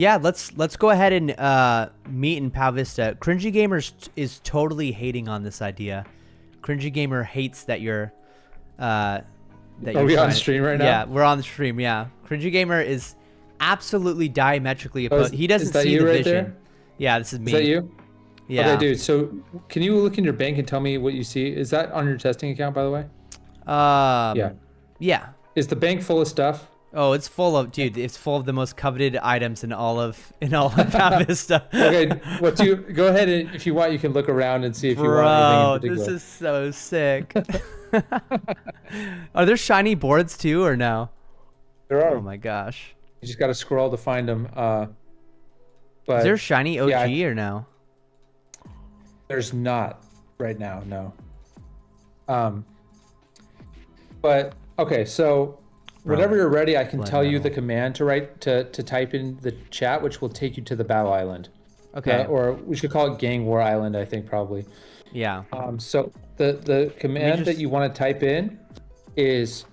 Yeah, let's go ahead and meet in Pal Vista. Cringy Gamers is totally hating on this idea. Cringy Gamer hates that you're that Are we on stream right now? Yeah, we're on the stream. Yeah, Cringy Gamer is absolutely diametrically opposed. He doesn't see the vision. There? Yeah, this is me. Is that you? Yeah. Okay, dude. So can you look in your bank and tell me what you see? Is that on your testing account, by the way? Yeah. Yeah. Is the bank full of stuff? Oh, it's full of, dude. It's full of the most coveted items in all of Pal Vista. Okay, go ahead and if you want, you can look around and see if you want anything in particular. This is so sick. Are there shiny boards too, or no? There are. Oh my gosh. You just got to scroll to find them. But is there shiny OG or no? There's not right now, no. But okay, so whenever you're ready, I can tell you the command to type in the chat, which will take you to the battle island. Okay. Or we should call it Gang War Island, I think probably. Yeah. So the command that you want to type in is !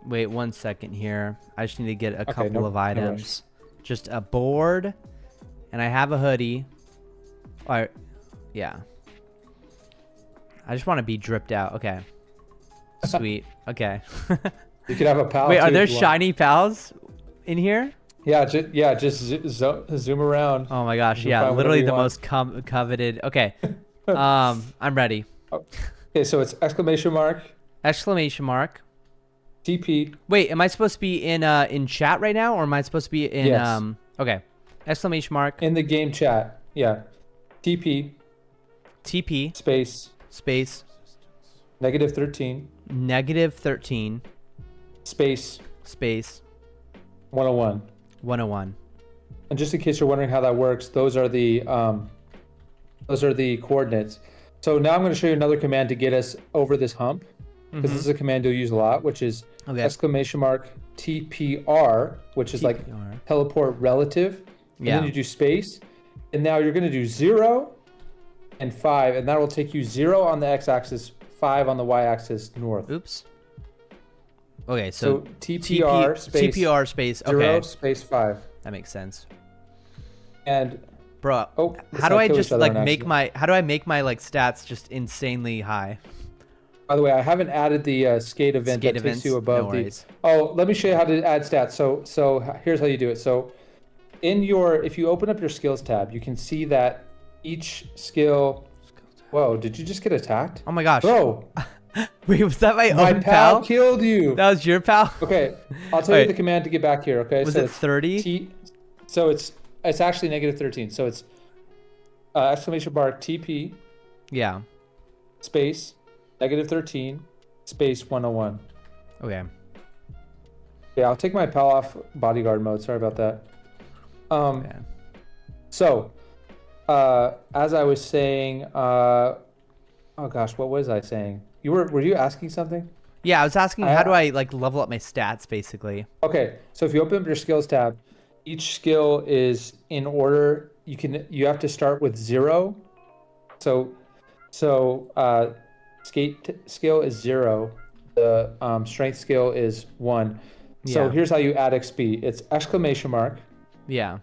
Wait 1 second here. I just need to get a couple of items. Just a board, and I have a hoodie. All right. Yeah. I just want to be dripped out. Okay. Sweet. Okay. You could have a pal. Wait, are there shiny pals in here? Yeah, just zoom around. Oh my gosh, yeah, literally the most coveted. Okay. I'm ready. Okay, so it's ! Exclamation mark. TP. Wait, am I supposed to be in chat right now, or am I supposed to be in yes. Okay. Exclamation mark. In the game chat. Yeah. TP. Space. -13. -13. Space. 101. 101. And just in case you're wondering how that works, those are the coordinates. So now I'm going to show you another command to get us over this hump, because this is a command you'll use a lot, which is ! TPR, which is like teleport relative. And then you do space, and now you're going to do 0 and 5, and that will take you 0 on the x-axis, 5 on the y-axis north. Oops. Okay, so TPR space 0 space 5. That makes sense. And bro, how do I just like make my like stats just insanely high? By the way, I haven't added the skate event that takes you above these. Oh, let me show you how to add stats. So here's how you do it. So if you open up your skills tab, you can see that each skill. Whoa, did you just get attacked? Oh my gosh. Bro. Wait, was that my own pal? Killed you. That was your pal? Okay, I'll tell you the command to get back here, okay? Was it 30? So it's actually -13. So it's ! TP. Yeah. Space -13 space 101. Okay. Yeah, I'll take my pal off bodyguard mode. Sorry about that. Okay. So, as I was saying, oh gosh, what was I saying? Were you asking something? Yeah, I was asking how do I like level up my stats basically. Okay, so if you open up your skills tab, each skill is in order. You have to start with 0. So skate skill is 0. The strength skill is 1. So here's how you add XP. It's ! Yeah.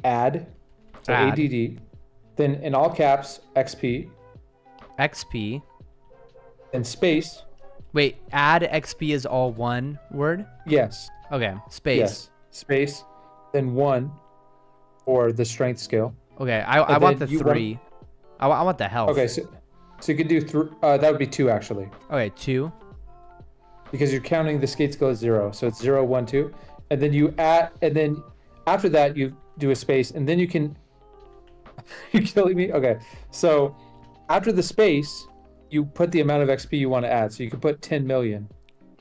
add. So ADD. Then in all caps, XP. And space. Wait, add XP is all one word? Yes. Okay, space. Yes. Space. Then 1 for the strength skill. Okay, I want the 3. I want the health. Okay, so you could do that would be 2 actually. Okay, 2. Because you're counting the skate skill as 0, so it's 0, 1, 2, and then you add, and then after that you do a space, and then you can. You're killing me. Okay, so after the space, you put the amount of XP you want to add. So you can put 10 million.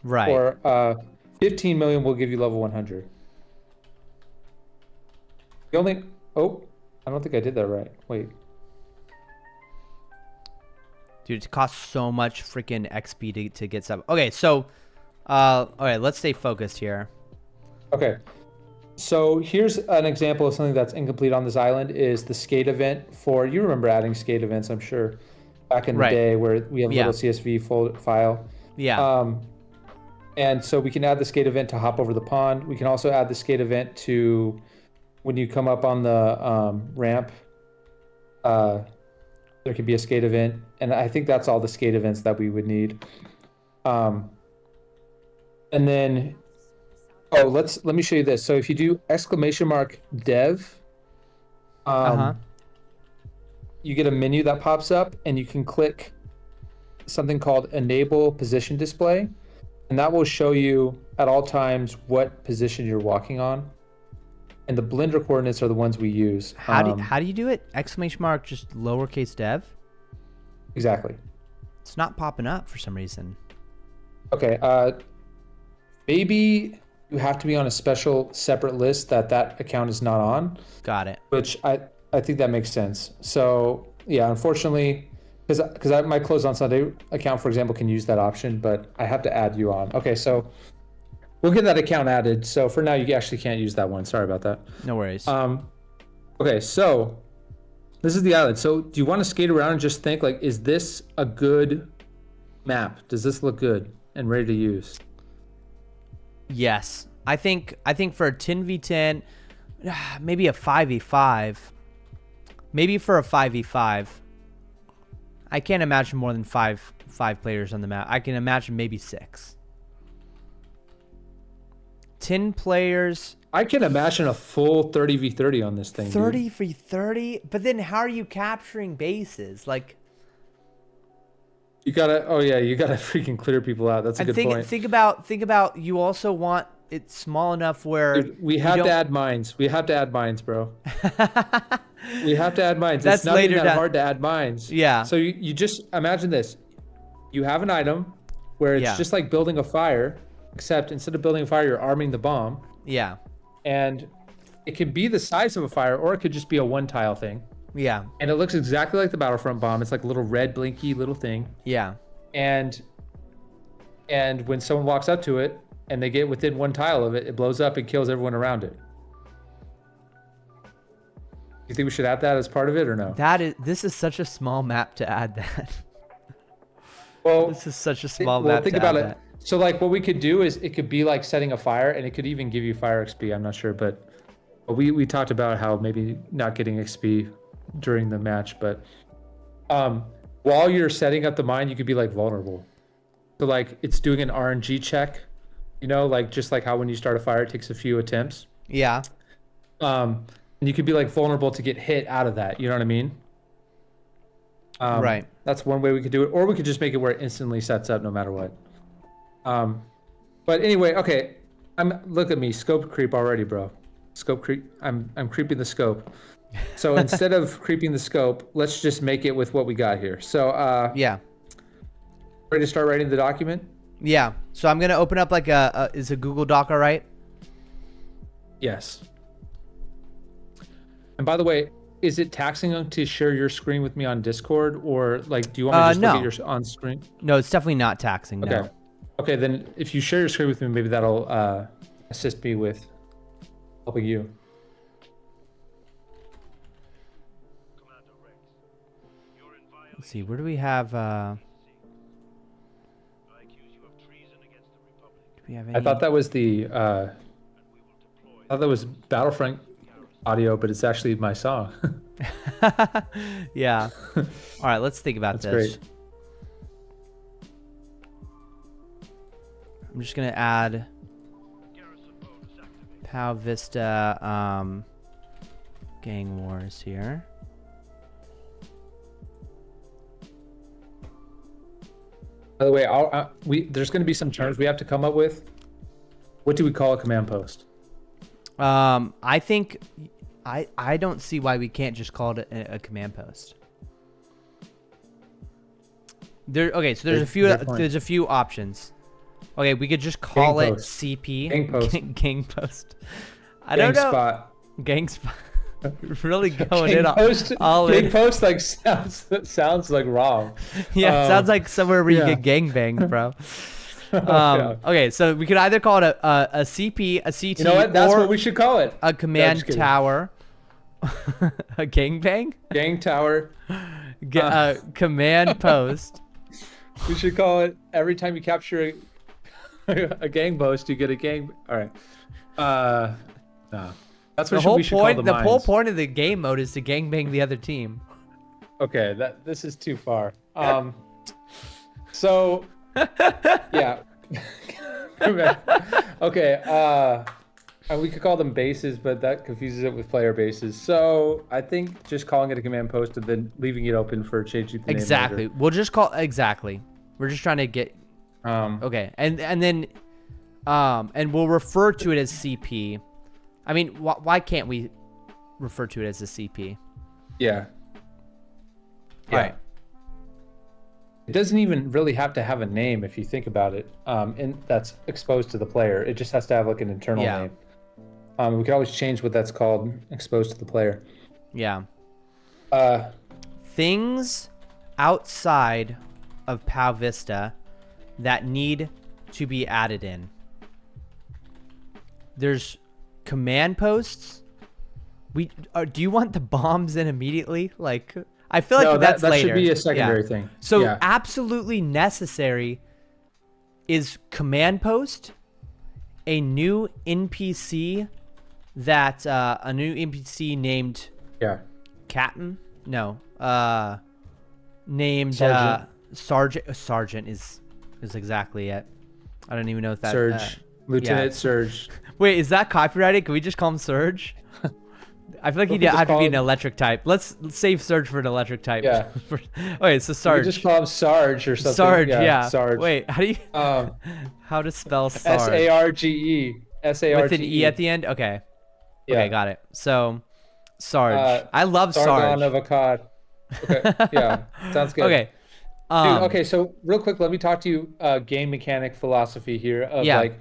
Right. Or 15 million will give you level 100. The only I don't think I did that right. Wait. Dude, it costs so much freaking XP to get stuff. Okay, so, all right, let's stay focused here. Okay, so here's an example of something that's incomplete on this island is the skate event you remember adding skate events, I'm sure, back in the day where we have a little CSV file. Yeah. And so we can add the skate event to hop over the pond. We can also add the skate event to when you come up on the ramp. There could be a skate event, and I think that's all the skate events that we would need. And then, let me show you this. So if you do !dev, you get a menu that pops up, and you can click something called Enable Position Display, and that will show you at all times what position you're walking on. And the Blender coordinates are the ones we use. How do you do it? Just lowercase dev? Exactly. It's not popping up for some reason. Okay. Maybe you have to be on a special separate list that account is not on. Got it. Which I think that makes sense. So yeah, unfortunately, because my Close on Sunday account, for example, can use that option, but I have to add you on. Okay, so we'll get that account added. So for now, you actually can't use that one. Sorry about that. No worries. Okay, so this is the island. So do you want to skate around and just think, like, is this a good map? Does this look good and ready to use? Yes. I think for a 10v10, maybe a 5v5. Maybe for a 5v5. I can't imagine more than five players on the map. I can imagine maybe 6. 10 players. I can imagine a full 30v30 on this thing. 30v30? But then how are you capturing bases? Like, you gotta freaking clear people out. That's a good point. Think about you also want it small enough where we have to add mines. We have to add mines, bro. We have to add mines. That's it's not even that hard to add mines. Yeah. So you just imagine this. You have an item where it's just like building a fire, except instead of building a fire, you're arming the bomb. Yeah. And it could be the size of a fire, or it could just be a one tile thing. Yeah. And it looks exactly like the Battlefront bomb. It's like a little red blinky little thing. Yeah. And when someone walks up to it and they get within one tile of it, it blows up and kills everyone around it. You think we should add that as part of it or no? This is such a small map to add that. Well, this is such a small map think to about add it. that. So like what we could do is it could be like setting a fire, and it could even give you fire XP. I'm not sure, but we talked about how maybe not getting XP during the match, but while you're setting up the mine, you could be like vulnerable. So like it's doing an RNG check, like just like how when you start a fire, it takes a few attempts. Yeah. And you could be like vulnerable to get hit out of that. You know what I mean? Right. That's one way we could do it, or we could just make it where it instantly sets up no matter what. But anyway, okay. Look at me, scope creep already, bro. Scope creep. I'm creeping the scope. So instead of creeping the scope, let's just make it with what we got here. So yeah. Ready to start writing the document? Yeah. So I'm gonna open up like is a Google Doc, all right? Yes. And by the way, is it taxing to share your screen with me on Discord, or like do you want me to just look at your on screen? No, it's definitely not taxing. Okay. No. Okay, then if you share your screen with me, maybe that'll assist me with helping you. Let's see, where do we have do we have any... I thought that was Battlefront audio, but it's actually my song. Yeah. All right, let's think about That's this. Great. I'm just gonna add POW Vista Gang Wars here. By the way, there's going to be some terms we have to come up with. What do we call a command post? I think I don't see why we can't just call it a command post. Okay, so there's a few options. Okay, we could just call it CP. Gang post. Gang post. I don't know. Spot. Gang spot. Really going gang in post, all gang in. post like sounds like wrong. Yeah, it sounds like somewhere where you get gang banged, bro. Okay, so we could either call it a CP, a CT, you know what? That's what we should call it. A command tower. A gang bang? Gang tower. Command post. We should call it every time you capture a gang boast, you get a gang. All right. No. That's The what whole we should call point. the The mines. whole point of the game mode is to gangbang the other team. Okay, this is too far. So yeah. Okay, and we could call them bases, but that confuses it with player bases. So I think just calling it a command post and then leaving it open for changing the name Exactly. later. We'll just call exactly. We're just trying to get okay, and then and we'll refer to it as CP. I mean, why can't we refer to it as a CP? Yeah. All right. It doesn't even really have to have a name if you think about it, and that's exposed to the player. It just has to have like an internal name. We could always change what that's called, exposed to the player. Yeah. Things outside of POW Vista that need to be added in. There's command posts. Do you want the bombs in immediately? Like, I feel like that's that later. should be a secondary thing. So absolutely necessary is command post, a new NPC named Captain. No, named Sergeant. Sergeant is exactly it. I don't even know if that Surge. Lieutenant Surge. Wait, is that copyrighted? Can we just call him Surge? I feel like he'd have to be an electric type. Let's save Surge for an electric type. Yeah. Okay, so Sarge. You just call him Sarge or something. Sarge, yeah. Sarge. Wait, how do you? How to spell Sarge? Sarge. Sarge. With an E at the end. Okay. Yeah. Okay, got it. So, Sarge. I love Sargon Sarge. of Akkad. Okay. Yeah. Sounds good. Okay. Dude, okay, so real quick, let me talk to you game mechanic philosophy here of like,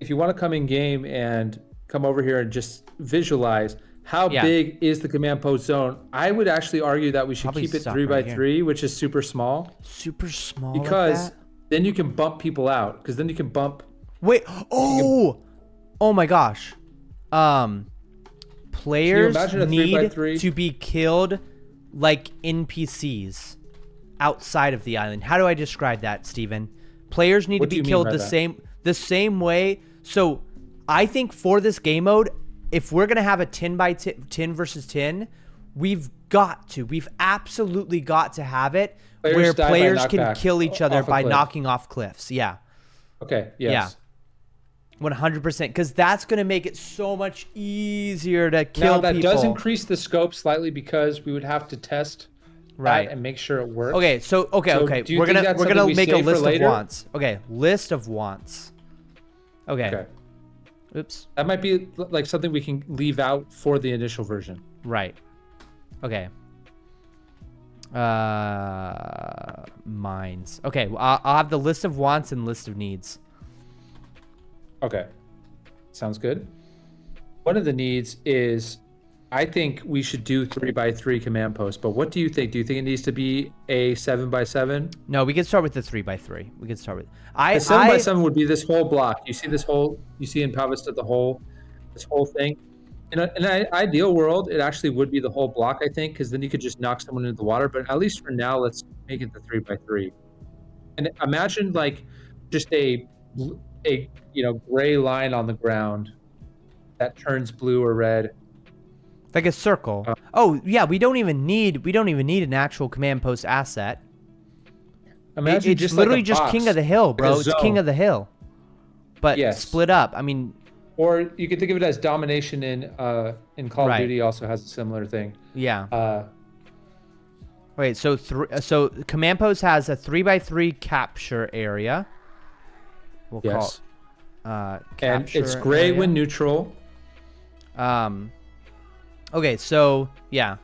if you want to come in game and come over here and just visualize how big is the command post zone, I would actually argue that we should keep it 3x3, which is super small. Super small. Because then you can bump people out. Because then you can bump. Wait. Oh my gosh. Players need to be killed like NPCs outside of the island. How do I describe that, Steven? Players need to be killed the same way. So I think for this game mode, if we're going to have a 10 versus 10, we've absolutely got to have it where players can kill each other by knocking off cliffs. Yeah. Okay. Yes. Yeah. 100%. Because that's going to make it so much easier to kill people. Now, that does increase the scope slightly because we would have to test and make sure it works. Okay. So, okay. We're gonna make a list of wants. Okay. List of wants. Okay. Oops. That might be like something we can leave out for the initial version. Right. Okay. Mines. Okay. Well, I'll have the list of wants and list of needs. Okay. Sounds good. One of the needs is, I think we should do 3x3 command posts, but what do you think? Do you think it needs to be a 7x7? No, we can start with the 3x3. We can start with a 7x7 would be this whole block. You see this whole, you see in POW Vista this whole thing. In an ideal world, it actually would be the whole block, I think, because then you could just knock someone into the water. But at least for now, let's make it the 3x3. And imagine like just a gray line on the ground that turns blue or red. Like a circle. Oh yeah, we don't even need an actual command post asset. Imagine it's just literally like just King of the Hill, bro. It's King of the Hill, but split up. I mean, or you could think of it as domination in Call of Duty also has a similar thing. Yeah. Wait, so command post has a 3x3 capture area. We'll call it, and it's gray when neutral. Okay, so yeah,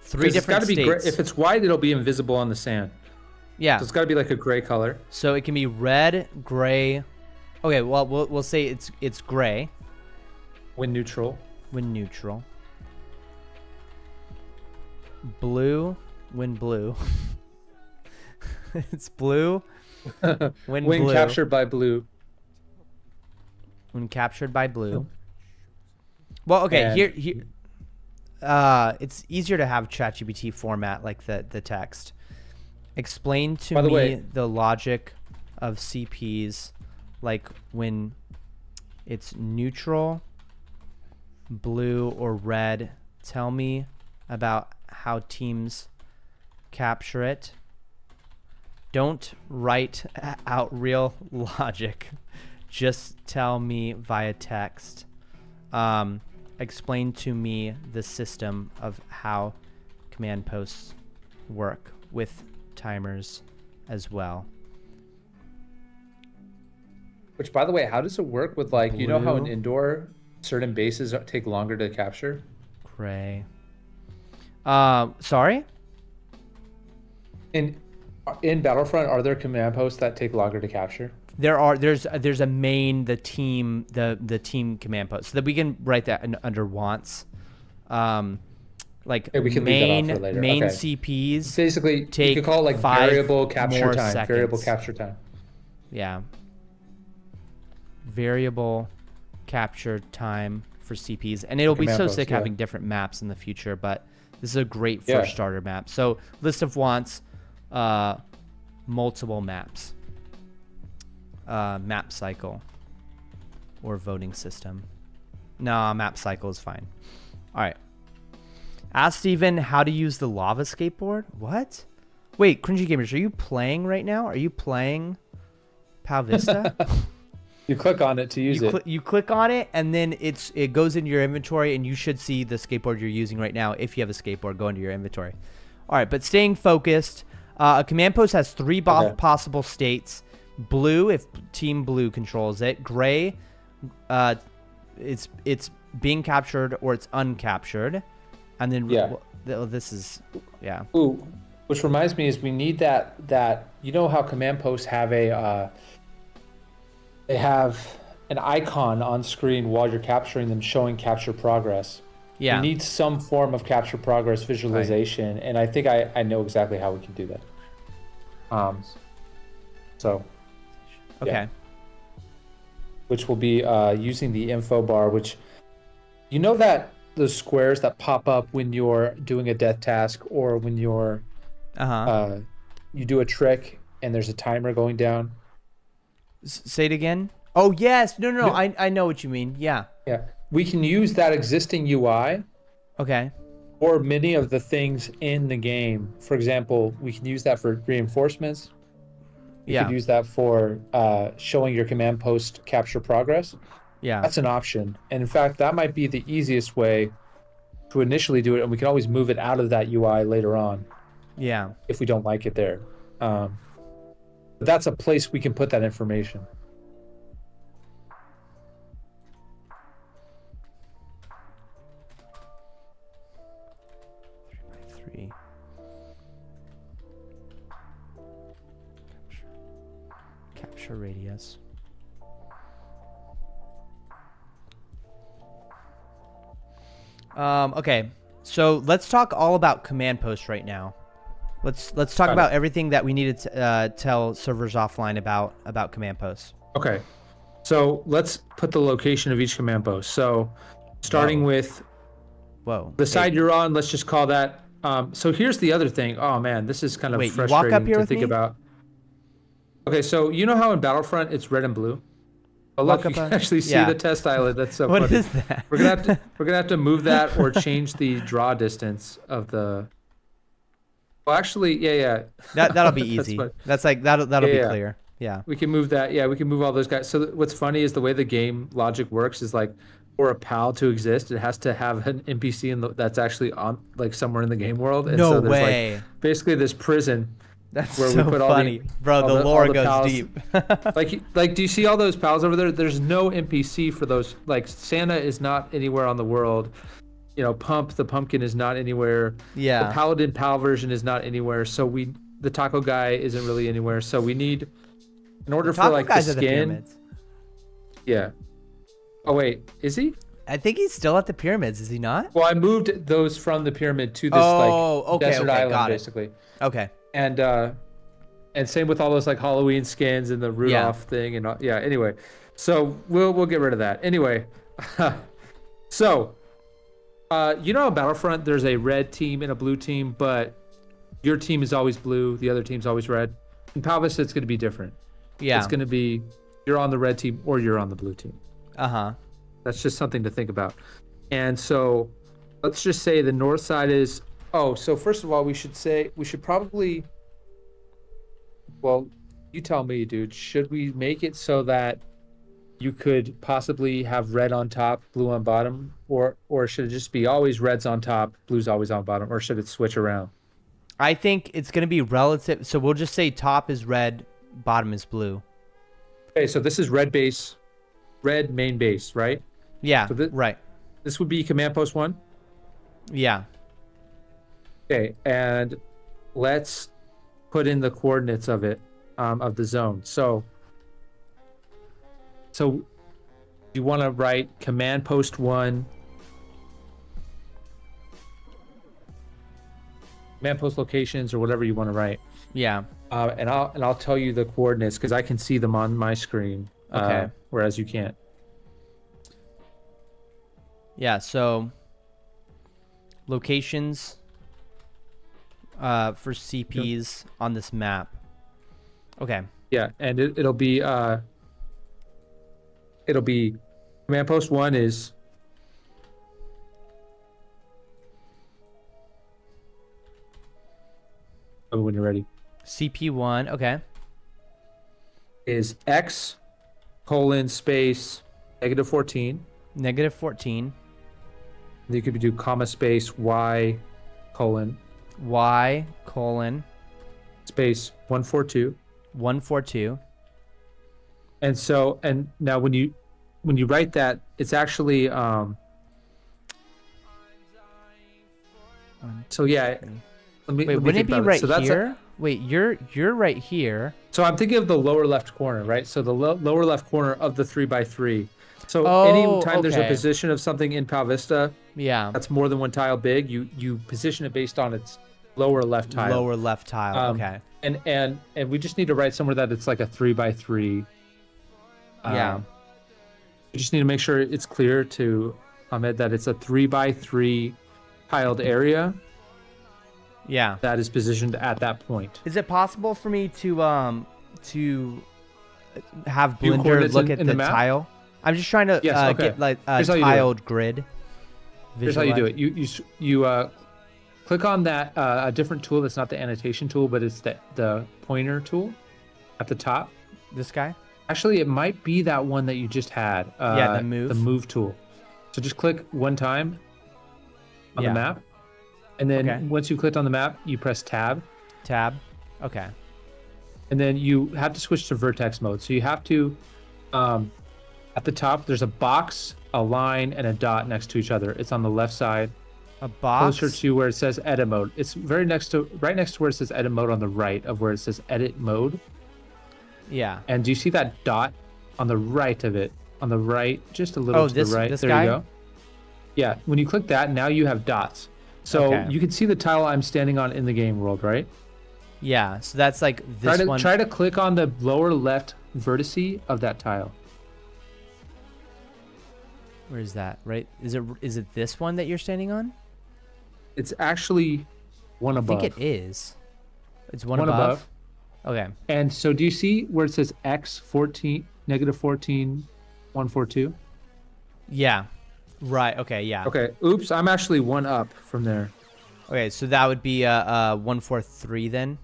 three different states. If it's white, it'll be invisible on the sand. Yeah, so it's got to be like a gray color. So it can be red, gray. Okay, well we'll say it's gray. When neutral. Blue. When blue. It's blue. When blue. Captured by blue. When captured by blue. Well, okay, here. It's easier to have ChatGPT format like the text. Explain to me the logic of CPs, like when it's neutral, blue, or red. Tell me about how teams capture it. Don't write out real logic. Just tell me via text. Explain to me the system of how command posts work with timers as well. Which, by the way, how does it work with, like, you know how in Blue. indoor certain bases take longer to capture? Gray. Sorry? In Battlefront, are there command posts that take longer to capture? There's a main, the team command post, so that we can write that under wants. Like Okay, we can leave that off for later. main Okay. CPs Basically, take you could call it like 5 variable capture more time. Variable seconds. capture time. Yeah. Variable capture time for CPs, and it'll be Command so post, sick yeah. having different maps in the future, but this is a great Yeah. first starter map. So list of wants, multiple maps, map cycle, or voting system. No, map cycle is fine. All right. Ask Steven how to use the lava skateboard. What? Wait, Cringy Gamers, are you playing right now? Are you playing Pal Vista? You click on it to use it. You click on it, and then it goes into your inventory, and you should see the skateboard you're using right now. If you have a skateboard, go into your inventory. All right, but staying focused, a command post has 3 possible states. Blue, if Team Blue controls it. Gray, it's being captured or it's uncaptured. And then this is, yeah. Ooh, which reminds me is we need that you know how command posts have a they have an icon on screen while you're capturing them showing capture progress. Yeah. We need some form of capture progress visualization, and I think I know exactly how we can do that. So Okay. yeah. Which will be using the info bar, which you know that those squares that pop up when you're doing a death task or when you're you do a trick and there's a timer going down. Say it again. Oh yes, no. I know what you mean. Yeah. Yeah, we can use that existing UI Okay. or many of the things in the game. For example, we can use that for reinforcements. You could use that for showing your command post capture progress. Yeah. That's an option. And in fact, that might be the easiest way to initially do it. And we can always move it out of that UI later on Yeah. if we don't like it there. But that's a place we can put that information. Three. Capture radius. Okay, so let's talk all about command posts right now. Let's talk about everything that we needed to tell servers offline about command posts. Okay, so let's put the location of each command post. So starting with the side you're on, let's just call that. So here's the other thing. Oh man, this is kind of frustrating to think about. Okay, so you know how in Battlefront it's red and blue? Oh look, you can actually see the test island. That's so funny. What is that? We're gonna have to move that or change the draw distance of the. Well, actually, yeah. That'll be easy. That's like that'll be clear. Yeah. We can move that. Yeah, we can move all those guys. So what's funny is the way the game logic works is like, for a PAL to exist, it has to have an NPC that's actually on like somewhere in the game world. And so there's like basically this prison. That's where we put funny. Bro, the lore goes pals. Deep. like, do you see all those pals over there? There's no NPC for those. Like, Santa is not anywhere on the world. You know, Pump the pumpkin is not anywhere. Yeah. The Paladin PAL version is not anywhere. So the taco guy isn't really anywhere. So we need, in order for like the skin. Yeah. Oh wait, is he? I think he's still at the pyramids. Is he not? Well, I moved those from the pyramid to this desert island, basically. Okay. And same with all those like Halloween skins and the Rudolph thing and all, anyway, so we'll get rid of that anyway. So you know, in Battlefront there's a red team and a blue team, but your team is always blue, the other team's always red. In Pal Vista it's going to be different. Yeah. it's going to be you're on the red team or you're on the blue team. Uh-huh. That's just something to think about. And so let's just say the north side is, so first of all, we should probably, well, you tell me, dude, should we make it so that you could possibly have red on top, blue on bottom, or should it just be always reds on top, blues always on bottom, or should it switch around? I think it's going to be relative. So we'll just say top is red, bottom is blue. Okay, so this is red base, red main base, right? Yeah, So right. This would be command post 1. Yeah. Okay, and let's put in the coordinates of it, of the zone. So you want to write command post 1, command post locations, or whatever you want to write. Yeah. And I'll tell you the coordinates because I can see them on my screen. Okay. Whereas you can't. Yeah, so locations for CPs on this map. Okay. Yeah, and it'll be command post 1 is when you're ready. CP1, okay. Is X :space -14. -14. You could do comma space Y : Y : space 142. 142. And now when you write that, it's actually so yeah. Wait, wouldn't it be right here? Wait, you're right here. So I'm thinking of the lower left corner, right? So the lower left corner of the 3x3. So anytime there's a position of something in Pal Vista, yeah, that's more than one tile big, you position it based on its lower left tile. Lower left tile. Okay. And we just need to write somewhere that it's like a 3x3. Yeah. We just need to make sure it's clear to Ahmed that it's a 3x3 tiled area. Yeah. That is positioned at that point. Is it possible for me to have Blender look at the tile? I'm just trying to get like a tiled grid. Here's how you do it. You click on that a different tool that's not the annotation tool, but it's the pointer tool at the top. This guy? Actually, it might be that one that you just had. Yeah, the move. The move tool. So just click one time on the map. And then once you clicked on the map, you press tab. Tab. Okay. And then you have to switch to vertex mode. So you have to, at the top, there's a box, a line, and a dot next to each other. It's on the left side. A box? Closer to where it says edit mode. It's right next to where it says edit mode on the right of where it says edit mode. Yeah. And do you see that dot on the right of it? On the right, just a little to the right. This there guy? you go. Yeah, when you click that, now you have dots. So you can see the tile I'm standing on in the game world, right? Yeah, so that's like this one. Try to click on the lower left vertice of that tile. Where is that? Right? Is it this one that you're standing on? It's actually one above. I think it is. It's one above. Okay. And so do you see where it says X14, -14, 142? Yeah. Right. Okay. Yeah. Okay. Oops. I'm actually one up from there. Okay. So that would be 143 then,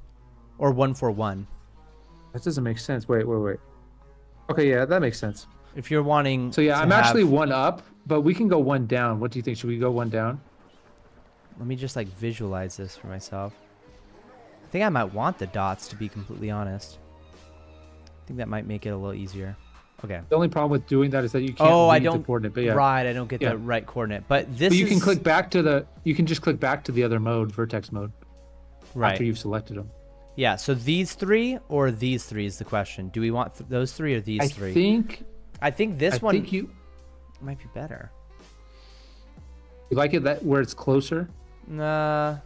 or 141. That doesn't make sense. Wait. Okay. Yeah, that makes sense. If you're wanting. So yeah, I'm actually one up, but we can go one down. What do you think? Should we go one down? Let me just like visualize this for myself. I think I might want the dots, to be completely honest. I think that might make it a little easier. Okay. The only problem with doing that is that you can't read the coordinate. But yeah. Right, I don't get the right coordinate. But this you can click back to the. You can just click back to the other mode, vertex mode. Right. After you've selected them. Yeah. So these three or these three is the question. Do we want those three or these three? I think this one might be better. You like it where it's closer? Nah.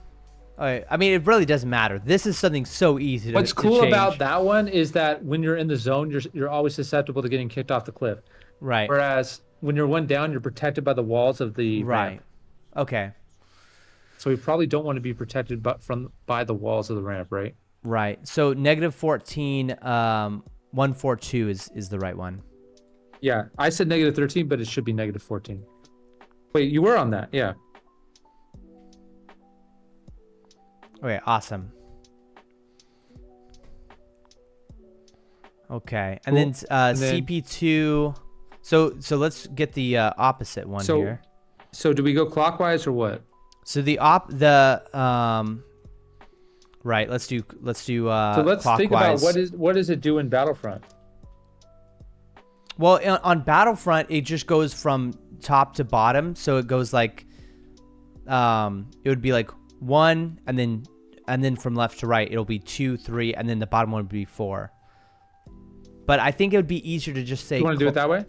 Right. I mean, it really doesn't matter. This is something so easy to What's cool change. about that one is that when you're in the zone, you're always susceptible to getting kicked off the cliff. Right. Whereas when you're one down, you're protected by the walls of the ramp. Okay. So we probably don't want to be protected by the walls of the ramp, right? Right. So -14 142 is the right one. Yeah, I said -13, but it should be -14. Wait, you were on that? Yeah. Okay, awesome. Okay, and Cool. then And then- CP2. So let's get the opposite one here. So do we go clockwise or what? So right. Let's do So let's clockwise. think about what does it do in Battlefront? Well, on Battlefront, it just goes from top to bottom. So it goes like, it would be like 1, and then from left to right, it'll be 2, 3, and then the bottom one would be 4. But I think it would be easier to just say. You want to do it that way?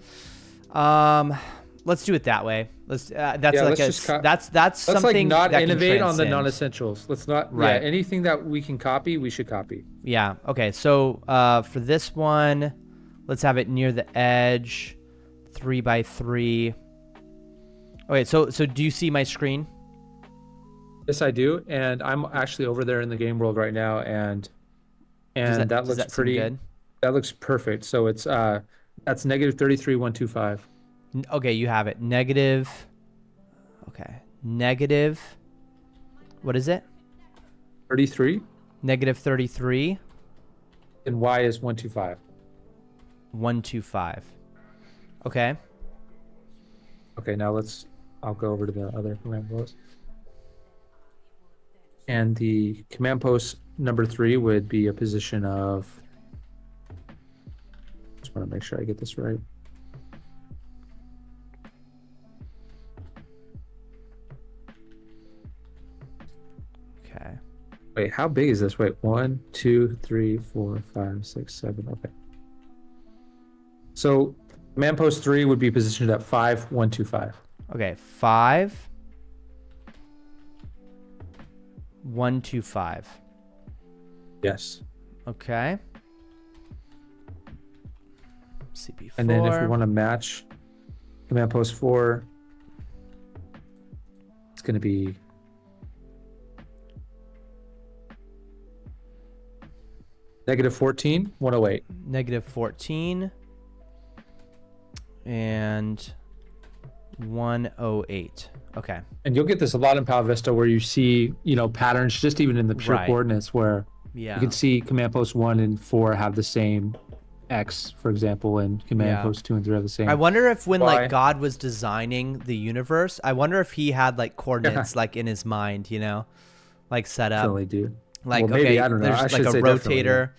Let's do it that way. Let's. That's Let's something not that can innovate on the transcend. non-essentials. Let's not. Right. Yeah, anything that we can copy, we should copy. Yeah. Okay. So for this one, let's have it near the edge, 3x3. Okay. So do you see my screen? Yes, I do, and I'm actually over there in the game world right now, and that looks pretty good. That looks perfect. So it's that's -33,125. Okay, you have it. Negative. Okay. Negative. What is it? 33. -33. And Y is 125. 125. Okay. Okay, now I'll go over to the other command post. And the command post number 3 would be a position of. Just want to make sure I get this right. Okay. Wait, how big is this? Wait, 1, 2, 3, 4, 5, 6, 7. Okay. So command post 3 would be positioned at 5, 1, 2, 5. Okay. 5. 1, 2, 5. Yes. Okay. CP4. And then if we want to match command post 4, it's going to be -14, 108. -14 and 108. Okay. And you'll get this a lot in Palo Vista where you see, patterns just even in the pure Right. coordinates where Yeah. you can see command post 1 and 4 have the same X, for example, and command post 2 and 3 have the same. I wonder if when Y. like God was designing the universe, I wonder if he had like coordinates like in his mind, like set up. Definitely, dude. Like, Well, maybe, okay, I don't know. I there's should like a say definitely, rotator.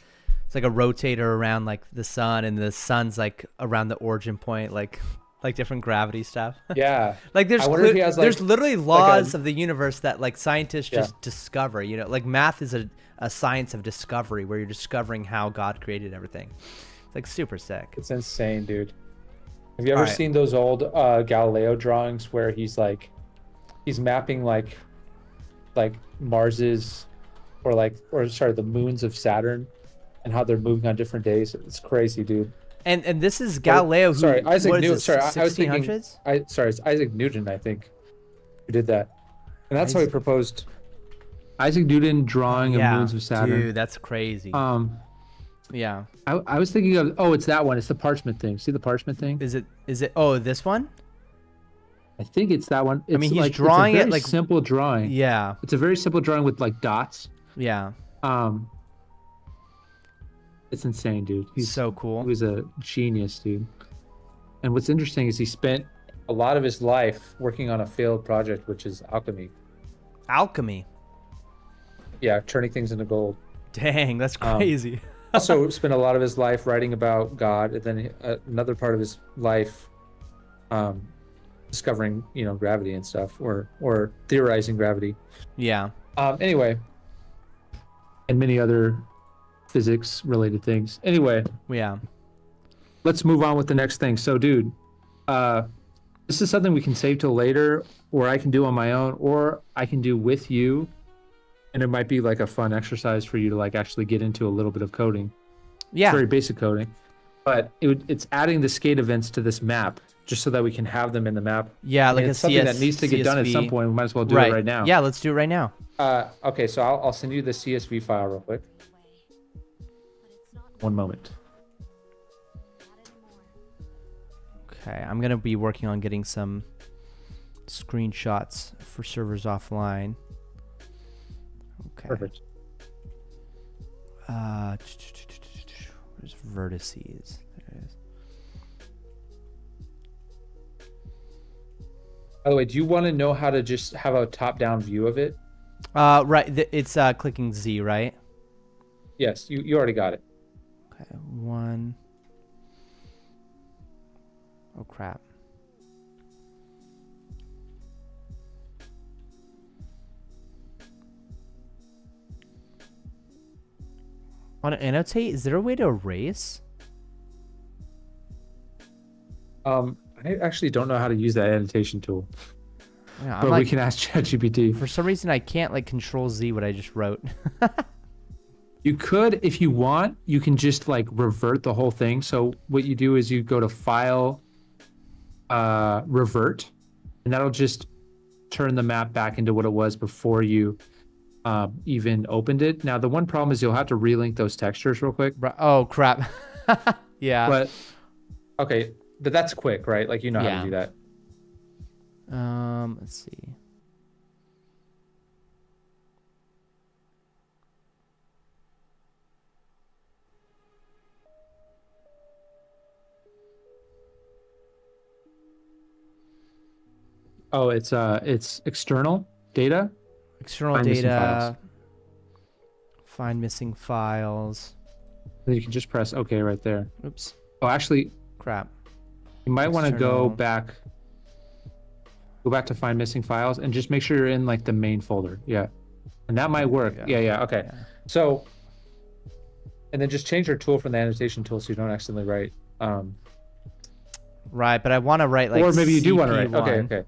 It's like a rotator around like the sun, and the sun's like around the origin point, like different gravity stuff. Yeah. Like I wonder if he has, there's like- literally laws of the universe that like scientists Yeah. just discover. Like math is a science of discovery where you're discovering how God created everything. It's like super sick. It's insane, dude. Have you ever Alright. seen those old Galileo drawings where he's mapping like Mars's or sorry, the moons of Saturn and how they're moving on different days? It's crazy, dude. And this is Galileo. Who, sorry, Isaac what is Newton. this, Sorry, I was thinking. 1600s? Sorry, it's Isaac Newton, I think, who did that, and that's how he proposed. Isaac Newton drawing of moons of Saturn. Dude, that's crazy. Yeah. I was thinking of it's that one. It's the parchment thing. See the parchment thing? Is it? Oh, this one? I think it's that one. It's mean, he's like, drawing it's a it very like simple drawing. Yeah. It's a very simple drawing with like dots. Yeah. It's insane, dude. He's so cool. He was a genius, dude. And what's interesting is he spent a lot of his life working on a failed project, which is alchemy. Alchemy. Yeah, turning things into gold. Dang, that's crazy. Also spent a lot of his life writing about God, and then another part of his life discovering, gravity and stuff, or theorizing gravity. Yeah. Anyway, and many other physics related things. Anyway, Yeah. let's move on with the next thing. So, dude, this is something we can save till later, or I can do on my own, or I can do with you. And it might be like a fun exercise for you to like actually get into a little bit of coding. Yeah. Very basic coding. But it's adding the skate events to this map just so that we can have them in the map. Yeah, like And it's something that needs to get done at some CSV. point. We might as well do it right now. Yeah, let's do it right now. Okay, so I'll send you the CSV file real quick. One moment. Okay, I'm gonna be working on getting some screenshots for servers offline. Okay. Perfect. Where's vertices? There it is. By the way, do you want to know how to just have a top-down view of it? Right. It's clicking Z, right? Yes, you already got it. Okay, 1. Oh crap. On annotate, is there a way to erase? I actually don't know how to use that annotation tool, Yeah, but we can ask ChatGPT. For some reason, I can't like Control Z what I just wrote. You could, if you want, you can just like revert the whole thing. So what you do is you go to File, Revert, and that'll just turn the map back into what it was before you even opened it. Now, the one problem is you'll have to relink those textures real quick. Oh, crap. Yeah. But, okay, but that's quick, right? Like, you know how to do that. Let's see. Oh, it's external data. External data. Find missing files. Then you can just press OK right there. Oops. Oh, actually, crap. You might want to go back to find missing files and just make sure you're in like the main folder. Yeah, and that might work. Yeah. Okay. Yeah. So, and then just change your tool from the annotation tool so you don't accidentally write. Right, but I want to write like. Or maybe you do want to write. CP1. Okay.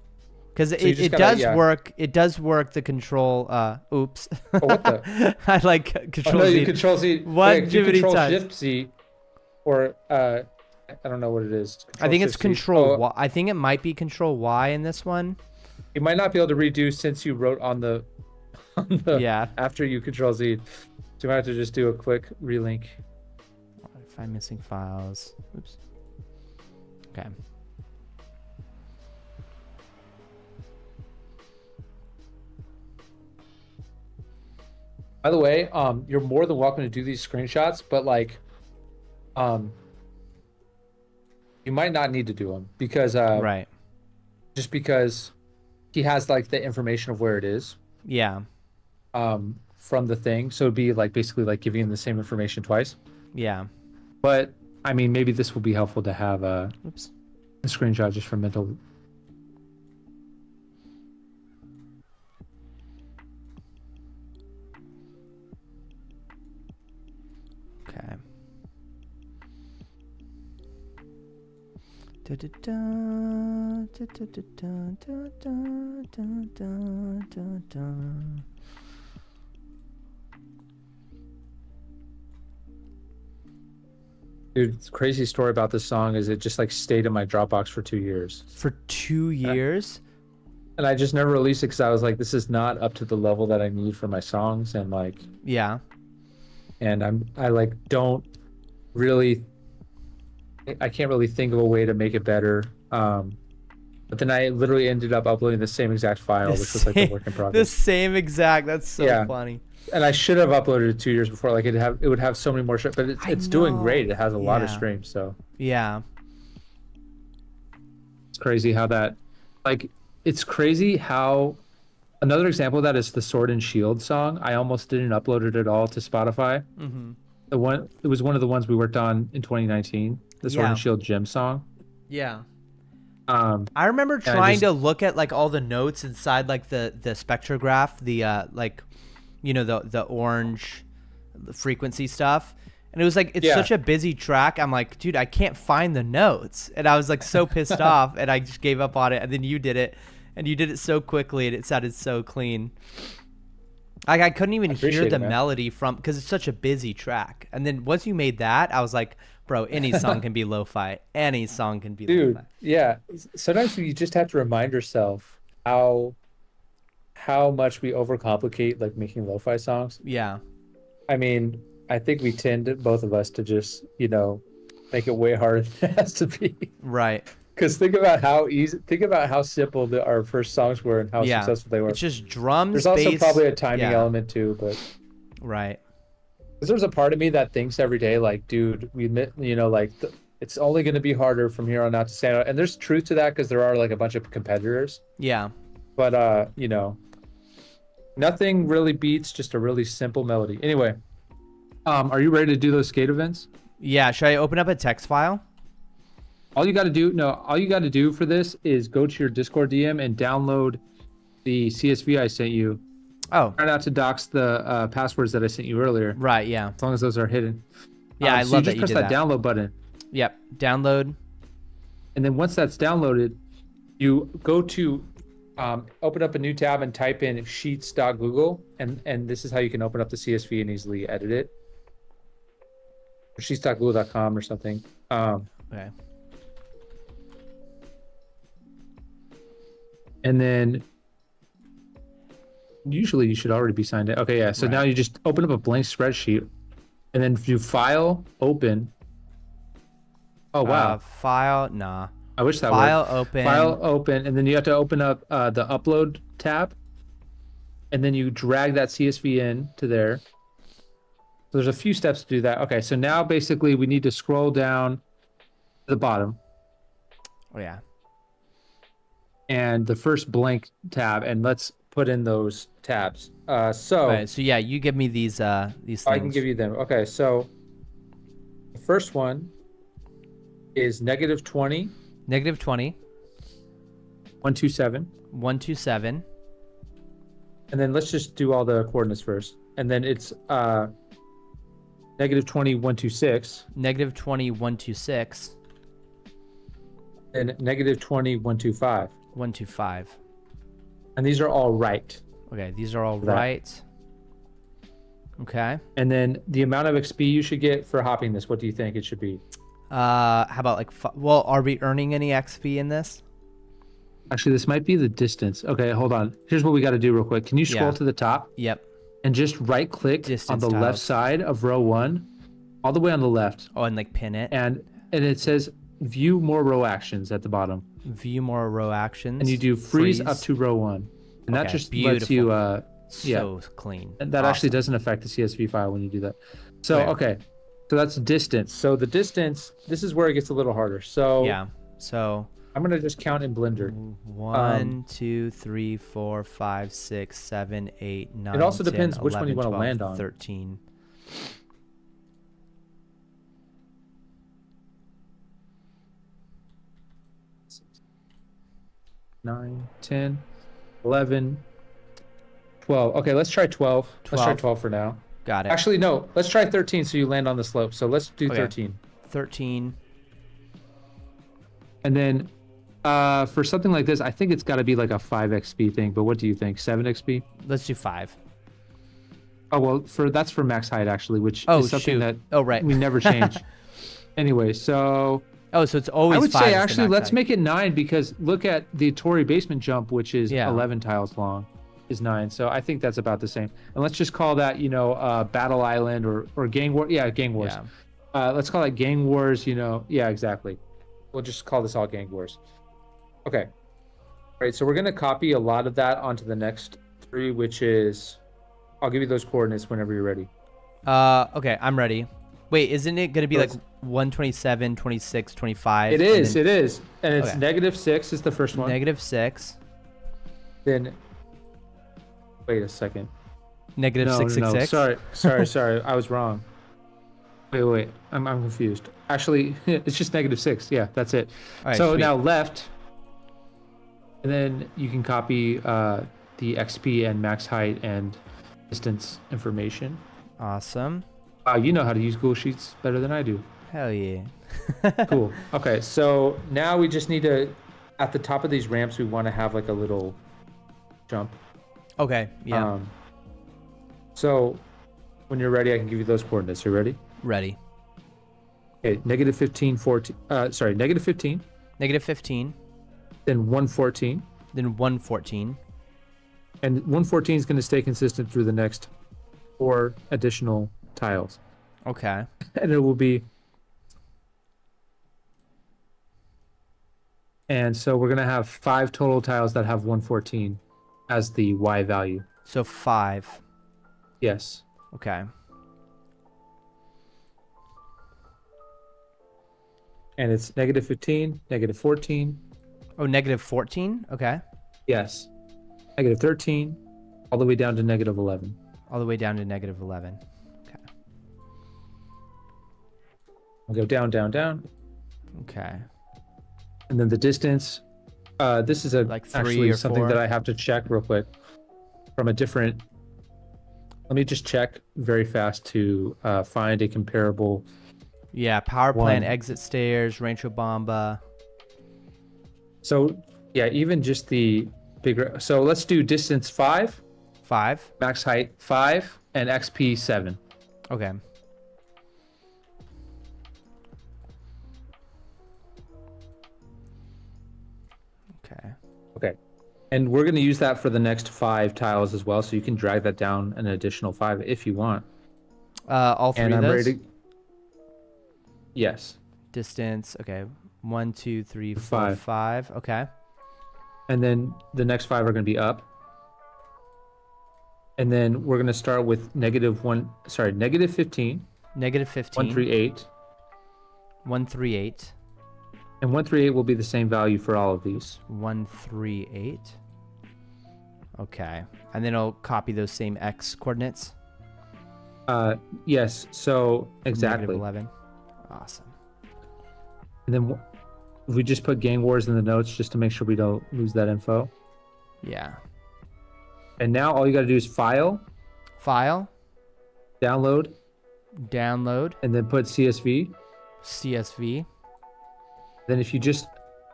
Because it does work. It does work. The control. Oops. Oh, what the? I like Control Z. You Control Z. One too many Control times. Shift Z, or I don't know what it is. I think it's Control Y. I think it might be Control Y in this one. You might not be able to redo since you wrote on the after you Control Z. So you might have to just do a quick relink. Find missing files. Oops. Okay. By the way, you're more than welcome to do these screenshots, but like, you might not need to do them because, right. Just because he has like the information of where it is. Yeah. From the thing, so it'd be like basically like giving him the same information twice. Yeah. But I mean, maybe this will be helpful to have a screenshot just for mental. Okay. Dude, the crazy story about this song is it just like stayed in my Dropbox for 2 years. For 2 years? And I just never released it because I was like, this is not up to the level that I need for my songs, and like. Yeah. And I like don't really. I can't really think of a way to make it better. But then I literally ended up uploading the same exact file, which was like a work in progress. The same exact. That's so funny. And I should have uploaded it 2 years before. Like it would have so many more streams, but it's doing great. It has a lot of streams, so. Yeah. It's crazy how that, like, it's crazy how. Another example of that is the Sword and Shield song. I almost didn't upload it at all to Spotify. Mm-hmm. It was one of the ones we worked on in 2019. The Sword and Shield Gem song. Yeah. I remember trying to look at like all the notes inside like the spectrograph, the like, you know, the orange frequency stuff, and it was like it's such a busy track. I'm like, dude, I can't find the notes, and I was like so pissed off, and I just gave up on it. And then you did it, and you did it so quickly, and it sounded so clean. Like I couldn't even hear the melody because it's such a busy track. And then once you made that, I was like, bro, any song can be lo-fi. Any song can be lo-fi. Yeah. Sometimes you just have to remind yourself how much we overcomplicate like making lo-fi songs. Yeah. I mean, I think we tend, both of us, to just, you know, make it way harder than it has to be. Right. Because think about how simple our first songs were and how successful they were. It's just drums. There's also bass, probably a timing element too, but right. Because there's a part of me that thinks every day, like, dude, we admit, it's only going to be harder from here on out to stand out. And there's truth to that because there are like a bunch of competitors. Yeah. But nothing really beats just a really simple melody. Anyway, are you ready to do those skate events? Yeah. Should I open up a text file? All you got to do for this is go to your Discord DM and download the CSV I sent you. Oh. Try not to dox the passwords that I sent you earlier. Right, yeah. As long as those are hidden. Yeah, I love that you just press that download button. Yep, download. And then once that's downloaded, you go to open up a new tab and type in sheets.google, and this is how you can open up the CSV and easily edit it. Or sheets.google.com or something. Okay. And then usually you should already be signed in. Okay, yeah. So now you just open up a blank spreadsheet and then do file, open. Oh, wow. File, nah. I wish that file, worked. open. File, open. And then you have to open up the upload tab. And then you drag that CSV in to there. So there's a few steps to do that. Okay, so now basically we need to scroll down to the bottom. Oh, yeah. And the first blank tab, and let's put in those tabs. So yeah, you give me these things. I can give you them. Okay, so the first one is -20. -20. 127. 127. And then let's just do all the coordinates first. And then it's -20, 126. -20, 126. And -20, 125. 125. And these are all right. Okay, these are all right. Okay. And then the amount of XP you should get for hopping this, what do you think it should be? How about like, well, are we earning any XP in this? Actually, this might be the distance. Okay, hold on. Here's what we got to do real quick. Can you scroll to the top? Yep. And just right click on the left side of row 1, all the way on the left. Oh, and like pin it. And it says view more row actions at the bottom. View more row actions. And you do freeze up to row 1. And that just lets you so clean. And that actually doesn't affect the CSV file when you do that. So okay. So that's distance. So the distance, this is where it gets a little harder. So yeah. So I'm gonna just count in Blender. 1, 2, 3, 4, 5, 6, 7, 8, 9. It also 10, depends 11, which one you want to 12, land on. 13. Nine, 10, 11, 12. Okay, let's try 12. Let's try 12 for now. Got it. Actually, no. Let's try 13 so you land on the slope. So let's do 13. 13. And then for something like this, I think it's got to be like a 5 XP thing. But what do you think? 7 XP? Let's do 5. Oh, well, that's for max height, actually, which is something that we never change. Anyway, so... Oh, so it's always 5. I would say, actually, let's make it 9 because look at the Tory basement jump, which is 11 tiles long, is 9. So I think that's about the same. And let's just call that, Battle Island or Gang War. Yeah, Gang Wars. Yeah. Let's call it Gang Wars, Yeah, exactly. We'll just call this all Gang Wars. Okay. All right, so we're going to copy a lot of that onto the next 3, which is... I'll give you those coordinates whenever you're ready. Okay, I'm ready. Wait, isn't it going to be like 127, 26, 25? It is. And it's -6 is the first one. -6. Then, wait a second. -666? No. Sorry. I was wrong. Wait. I'm confused. Actually, it's just -6. Yeah, that's it. Right, so sweet. now left. And then you can copy the XP and max height and distance information. Awesome. You know how to use Google Sheets better than I do. Hell yeah. Cool. Okay, so now we just need to, at the top of these ramps, we want to have like a little jump. Okay, yeah. So when you're ready, I can give you those coordinates. You ready? Ready. Okay, -15, 14. -15. -15. Then 114. Then 114. And 114 is going to stay consistent through the next 4 additional tiles. Okay. And it will be And so we're going to have 5 total tiles that have 114 as the Y value. So 5. Yes. Okay. And it's -15, -14. Oh, -14? Okay. Yes. -13, all the way down to -11. All the way down to -11. Okay. We'll go down, down, down. Okay. And then the distance. This is Like 3 actually or something 4. that I have to check real quick from a different. Let me just check very fast to find a comparable. Yeah, power plant, One. exit stairs, Rancho Bamba. So yeah, even just the bigger. So let's do distance 5, 5. max height 5, and XP 7. Okay. Okay. Okay. And we're going to use that for the next 5 tiles as well. So you can drag that down an additional 5 if you want. All 3 And of I'm those? ready to. Yes. Distance. Okay. 1, 2, 3, 4, 5. 5. Okay. And then the next 5 are going to be up. And then we're going to start with -15, -15. 138. 138. And 138 will be the same value for all of these. 138. Okay. And then I'll copy those same X coordinates. Yes, so exactly. -11. Awesome. And then we just put gang wars in the notes just to make sure we don't lose that info. Yeah. And now all you got to do is file, download, and then put CSV. CSV. Then if you just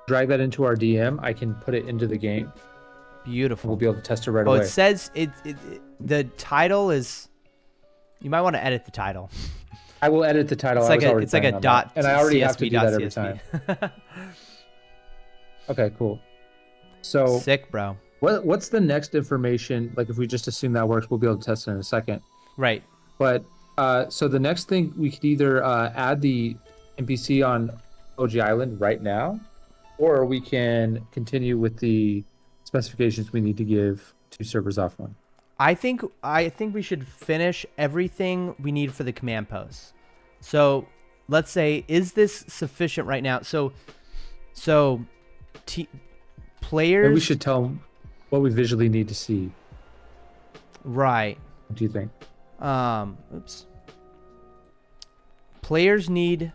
drag that into our DM, I can put it into the game. Beautiful. We'll be able to test it right Oh, away. it says the title is. You might want to edit the title. I will edit the title. It's like a dot. And I already have CSV to do that every CSV. time. Okay, cool. So Sick, bro. what's the next information? Like if we just assume that works, we'll be able to test it in a second. Right. But so the next thing, we could either add the NPC on OG Island right now, or we can continue with the specifications we need to give to servers offline. I think we should finish everything we need for the command posts. So let's say, is this sufficient right now? So players. Maybe we should tell them what we visually need to see. Right. What do you think? Oops. Players need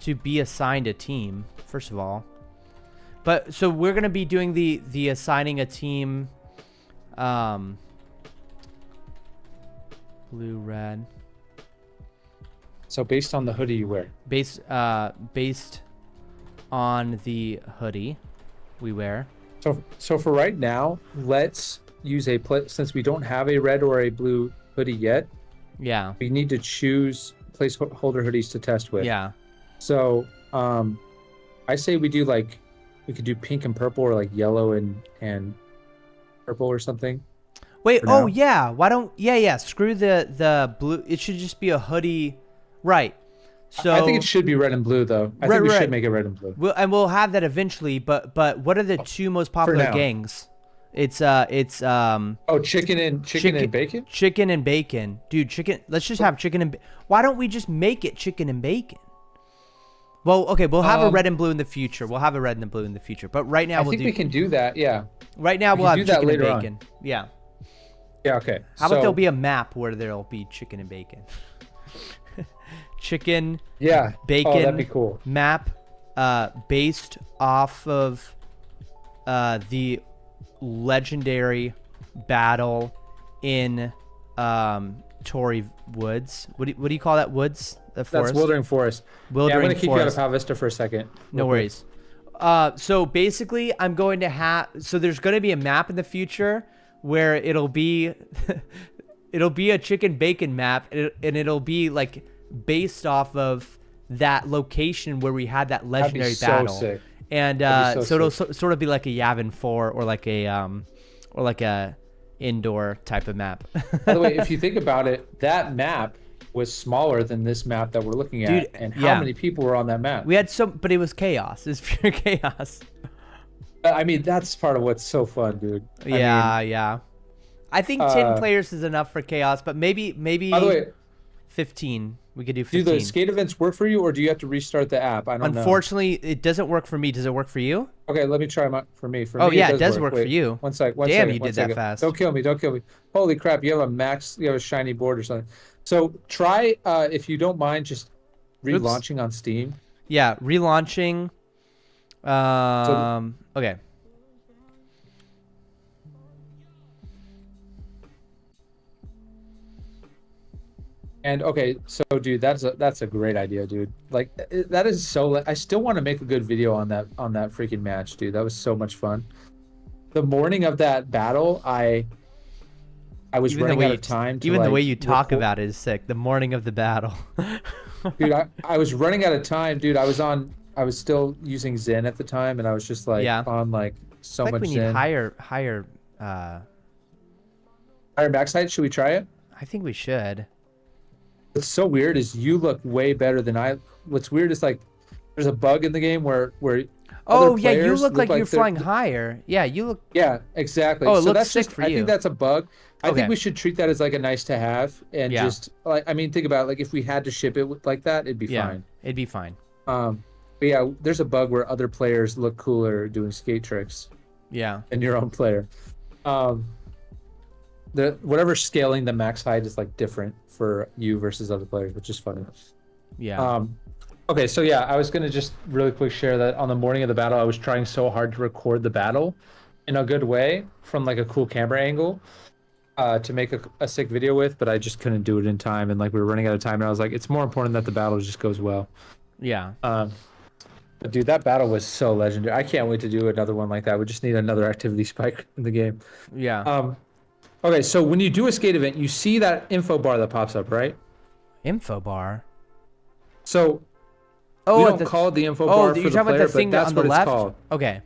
to be assigned a team, first of all. But so we're gonna be doing the assigning a team. Blue, red. So based on the hoodie you wear. Based on the hoodie we wear. So for right now, let's use since we don't have a red or a blue hoodie yet. Yeah. We need to choose placeholder hoodies to test with. Yeah. So I say we could do pink and purple, or like yellow and purple or something. Wait, oh yeah. Why don't screw the blue. It should just be a hoodie. Right. So I think it should be red and blue though. I think we should make it red and blue. We'll have that eventually, but what are the two most popular gangs? It's chicken and bacon? Chicken and bacon. Dude, chicken. Let's just have chicken and why don't we just make it chicken and bacon? Well, okay, we'll have a red and blue in the future. We'll have a red and a blue in the future. But right now I think we can do that, yeah. Right now we'll have chicken and bacon. Yeah. Yeah, okay. How about there'll be a map where there'll be chicken and bacon? Chicken, bacon, that'd be cool. Map based off of the legendary battle in Tory Woods. What do you call that? Woods? The forest? That's Wildering Forest. Wildering I'm going to kick you out of Forest. Pal Vista for a second. No worries. So basically, I'm going to have. So there's going to be a map in the future where it'll be, it'll be a chicken bacon map, and it'll be like based off of that location where we had that legendary battle. Sick. And so it'll sort of be like a Yavin 4 or like a indoor type of map. By the way, if you think about it, that map was smaller than this map that we're looking at. Dude, and how many people were on that map? We had but it was chaos. It was pure chaos. I mean, that's part of what's so fun, dude. Yeah, yeah. I think 10 players is enough for chaos, but maybe By the way, 15. We could do do 15. the skate events work for you, or do you have to restart the app? I don't know. Unfortunately, it doesn't work for me. Does it work for you? Okay, let me try for me. Oh, me, yeah, it does work for Wait, you. One sec. Damn, second, you did that fast. Don't kill me. Don't kill me. Holy crap! You have a shiny board or something. So try, if you don't mind, just relaunching on Steam. Yeah, relaunching. Okay. And okay, so dude, that's a great idea, dude. Like that is so. I still want to make a good video on that freaking match, dude. That was so much fun. The morning of that battle, I was running out of time. Even the way you talk about it is sick. The morning of the battle. Dude, I was running out of time, dude. I was still using Zen at the time, and I was just like on like so much we need Zen. higher max height. Should we try it? I think we should. What's so weird is you look way better than I. What's weird is like there's a bug in the game where oh yeah, you look like you're flying higher. Yeah, you look. Yeah, exactly. Oh, it so looks that's sick just, for you. I think that's a bug. I Okay. think we should treat that as like a nice to have, and just like I mean, think about it, like if we had to ship it like that, it'd be fine. It'd be fine. But yeah, there's a bug where other players look cooler doing skate tricks. Yeah. Than your own player. Whatever scaling the max height is like different for you versus other players, which is funny. Yeah. Okay, so yeah, I was gonna just really quick share that on the morning of the battle, I was trying so hard to record the battle in a good way from like a cool camera angle to make a sick video with, but I just couldn't do it in time, and like we were running out of time, and I was like, it's more important that the battle just goes well. Yeah. But dude, that battle was so legendary. I can't wait to do another one like that. We just need another activity spike in the game. Yeah. Okay, so when you do a skate event, you see that info bar that pops up, right? Info bar. So we don't call it the info bar for the player, but that's what it's called. Okay.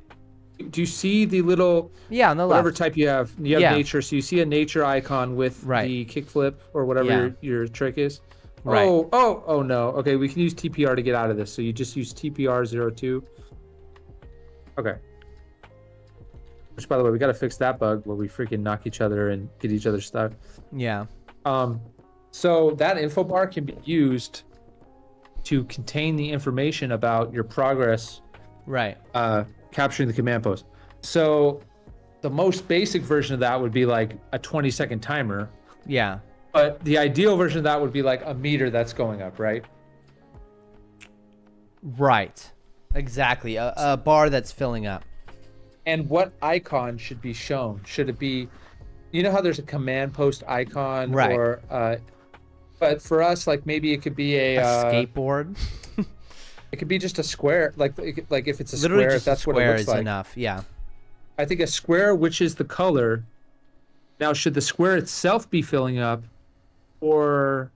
Do you see the little on the left, whatever type you have? You have nature, so you see a nature icon with the kickflip or whatever your trick is. Right. Oh no. Okay, we can use TPR to get out of this. So you just use TPR02. Okay. Which, by the way, we got to fix that bug where we freaking knock each other and get each other stuck. Yeah. So that info bar can be used to contain the information about your progress. Right. Capturing the command post. So the most basic version of that would be like a 20-second timer. Yeah. But the ideal version of that would be like a meter that's going up, right? Right. Exactly. A bar that's filling up. And what icon should be shown? Should it be, you know how there's a command post icon, right? Or, but for us, like maybe it could be a skateboard. It could be just a square, like if it's a literally square, just if that's a square what it looks is like. enough. Yeah. I think a square, which is the color. Now, should the square itself be filling up, or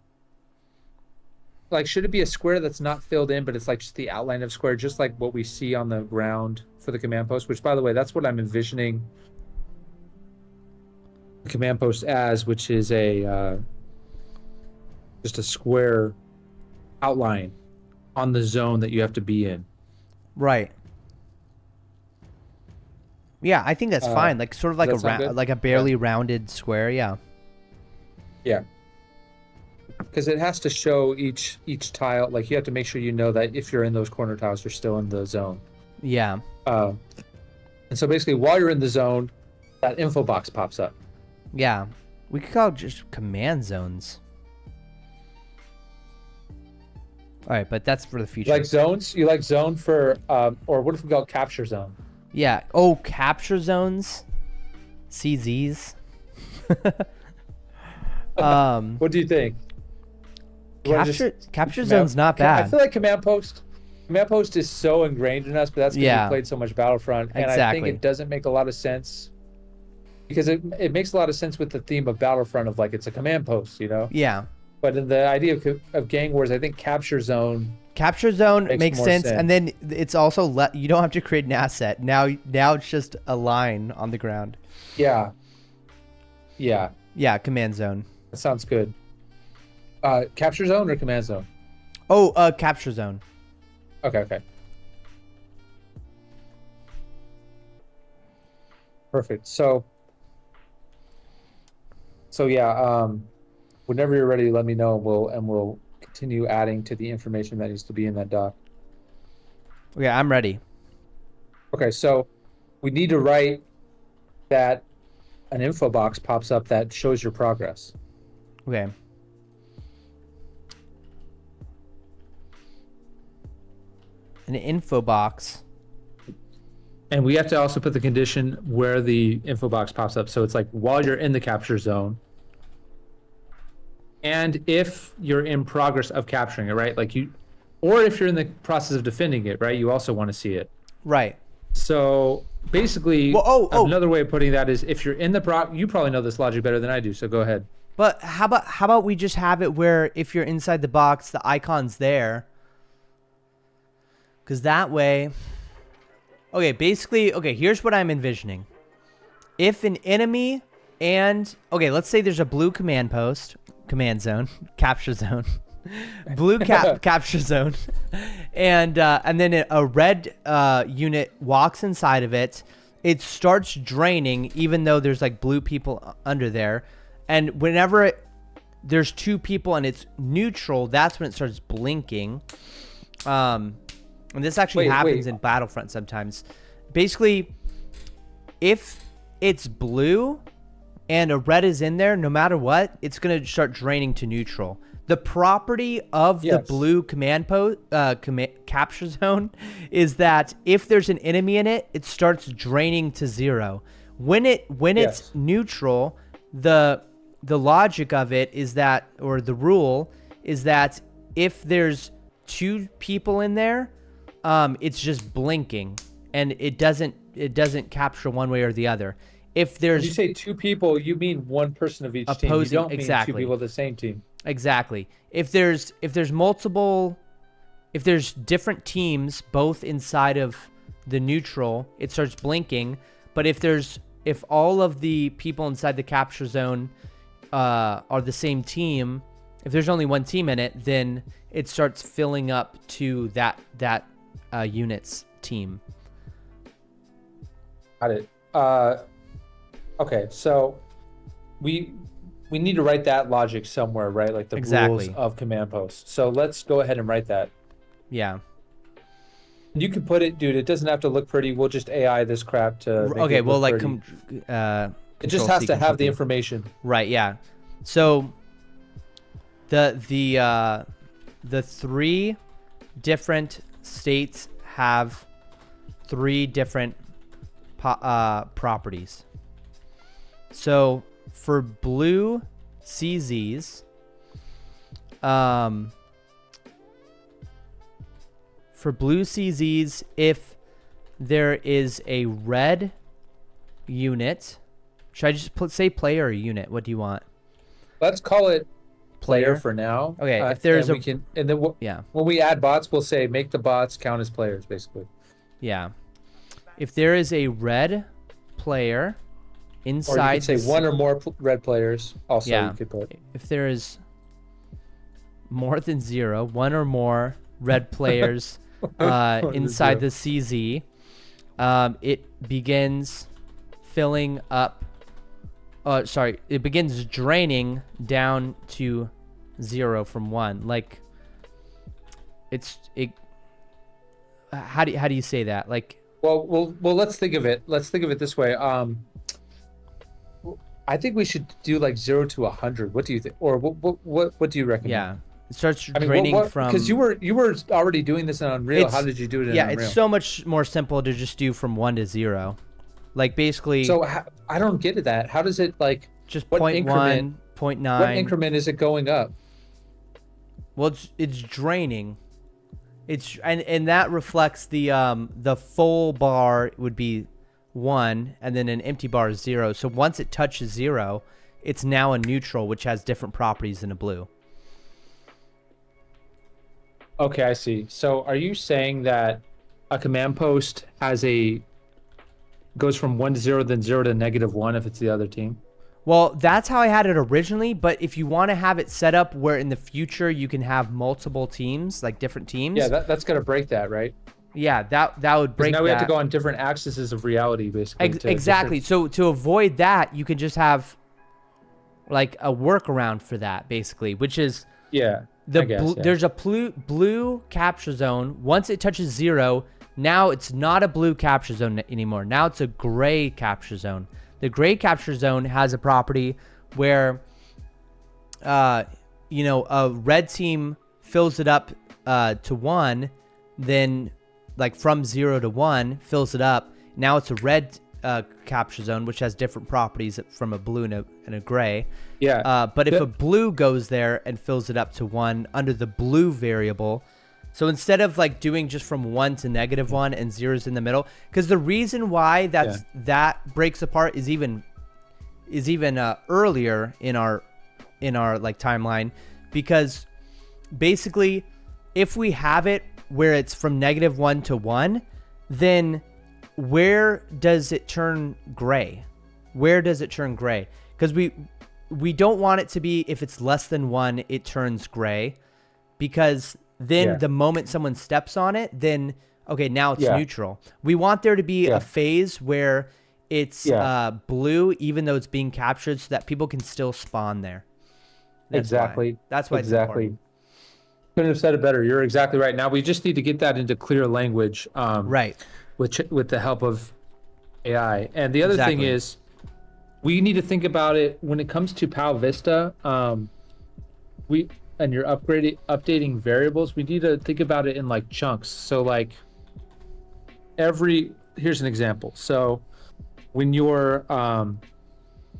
like should it be a square that's not filled in, but it's like just the outline of square, just like what we see on the ground for the command post? Which, by the way, that's what I'm envisioning the command post as, which is a just a square outline on the zone that you have to be in. Right. Yeah, I think that's fine. Like sort of like a barely rounded square. Yeah. Yeah. Because it has to show each tile. Like you have to make sure you know that if you're in those corner tiles, you're still in the zone. Yeah. And so basically, while you're in the zone, that info box pops up. Yeah. We could call it just command zones. All right, but that's for the future. Like zones? You like zone for, or what if we call it capture zone? Yeah. Oh, capture zones. CZs. What do you think? Capture zone's not bad. I feel like command post is so ingrained in us, but that's because we played so much Battlefront, and I think it doesn't make a lot of sense because it makes a lot of sense with the theme of Battlefront of like it's a command post, you know? Yeah. But in the idea of gang wars, I think capture zone makes sense, and then it's also you don't have to create an asset. Now it's just a line on the ground. Yeah. Command zone. That sounds good. Capture zone or command zone? Oh, capture zone. Okay. Perfect. So yeah, whenever you're ready, let me know, and we'll continue adding to the information that needs to be in that doc. Okay, I'm ready. Okay, so we need to write that an info box pops up that shows your progress. Okay. An info box. And we have to also put the condition where the info box pops up. So it's like while you're in the capture zone, and if you're in progress of capturing it, right? Or if you're in the process of defending it, right? You also want to see it. Right. So basically, another way of putting that is if you're in the you probably know this logic better than I do, so go ahead. But how about we just have it where if you're inside the box, the icon's there. Because that way, okay, basically, okay, here's what I'm envisioning. If an enemy let's say there's a blue command zone, capture zone, blue capture zone, and then a red unit walks inside of it. It starts draining, even though there's like blue people under there. And whenever there's two people and it's neutral, that's when it starts blinking. And this actually happens in Battlefront sometimes. Basically, if it's blue and a red is in there, no matter what, it's going to start draining to neutral. The property of the blue capture zone is that if there's an enemy in it, it starts draining to 0. When it's neutral, the logic of it is that, or the rule is that if there's two people in there, it's just blinking and it doesn't capture one way or the other. If there's, when you say two people, you mean one person of each team. You don't mean two people of the same team. Exactly. If there's different teams both inside of the neutral, it starts blinking. But if all of the people inside the capture zone are the same team, if there's only one team in it, then it starts filling up to that unit's team. Got it. Okay, so we need to write that logic somewhere, right? Like the rules of command posts. So let's go ahead and write that. Yeah. You can put it, dude. It doesn't have to look pretty. We'll just AI this crap to make it look pretty. It just has to have the information. Right. Yeah. So the 3 different states have 3 different properties. So for blue CZs, if there is a red unit, should I just say player or unit? What do you want? Let's call it player for now. Okay, if there's when we add bots, we'll say make the bots count as players, basically. Yeah. If there is a red player inside, or you could say one or more red players. Also, you could put. If there is more than 0, one or more red players inside the CZ, it begins filling up. It begins draining down to 0 from 1. Like, how do you say that? Like, well, let's think of it. Let's think of it this way. I think we should do like 0 to 100. What do you think? Or what do you recommend? Yeah, it starts draining from, because you were already doing this in Unreal. How did you do it in Unreal? Yeah, it's so much more simple to just do from 1 to 0. Like, basically. So I don't get that. How does it, like, just 0.1, 0.9? What increment is it going up? Well, it's draining. And that reflects the full bar would be 1, and then an empty bar is 0. So once it touches 0, it's now a neutral, which has different properties than a blue. Okay, I see. So are you saying that a command post goes from 1 to 0, then 0 to -1 if it's the other team? Well, that's how I had it originally, but if you want to have it set up where in the future you can have multiple teams, like different teams. Yeah, that's going to break that, right? Yeah, that would break now we that. have to go on different axes of reality, basically. Exactly. So to avoid that, you can just have like a workaround for that, basically, which is there's a blue capture zone. Once it touches 0, now it's not a blue capture zone anymore. Now it's a gray capture zone. The gray capture zone has a property where, you know, a red team fills it up to 1, then like from 0 to 1 fills it up. Now it's a red capture zone, which has different properties from a blue and a gray. Yeah. But if a blue goes there and fills it up to 1 under the blue variable, so instead of like doing just from 1 to -1 and 0's in the middle, because the reason why that breaks apart is even earlier in our like timeline, because basically if we have it where it's from -1 to 1, then where does it turn gray? Where does it turn gray? Because we don't want it to be, if it's less than 1, it turns gray, because then the moment someone steps on it, then okay, now it's neutral. We want there to be a phase where it's blue, even though it's being captured, so that people can still spawn there. That's why it's important. Couldn't have said it better. You're exactly right. Now we just need to get that into clear language, right? With the help of AI. And the other thing is, we need to think about it when it comes to Pal Vista. And you're updating variables. We need to think about it in like chunks. So like here's an example. So when you're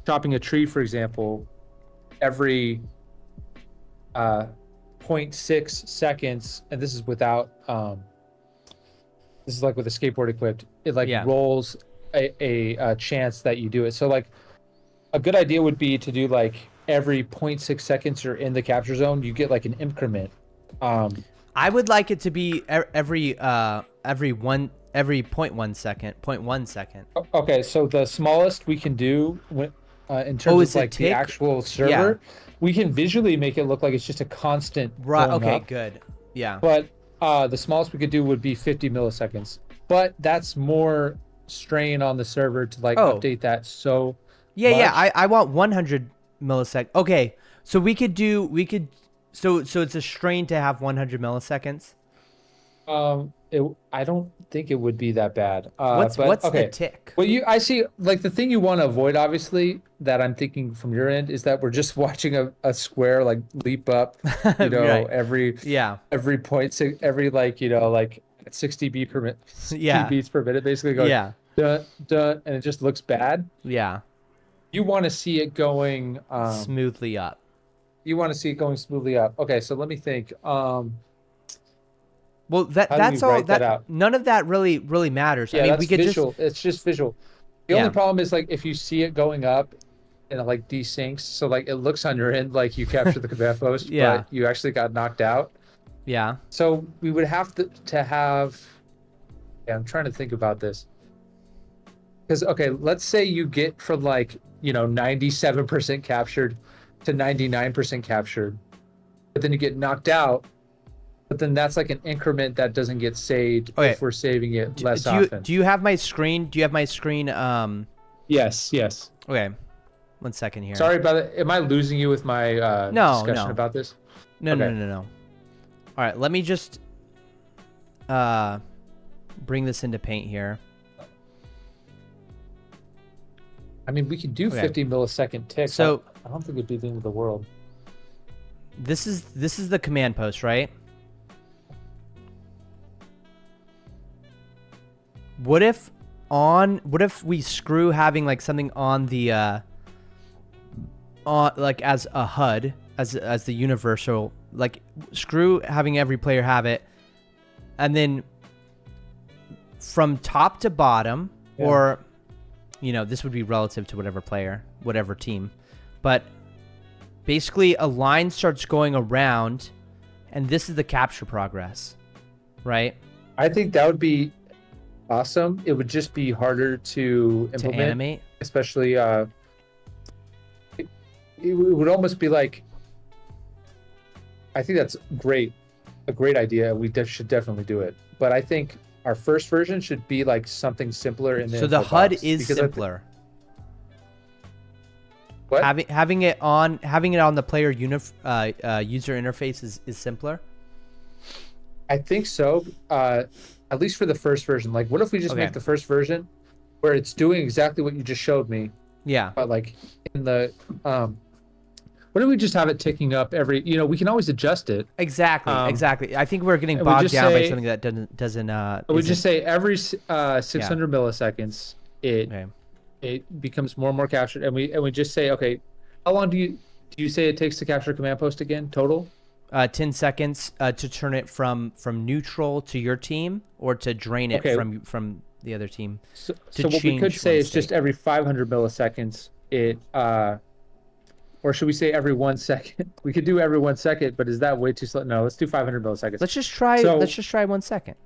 chopping a tree, for example, every 0.6 seconds, and this is without this is like with a skateboard equipped, it like rolls a chance that you do it. So like a good idea would be to do like every 0.6 seconds you're in the capture zone, you get like an increment. I would like it to be every 0.1 second. Okay, so the smallest we can do in terms of like the actual server, we can visually make it look like it's just a constant. Right. Okay. Up. Good. Yeah. But the smallest we could do would be 50 milliseconds. But that's more strain on the server to like update that. So yeah. I want 100 milliseconds. Okay. So so it's a strain to have 100 milliseconds. I don't think it would be that bad. What's the tick? Well, I see like the thing you want to avoid, obviously, that I'm thinking from your end is that we're just watching a square like leap up, you know, right. every 0.6, every like, you know, like 60 beats per minute, basically going dun, dun, and it just looks bad. Yeah. You want to see it going smoothly up. You want to see it going smoothly up. Okay, so let me think. Well, that's all. None of that really matters. Yeah, I mean, we could visual. It's just visual. The only problem is like if you see it going up and it like desyncs, so like it looks on your end like you captured the command post, but you actually got knocked out. Yeah. So we would have to have. Yeah, I'm trying to think about this. Because okay, let's say you get from like 97% captured to 99% captured, but then you get knocked out. But then that's like an increment that doesn't get saved if we're saving it less often. Do you have my screen? Yes. Okay. 1 second here. Sorry about it. Am I losing you with my discussion about this? No. All right. Let me just bring this into Paint here. I mean, we could do 50 millisecond ticks. So I don't think it'd be the end of the world. This is the command post, right? What if we screw having like something on the like as a HUD, as the universal, like screw having every player have it, and from top to bottom, or this would be relative to whatever player, whatever team, but basically a line starts going around, and this is the capture progress, right? I think that would be awesome. It would just be harder to implement, to animate, especially it would almost be like, I think that's a great idea. We should definitely do it, but I think our first version should be like something simpler in the So the info HUD box, is because simpler. What? Having it on the player user interface is simpler. I think so. At least for the first version. Like, what if we just make the first version where it's doing exactly what you just showed me? Yeah. But like in the what if we just have it ticking up every? We can always adjust it. Exactly. I think we're getting bogged down by something that doesn't. We just say every 600 milliseconds it becomes more and more captured, and we just say, okay, how long do you say it takes to capture a command post again total? 10 seconds to turn it from neutral to your team, or to drain it from the other team. So what we could say is state. just every 500 milliseconds it or should we say every 1 second? We could do every 1 second, but is that way too slow? No, let's do 500 milliseconds. Let's just try 1 second.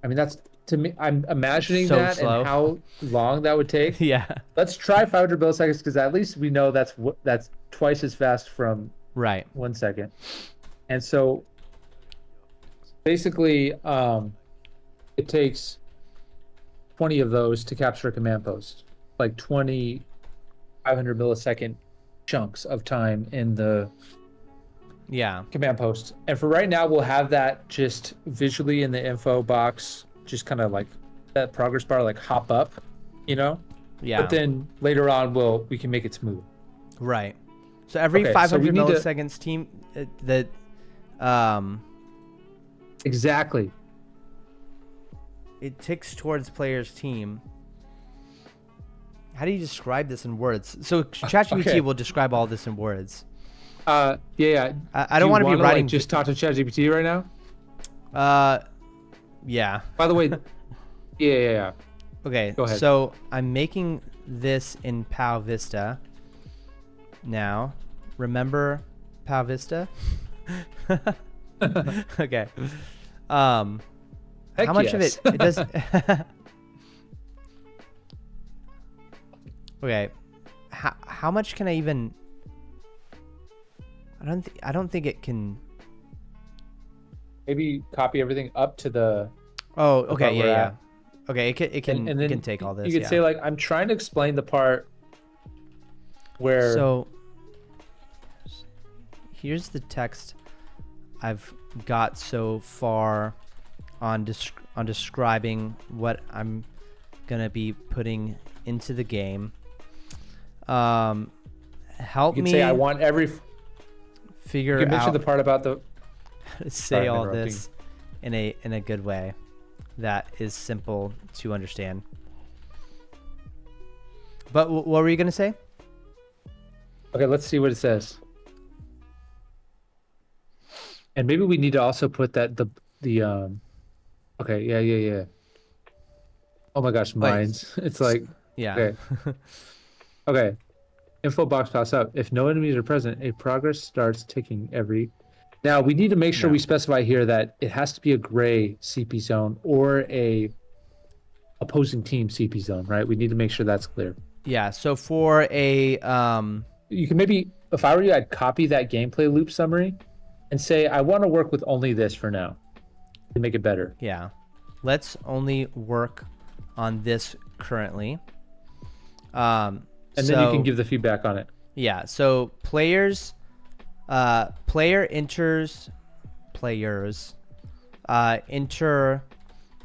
I mean, that's, to me, I'm imagining So that slow. and how long that would take. Yeah. Let's try 500 milliseconds, because at least we know that's twice as fast from 1 second. And so basically it takes 20 of those to capture a command post, like 20 500 millisecond chunks of time in the command post. And for right now, we'll have that just visually in the info box, just kind of like that progress bar, like hop up, but then later on we can make it smooth. Right. So every 500 milliseconds team exactly, it ticks towards player's team. How do you describe this in words? So ChatGPT will describe all this in words. I don't want to be writing. Just talk to ChatGPT right now. Yeah. By the way, yeah. Okay. Go ahead. So I'm making this in PoW Vista. Now, remember PoW Vista? Okay. How much of it does? Okay, how much can I even? I don't think it can. Maybe copy everything up to the. Oh, okay, yeah. Okay, it can take all this. You could say, like, I'm trying to explain the part where. So here's the text I've got so far on describing what I'm gonna be putting into the game. Help me. Say I want every. Figure you mentioned out the part about the. Say all this in a good way that is simple to understand. But what were you gonna say? Okay, let's see what it says. And maybe we need to also put that the okay, yeah. Oh my gosh, mines. It's like okay. Okay. Info box pops up. If no enemies are present, a progress starts ticking every. Now we need to make sure we specify here that it has to be a gray CP zone or a opposing team CP zone, right? We need to make sure that's clear. Yeah. So for a you can maybe, if I were you, I'd copy that gameplay loop summary and say I want to work with only this for now to make it better. Yeah. Let's only work on this currently. And then you can give the feedback on it. Yeah. So players enter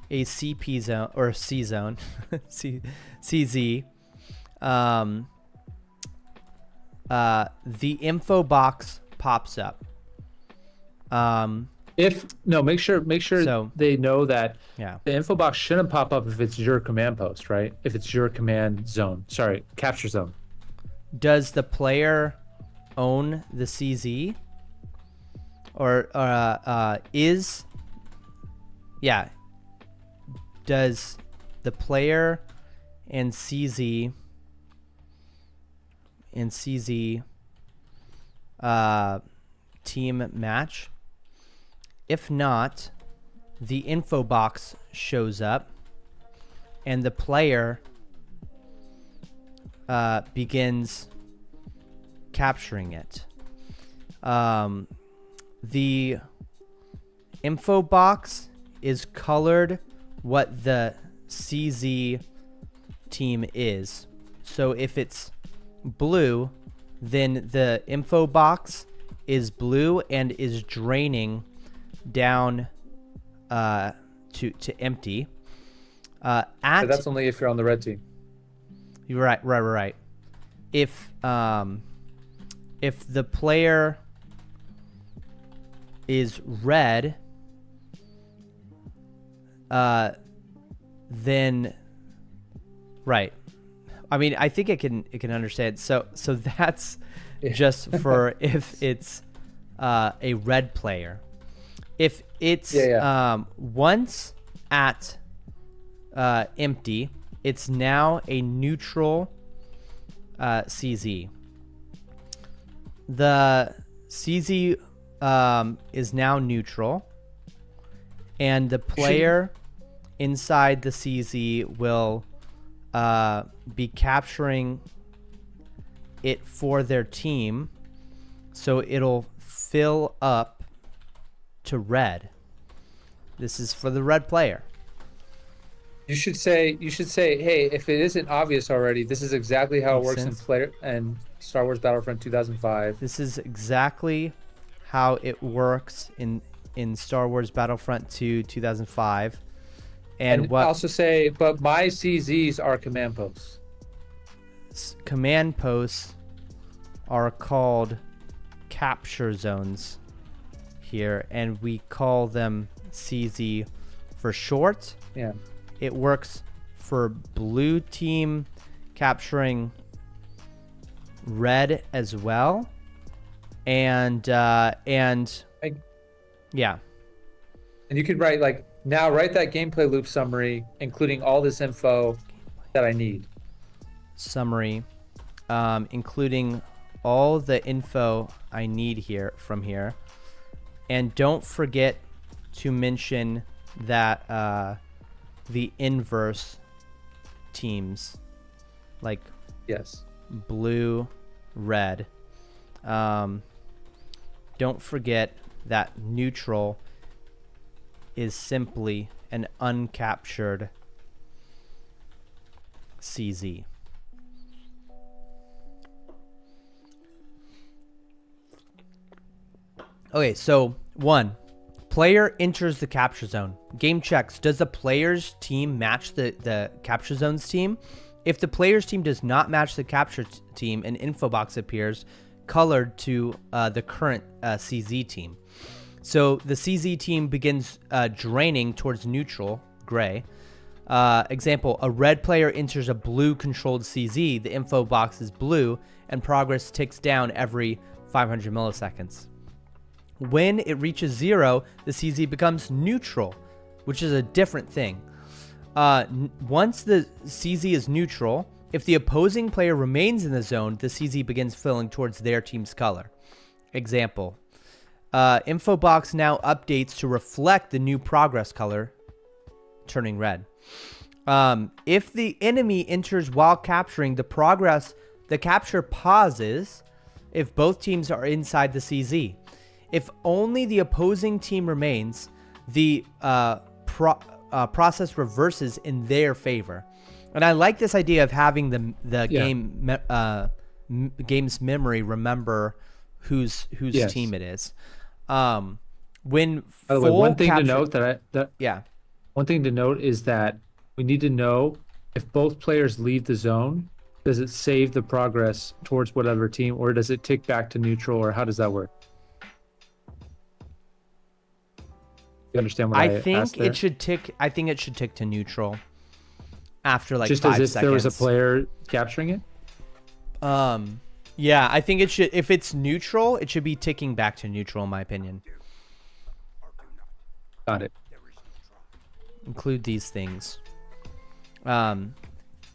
a CP zone or C zone, CZ. The info box pops up. Make sure they know that the info box shouldn't pop up if it's your command post, right? If it's your command zone, capture zone. Does the player own the CZ? Or does the player and CZ team match? If not, the info box shows up and the player begins capturing it. The info box is colored what the CZ team is. So if it's blue, then the info box is blue and is draining down to empty. But that's only if you're on the red team. You're right. If the player is red, then right. I mean, I think it can understand. So that's just for if it's a red player. If it's once at empty, it's now a neutral CZ. The CZ is now neutral, and the player inside the CZ will be capturing it for their team, so it'll fill up to red. This is for the red player. You should say, hey, if it isn't obvious already, this is exactly how it works in Star Wars Battlefront 2005. This is exactly how it works in Star Wars Battlefront 2 2005. And what also say, but my CZs are command posts. Command posts are called capture zones here, and we call them CZ for short. Yeah. It works for blue team capturing red as well, and yeah. And you could write write that gameplay loop summary, including all this info that I need. Summary, including all the info I need here from here, and don't forget to mention that the inverse teams, like blue, red. Don't forget that neutral is simply an uncaptured CZ. Okay, so 1. Player enters the capture zone. Game checks. Does the player's team match the capture zone's team? If the player's team does not match the capture team, an info box appears colored to the current CZ team. So the CZ team begins draining towards neutral, gray. Example, a red player enters a blue controlled CZ. The info box is blue and progress ticks down every 500 milliseconds. When it reaches 0, the CZ becomes neutral, which is a different thing. Once the CZ is neutral, if the opposing player remains in the zone, the CZ begins filling towards their team's color. Example, info box now updates to reflect the new progress color, turning red. If the enemy enters while capturing, the capture pauses if both teams are inside the CZ. If only the opposing team remains, the process reverses in their favor. And I like this idea of having the game's memory remember whose team it is. When one thing to note one thing to note is that we need to know if both players leave the zone, does it save the progress towards whatever team, or does it tick back to neutral, or how does that work? You understand what I think it should tick. I think it should tick to neutral after like just 5 as if seconds. There was a player capturing it. Yeah, I think it should. If it's neutral, it should be ticking back to neutral, in my opinion. Got it. Include these things.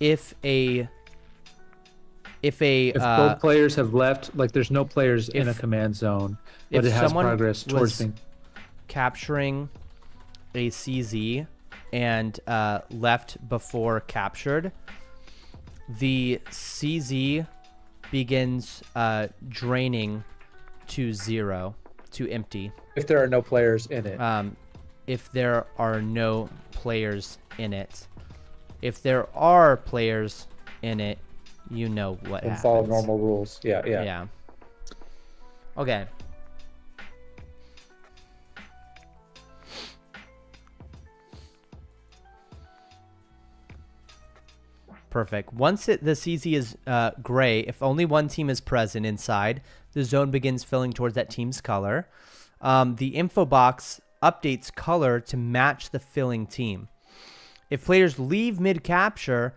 If both players have left, like there's no players in a command zone, but it has progress towards being capturing a CZ and left before captured, the CZ begins draining to 0, to empty. If there are no players in it. if there are no players in it. If there are players in it, you know what happens. Follow normal rules. Yeah. Yeah. Okay. Perfect. Once the CZ is gray, if only one team is present inside, the zone begins filling towards that team's color. The info box updates color to match the filling team. If players leave mid-capture,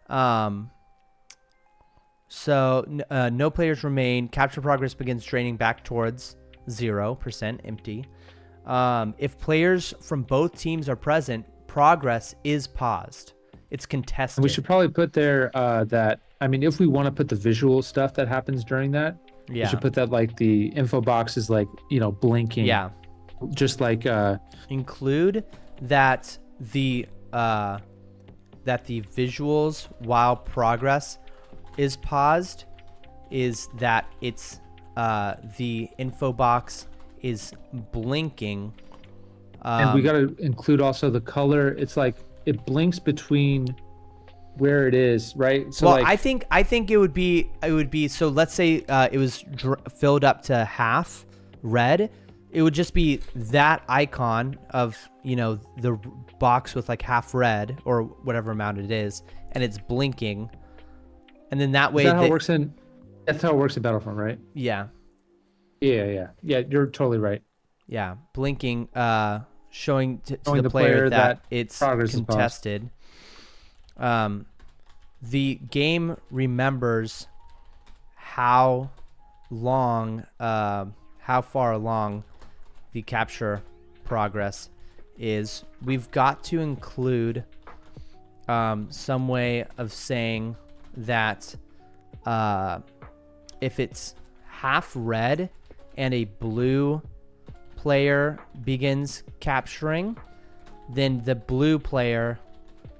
no players remain, capture progress begins draining back towards 0%, empty. If players from both teams are present, progress is paused. It's contested. We should probably put there that, I mean, if we want to put the visual stuff that happens during that, we should put that like the info box is like, blinking. Yeah. Just like include that the visuals while progress is paused is that it's the info box is blinking. And we got to include also the color. It's like it blinks between where it is, right? So well, I think it would be so let's say it was filled up to half red. It would just be that icon of, the box with like half red or whatever amount it is, and it's blinking. And then that way that's how it works in Battlefront, right? Yeah. Yeah, you're totally right. Yeah, blinking showing to the player that it's contested. The game remembers how far along the capture progress is. We've got to include some way of saying that if it's half red and a blue player begins capturing, then the blue player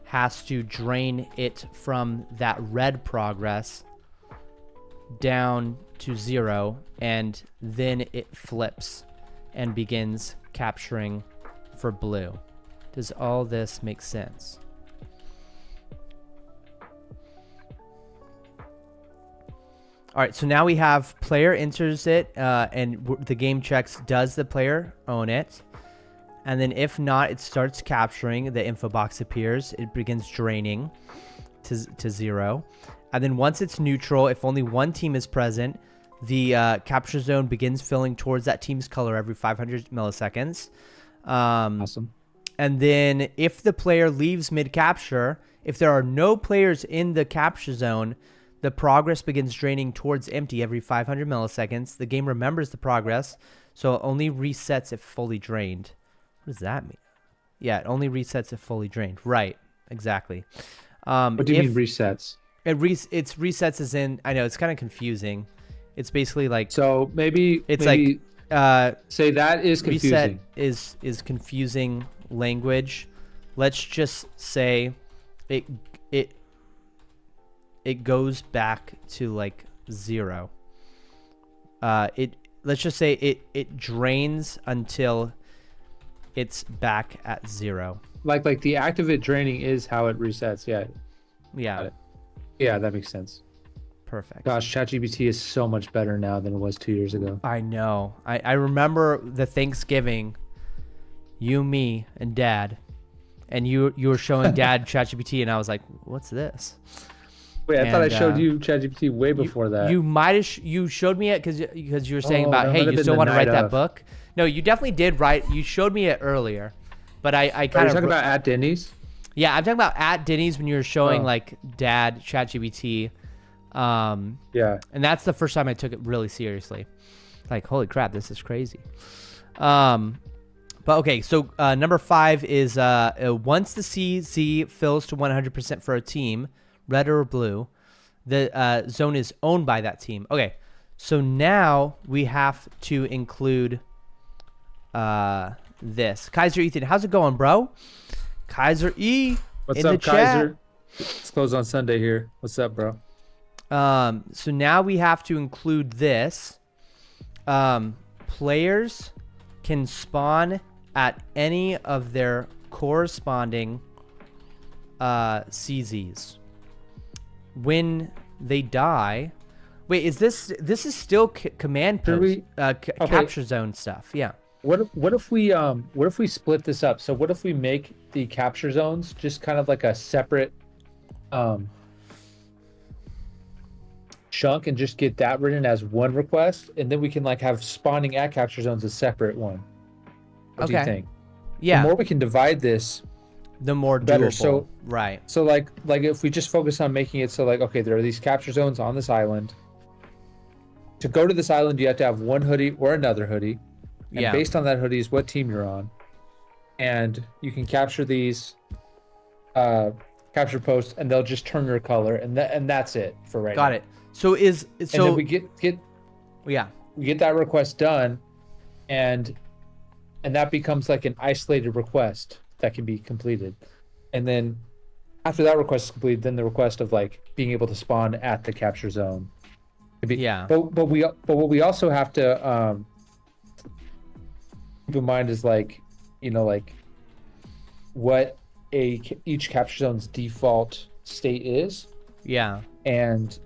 has to drain it from that red progress down to 0, and then it flips and begins capturing for blue. Does all this make sense? All right, so now we have player enters it, and the game checks, does the player own it? And then if not, it starts capturing. The info box appears. It begins draining to 0. And then once it's neutral, if only one team is present, the capture zone begins filling towards that team's color every 500 milliseconds. Awesome. And then if the player leaves mid-capture, if there are no players in the capture zone, the progress begins draining towards empty every 500 milliseconds. The game remembers the progress, so it only resets if fully drained. What does that mean? Yeah, it only resets if fully drained. Right, exactly. What do you mean resets? It's resets as in, I know, it's kind of confusing. It's basically like... So maybe... like... say that is confusing. Reset is confusing language. Let's just say it goes back to like 0. Let's just say it drains until it's back at 0. Like the activate draining is how it resets. Yeah. Yeah, that makes sense. Perfect. Gosh, ChatGPT is so much better now than it was 2 years ago. I know. I remember the Thanksgiving, you, me, and Dad, and you were showing Dad ChatGPT, and I was like, "What's this?" Wait, I thought I showed you ChatGPT way before that. You might have. You showed me it because you were saying about, hey, you still want to write that book. No, you definitely did write. You showed me it earlier, but I kind of. Are you talking about at Denny's? Yeah, I'm talking about at Denny's when you were showing like Dad ChatGPT. Yeah. And that's the first time I took it really seriously. Like, holy crap, this is crazy. But okay, so number 5 is once the CZ fills to 100% for a team, red or blue, the zone is owned by that team. Okay, so now we have to include this. Kaiser Ethan, how's it going, bro? Kaiser E. What's up, Kaiser? It's closed on Sunday here. What's up, bro? So now we have to include this. Players can spawn at any of their corresponding CZs. When they die, wait, is this is still command post capture zone stuff? Yeah. What if we split this up? So what if we make the capture zones just kind of like a separate chunk and just get that written as one request, and then we can like have spawning at capture zones a separate one. What do you think? Yeah. The more we can divide this, the more better. Doable. So right. So like if we just focus on making it so like, okay, there are these capture zones on this island. To go to this island, you have to have one hoodie or another hoodie. And based on that hoodie is what team you're on. And you can capture these capture posts, and they'll just turn your color, and that's it for right now. Got it. So and then we get we get that request done, and that becomes like an isolated request that can be completed. And then after that request is completed, then the request of like being able to spawn at the capture zone. But what we also have to keep in mind is like, like what each capture zone's default state is. Yeah. And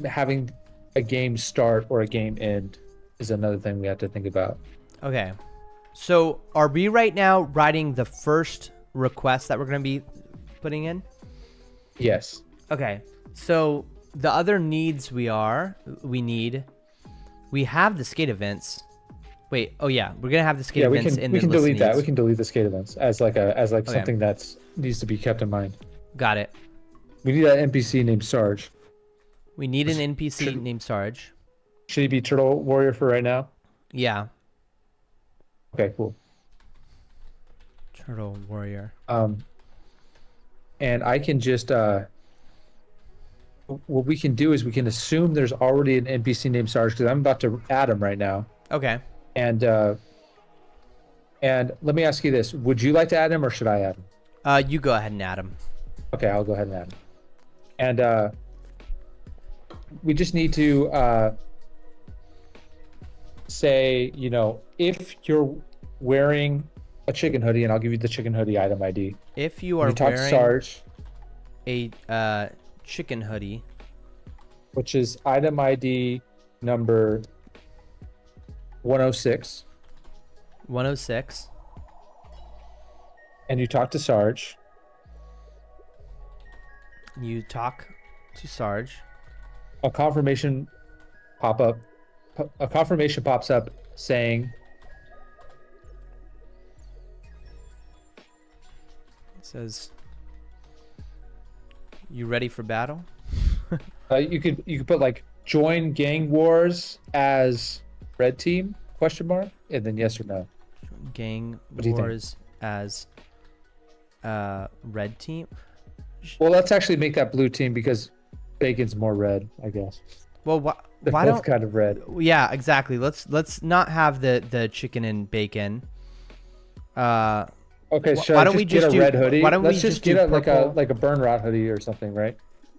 having a game start or a game end is another thing we have to think about. Okay. So are we right now writing the first request that we're going to be putting in? Yes. Okay. So the other needs we have the skate events. Wait, oh yeah, we're gonna have the skate events in the list. We can delete that. We can delete the skate events as like something that's needs to be kept in mind. Got it. We need an NPC named Sarge. We need an NPC named Sarge. Should he be Turtle Warrior for right now? Yeah. Okay, cool. Turtle Warrior. And I can just what we can do is we can assume there's already an NPC named Sarge, because I'm about to add him right now. Okay. And let me ask you this: would you like to add him, or should I add him? You go ahead and add him. Okay, I'll go ahead and add him. And we just need to say, if you're wearing a chicken hoodie, and I'll give you the chicken hoodie item ID. If you are wearing Sarge, a chicken hoodie, which is item ID number 106. 106. And you talk to Sarge. You talk to Sarge. A confirmation pops up saying, it says, "You ready for battle?" you could put like join gang wars as red team ? And then yes or no. Gang wars as red team. Well, let's actually make that blue team, because bacon's more red, I guess. Well, why both don't kind of red? Yeah, exactly. Let's not have the chicken and bacon. Okay, so why don't we just get a red hoodie? Why don't let's we just do get purple? like a burn rot hoodie or something, right?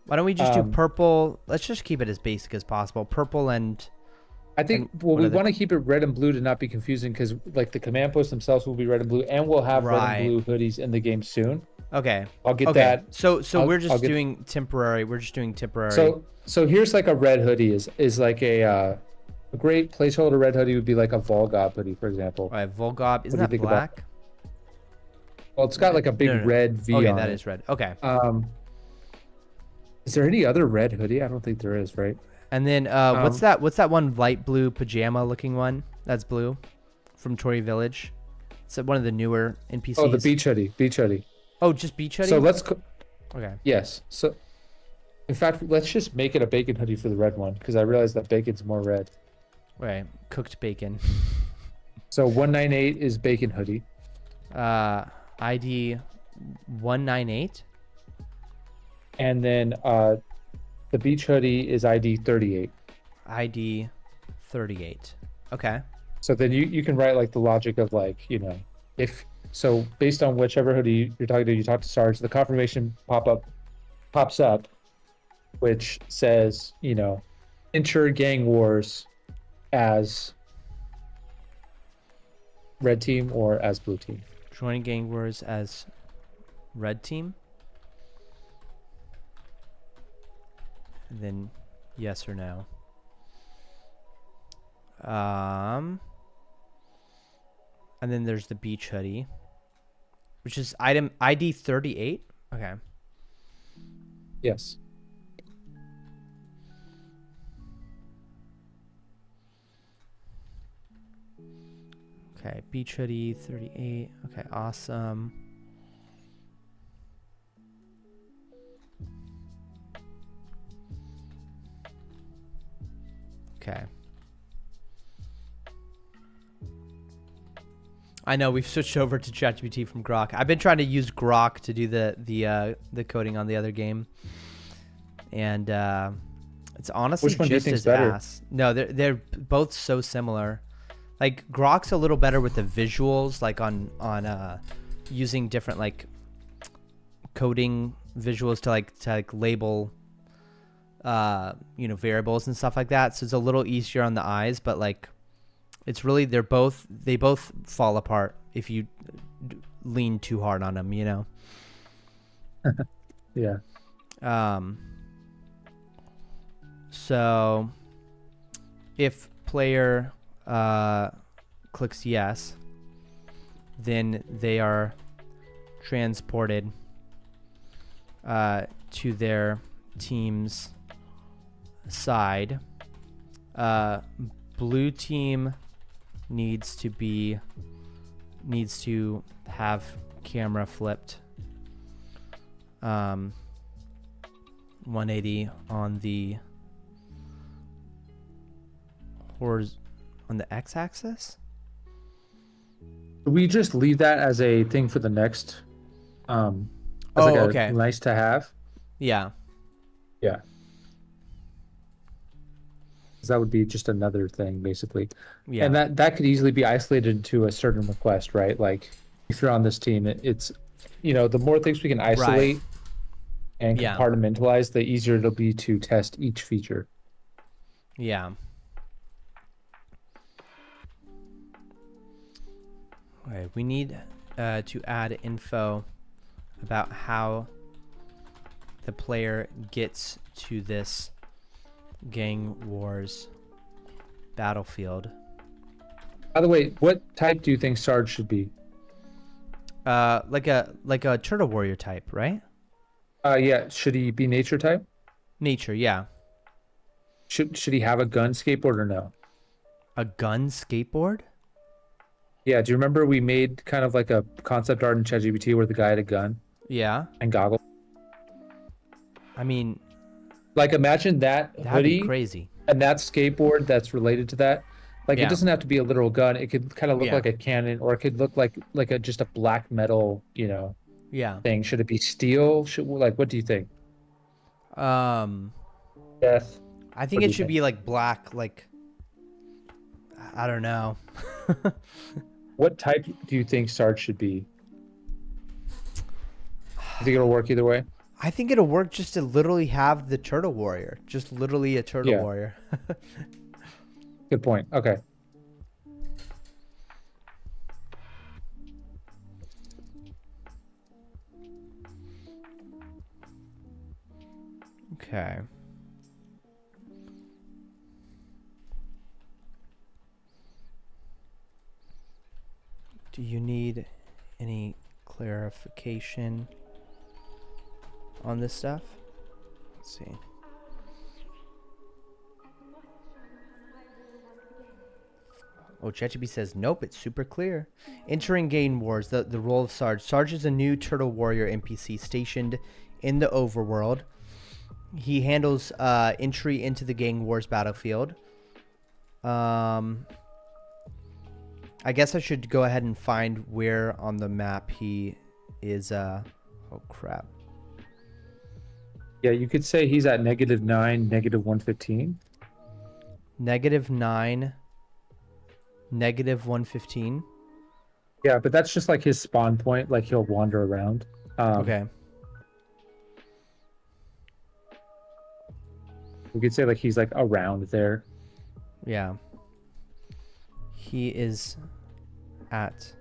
Why don't we just do purple? Let's just keep it as basic as possible. Purple and I think we want to keep it red and blue to not be confusing, because like the command posts themselves will be red and blue, and we'll have red and blue hoodies in the game soon. Okay. I'll get that. So we're just doing temporary. We're just doing temporary. So here's like a red hoodie is like a great placeholder red hoodie would be like a Volgob hoodie, for example. All right, Volgob. Isn't that black? Well, it's got like a big red V on it. Okay, that is red. Okay. Is there any other red hoodie? I don't think there is, right? And then what's that one light blue pajama looking one? That's blue from Tory Village. It's one of the newer NPCs. Oh, the beach hoodie. Oh, just beach hoodie? So let's okay. Yes. So in fact, let's just make it a bacon hoodie for the red one, because I realized that bacon's more red. Right. Cooked bacon. So 198 is bacon hoodie. ID 198. And then the beach hoodie is ID 38. ID 38. Okay. So then you can write like the logic of like, if so based on whichever hoodie you're talking to, you talk to Sarge, the confirmation pops up, which says, enter gang wars as red team or as blue team. Join gang wars as red team. And then yes or no. And then there's the beach hoodie, which is item ID 38. Okay. Yes. Okay, beach hoodie 38. Okay, awesome. Okay. I know we've switched over to ChatGPT from Grok. I've been trying to use Grok to do the coding on the other game, and it's honestly Which one do you just think's as better? ass. No, they're both so similar. Like Grok's a little better with the visuals, like on using different like coding visuals to like label variables and stuff like that. So it's a little easier on the eyes, but like it's really they both fall apart if you lean too hard on them, Yeah. So if player clicks yes, then they are transported to their team's side. Blue team needs to have camera flipped 180 on the x-axis. We just leave that as a thing for the next as okay. Nice to have. Yeah. Yeah. That would be just another thing, basically. Yeah. And that could easily be isolated to a certain request, right? Like if you're on this team, it's the more things we can isolate and compartmentalize, the easier it'll be to test each feature. Yeah. Okay, we need to add info about how the player gets to this gang wars battlefield. By the way, what type do you think Sarge should be? Like a turtle warrior type, right? Yeah. Should he be nature type? Nature, yeah. Should he have a gun skateboard or no? A gun skateboard? Yeah. Do you remember we made kind of like a concept art in ChatGPT where the guy had a gun? Yeah. And goggles. I mean, like imagine that hoodie, be crazy, and that skateboard that's related to that. Like it doesn't have to be a literal gun. It could kind of look like a cannon, or it could look like just a black metal, thing. Should it be steel? What do you think? Death. I think it should be like black, like I don't know. What type do you think Sarge should be? You think it'll work either way? I think it'll work just to literally have the turtle warrior. Just literally a turtle warrior. Good point. Okay. Okay. Do you need any clarification on this stuff? Let's see. Oh, ChatGPT says, nope, it's super clear. Entering Gang Wars, the role of Sarge. Sarge is a new Turtle Warrior NPC stationed in the overworld. He handles entry into the Gang Wars battlefield. I guess I should go ahead and find where on the map he is. Oh, crap. Yeah, you could say he's at -9, -115. -9, -115. Yeah, but that's just like his spawn point. Like he'll wander around. Okay. We could say like he's like around there. Yeah. He is at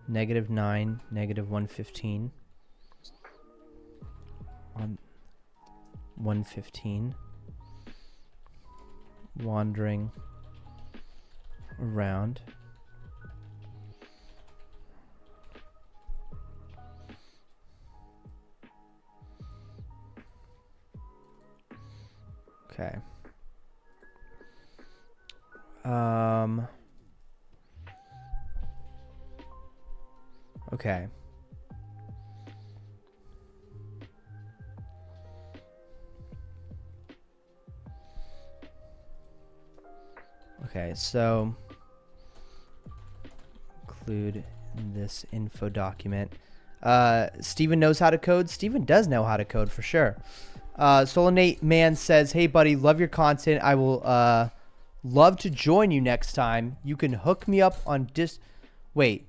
-9, -115 on 115, wandering around. Okay. Okay. Okay, so include in this info document. Steven knows how to code. Steven does know how to code for sure. Solanate Man says, "Hey buddy, love your content. I will love to join you next time. You can hook me up on Wait,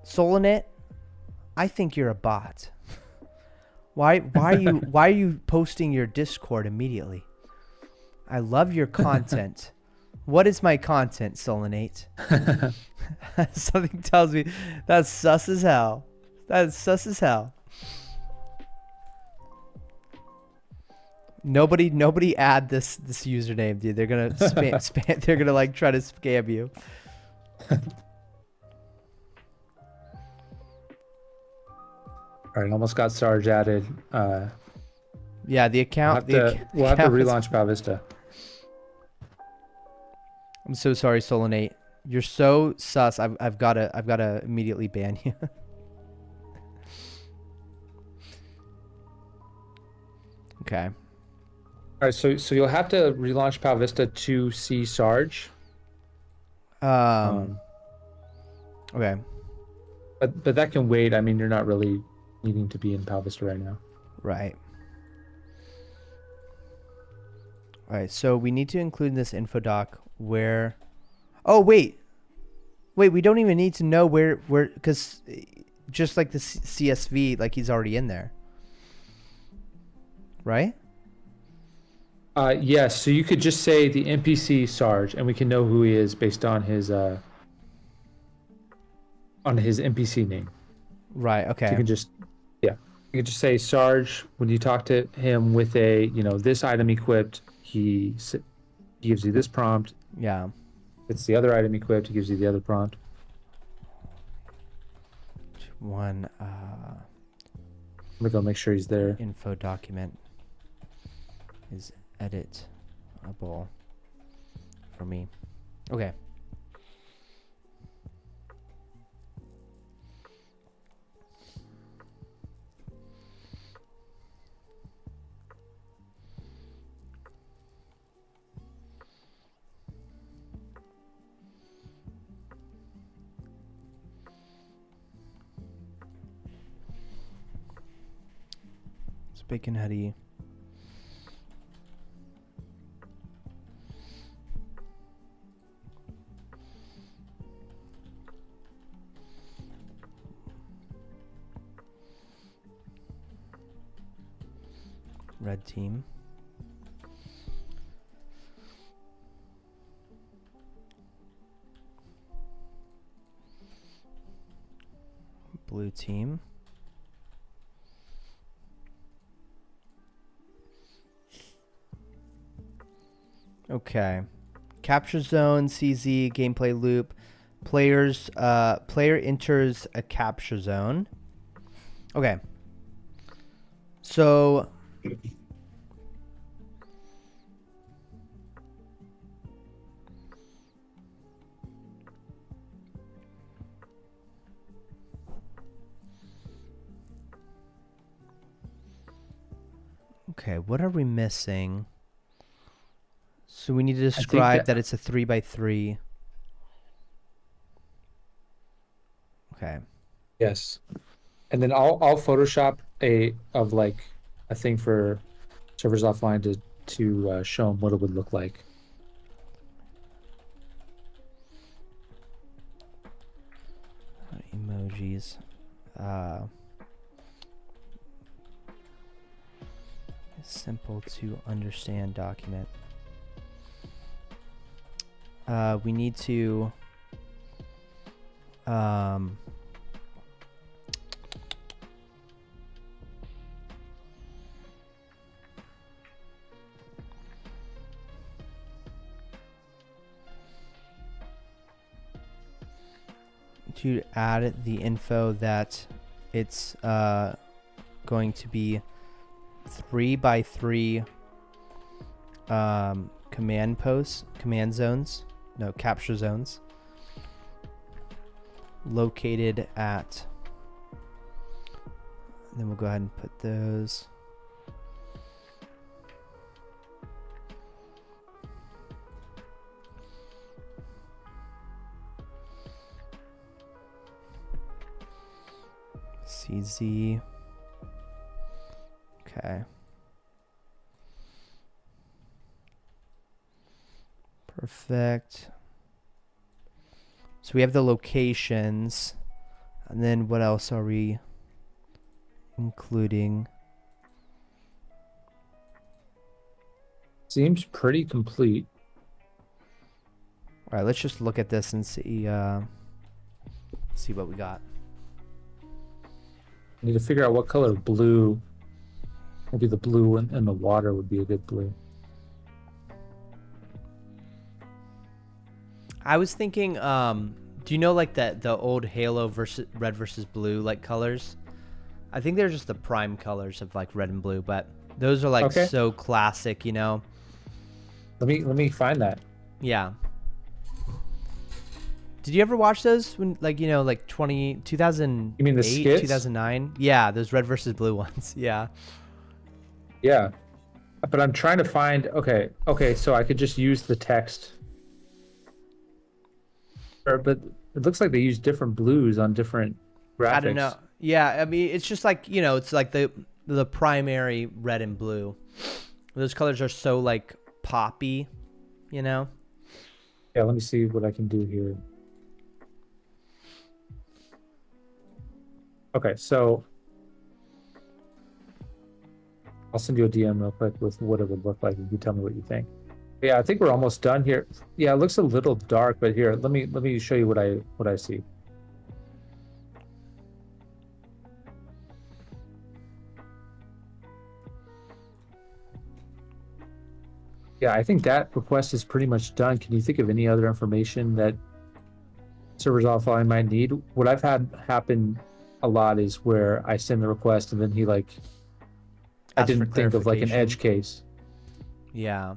Solanate, I think you're a bot. Why are you posting your Discord immediately? I love your content. What is my content, Solanate?" Something tells me that's sus as hell. That's sus as hell. Nobody add this username, dude. They're gonna spam. They're gonna like try to scam you. All right, almost got Sarge added. Yeah, the account. We'll have to relaunch Pal Vista. I'm so sorry, Solanate. You're so sus. I've gotta immediately ban you. Okay. All right, so you'll have to relaunch Pal Vista to see Sarge. Okay. But that can wait. I mean, you're not really needing to be in Pal Vista right now. Right. All right. So we need to include in this info doc where. Oh wait. We don't even need to know where because just like the CSV, like he's already in there. Right. Yes. So you could just say the NPC Sarge, and we can know who he is based on his NPC name. Right. Okay. So you can just say Sarge when you talk to him with a this item equipped. He gives you this prompt. Yeah. It's the other item equipped. He gives you the other prompt. One. I'm gonna go make sure he's there. Info document is editable for me. Okay. Bacon Huddy. Red team. Blue team. Okay. Capture zone, CZ, gameplay loop. Player enters a capture zone. Okay. So okay, what are we missing? So we need to describe that it's a 3x3. Okay. Yes. And then I'll Photoshop a thing for servers offline to show them what it would look like. Emojis. Simple to understand document. We need to Um, to add the info that it's going to be 3 by 3 command zones, no, capture zones, located at, and then we'll go ahead and put those. CZ. Okay. Perfect. So we have the locations, and then what else are we including? Seems pretty complete. All right, let's just look at this and see what we got. I need to figure out what color blue. Maybe the blue in the water would be a good blue. I was thinking, do you know like the old Halo versus red versus blue like colors? I think they're just the prime colors of like red and blue, but those are like so classic, you know. Let me find that. Yeah. Did you ever watch those when, like, you know, like 2008, You mean the skits? 2009? Yeah, those red versus blue ones. Yeah. Yeah. But I'm trying to find, okay, so I could just use the text. But it looks like they use different blues on different graphics. I don't know. Yeah, I mean, it's just like, you know, it's like the primary red and blue. Those colors are so like poppy, you know? Yeah, let me see what I can do here. Okay, so I'll send you a DM real quick with what it would look like, and you tell me what you think. Yeah, I think we're almost done here. Yeah, it looks a little dark, but here, let me show you what I see. Yeah, I think that request is pretty much done. Can you think of any other information that servers offline might need? What I've had happen a lot is where I send the request and then he like, I didn't think of like an edge case. Yeah.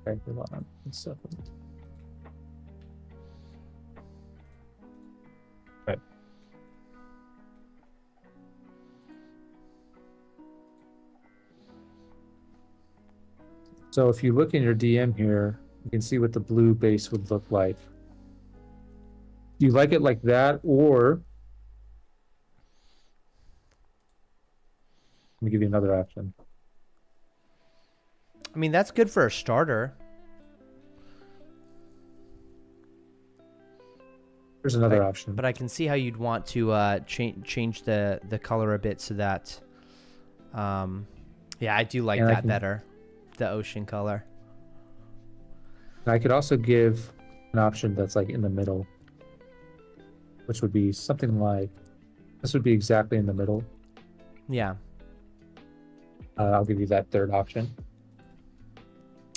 Okay, hold on. 1 second. Okay. So if you look in your DM here, you can see what the blue base would look like. Do you like it like that, or let me give you another option. I mean, that's good for a starter. There's another option. But I can see how you'd want to change the color a bit so that, yeah, I do like that better, the ocean color. I could also give an option that's like in the middle, which would be something like, this would be exactly in the middle. Yeah. I'll give you that third option.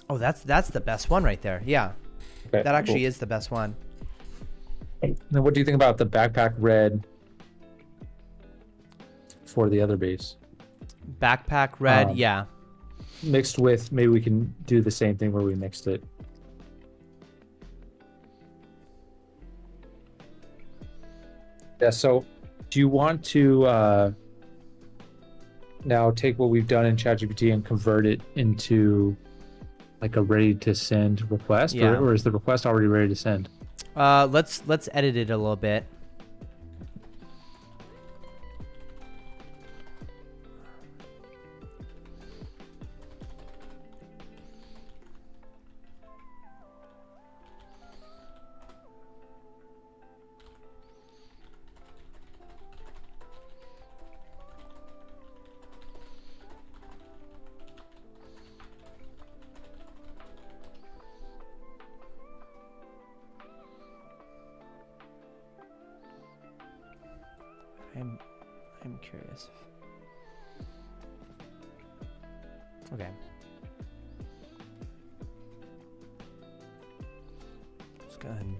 Oh, that's the best one right there. Yeah. Okay, that actually is the best one. Now, what do you think about the backpack red for the other base? Backpack red, yeah. Mixed with, maybe we can do the same thing where we mixed it. Yeah, so do you want to now take what we've done in ChatGPT and convert it into like a ready to send request? Yeah. Or is the request already ready to send? Let's edit it a little bit. curious. Okay. Let's go ahead and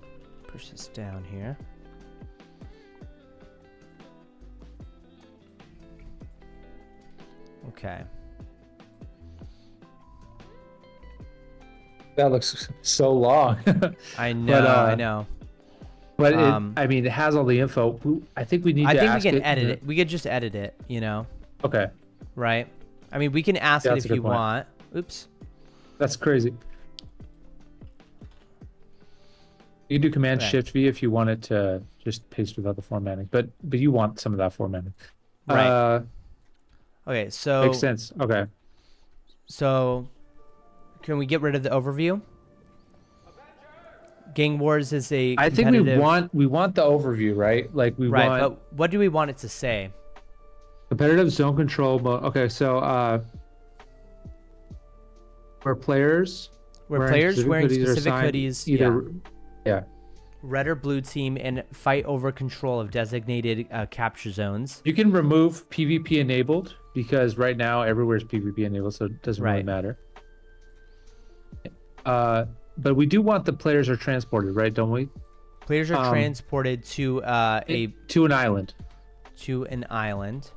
push this down here. Okay. That looks so long. I know, I know. But I mean, it has all the info. I think we need to ask we can it edit it. We could just edit it, you know? Okay. Right? I mean, we can ask it if you want. Oops. That's crazy. You can do Command-Shift-V if you want it to just paste without the formatting. But you want some of that formatting. Right. Okay, so... Makes sense. Okay. So, can we get rid of the overview? Gang Wars is a I think we want the overview, right? Like we want. But what do we want it to say? Competitive zone control mode. Okay, so where players wearing specific hoodies, either red or blue team, and fight over control of designated capture zones. You can remove PvP enabled because right now everywhere is PvP enabled, so it doesn't really matter. But we do want the players are transported, right? Don't we? Players are transported to an island. To an island.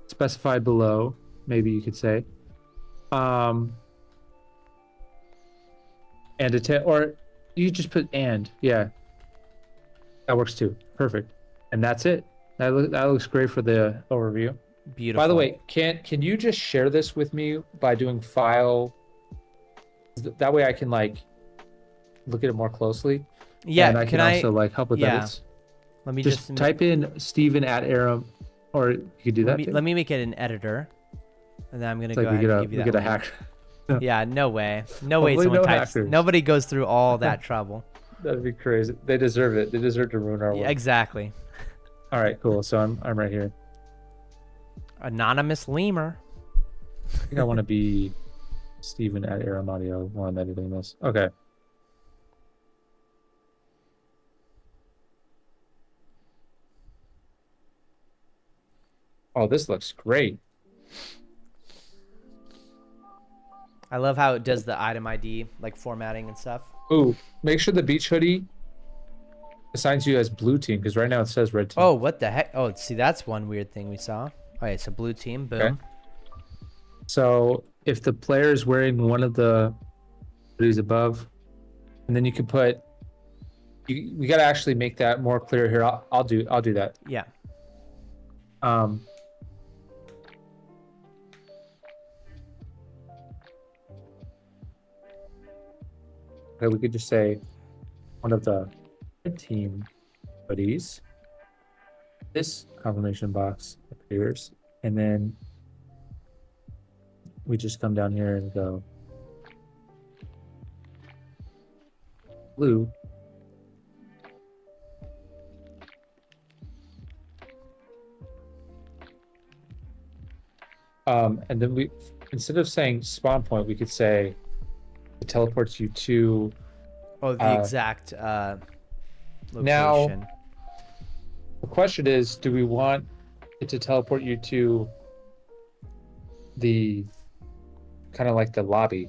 Specified below, maybe you could say. And or you just put and. Yeah. That works too. Perfect. And that's it. That looks great for the overview. Beautiful. By the way, can you just share this with me by doing file? That way I can like look at it more closely. Yeah, and I can also like help with edits. Let me just type in Steven at Aram, or you could do that. Let me make it an editor, and then I'm gonna go ahead and give you that. We get a hack. Yeah, no way, no way. Someone types. Hackers. Nobody goes through all that trouble. That'd be crazy. They deserve it. They deserve to ruin our work. Exactly. All right, cool. So I'm right here. Anonymous lemur. I think I want to be Steven at Aram Audio while I'm editing this. Okay. Oh, this looks great. I love how it does the item ID, like formatting and stuff. Ooh, make sure the beach hoodie assigns you as blue team, because right now it says red team. Oh, what the heck? Oh, see, that's one weird thing we saw. Okay, so blue team, boom. Okay. So if the player is wearing one of the hoodies above, and then you can put, we got to actually make that more clear here. I'll do that. Yeah. Okay, we could just say one of the red team hoodies. This confirmation box appears, and then we just come down here and go blue. And then we, instead of saying spawn point, we could say it teleports you to the exact location. Now the question is, do we want it to teleport you to the kind of like the lobby,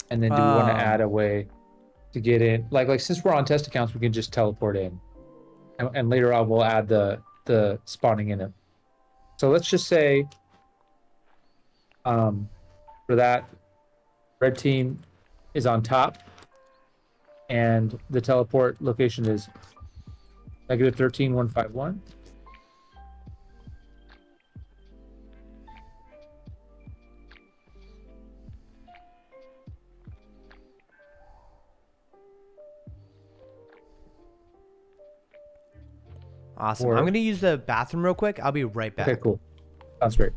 and then do we want to add a way to get in, like since we're on test accounts, we can just teleport in, and later on we'll add the spawning in it. So let's just say for that, red team is on top, and the teleport location is -13151. Awesome. I'm going to use the bathroom real quick. I'll be right back. Okay, cool. Sounds great.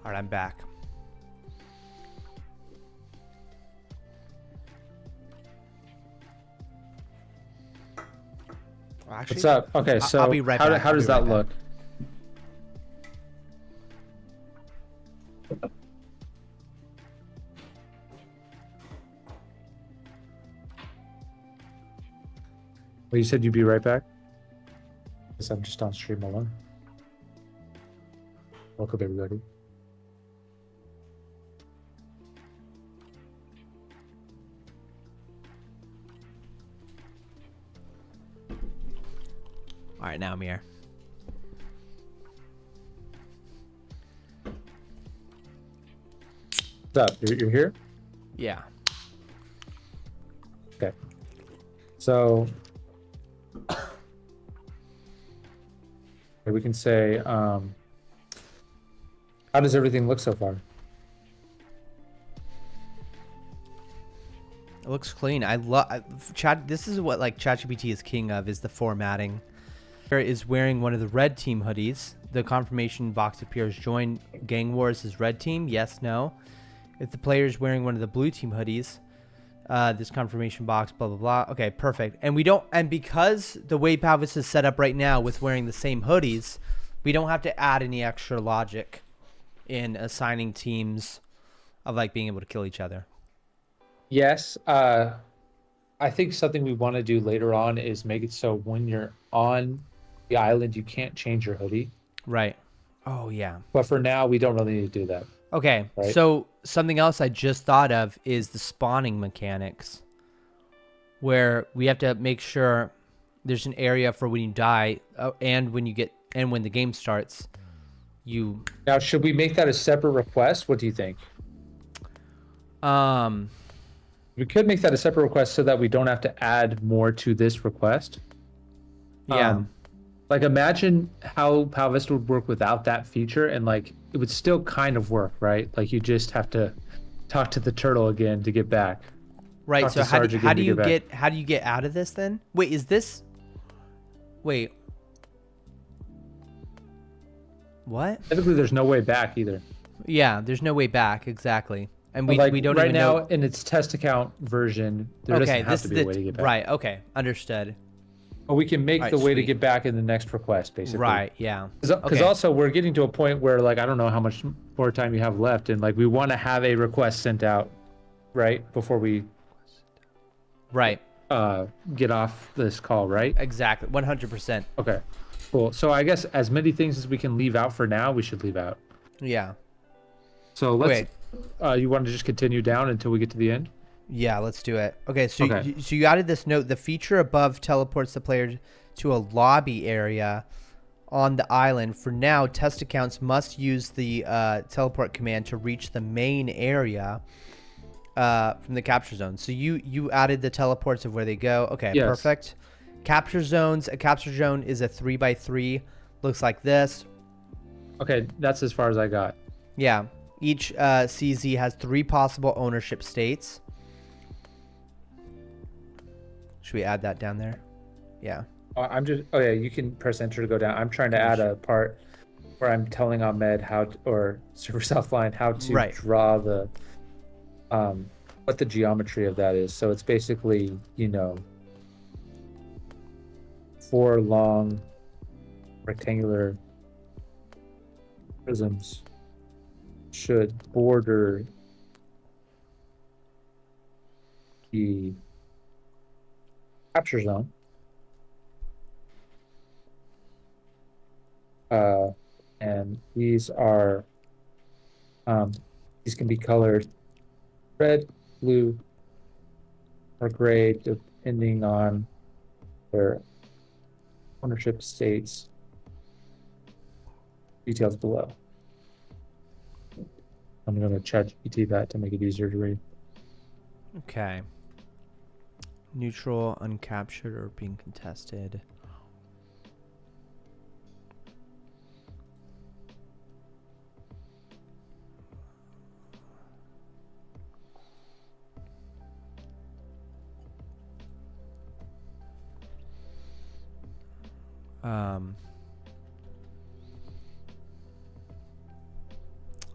All right, I'm back. Actually, What's up? Okay, so I'll be right back. how does that look? Well, you said you'd be right back? Guess I'm just on stream alone. Welcome, everybody. All right, now I'm here. What's up? You're here? Yeah. Okay. So we can say, how does everything look so far? It looks clean. I love chat. This is what like ChatGPT is king of, is the formatting. Is wearing one of the red team hoodies. The confirmation box appears. Join Gang Wars as red team. Yes, no. If the player is wearing one of the blue team hoodies, this confirmation box, blah, blah, blah. Okay, perfect. And we don't, and because the way Palvis is set up right now with wearing the same hoodies, we don't have to add any extra logic in assigning teams of like being able to kill each other. Yes. I think something we want to do later on is make it so when you're on the island, you can't change your hoodie. Right. Oh, yeah. But for now, we don't really need to do that. Okay, right? So something else I just thought of is the spawning mechanics, where we have to make sure there's an area for when you die and when you get and when the game starts. You now should we make that a separate request? What do you think? We could make that a separate request so that we don't have to add more to this request. Yeah. Like imagine how Palvista would work without that feature, and like it would still kind of work, right? Like you just have to talk to the turtle again to get back. Right. Talk So to Sarge how do you get get how do you get out of this then? Wait, is this? Wait. What? Typically, there's no way back either. Yeah, there's no way back exactly, and we like, we don't right even now know... in its test account version. There doesn't have to be a way to get back. Right. Okay. Understood. But we can make the way to get back in the next request, basically. Right. Yeah. Because also we're getting to a point where like I don't know how much more time you have left, and like we want to have a request sent out, right, before we. Right. Get off this call, right? Exactly. 100%. Okay. Cool. So I guess as many things as we can leave out for now, we should leave out. Yeah. So let's. You want to just continue down until we get to the end? Yeah, let's do it. Okay, so you added this note. The feature above teleports the player to a lobby area on the island. For now, test accounts must use the teleport command to reach the main area from the capture zone. So you added the teleports of where they go. Okay, yes. Perfect. Capture zones. A capture zone is a 3x3. Looks like this. Okay, that's as far as I got. Yeah. Each CZ has 3 possible ownership states. Should we add that down there? Yeah. I'm just. Oh yeah, you can press enter to go down. I'm trying to add a part where I'm telling Ahmed how to, or server offline how to draw the what the geometry of that is. So it's basically, you know, 4 long rectangular prisms should border the capture zone. And these are these can be colored red, blue, or gray depending on their ownership states. Details below. I'm going to ChatGPT that to make it easier to read. Okay. Neutral, uncaptured, or being contested.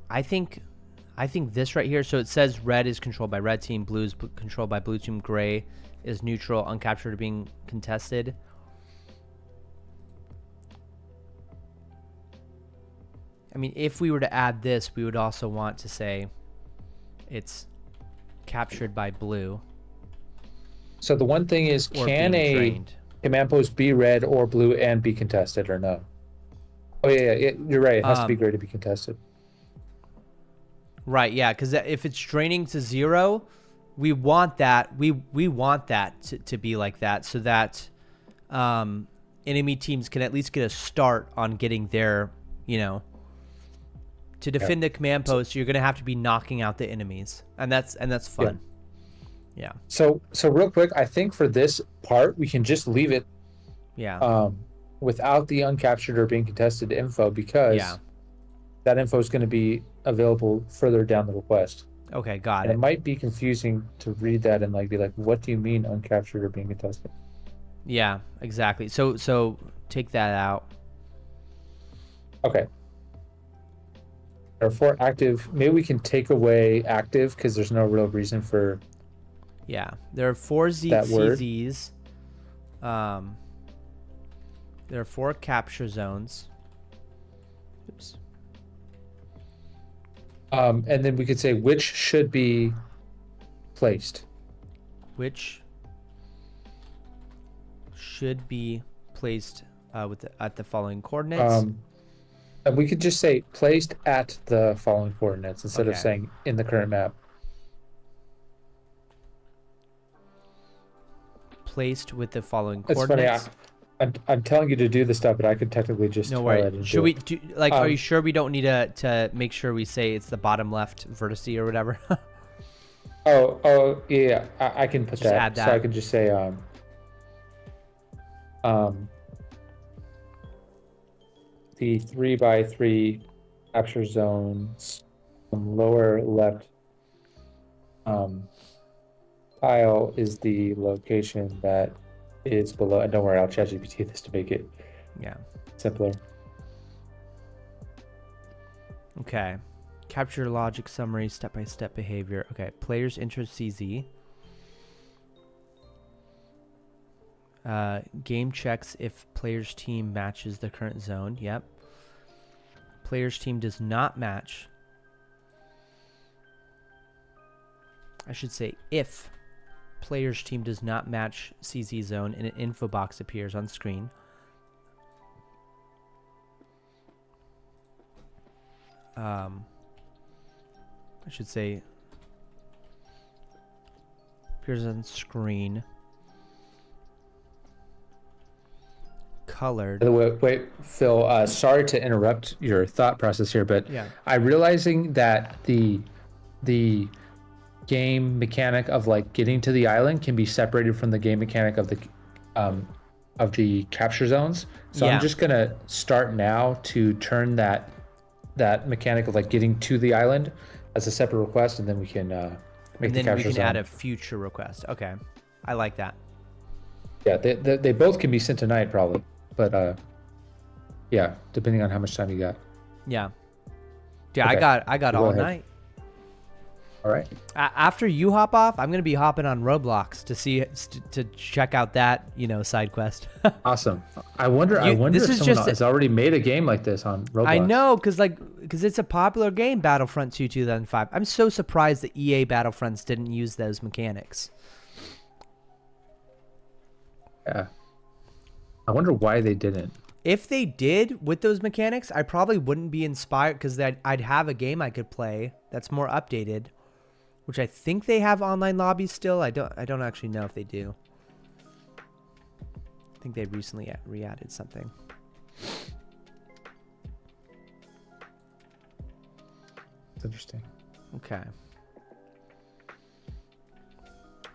I think this right here. So it says red is controlled by red team, blue is controlled by blue team, gray is neutral, uncaptured or being contested. I mean, if we were to add this, we would also want to say it's captured by blue. So the one thing is, can a command post be red or blue and be contested, or no? Oh yeah, you're right. It has to be gray to be contested. Right, yeah, because if it's draining to 0, we want that. We want that to be like that, so that enemy teams can at least get a start on getting their, to defend the command post. You're gonna have to be knocking out the enemies, and that's fun. Yeah. So real quick, I think for this part we can just leave it. Yeah. Without the uncaptured or being contested info, because that info is going to be available further down the request. Okay, got and it. It might be confusing to read that and be like, what do you mean uncaptured or being contested? Yeah, exactly. So take that out. Okay. Therefore, active. Maybe we can take away active because there's no real reason for. Yeah, there are 4 CZs. There are 4 capture zones. Oops. And then we could say which should be placed. Which should be placed at the following coordinates. And we could just say placed at the following coordinates instead of saying in the current map. Placed with the following It's coordinates. Funny, I'm telling you to do this stuff, but I could technically just. No worry. Should we do are you sure we don't need to make sure we say it's the bottom left vertice or whatever? oh yeah, I can put just that. Add that. So I can just say the 3x3 capture zones lower left tile is the location that is below. And don't worry, I'll ChatGPT this to make it simpler. Okay. Capture logic summary, step-by-step behavior. Okay. Players enter CZ. Game checks if player's team matches the current zone. Yep. Player's team does not match. I should say if player's team does not match CZ zone and an info box appears on screen. I should say appears on screen. Colored. Wait, Phil, sorry to interrupt your thought process here, but I'm realizing that the game mechanic of getting to the island can be separated from the game mechanic of the capture zones. So I'm just gonna start now to turn that mechanic of getting to the island as a separate request, and then we can make the capture zone. And then we can add a future request. Okay, I like that. Yeah, they both can be sent tonight probably, but depending on how much time you got. Yeah. Okay. I got all night. All right. After you hop off, I'm gonna be hopping on Roblox to check out that side quest. Awesome. I wonder if someone has already made a game like this on Roblox. I know, because it's a popular game, Battlefront 2 2005. I'm so surprised that EA Battlefronts didn't use those mechanics. Yeah. I wonder why they didn't. If they did with those mechanics, I probably wouldn't be inspired because I'd have a game I could play that's more updated. Which I think they have online lobbies still. I don't actually know if they do. I think they recently re-added something. It's interesting. Okay.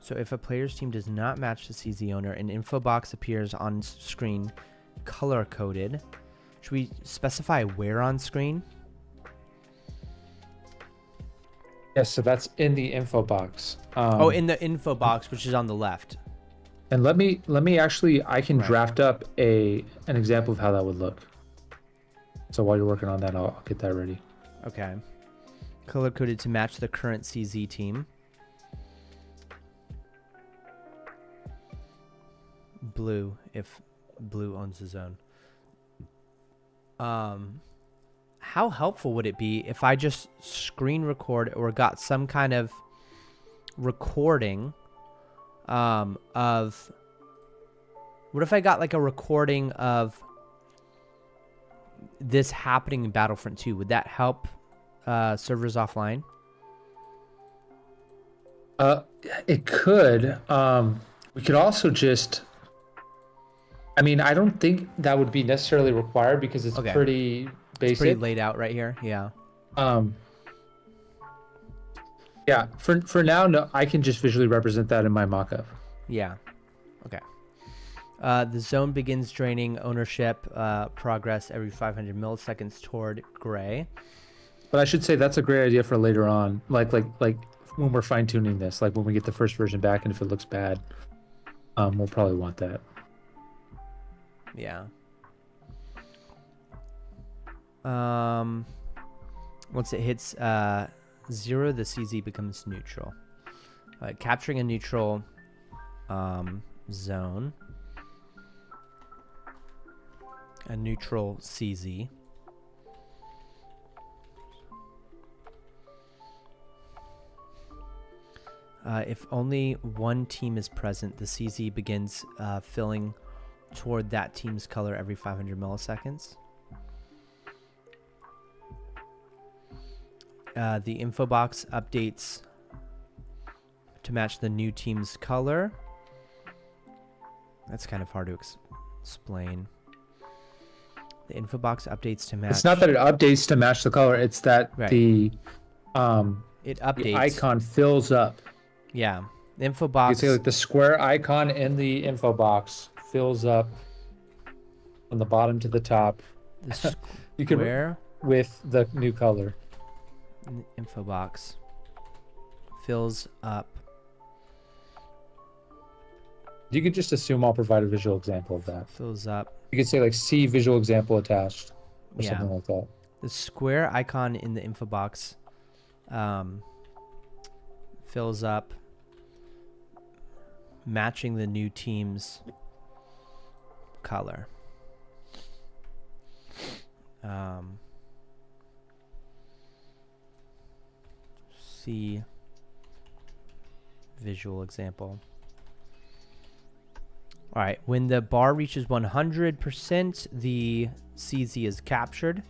So if a player's team does not match the CZ owner, an info box appears on screen color-coded. Should we specify where on screen? Yes, so that's in the info box. In the info box, which is on the left. And let me actually, I can draft up an example of how that would look. So while you're working on that, I'll get that ready. Okay. Color coded to match the current CZ team. Blue, if blue owns the zone. How helpful would it be if I just screen record or got some kind of recording of... What if I got like a recording of this happening in Battlefront 2? Would that help servers offline? It could. We could also just... I mean, I don't think that would be necessarily required because it's pretty basic. It's pretty laid out right here. Yeah. Yeah. For now, no, I can just visually represent that in my mockup. Yeah. Okay. The zone begins draining ownership progress every 500 milliseconds toward gray. But I should say that's a great idea for later on, like when we're fine tuning this, like when we get the first version back, and if it looks bad, we'll probably want that. Yeah. Once it hits 0, the CZ becomes neutral. Capturing a neutral zone. A neutral CZ. If only one team is present, the CZ begins filling toward that team's color every 500 milliseconds. The info box updates to match the new team's color. That's kind of hard to explain. The info box updates to match. It's not that it updates to match the color. It's that it updates. The icon fills up. Yeah, the info box. You say like the square icon in the info box fills up from the bottom to the top. The you can with the new color. Info box fills up. You can just assume I'll provide a visual example of that. Fills up. You could say like see visual example attached or something like that. The square icon in the info box fills up, matching the new team's color. See visual example. All right, when the bar reaches 100%, the CZ is captured,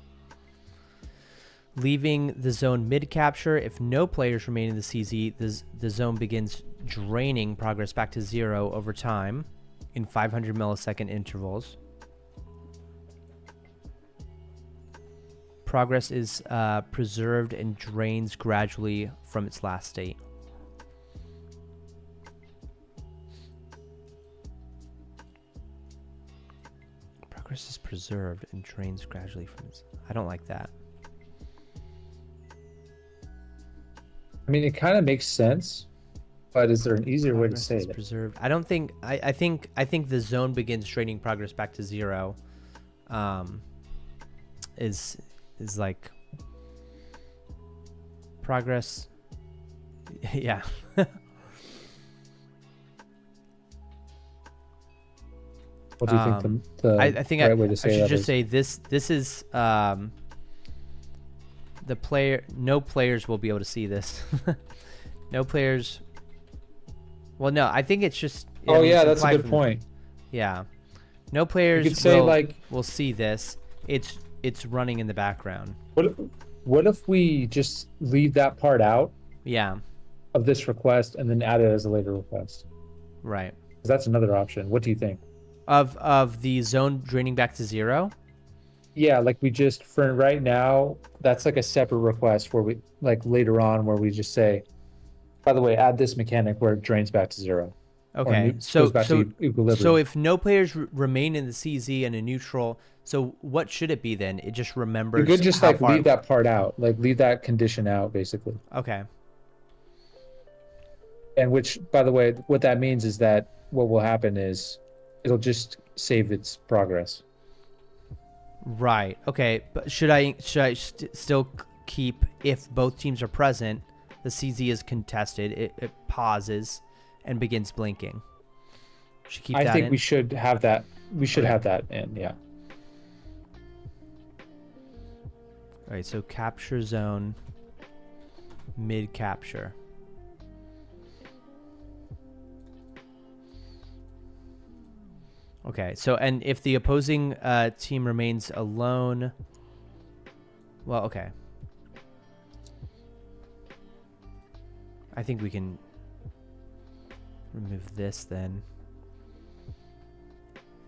leaving the zone mid-capture. If no players remain in the CZ, the zone begins draining progress back to 0 over time in 500 millisecond intervals. Progress is preserved and drains gradually from its last state. Progress is preserved and drains gradually from its... I don't like that. I mean, it kind of makes sense, but is there an easier way to say it? Preserved. I don't think... I think the zone begins draining progress back to 0. Is like progress. Yeah. What do you think I think right way to say I should that just is? say this is the player. No players will be able to see this. No players. Well, no, I think it's just. Oh yeah, that's a good point. Yeah, no players you could say will see this. It's running in the background. What if we just leave that part out? Yeah. Of this request and then add it as a later request. Right. 'Cause that's another option. What do you think? Of the zone draining back to 0? Yeah, like we just, for right now, that's like a separate request where we, like later on, where we just say, by the way, add this mechanic where it drains back to 0. Okay, so if no players remain in the CZ and a neutral, so what should it be then? It just remembers. You could just like leave that part out, like leave that condition out, basically. Okay. And which, by the way, what that means is that what will happen is it'll just save its progress. Right. Okay. But should I still keep, if both teams are present, the CZ is contested. It pauses and begins blinking. Should keep that in. I think we should have that. We should have that in, yeah. All right, so capture zone, mid capture. Okay, so and if the opposing team remains alone, well, okay. I think we can remove this then,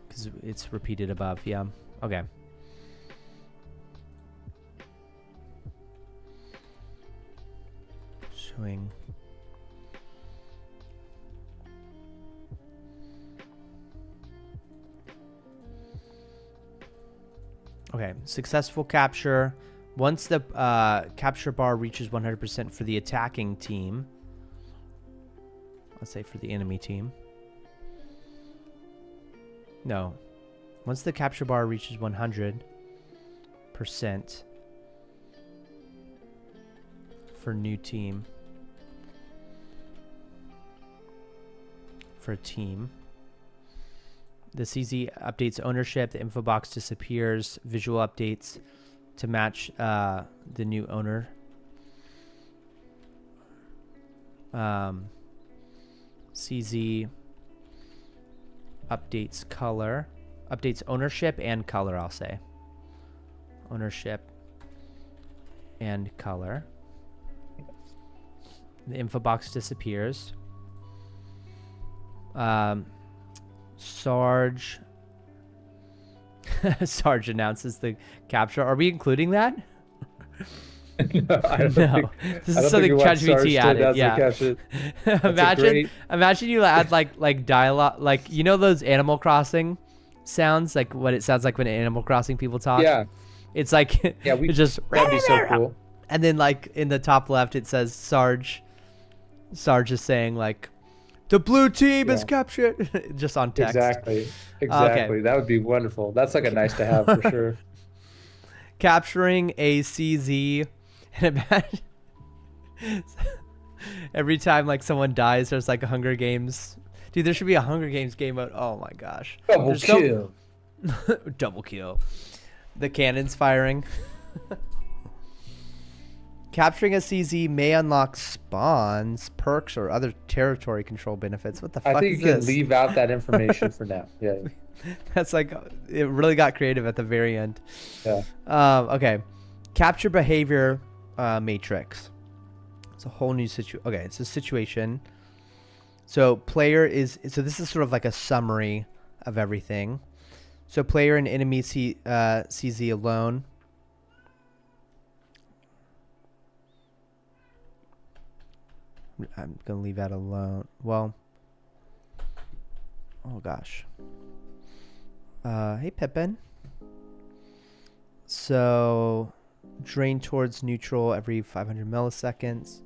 because it's repeated above. Yeah, okay. Showing. Okay, successful capture. Once the capture bar reaches 100% for the attacking team, let's say for the enemy team. No. Once the capture bar reaches 100% for new team, for a team, the CZ updates ownership, the info box disappears, visual updates to match the new owner. CZ updates color, updates ownership and color, I'll say. Ownership and color. The info box disappears. Sarge announces the capture. Are we including that? No, I don't think, This is something ChatGPT added. Yeah. Imagine you add like dialogue, like you know those Animal Crossing sounds, like what it sounds like when Animal Crossing people talk. Yeah. It's like it's just that'd be so cool. And then like in the top left it says Sarge is saying like, the blue team is captured. Just on text. Exactly. Okay. That would be wonderful. That's like a nice to have for sure. Capturing a CZ. And imagine every time like someone dies, there's like a Hunger Games. Dude, there should be a Hunger Games game mode. Oh my gosh. Double kill. Double kill. The cannons firing. Capturing a CZ may unlock spawns, perks, or other territory control benefits. What the fuck is this? I think you can leave out that information for now. Yeah. That's like, it really got creative at the very end. Yeah. Okay. Capture behavior matrix. It's a whole new situation. Okay, it's a situation. So player is, so this is sort of like a summary of everything. So player and enemy CZ alone. I'm going to leave that alone. Well, oh gosh. Hey, Pippin. So, drain towards neutral every 500 milliseconds.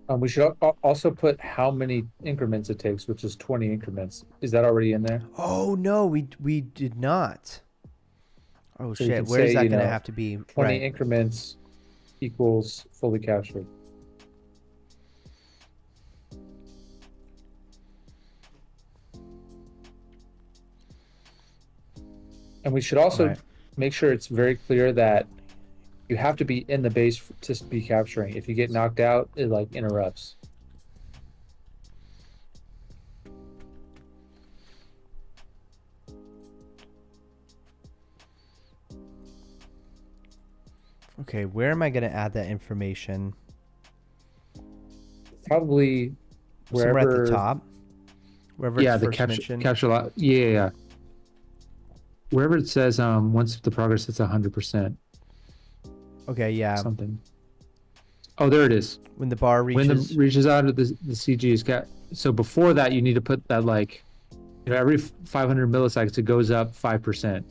We should also put how many increments it takes, which is 20 increments. Is that already in there? Oh, no, we did not. Oh, So shit. Where is that going to have to be? 20 increments equals fully captured. And we should also make sure it's very clear that you have to be in the base to be capturing. If you get knocked out, it like interrupts. Okay, where am I going to add that information? Probably wherever. Somewhere at the top. Wherever it's the first mentioned. capture lot. Yeah. Wherever it says once the progress hits 100%. Okay, yeah. Something. Oh, there it is. When the bar reaches. When it reaches out of the CG is so before that you need to put that like, every 500 milliseconds it goes up 5%.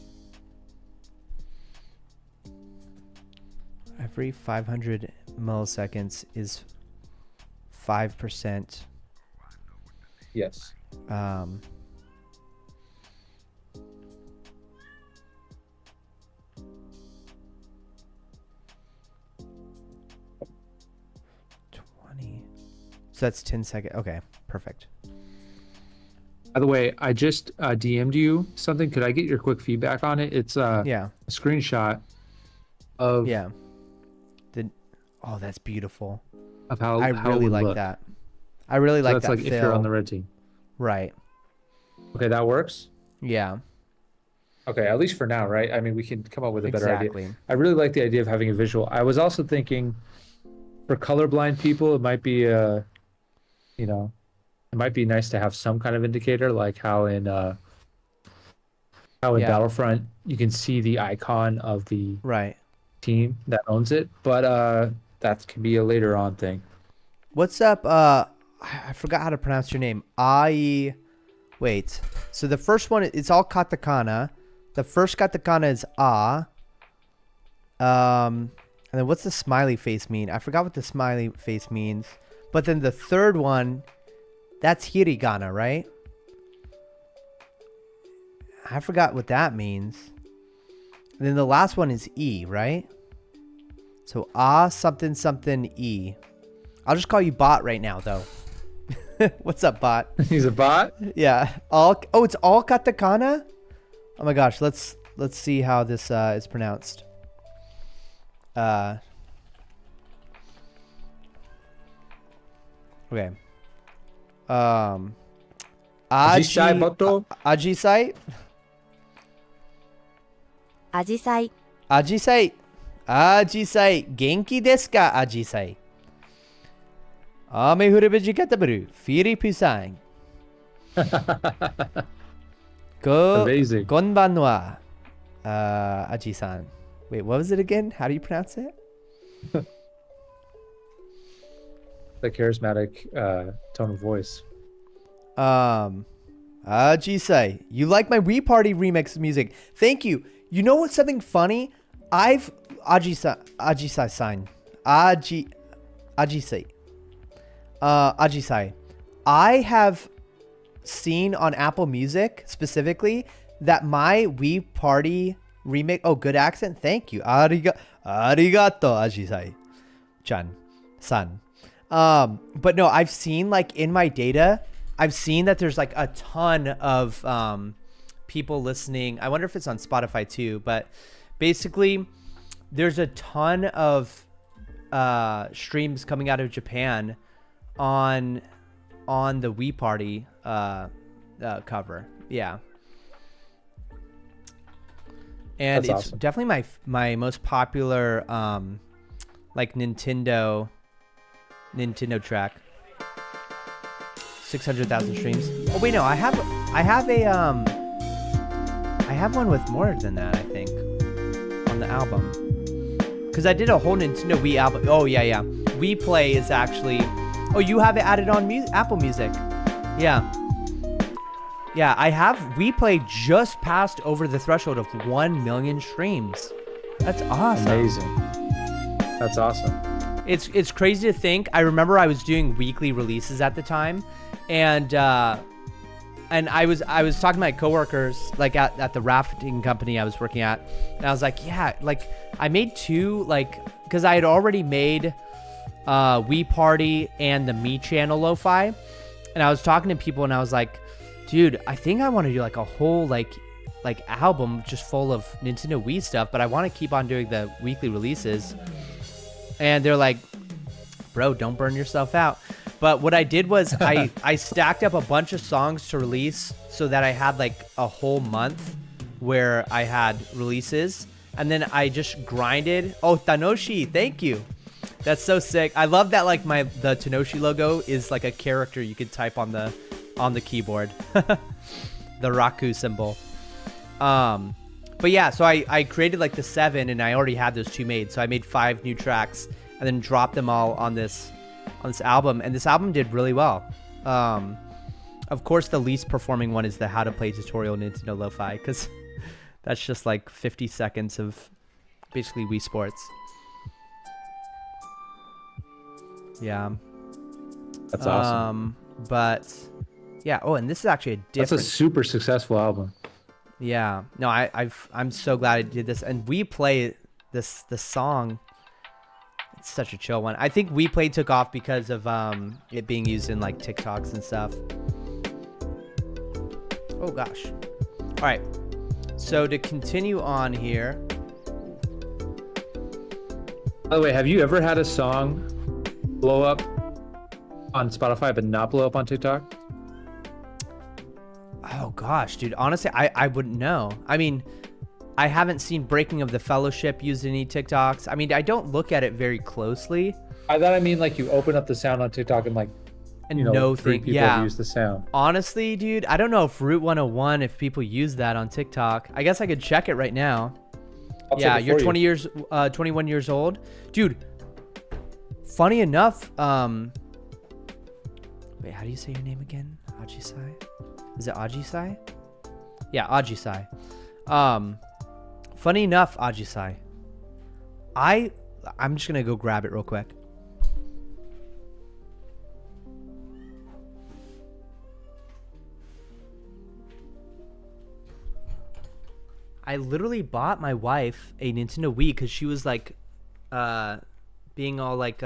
Every 500 milliseconds is 5%. Yes. So that's 10 seconds. Okay, perfect. By the way, I just DM'd you something. Could I get your quick feedback on it? It's a screenshot of Oh, that's beautiful. Of how I really like look. that. I really like that. That's like if you're on the red team. Right. Okay, that works. Yeah. Okay, at least for now, right? I mean, we can come up with a better idea. I really like the idea of having a visual. I was also thinking, for colorblind people, it might be it might be nice to have some kind of indicator, like how in Battlefront you can see the icon of the team that owns it, but that can be a later on thing. What's up? I forgot how to pronounce your name. Wait. So the first one, it's all katakana. The first katakana is and then what's the smiley face mean? I forgot what the smiley face means. But then the third one, that's hiragana, right? I forgot what that means. And then the last one is E, right? So something something E. I'll just call you Bot right now, though. What's up, Bot? He's a bot? Yeah. It's all katakana? Oh my gosh, let's see how this is pronounced. Okay. Ajisai Boto? Ajisai? Ajisai. Ajisai. Ajisai. Genki desu ka, Ajisai? Ame furubuji kataburu. Firipusan. Amazing. Konbanwa. Aji-san. Wait, what was it again? How do you pronounce it? The charismatic tone of voice. Ajisai, you like my Wii Party remix music? Thank you. You know what's something funny? Ajisai. I have seen on Apple Music specifically that my Wii Party remix. Oh, good accent. Thank you. Arigato, Ajisai san. But no, I've seen like in my data, I've seen that there's like a ton of people listening. I wonder if it's on Spotify too, but basically there's a ton of streams coming out of Japan on the Wii Party cover. Yeah. And That's it's awesome. definitely my most popular like Nintendo track. 600,000 streams. Oh wait, no, I have one with more than that, I think, on the album. Cuz I did a whole Nintendo Wii album. Oh yeah. Wii Play is actually. Oh, you have it added on Apple Music. Yeah, I have Wii Play just passed over the threshold of 1 million streams. That's awesome. Amazing. That's awesome. It's crazy to think. I remember I was doing weekly releases at the time, and I was talking to my coworkers like at the rafting company I was working at, and I was like, yeah, like I made two, like, because I had already made Wii Party and the Me Channel Lo-Fi, and I was talking to people and I was like, dude, I think I want to do like a whole like album just full of Nintendo Wii stuff, but I want to keep on doing the weekly releases. And they're like, bro, don't burn yourself out. But what I did was I stacked up a bunch of songs to release so that I had like a whole month where I had releases, and then I just grinded. Oh, Tanoshi, thank you. That's so sick. I love that like the Tanoshi logo is like a character you could type on the keyboard. The Raku symbol. But yeah, so I created like the 7, and I already had those 2 made. So I made 5 new tracks and then dropped them all on this album, and this album did really well. Of course, the least performing one is the How to Play Tutorial Nintendo Lo-Fi, because that's just like 50 seconds of basically Wii Sports. Yeah. That's awesome. But yeah. Oh, and this is actually a different. That's a super successful album. Yeah. No, I'm so glad I did this, and we play the song. It's such a chill one. I think WePlay took off because of it being used in like TikToks and stuff. Oh gosh. All right. So to continue on here. By the way, have you ever had a song blow up on Spotify but not blow up on TikTok? Oh gosh, dude. Honestly, I wouldn't know. I mean, I haven't seen Breaking of the Fellowship used in any TikToks. I mean, I don't look at it very closely. I thought I mean like you open up the sound on TikTok and like, you know, three people have used the sound. Honestly, dude, I don't know if Route 101, if people use that on TikTok. I guess I could check it right now. Yeah, you're 21 years old. Dude, funny enough, wait, how do you say your name again? Ajisai? Is it Ajisai? Yeah, Ajisai. Funny enough, Ajisai, I'm just gonna go grab it real quick. I literally bought my wife a Nintendo Wii because she was like, being all like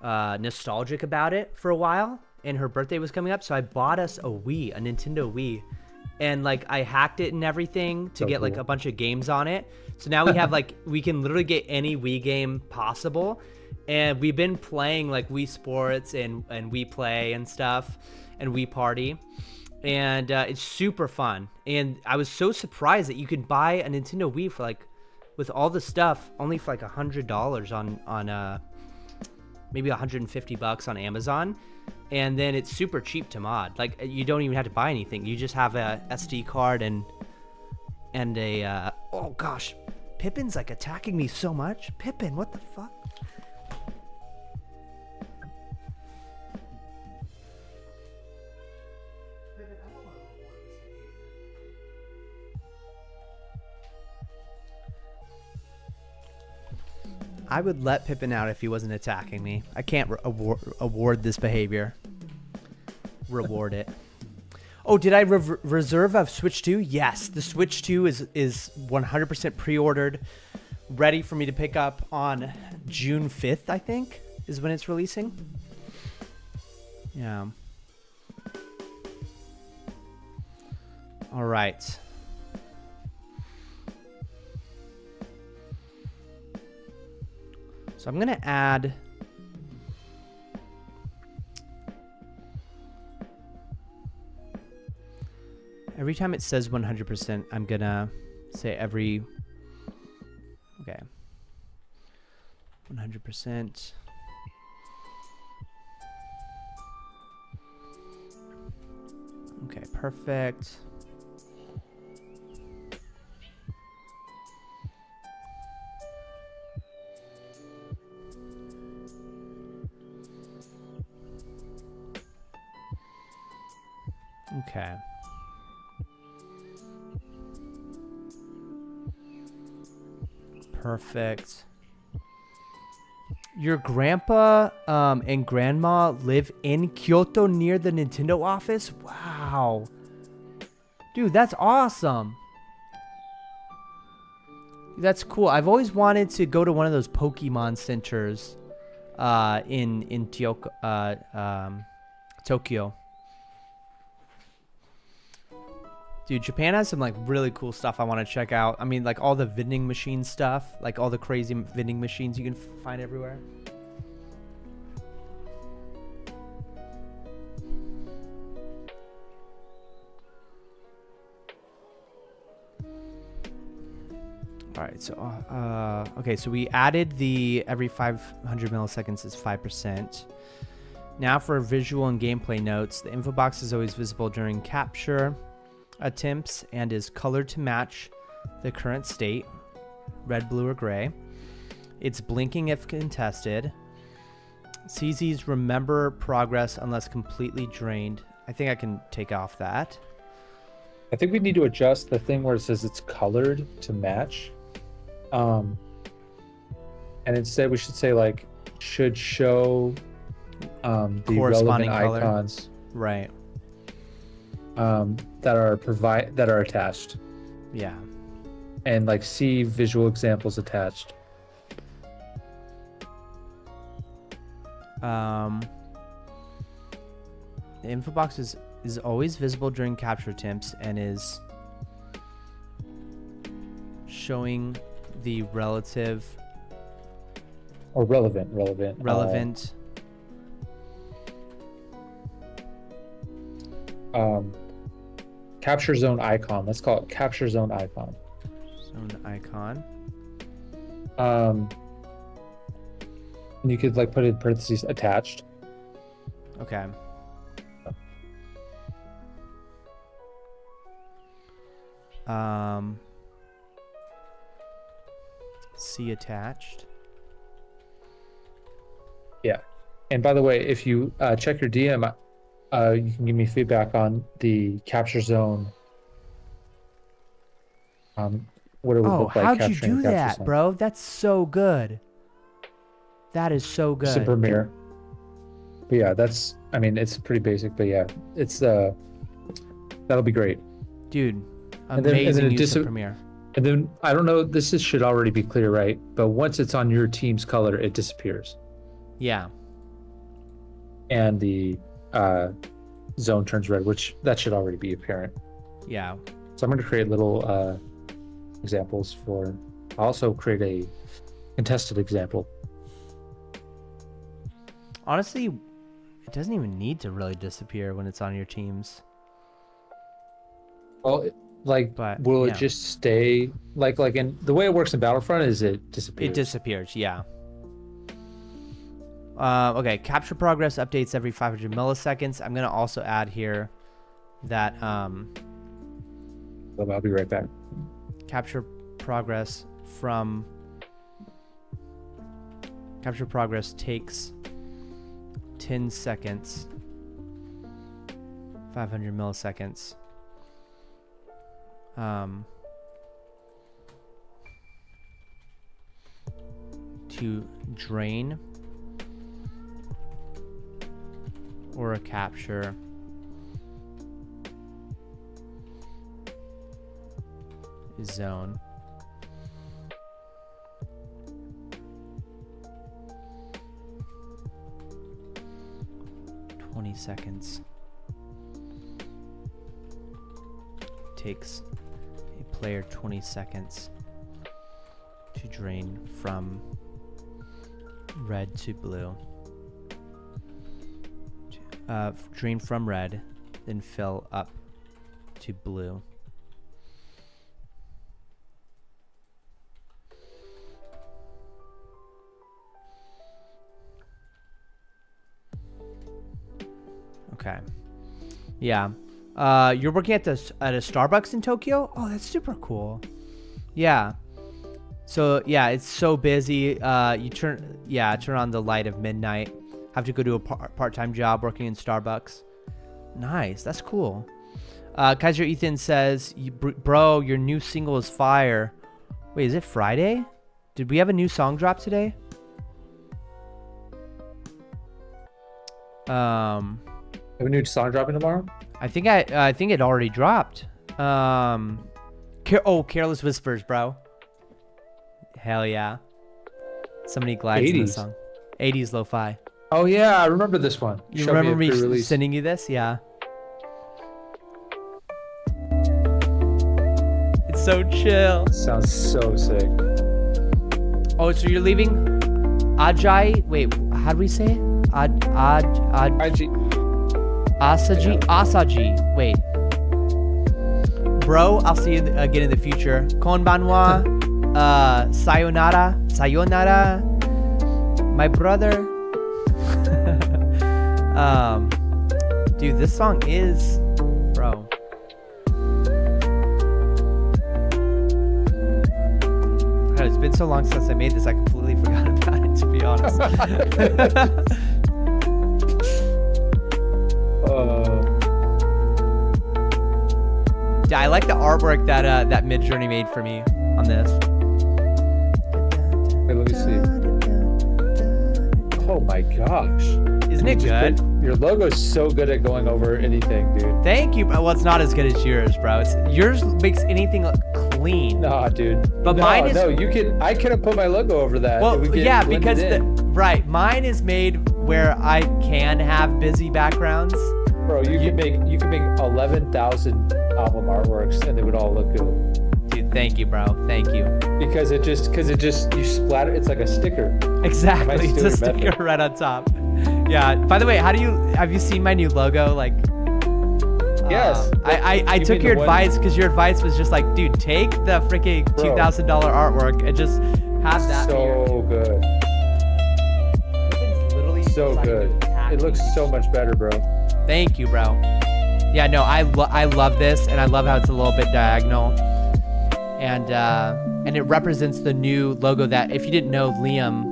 nostalgic about it for a while, and her birthday was coming up, so I bought us a Nintendo Wii. And like I hacked it and everything to get like a bunch of games on it. So now we have like, we can literally get any Wii game possible. And we've been playing like Wii Sports and Wii Play and stuff and Wii Party. And it's super fun. And I was so surprised that you could buy a Nintendo Wii for like, with all the stuff, only for like $100 on maybe $150 on Amazon. And then it's super cheap to mod. Like you don't even have to buy anything. You just have a SD card and a oh gosh, Pippin's like attacking me so much. Pippin, what the fuck? I would let Pippin out if he wasn't attacking me. I can't award this behavior. Reward it. Oh, did I reserve a Switch 2? Yes, the Switch 2 is 100% pre-ordered, ready for me to pick up on June 5th, I think, is when it's releasing. Yeah. All right. So I'm going to add every time it says 100%, I'm going to say every, okay, 100%. Okay, perfect. Okay. Perfect. Your grandpa and grandma live in Kyoto near the Nintendo office? Wow. Dude, that's awesome. That's cool. I've always wanted to go to one of those Pokemon centers in Tokyo. Dude, Japan has some like really cool stuff I want to check out. I mean, like all the vending machine stuff, like all the crazy vending machines you can find everywhere. All right, so okay, so we added the every 500 milliseconds is 5%. Now for visual and gameplay notes, the info box is always visible during capture attempts and is colored to match the current state, red, blue, or gray. It's blinking if contested. CZ's remember progress unless completely drained. I think I can take off that. I think we need to adjust the thing where it says it's colored to match. And instead we should say like should show the corresponding relevant icons. Right. That are attached. Yeah. And like see visual examples attached. The info box is always visible during capture attempts and is showing the relative or relevant capture zone icon. Let's call it capture zone icon. And you could like put it in parentheses attached. Okay. See attached. Yeah. And by the way, if you check your DM, you can give me feedback on the capture zone. What it would look like. How'd you do that, bro? That's so good. That is so good. It's a Premiere. But yeah, it's pretty basic, but yeah, it's that'll be great. Dude, amazing use of Premiere. And then I don't know, should already be clear, right? But once it's on your team's color, it disappears. Yeah. And the zone turns red, which that should already be apparent. Yeah. So I'm going to create little examples for. I'll also create a contested example. Honestly, it doesn't even need to really disappear when it's on your teams. Well, will it just stay like in the way it works in Battlefront is it disappears? It disappears, yeah. Okay, capture progress updates every 500 milliseconds. I'm gonna also add here that I'll be right back. Capture progress takes 10 seconds, 500 milliseconds. To drain or a capture zone. Seconds. Takes a player 20 seconds to drain from red to blue. Drain from red, then fill up to blue. Okay. Yeah. You're working at a Starbucks in Tokyo? Oh, that's super cool. Yeah. So yeah, it's so busy. You turn on the light of midnight. Have to go to a part-time job working in Starbucks. Nice. That's cool. Kaiser Ethan says, bro, your new single is fire. Wait, is it Friday? Did we have a new song drop today? Have a new song dropping tomorrow? I think it already dropped. Careless Whispers, bro. Hell yeah. Somebody glides in the song. 80s lo-fi. Oh yeah, I remember this one. You remember me sending you this? Yeah. It's so chill. Sounds so sick. Oh, so you're leaving Ajay? Wait, how do we say it? Asaji. Wait. Bro, I'll see you again in the future. Konbanwa. Sayonara. My brother. Dude, this song is, bro. God, it's been so long since I made this, I completely forgot about it, to be honest. Yeah, I like the artwork that Midjourney made for me on this. Wait, let me see. Oh my gosh. Isn't it good? Your logo's so good at going over anything, dude. Thank you. Well, it's not as good as yours, bro. Yours makes anything look clean. Nah, dude. But mine is. No, I couldn't put my logo over that. Well, yeah, because mine is made where I can have busy backgrounds. Bro, you can make 11,000 album artworks and they would all look good. Dude, thank you, bro. Thank you. Because it just you splatter. It's like a sticker. Exactly, it's a sticker right on top. Yeah. By the way, have you seen my new logo? Like. Yes. I took your advice because your advice was just like, dude, take the freaking $2,000 artwork and just have that. So good. It's literally so good. It looks so much better, bro. Thank you, bro. Yeah, no, I love this, and I love how it's a little bit diagonal, and it represents the new logo that, if you didn't know, Liam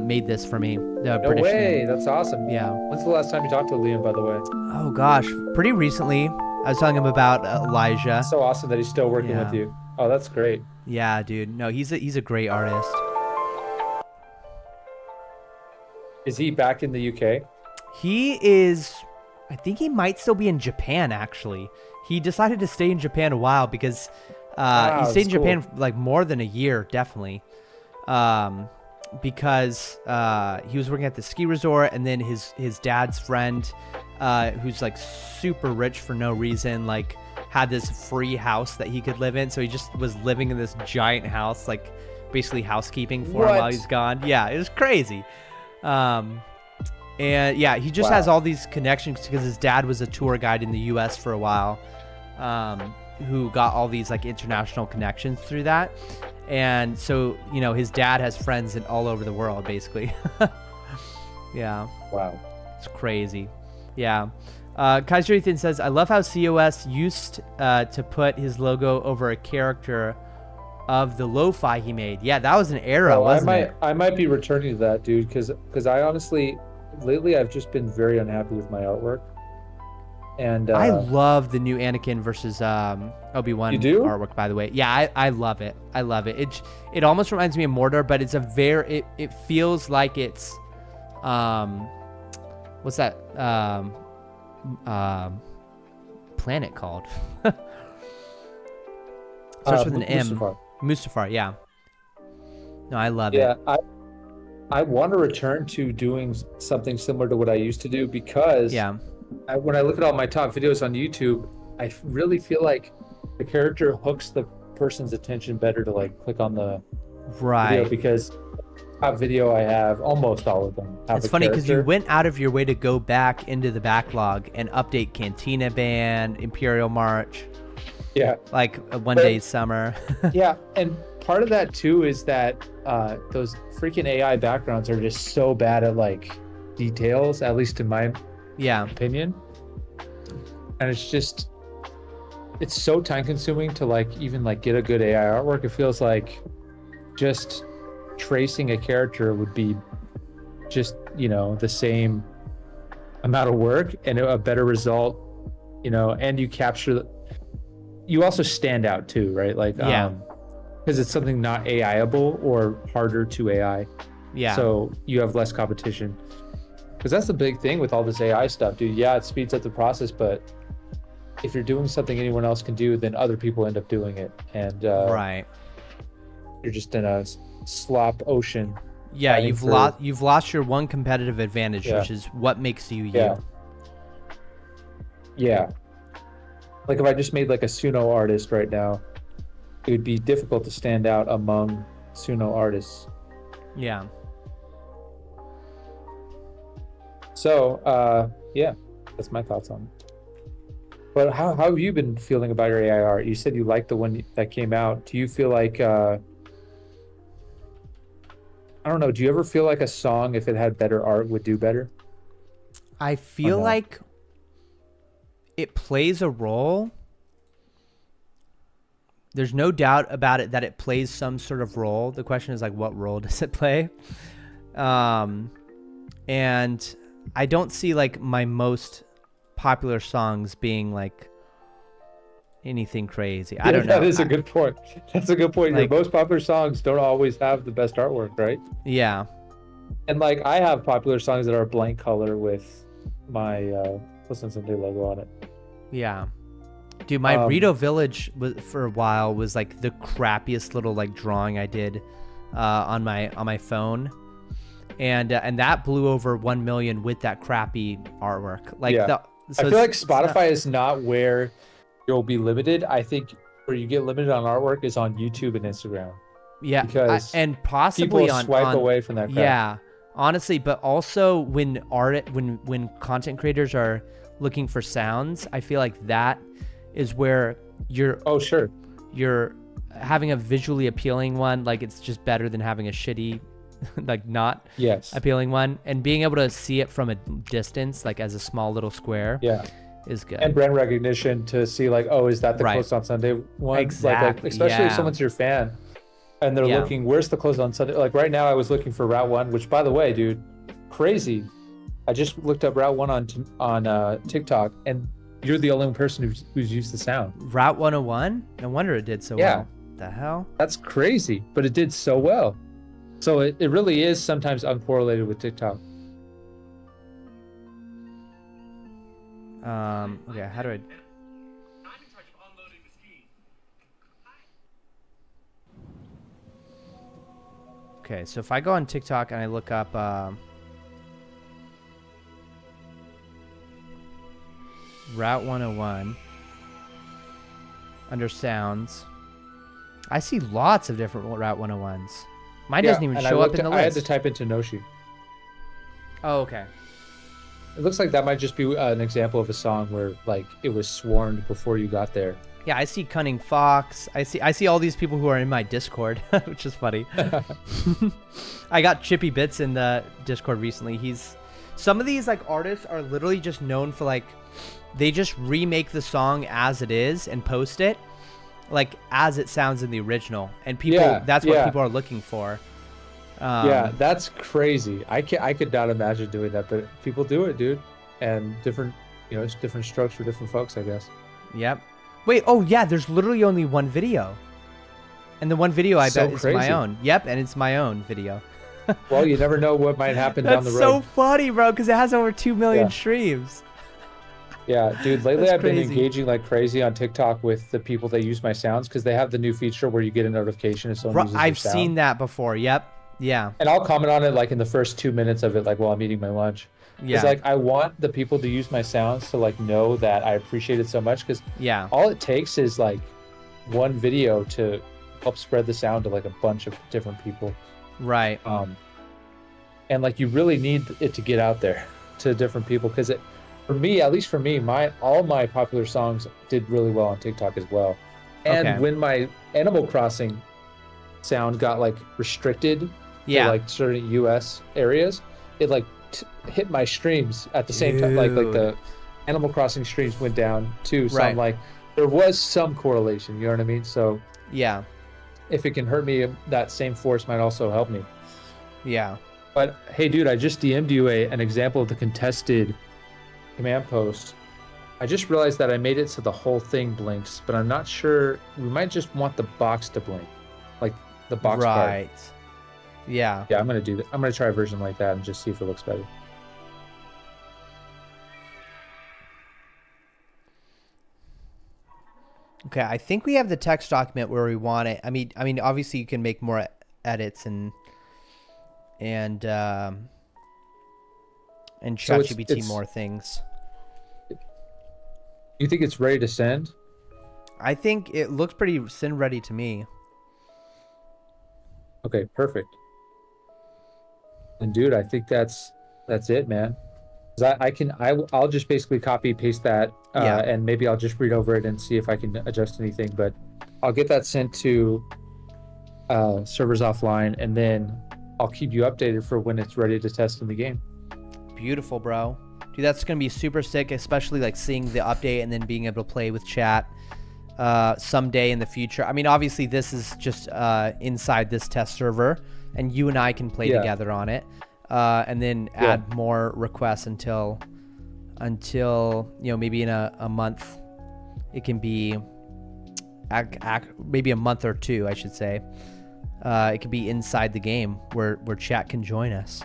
made this for me. No way, that's awesome. Yeah. When's the last time you talked to Liam, by the way? Oh gosh, pretty recently. I was telling him about Elijah. So awesome that he's still working with you. Oh, that's great. Yeah, dude. No, he's a great artist. Is he back in the UK? He is. I think he might still be in Japan. Actually, he decided to stay in Japan a while because he stayed in Japan for like more than a year, definitely. Because he was working at the ski resort, and then his dad's friend, who's like super rich for no reason, like had this free house that he could live in. So he just was living in this giant house, like basically housekeeping for him while he's gone. Yeah, it was crazy. And yeah, he just has all these connections because his dad was a tour guide in the US for a while, who got all these like international connections through that. And so, you know, his dad has friends all over the world, basically. Yeah. Wow. It's crazy. Yeah. Kaiser Ethan says, I love how COS used to put his logo over a character of the lo-fi he made. Yeah, that was an era, wasn't it? I might be returning to that, dude, because I honestly, lately, I've just been very unhappy with my artwork. And I love the new Anakin versus Obi-Wan artwork, by the way. Yeah, I love it. I love it. It almost reminds me of Mordor, but it's it feels like it's what's that planet called? Starts with an M. Mustafar, yeah. No, I love it. Yeah, I want to return to doing something similar to what I used to do because when I look at all my top videos on YouTube, I really feel like the character hooks the person's attention better to like click on the video, because top video I have, almost all of them have It's funny because you went out of your way to go back into the backlog and update Cantina Band, Imperial March. Yeah. Like One Day Summer. Yeah, and part of that too is that those freaking AI backgrounds are just so bad at like details, at least in my opinion. And it's so time consuming to like even like get a good AI artwork. It feels like just tracing a character would be just, you know, the same amount of work and a better result, you know, and you also stand out too, right? Like because it's something not AI-able or harder to AI. Yeah. So you have less competition. Because that's the big thing with all this AI stuff, dude. Yeah, it speeds up the process, but if you're doing something anyone else can do, then other people end up doing it. And you're just in a slop ocean. Yeah, you've lost your one competitive advantage, which is what makes you you. Yeah. Like if I just made like a Suno artist right now, it would be difficult to stand out among Suno artists. Yeah. So, yeah, that's my thoughts on it. But how have you been feeling about your AI art? You said you liked the one that came out. Do you feel like, I don't know, do you ever feel like a song, if it had better art, would do better? I feel like it plays a role. There's no doubt about it that it plays some sort of role. The question is like, what role does it play? And I don't see like my most popular songs being like anything crazy. I don't know. That is a good point. That's a good point. Like, your most popular songs don't always have the best artwork, right? Yeah. And like I have popular songs that are blank color with my Listen Someday logo on it. Yeah. Dude, my Rito Village for a while was like the crappiest little like drawing I did on my phone, and that blew over 1 million with that crappy artwork. Like, I feel like Spotify is not where you'll be limited. I think where you get limited on artwork is on YouTube and Instagram. Yeah, because and possibly people swipe away from that crap. Yeah, honestly, but also when content creators are looking for sounds, I feel like that is where you're having a visually appealing one. Like, it's just better than having a shitty like not appealing one, and being able to see it from a distance, like as a small little square, is good. And brand recognition to see like, oh, is that the Closed on Sunday one? Exactly. Like especially if someone's your fan and they're looking, where's the Closed on Sunday? Like right now I was looking for Route 1, which by the way, dude, crazy. I just looked up Route 1 on TikTok, and you're the only person who's used the sound. Route 101? No wonder it did so well. The hell? That's crazy, but it did so well. So it really is sometimes uncorrelated with TikTok. Okay, how do I... Okay, so if I go on TikTok and I look up Route 101 under sounds, I see lots of different Route 101s. Mine doesn't even show up in the list. I had to type into Noshi. Oh, okay. It looks like that might just be an example of a song where like it was swarmed before you got there. Yeah, I see Cunning Fox. I see all these people who are in my Discord, which is funny. I got Chippy Bits in the Discord recently. Some of these like artists are literally just known for like, they just remake the song as it is and post it like as it sounds in the original, and people that's what people are looking for. Yeah, that's crazy. I could not imagine doing that, but people do it, dude. And different, it's different strokes for different folks, I guess. Yep. Wait, oh yeah, there's literally only one video. And the one video I bet is my own. Yep, and it's my own video. Well, you never know what might happen down the road. That's so funny, bro, because it has over 2 million streams. Yeah, dude, lately I've been engaging like crazy on TikTok with the people that use my sounds, because they have the new feature where you get a notification if someone uses your sound. I've seen that before, yep. Yeah. And I'll comment on it like in the first 2 minutes of it, like while I'm eating my lunch. Yeah. It's like I want the people to use my sounds to like know that I appreciate it so much, because all it takes is like one video to help spread the sound to like a bunch of different people. Right. And like you really need it to get out there to different people, because for me, at least for me, all my popular songs did really well on TikTok as well. And when my Animal Crossing sound got like restricted to like certain US areas, it like hit my streams at the same time. Like the Animal Crossing streams went down too. So I'm like, there was some correlation, you know what I mean? So yeah, if it can hurt me, that same force might also help me. Yeah. But hey, dude, I just DM'd you an example of the contested command post. I just realized that I made it so the whole thing blinks, but I'm not sure. We might just want the box to blink, like the box part. Right. Yeah. Yeah, I'm gonna do that. I'm gonna try a version like that and just see if it looks better. Okay, I think we have the text document where we want it. I mean, obviously you can make more edits and ChatGPT more things. You think it's ready to send? I think it looks pretty send ready to me. Okay, perfect. And dude, I think that's it, man. I'll just basically copy paste that, and maybe I'll just read over it and see if I can adjust anything. But I'll get that sent to servers offline, and then I'll keep you updated for when it's ready to test in the game. Beautiful, bro. Dude, that's gonna be super sick, especially like seeing the update and then being able to play with chat someday in the future. I mean, obviously this is just inside this test server, and you and I can play together on it, and then add more requests until maybe in a month it can be maybe a month or two, I should say. It could be inside the game where chat can join us.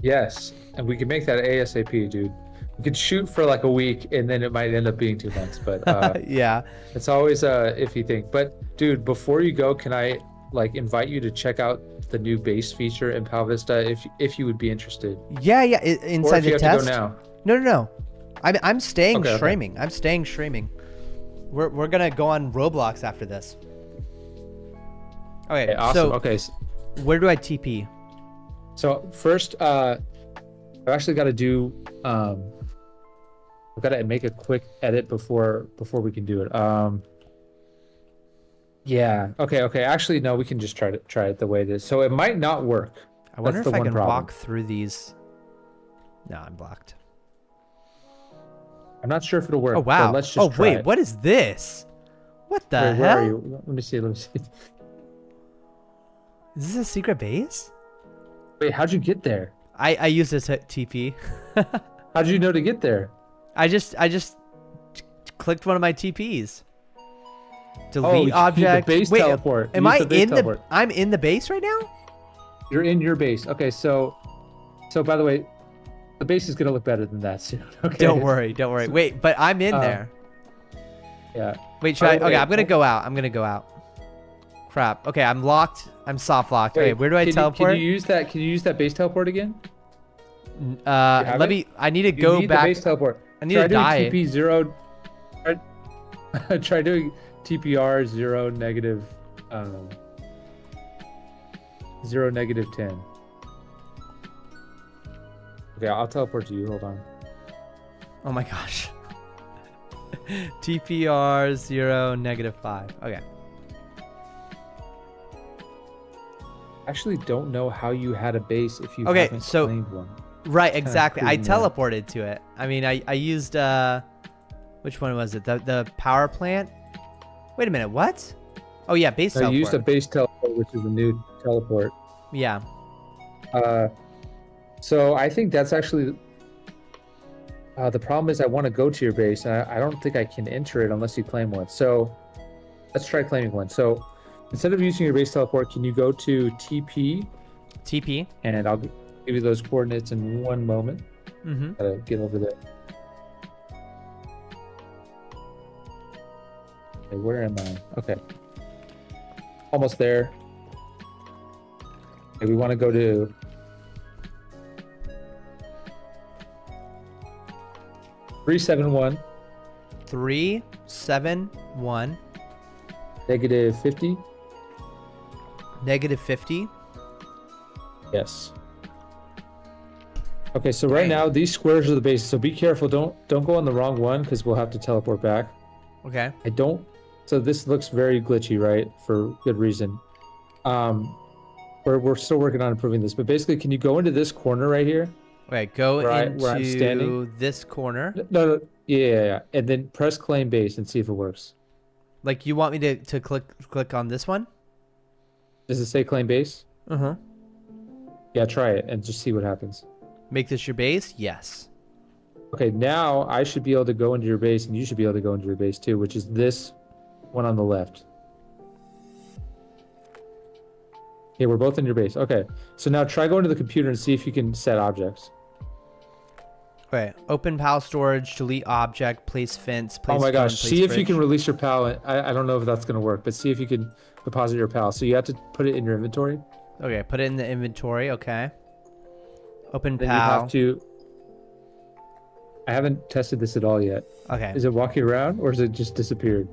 Yes, and we can make that ASAP, dude. You could shoot for like a week, and then it might end up being 2 months. But yeah. it's always a iffy thing. But dude, before you go, can I like invite you to check out the new base feature in Pal Vista if you would be interested? Yeah, yeah. Inside or if the you test. Have to go now. No. I'm staying Okay, streaming. I'm staying streaming. We're gonna go on Roblox after this. Okay, awesome. So okay. Where do I TP? So first, I've actually got to do. I've got to make a quick edit before we can do it. Yeah. Okay. Actually, no. We can just try it the way it is. So it might not work. I wonder That's if the I one can problem. walk through these. No, I'm blocked. I'm not sure if it'll work. Oh wow. But let's just try wait. it. What is this? What the Wait, hell? where are you? Let me see. Is this a secret base? Wait, how'd you get there? I used this at TP. How'd you know to get there? I just clicked one of my TPs. Delete object. The base Wait, teleport. am Use I the base in teleport. I'm in the base right now? You're in your base. Okay, so by the way, the base is gonna look better than that soon. Okay. Don't worry. Wait, but I'm in there. Yeah. Wait, should I? Okay, I'm gonna go out. Crap. Okay, I'm locked. I'm soft locked. Okay, where do I teleport? Can you use that base teleport again? Let me. I need to go you need back. The base teleport. I need to die. TP 0. Try doing TPR 0 negative 0 negative 10. Okay, I'll teleport to you. Hold on. Oh my gosh. TPR 0 negative 5. Okay. Actually don't know how you had a base if you haven't claimed one. Right, exactly. I teleported to it. I mean, I used which one was it? The power plant? Wait a minute, what? Oh yeah, base teleport. I used a base teleport, which is a new teleport. Yeah. So I think that's actually the problem is I want to go to your base and I don't think I can enter it unless you claim one. So let's try claiming one. So instead of using your base teleport, can you go to TP? TP. And I'll give you those coordinates in one moment. Mm-hmm. Gotta get over there. Okay, where am I? Okay. Almost there. Okay, we want to go to... $371. 371. Negative 50. Negative 50. Yes. Okay, so right now these squares are the bases. So be careful. Don't go on the wrong one because we'll have to teleport back. Okay. So this looks very glitchy, right? For good reason. We're still working on improving this, but basically, can you go into this corner right here? Okay, go where I'm into standing? this corner. No. Yeah. And then press claim base and see if it works. Like you want me to click on this one? Does it say claim base? Uh-huh. Yeah, try it and just see what happens. Make this your base? Yes. Okay, now I should be able to go into your base and you should be able to go into your base too, which is this one on the left. Okay, we're both in your base. Okay, so now try going to the computer and see if you can set objects. Okay, open PAL storage, delete object, place fence, place Oh my phone, gosh, see if you can release your PAL. I don't know if that's going to work, but see if you can deposit your PAL. So you have to put it in your inventory. Okay, put it in the inventory, okay. Open Then PAL. you have to... I haven't tested this at all yet. Okay. Is it walking around or is it just disappeared?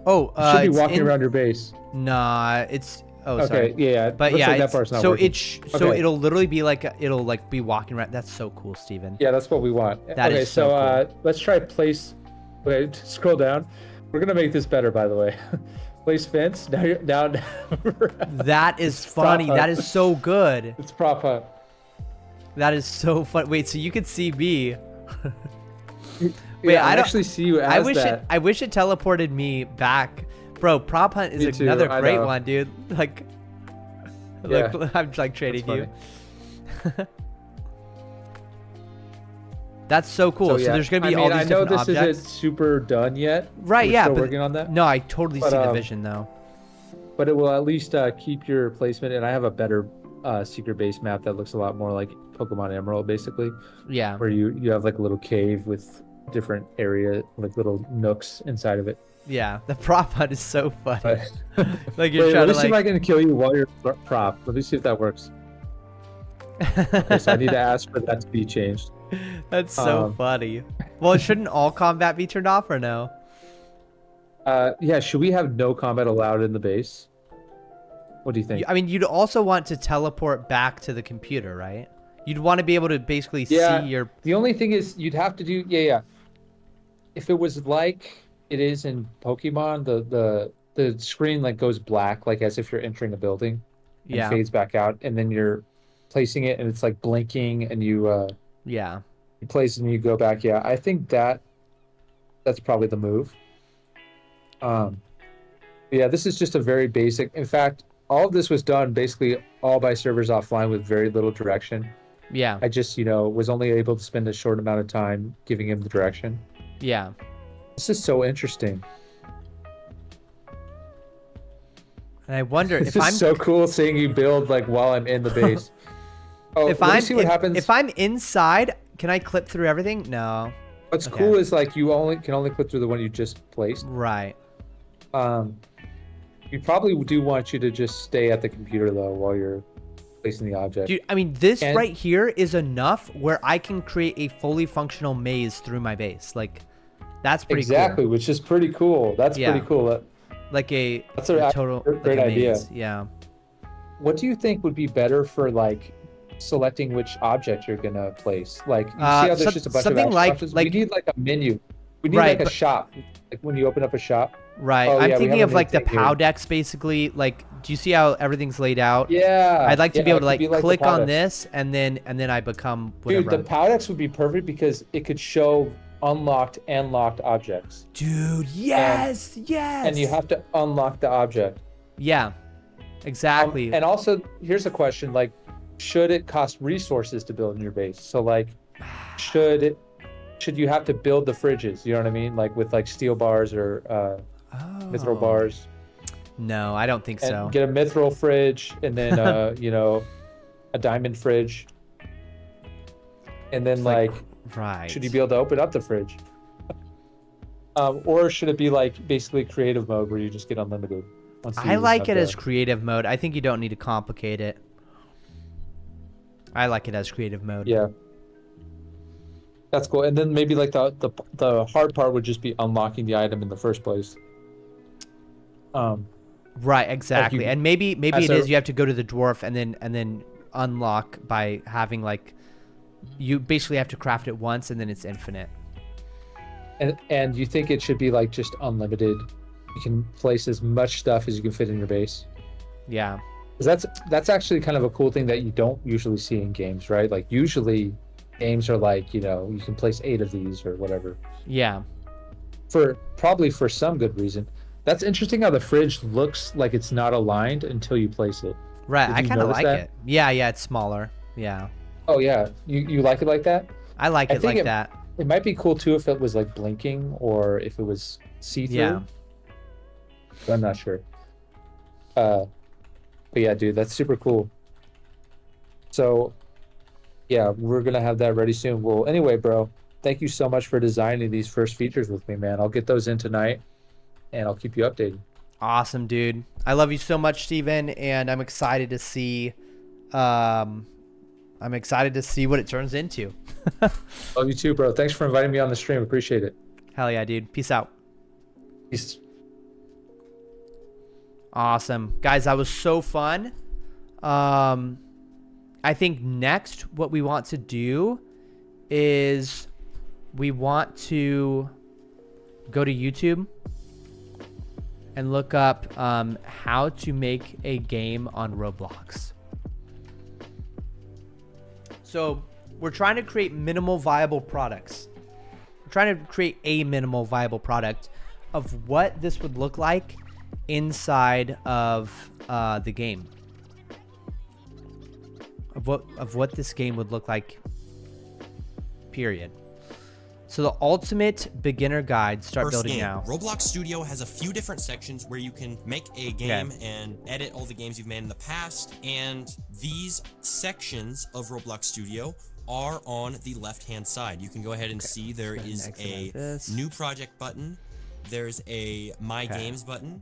Oh, it should be walking around your base. Nah, it's... Oh, okay, sorry. yeah. But looks yeah, like that part's not so working. so it'll literally be like it'll like be walking around. That's so cool, Steven. Yeah, that's what we want. That okay, is so cool. Let's try place. Okay, scroll down. We're gonna make this better, by the way. Place fence. Now you're down. That is funny. That is so good. It's prop up. That is so fun. Wait, so you can see me. Wait, yeah, I don't actually see you as I wish it teleported me back. Bro, prop hunt is another great one, dude. Like, yeah, look, I'm like trading you. That's so cool. So there's gonna be all these different objects. I know this isn't super done yet. Right? We're still working on that. No, I totally see the vision though. But it will at least keep your placement, and I have a better secret base map that looks a lot more like Pokemon Emerald, basically, Yeah. where you have like a little cave with different area, like little nooks inside of it. Yeah. The prop hunt is so funny. But, Like you're wait, trying let me to see if like. I can kill you while you're prop. Let me see if that works. Okay, so I need to ask for that to be changed. That's so funny. Well, shouldn't all combat be turned off or no? Yeah, should we have no combat allowed in the base? What do you think? I mean, you'd also want to teleport back to the computer, right? You'd want to be able to basically see your... The only thing is you'd have to do... Yeah. If it was like it is in Pokemon, the screen like goes black, like as if you're entering a building, and fades back out, and then you're placing it and it's like blinking and you place it and you go back. Yeah, I think that's probably the move. Yeah, this is just a very basic... In fact, all of this was done basically all by servers offline with very little direction. Yeah. I just, was only able to spend a short amount of time giving him the direction. Yeah. This is so interesting. And I wonder if I'm so cool seeing you build like while I'm in the base. Oh, let me see what happens. If I'm inside, can I clip through everything? No. What's cool is like you can only clip through the one you just placed. Right. We probably do want you to just stay at the computer though while you're placing the object. Dude, I mean, this right here is enough where I can create a fully functional maze through my base. Like, that's pretty cool. Exactly, which is pretty cool. That's pretty cool. Like that's a total great idea. Maze. Yeah. What do you think would be better for like selecting which object you're gonna place? Like, you see how there's just a bunch of options? We need like a menu. We need like a shop. Like when you open up a shop. Right. I'm thinking of like the Powdex basically. Like, do you see how everything's laid out? Yeah. I'd like to be able to like click on this and then I become whatever. Dude, the Powdex would be perfect because it could show unlocked and locked objects. Dude, yes. And you have to unlock the object. Yeah. Exactly. And also, here's a question, like, should it cost resources to build in your base? So like, should you have to build the fridges? You know what I mean? Like with like steel bars or mithril bars. No, I don't think so. Get a mithril fridge and then a diamond fridge. And then should you be able to open up the fridge? Or should it be like basically creative mode where you just get unlimited? I like it as creative mode. I think you don't need to complicate it. I like it as creative mode. Yeah. That's cool. And then maybe like the hard part would just be unlocking the item in the first place. Right, exactly. And maybe it is you have to go to the dwarf and then unlock by having like you basically have to craft it once and then it's infinite. And you think it should be like just unlimited? You can place as much stuff as you can fit in your base. Yeah. 'Cause that's actually kind of a cool thing that you don't usually see in games, right? Like usually games are like, you can place 8 of these or whatever. Yeah. Probably for some good reason. That's interesting how the fridge looks like it's not aligned until you place it. Right. I kind of like it. Yeah, it's smaller. Yeah. Oh yeah. You like it like that? I like it like that. It might be cool too if it was like blinking or if it was see-through. Yeah. I'm not sure. But yeah, dude, that's super cool. So yeah, we're gonna have that ready soon. Well, anyway, bro, thank you so much for designing these first features with me, man. I'll get those in tonight and I'll keep you updated. Awesome, dude. I love you so much, Steven, and I'm excited to see what it turns into. Love you too, bro. Thanks for inviting me on the stream. Appreciate it. Hell yeah, dude. Peace out. Peace. Awesome. Guys, that was so fun. I think next what we want to do is we want to go to YouTube and look up how to make a game on Roblox. So we're trying to create minimal viable products. We're trying to create a minimal viable product of what this would look like inside of the game. Of what this game would look like, period. So the ultimate beginner guide, start First building game. now. Roblox Studio has a few different sections where you can make a game and edit all the games you've made in the past. And these sections of Roblox Studio are on the left-hand side. You can go ahead and see there is a new project button. There's a My Games button.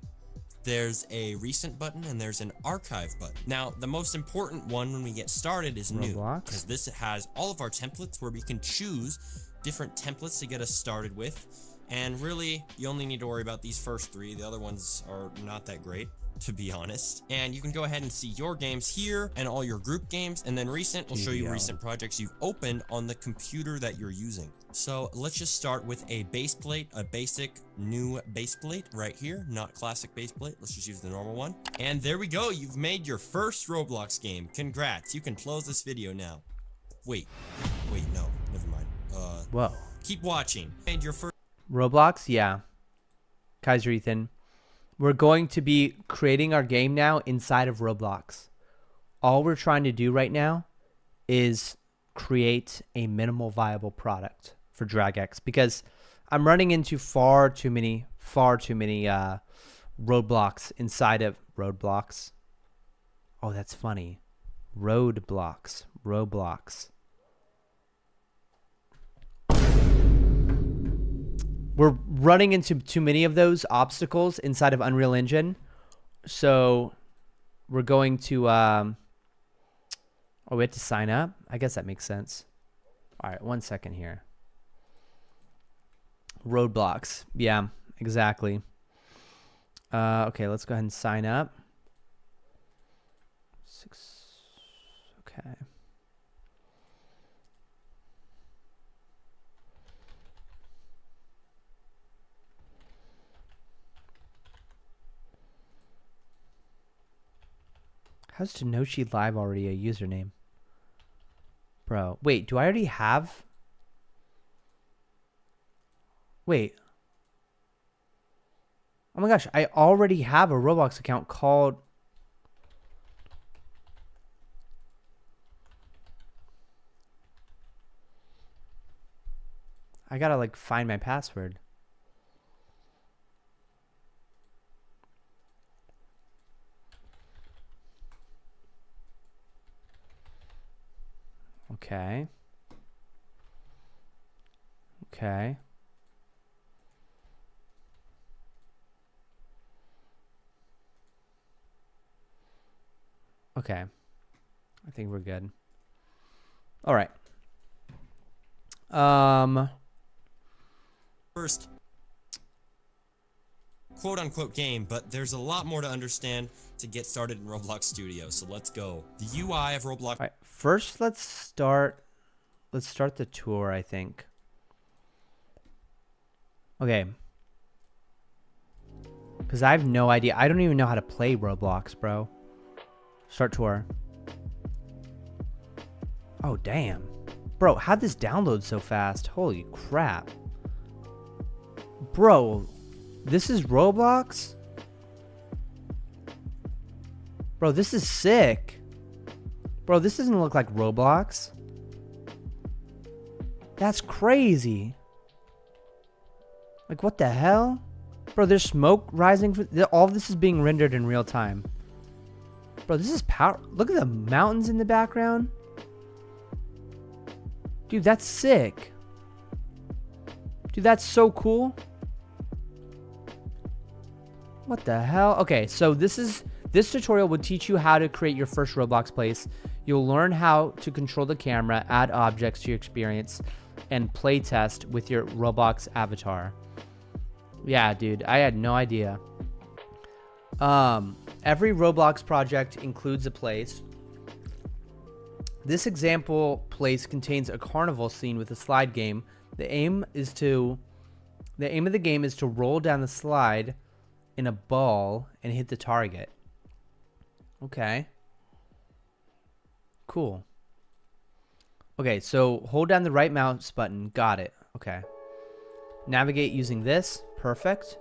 There's a recent button, and there's an archive button. Now, the most important one when we get started is new, because this has all of our templates where we can choose different templates to get us started with. And really, you only need to worry about these first three. The other ones are not that great, to be honest. And you can go ahead and see your games here and all your group games. And then recent will show you recent projects you've opened on the computer that you're using. So let's just start with a base plate, a basic new base plate right here, not classic base plate. Let's just use the normal one. And there we go. You've made your first Roblox game. Congrats. You can close this video now. Wait, no, never mind. Whoa. Keep watching. Made your first Roblox, yeah. Kaiser Ethan. We're going to be creating our game now inside of Roblox. All we're trying to do right now is create a minimal viable product for DragX, because I'm running into far too many roadblocks inside of Roadblocks. Oh, that's funny. Roadblocks. We're running into too many of those obstacles inside of Unreal Engine. So we're going to, oh, we have to sign up? I guess that makes sense. All right, 1 second here. Roadblocks. Yeah, exactly. Okay, let's go ahead and sign up. Okay. How's Tenoshi Live already a username? Bro, wait, do I already have? Wait. Oh my gosh, I already have a Roblox account called... I gotta like find my password. Okay. Okay. Okay. I think we're good. All right. First quote unquote game, but there's a lot more to understand to get started in Roblox Studio. So let's go. The UI of Roblox. All right. First, let's start the tour, I think. Okay. Because I have no idea. I don't even know how to play Roblox, bro. Start tour. Oh, damn. Bro, how'd this download so fast? Holy crap. Bro, this is Roblox? Bro, this is sick. Bro, this doesn't look like Roblox. That's crazy. Like, what the hell? Bro, there's smoke rising. All of this is being rendered in real time. Bro, this is power. Look at the mountains in the background. Dude, that's sick. Dude, that's so cool. What the hell? Okay, so this tutorial will teach you how to create your first Roblox place. You'll learn how to control the camera, add objects to your experience, and play test with your Roblox avatar. Yeah, dude, I had no idea. Every Roblox project includes a place. This example place contains a carnival scene with a slide game. The aim of the game is to roll down the slide in a ball and hit the target. Okay. Cool. Okay, so hold down the right mouse button. Got it. Okay. Navigate using this. Perfect.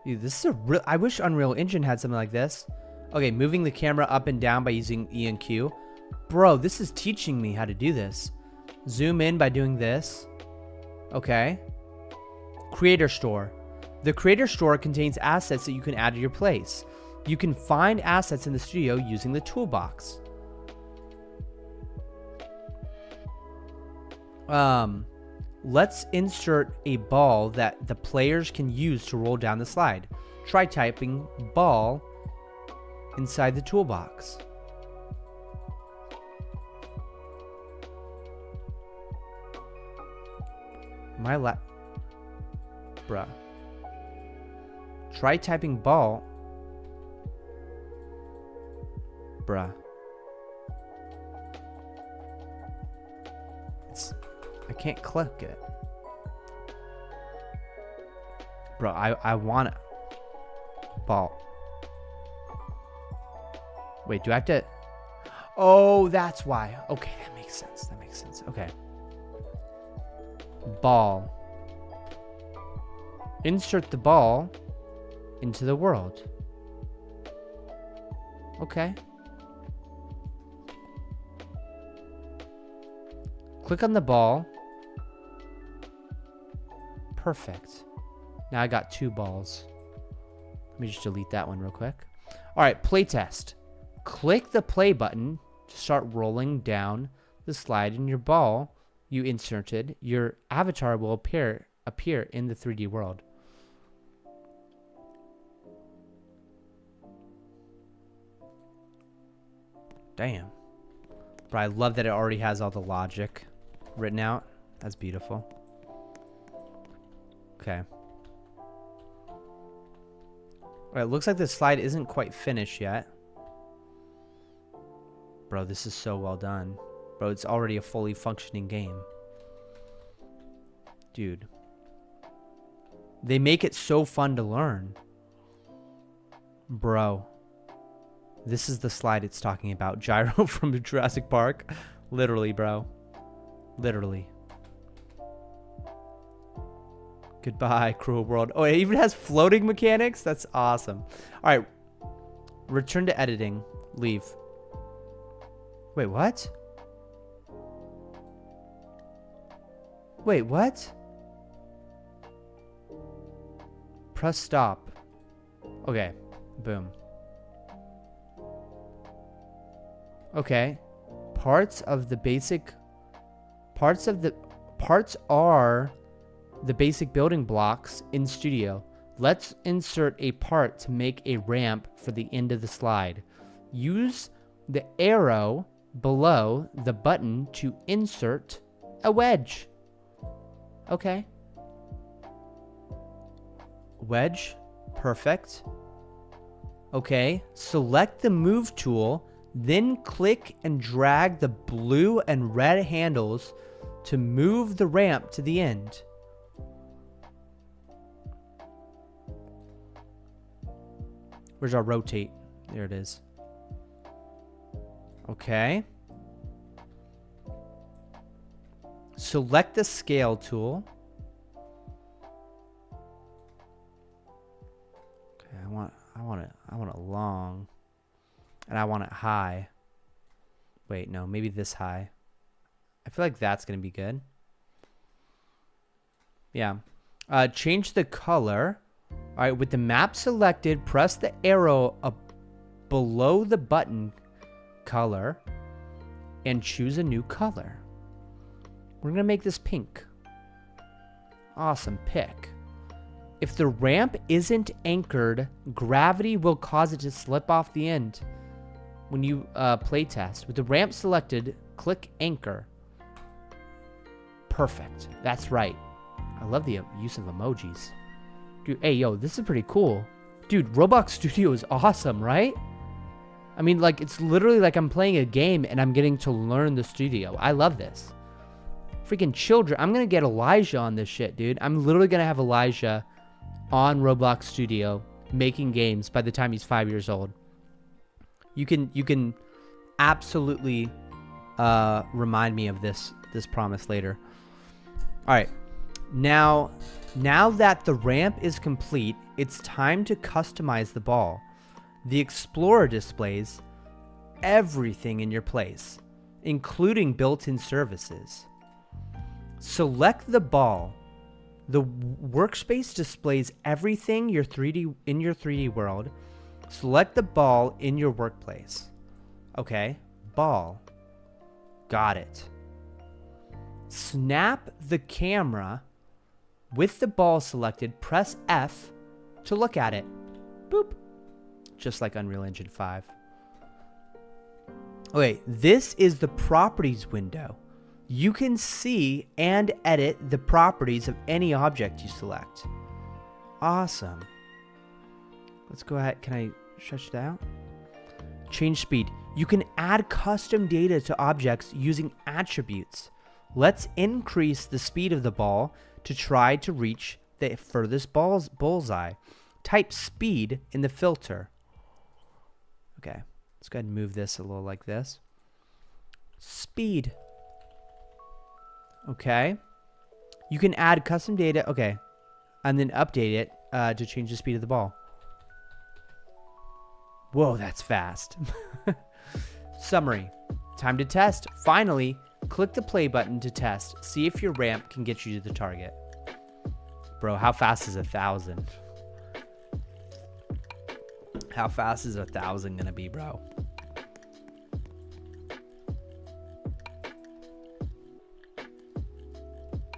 Dude, this is a real... I wish Unreal Engine had something like this. Okay, moving the camera up and down by using E and Q. Bro, this is teaching me how to do this. Zoom in by doing this. Okay. Creator Store. The Creator Store contains assets that you can add to your place. You can find assets in the studio using the toolbox. Let's insert a ball that the players can use to roll down the slide. Try typing ball inside the toolbox. Bruh. Try typing ball. Bruh. I can't click it. Bro, I want it. Ball. Wait, do I have to... Oh, that's why. Okay, that makes sense. That makes sense. Okay. Ball. Insert the ball into the world. Okay. Click on the ball. Perfect. Now I got 2 balls. Let me just delete that one real quick. All right, playtest. Click the play button to start rolling down the slide, and your ball you inserted, your avatar will appear in the 3D world. Damn. But I love that it already has all the logic written out. That's beautiful. Okay. All right, it looks like the slide isn't quite finished yet. Bro, this is so well done. Bro, it's already a fully functioning game. Dude. They make it so fun to learn. Bro. This is the slide it's talking about. Gyro from Jurassic Park. Literally, bro. Literally. Goodbye, cruel world. Oh, it even has floating mechanics? That's awesome. All right. Return to editing. Leave. Wait, what? Wait, what? Press stop. Okay. Boom. Okay. Parts are the basic building blocks in Studio. Let's insert a part to make a ramp for the end of the slide. Use the arrow below the button to insert a wedge. Okay. Wedge. Perfect. Okay. Select the move tool, then click and drag the blue and red handles to move the ramp to the end. Where's our rotate? There it is. Okay. Select the scale tool. Okay, I want it long. And I want it high. Wait, no, maybe this high. I feel like that's going to be good. Yeah. Change the color. All right, with the map selected, press the arrow up below the button color and choose a new color. We're going to make this pink. Awesome pick. If the ramp isn't anchored, gravity will cause it to slip off the end when you play test. With the ramp selected, click anchor. Perfect. That's right. I love the use of emojis. Dude, hey, yo, this is pretty cool. Dude, Roblox Studio is awesome, right? I mean, like, it's literally like I'm playing a game and I'm getting to learn the studio. I love this. Freaking children. I'm going to get Elijah on this shit, dude. I'm literally going to have Elijah on Roblox Studio making games by the time he's 5 years old. You can absolutely remind me of this promise later. All right. Now that the ramp is complete, it's time to customize the ball. The Explorer displays everything in your place, including built-in services. Select the ball The workspace displays everything in your 3D world. Select the ball in your workplace. Okay, ball. Got it. Snap the camera with the ball selected. Press F to look at it. Boop. Just like Unreal Engine 5. Okay, this is the properties window. You can see and edit the properties of any object you select. Awesome. Let's go ahead. Can I stretch that out? Change speed. You can add custom data to objects using attributes. Let's increase the speed of the ball to try to reach the furthest bullseye. Type speed in the filter. Okay, let's go ahead and move this a little like this. Speed. Okay. You can add custom data. Okay. And then update it to change the speed of the ball. Whoa, that's fast. Summary. Time to test. Finally, click the play button to test. See if your ramp can get you to the target. Bro, how fast is 1,000? How fast is 1,000 gonna be, bro?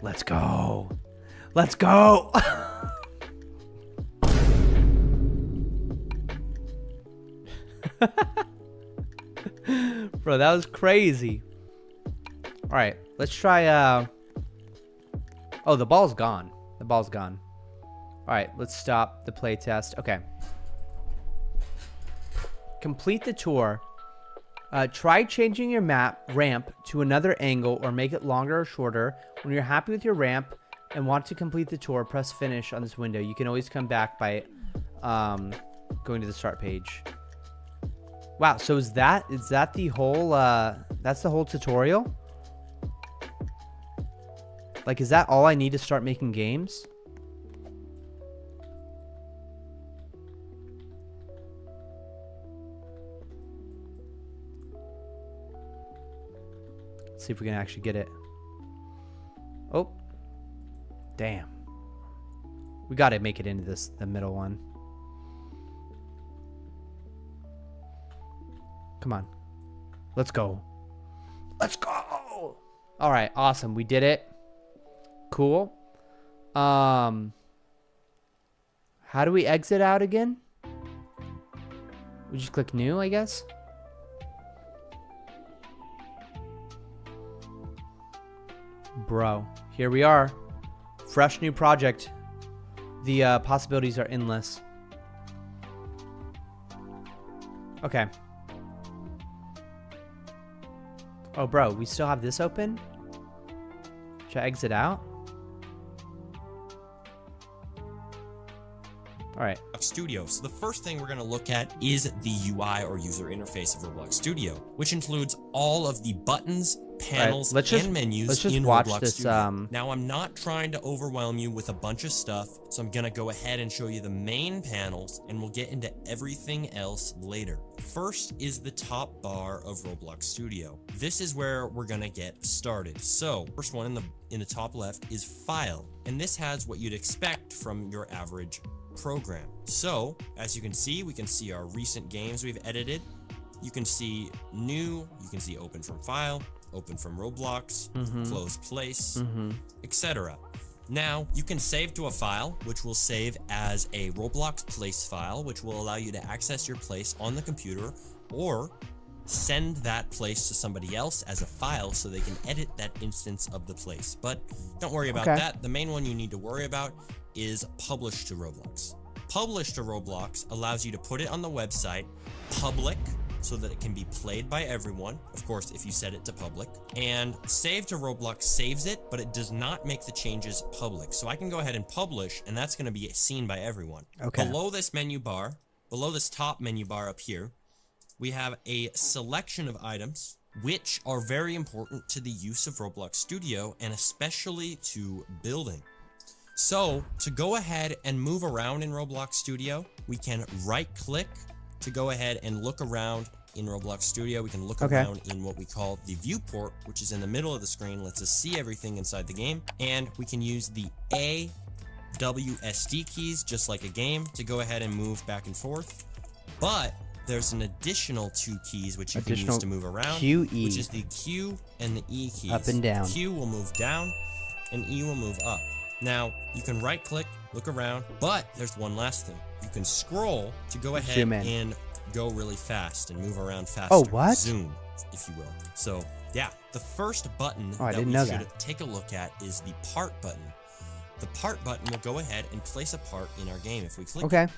Let's go. Let's go. Bro, that was crazy. All right, let's try. Oh, the ball's gone. The ball's gone. All right, let's stop the play test. Okay. Complete the tour. Try changing your ramp to another angle or make it longer or shorter. When you're happy with your ramp and want to complete the tour, press finish on this window. You can always come back by going to the start page. Wow, so is that the whole that's the whole tutorial? Like, is that all I need to start making games? Let's see if we can actually get it. Oh. Damn. We got to make it into the middle one. Come on. Let's go. Let's go. All right, awesome. We did it. Cool. How do we exit out again? We just click new, I guess. Bro, here we are. Fresh new project. The possibilities are endless. Okay. Oh, bro, we still have this open? Should I exit out? All right. Studio. So the first thing we're going to look at is the UI or user interface of Roblox Studio, which includes all of the buttons, panels, and menus in Roblox Studio. Now, I'm not trying to overwhelm you with a bunch of stuff, so I'm going to go ahead and show you the main panels, and we'll get into everything else later. First is the top bar of Roblox Studio. This is where we're going to get started. So, first one in the top left is File, and this has what you'd expect from your average program. So, as you can see, we can see our recent games we've edited. You can see new, you can see open from file, open from Roblox, close place, etc. Now, you can save to a file, which will save as a Roblox place file, which will allow you to access your place on the computer, or send that place to somebody else as a file so they can edit that instance of the place. But don't worry about that. The main one you need to worry about is publish to Roblox. Publish to Roblox allows you to put it on the website, public, so that it can be played by everyone, of course, if you set it to public. And save to Roblox saves it, but it does not make the changes public. So I can go ahead and publish, and that's going to be seen by everyone. Okay. Below this menu bar, below this top menu bar up here, we have a selection of items which are very important to the use of Roblox Studio, and especially to building. So, to go ahead and move around in Roblox Studio, we can right-click to go ahead and look around in Roblox Studio, we can look around in what we call the viewport, which is in the middle of the screen, lets us see everything inside the game, and we can use the A, W, SD keys, just like a game, to go ahead and move back and forth. But there's an additional 2 keys which you can use to move around, QE, which is the Q and the E keys. Up and down. Q will move down, and E will move up. Now, you can right-click, look around, but there's one last thing. You can scroll to go ahead and go really fast and move around faster. Oh, what? Zoom, if you will. So, yeah, the first button that we should take a look at is the part button. The part button will go ahead and place a part in our game if we click it.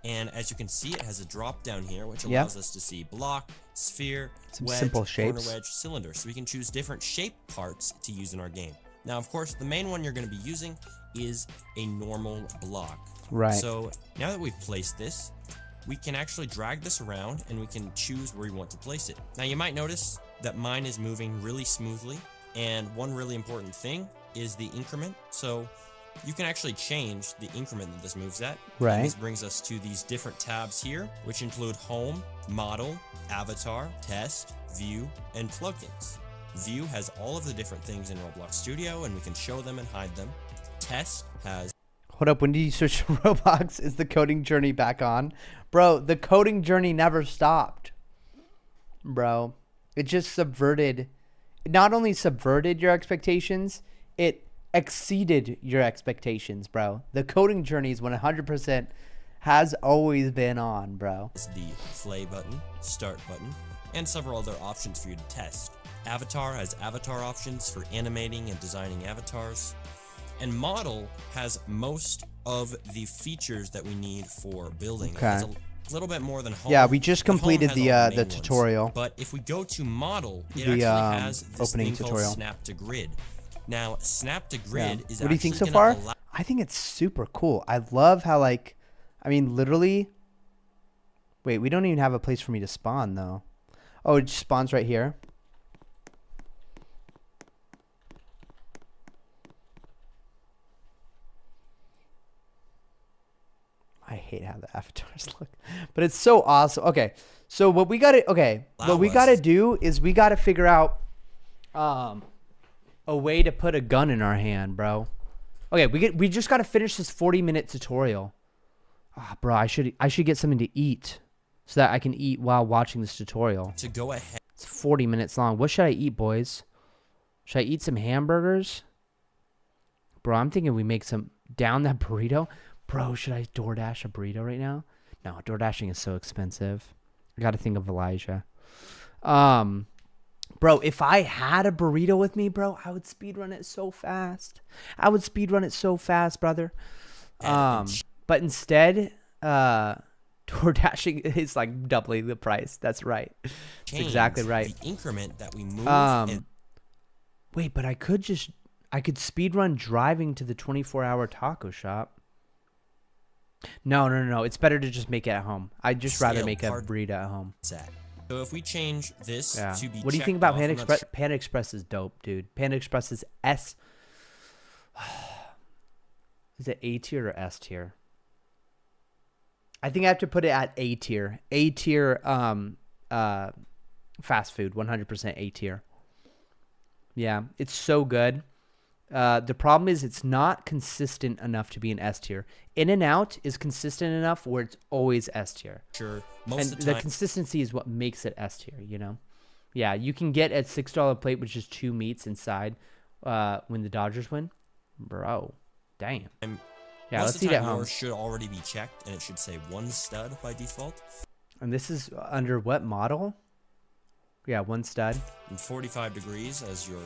And as you can see, it has a drop down here, which allows us to see block, sphere, wedge, simple shapes. corner wedge, cylinder. So we can choose different shape parts to use in our game. Now, of course, the main one you're going to be using is a normal block. Right. So now that we've placed this, we can actually drag this around and we can choose where we want to place it. Now, you might notice that mine is moving really smoothly. And one really important thing is the increment. So you can actually change the increment that this moves at. Right. And this brings us to these different tabs here, which include Home, Model, Avatar, Test, View, and Plugins. View has all of the different things in Roblox Studio, and we can show them and hide them. Test has... Hold up, when did you switch to Roblox? Is the coding journey back on? Bro, the coding journey never stopped. Bro, it just subverted... It not only subverted your expectations, it exceeded your expectations, bro. The coding journey is 100% has always been on, bro. Is the play button, start button, and several other options for you to test. Avatar has avatar options for animating and designing avatars. And Model has most of the features that we need for building. It has a little bit more than Home. Yeah, we just completed the tutorial. Ones. But if we go to Model, it actually has this opening thing tutorial. called Snap to Grid. Now, Snap to Grid is what do you think so far? I think it's super cool. I love how, like, I mean, literally. Wait, we don't even have a place for me to spawn, though. Oh, it just spawns right here. I hate how the avatars look, but it's so awesome. Okay, so what we gotta do is we gotta figure out a way to put a gun in our hand, bro. Okay, we just gotta finish this 40-minute tutorial. Bro, I should get something to eat so that I can eat while watching this tutorial. To go ahead. It's 40 minutes long. What should I eat, boys? Should I eat some hamburgers? Bro, I'm thinking we make some down that burrito. Bro, should I DoorDash a burrito right now? No, DoorDashing is so expensive. I got to think of Elijah. Bro, if I had a burrito with me, bro, I would speedrun it so fast. I would speedrun it so fast, brother. But instead, DoorDashing is like doubling the price. That's right. That's exactly right. The increment that we move. Wait, but I could speedrun driving to the 24-hour taco shop. No. It's better to just make it at home. I'd just rather make a burrito at home. So if we change this to be what do you think about Panda Express? Panda Express is dope, dude. Panda Express is S. Is it A tier or S tier? I think I have to put it at A tier. A tier fast food, 100% A tier. Yeah, it's so good. The problem is it's not consistent enough to be an S tier. In-N-Out is consistent enough where it's always S tier. Sure. Most of the time, the consistency is what makes it S tier, you know? Yeah, you can get a $6 plate, which is 2 meats inside when the Dodgers win. Bro, damn. Yeah, let's eat at home. Yours should already be checked, and it should say 1 stud by default. And this is under what model? Yeah, 1 stud. And 45 degrees as your...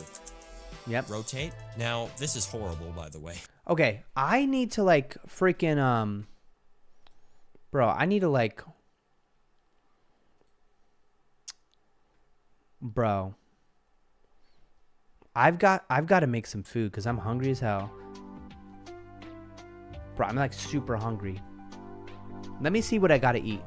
Yep. Rotate. Now, this is horrible, by the way. Okay, I need to like freaking bro, I need to like bro. I've got to make some food cuz I'm hungry as hell. Bro, I'm like super hungry. Let me see what I got to eat.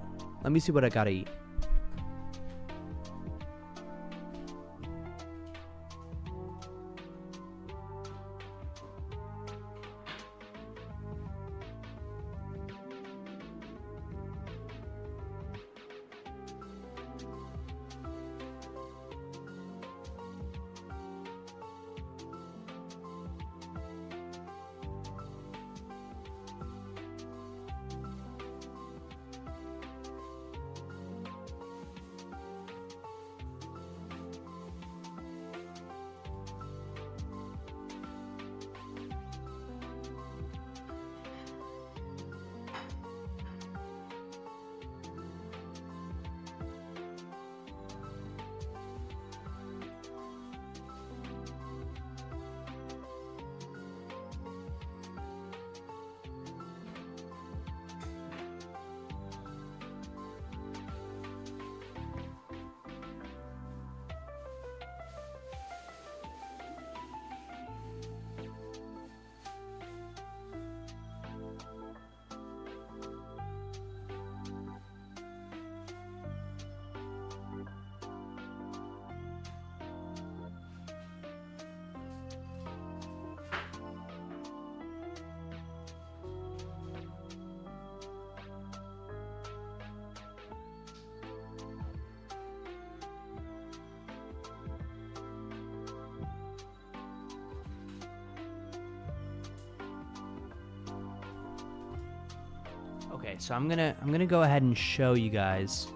Okay, so I'm gonna go ahead and show you guys.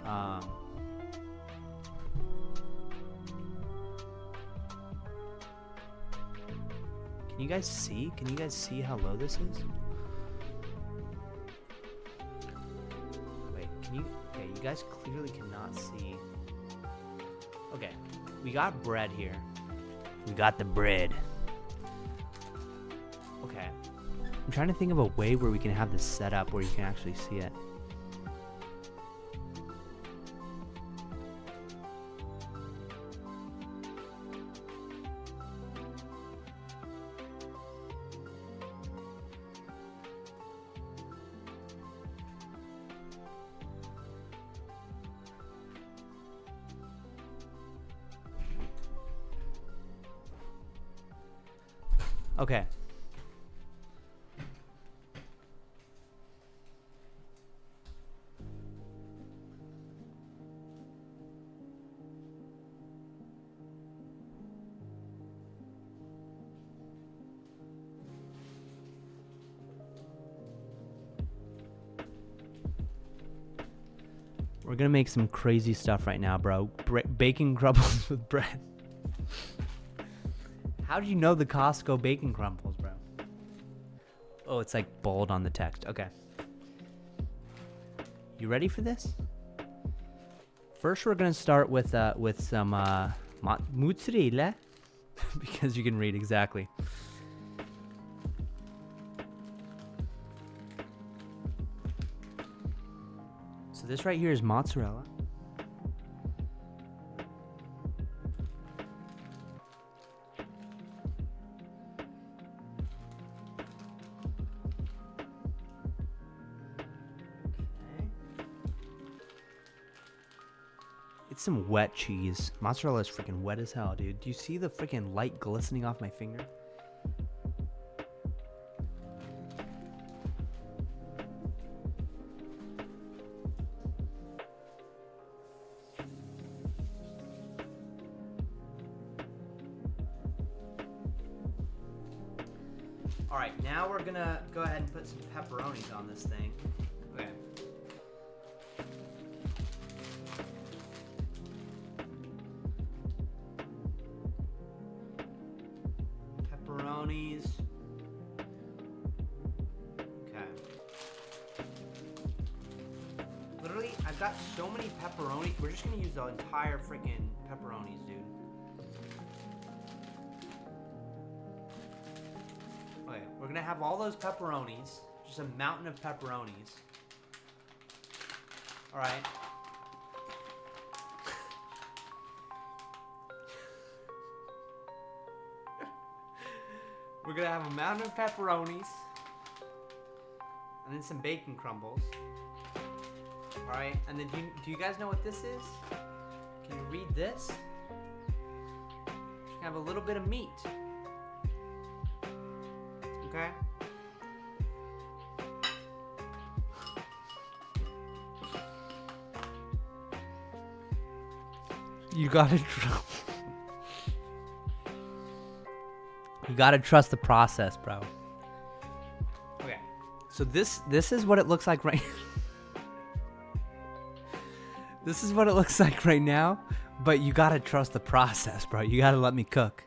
Can you guys see? Can you guys see how low this is? Wait, can you? Okay, you guys clearly cannot see. Okay, we got bread here. We got the bread. Okay. I'm trying to think of a way where we can have this set up where you can actually see it. Okay. We're gonna make some crazy stuff right now, bro. Bacon crumbles with bread. How do you know the Costco bacon crumbles, bro? Oh, it's like bold on the text. Okay. You ready for this? First, we're gonna start with some mozzarella, because you can read exactly. So this right here is mozzarella. It's some wet cheese. Mozzarella is freaking wet as hell, dude. Do you see the freaking light glistening off my finger? All right, now we're gonna go ahead and put some pepperonis on this thing. Okay. Pepperonis. Okay. Literally, I've got so many pepperonis. We're just gonna use the entire freaking pepperonis, dude. Okay, we're gonna have all those pepperonis. Just a mountain of pepperonis. All right. We're gonna have a mountain of pepperonis. And then some bacon crumbles. All right, and then do you guys know what this is? Can you read this? Just have a little bit of meat. Okay. You gotta you gotta trust the process, bro. Okay. So this is what it looks like right. This is what it looks like right now, but you gotta trust the process, bro. You gotta let me cook.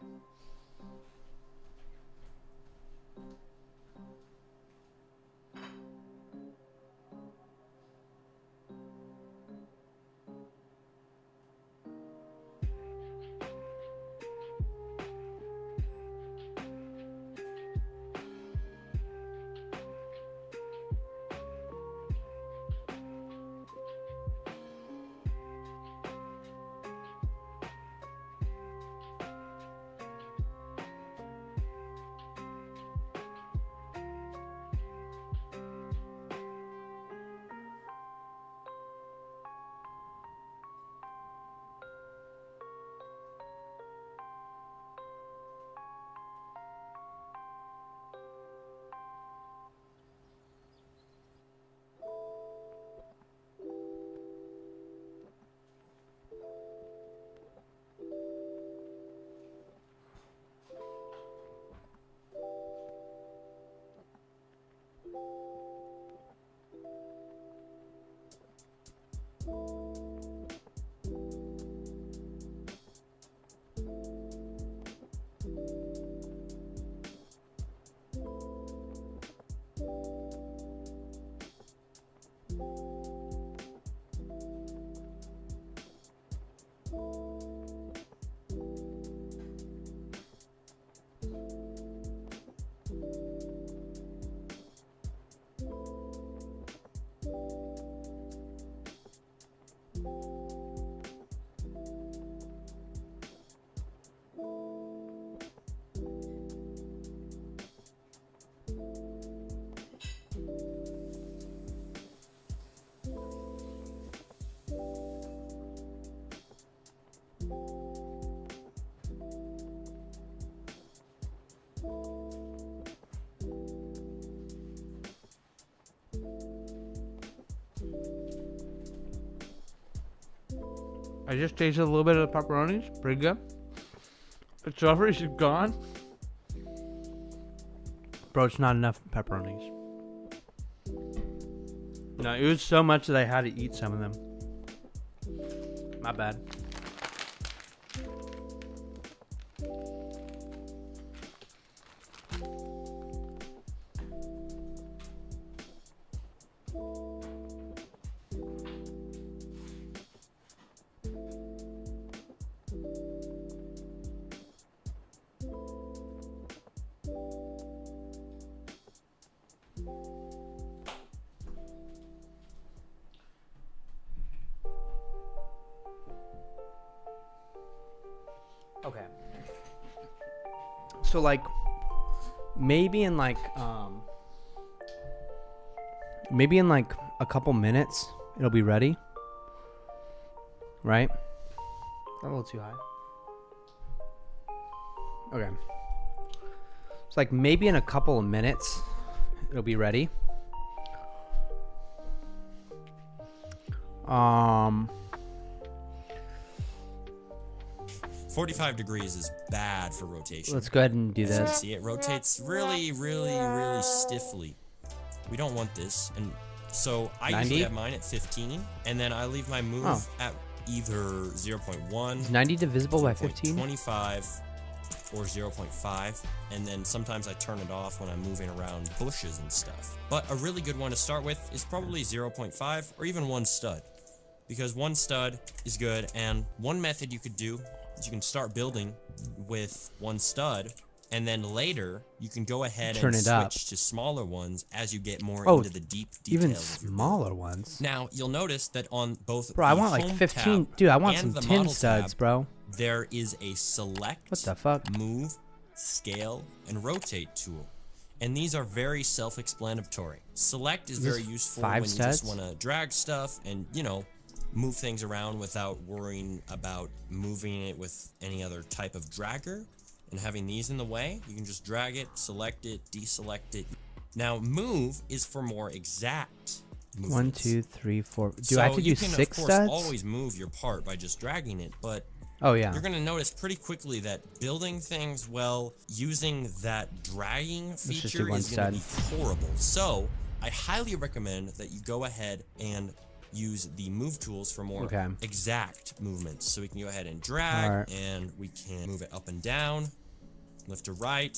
I just tasted a little bit of the pepperonis. Pretty good. The strawberries is gone. Bro, it's not enough pepperonis. No, it was so much that I had to eat some of them. My bad. Okay. So like maybe in like a couple minutes it'll be ready. Right? A little too high. Okay. It's like maybe in a couple of minutes it'll be ready. 45 degrees is bad for rotation. Let's go ahead and do As you can this. see, it rotates really stiffly. We don't want this. And so I 90? usually have mine at 15, and then I leave my move at either 0.1, Is 90 divisible by 15? 25, or 0.5, and then sometimes I turn it off when I'm moving around bushes and stuff. But a really good one to start with is probably 0.5 or even one stud, because one stud is good. And one method you could do is you can start building with one stud, and then later you can go ahead Turn and it switch up. to smaller ones as you get more Oh, into the deep details Even of your build. smaller ones. Now you'll notice that on both Bro, I the want like Home 15. tab Dude, I want and some the 10 Model studs, tab, bro. there is a select, What the fuck? move, scale, and rotate tool. And these are very self-explanatory. Select is Is this very useful 5 when you studs? just want to drag stuff and, you know, move things around without worrying about moving it with any other type of dragger. And having these in the way, you can just drag it, select it, deselect it. Now, move is for more exact movements. 1, 2, 3, 4. Do So I have to do you can, 6 of course, studs? always move your part by just dragging it, but Oh, yeah. you're going to notice pretty quickly that building things well using that dragging just do feature one is going to stud. be horrible. So I highly recommend that you go ahead and use the move tools for more Okay. exact movements. So we can go ahead and drag, Alright. and we can move it up and down, left to right,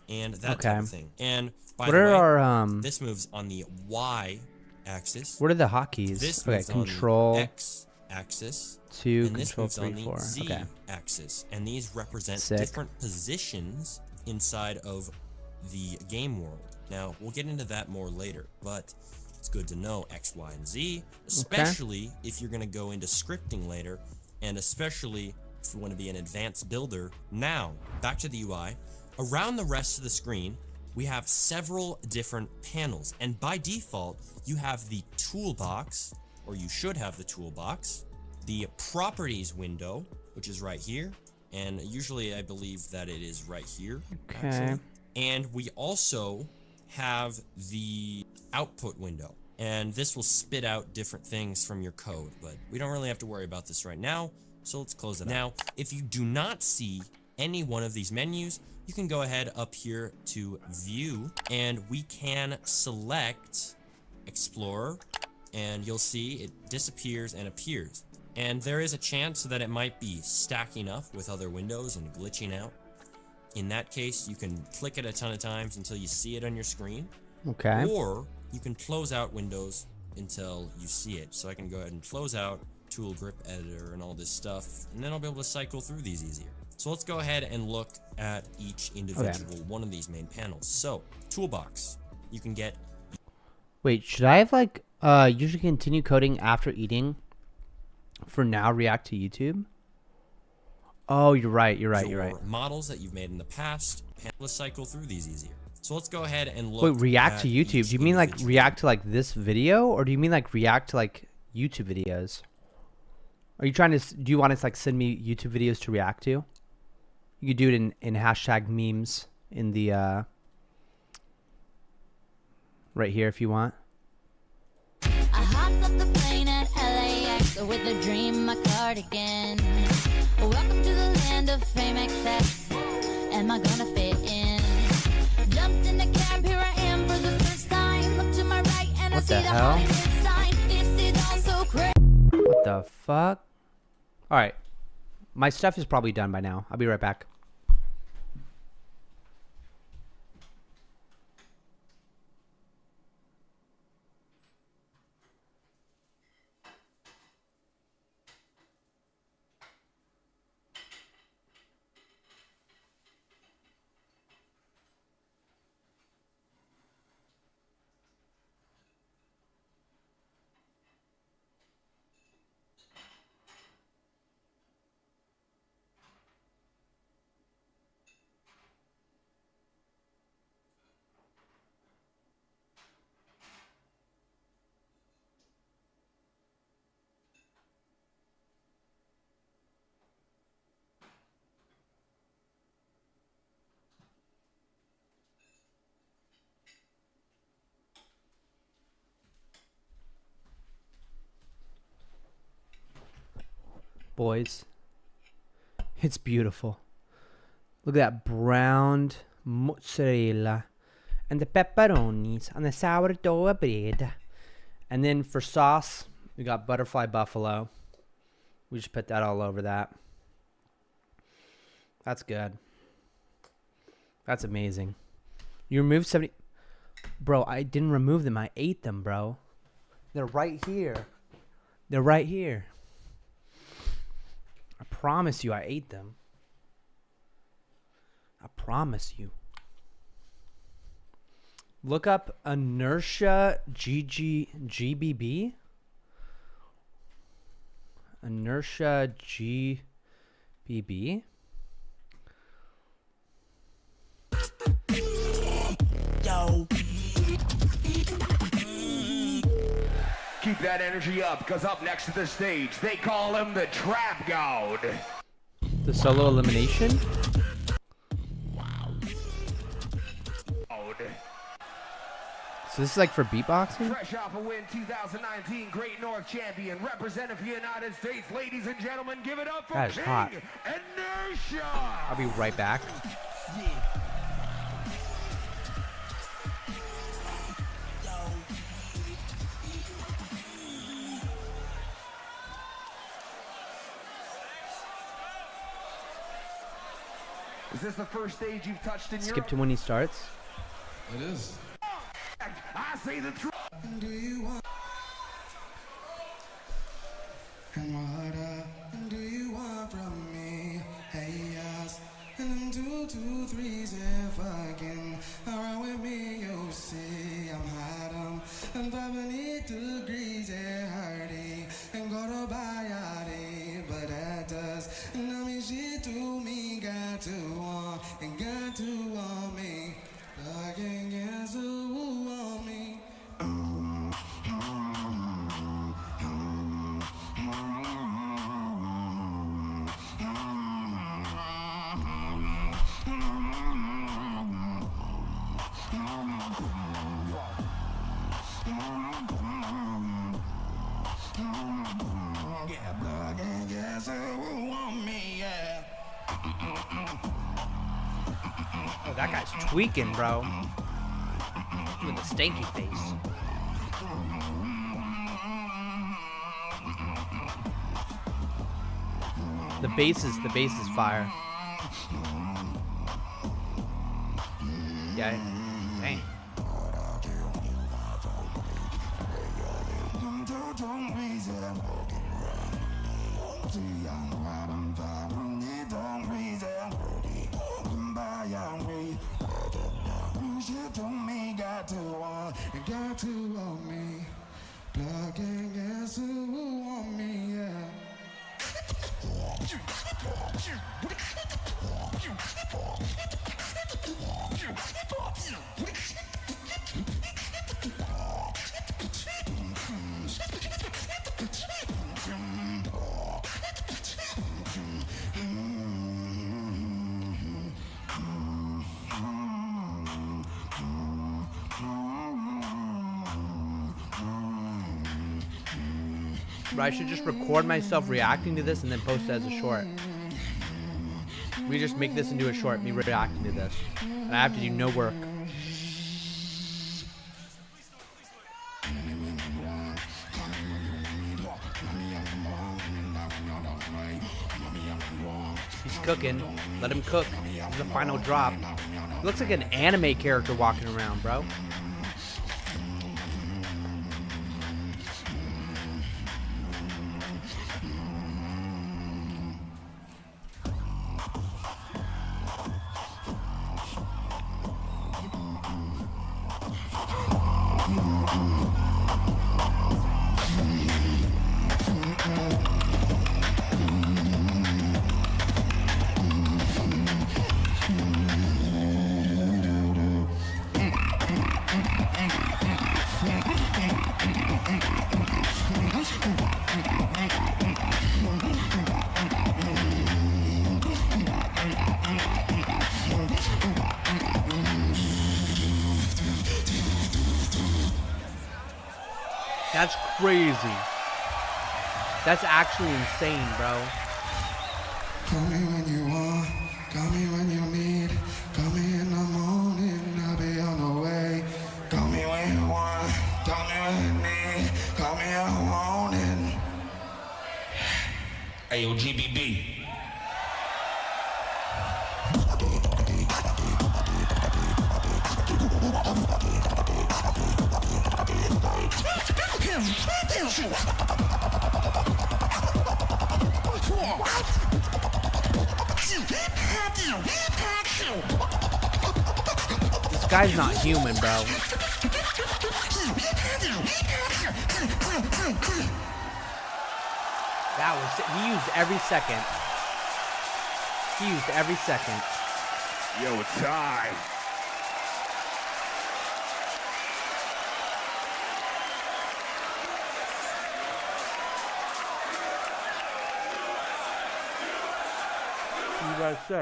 and that Okay. type of thing. And by What the way, are our this moves on the Y axis. what are the hotkeys? This Okay, moves on control the X axis. 2, And this control moves 3, on the 4. Z Okay. axis, and these represent Sick. different positions inside of the game world. Now, we'll get into that more later, but it's good to know X, Y, and Z, especially if you're going to go into scripting later, and especially if you want to be an advanced builder. Now, back to the UI. Around the rest of the screen, we have several different panels, and by default, you have the toolbox, or you should have the toolbox, the properties window, which is right here, and usually I believe that it is right here, Okay. actually. And we also have the output window, and this will spit out different things from your code, but we don't really have to worry about this right now, so let's close it out. Now, if you do not see any one of these menus, you can go ahead up here to view, and we can select Explorer, and you'll see it disappears and appears. And there is a chance that it might be stacking up with other windows and glitching out. In that case, you can click it a ton of times until you see it on your screen, Okay. or you can close out windows until you see it. So I can go ahead and close out Tool Grip Editor and all this stuff, and then I'll be able to cycle through these easier. So let's go ahead and look at each individual one of these main panels. So, Toolbox, you can get... Wait, should I have like usually continue coding after eating for now react to YouTube? Oh, you're right. You're right. You're right. your models that you've made in the past, and let's cycle through these easier. So let's go ahead and look. Wait, react to at YouTube? each Do you mean like individual. react to like this video, or do you mean like react to like YouTube videos? Are you trying to? Do you want to like send me YouTube videos to react to? You could do it in hashtag memes. in the right here if you want. I hopped up the plane at LAX with a dream, my cardigan. Welcome to the land of fame excess. Am I gonna fit in? Jumped in the cab, here I am for the first time. Look to my right and I see the Hollywood sign. This is all so crazy. What the fuck? All right. My stuff is probably done by now. I'll be right back. Boys, it's beautiful. Look at that browned mozzarella and the pepperonis on the sourdough bread. And then for sauce, we got butterfly buffalo. We just put that all over that. That's good. That's amazing. You removed 70. Bro, I didn't remove them. I ate them, bro. They're right here. They're right here. I promise you I ate them. I promise you. Look up Inertia GBB. Inertia GBB. Yo. Keep that energy up, because up next to the stage, they call him the Trap God. The solo elimination? So this is like for beatboxing? Fresh off a win 2019 Great North Champion, representing for the United States. Ladies and gentlemen, give it up for That is King hot. Inertia. I'll be right back. Is this the first stage you've touched in Skip Europe? to when he starts. It is. I say the truth. Do you want? And what do you want from me? Hey, yes. And 2, 2, 3, if again. Around with me, you see I'm hot. I'm 5 degrees, hardy. And go to body, but that does. And I mean, she to me, got to want, and got to want me. I can't guess who want me. Yeah, I can't guess who want me, yeah. Oh, that guy's tweaking, bro. With a stanky face. The bass is fire. Yeah. Dang. Got to want me. Plug and guess who want me, yeah. But I should just record myself reacting to this and then post it as a short. We just make this into a short, me reacting to this. And I have to do no work. He's cooking. Let him cook. This is the final drop. He looks like an anime character walking around, bro. That's crazy. That's actually insane, bro. Call me when you want, call me when you need, call me in the morning, I'll be on the way. Call me when you want, call me when you need, call me in the morning. Ayo, GBB. This guy's not human, bro. That was, he used every second. He used every second. Yo, it's time.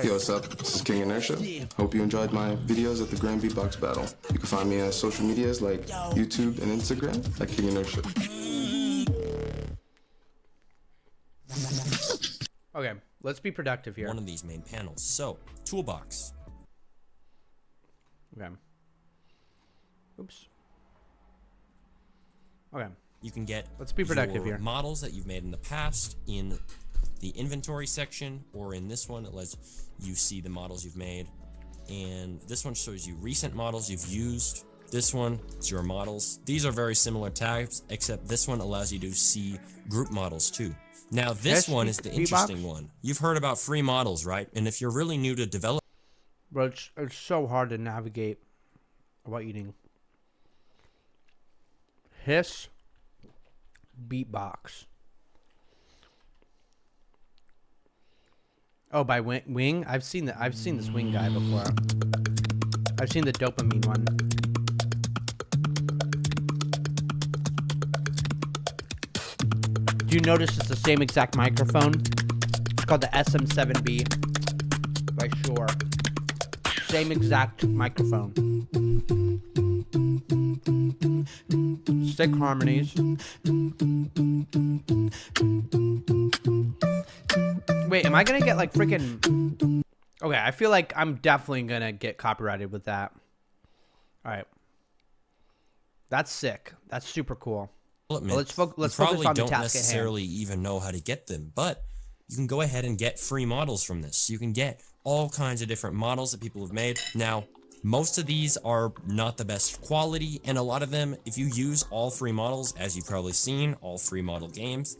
Yo, what's up? This is King Inertia. Hope you enjoyed my videos at the Grand Beatbox Battle. You can find me on social medias like YouTube and Instagram at King Inertia. Okay, let's be productive here. One of these main panels. So, toolbox. Okay. Oops. Okay. You can get Let's be productive your here. models that you've made in the past in the inventory section, or in this one it lets you see the models you've made, and this one shows you recent models you've used. This one is your models. These are very similar tabs, except this one allows you to see group models too. Now this one is the interesting one. You've heard about free models, right? And if you're really new to develop, Bro, it's so hard to navigate while eating. Hiss beatbox. Oh, by Wing? I've seen this Wing guy before. I've seen the dopamine one. Do you notice it's the same exact microphone? It's called the SM7B by Shure. Same exact microphone. Stick harmonies. Wait, am I gonna get like freaking... Okay, I feel like I'm definitely gonna get copyrighted with that. Alright. That's sick. That's super cool. Well, let's focus on the task at hand. Don't necessarily even know how to get them, but you can go ahead and get free models from this. You can get all kinds of different models that people have made. Now, most of these are not the best quality, and a lot of them, if you use all free models, as you've probably seen, all free model games,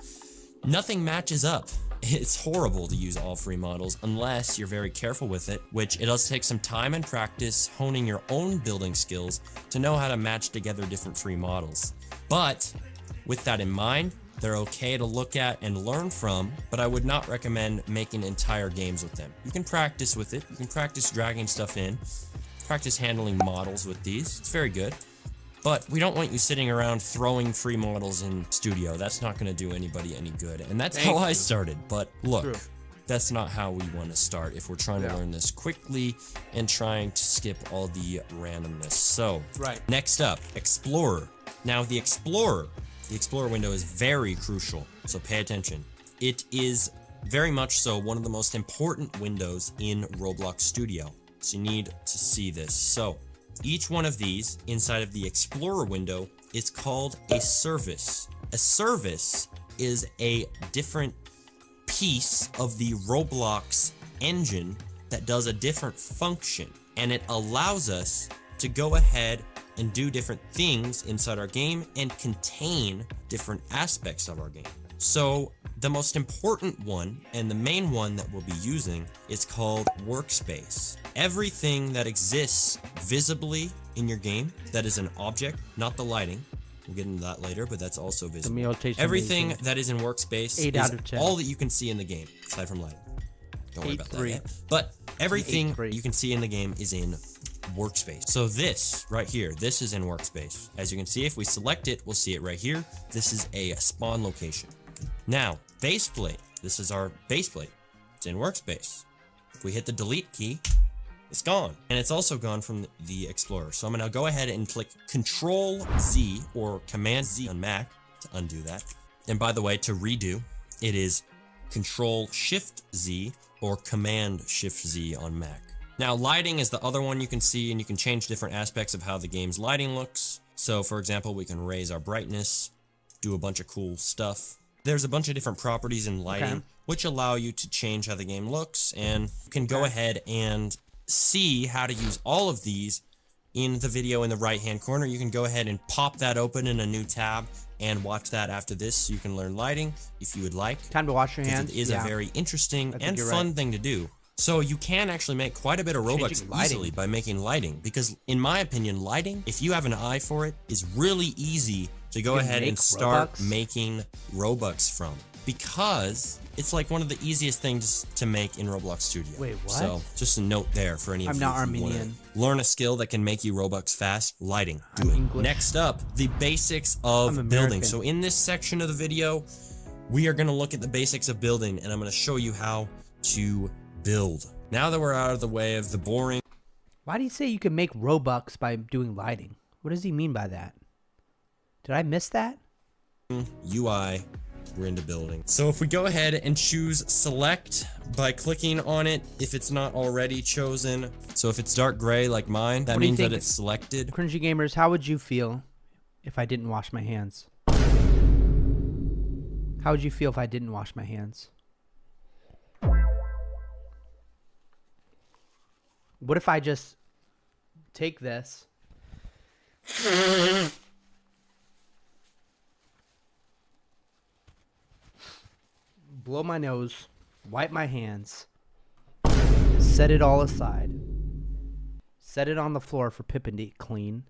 nothing matches up. It's horrible to use all free models unless you're very careful with it, which it does take some time and practice honing your own building skills to know how to match together different free models. But with that in mind, they're okay to look at and learn from, but I would not recommend making entire games with them. You can practice with it. You can practice dragging stuff in, practice handling models with these. It's very good. But we don't want you sitting around throwing free models in studio. That's not going to do anybody any good. And that's how I started. But look, that's not how we want to start if we're trying to learn this quickly and trying to skip all the randomness. So, next up, Explorer. Now, the Explorer The Explorer window is very crucial, so pay attention. It is very much so one of the most important windows in Roblox Studio, so you need to see this. So each one of these inside of the Explorer window is called a service. A service is a different piece of the Roblox engine that does a different function, and it allows us to go ahead and do different things inside our game and contain different aspects of our game. So the most important one and the main one that we'll be using is called workspace. Everything that exists visibly in your game that is an object, not the lighting, we'll get into that later, but that's also visible. Everything that is in workspace is all that you can see in the game, aside from lighting. Don't worry about that yet. But everything you can see in the game is in workspace. So this right here, this is in workspace. As you can see, if we select it, we'll see it right here. This is a spawn location. Now, base plate. This is our base plate. It's in workspace. If we hit the delete key, it's gone. And it's also gone from the Explorer. So I'm gonna go ahead and click Control Z or Command Z on Mac to undo that. And by the way, to redo, it is Control Shift Z or Command Shift Z on Mac. Now, lighting is the other one you can see, and you can change different aspects of how the game's lighting looks. So for example, we can raise our brightness, do a bunch of cool stuff. There's a bunch of different properties in lighting, which allow you to change how the game looks, and you can go ahead and see how to use all of these in the video in the right-hand corner. You can go ahead and pop that open in a new tab and watch that after this, so you can learn lighting if you would like. Time to wash your hands. It is a very interesting and fun thing to do. So you can actually make quite a bit of Robux easily by making lighting, because in my opinion, lighting, if you have an eye for it, is really easy to go ahead and start making Robux from, because it's like one of the easiest things to make in Roblox Studio. Wait, what? So just a note there for any of you not who Armenian. wanna learn a skill that can make you Robux fast. Lighting. Do it. Next up, the basics of building. So in this section of the video, we are going to look at the basics of building, and I'm going to show you how to build. Now that we're out of the way of the boring. Why do you say you can make Robux by doing lighting? What does he mean by that? Did I miss that? UI, we're into building. So if we go ahead and choose select by clicking on it, if it's not already chosen. So if it's dark gray like mine, that means that it's selected. Cringy gamers, how would you feel if I didn't wash my hands? How would you feel if I didn't wash my hands? What if I just take this, blow my nose, wipe my hands, set it all aside, set it on the floor for Pippin to clean,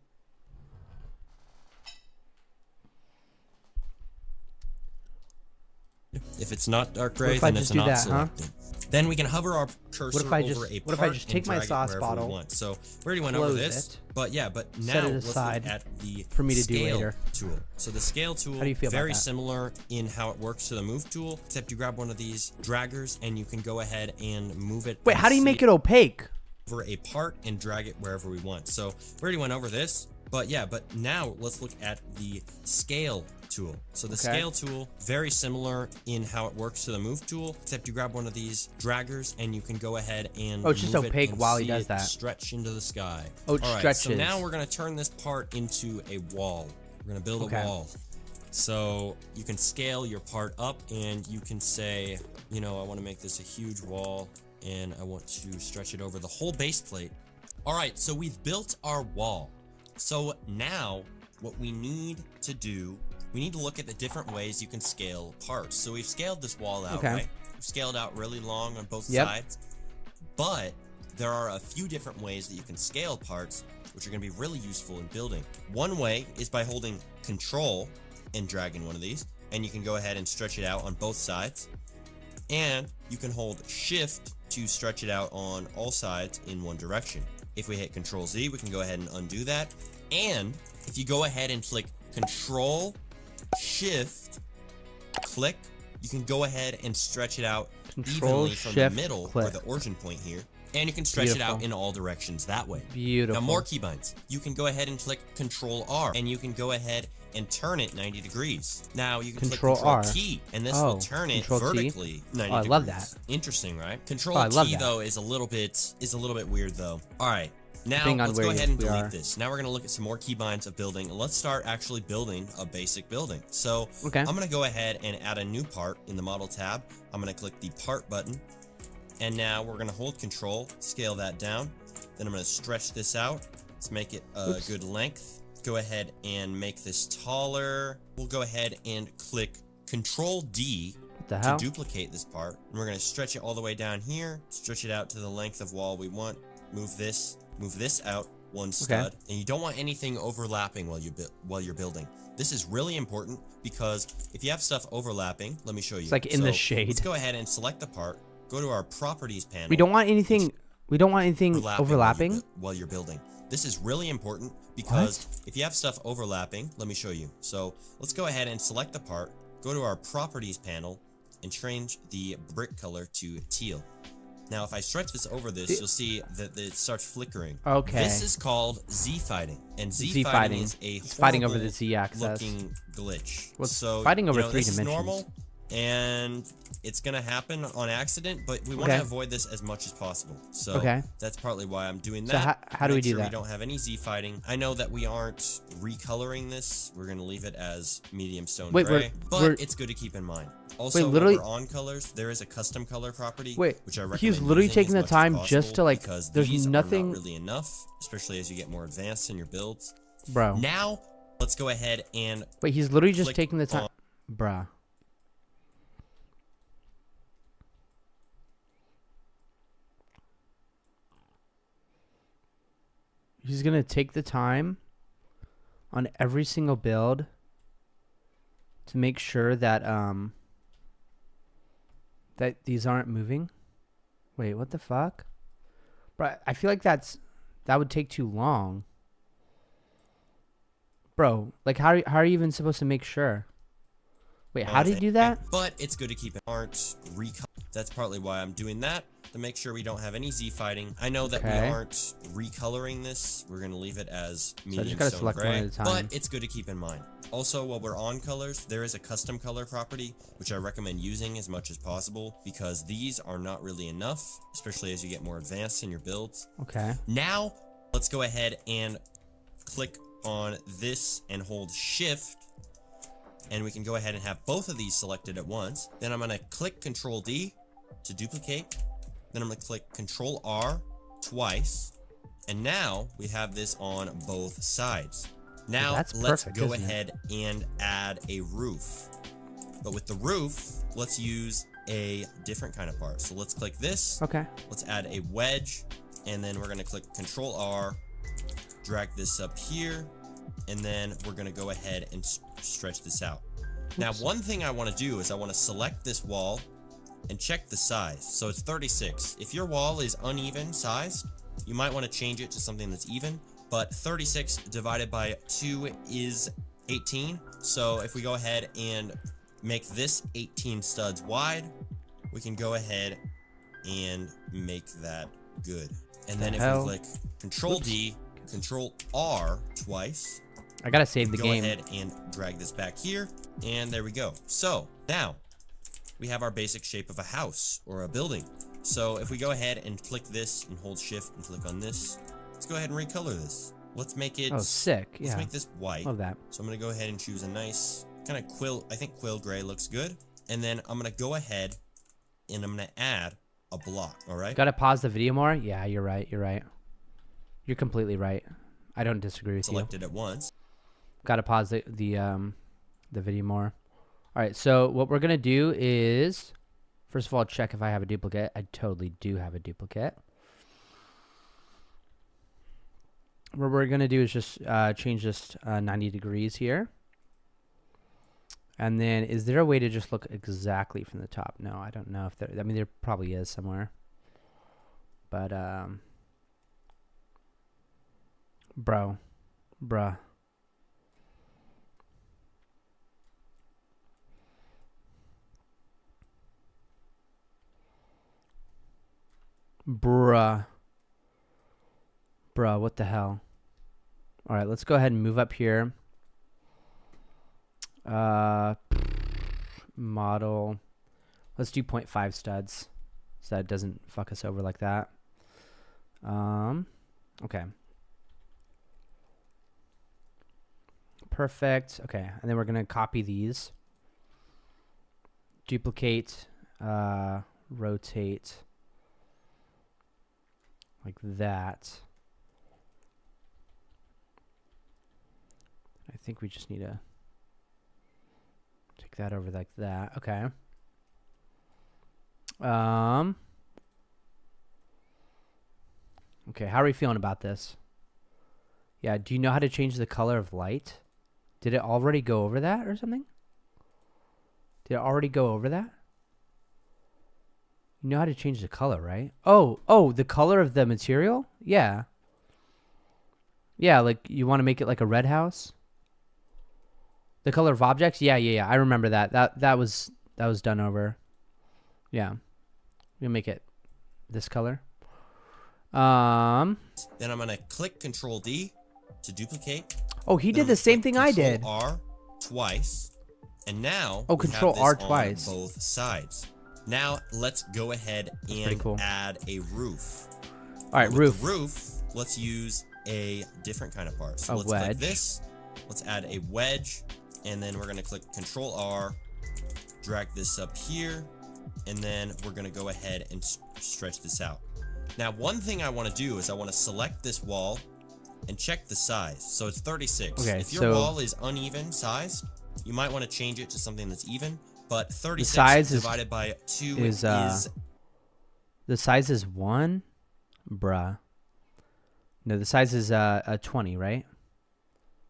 if it's not dark gray, then it's not selected. Then we can hover our cursor over a part and take my sauce bottle, we want. So we already went over this, but yeah, but now let's look at the scale tool. So the scale tool, very similar in how it works to the move tool, except you grab one of these draggers and you can go ahead and move it. Wait, how do you make it opaque? Over a part and drag it wherever we want. So we already went over this, but yeah, but now let's look at the scale tool. So the scale tool, very similar in how it works to the move tool, except you grab one of these draggers and you can go ahead and it's just opaque while he does that. Stretch into the sky. It stretches. So now we're going to turn this part into a wall. We're going to build a wall. So you can scale your part up and you can say, you know, I want to make this a huge wall and I want to stretch it over the whole base plate. All right, so we've built our wall. So now what we need to do, we need to look at the different ways you can scale parts. So we've scaled this wall out, right? We've scaled out really long on both sides, but there are a few different ways that you can scale parts, which are going to be really useful in building. One way is by holding Control and dragging one of these, and you can go ahead and stretch it out on both sides. And you can hold Shift to stretch it out on all sides in one direction. If we hit Control Z, we can go ahead and undo that. And if you go ahead and click Control, Shift, click, you can go ahead and stretch it out evenly from the middle or the origin point here. And you can stretch it out in all directions that way. Beautiful. Now more keybinds. You can go ahead and click Control R, and you can go ahead and turn it 90 degrees. Now you can Control click Control R. T, and this Oh, will turn it Control T? vertically 90 Oh, I degrees. love that. Interesting, right? Control Oh, I love T that. though is a little bit weird though. All right. Now Depending on let's go where ahead and we delete are. this. Now we're gonna look at some more keybinds of building. Let's start actually building a basic building. So Okay. I'm gonna go ahead and add a new part in the model tab. I'm gonna click the part button, and now we're gonna hold Control, scale that down. Then I'm gonna stretch this out. Let's make it a good length. Go ahead and make this taller. We'll go ahead and click Control D What the to hell? duplicate this part. And we're gonna stretch it all the way down here. Stretch it out to the length of wall we want. Move this out one stud, and you don't want anything overlapping while you're building. This is really important because if you have stuff overlapping, let me show you. It's like in the shade. Let's go ahead and select the part. Go to our properties panel. We don't want anything. We don't want anything overlapping. While you're building. This is really important because if you have stuff overlapping, let me show you. So let's go ahead and select the part. Go to our properties panel and change the brick color to teal. Now, if I stretch this over this, you'll see that it starts flickering. Okay. This is called Z-fighting, and Z-fighting. Z-fighting is a It's fighting over the Z-axis. looking glitch. Well, it's so fighting over 3 this dimensions. is normal, and it's gonna happen on accident, but we want to avoid this as much as possible. So that's partly why I'm doing that. So how do we do sure that? We don't have any Z-fighting. I know that we aren't recoloring this. We're gonna leave it as medium stone gray, but it's good to keep in mind. Also, Wait, literally- while we're on colors, there is a custom color property, Wait, which I recommend he's literally using taking as the much as time possible just to, like, because there's these nothing- are not really enough, especially as you get more advanced in your builds. Bro. Now, let's go ahead and Wait, he's literally just click taking the time. on- Bruh. He's gonna take the time on every single build to make sure that that these aren't moving. Wait, what the fuck? Bro, I feel like that would take too long. Bro, like how are you even supposed to make sure? Wait, how do you do that? But it's good to keep it. That's partly why I'm doing that, to make sure we don't have any Z-fighting. I know that we aren't recoloring this. We're going to leave it as medium gotta stone select one gray, at a time. but it's good to keep in mind. Also, while we're on colors, there is a custom color property, which I recommend using as much as possible, because these are not really enough, especially as you get more advanced in your builds. Okay. Now, let's go ahead and click on this and hold Shift, and we can go ahead and have both of these selected at once. Then I'm going to click Control D to duplicate. Then I'm going to click Control R twice. And now we have this on both sides. Now let's go ahead and add a roof. But with the roof, let's use a different kind of part. So let's click this. Okay. Let's add a wedge. And then we're going to click Control R, drag this up here. And then we're going to go ahead and stretch this out. Now, one thing I want to do is I want to select this wall and check the size. So it's 36. If your wall is uneven sized, you might want to change it to something that's even, but 36 divided by 2 is 18. So if we go ahead and make this 18 studs wide, we can go ahead and make that good. And then if we click Control D, Control R twice, I gotta save the game. Go ahead and drag this back here, and there we go. So now we have our basic shape of a house or a building. So if we go ahead and click this and hold Shift and click on this, let's go ahead and recolor this. Let's make it. Oh, sick! Let's make this white. Love that. So I'm gonna go ahead and choose a nice kind of quill. I think quill gray looks good. And then I'm gonna go ahead and I'm gonna add a block. All right. Gotta pause the video more. Yeah, you're right. You're right. You're completely right. I don't disagree with you. Selected at once. Gotta pause the video more. All right. So what we're gonna do is, first of all, check if I have a duplicate. I totally do have a duplicate. What we're gonna do is just change this 90 degrees here. And then, is there a way to just look exactly from the top? No, I don't know if there. I mean, there probably is somewhere. But bruh. Bruh, what the hell? All right, let's go ahead and move up here. Model. Let's do 0.5 studs, so that doesn't fuck us over like that. Okay. Perfect. Okay, and then we're gonna copy these. Duplicate. Rotate. Like that. I think we just need to take that over like that. Okay. Okay, how are we feeling about this? Yeah, do you know how to change the color of light? Did it already go over that or something? Did it already go over that? You know how to change the color, right? Oh, the color of the material? Yeah. Yeah, like you want to make it like a red house? The color of objects? Yeah. I remember that. That was done over. Yeah. We'll make it this color. Then I'm gonna click Control D to duplicate. Oh, he did the same thing I did. Control R twice, and now oh, Control R twice on both sides. Now let's go ahead and add a roof. All right, roof. The roof. Let's use a different kind of part. So let's wedge. click this. Let's add a wedge, and then we're gonna click Control R, drag this up here, and then we're gonna go ahead and stretch this out. Now, one thing I want to do is I want to select this wall and check the size. So it's 36. Okay, if your wall is uneven sized, you might want to change it to something that's even. But 36 size divided by 2 is the size is 1, bruh. No, the size is 20, right?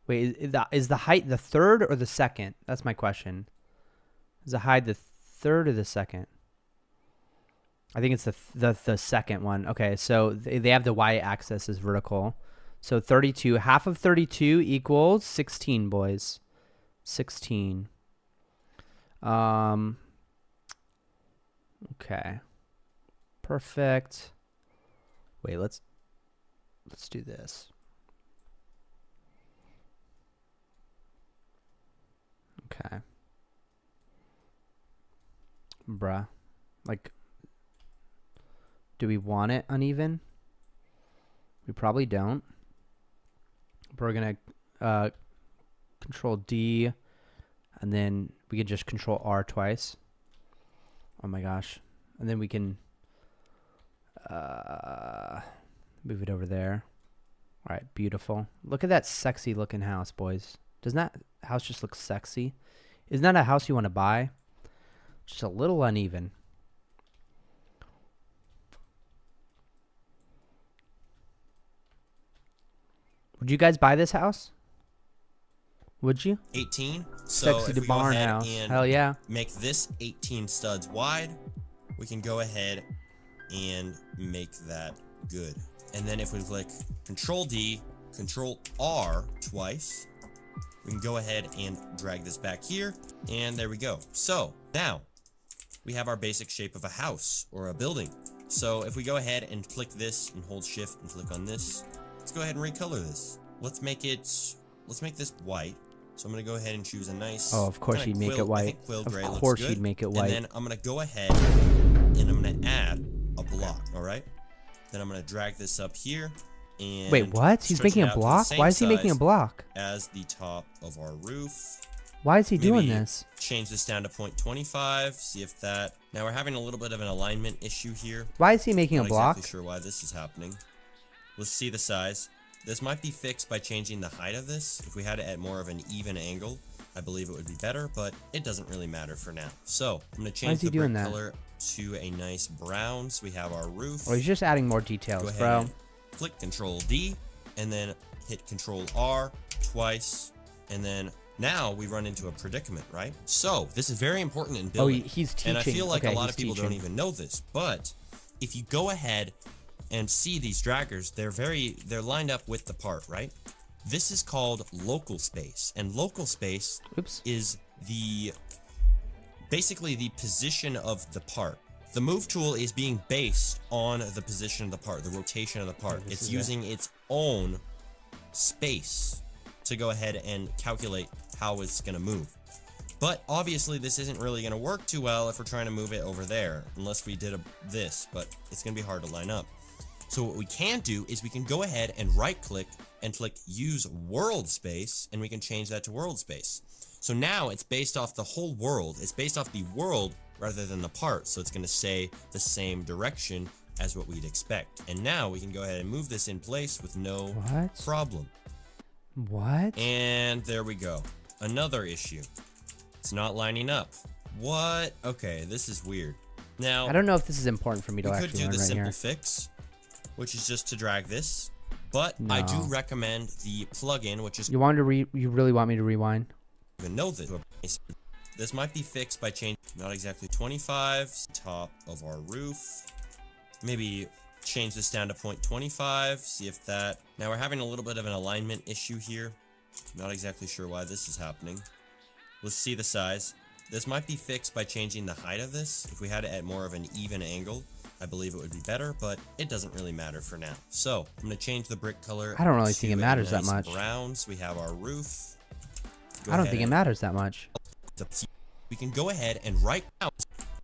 Wait, is the height the third or the second? That's my question. Is the height the third or the second? I think it's the second one. Okay, so they have the y-axis as vertical. So 32, half of 32 equals 16, boys. 16. Okay. Perfect. Wait, let's do this. Okay. Bruh. Like, do we want it uneven? We probably don't. But we're gonna Control D, and then we can just Control R twice. Oh my gosh. And then we can move it over there. All right, beautiful. Look at that sexy looking house, boys. Doesn't that house just look sexy? Isn't that a house you want to buy? Just a little uneven. Would you guys buy this house? Would you? 18. So Sexy if to we barn go ahead house. and Hell yeah. make this 18 studs wide, we can go ahead and make that good. And then if we click Control D, Control R twice, we can go ahead and drag this back here, and there we go. So now we have our basic shape of a house or a building. So if we go ahead and click this and hold Shift and click on this, let's go ahead and recolor this. Let's make this white. So I'm gonna go ahead and choose a nice. Oh, of course you'd make it white. Of course you'd make it white. And then I'm gonna go ahead and I'm gonna add a block. All right. Then I'm gonna drag this up here. And wait, what? He's making a block? Why is he making a block? As the top of our roof. Why is he doing this? Change this down to 0.25. See if that. Now we're having a little bit of an alignment issue here. Why is he making a block? Not exactly sure why this is happening. Let's see the size. This might be fixed by changing the height of this. If we had it at more of an even angle, I believe it would be better, but it doesn't really matter for now. So I'm going to change the brick color to a nice brown. So we have our roof. Oh, he's just adding more details, bro. Click Control D and then hit Control R twice. And then now we run into a predicament, right? So this is very important in building. Oh, he's teaching. And I feel like a lot of people don't even know this, but if you go ahead and see these draggers, they're lined up with the part, right? This is called local space, and local space is basically the position of the part. The move tool is being based on the position of the part, the rotation of the part. It's using its own space to go ahead and calculate how it's going to move. But obviously this isn't really going to work too well if we're trying to move it over there, unless we did this, but it's going to be hard to line up. So what we can do is we can go ahead and right click and click use world space, and we can change that to world space. So now it's based off the whole world. It's based off the world rather than the part. So it's going to say the same direction as what we'd expect. And now we can go ahead and move this in place with no problem. What? And there we go. Another issue. It's not lining up. What? Okay, this is weird. Now, I don't know if this is important for me to we actually could do learn the right simple here. fix, which is just to drag this. But I do recommend the plugin, which is You really want me to rewind? even know this. This might be fixed by changing not exactly 25 top of our roof. Maybe change this down to 0.25. See if that. Now we're having a little bit of an alignment issue here. Not exactly sure why this is happening. Let's see the size. This might be fixed by changing the height of this. If we had it at more of an even angle, I believe it would be better, but it doesn't really matter for now. So I'm gonna change the brick color. I don't really think it to a matters that nice much. Browns. We have our roof. I don't think it matters that much. We can go ahead and right now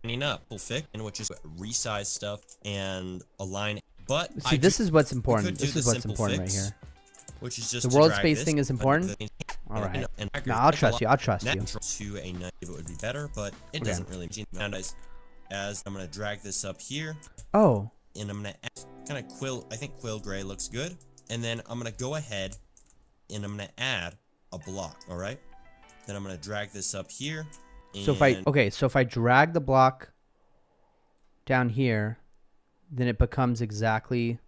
lining up will fix, which is resize stuff and align. But See, this is what's important. do This is the what's simple important right fix, here. which is just The to world drag space this, thing is important? All right. No, I'll trust you. I'll trust you. To a nice, it would be better, but it doesn't really. As I'm gonna drag this up here, Oh. and I'm gonna kind of quill. I think quill gray looks good, and then I'm gonna go ahead and I'm gonna add a block. All right. Then I'm gonna drag this up here. So if I drag the block down here, then it becomes exactly.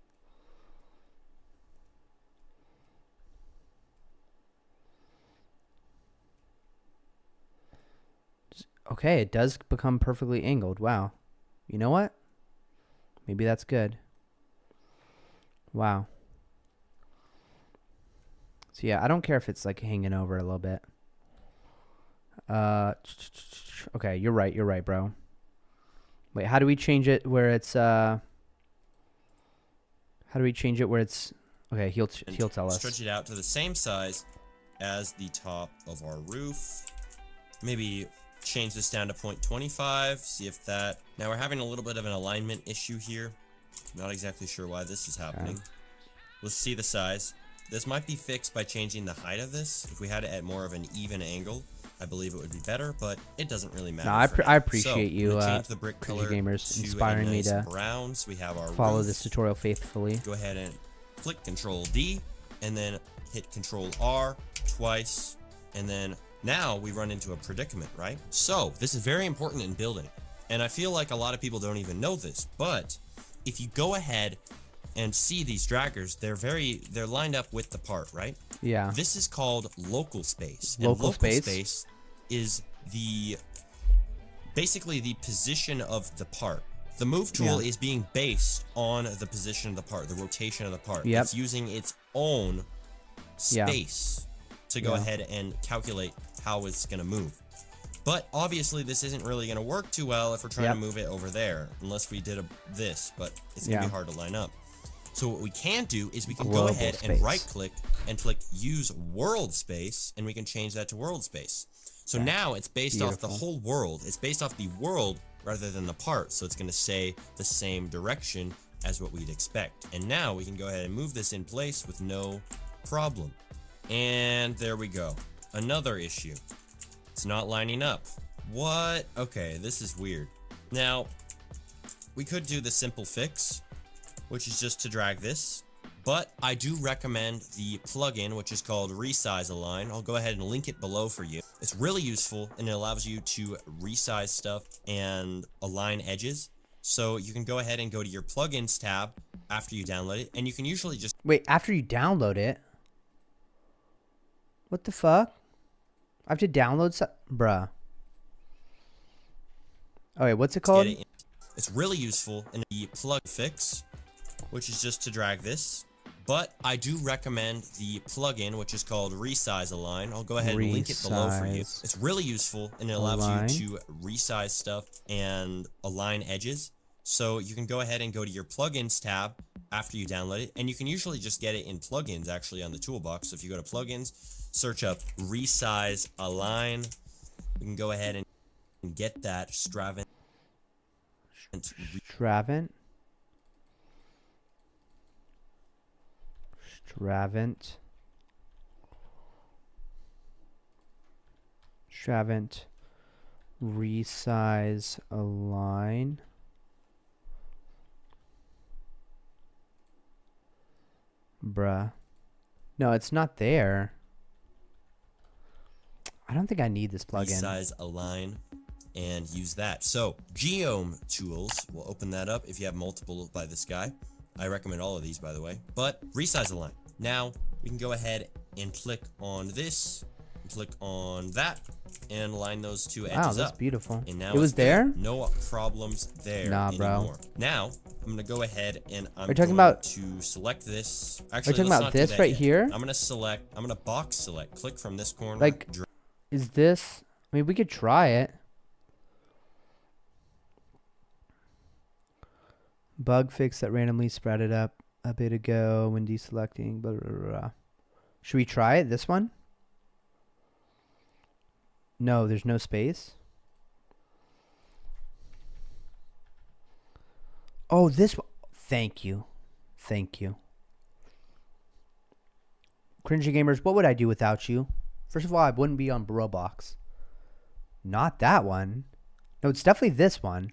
Okay, it does become perfectly angled. Wow. You know what? Maybe that's good. Wow. So yeah, I don't care if it's like hanging over a little bit. Okay, you're right, bro. Wait, how do we change it where it's how do we change it where it's okay, he'll tell us. Stretch it out to the same size as the top of our roof. Maybe change this down to 0.25, see if that. Now we're having a little bit of an alignment issue here. Not exactly sure why this is happening. Let's see the size. This might be fixed by changing the height of this. If we had it at more of an even angle, I believe it would be better, but it doesn't really matter. No, I appreciate you, change the brick color gamers, to inspiring me to browns. We have our follow roof. this tutorial faithfully. Go ahead and click Control D, and then hit Control R twice, and then now we run into a predicament, right? So this is very important in building, and I feel like a lot of people don't even know this, but if you go ahead and see these draggers, they're lined up with the part, right? Yeah. This is called local space. Local space? Space is basically the position of the part. The move tool is being based on the position of the part, the rotation of the part. Yep. It's using its own space to go ahead and calculate how it's going to move. But obviously this isn't really going to work too well if we're trying to move it over there, unless we did this, but it's going to be hard to line up. So what we can do is we can go ahead and right click and click use world space, and we can change that to world space. So now it's based off the whole world. It's based off the world rather than the part. So it's going to say the same direction as what we'd expect. And now we can go ahead and move this in place with no problem. And there we go. Another issue. It's not lining up. What? Okay, this is weird. Now, we could do the simple fix, which is just to drag this, but I do recommend the plugin, which is called Resize Align. I'll go ahead and link it below for you. It's really useful, and it allows you to resize stuff and align edges. So you can go ahead and go to your plugins tab after you download it, and you can usually just Wait, after you download it? What the fuck? I have to download bruh. Okay, what's it called? It's really useful in the plug fix, which is just to drag this. But I do recommend the plugin, which is called Resize Align. I'll go ahead and link it below for you. It's really useful, and it allows you to resize stuff and align edges. So you can go ahead and go to your plugins tab after you download it, and you can usually just get it in plugins actually on the toolbox. So if you go to plugins, search up Resize Align, we can go ahead and get that Stravent. Stravent. Resize align. Bruh. No, it's not there. I don't think I need this plugin. Resize align and use that. So Geom tools, we'll open that up if you have multiple by this guy. I recommend all of these, by the way. But resize align. Now we can go ahead and click on this, and click on that, and line those two edges up. Wow, that's beautiful. And now it was there? No problems there Nah, anymore. bro. Now I'm gonna go ahead and I'm talking going about, to select this. are Actually, you talking let's about not do this that right yet. here? I'm gonna box select. Click from this corner. Like, is this? I mean, we could try it. Bug fix that randomly sprouted up a bit ago when deselecting. Blah, blah, blah, blah. Should we try it? This one? No, there's no space. Oh, this one. Thank you. Thank you. Cringy gamers, what would I do without you? First of all, I wouldn't be on Roblox. Not that one. No, it's definitely this one.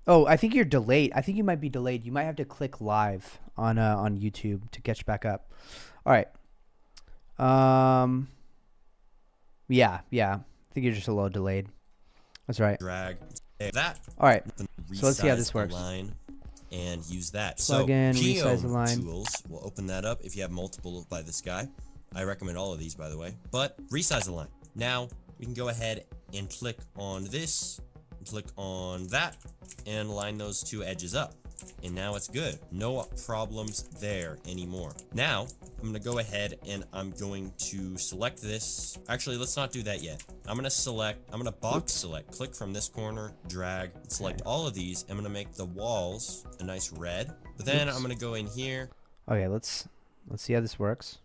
Oh, I think you're delayed. I think you might be delayed. You might have to click live on YouTube to catch back up. All right. Yeah. I think you're just a little delayed. That's right. Drag that. All right. So let's see how this works. Align and use that. Plugin, So resize Geom align. tools, we'll open that up if you have multiple by this guy. I recommend all of these, by the way. But resize align. Now we can go ahead and click on this, and click on that, and line those two edges up. And now it's good. No problems there anymore. Now I'm gonna go ahead and I'm going to select this. Actually, let's not do that yet. I'm gonna box select, click from this corner, drag, select all of these. I'm gonna make the walls a nice red. But then I'm gonna go in here. Okay, let's see how this works.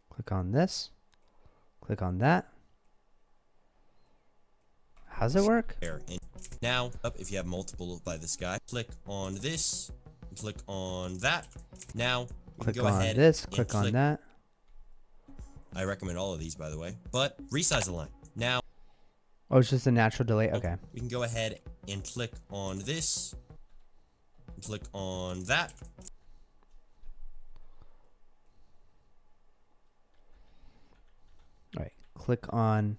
Click on this. Click on that. How's it work? Now, up if you have multiple by this guy, click on this, and click on that. Now, we Click can go on ahead this, and click on that. I recommend all of these, by the way. But resize align. Now, Oh, it's just a natural delay. Okay. we can go ahead and click on this, and click on that. All right. Click on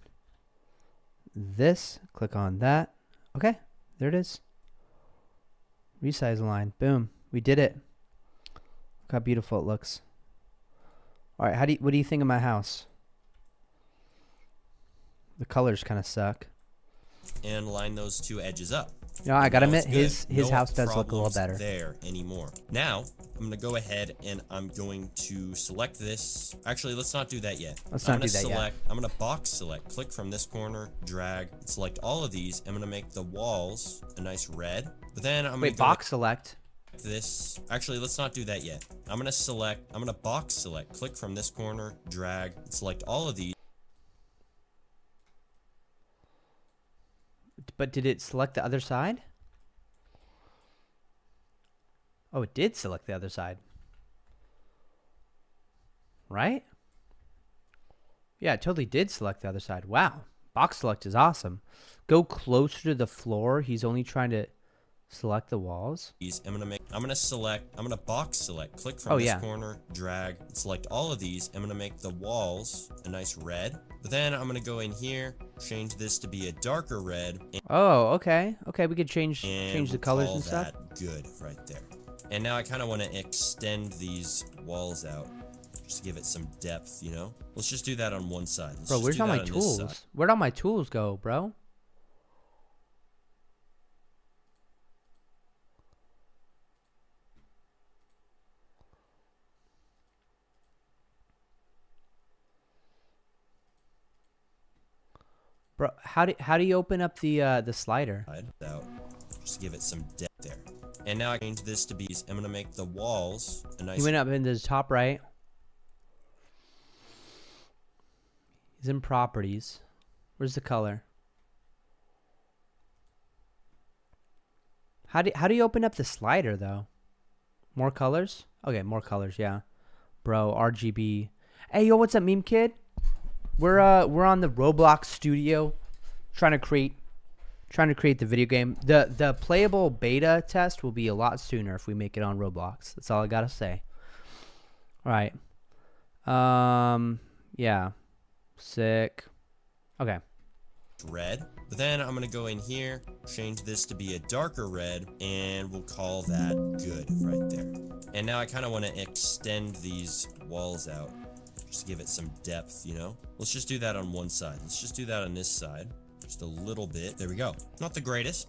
this. Click on that. Okay. There it is. Resize align. Boom. We did it. Look how beautiful it looks. All right. What do you think of my house? The colors kind of suck. And line those two edges up. No, I gotta Now admit, it's his good. house does look a little problems better. There anymore. Now I'm gonna go ahead and I'm going to select this. Actually, let's not do that yet. Let's not do that yet. I'm gonna box select. Click from this corner, drag, select all of these. I'm gonna make the walls a nice red. But then I'm gonna Wait, box select. This. Actually, let's not do that yet. I'm gonna box select. Click from this corner, drag, select all of these. But did it select the other side? Oh, it did select the other side. Right? Yeah, it totally did select the other side. Wow. Box select is awesome. Go closer to the floor. He's only trying to select the walls. I'm gonna box select. Click from this corner, drag, select all of these. I'm gonna make the walls a nice red. But then I'm gonna go in here, change this to be a darker red. Oh, okay. Okay, we could change the colors and stuff. That good right there. And now I kind of want to extend these walls out, just to give it some depth, you know? Let's just do that on one side. Bro, where's all my tools? Where'd all my tools go, bro? Bro, how do you open up the slider? Out, just to give it some depth there. And now I change this to be, I'm gonna make the walls a nice. He went up into the top right. He's in properties. Where's the color? How do you open up the slider though? More colors? Okay, more colors, yeah. Bro, RGB. Hey, yo, what's up, meme kid? We're on the Roblox studio trying to create the video game. The playable beta test will be a lot sooner if we make it on Roblox. That's all I got to say. All right. Yeah. Sick. Okay. Red. But then I'm gonna go in here, change this to be a darker red, and we'll call that good right there. And now I kind of want to extend these walls out, just to give it some depth, you know? Let's just do that on one side. Let's just do that on this side. Just a little bit. There we go. Not the greatest,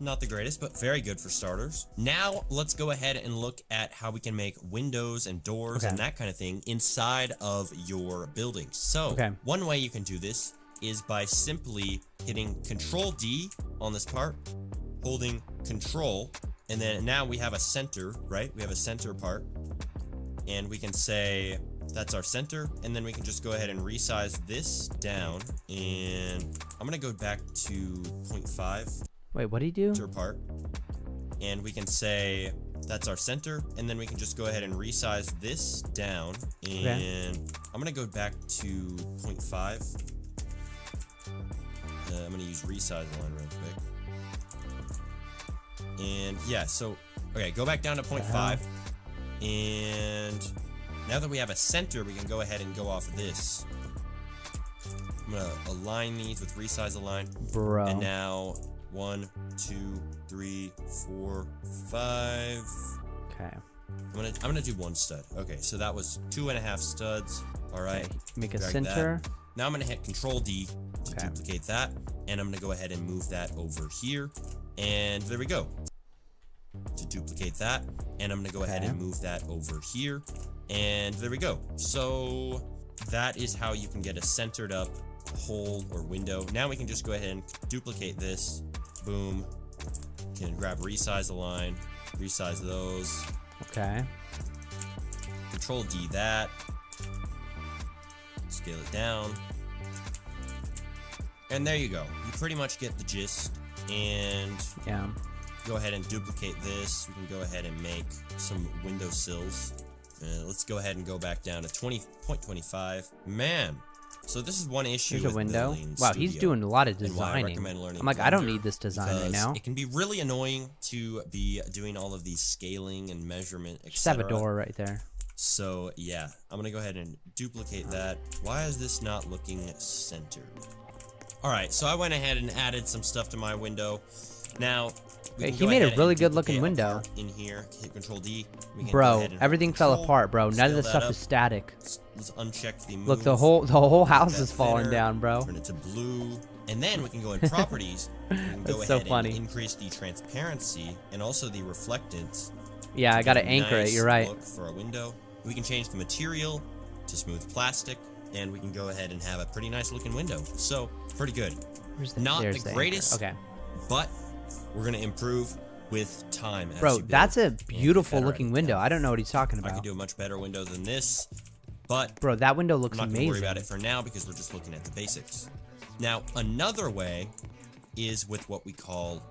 but very good for starters. Now, let's go ahead and look at how we can make windows and doors and that kind of thing inside of your buildings. So, one way you can do this is by simply hitting Control D on this part, holding Control, and then now we have a center, right? We have a center part, and we can say that's our center, and then we can just go ahead and resize this down, and I'm gonna go back to 0.5. Wait, what do you do? Center part, and we can say that's our center, and then we can just go ahead and resize this down, and I'm gonna go back to 0.5. I'm gonna use resize line real quick. And yeah, so, okay, go back down to 0.5. And now that we have a center, we can go ahead and go off of this. I'm gonna align these with resize align. Bro. And now 1, 2, 3, 4, 5. Okay. I'm gonna do one stud. Okay, so that was 2.5 studs. All right. Okay. Make a Drag center. that. Now I'm gonna hit Control D to duplicate that, and I'm gonna go ahead and move that over here, and there we go. To duplicate that, and I'm gonna go ahead and move that over here, and there we go. So that is how you can get a centered up hole or window. Now we can just go ahead and duplicate this. Boom. Can grab resize align, resize those. Okay. Control D that. Scale it down. And there you go. You pretty much get the gist. And go ahead and duplicate this. We can go ahead and make some window sills. Let's go ahead and go back down to 20.25. Man. So this is one issue There's a with window. building Wow, Studio, he's doing a lot of and why I designing. recommend learning I'm like, I don't Blender, need this design right because now. It can be really annoying to be doing all of these scaling and measurement, etc. Just have a door right there. So yeah, I'm gonna go ahead and duplicate that. Why is this not looking centered? All right, so I went ahead and added some stuff to my window. Now, he made a really good looking window. In here, hit Control D. Bro, everything fell apart, bro. None of the stuff is static. Let's uncheck the move. Look, the whole house is falling down, bro. Turn it to blue, and then we can go in properties. We can go ahead and increase the transparency and also the reflectance. Yeah, I gotta anchor it. You're right. Look for a window. We can change the material to smooth plastic, and we can go ahead and have a pretty nice looking window. So pretty good. Not the greatest, but we're gonna improve with time. Bro, that's a beautiful looking window. I don't know what he's talking about. I could do a much better window than this, but bro, that window looks amazing. amazing. I'm not gonna worry about it for now because we're just looking at the basics. Now, another way is with what we call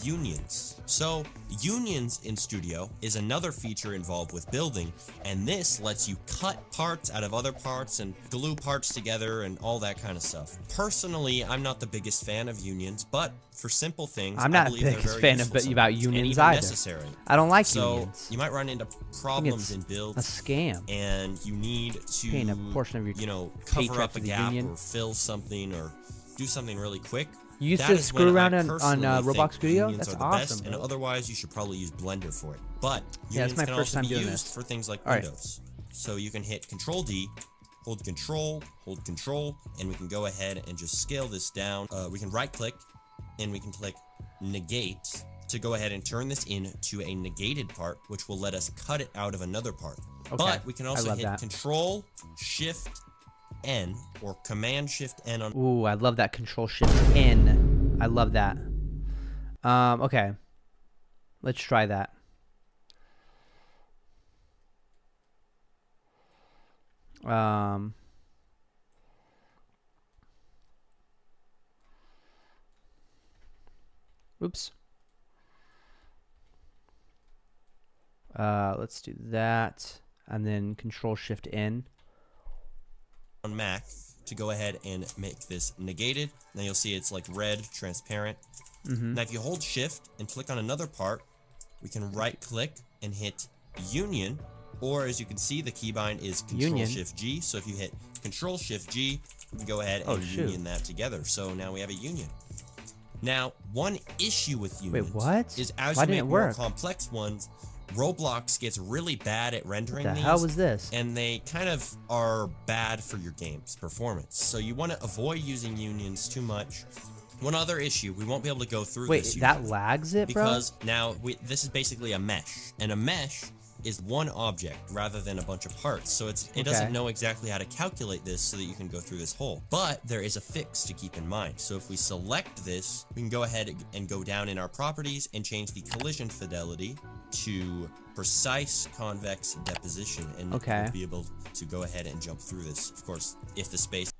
unions. So unions in Studio is another feature involved with building, and this lets you cut parts out of other parts and glue parts together and all that kind of stuff. Personally, I'm not the biggest fan of unions, but for simple things, I'm not the biggest fan about unions either. Necessary. I don't like unions. So you might run into problems in builds. A scam. And you need to paying a portion of your cover up a gap or fill something or do something really quick. You used to screw around on Roblox Studio? That's awesome, and otherwise you should probably use Blender for it. But that's my first time doing this. For things like Windows. So you can hit Control D, hold Control, and we can go ahead and just scale this down. We can right click, and we can click Negate to go ahead and turn this into a negated part, which will let us cut it out of another part. But we can also hit Control, Shift, N or Command Shift N on. Ooh, I love that Control Shift N. I love that. Okay, let's try that. Oops. Let's do that, and then Control Shift N. On Mac to go ahead and make this negated. Now you'll see it's like red, transparent. Now if you hold Shift and click on another part, we can right click and hit Union, or as you can see, the keybind is Control Shift G. So if you hit Control Shift G, we can go ahead and union that together. So now we have a union. Now, one issue with unions is as you make more complex ones, Roblox gets really bad at rendering these. What the hell was this? And they kind of are bad for your game's performance. So you want to avoid using unions too much. One other issue, we won't be able to go through this. Wait, that lags it, bro? Because now this is basically a mesh. And a mesh is one object rather than a bunch of parts. So it doesn't know exactly how to calculate this so that you can go through this hole. But there is a fix to keep in mind. So if we select this, we can go ahead and go down in our properties and change the collision fidelity to precise convex deposition. And we'll be able to go ahead and jump through this. Of course, if the space,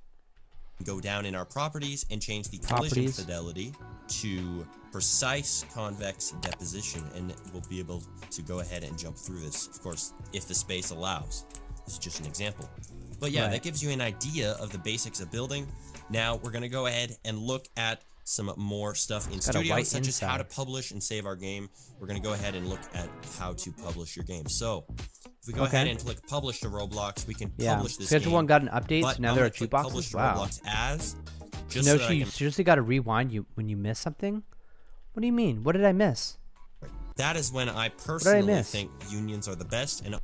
go down in our properties and change the collision fidelity to precise convex deposition, and we'll be able to go ahead and jump through this, of course, if the space allows. This is just an example. But yeah, that gives you an idea of the basics of building. Now we're going to go ahead and look at some more stuff in Studio, such as how to publish and save our game. We're going to go ahead and look at how to publish your game. So if we go ahead and click Publish to Roblox, we can publish this Schedule game. 1 got an update, so now there are jukeboxes. Publish to Roblox as. Just no, so you seriously got to rewind you when you miss something? What do you mean? What did I miss? That is when I personally think unions are the best. And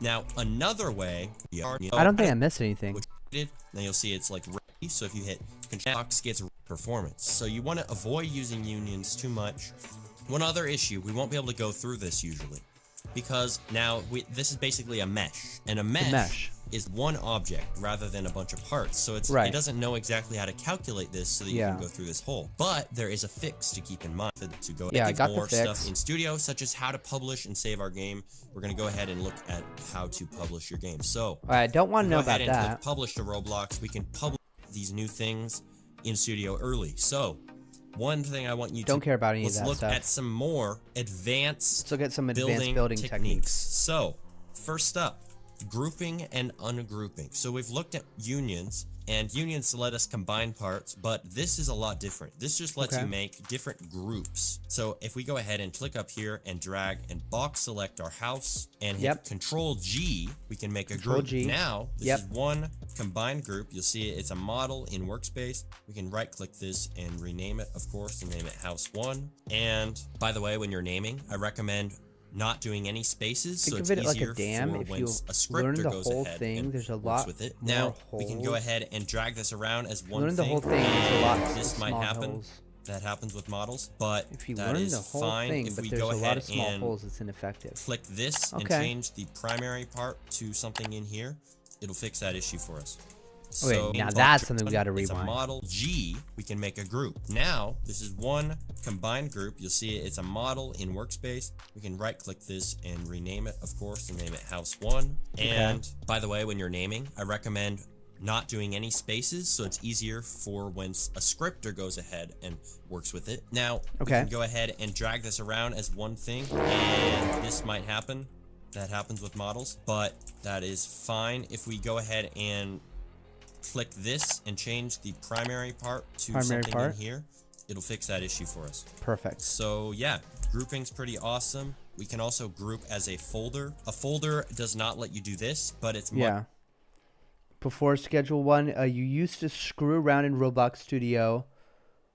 now another way, I don't think I missed anything. Now you'll see it's like ready. So if you hit Control, box gets performance. So you want to avoid using unions too much. One other issue, we won't be able to go through this usually, because now this is basically a mesh, and a mesh is one object rather than a bunch of parts. So it doesn't know exactly how to calculate this so that you can go through this hole. But there is a fix to keep in mind to go more stuff in Studio, such as how to publish and save our game. We're going to go ahead and look at how to publish your game. So I don't want to know about that. Click Publish to Roblox. We can publish these new things in Studio early. So one thing I want you to care about any of that look stuff. At some more advanced building techniques. So first up, grouping and ungrouping. So we've looked at unions, and unions let us combine parts, but this is a lot different. This just lets you make different groups. So if we go ahead and click up here and drag and box select our house and hit Control G, we can make a group. Now this is one combined group. You'll see it's a model in Workspace. We can right click this and rename it, of course, and name it House 1. And by the way, when you're naming, I recommend not doing any spaces, so it's easier like a dam. If you a scripter goes ahead and there's a lot with it. Now we can go ahead and drag this around as one thing. The whole thing, there's a lot this might happen. That happens with models, but if you that learn is the whole fine. thing, if but we there's go a ahead lot of small and holes, it's ineffective. Click this and change the primary part to something in here, it'll fix that issue for us. Okay, now that's something we got to rewind. It's a model G. We can make a group. Now this is one combined group. You'll see it's a model in Workspace. We can right click this and rename it, of course, and name it House 1. And by the way, when you're naming, I recommend not doing any spaces, so it's easier for when a scripter goes ahead and works with it. Now we can go ahead and drag this around as one thing, and this might happen. That happens with models, but that is fine. If we go ahead and click this and change the primary part to something in here, it'll fix that issue for us. Perfect. So yeah, grouping's pretty awesome. We can also group as a folder. A folder does not let you do this, but it's Before Schedule 1, you used to screw around in Roblox Studio.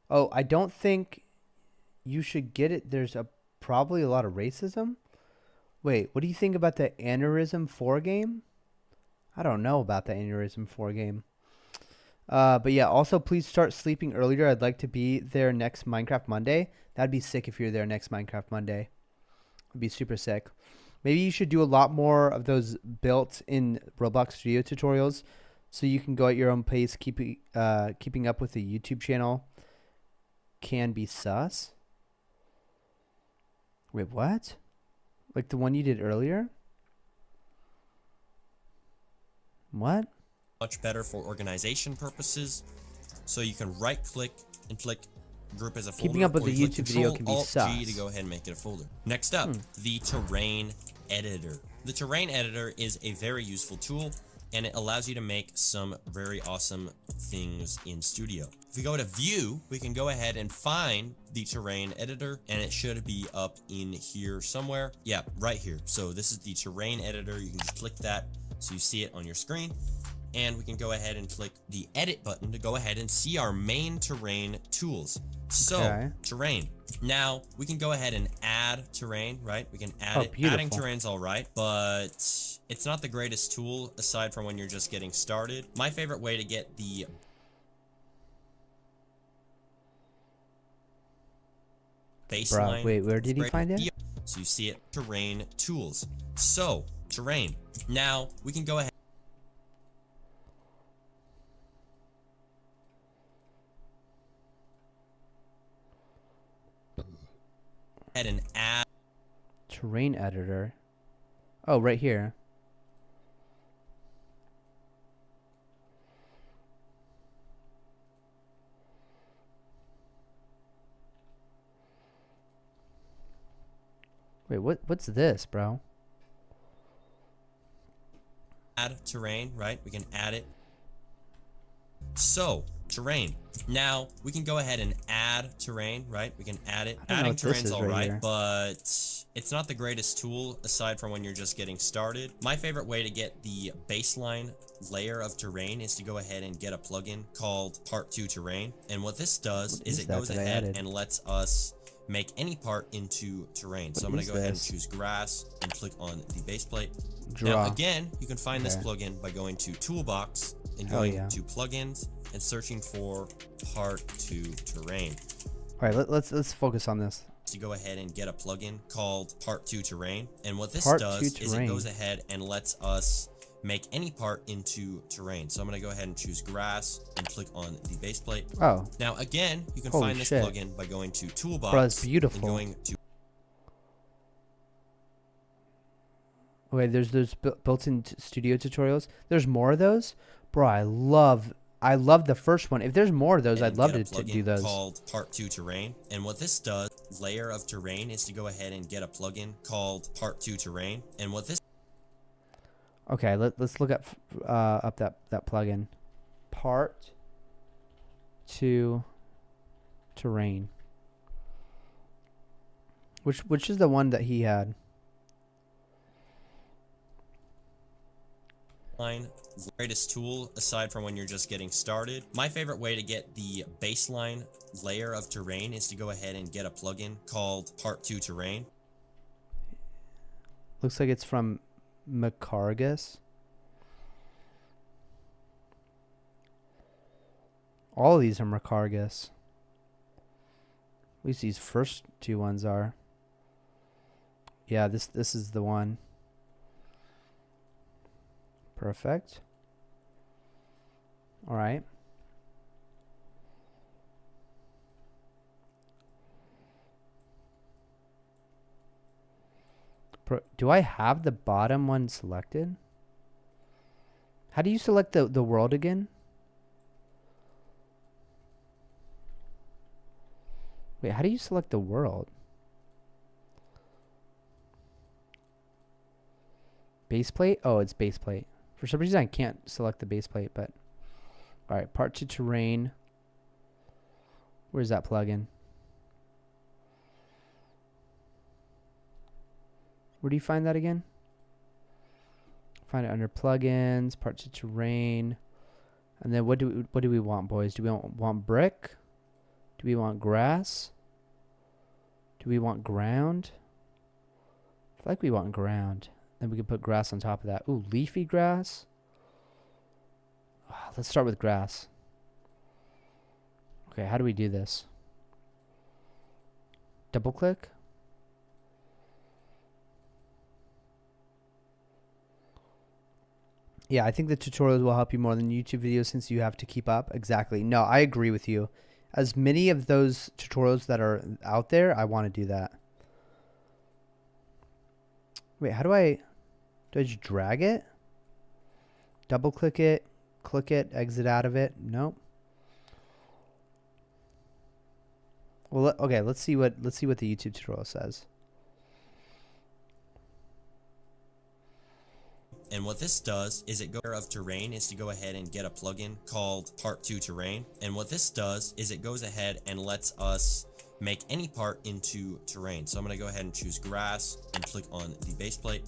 Oh, I don't think you should get it. There's probably a lot of racism. Wait, what do you think about the Aneurysm 4 game? I don't know about the Aneurysm 4 game. But yeah, also please start sleeping earlier. I'd like to be there next Minecraft Monday. That'd be sick if you're there next Minecraft Monday. It'd be super sick. Maybe you should do a lot more of those built in Roblox Studio tutorials, so you can go at your own pace. Keeping up with the YouTube channel can be sus. Wait, what? Like the one you did earlier? What? Much better for organization purposes. So you can right click and click group as a folder. Keeping up with or the you click YouTube video can be Control-Alt-G sus. to go ahead and make it a folder. Next up, the terrain editor. The terrain editor is a very useful tool, and it allows you to make some very awesome things in Studio. If we go to view, we can go ahead and find the terrain editor, and it should be up in here somewhere. Yeah, right here. So this is the terrain editor. You can just click that so you see it on your screen. And we can go ahead and click the edit button to go ahead and see our main terrain tools. So, terrain. Now, we can go ahead and add terrain, right? We can add it. Beautiful. Adding terrain's all right, but it's not the greatest tool aside from when you're just getting started. My favorite way to get the baseline. Bro, wait, where did he find it? So you see it, terrain tools. So, terrain. Now, we can go ahead and add Terrain editor. Oh, right here. Wait, what's this, bro? add terrain, right? We can add it. So, terrain. Now, we can go ahead and add terrain, right? We can add it. Adding terrain's all right, but it's not the greatest tool aside from when you're just getting started. My favorite way to get the baseline layer of terrain is to go ahead and get a plugin called Part 2 Terrain. And what this does is it goes ahead and lets us make any part into terrain. So I'm going to go ahead and choose grass and click on the base plate. Now again, you can find this plugin by going to Toolbox and going to Plugins and searching for Part 2 Terrain. All right, let's focus on this. To go ahead and get a plugin called Part 2 Terrain. And what this does is it goes ahead and lets us make any part into terrain. So I'm going to go ahead and choose grass and click on the base plate. Oh. Now again, you can find this plugin by going to Toolbox. Bro, that's beautiful. And going to Okay, there's those built-in studio tutorials. There's more of those? Bro, I love the first one. If there's more of those, I'd love to do those. Called Part 2 Terrain. And what this does, layer of terrain, is to go ahead and get a plugin called Part 2 Terrain. And what this Okay, let's look up that plugin. Part 2 Terrain. Which is the one that he had? Greatest tool aside from when you're just getting started. My favorite way to get the baseline layer of terrain is to go ahead and get a plugin called Part 2 Terrain. Looks like it's from Macargus. All of these are Macargus. At least these first two ones are. Yeah, this is the one. Perfect. All right. Do I have the bottom one selected? How do you select the world again? Wait, how do you select the world? Base plate? Oh, it's base plate. For some reason, I can't select the base plate, but... Alright, Part 2 Terrain. Where's that plugin? Where do you find that again? Find it under Plugins, Part 2 Terrain. And then what do we want, boys? Do we want brick? Do we want grass? Do we want ground? I feel like we want ground. Then we can put grass on top of that. Ooh, leafy grass. Oh, let's start with grass. Okay, how do we do this? Double click. Yeah, I think the tutorials will help you more than YouTube videos since you have to keep up. Exactly. No, I agree with you. As many of those tutorials that are out there, I want to do that. Wait, how do I just drag it? Double click it, exit out of it. Nope. Well, okay, let's see what the YouTube tutorial says. And what this does is it goes of terrain is to go ahead and get a plugin called Part 2 Terrain. And what this does is it goes ahead and lets us make any part into terrain. So I'm going to go ahead and choose grass and click on the base plate.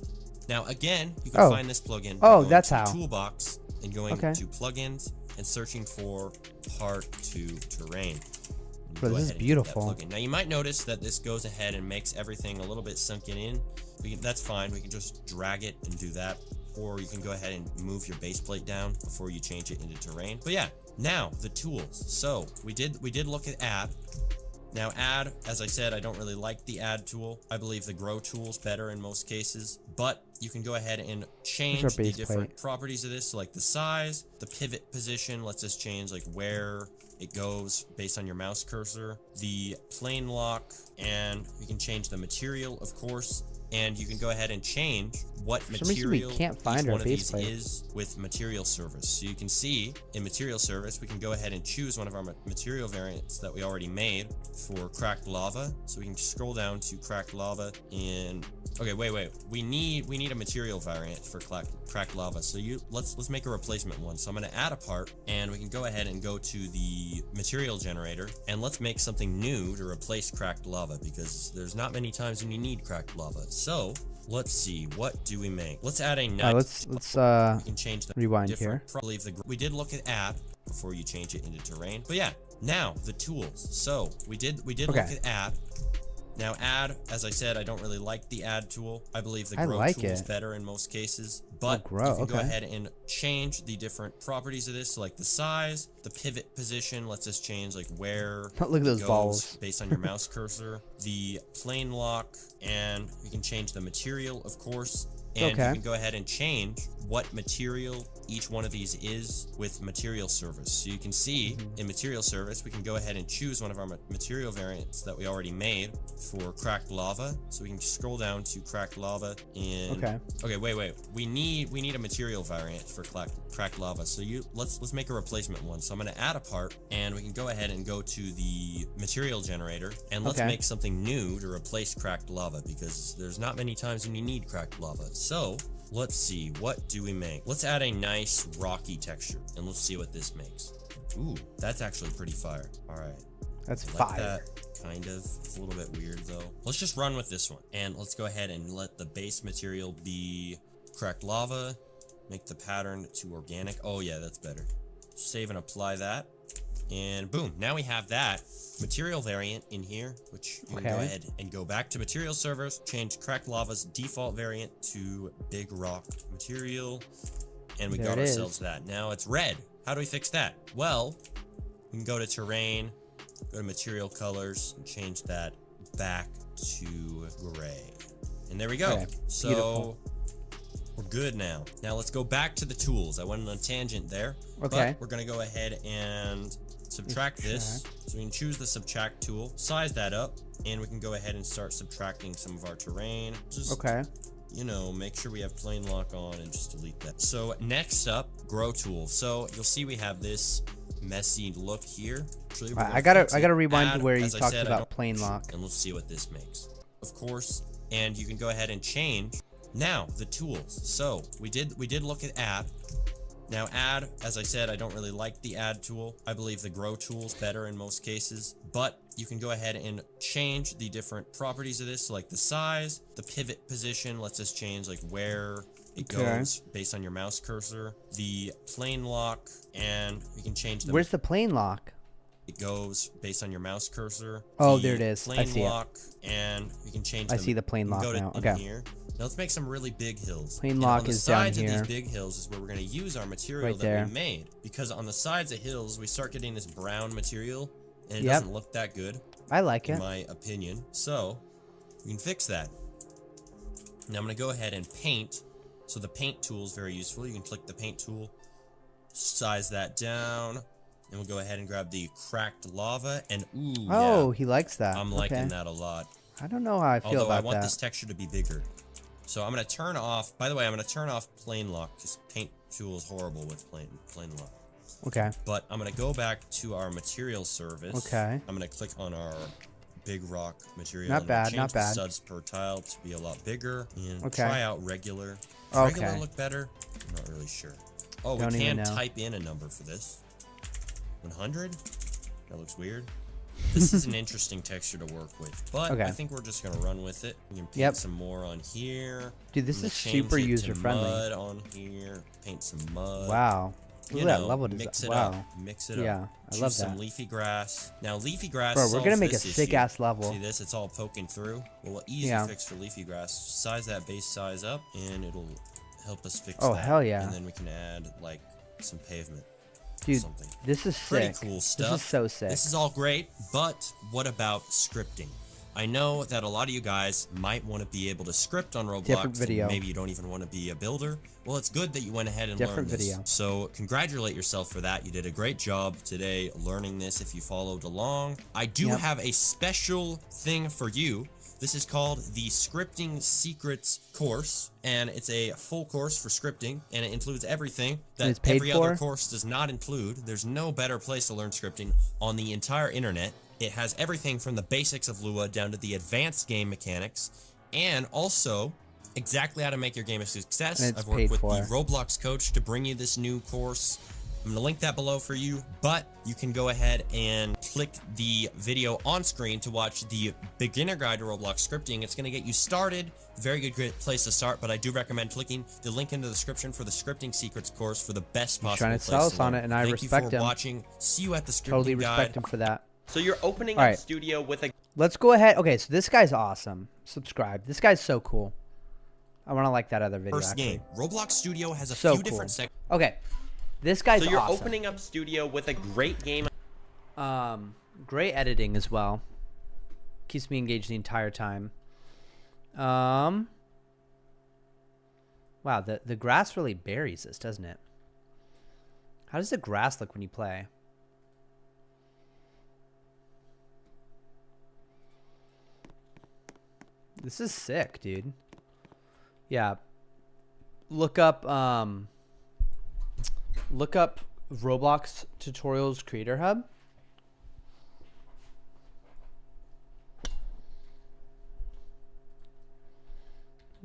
Now again, you can find this plugin by going that's to how. Toolbox and going to plugins and searching for Part 2 Terrain. Bro, this is beautiful. Now you might notice that this goes ahead and makes everything a little bit sunken in. That's fine. We can just drag it and do that. Or you can go ahead and move your base plate down before you change it into terrain. But yeah, now the tools. So we did look at add. Now add, as I said, I don't really like the add tool. I believe the grow tool's better in most cases, but you can go ahead and change the different properties of this. So like the size, the pivot position, let's just change like where it goes based on your mouse cursor, the plane lock, and you can change the material, of course. And you can go ahead and change what material each one of these is with material service. So you can see in material service, we can go ahead and choose one of our material variants that we already made for cracked lava. So we can scroll down to cracked lava and okay, wait. We need a material variant for cracked lava. So let's make a replacement one. So I'm going to add a part and we can go ahead and go to the material generator and let's make something new to replace cracked lava because there's not many times when you need cracked lava. So let's see, what do we make? Let's add a nice. Let's we can change the rewind here. We did look at add before you change it into terrain. But yeah, now the tools. So we did look at add. Now add, as I said, I don't really like the add tool. I believe the grow tool is better in most cases. But you can go ahead and change the different properties of this, so like the size, the pivot position. Let's just change like where look at those balls based on your mouse cursor, the plane lock, and you can change the material, of course. And you can go ahead and change what material each one of these is with material service. So you can see in material service, we can go ahead and choose one of our material variants that we already made for cracked lava. So we can scroll down to cracked lava and okay, wait. We need a material variant for cracked lava. So let's make a replacement one. So I'm going to add a part and we can go ahead and go to the material generator and let's make something new to replace cracked lava because there's not many times when you need cracked lava. So let's see, what do we make? Let's add a nice rocky texture and let's see what this makes. Ooh, that's actually pretty fire. All right. That's fire. Like that, kind of. It's a little bit weird though. Let's just run with this one and let's go ahead and let the base material be cracked lava. Make the pattern to organic. Oh yeah, that's better. Save and apply that. And boom, now we have that material variant in here, which you can go ahead and go back to material servers, change cracked lava's default variant to big rock material, and we got ourselves that. Now it's red. How do we fix that? Well, we can go to terrain, go to material colors, and change that back to gray. And there we go. So beautiful. We're good now. Now let's go back to the tools. I went on a tangent there. But we're going to go ahead and subtract this. So we can choose the subtract tool, size that up, and we can go ahead and start subtracting some of our terrain. Just, you know, make sure we have plane lock on and just delete that. So next up, grow tool. So you'll see we have this messy look here. I gotta rewind to where you talked about plane lock. And let's see what this makes. Of course, and you can go ahead and change. Now the tools. So we did look at add. Now add, as I said, I don't really like the add tool. I believe the grow tool's better in most cases, but you can go ahead and change the different properties of this, so like the size, the pivot position. Let's just change like where it goes based on your mouse cursor, the plane lock, and you can change the Where's the plane lock? It goes based on your mouse cursor. Oh, there it is. Plane I see lock, and you can change. I see the plane lock now. Okay. Here. Now let's make some really big hills. Plane lock is down here. On the sides of these big hills is where we're going to use our material that we made. Because on the sides of hills, we start getting this brown material, and it doesn't look that good. I like it. In my opinion. So, we can fix that. Now I'm going to go ahead and paint. So the paint tool is very useful. You can click the paint tool, size that down, and we'll go ahead and grab the cracked lava. And ooh, he likes that. I'm liking that a lot. I don't know how I feel about that. Although I want this texture to be bigger. So I'm going to turn off, by the way, I'm going to turn off plane lock because tool is horrible with plain luck. Okay. But I'm gonna go back to our material service. Okay. I'm gonna click on our big rock material. Not and bad, change not the bad. studs per tile to be a lot bigger. And Okay. try out regular. Does Okay. regular look better? I'm not really sure. Oh, Don't we even can know. type in a number for this. 100? That looks weird. This is an interesting texture to work with, but Okay. I think we're just gonna run with it. We can paint Yep. some more on here. Dude, this I'm gonna is change super it to user-friendly. Mud on here. Paint some mud. Wow. Look You at that know, level design. mix it Wow. up. Mix it Yeah, up. I Choose love some that. leafy grass. Now, leafy grass. Bro, we're gonna solves make a this sick issue. ass level. See this? It's all poking through. Well, easy Yeah. fix for leafy grass. Size that base size up, and it'll help us fix Oh, that. hell yeah. And then we can add like some pavement. Dude, Something. this is Pretty sick. cool stuff. This is so sick. This is all great, but what about scripting? I know that a lot of you guys might want to be able to script on Roblox. Different video. And maybe you don't even want to be a builder. Well, it's good that you went ahead and Different learned this. video. So congratulate yourself for that. You did a great job today learning this if you followed along. I do Yep. have a special thing for you. This is called the Scripting Secrets course, and it's a full course for scripting, and it includes everything that it's paid every other for? course does not include. There's no better place to learn scripting on the entire internet. It has everything from the basics of Lua down to the advanced game mechanics, and also exactly how to make your game a success. And it's I've worked paid with for. the Roblox coach to bring you this new course. I'm going to link that below for you, but you can go ahead and click the video on screen to watch the beginner guide to Roblox scripting. It's going to get you started. Very good place to start, but I do recommend clicking the link in the description for the Scripting Secrets course for the best possible trying to place sell us to on learn. it, and I Thank respect you for him. watching. See you at the scripting Totally guide. respect him for that. So you're opening All up right. Studio with a Let's go ahead. Okay, so this guy's awesome. Subscribe. This guy's so cool. I want to like that other video. First actually. game. Roblox Studio has a So few cool. different sections. Okay, this guy's So you're awesome. opening up Studio with a great game. Great editing as well. Keeps me engaged the entire time. Wow, the grass really buries this, doesn't it? How does the grass look when you play? This is sick, dude. Yeah. Look up Roblox Tutorials Creator Hub.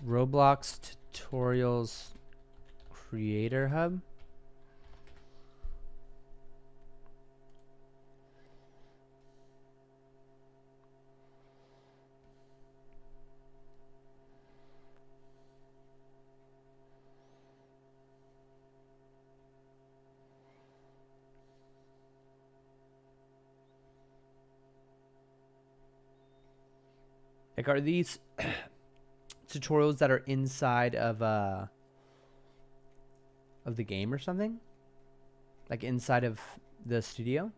Roblox Tutorials Creator Hub. Like, are these tutorials that are inside of the game or something? Like inside of the studio?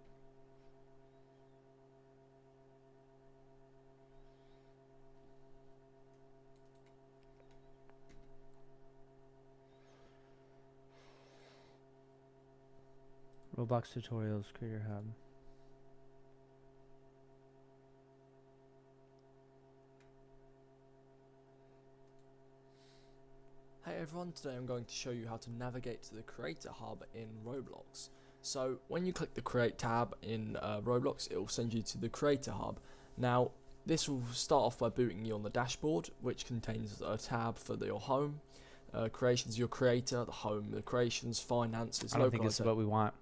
Roblox Tutorials Creator Hub. Hey everyone, today I'm going to show you how to navigate to the Creator Hub in Roblox. So when you click the Create tab in Roblox, it will send you to the Creator Hub. Now this will start off by booting you on the dashboard, which contains a tab for your home, creations, your creator, the home, the creations, finances, I don't think this is localization. what we want.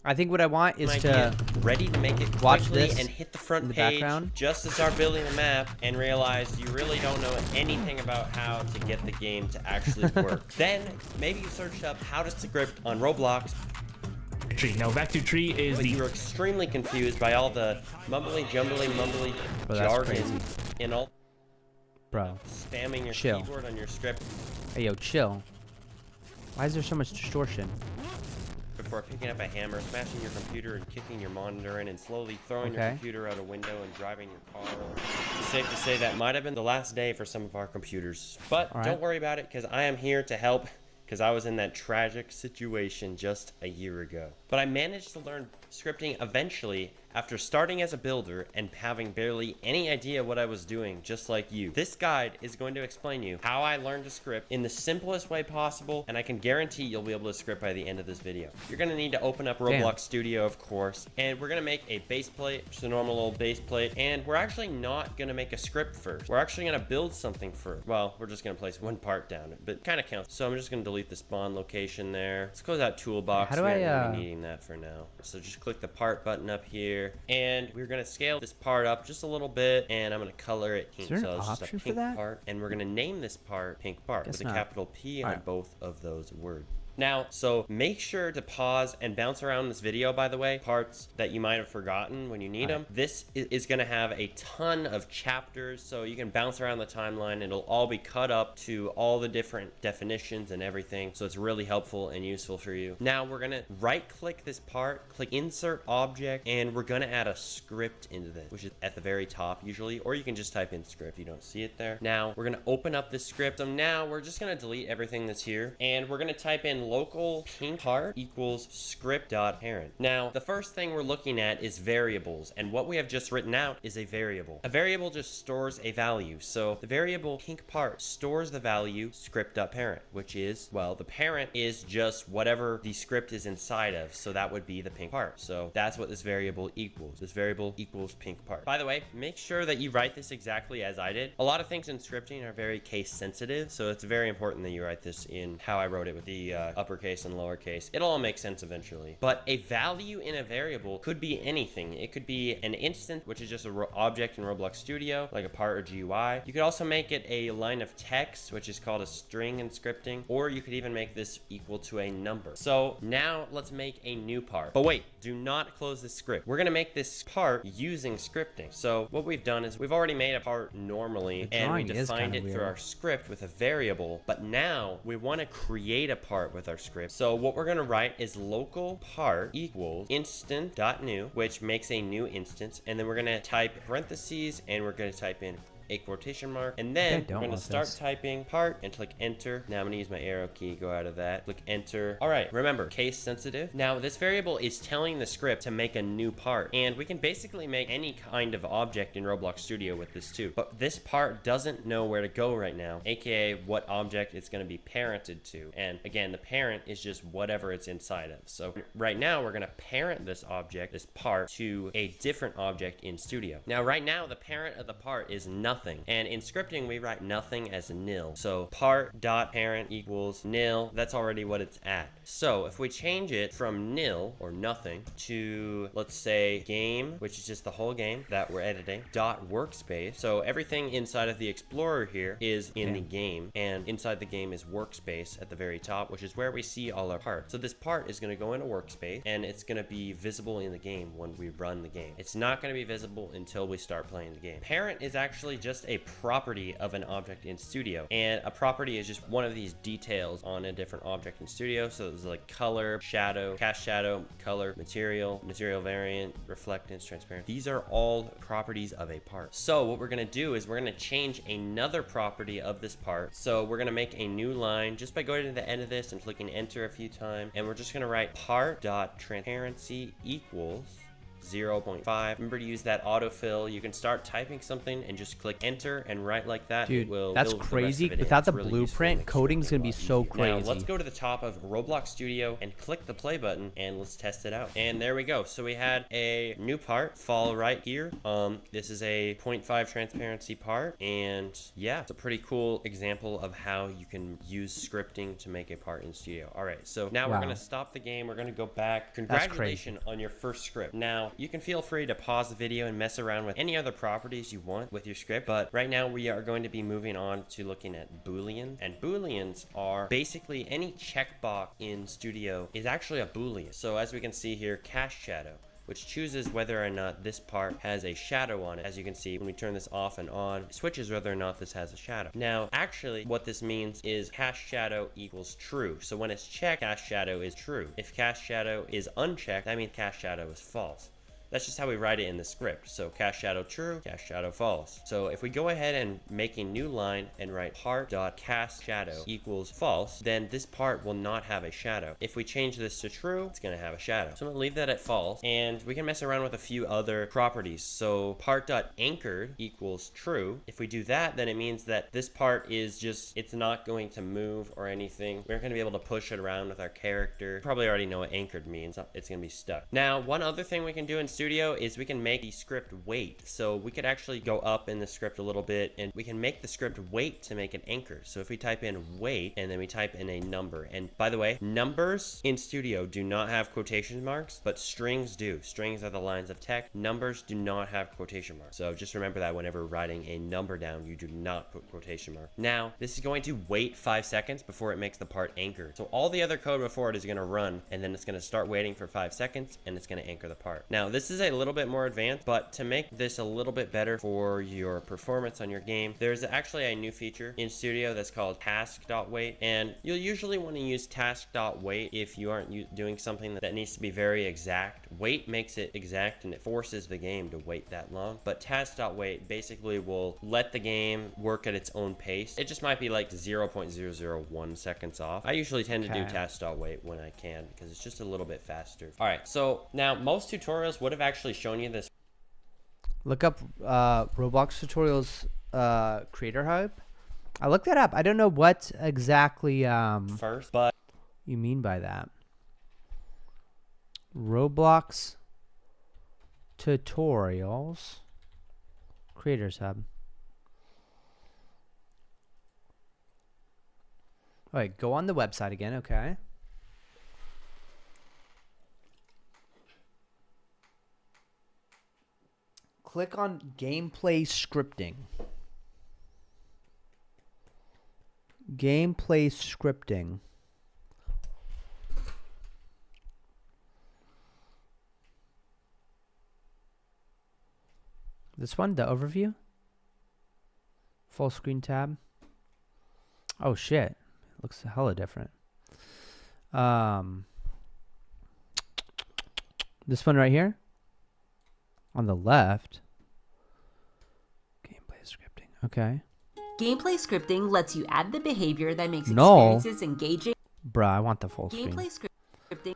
I think what I want is idea, to ready to make it watch quickly this and hit the in front the page background. just to start building the map and realize you really don't know anything about how to get the game to actually work. Then maybe you searched up how to script on Roblox, Tree. Now, back to tree is but the you were extremely confused by all the mumbly jumbly Bro, that's jargon crazy. and all Bro. spamming your Chill. keyboard on your script Hey, yo, chill. Why is there so much distortion? before picking up a hammer, smashing your computer and kicking your monitor in and slowly throwing your Okay. computer out a window and driving your car. It's safe to say that might have been the last day for some of our computers. But All right. don't worry about it, because I am here to help, because I was in that tragic situation just a year ago. But I managed to learn scripting eventually, After starting as a builder and having barely any idea what I was doing, just like you, this guide is going to explain you how I learned to script in the simplest way possible, and I can guarantee you'll be able to script by the end of this video. You're going to need to open up Roblox Studio, of course, and we're going to make a base plate, just a normal old base plate, and we're actually not going to make a script first. We're actually going to build something first. Well, we're just going to place one part down, but kind of counts. So I'm just going to delete the spawn location there. Let's close out toolbox. How do We're I, not really needing that for now. So just click the part button up here, and we're going to scale this part up just a little bit, and I'm going to color it pink. Is there So an it's just a option for pink that? part, and we're going to name this part pink part with a not. capital P on Alright. both of those words. Now, so make sure to pause and bounce around this video, by the way, parts that you might have forgotten when you need them. This is going to have a ton of chapters, so you can bounce around the timeline. It'll all be cut up to all the different definitions and everything, so it's really helpful and useful for you. Now, we're going to right-click this part, click Insert Object, and we're going to add a script into this, which is at the very top usually, or you can just type in script if you don't see it there. Now, we're going to open up this script. So now, we're just going to delete everything that's here, and we're going to type in local pink part equals script.parent. Now, the first thing we're looking at is variables, and what we have just written out is a variable. A variable just stores a value, so the variable pink part stores the value script.parent, which is, well, the parent is just whatever the script is inside of, so that would be the pink part. So that's what this variable equals. This variable equals pink part. By the way, make sure that you write this exactly as I did. A lot of things in scripting are very case sensitive, so it's very important that you write this in how I wrote it with the uppercase and lowercase. It'll all make sense eventually. But a value in a variable could be anything. It could be an instance, which is just an object in Roblox Studio, like a part or GUI. You could also make it a line of text, which is called a string in scripting, or you could even make this equal to a number. So now let's make a new part. But wait, do not close this script. We're gonna make this part using scripting. So what we've done is we've already made a part normally, and we defined it through our script with a variable, but now we want to create a part with our script. So what we're going to write is local part equals instant.new, which makes a new instance, and then we're going to type parentheses, and we're going to type in a quotation mark, and then we're going to start typing part and click enter. Now I'm going to use my arrow key, go out of that, click enter. All right, remember, case sensitive. Now this variable is telling the script to make a new part, and we can basically make any kind of object in Roblox Studio with this too, but this part doesn't know where to go right now, aka what object it's going to be parented to. And again, the parent is just whatever it's inside of. So right now we're going to parent this object, this part, to a different object in Studio. Now right now the parent of the part is nothing. And in scripting, we write nothing as nil. So part.parent equals nil. That's already what it's at. So if we change it from nil or nothing to, let's say, game, which is just the whole game that we're editing, dot workspace. So everything inside of the Explorer here is in the game, and inside the game is workspace at the very top, which is where we see all our parts. So this part is going to go into workspace, and it's going to be visible in the game when we run the game. It's not going to be visible until we start playing the game. Parent is actually just a property of an object in Studio, and a property is just one of these details on a different object in Studio. So it's like color, shadow, cast shadow, color, material, material variant, reflectance, transparent. These are all properties of a part. So what we're going to do is we're going to change another property of this part. So we're going to make a new line just by going to the end of this and clicking enter a few times, and we're just going to write part.transparency equals 0.5. Remember to use that autofill. You can start typing something and just click enter and write like that. Dude, that's crazy. Without the blueprint, coding's gonna be so crazy. Now let's go to the top of Roblox Studio and click the play button, and let's test it out. And there we go. So we had a new part fall right here. This is a 0.5 transparency part, and yeah, it's a pretty cool example of how you can use scripting to make a part in Studio. All right, so now we're gonna stop the game. We're gonna go back. Congratulations on your first script. Now you can feel free to pause the video and mess around with any other properties you want with your script, but right now we are going to be moving on to looking at Booleans, and Booleans are basically any checkbox in Studio is actually a Boolean. So as we can see here, cast shadow, which chooses whether or not this part has a shadow on it. As you can see, when we turn this off and on, it switches whether or not this has a shadow. Now, actually, what this means is cast shadow equals true. So when it's checked, cast shadow is true. If cast shadow is unchecked, that means cast shadow is false. That's just how we write it in the script. So cast shadow true, cast shadow false. So if we go ahead and make a new line and write part.cast shadow equals false, then this part will not have a shadow. If we change this to true, it's going to have a shadow. So I'm going to leave that at false, and we can mess around with a few other properties. So part.anchored equals true. If we do that, then it means that this part is just, it's not going to move or anything. We're going to be able to push it around with our character. You probably already know what anchored means. It's going to be stuck. Now, one other thing we can do in Studio is we can make the script wait. So we could actually go up in the script a little bit, and we can make the script wait to make an anchor. So if we type in wait, and then we type in a number, and by the way, numbers in Studio do not have quotation marks, but strings do. Strings are the lines of text. Numbers do not have quotation marks. So just remember that whenever writing a number down, you do not put quotation mark. Now, this is going to wait 5 seconds before it makes the part anchor. So all the other code before it is going to run, and then it's going to start waiting for 5 seconds, and it's going to anchor the part. Now, this is a little bit more advanced, but to make this a little bit better for your performance on your game, there's actually a new feature in Studio that's called task.wait, and you'll usually want to use task.wait if you aren't doing something that needs to be very exact. Wait makes it exact, and it forces the game to wait that long, but task.wait basically will let the game work at its own pace. It just might be like 0.001 seconds off. I usually tend to do task.wait when I can, because it's just a little bit faster. All right, so now most tutorials would have actually shown you this. Look up Roblox tutorials creator hub. I looked that up. I don't know what exactly first, but you mean by that. Roblox tutorials creators hub. All right, go on the website again. Okay. Click on gameplay scripting. Gameplay scripting. This one, the overview. Full screen tab. Oh shit. Looks hella different. This one right here. On the left. Gameplay scripting. Okay. Gameplay scripting lets you add the behavior that makes experiences engaging. Bruh, I want the full screen. Gameplay scripting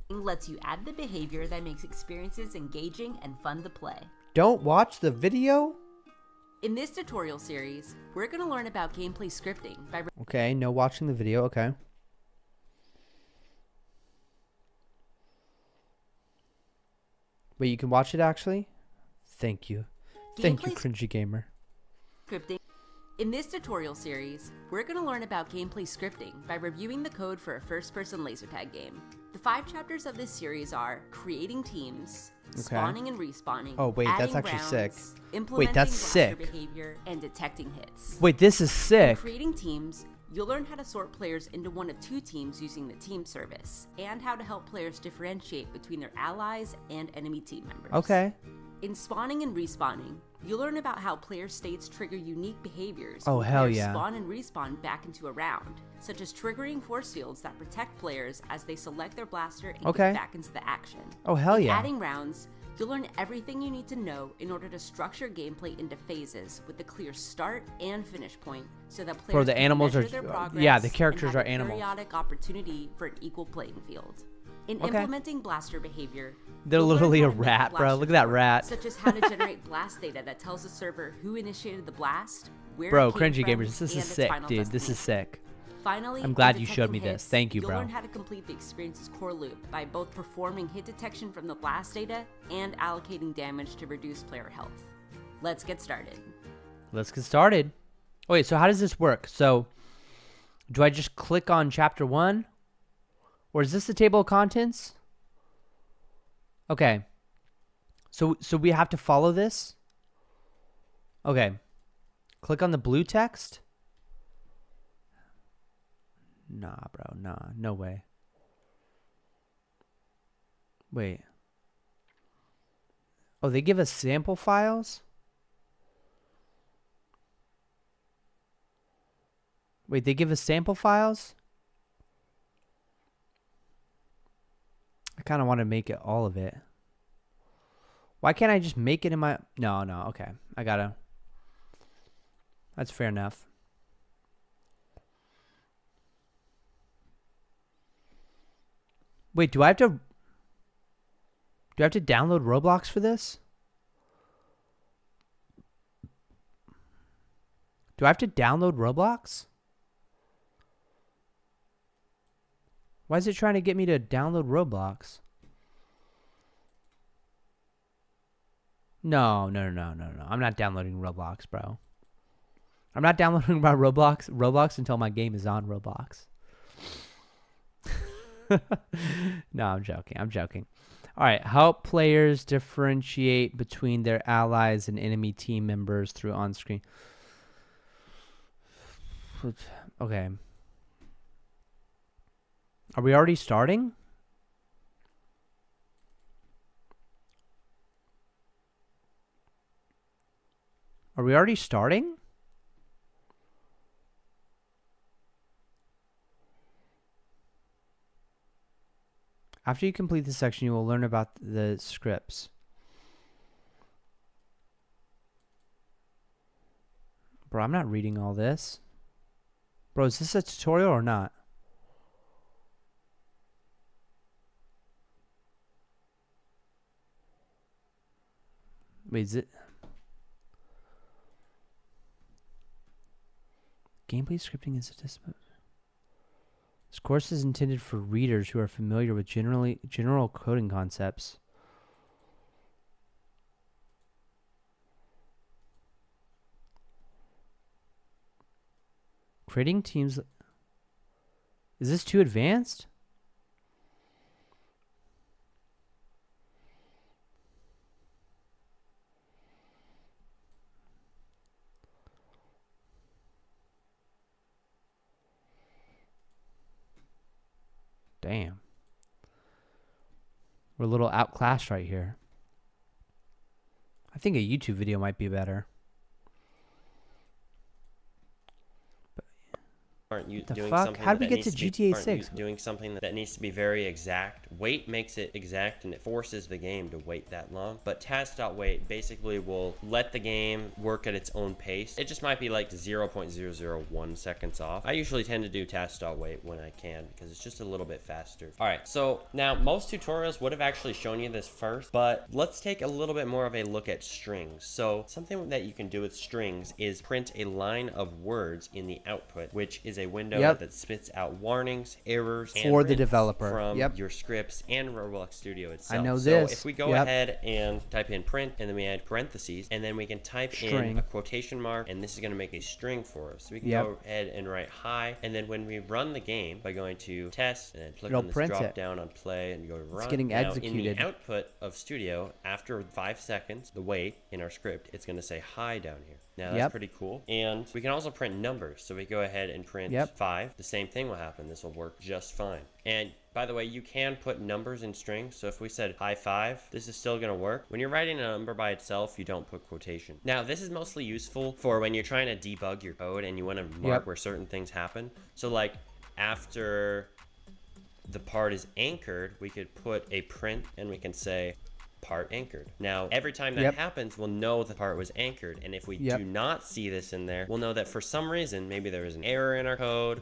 lets you add the behavior that makes experiences engaging and fun to play. Don't watch the video? In this tutorial series, we're going to learn about gameplay scripting by... Okay, no watching the video. Okay. Wait, you can watch it actually? Thank you. Thank you, cringy gamer. Scripting. In this tutorial series, we're going to learn about gameplay scripting by reviewing the code for a first-person laser tag game. The 5 chapters of this series are creating teams, spawning and respawning. Oh wait, that's actually rounds, sick. Implementing Wait, that's sick. behavior, and detecting hits. Wait, this is sick. In creating teams, you'll learn how to sort players into one of 2 teams using the team service, and how to help players differentiate between their allies and enemy team members. Okay. In spawning and respawning, you'll learn about how player states trigger unique behaviors. Oh, when hell players yeah. Spawn and respawn back into a round, such as triggering force fields that protect players as they select their blaster and get back into the action. Oh, hell yeah. Adding rounds, you'll learn everything you need to know in order to structure gameplay into phases with a clear start and finish point, so that players the can animals measure are their progress yeah, the characters and have are a animals. periodic opportunity for an equal playing field. In implementing blaster behavior, They're you'll learn literally how a to make rat, bro. blaster Look at that score, rat. Such as how to generate blast data that tells the server who initiated the blast, where Bro, it came cringy from, gamers, this and is its sick, final dude. This is destination. sick. Finally, I'm glad in you showed me detecting this. hits, Thank you, you'll bro. learn how to complete the experience's core loop by both performing hit detection from the blast data and allocating damage to reduce player health. Let's get started. Let's get started. Wait, so how does this work? So, do I just click on chapter 1? Or is this the table of contents? Okay. So we have to follow this? Okay. Click on the blue text? Nah, bro. Nah. No way. Wait. Oh, they give us sample files? Wait, they give us sample files? I kind of want to make it all of it. Why can't I just make it in my... No, okay. I gotta... That's fair enough. Wait, do I have to download Roblox for this? Do I have to download Roblox? Why is it trying to get me to download Roblox? No. I'm not downloading Roblox, bro. I'm not downloading my Roblox until my game is on Roblox. No, I'm joking. All right, help players differentiate between their allies and enemy team members through on-screen. Okay. Are we already starting? Are we already starting? After you complete this section, you will learn about the scripts. Bro, I'm not reading all this. Bro, is this a tutorial or not? Wait, is it? Gameplay scripting is a discipline. This course is intended for readers who are familiar with general coding concepts. Creating teams. Is this too advanced? Damn. We're a little outclassed right here. I think a YouTube video might be better. Aren't you The doing fuck? something How did we that get to needs be- GTA aren't 6? you doing something that needs to be very exact? Wait makes it exact and it forces the game to wait that long. But task.wait basically will let the game work at its own pace. It just might be like 0.001 seconds off. I usually tend to do task.wait when I can because it's just a little bit faster. All right, so now most tutorials would have actually shown you this first, but let's take a little bit more of a look at strings. So something that you can do with strings is print a line of words in the output, which is a window that spits out warnings, errors, for and the developer from your scripts and Roblox Studio itself. I know so this. if we go ahead and type in print and then we add parentheses and then we can type in a quotation mark and this is going to make a string for us. So we can go ahead and write hi, and then when we run the game by going to test and then click on this drop down on play and go to run. It's getting executed. In the output of Studio, after 5 seconds, the wait in our script, it's going to say hi down here. Now that's pretty cool. And we can also print numbers. So we go ahead and print 5. The same thing will happen. This will work just fine. And by the way, you can put numbers in strings. So if we said hi 5, this is still going to work. When you're writing a number by itself, you don't put quotation. Now this is mostly useful for when you're trying to debug your code and you want to mark where certain things happen. So like after the part is anchored, we could put a print and we can say part anchored. Now every time that happens, we'll know the part was anchored, and if we do not see this in there, we'll know that for some reason, maybe there was an error in our code,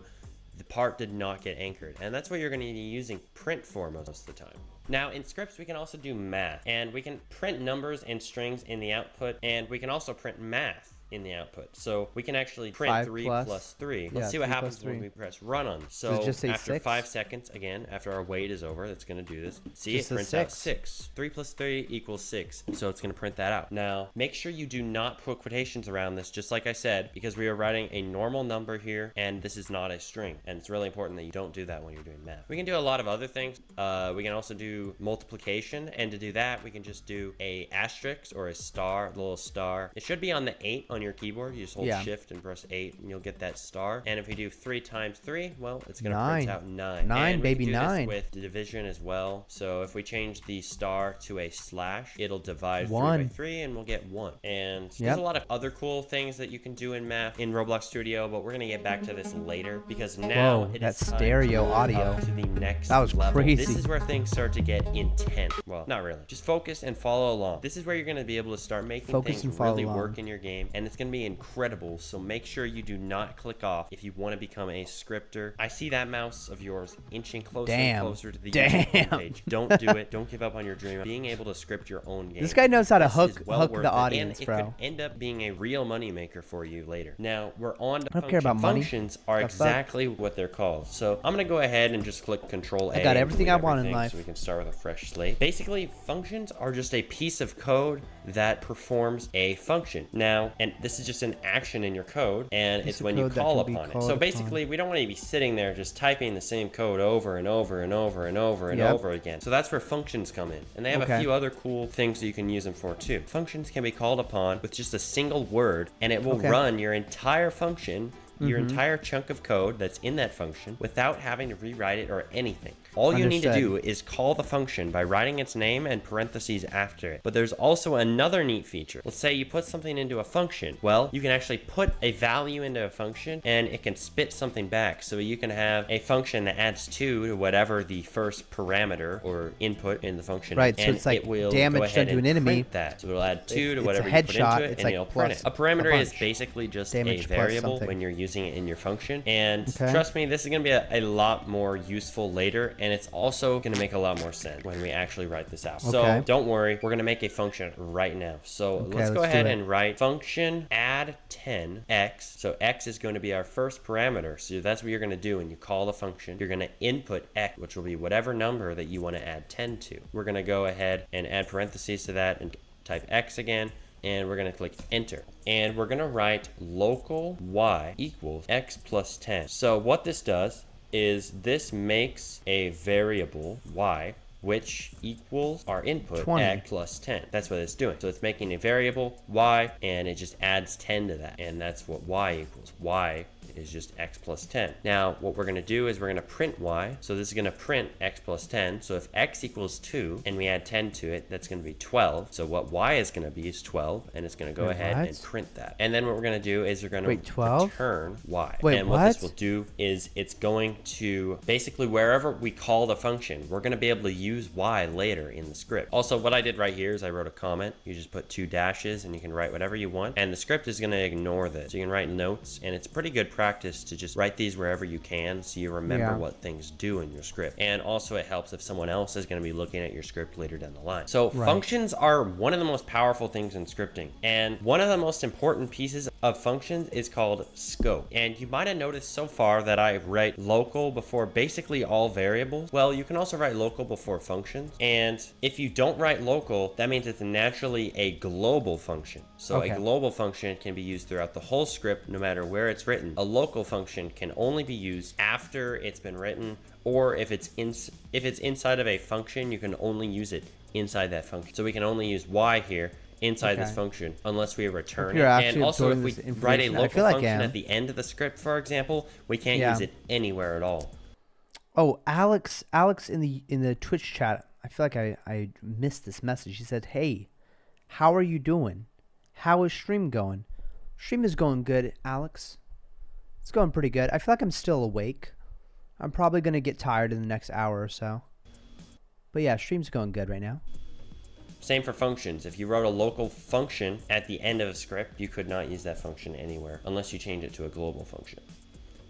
the part did not get anchored, and that's what you're going to be using print for most of the time. Now in scripts we can also do math, and we can print numbers and strings in the output, and we can also print math in the output. So we can actually print 3 plus 3. Let's see what happens when we press run on. So after 5 seconds, again, after our wait is over, it's going to do this. See, it prints out 6. 3 plus 3 equals 6. So it's going to print that out. Now, make sure you do not put quotations around this, just like I said, because we are writing a normal number here, and this is not a string. And it's really important that you don't do that when you're doing math. We can do a lot of other things. We can also do multiplication, and to do that, we can just do a asterisk or a star, a little star. It should be on the 8 on on your keyboard. You just hold shift and press 8 and you'll get that star. And if we do 3 times 3, well, it's going to print out 9. 9, and baby, we can do 9. This with the division as well. So if we change the star to a slash, it'll divide 1 3 by 3 and we'll get 1. And there's a lot of other cool things that you can do in math in Roblox Studio, but we're going to get back to this later because now it is time stereo to audio up to the next that was level. crazy. This is where things start to get intense. Well, not really. Just focus and follow along. This is where you're going to be able to start making things really work in your game, and it's going to be incredible. So make sure you do not click off if you want to become a scripter. I see that mouse of yours inching closer and closer to the YouTube page. Don't do it. Don't give up on your dream of being able to script your own game. This guy knows how to hook worth the audience, and bro. It could end up being a real money maker for you later. Now we're on to I don't care about money. Functions are exactly what they're called. So I'm gonna go ahead and just click Control A. I got everything I want in life. So we can start with a fresh slate. Basically, functions are just a piece of code that performs a function. Now, and this is just an action in your code, and it's when you call upon it. So basically, we don't want to be sitting there just typing the same code over and over and over and over and over again. So that's where functions come in, and they have a few other cool things that you can use them for too. Functions can be called upon with just a single word, and it will run your entire function, your entire chunk of code that's in that function without having to rewrite it or anything. All you need to do is call the function by writing its name and parentheses after it. But there's also another neat feature. Let's say you put something into a function. Well, you can actually put a value into a function and it can spit something back. So you can have a function that adds 2 to whatever the first parameter or input in the function is. So it's like it will damage done to an enemy. That. So it'll add 2 to whatever you put into it and it'll print it. A parameter is basically just a variable when you're using it in your function. And trust me, this is going to be a lot more useful later. And it's also going to make a lot more sense when we actually write this out. So don't worry, we're going to make a function right now. So let's go ahead and write function add 10x. So x is going to be our first parameter. So that's what you're going to do when you call the function. You're going to input x, which will be whatever number that you want to add 10 to. We're going to go ahead and add parentheses to that and type x again. And we're going to click enter. And we're going to write local y equals x plus 10. So what this does is this makes a variable y which equals our input 20. x plus 10. That's what it's doing. So it's making a variable y and it just adds 10 to that. And that's what y equals. Y is just x plus 10. Now, what we're going to do is we're going to print y. So this is going to print x plus 10. So if x equals 2 and we add 10 to it, that's going to be 12. So what y is going to be is 12, and it's going to go ahead and print that. And then what we're going to do is we're going to return y. And what this will do is it's going to basically wherever we call the function, we're going to be able to use y later in the script. Also, what I did right here is I wrote a comment. You just put 2 dashes and you can write whatever you want. And the script is going to ignore this. So you can write notes, and it's pretty good practice to just write these wherever you can so you remember what things do in your script. And also it helps if someone else is going to be looking at your script later down the line. So functions are one of the most powerful things in scripting. And one of the most important pieces of functions is called scope. And you might have noticed so far that I write local before basically all variables. Well, you can also write local before functions. And if you don't write local, that means it's naturally a global function. So a global function can be used throughout the whole script, no matter where it's written. A local function can only be used after it's been written, or if it's inside of a function, you can only use it inside that function. So we can only use y here inside this function unless we return it. And also if we write a local function at the end of the script, for example, we can't use it anywhere at all. Oh, Alex in the Twitch chat, I feel like I missed this message. He said, "Hey, how are you doing? How is stream going?" Stream is going good, Alex. It's going pretty good. I feel like I'm still awake. I'm probably going to get tired in the next hour or so. But yeah, stream's going good right now. Same for functions. If you wrote a local function at the end of a script, you could not use that function anywhere unless you change it to a global function.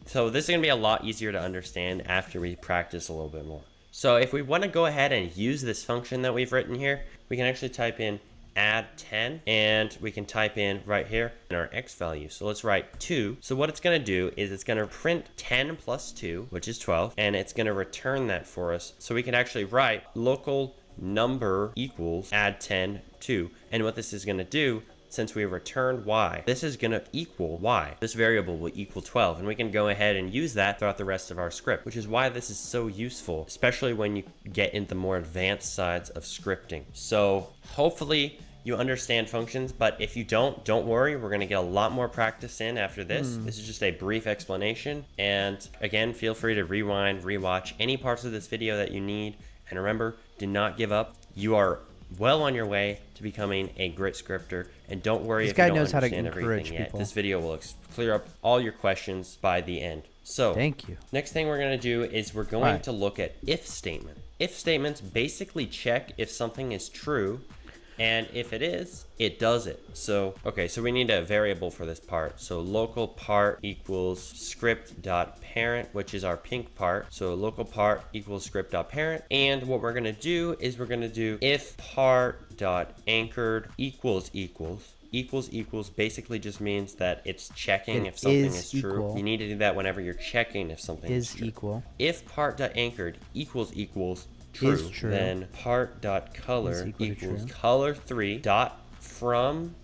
So this is going to be a lot easier to understand after we practice a little bit more. So if we want to go ahead and use this function that we've written here, we can actually type in add 10, and we can type in right here in our x value. So let's write 2. So what it's going to do is it's going to print 10 plus 2, which is 12, and it's going to return that for us. So we can actually write local number equals add 10 2. And what this is going to do, since we returned y, this is going to equal y. This variable will equal 12, and we can go ahead and use that throughout the rest of our script, which is why this is so useful, especially when you get into the more advanced sides of scripting. So hopefully you understand functions, but if you don't worry, we're going to get a lot more practice in after this. This is just a brief explanation. And again, feel free to rewind, rewatch any parts of this video that you need. And remember, do not give up. You are well on your way to becoming a great scripter. And don't worry if you don't understand everything yet. This video will clear up all your questions by the end. So thank you. Next thing we're going to do is we're going to look at if statement. If statements basically check if something is true, and if it is, it does it. So, okay, so we need a variable for this part. So local part equals script.parent, which is our pink part. So local part equals script.parent. And what we're gonna do is we're gonna do if part.anchored equals basically just means that it's checking if something is true. You need to do that whenever you're checking if something is true. Equal. If part.anchored equals true, then part.color equals color3 dot from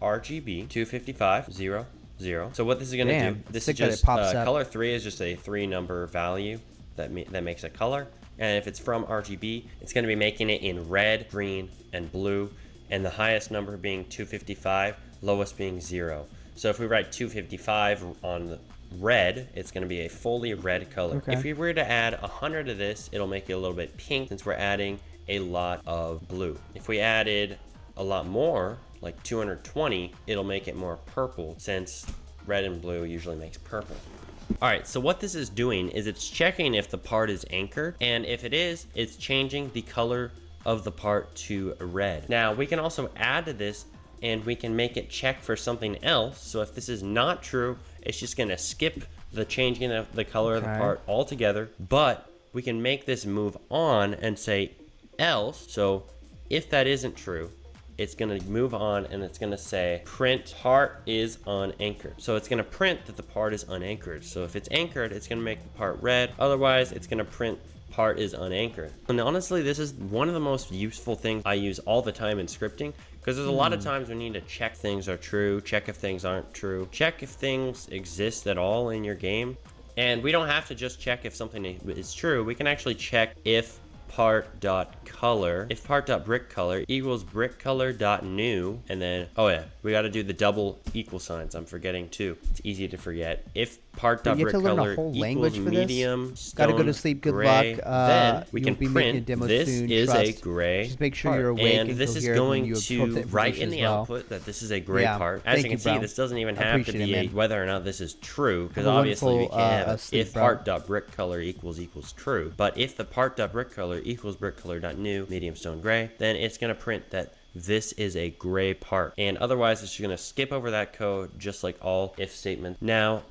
RGB 255 0 0. So what this is going to do, this is just color 3 is just a 3-number value that makes a color, and if it's from RGB, it's going to be making it in red, green, and blue, and the highest number being 255, lowest being 0. So if we write 255 on the red, it's going to be a fully red color. If we were to add 100 of this, it'll make it a little bit pink since we're adding a lot of blue. If we added a lot more, like 220, it'll make it more purple since red and blue usually makes purple. All right, so what this is doing is it's checking if the part is anchored, and if it is, it's changing the color of the part to red. Now we can also add to this and we can make it check for something else. So if this is not true, it's just gonna skip the changing of the color of the part altogether, but we can make this move on and say else. So if that isn't true, it's gonna move on and it's gonna say print part is unanchored. So it's gonna print that the part is unanchored. So if it's anchored, it's gonna make the part red. Otherwise, it's gonna print part is unanchored. And honestly, this is one of the most useful things I use all the time in scripting, because there's a lot of times we need to check things are true, check if things aren't true, check if things exist at all in your game. And we don't have to just check if something is true. We can actually check if part.color, if part.brickcolor equals brickcolor.new, and then, oh yeah, we got to do the double equal signs. I'm forgetting too. It's easy to forget. If part.brickcolor equals medium stone gotta go to sleep. Good gray, luck. then we can print this soon. is Trust. a gray Just make sure part. you're awake and this is going to write in the well. output that this is a gray part. As you can see, this doesn't even have to be whether or not this is true, because obviously we can't have if part.brickcolor equals true. But if the part.brickcolor equals brickcolor.new medium stone gray, then it's going to print that this is a gray part, and otherwise it's going to skip over that code just like all if statements. Now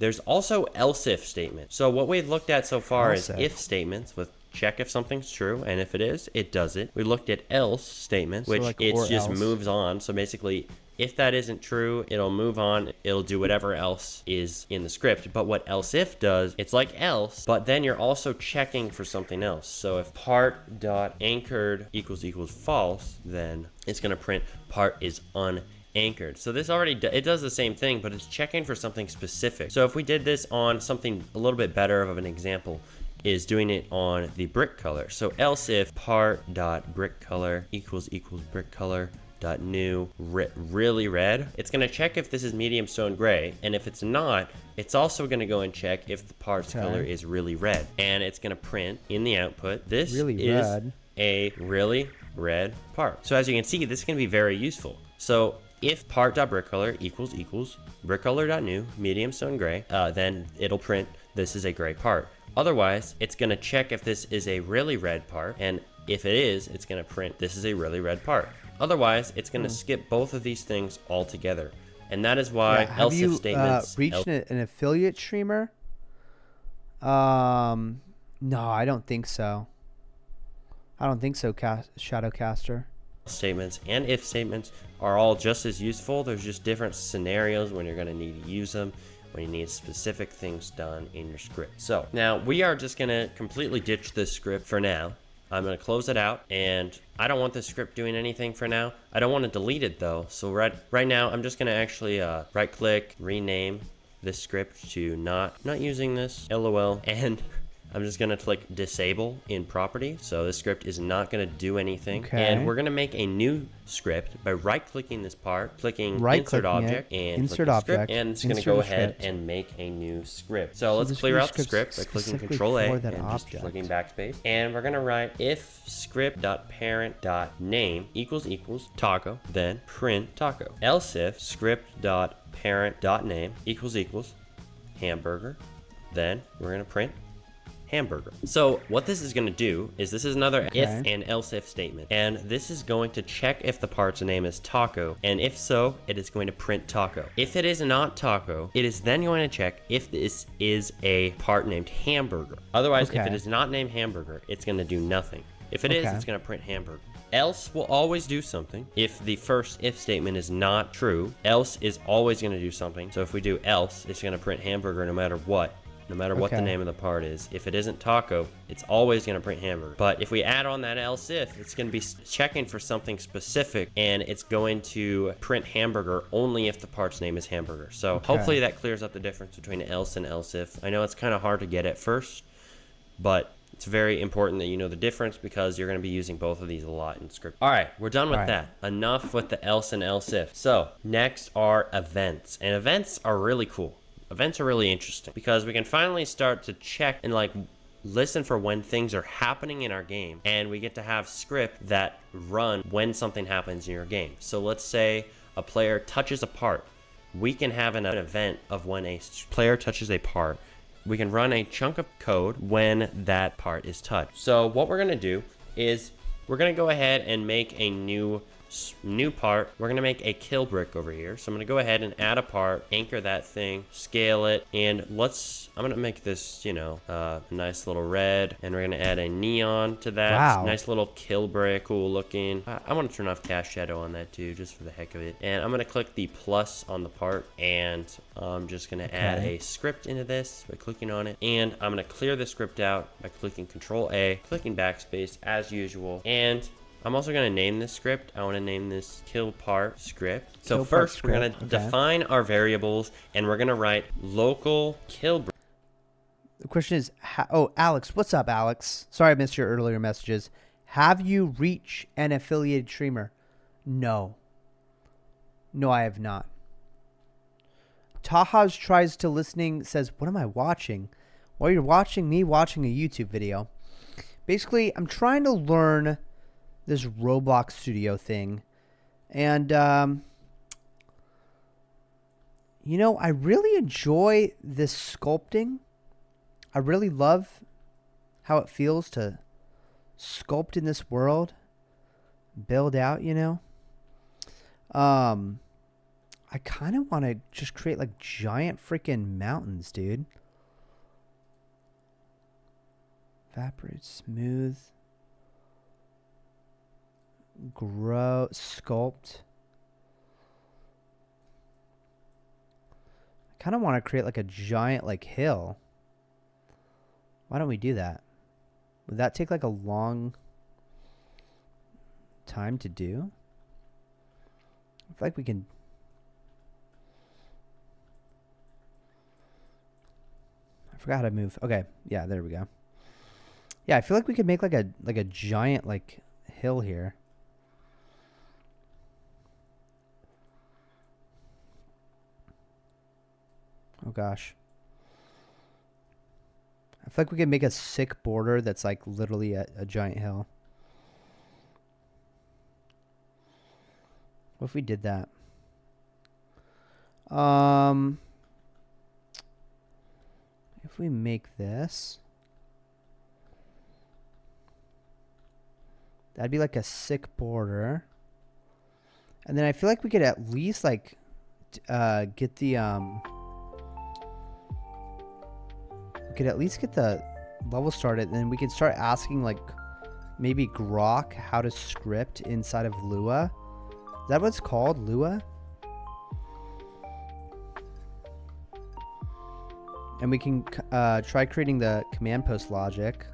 there's also else if statements. So what we've looked at so far is if statements with check if something's true, and if it is, it does it. We looked at else statements, which it just moves on. So basically, if that isn't true, it'll move on. It'll do whatever else is in the script. But what else if does, it's like else, but then you're also checking for something else. So if part.anchored equals false, then it's going to print part is unanchored. So this already, it does the same thing, but it's checking for something specific. So if we did this on something a little bit better of an example, is doing it on the brick color. So else if part.brickcolor equals brickcolor dot new really red, it's going to check if this is medium stone gray, and if it's not, it's also going to go and check if the part's color is really red, and it's going to print in the output this is a really red part. So as you can see, this is going to be very useful. So if part.brickcolor equals brickcolor.new medium stone gray, then it'll print this is a gray part. Otherwise, it's going to check if this is a really red part, and if it is, it's going to print this is a really red part. Otherwise, it's going to skip both of these things altogether. And that is why else if statements... Have you reached an affiliate streamer? No, I don't think so. Shadowcaster. Statements and if statements are all just as useful. There's just different scenarios when you're going to need to use them, when you need specific things done in your script. So now we are just going to completely ditch this script for now. I'm going to close it out, and I don't want this script doing anything for now. I don't want to delete it though. So right now I'm just going to actually right click, rename this script to not using this, LOL, and I'm just going to click disable in property. So this script is not going to do anything. Okay. And we're going to make a new script by right-clicking this part, clicking insert object, and insert object, object, and it's going to go ahead and make a new script. So let's clear out the script by clicking Control A and just clicking backspace. And we're going to write if script.parent.name equals taco, then print taco. Else if script.parent.name equals hamburger, then we're going to print hamburger. So what this is going to do is this is another if and else if statement, and this is going to check if the part's name is taco, and if so, it is going to print taco. If it is not taco, it is then going to check if this is a part named hamburger. Otherwise, if it is not named hamburger, it's going to do nothing. If it is, it's going to print hamburger. Else will always do something. If the first if statement is not true, else is always going to do something. So if we do else, it's going to print hamburger no matter what. No matter what the name of the part is. If it isn't taco, it's always going to print hamburger. But if we add on that else if, it's going to be checking for something specific, and it's going to print hamburger only if the part's name is hamburger. So hopefully that clears up the difference between else and else if. I know it's kind of hard to get at first, but it's very important that you know the difference because you're going to be using both of these a lot in script. All right, we're done with that. Enough with the else and else if. So next are events, and events are really cool. Events are really interesting because we can finally start to check and like listen for when things are happening in our game, and we get to have script that run when something happens in your game. So let's say a player touches a part. We can have an event of when a player touches a part. We can run a chunk of code when that part is touched. So what we're going to do is we're going to go ahead and make a new part. We're gonna make a kill brick over here, so I'm gonna go ahead and add a part, anchor that thing, scale it, and I'm gonna make this, you know, a nice little red, and we're gonna add a neon to that. Nice little kill brick, cool looking. I want to turn off cast shadow on that too, just for the heck of it. And I'm gonna click the plus on the part, and I'm just gonna add a script into this by clicking on it, and I'm gonna clear the script out by clicking Control A, clicking backspace as usual, and I'm also going to name this script. I want to name this kill part script. So first, we're going to define our variables, and we're going to write local kill. The question is, oh, Alex, what's up, Alex? Sorry I missed your earlier messages. Have you reached an affiliated streamer? No. No, I have not. Tahaj tries to listening, says, what am I watching? Well, you're watching me watching a YouTube video. Basically, I'm trying to learn this Roblox Studio thing, and you know, I really enjoy this sculpting. I really love how it feels to sculpt in this world, build out, you know. I kind of want to just create like giant freaking mountains, dude. Evaporate, smooth, grow, sculpt. I kind of want to create like a giant like hill. Why don't we do that? Would that take like a long time to do? I feel like we can. I forgot how to move. Okay, yeah, there we go. Yeah, I feel like we could make like a giant like hill here. Oh gosh. I feel like we could make a sick border that's like literally a giant hill. What if we did that? If we make this, that'd be like a sick border. And then I feel like we could at least like get the we could at least get the level started, and then we can start asking like maybe Grok how to script inside of Lua. Is that what it's called, Lua? And we can try creating the command post logic.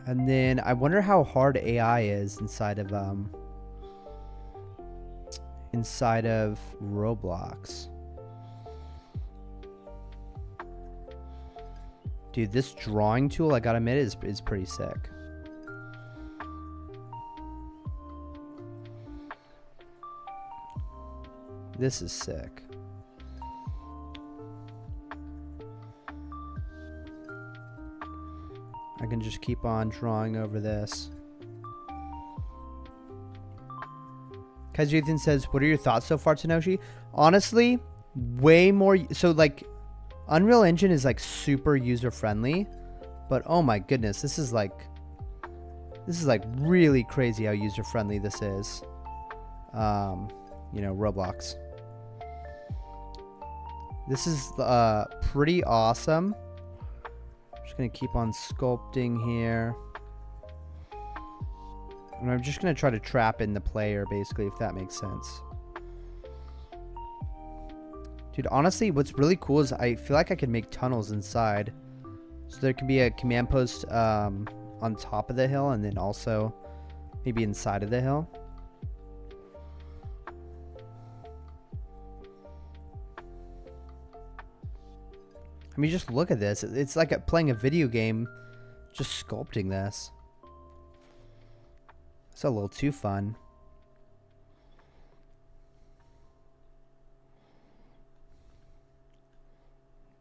And then I wonder how hard AI is inside of Roblox. Dude, this drawing tool, I gotta admit, is pretty sick. This is sick. I can just keep on drawing over this. Kazuethan says, what are your thoughts so far, Tenoshi? Honestly, way more. So, like, Unreal Engine is, like, super user-friendly. But, oh my goodness, this is, like, really crazy how user-friendly this is. You know, Roblox. This is pretty awesome. Just going to keep on sculpting here. And I'm just going to try to trap in the player, basically, if that makes sense. Dude, honestly, what's really cool is I feel like I could make tunnels inside. So there can be a command post on top of the hill and then also maybe inside of the hill. I mean, just look at this. It's like playing a video game, just sculpting this. It's a little too fun.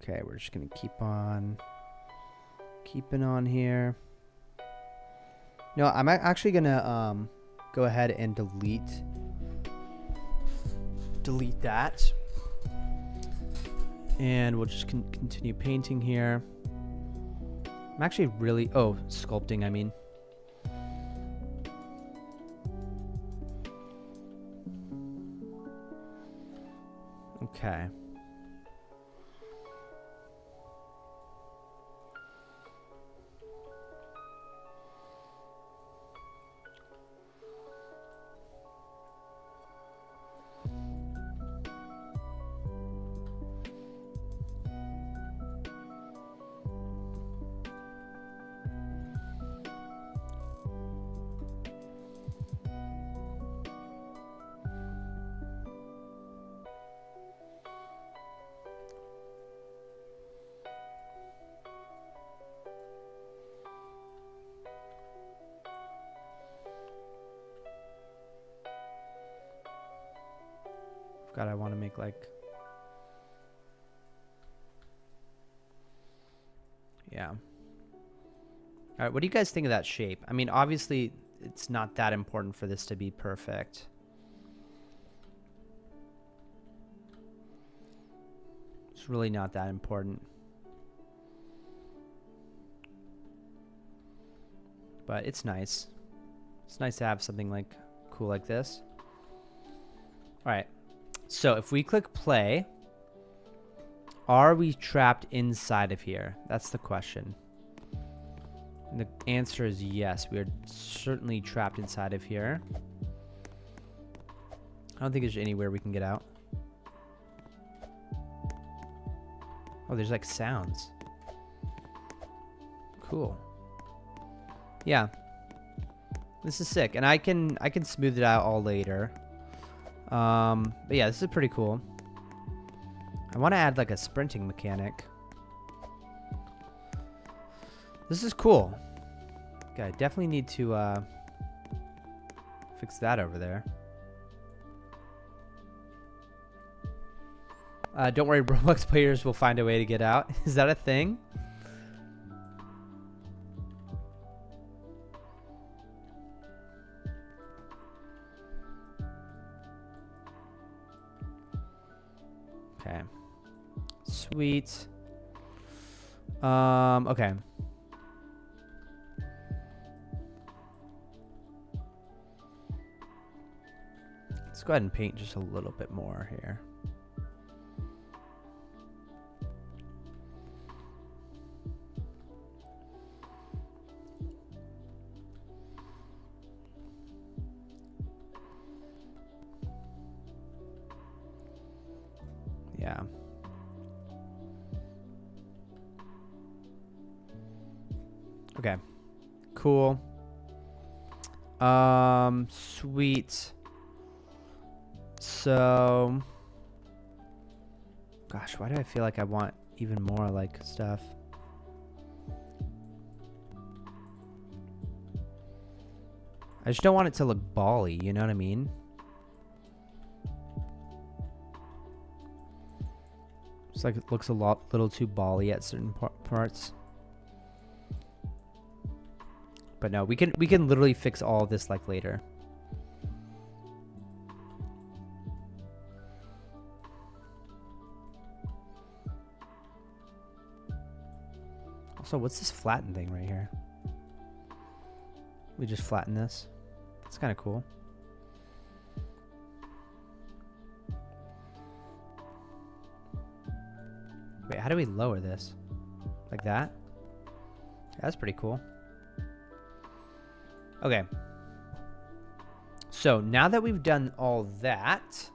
Okay, we're just gonna keep on keeping on here. No, I'm actually gonna go ahead and delete that. And we'll just continue painting here. I'm actually really... Oh, sculpting, I mean. Okay. God, I want to make like... Yeah. All right, what do you guys think of that shape? I mean, obviously, it's not that important for this to be perfect. It's really not that important. But it's nice. It's nice to have something like cool like this. All right. So if we click play, are we trapped inside of here? That's the question. And the answer is yes. We are certainly trapped inside of here. I don't think there's anywhere we can get out. Oh, there's like sounds. Cool. Yeah. This is sick. And I can smooth it out all later. But yeah, this is pretty cool. I want to add like a sprinting mechanic. This is cool. Okay, I definitely need to fix that over there. Don't worry, Roblox players will find a way to get out. Is that a thing? Okay. Sweet. Okay. Let's go ahead and paint just a little bit more here. Yeah. Okay. Cool. Sweet. So, gosh, why do I feel like I want even more like stuff? I just don't want it to look bally, you know what I mean? It's like it looks a little too bally at certain parts. But no, we can literally fix all of this like later. Also, what's this flatten thing right here? We just flatten this. It's kind of cool. Wait, how do we lower this? Like that? Yeah, that's pretty cool. Okay. So now that we've done all that,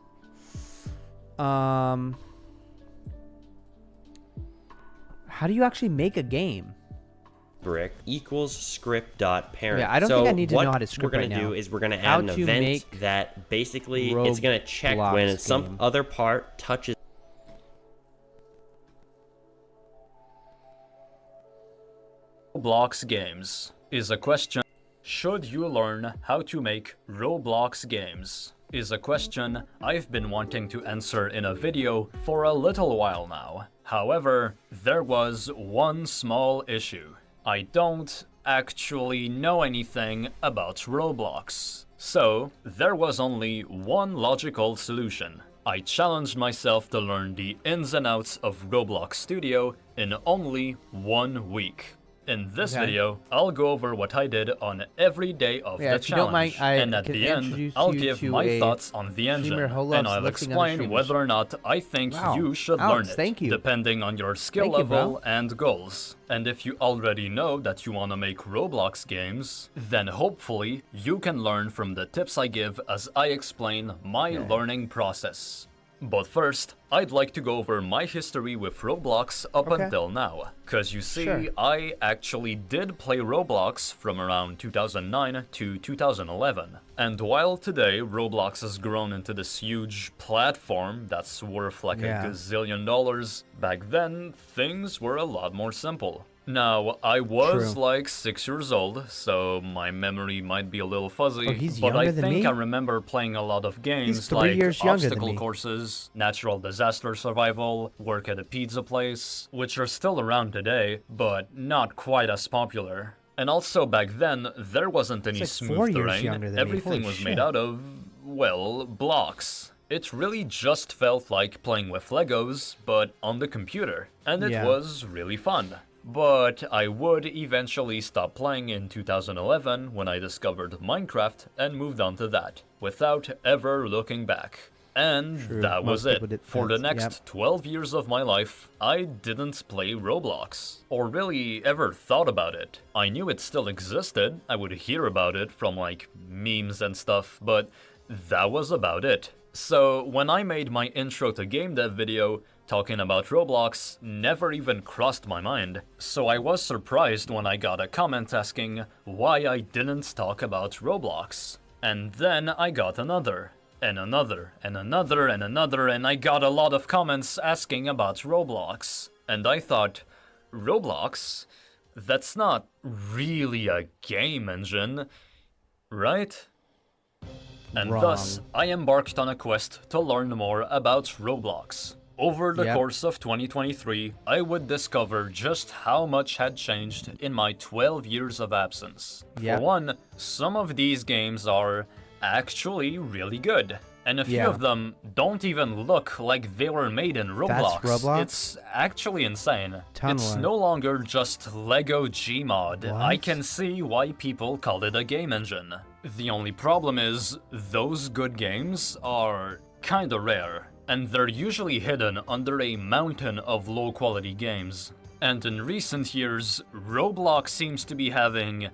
how do you actually make a game? Brick equals script.parent. Yeah, I don't think I need to know how to script right now. What we're going to do is we're going to add an event that basically it's going to check when some other part touches. Roblox games is a question. Should you learn how to make Roblox games? Is a question I've been wanting to answer in a video for a little while now. However, there was one small issue. I don't actually know anything about Roblox. So, there was only one logical solution. I challenged myself to learn the ins and outs of Roblox Studio in only 1 week. In this video, I'll go over what I did on every day of the challenge, and at the end, I'll give my thoughts on the engine, and I'll explain whether or not I think you should learn it, depending on your skill level and goals. And if you already know that you want to make Roblox games, then hopefully you can learn from the tips I give as I explain my learning process. But first, I'd like to go over my history with Roblox up until now. Cause you see, I actually did play Roblox from around 2009 to 2011. And while today Roblox has grown into this huge platform that's worth like a gazillion dollars, back then things were a lot more simple. Now, I was like 6 years old, so my memory might be a little fuzzy, but I think I remember playing a lot of games like obstacle courses, natural disaster survival, work at a pizza place, which are still around today, but not quite as popular. And also back then, there wasn't any smooth terrain, everything was made out of, well, blocks. It really just felt like playing with Legos, but on the computer, and it was really fun. But I would eventually stop playing in 2011 when I discovered Minecraft and moved on to that, without ever looking back. And that was it. For the next 12 years of my life, I didn't play Roblox, or really ever thought about it. I knew it still existed, I would hear about it from like memes and stuff, but that was about it. So when I made my intro to game dev video, talking about Roblox never even crossed my mind, so I was surprised when I got a comment asking why I didn't talk about Roblox. And then I got another, and another, and another, and another, and I got a lot of comments asking about Roblox. And I thought, Roblox? That's not really a game engine, right? And thus, I embarked on a quest to learn more about Roblox. Over the course of 2023, I would discover just how much had changed in my 12 years of absence. For one, some of these games are actually really good, and a few of them don't even look like they were made in Roblox. That's Roblox? It's actually insane. It's no longer just Lego Gmod. I can see why people call it a game engine. The only problem is, those good games are kinda rare, and they're usually hidden under a mountain of low-quality games. And in recent years, Roblox seems to be having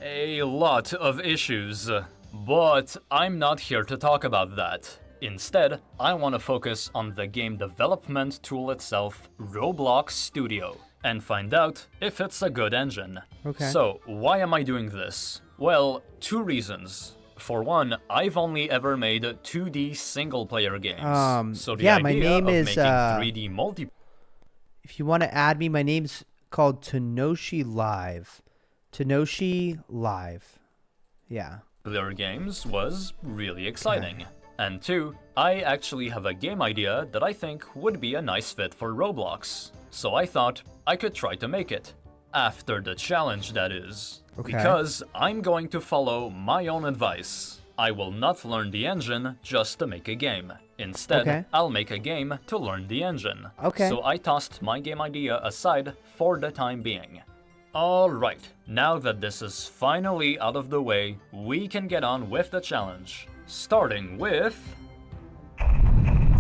a lot of issues. But I'm not here to talk about that. Instead, I want to focus on the game development tool itself, Roblox Studio, and find out if it's a good engine. So, why am I doing this? Well, 2 reasons. For one, I've only ever made 2D single-player games. So the idea my name of is making 3D multi. If you want to add me, my name's called Tenoshi Live. Tenoshi Live. Yeah. multiplayer games was really exciting. And 2, I actually have a game idea that I think would be a nice fit for Roblox. So I thought I could try to make it. After the challenge, that is. Okay. Because I'm going to follow my own advice. I will not learn the engine just to make a game. Instead, I'll make a game to learn the engine. Okay. So I tossed my game idea aside for the time being. Alright, now that this is finally out of the way, we can get on with the challenge. Starting with...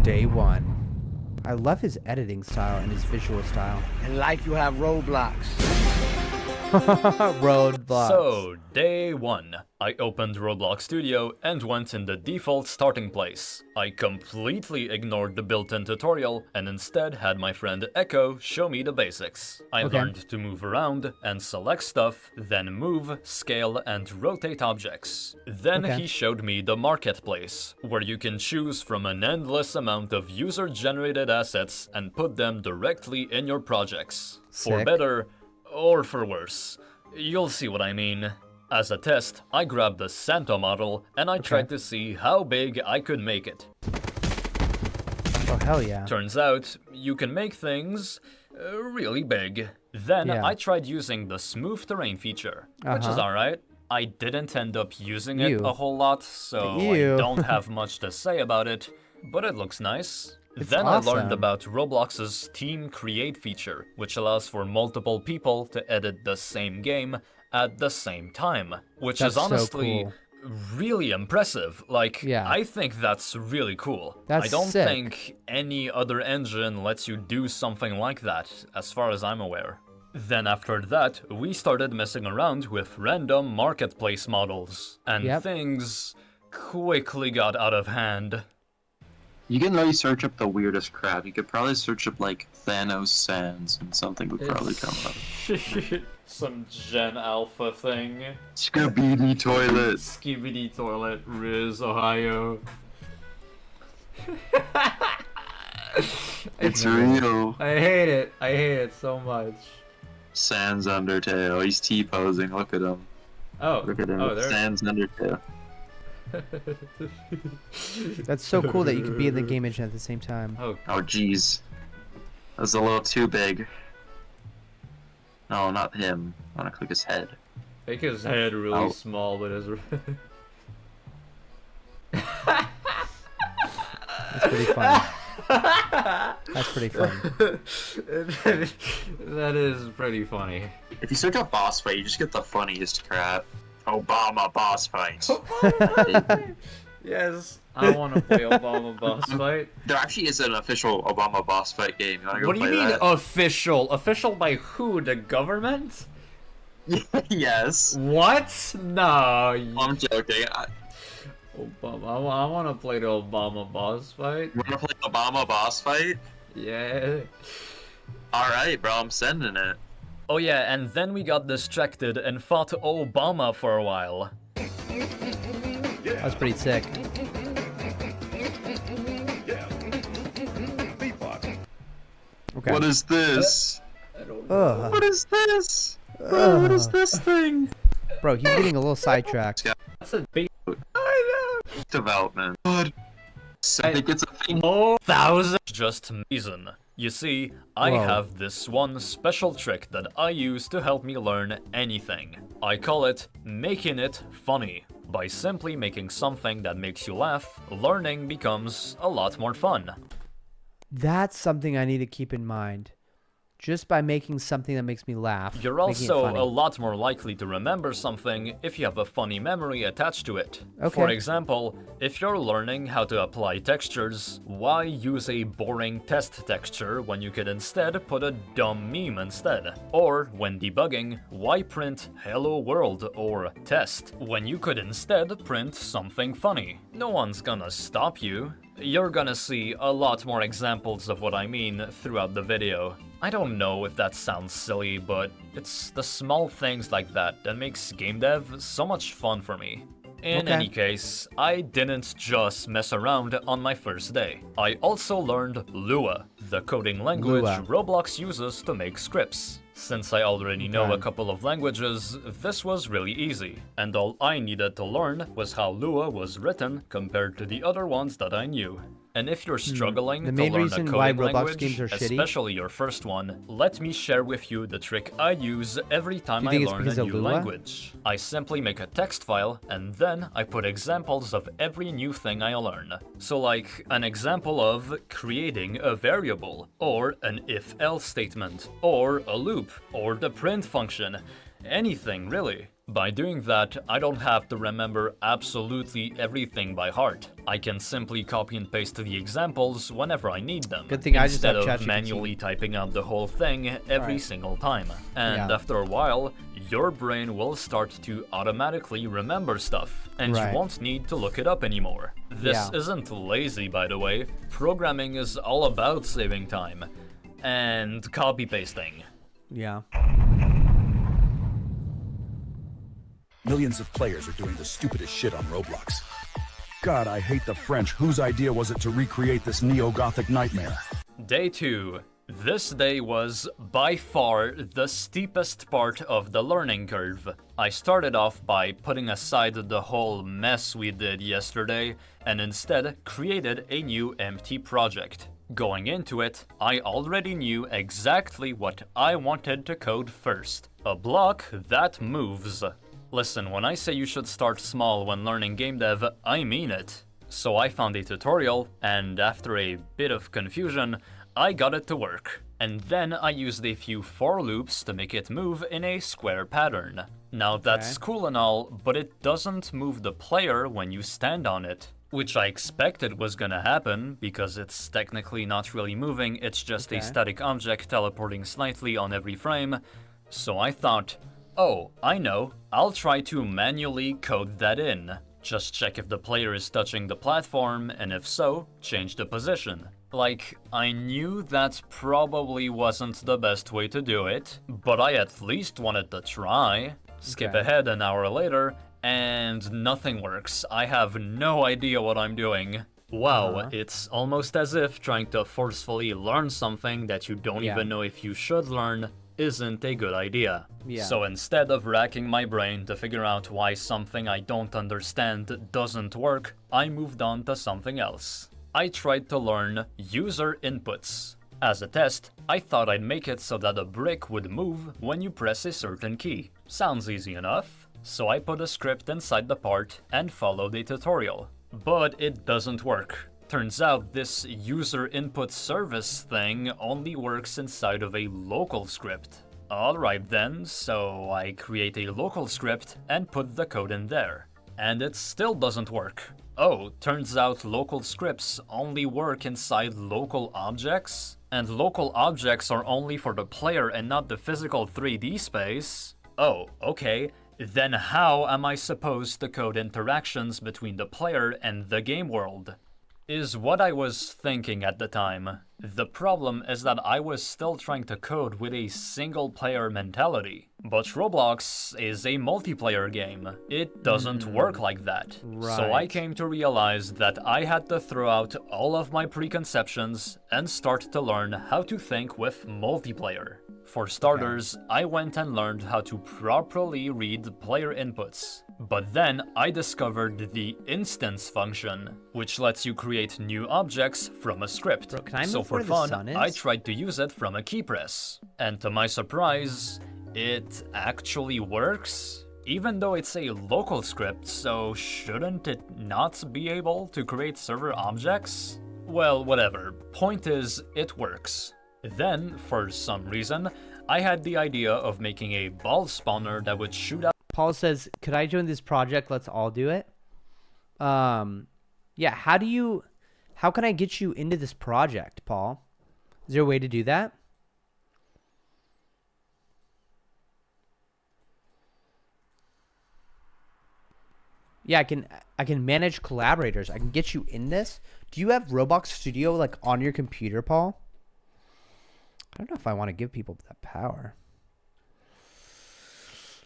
Day 1. I love his editing style and his visual style. In life you have roadblocks. Roadblocks. So, day 1. I opened Roblox Studio and went in the default starting place. I completely ignored the built-in tutorial and instead had my friend Echo show me the basics. I learned to move around and select stuff, then move, scale, and rotate objects. Then he showed me the marketplace, where you can choose from an endless amount of user-generated assets and put them directly in your projects. For better or for worse. You'll see what I mean. As a test, I grabbed the Santo model and I tried to see how big I could make it. Oh, hell yeah. Turns out, you can make things really big. Then I tried using the smooth terrain feature, which is alright. I didn't end up using it a whole lot, so I don't have much to say about it, but it looks nice. Then I learned about Roblox's Team Create feature, which allows for multiple people to edit the same game at the same time, which is honestly really impressive. Like, I think that's really cool. I don't think any other engine lets you do something like that, as far as I'm aware. Then after that, we started messing around with random marketplace models, and things quickly got out of hand. You can really search up the weirdest crap. You could probably search up like Thanos Sands and something would probably come up. Some Gen Alpha thing. Skibidi Toilet. Skibidi Toilet, Riz, Ohio. It's real. I hate it. I hate it so much. Sans Undertale. He's T-posing. Look at him. Oh. Look at him. There. Sans Undertale. That's so cool that you could be in the game engine at the same time. Oh jeez. That was a little too big. No, not him. I want to click his head. Make his head really small, but his... That's pretty funny. That's pretty funny. That is pretty funny. If you search up boss fight, you just get the funniest crap. Obama boss fight. Yes, I want to play Obama boss fight. There actually is an official Obama boss fight game. You want to go What do you mean that? official? Official by who? The government? Yes. What? No. I'm joking. Obama. I want to play the Obama boss fight. You want to play Obama boss fight? Yeah. Alright, bro, I'm sending it. Oh yeah, and then we got distracted and fought Obama for a while. That's pretty sick. Okay. What is this? Ugh. What is this? Bro, what is this thing? Bro, he's getting a little sidetracked. That's a big development. What? I think it's a thing. 1,000 just reason. You see, I have this one special trick that I use to help me learn anything. I call it making it funny. By simply making something that makes you laugh, learning becomes a lot more fun. That's something I need to keep in mind. Just by making something that makes me laugh. You're also a lot more likely to remember something if you have a funny memory attached to it. For example, if you're learning how to apply textures, why use a boring test texture when you could instead put a dumb meme instead? Or, when debugging, why print hello world or test when you could instead print something funny? No one's gonna stop you. You're gonna see a lot more examples of what I mean throughout the video. I don't know if that sounds silly, but it's the small things like that that makes game dev so much fun for me. In any case, I didn't just mess around on my first day. I also learned Lua, the coding language Roblox uses to make scripts. Since I already know a Okay. couple of languages, this was really easy, and all I needed to learn was how Lua was written compared to the other ones that I knew. And if you're struggling The to main learn a reason why coding Roblox language, games are shitty? especially your first one, let me share with you the trick I use every time you I think it's learn because a of new Lua? language. I simply make a text file, and then I put examples of every new thing I learn. So like, an example of creating a variable, or an if-else statement, or a loop, or the print function. Anything, really. By doing that, I don't have to remember absolutely everything by heart. I can simply copy and paste the examples whenever I need them, Good thing I just instead have of ChatGPT. manually typing out the whole thing every Right. single time. And Yeah. after a while, your brain will start to automatically remember stuff, and Right. you won't need to look it up anymore. This Yeah. isn't lazy, by the way. Programming is all about saving time and copy-pasting. Yeah. Millions of players are doing the stupidest shit on Roblox. God, I hate the French. Whose idea was it to recreate this neo-Gothic nightmare? Day 2. This day was by far the steepest part of the learning curve. I started off by putting aside the whole mess we did yesterday and instead created a new empty project. Going into it, I already knew exactly what I wanted to code first. A block that moves. Listen, when I say you should start small when learning game dev, I mean it. So I found a tutorial, and after a bit of confusion, I got it to work. And then I used a few for loops to make it move in a square pattern. Now that's cool and all, but it doesn't move the player when you stand on it. Which I expected was gonna happen, because it's technically not really moving, it's just a static object teleporting slightly on every frame. So I thought, oh, I know, I'll try to manually code that in. Just check if the player is touching the platform, and if so, change the position. Like, I knew that probably wasn't the best way to do it, but I at least wanted to try. Skip ahead an hour later, and nothing works. I have no idea what I'm doing. Wow, it's almost as if trying to forcefully learn something that you don't even know if you should learn isn't a good idea. So instead of racking my brain to figure out why something I don't understand doesn't work, I moved on to something else. I tried to learn user inputs. As a test, I thought I'd make it so that a brick would move when you press a certain key. Sounds easy enough. So I put a script inside the part and followed a tutorial. But it doesn't work. Turns out this user input service thing only works inside of a local script. Alright then, so I create a local script and put the code in there. And it still doesn't work. Oh, turns out local scripts only work inside local objects? And local objects are only for the player and not the physical 3D space? Oh, okay. Then how am I supposed to code interactions between the player and the game world? Is what I was thinking at the time. The problem is that I was still trying to code with a single player mentality. But Roblox is a multiplayer game. It doesn't work like that. So I came to realize that I had to throw out all of my preconceptions and start to learn how to think with multiplayer. For starters, I went and learned how to properly read player inputs. But then I discovered the instance function, which lets you create new objects from a script. So for fun, I tried to use it from a key press. And to my surprise, it actually works. Even though it's a local script, so shouldn't it not be able to create server objects? Well, whatever. Point is, it works. Then, for some reason, I had the idea of making a ball spawner that would shoot out. Paul says, could I join this project? Let's all do it. Yeah, how can I get you into this project, Paul? Is there a way to do that? Yeah, I can manage collaborators. I can get you in this. Do you have Roblox Studio like on your computer, Paul? I don't know if I want to give people that power.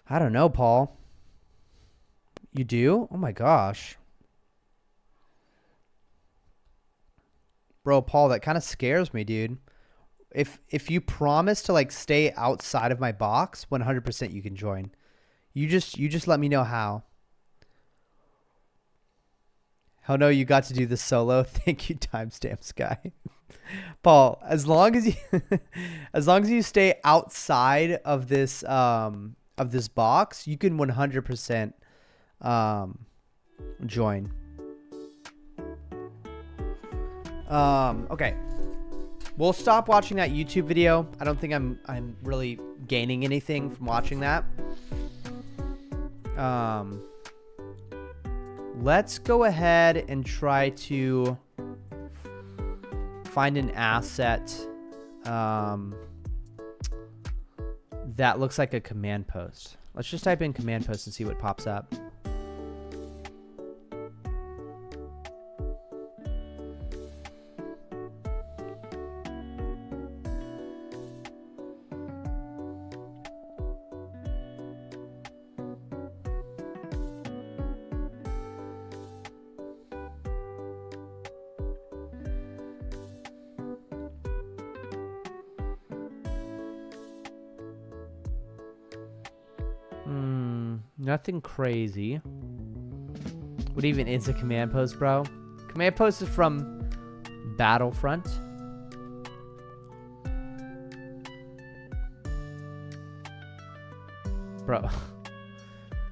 I don't know, Paul. You do? Oh my gosh. Bro, Paul, that kind of scares me, dude. if you promise to like stay outside of my box, 100% you can join. You just let me know how. Oh no, you got to do this solo. Thank you, timestamps guy. Paul, as long as you stay outside of this box, you can 100% join. Okay. We'll stop watching that YouTube video. I don't think I'm really gaining anything from watching that. Let's go ahead and try to find an asset that looks like a command post. Let's just type in command post and see what pops up. Nothing crazy. What even is a command post, bro? Command post is from Battlefront. Bro.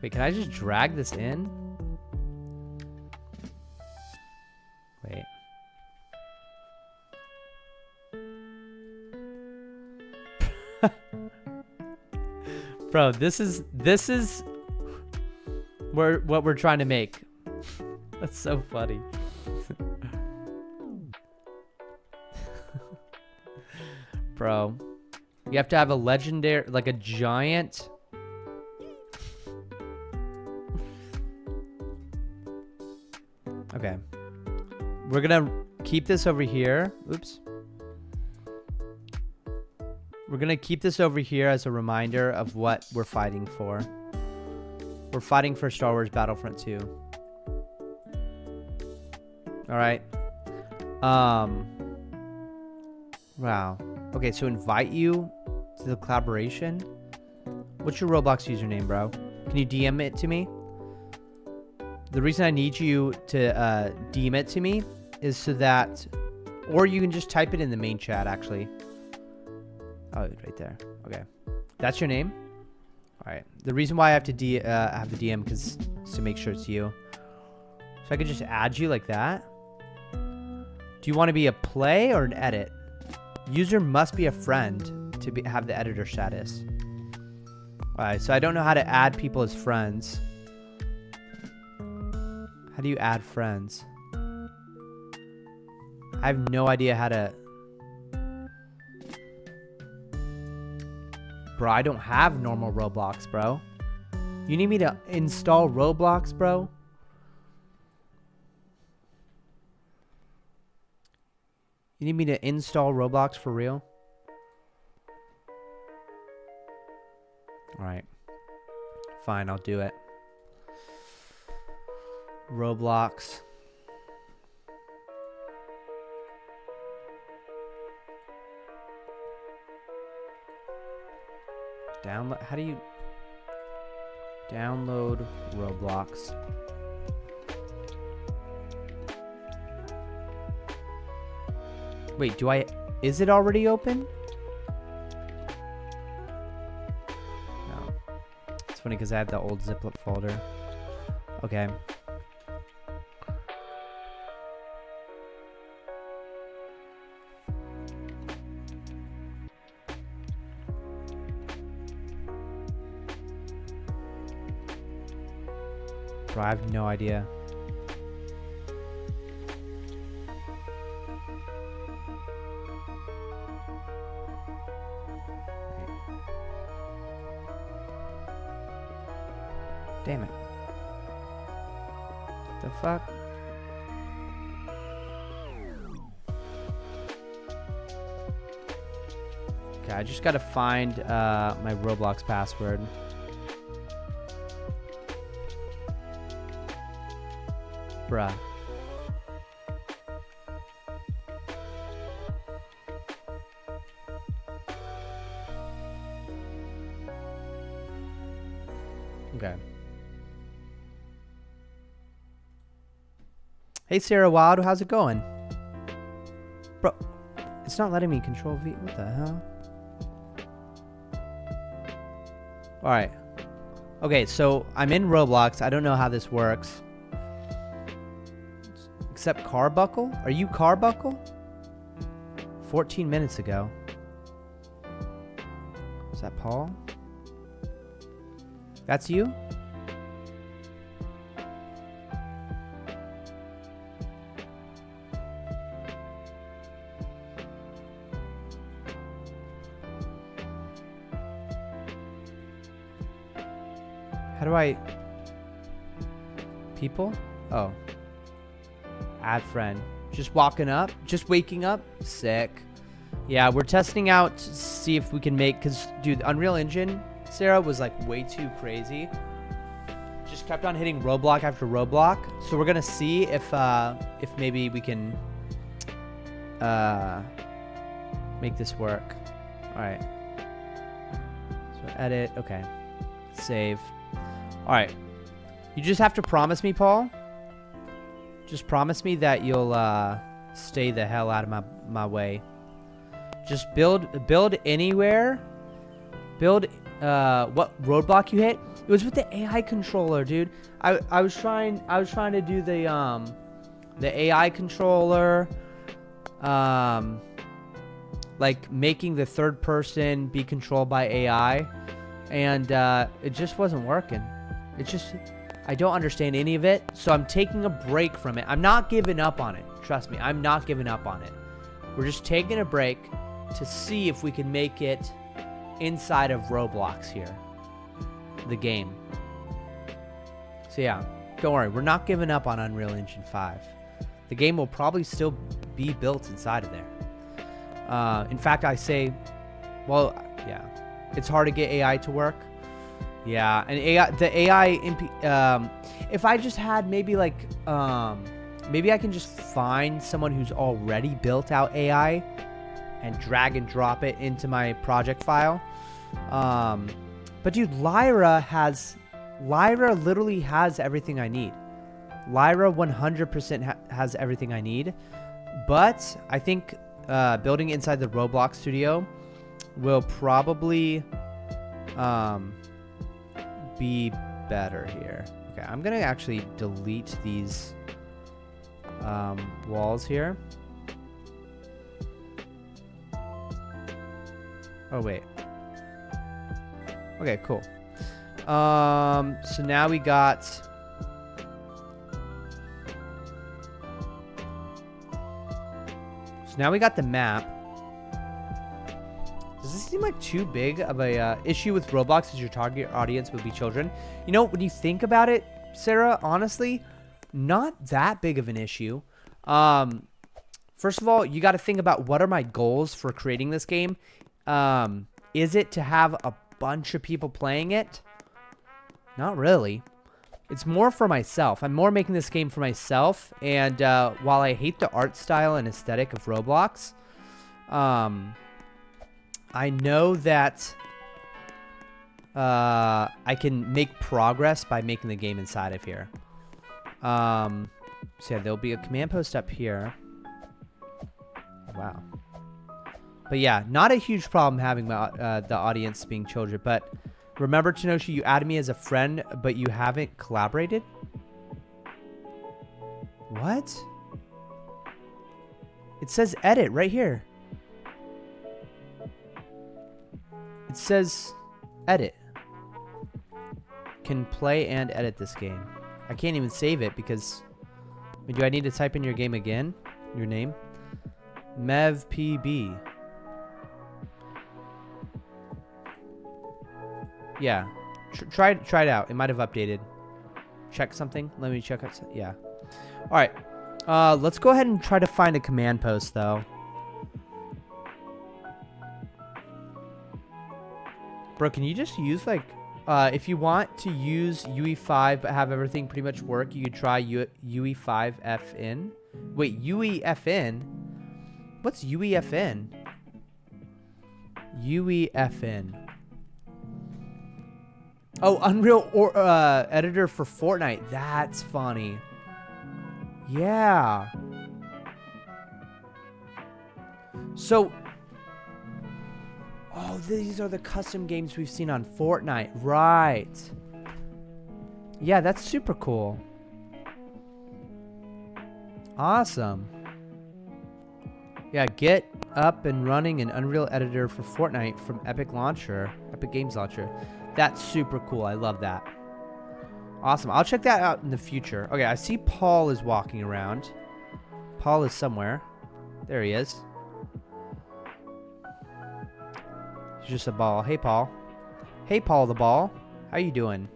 Wait, can I just drag this in? Wait. Bro, this is what we're trying to make. That's so funny. Bro, you have to have a legendary, like a giant. Okay. We're gonna keep this over here. Oops. We're gonna keep this over here as a reminder of what we're fighting for. We're fighting for Star Wars Battlefront 2. Alright. Wow. Okay, so invite you to the collaboration. What's your Roblox username, bro? Can you DM it to me? The reason I need you to DM it to me is so that... Or you can just type it in the main chat, actually. Oh, right there. Okay. That's your name? Alright. The reason why I have to have the DM is to make sure it's you. So I could just add you like that. Do you want to be a play or an edit? User must be a friend to have the editor status. Alright, so I don't know how to add people as friends. How do you add friends? I have no idea how to... Bro, I don't have normal Roblox, bro. You need me to install Roblox, bro? You need me to install Roblox for real? Alright. Fine, I'll do it. Roblox. Download. How do you download Roblox? Wait, is it already open? No. It's funny because I had the old ziplet folder. Okay. Bro, I have no idea. Damn it. The fuck? Okay, I just gotta find my Roblox password. Bruh. Okay. Hey, Sarah Wild, how's it going? Bro, it's not letting me control V. What the hell? Alright. Okay, so I'm in Roblox. I don't know how this works. Except Carbuckle? Are you Carbuckle? 14 minutes ago. Is that Paul? That's you? How do I... People? Oh. Add friend. Just walking up? Just waking up? Sick. Yeah, we're testing out to see if we can make... Because, dude, Unreal Engine, Sarah, was like way too crazy. Just kept on hitting roadblock after roadblock. So we're going to see if maybe we can make this work. Alright. So edit. Okay. Save. Alright. You just have to promise me, Paul. Just promise me that you'll stay the hell out of my way. Just build anywhere. Build what roadblock you hit. It was with the AI controller, dude. I was trying to do the AI controller, like making the third person be controlled by AI, and it just wasn't working. It's just, I don't understand any of it, so I'm taking a break from it. I'm not giving up on it. Trust me, I'm not giving up on it. We're just taking a break to see if we can make it inside of Roblox here, the game. So yeah, don't worry, we're not giving up on Unreal Engine 5. The game will probably still be built inside of there. In fact, I say, well, yeah, it's hard to get AI to work. Yeah, and if I just had maybe like, maybe I can just find someone who's already built out AI and drag and drop it into my project file. But dude, Lyra literally has everything I need. Lyra 100% has everything I need. But I think building inside the Roblox studio will probably be better here. Okay, I'm gonna actually delete these walls here. Oh wait. Okay, cool. So now we got... So now we got the map. Does this seem like too big of a issue with Roblox as your target audience would be children? You know, when you think about it, Sarah, honestly, not that big of an issue. First of all, you got to think about what are my goals for creating this game. Is it to have a bunch of people playing it? Not really. It's more for myself. I'm more making this game for myself. And while I hate the art style and aesthetic of Roblox, I know that I can make progress by making the game inside of here. So yeah, there'll be a command post up here. Wow. But yeah, not a huge problem having my, the audience being children. But remember, Tenoshi, you added me as a friend, but you haven't collaborated? What? It says edit right here. It says edit. Can play and edit this game. I can't even save it because... Do I need to type in your game again? Your name? MEVPB. Yeah. Try it out. It might have updated. Check something. Let me check out. Yeah. Alright. Let's go ahead and try to find a command post, though. Bro, can you just use, like... if you want to use UE5 but have everything pretty much work, you could try UE5FN. Wait, UEFN? What's UEFN? UEFN. Oh, Unreal editor for Fortnite. That's funny. Yeah. So, oh, these are the custom games we've seen on Fortnite. Right. Yeah, that's super cool. Awesome. Yeah, get up and running an Unreal editor for Fortnite from Epic Games Launcher. That's super cool. I love that. Awesome. I'll check that out in the future. Okay, I see Paul is walking around. Paul is somewhere. There he is. He's just a ball. Hey, Paul. Hey, Paul the ball. How you doing?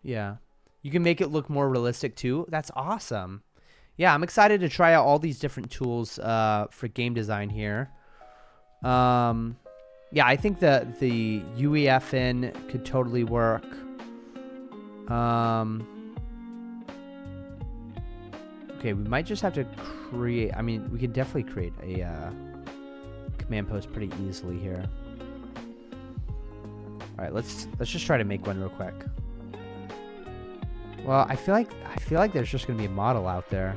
Yeah. You can make it look more realistic too. That's awesome. Yeah, I'm excited to try out all these different tools for game design here. Yeah, I think that the UEFN could totally work. Okay, we might just have to create... I mean, we can definitely create a command post pretty easily here. All right, let's just try to make one real quick. Well, I feel like there's just gonna be a model out there.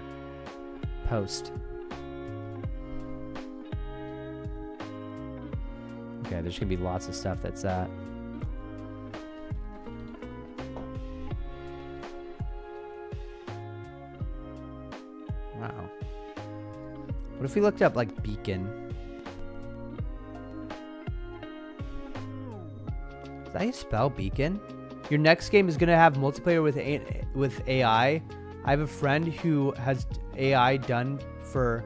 Post. Okay, there's gonna be lots of stuff that's that. Wow. What if we looked up like beacon? Is that how you spell beacon? Your next game is gonna have multiplayer with AI. I have a friend who has AI done for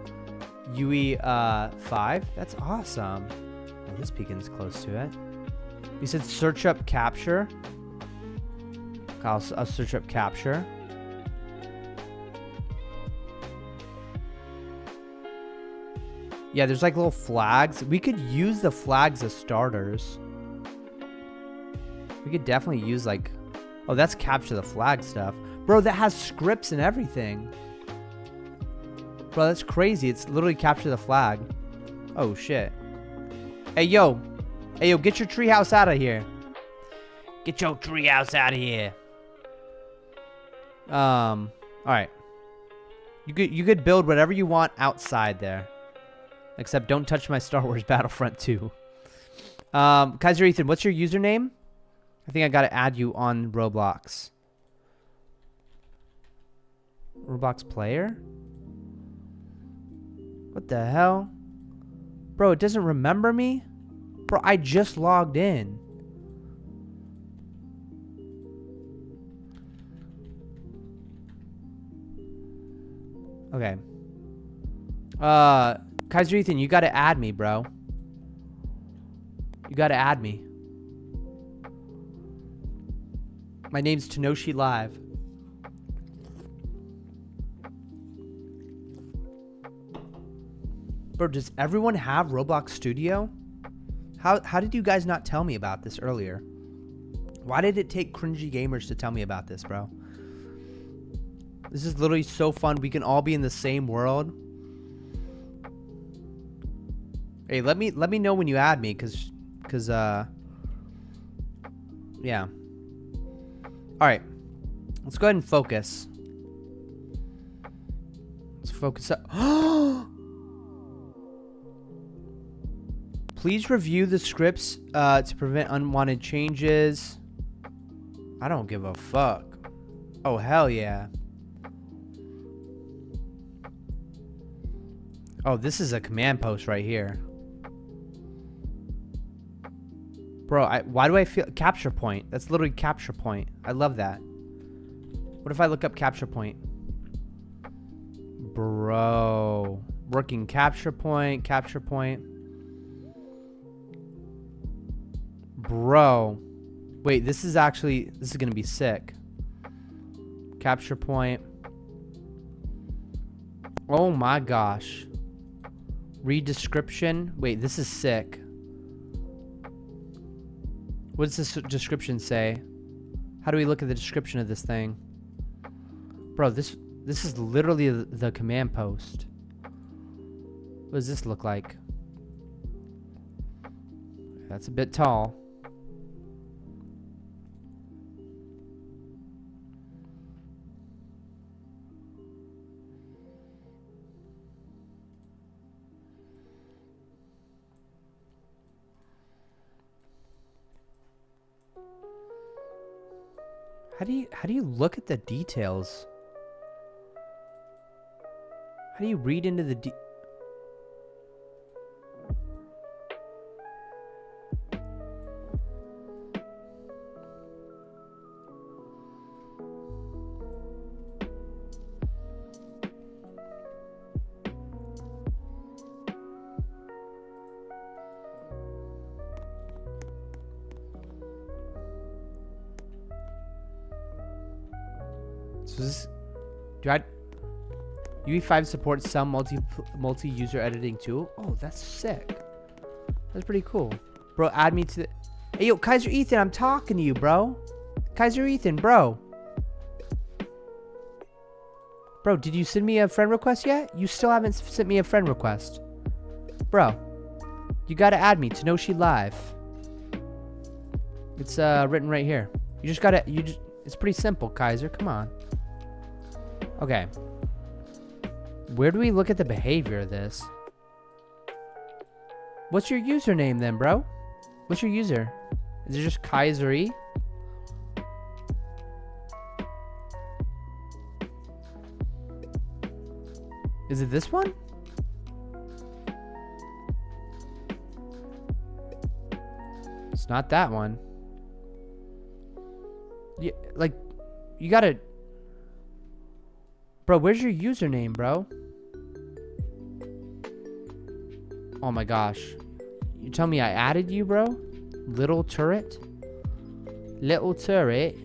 UE 5. That's awesome. Oh, this beacon's close to it. You said search up capture. I'll search up capture. Yeah, there's like little flags. We could use the flags as starters. We could definitely use like... Oh, that's capture the flag stuff. Bro, that has scripts and everything. Bro, that's crazy. It's literally capture the flag. Oh, shit. Hey, yo. Hey, yo, get your treehouse out of here. Get your treehouse out of here. Alright. You could build whatever you want outside there. Except don't touch my Star Wars Battlefront 2. Kaiser Ethan, what's your username? I think I gotta add you on Roblox. Roblox player? What the hell? Bro, it doesn't remember me? Bro, I just logged in. Okay. Kaiser Ethan, you gotta add me, bro. You gotta add me. My name's Tenoshi Live. Bro, does everyone have Roblox Studio? How did you guys not tell me about this earlier? Why did it take cringy gamers to tell me about this, bro? This is literally so fun. We can all be in the same world. Hey, let me know when you add me, cause yeah. All right, let's go ahead and focus. Let's focus up. Please review the scripts to prevent unwanted changes. I don't give a fuck. Oh, hell yeah. Oh, this is a command post right here. Bro, why do I feel... Capture point. That's literally capture point. I love that. What if I look up capture point? Bro. Working capture point. Capture point. Bro. Wait, this is going to be sick. Capture point. Oh my gosh. Read description. Wait, this is sick. What does this description say? How do we look at the description of this thing? Bro, this is literally the command post. What does this look like? That's a bit tall. How do you look at the details? How do you read into the So this, UE5 supports some multi-user editing too. Oh, that's sick. That's pretty cool. Bro, add me to the... Hey, yo, Kaiser Ethan, I'm talking to you, bro. Kaiser Ethan, bro. Bro, did you send me a friend request yet? You still haven't sent me a friend request. Bro, you gotta add me to know she live. It's written right here. You just gotta... It's pretty simple, Kaiser. Come on. Okay. Where do we look at the behavior of this? What's your username then, bro? What's your user? Is it just Kaiser E? Is it this one? It's not that one. Yeah, like, you gotta... Bro, where's your username, bro? Oh my gosh. You tell me I added you, bro? Little turret? Little turret?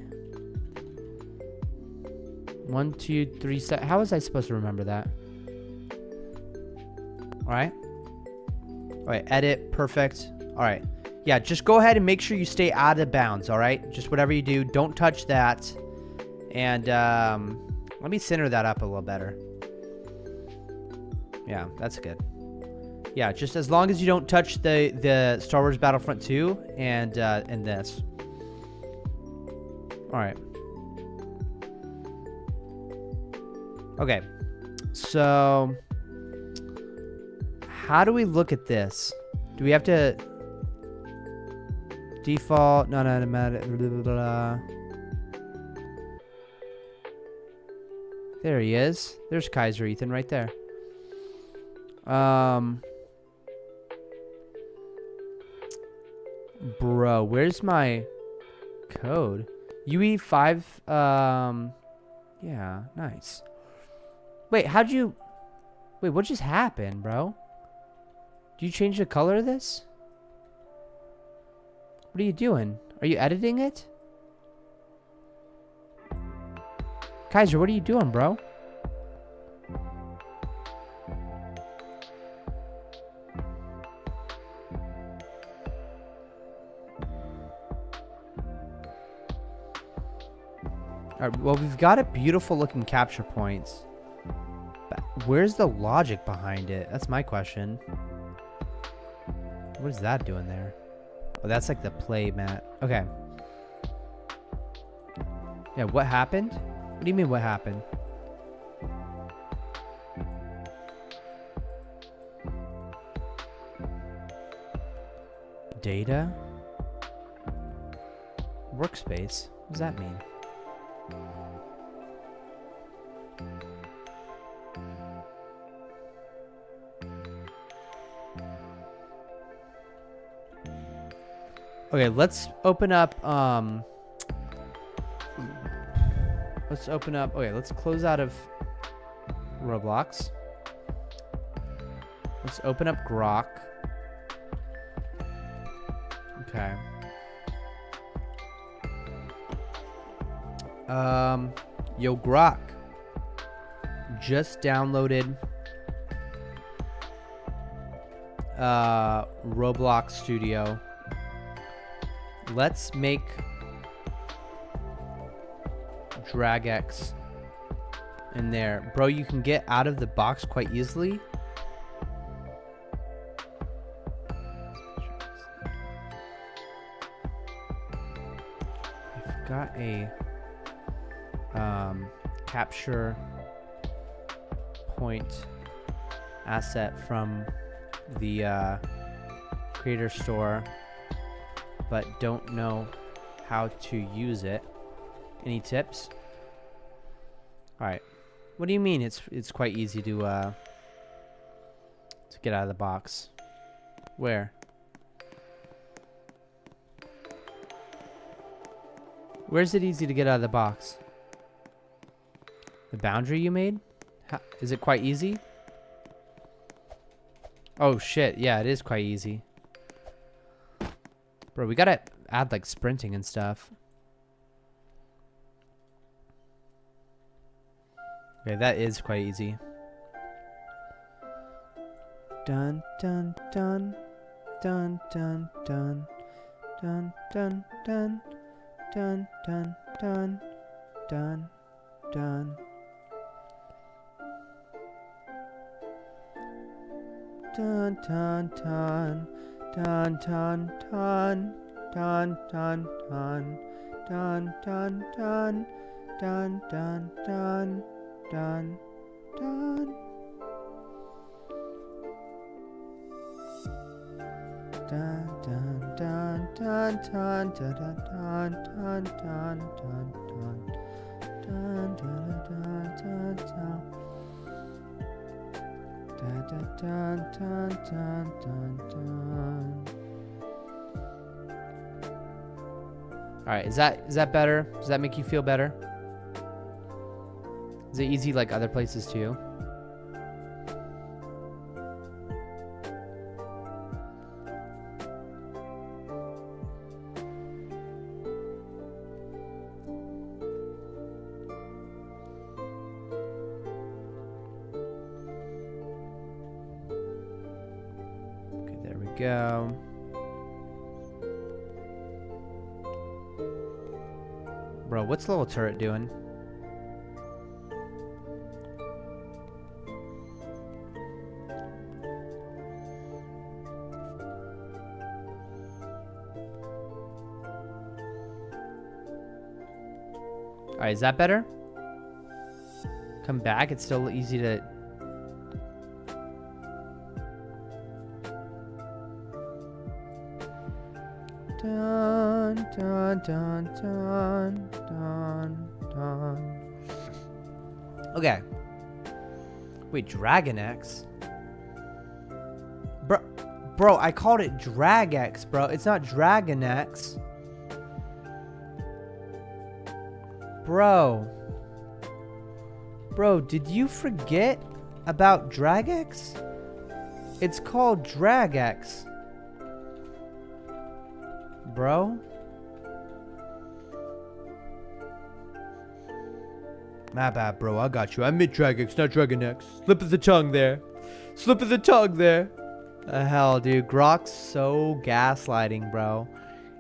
1, 2, 3, 7. How was I supposed to remember that? Alright. Alright, edit. Perfect. Alright. Yeah, just go ahead and make sure you stay out of bounds, alright? Just whatever you do, don't touch that. And, let me center that up a little better. Yeah, that's good. Yeah, just as long as you don't touch the Star Wars Battlefront 2 and this. Alright. Okay. So, how do we look at this? Do we have to... Default, non-automatic, blah, blah, blah. There he is. There's Kaiser Ethan right there. Bro, where's my code? UE5, yeah, nice. Wait, wait, what just happened, bro? Do you change the color of this? What are you doing? Are you editing it? Kaiser, what are you doing, bro? Alright, well, we've got a beautiful looking capture points. But where's the logic behind it? That's my question. What is that doing there? Oh, that's like the play mat. Okay. Yeah, what happened? What do you mean what happened? Data? Workspace? What does that mean? Okay, let's open up, okay, let's close out of Roblox. Let's open up Grok. Okay. Yo, Grok. Just downloaded Roblox Studio. Let's make DragX in there. Bro, you can get out of the box quite easily. a capture point asset from the creator store, but don't know how to use it. Any tips? All right. What do you mean it's quite easy to get out of the box? Where? Where's it easy to get out of the box? The boundary you made? Is it quite easy? Oh shit, yeah, it is quite easy. Bro, we gotta add like sprinting and stuff. Okay, that is quite easy. Dun dun dun dun dun dun dun dun dun dun dun dun dun dun. Dun dun dun dun dun dun dun dun dun dun dun dun dun dun dun dun dun. Dun dun dun dun dun dun dun dun dun dun dun dun dun dun dun. Dun dun dun dun dun dun. All right, is that better? Does that make you feel better? Is it easy like other places too? Okay, there we go. Bro, what's the little turret doing? Alright, is that better? Come back, it's still easy to... Dun, dun, dun, dun, dun, dun. Okay. Wait, Dragon X? Bro, I called it Drag X, bro. It's not Dragon X. Bro, did you forget about DragX? It's called DragX. Bro. My bad, bro. I got you. I meant DragX, not DragonX. Slip of the tongue there. Slip of the tongue there. The hell, dude. Grok's so gaslighting, bro.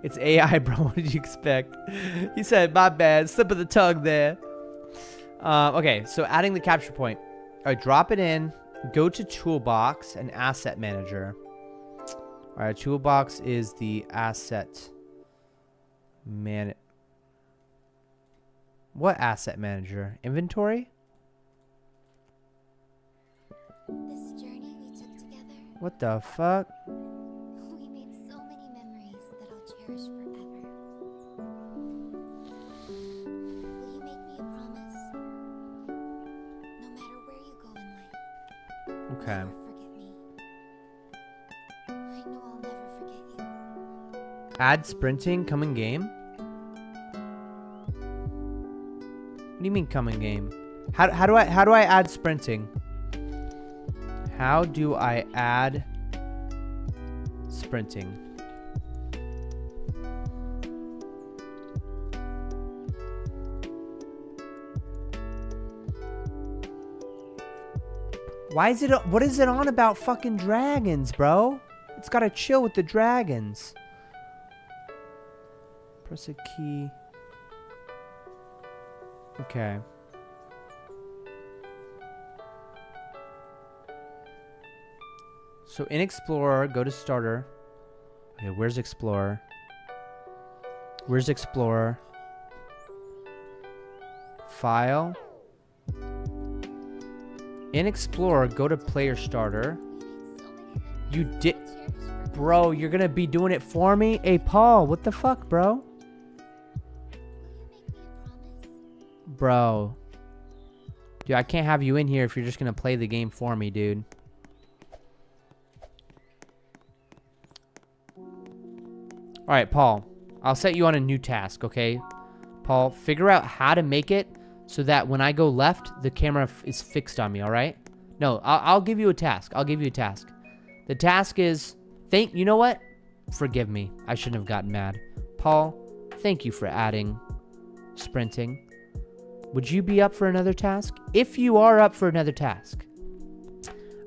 It's AI, bro. What did you expect? He said, my bad. Slip of the tongue there. Okay, so adding the capture point. All right, drop it in. Go to Toolbox and Asset Manager. All right, Toolbox is the asset What asset manager? Inventory? This journey we took together. What the fuck? We made so many memories that I'll cherish forever. Will you make me a promise? No matter where you go in life. Okay. Never forget me. I know I'll never forget you. Add sprinting, come in game? What do you mean come in game? How do I add sprinting? How do I add sprinting? Why is it, what is it on about fucking dragons, bro? It's gotta chill with the dragons. Press a key. Okay. So in Explorer, go to Starter. Okay, where's Explorer? Where's Explorer? File. In Explorer, go to Player Starter. You did... Bro, you're gonna be doing it for me? Hey, Paul, what the fuck, bro? Bro. Dude, I can't have you in here if you're just gonna play the game for me, dude. Alright, Paul. I'll set you on a new task, okay? Paul, figure out how to make it so that when I go left, the camera is fixed on me, alright? No, I'll give you a task. I'll give you a task. The task is... You know what? Forgive me. I shouldn't have gotten mad. Paul, thank you for adding sprinting. Would you be up for another task? If you are up for another task,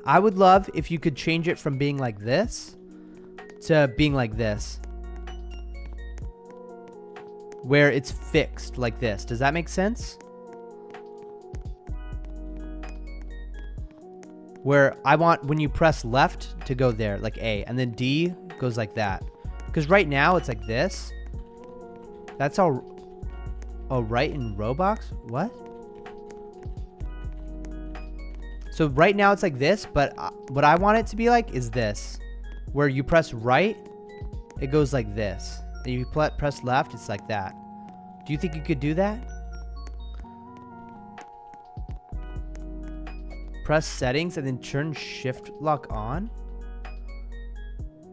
I would love if you could change it from being like this to being like this. Where it's fixed like this. Does that make sense? Where I want when you press left to go there, like A, and then D goes like that. Because right now it's like this. That's all. Oh, right in Roblox? What? So right now it's like this, but what I want it to be like is this. Where you press right, it goes like this. And if you press left, it's like that. Do you think you could do that? Press settings and then turn shift lock on?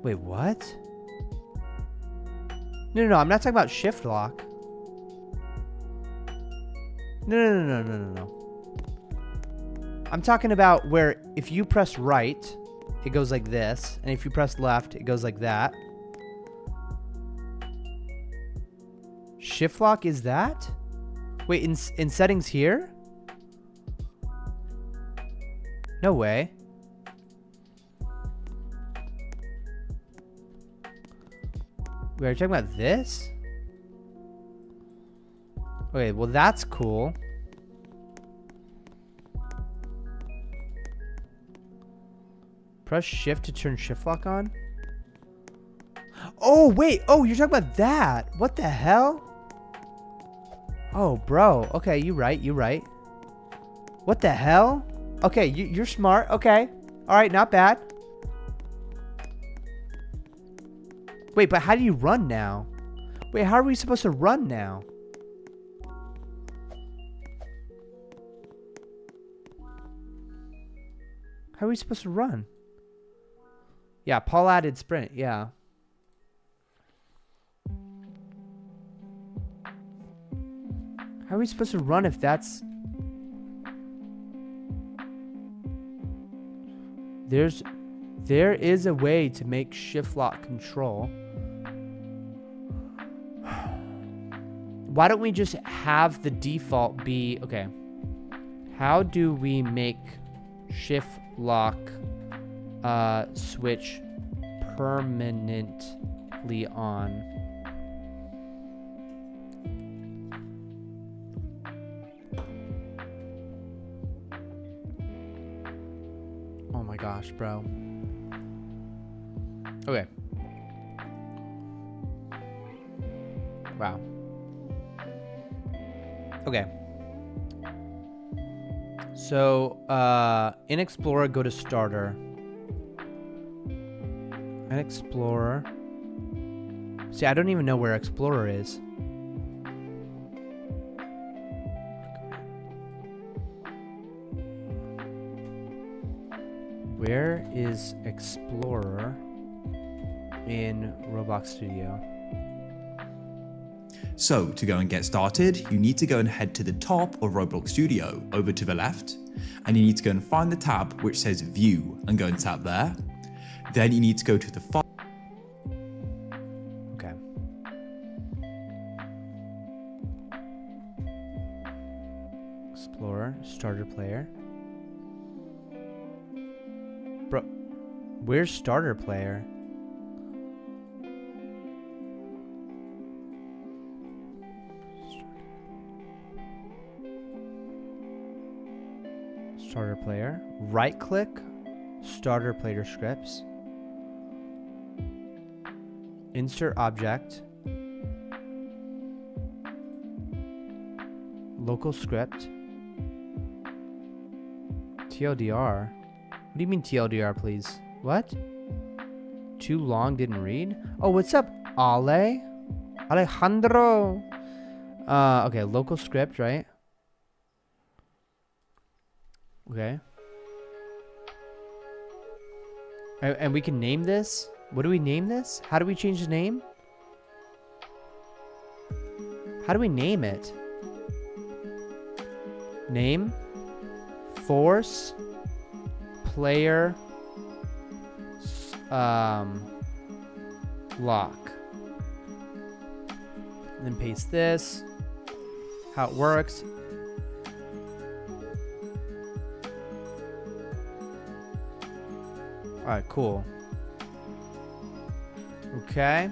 Wait, what? No, I'm not talking about shift lock. No. I'm talking about where if you press right, it goes like this. And if you press left, it goes like that. Shift lock is that? Wait, in settings here? No way. Wait, are you talking about this? Okay, well that's cool. Press shift to turn shift lock on. Oh, wait. Oh, you're talking about that. What the hell? Oh, bro. Okay, you're right. What the hell? Okay, you're smart. Okay. All right, not bad. Wait, but how do you run now? Wait, how are we supposed to run now? How are we supposed to run? Yeah, Paul added sprint. Yeah. How are we supposed to run if that's... There is a way to make shift lock control. Why don't we just have the default be... Okay. How do we make shift lock switch permanently on? Oh my gosh, bro. Okay. Wow. Okay. So, in Explorer, go to Starter. In Explorer. See, I don't even know where Explorer is. Where is Explorer in Roblox Studio? So, to go and get started, you need to go and head to the top of Roblox Studio, over to the left, and you need to go and find the tab which says View, and go and tap there. Then you need to go to the file. Okay. Explorer, starter player. Bro, where's starter player? Starter player. Right click, starter player scripts. Insert object. Local script. TLDR. What do you mean TLDR, please? What? Too long, didn't read? Oh, what's up, Ale? Alejandro. Okay, local script, right? Okay. And we can name this? What do we name this? How do we change the name? How do we name it? Name, force, player, lock. And then paste this. How it works. Alright, cool. Okay.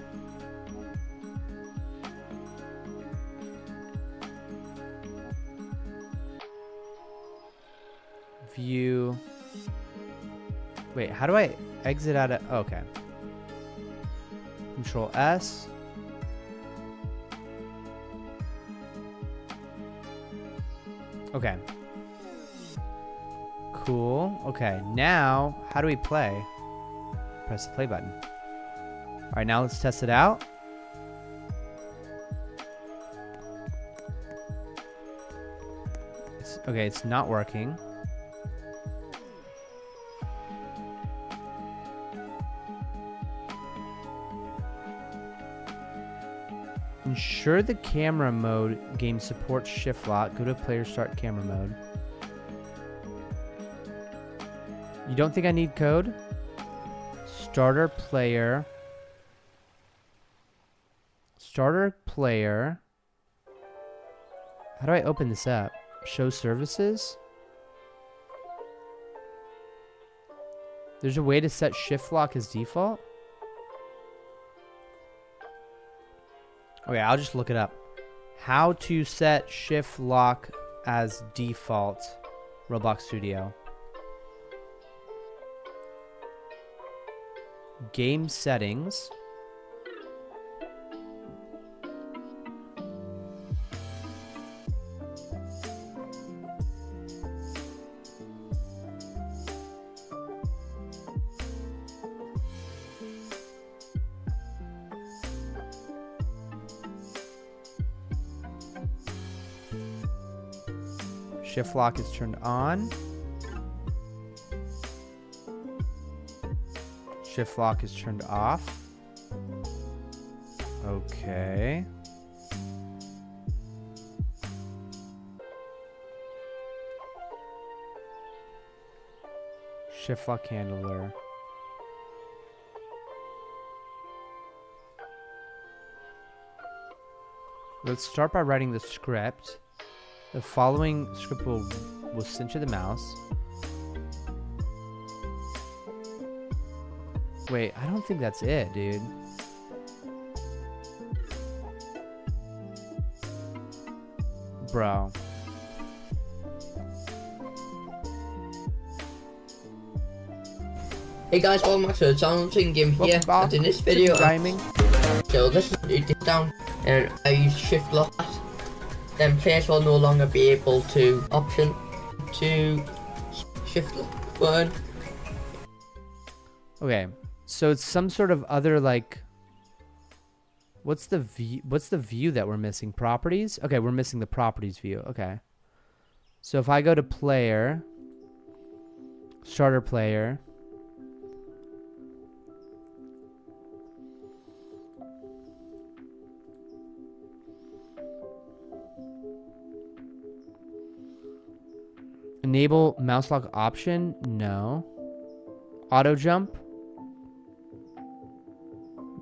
View. Wait, how do I exit out of... Okay. Control S. Okay. Cool. Okay, now, how do we play? Press the play button. Alright, now let's test it out. Okay, it's not working. Ensure the camera mode game supports shift lock. Go to player start camera mode. You don't think I need code? Starter player. Starter player. How do I open this up? Show services? There's a way to set shift lock as default? Okay, I'll just look it up. How to set shift lock as default. Roblox Studio. Game settings. Shift lock is turned on. Shift lock is turned off. Okay. Shift lock handler. Let's start by writing the script. The following script will center the mouse. Wait, I don't think that's it, dude. Bro. Hey guys, welcome back to the channel, Game here, and in this video, so this is down, and I use shift lock. Then players will no longer be able to option to shift lock button. Okay, so it's some sort of other like. What's the view that we're missing? Properties? Okay, we're missing the properties view. Okay. So if I go to player, starter player. Enable mouse lock option? No. Auto jump?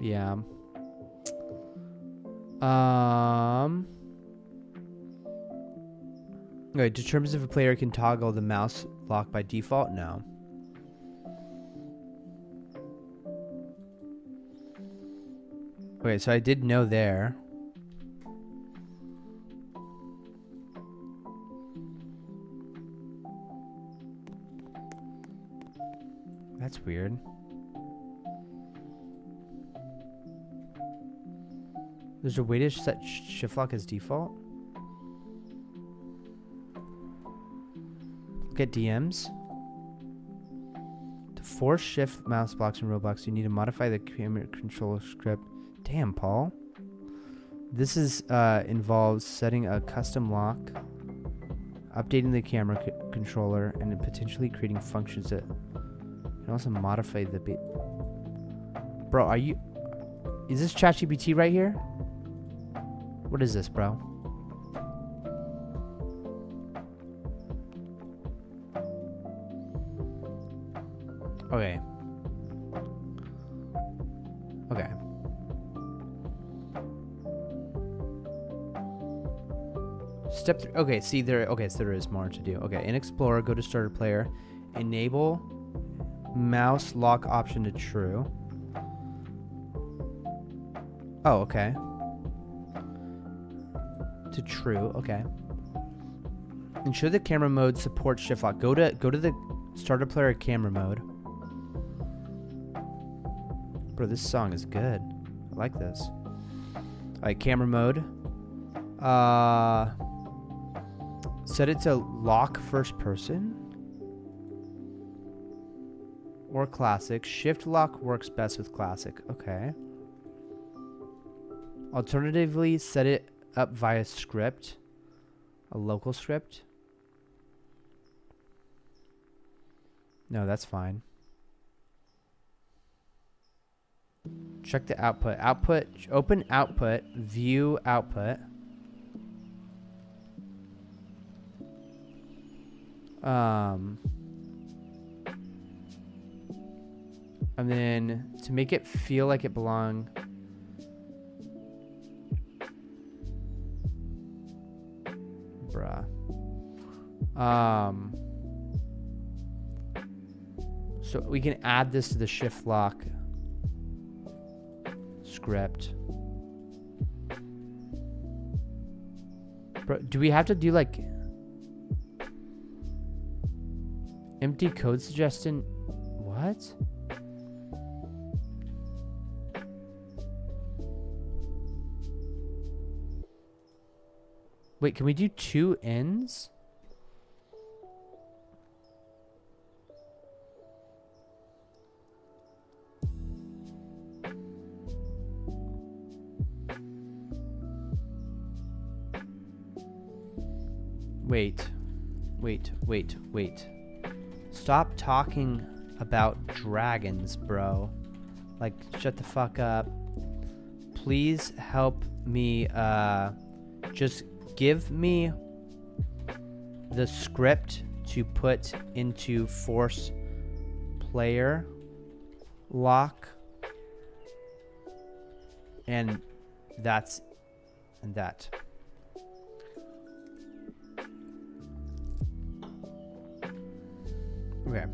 Yeah. Wait, determines if a player can toggle the mouse lock by default? No. Okay, so I did no there. That's weird. There's a way to set shift lock as default? look at DMs. To force shift mouse blocks in Roblox, you need to modify the camera controller script. Damn, Paul. This is involves setting a custom lock, updating the camera controller, and then potentially creating functions that can also modify the bit. Bro, are you... Is this ChatGPT right here? What is this, bro? Okay. Okay. Step 3. Okay, see there. Okay, so there is more to do. Okay, in Explorer, go to Starter Player, enable mouse lock option to true. Oh, okay. To true. Okay. Ensure the camera mode supports shift lock. Go to the Starter Player camera mode. Bro, this song is good. I like this. Alright, camera mode. Set it to lock first person. Or classic. Shift lock works best with classic. Okay. Alternatively, set it up via script. A local script. No, that's fine. Check the output. Output. Open output. View output. And then to make it feel like it belongs. Bruh. So we can add this to the shift lock script. Bro, do we have to do like empty code suggestion? What? Wait, can we do 2 ends? Wait. Stop talking about dragons, bro. Like, shut the fuck up. Please help me, just give me the script to put into force player lock. And that. Okay.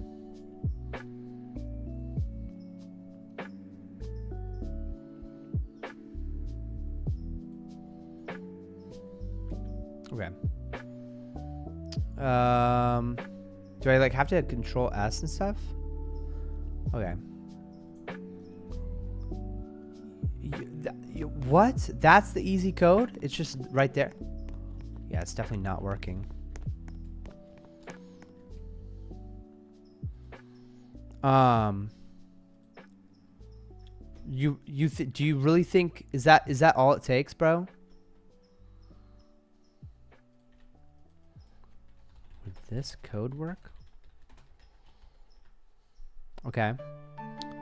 Okay. Do I like have to control S and stuff? Okay. What? That's the easy code? It's just right there. Yeah, it's definitely not working. Do you really think is that all it takes, bro? Would this code work? Okay.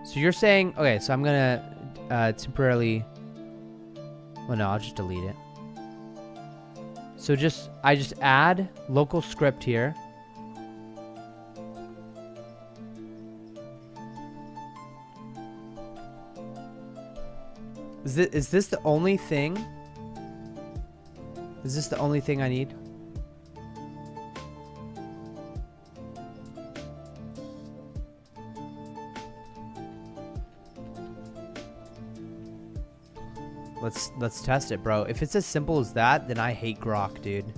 So you're saying, okay, so I'm gonna temporarily, well no, I'll just delete it. So I just add local script here. Is this the only thing? Is this the only thing I need? Let's test it, bro. If it's as simple as that, then I hate Grok, dude.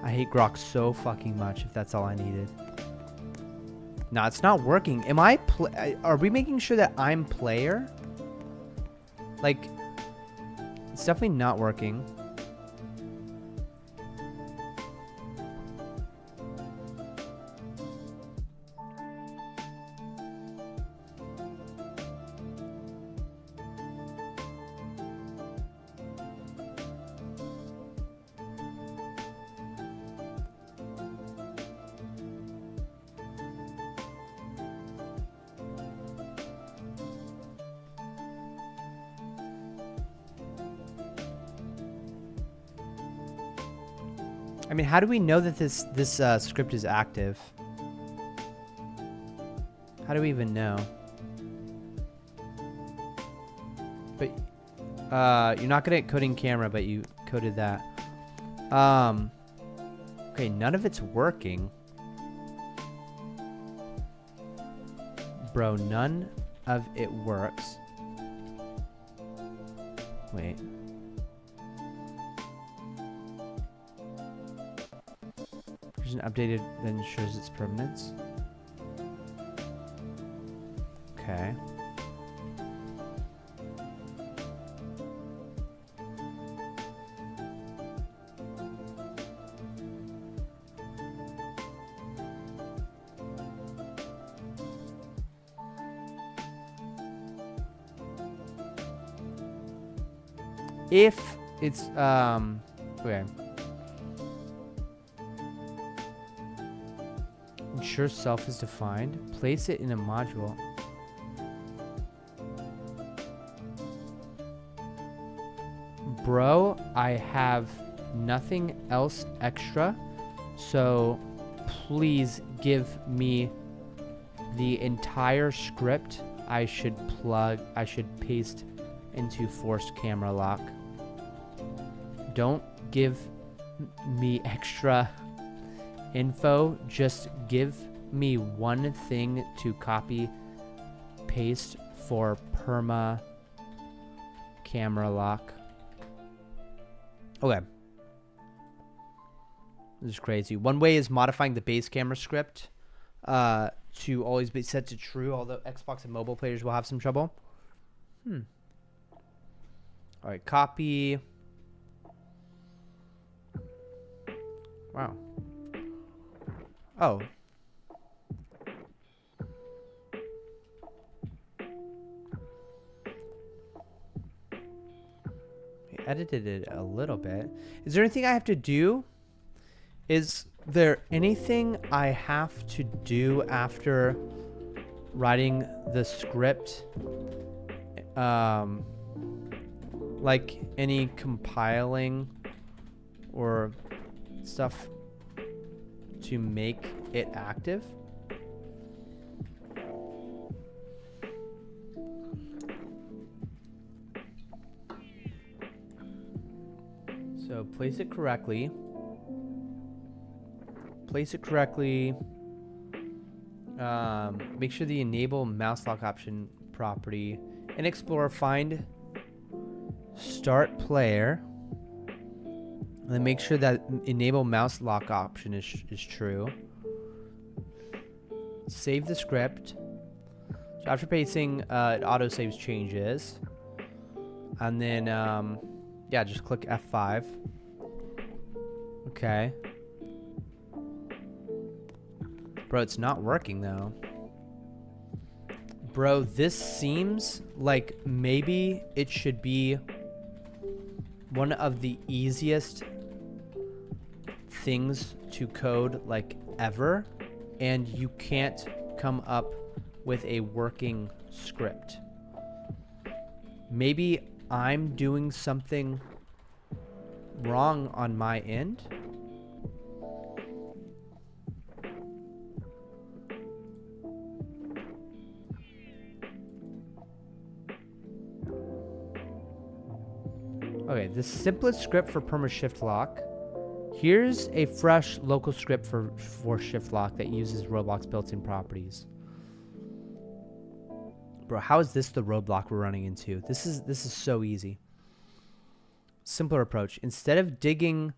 I hate Grok so fucking much if that's all I needed. Nah, it's not working. Are we making sure that I'm player? Like, it's definitely not working. I mean, how do we know that this script is active? How do we even know? But you're not good at coding camera, but you coded that. Okay, none of it's working. Bro, none of it works. Wait. Version updated then shows its permanence. Okay. If it's okay. Ensure self is defined. Place it in a module. Bro, I have nothing else extra, so please give me the entire script I should paste into forced camera lock. Don't give me extra info, just give me one thing to copy paste for perma camera lock. Okay. This is crazy. One way is modifying the base camera script to always be set to true, although Xbox and mobile players will have some trouble. All right, copy. Wow. Oh. I edited it a little bit. Is there anything I have to do? Is there anything I have to do after writing the script? Like any compiling or stuff to make it active? So place it correctly. Place it correctly. Make sure the enable mouse lock option property. In Explorer, find start player. And then make sure that enable mouse lock option is true. Save the script. So after pasting, it auto saves changes. And then, yeah, just click F5. Okay. Bro, it's not working though. Bro, this seems like maybe it should be one of the easiest things to code like ever, and you can't come up with a working script. Maybe I'm doing something wrong on my end. Okay, the simplest script for perma shift lock. Here's a fresh local script for shift lock that uses Roblox built-in properties. Bro, how is this the roadblock we're running into? This is so easy. Simpler approach. Instead of digging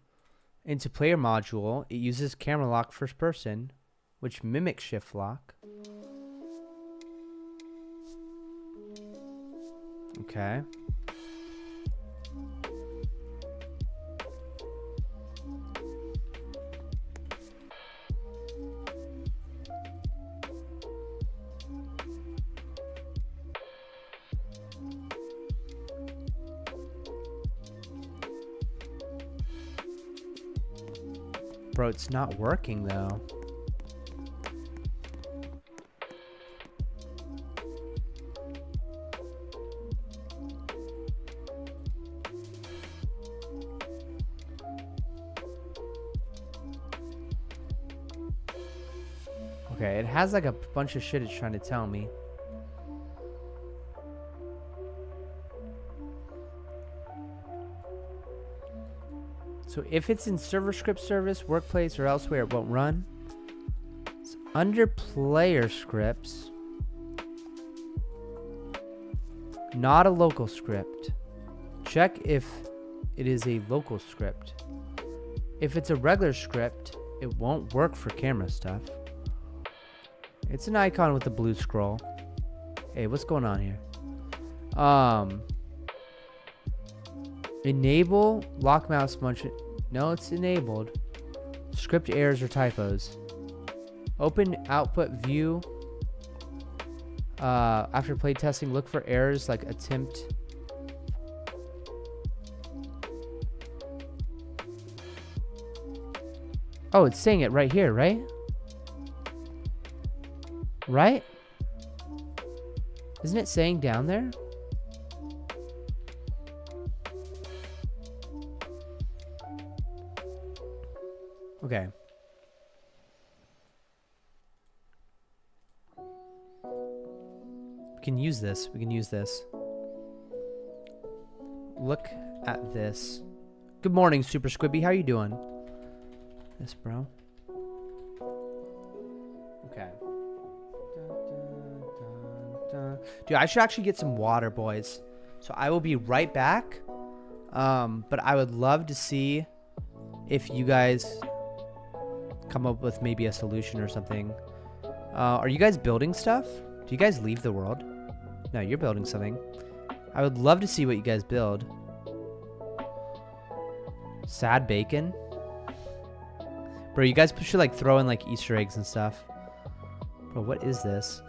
into player module, it uses camera lock first person, which mimics shift lock. Okay. Bro, it's not working though. Okay, it has like a bunch of shit it's trying to tell me. So if it's in server script service, workplace, or elsewhere, it won't run. It's under player scripts. Not a local script. Check if it is a local script. If it's a regular script, it won't work for camera stuff. It's an icon with a blue scroll. Hey, what's going on here? Enable lock mouse motion. No, it's enabled. Script errors or typos. Open output view. After playtesting, look for errors like attempt. Oh, it's saying it right here, right? Right? Isn't it saying down there? Okay. We can use this. We can use this. Look at this. Good morning, Super Squibby. How you doing? This, bro. Okay. Dude, I should actually get some water, boys. So I will be right back. But I would love to see if you guys come up with maybe a solution or something. Are you guys building stuff? Do you guys leave the world? No, you're building something. I would love to see what you guys build. Sad bacon. Bro, you guys should like throw in like Easter eggs and stuff. Bro, what is this?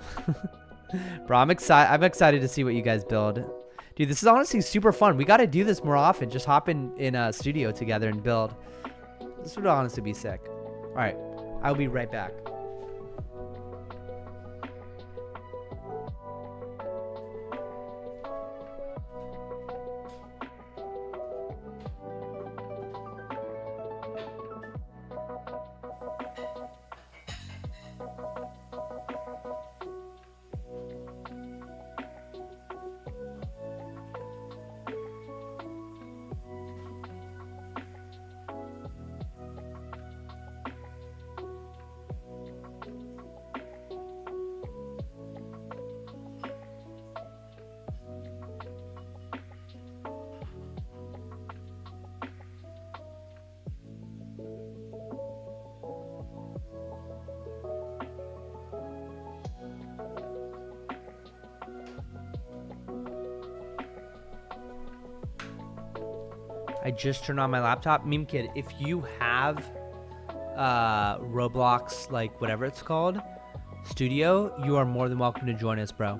Bro, I'm excited to see what you guys build. Dude, this is honestly super fun. We got to do this more often. Just hop in a studio together and build. This would honestly be sick. All right, I'll be right back. I just turned on my laptop. Meme Kid, if you have Roblox, like whatever it's called, Studio, you are more than welcome to join us, bro.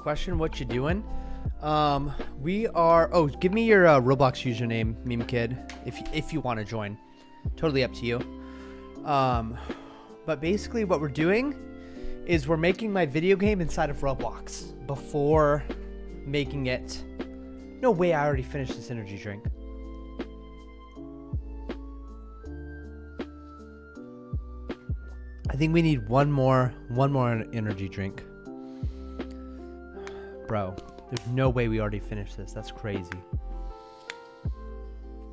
Question, what you doing? We are, oh, give me your Roblox username, Meme Kid, if you want to join. Totally up to you. But basically what we're doing is we're making my video game inside of Roblox before making it. No way, I already finished this energy drink. I think we need one more energy drink. Bro, there's no way we already finished this. That's crazy.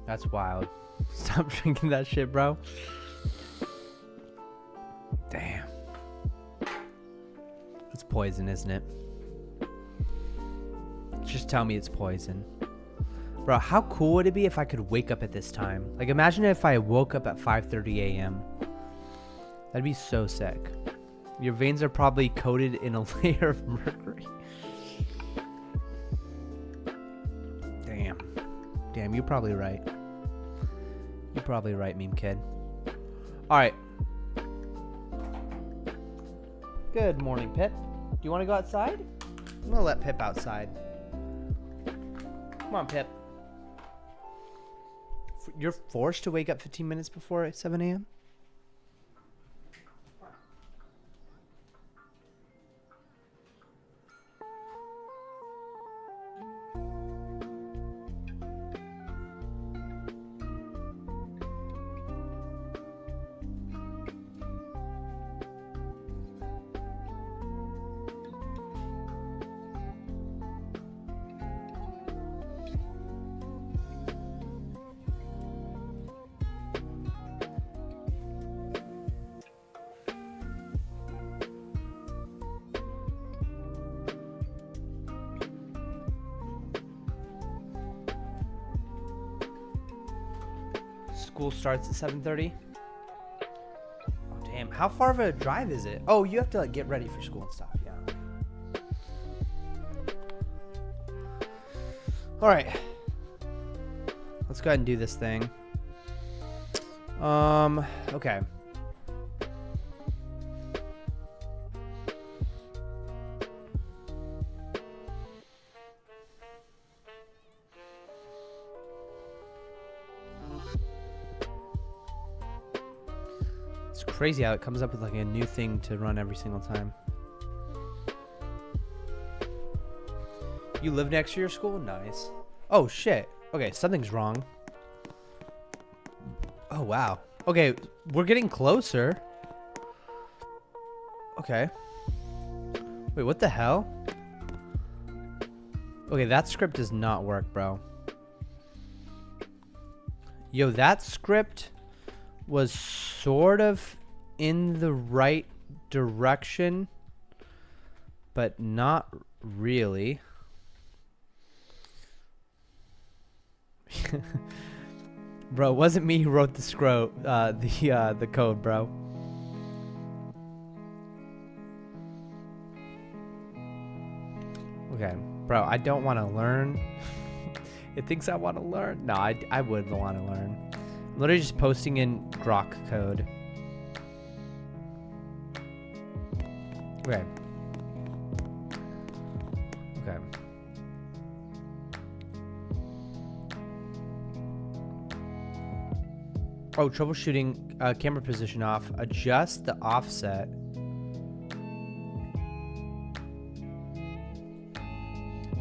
That's wild. Stop drinking that shit, bro. Damn. It's poison, isn't it? Just tell me it's poison. Bro, how cool would it be if I could wake up at this time? Like, imagine if I woke up at 5:30 a.m. That'd be so sick. Your veins are probably coated in a layer of mercury. Damn, you're probably right. You're probably right, meme kid. Alright. Good morning, Pip. Do you want to go outside? I'm gonna let Pip outside. Come on, Pip. You're forced to wake up 15 minutes before 7 a.m.? School starts at 7:30. Oh, damn. How far of a drive is it? Oh, you have to like get ready for school and stuff. Yeah. All right. Let's go ahead and do this thing. Okay. It's crazy how it comes up with like a new thing to run every single time. You live next to your school? Nice. Oh shit. Okay, something's wrong. Oh wow. Okay, we're getting closer. Okay. Wait, what the hell? Okay, that script does not work, bro. Yo, that script was sort of in the right direction, but not really. Bro, it wasn't me who wrote the code, bro. Okay, bro, I don't want to learn. It thinks I want to learn. No, I wouldn't want to learn. I'm literally just posting in grok code. Okay. Okay. Oh, troubleshooting camera position off. Adjust the offset.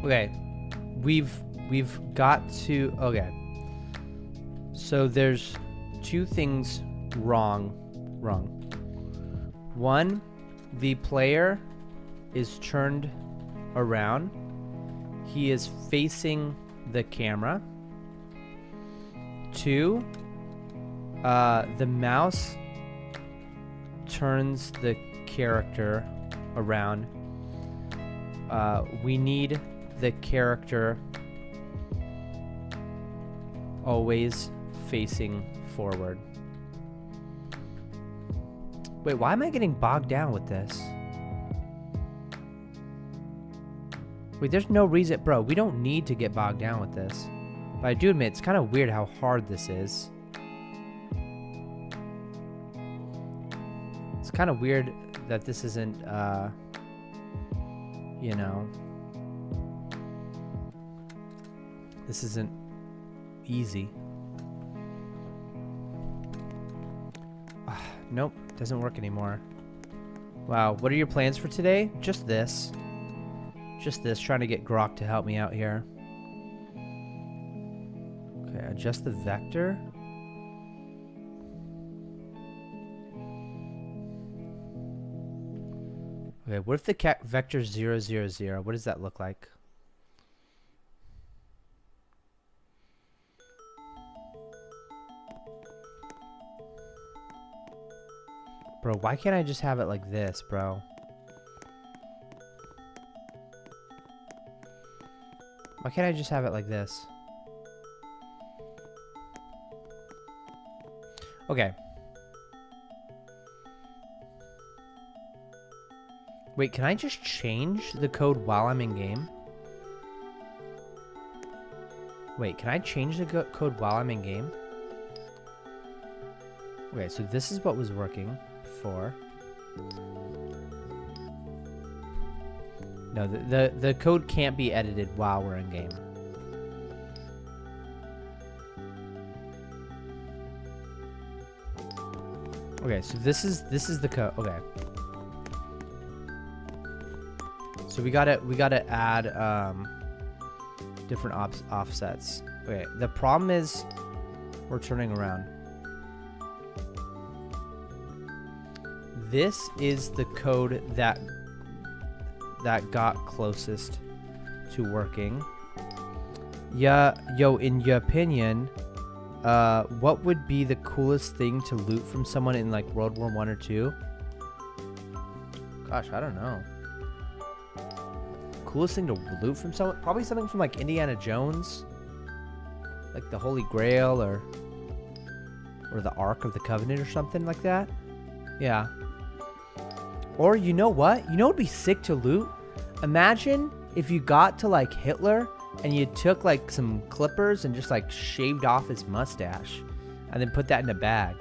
Okay. We've got to... Okay. So there's two things wrong. One, the player is turned around. He is facing the camera. Two, the mouse turns the character around. We need the character always facing forward. Wait, why am I getting bogged down with this? Wait, there's no reason, bro. We don't need to get bogged down with this. But I do admit, it's kind of weird how hard this is. It's kind of weird that this isn't, you know, this isn't easy. Nope, doesn't work anymore. Wow, what are your plans for today? Just this. Just this, trying to get Grok to help me out here. Okay, adjust the vector. Okay, what if the vector 0, 0, 0? What does that look like? Bro, why can't I just have it like this, bro? Why can't I just have it like this? Okay. Wait, can I just change the code while I'm in game? Wait, can I change the code while I'm in game? Okay, so this is what was working before. No, the code can't be edited while we're in game. Okay, so this is the code. Okay. So we gotta add different offsets. Okay, the problem is we're turning around. This is the code that got closest to working. Yeah, yo, in your opinion, what would be the coolest thing to loot from someone in like World War I or II? Gosh, I don't know. Coolest thing to loot from someone? Probably something from like Indiana Jones, like the Holy Grail or the Ark of the Covenant or something like that. Yeah. Or you know what? You know what would be sick to loot? Imagine if you got to like Hitler and you took like some clippers and just like shaved off his mustache and then put that in a bag.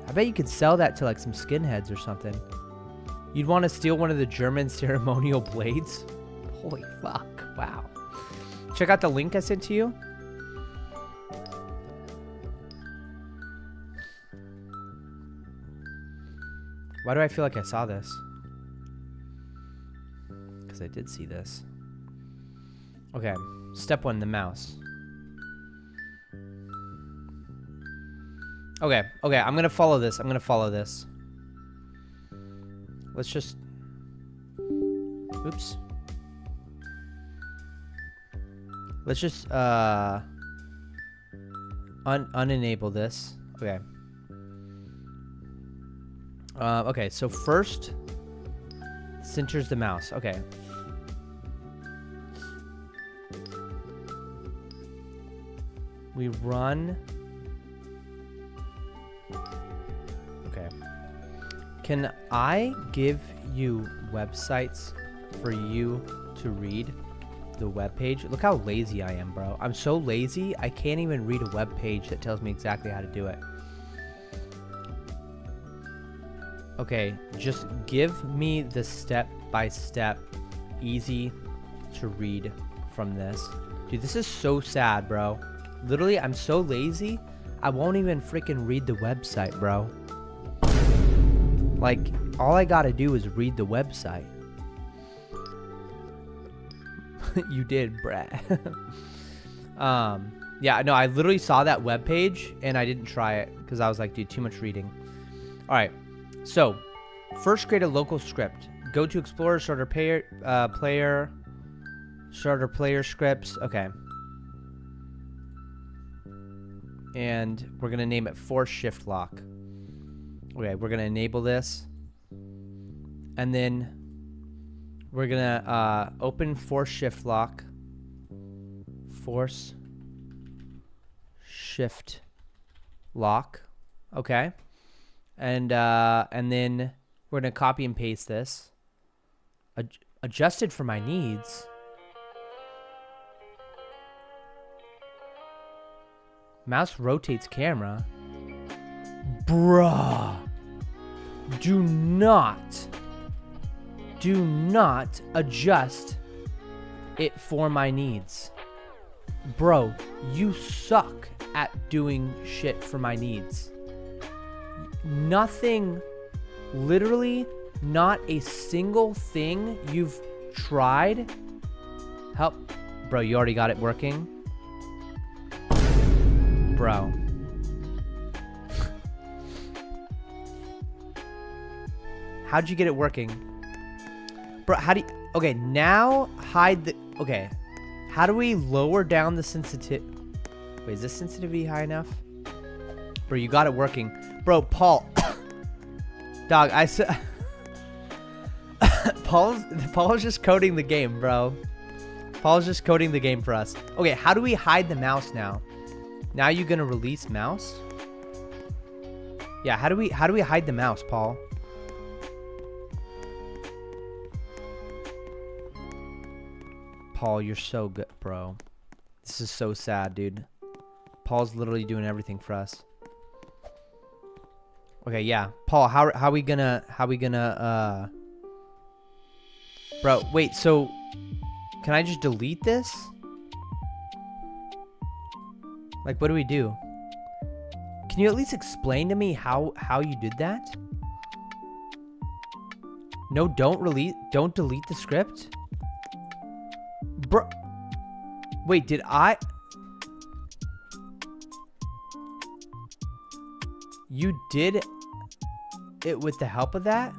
I bet you could sell that to like some skinheads or something. You'd want to steal one of the German ceremonial blades? Holy fuck. Wow. Check out the link I sent to you. Why do I feel like I saw this? Because I did see this. Okay. Step 1, the mouse. Okay. Okay, I'm going to follow this. I'm going to follow this. Let's just... Oops. Let's just unenable this. Okay. Okay, so first centers the mouse. Okay. We run. Okay. Can I give you websites for you to read the web page? Look how lazy I am, bro. I'm so lazy, I can't even read a web page that tells me exactly how to do it. Okay, just give me the step-by-step, easy to read from this. Dude, this is so sad, bro. Literally, I'm so lazy, I won't even freaking read the website, bro. Like, all I gotta do is read the website. You did, Brad. Yeah, no, I literally saw that web page and I didn't try it because I was like, dude, too much reading. All right, so first create a local script. Go to Explorer, starter player scripts. Okay. And we're gonna name it force shift lock. Okay, we're gonna enable this. And then we're gonna open force shift lock. Force shift lock. Okay. And then we're gonna copy and paste this. Adjusted for my needs. Mouse rotates camera. Bruh. Do not adjust it for my needs. Bro, you suck at doing shit for my needs. Nothing, literally not a single thing you've tried. Help. Bro, you already got it working? Bro. How'd you get it working? Bro, how do you... Okay, now hide the... Okay. How do we lower down the sensitivity? Wait, is this sensitivity high enough? Bro, you got it working. Bro, Paul. Dog, I said... Paul's just coding the game, bro. Paul's just coding the game for us. Okay, how do we hide the mouse now? Now you're gonna release mouse? Yeah, how do we hide the mouse, Paul? Paul, you're so good, bro. This is so sad, dude. Paul's literally doing everything for us. Okay, yeah. Paul, how we gonna Bro, wait, so can I just delete this? Like, what do we do? Can you at least explain to me how you did that? No, don't delete the script? Bro, wait, did I? You did it with the help of that?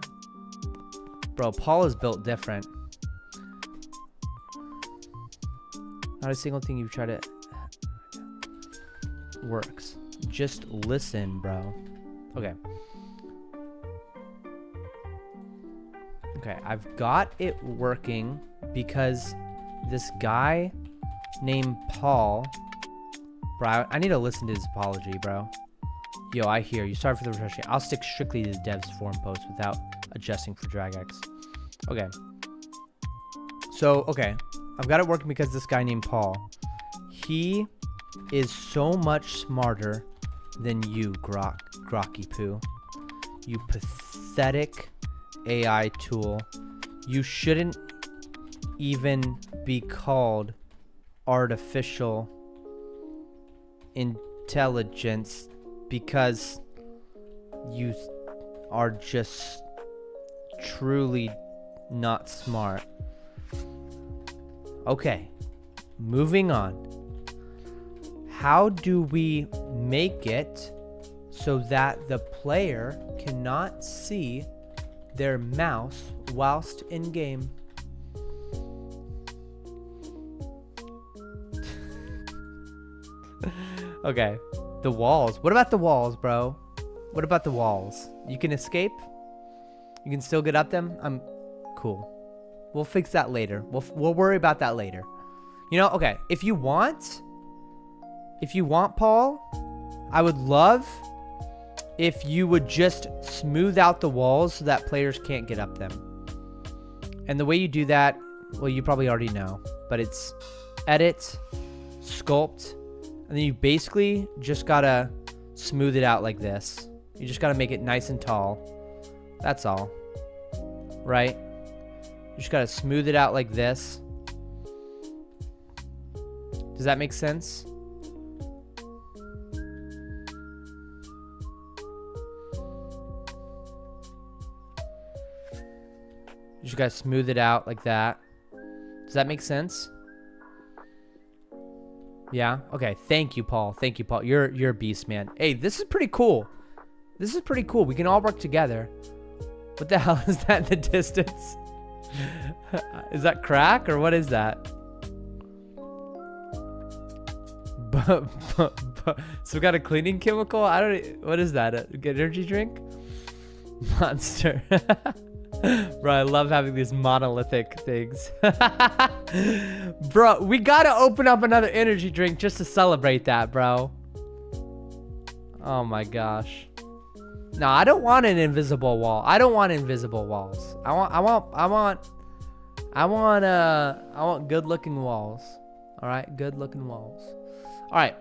Bro, Paul is built different. Not a single thing you've tried to works. Just listen, bro. Okay. Okay, I've got it working because this guy named Paul... Bro, I need to listen to his apology, bro. Yo, I hear you. Sorry for the refreshing. I'll stick strictly to the dev's forum post without adjusting for DragX. Okay. So, okay. I've got it working because this guy named Paul. He is so much smarter than you, Grocky Poo. You pathetic AI tool. You shouldn't even be called artificial intelligence because you are just truly not smart. Okay, moving on. How do we make it so that the player cannot see their mouse whilst in game? Okay, the walls. What about the walls, bro? What about the walls? You can escape? You can still get up them? I'm cool. We'll fix that later. We'll worry about that later. You know, okay, if you want, Paul, I would love if you would just smooth out the walls so that players can't get up them. And the way you do that, well, you probably already know, but it's edit, sculpt, and then you basically just gotta smooth it out like this. You just gotta make it nice and tall. That's all. Right? You just gotta smooth it out like this. Does that make sense? You just gotta smooth it out like that. Does that make sense? Yeah? Okay. Thank you, Paul. Thank you, Paul. You're a beast, man. Hey, this is pretty cool. This is pretty cool. We can all work together. What the hell is that in the distance? Is that crack or what is that? So we got a cleaning chemical? What is that? A energy drink? Monster. Bro, I love having these monolithic things. Bro, we gotta open up another energy drink just to celebrate that, bro. Oh my gosh. No, I don't want an invisible wall. I don't want invisible walls. I want good looking walls. All right, good looking walls. All right.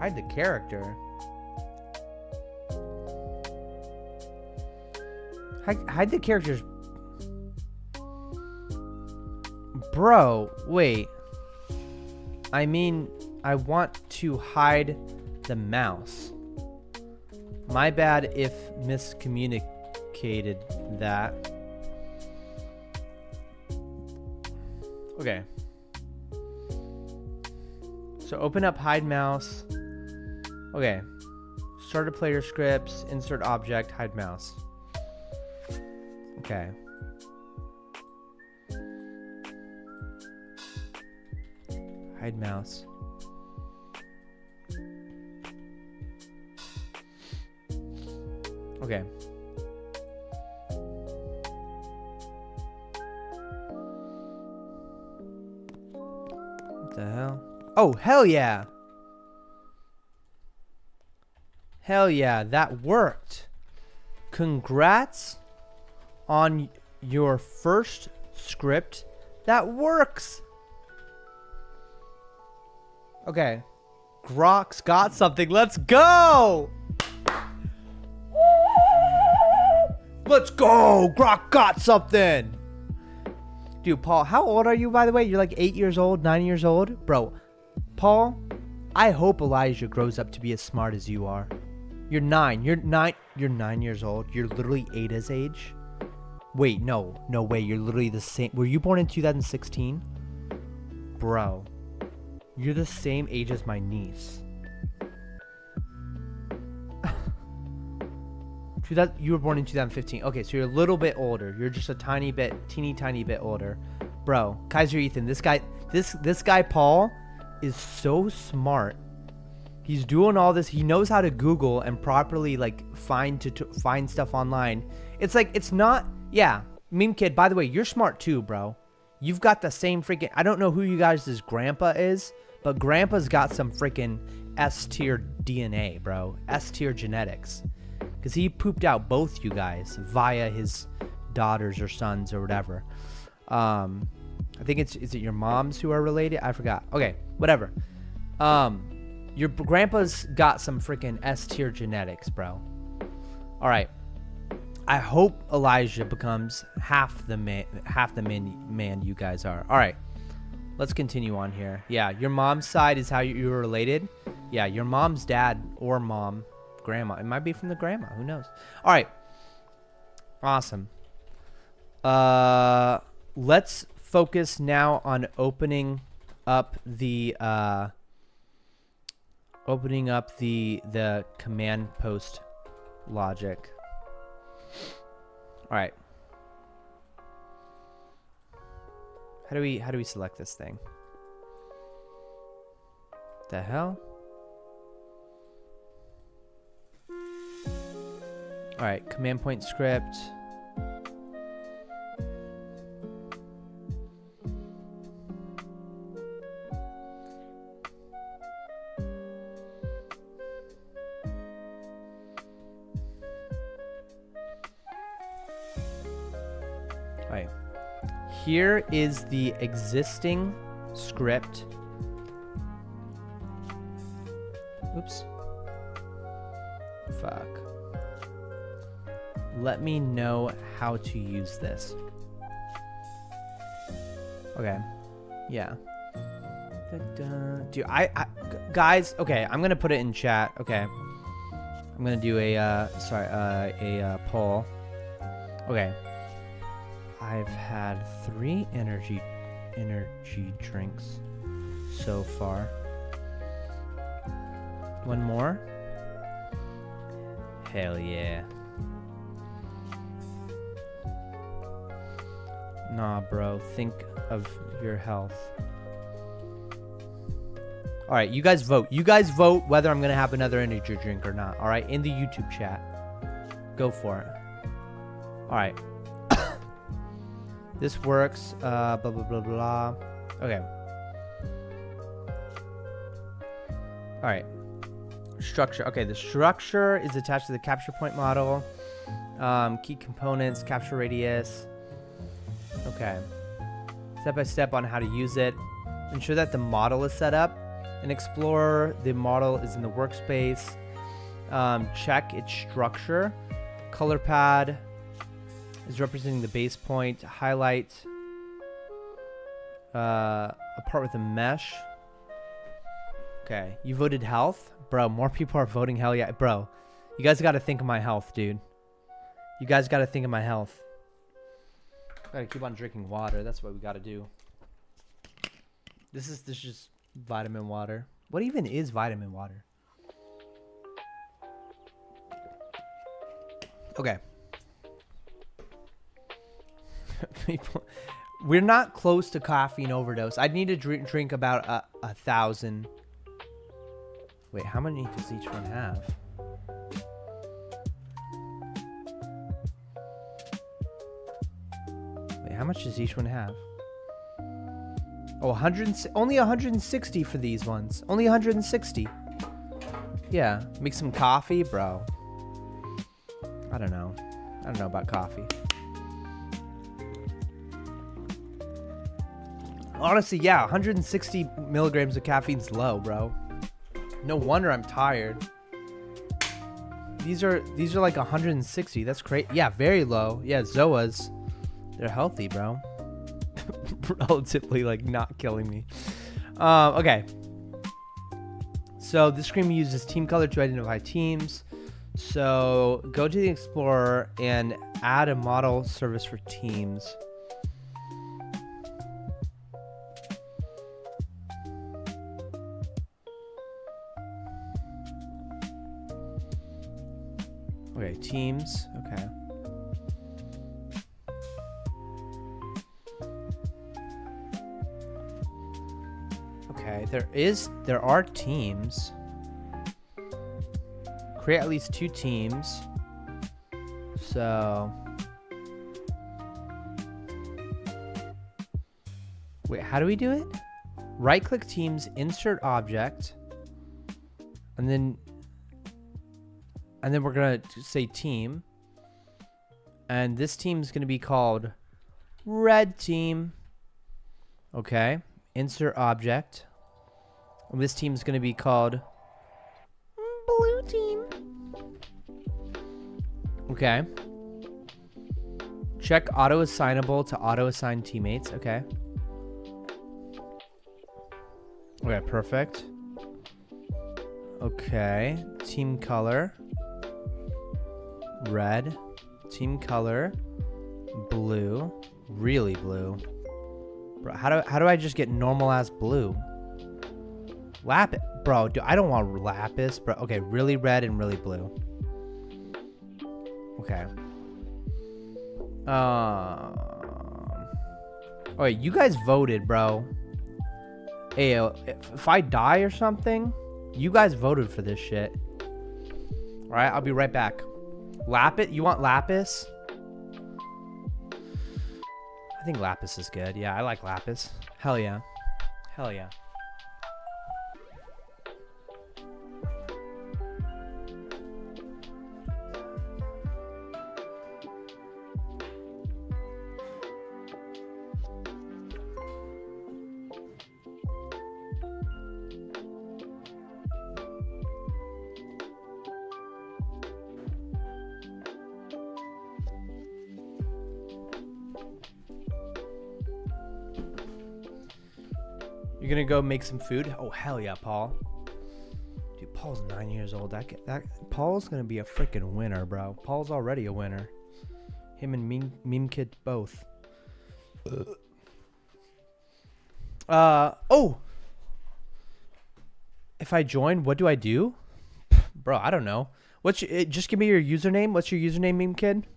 Hide the character. Hide the characters. Bro, wait. I mean, I want to hide the mouse. My bad if miscommunicated that. Okay. So open up hide mouse. Okay. Started player scripts, insert object, hide mouse. Okay. Hide mouse. Okay. What the hell? Oh, hell yeah! Hell yeah, that worked. Congrats on your first script. That works! Okay. Grok's got something. Let's go! Let's go! Grok got something! Dude, Paul, how old are you, by the way? You're like 8 years old, 9 years old? Bro, Paul, I hope Elijah grows up to be as smart as you are. You're 9. You're 9 years old. You're literally Ada's age. Wait, no way. You're literally the same. Were you born in 2016? Bro, you're the same age as my niece. You were born in 2015. Okay, so you're a little bit older. You're just a teeny tiny bit older. Bro, Kaiser Ethan, this guy Paul is so smart. He's doing all this. He knows how to Google and properly like find stuff online. It's like, it's not, yeah. Meme Kid, by the way, you're smart too, bro. You've got the same freaking, I don't know who you guys' grandpa is, but grandpa's got some freaking S-tier DNA, bro. S-tier genetics. Because he pooped out both you guys via his daughters or sons or whatever. I think is it your moms who are related? I forgot. Okay, whatever. Your grandpa's got some freaking S-tier genetics, bro. All right. I hope Elijah becomes half the man you guys are. All right. Let's continue on here. Yeah, your mom's side is how you were related. Yeah, your mom's dad or mom. Grandma. It might be from the grandma. Who knows? All right. Awesome. Let's focus now on opening up the command post logic. All right. How do we select this thing? The hell? All right, command point script. All right, here is the existing script. Oops. Fuck. Let me know how to use this. Okay. Yeah. Dude, guys, okay, I'm gonna put it in chat. Okay. I'm gonna do a poll. Okay. I've had 3 energy drinks so far. One more? Hell yeah. Nah, bro. Think of your health. All right, you guys vote. You guys vote whether I'm going to have another energy drink or not. All right, in the YouTube chat. Go for it. All right. This works. Blah, blah, blah, blah. Okay. All right. Structure. Okay, the structure is attached to the capture point model. Key components, capture radius. Okay. Step by step on how to use it. Ensure that the model is set up. In Explorer, the model is in the workspace. Check its structure. Color pad is representing the base point. Highlight a part with a mesh. Okay. You voted health? Bro, more people are voting hell yeah. Bro, you guys got to think of my health, dude. You guys got to think of my health. Gotta keep on drinking water. That's what we gotta do. This is just vitamin water. What even is vitamin water? Okay. People, we're not close to caffeine overdose. I'd need to drink about 1,000. Wait, how many does each one have? Wait, how much does each one have? Oh, only 160 for these ones. Only 160. Yeah, make some coffee, bro. I don't know. I don't know about coffee. Honestly, yeah, 160 milligrams of caffeine's low, bro. No wonder I'm tired. These are like 160. That's great. Yeah, very low. Yeah, Zoas. They're healthy, bro. Relatively, like, not killing me. Okay. So this screen uses team color to identify teams. So go to the Explorer and add a model service for teams. Okay, teams. Okay. Okay, there are teams. Create at least 2 teams. So wait, how do we do it? Right click teams, insert object, and then we're gonna say team, and this team is gonna be called red team. Okay, insert object, and this team is gonna be called blue team. Okay. Check auto assignable to auto assign teammates. Okay. Okay, perfect. Okay, team color red, team color blue, really blue. Bro, how do I just get normal ass blue? Lapis, bro. I don't want lapis, bro. Okay, really red and really blue. Okay. Oh wait, you guys voted, bro. Hey, if I die or something, you guys voted for this shit. All right, I'll be right back. Lapis? You want lapis? I think lapis is good. Yeah, I like lapis. Hell yeah. Hell yeah. You're gonna go make some food? Oh hell yeah, Paul. Dude, Paul's 9 years old. Paul's gonna be a freaking winner, bro. Paul's already a winner. Him and Meme Kid both. Oh. If I join, what do I do? Bro, I don't know. Just give me your username. What's your username, Meme Kid?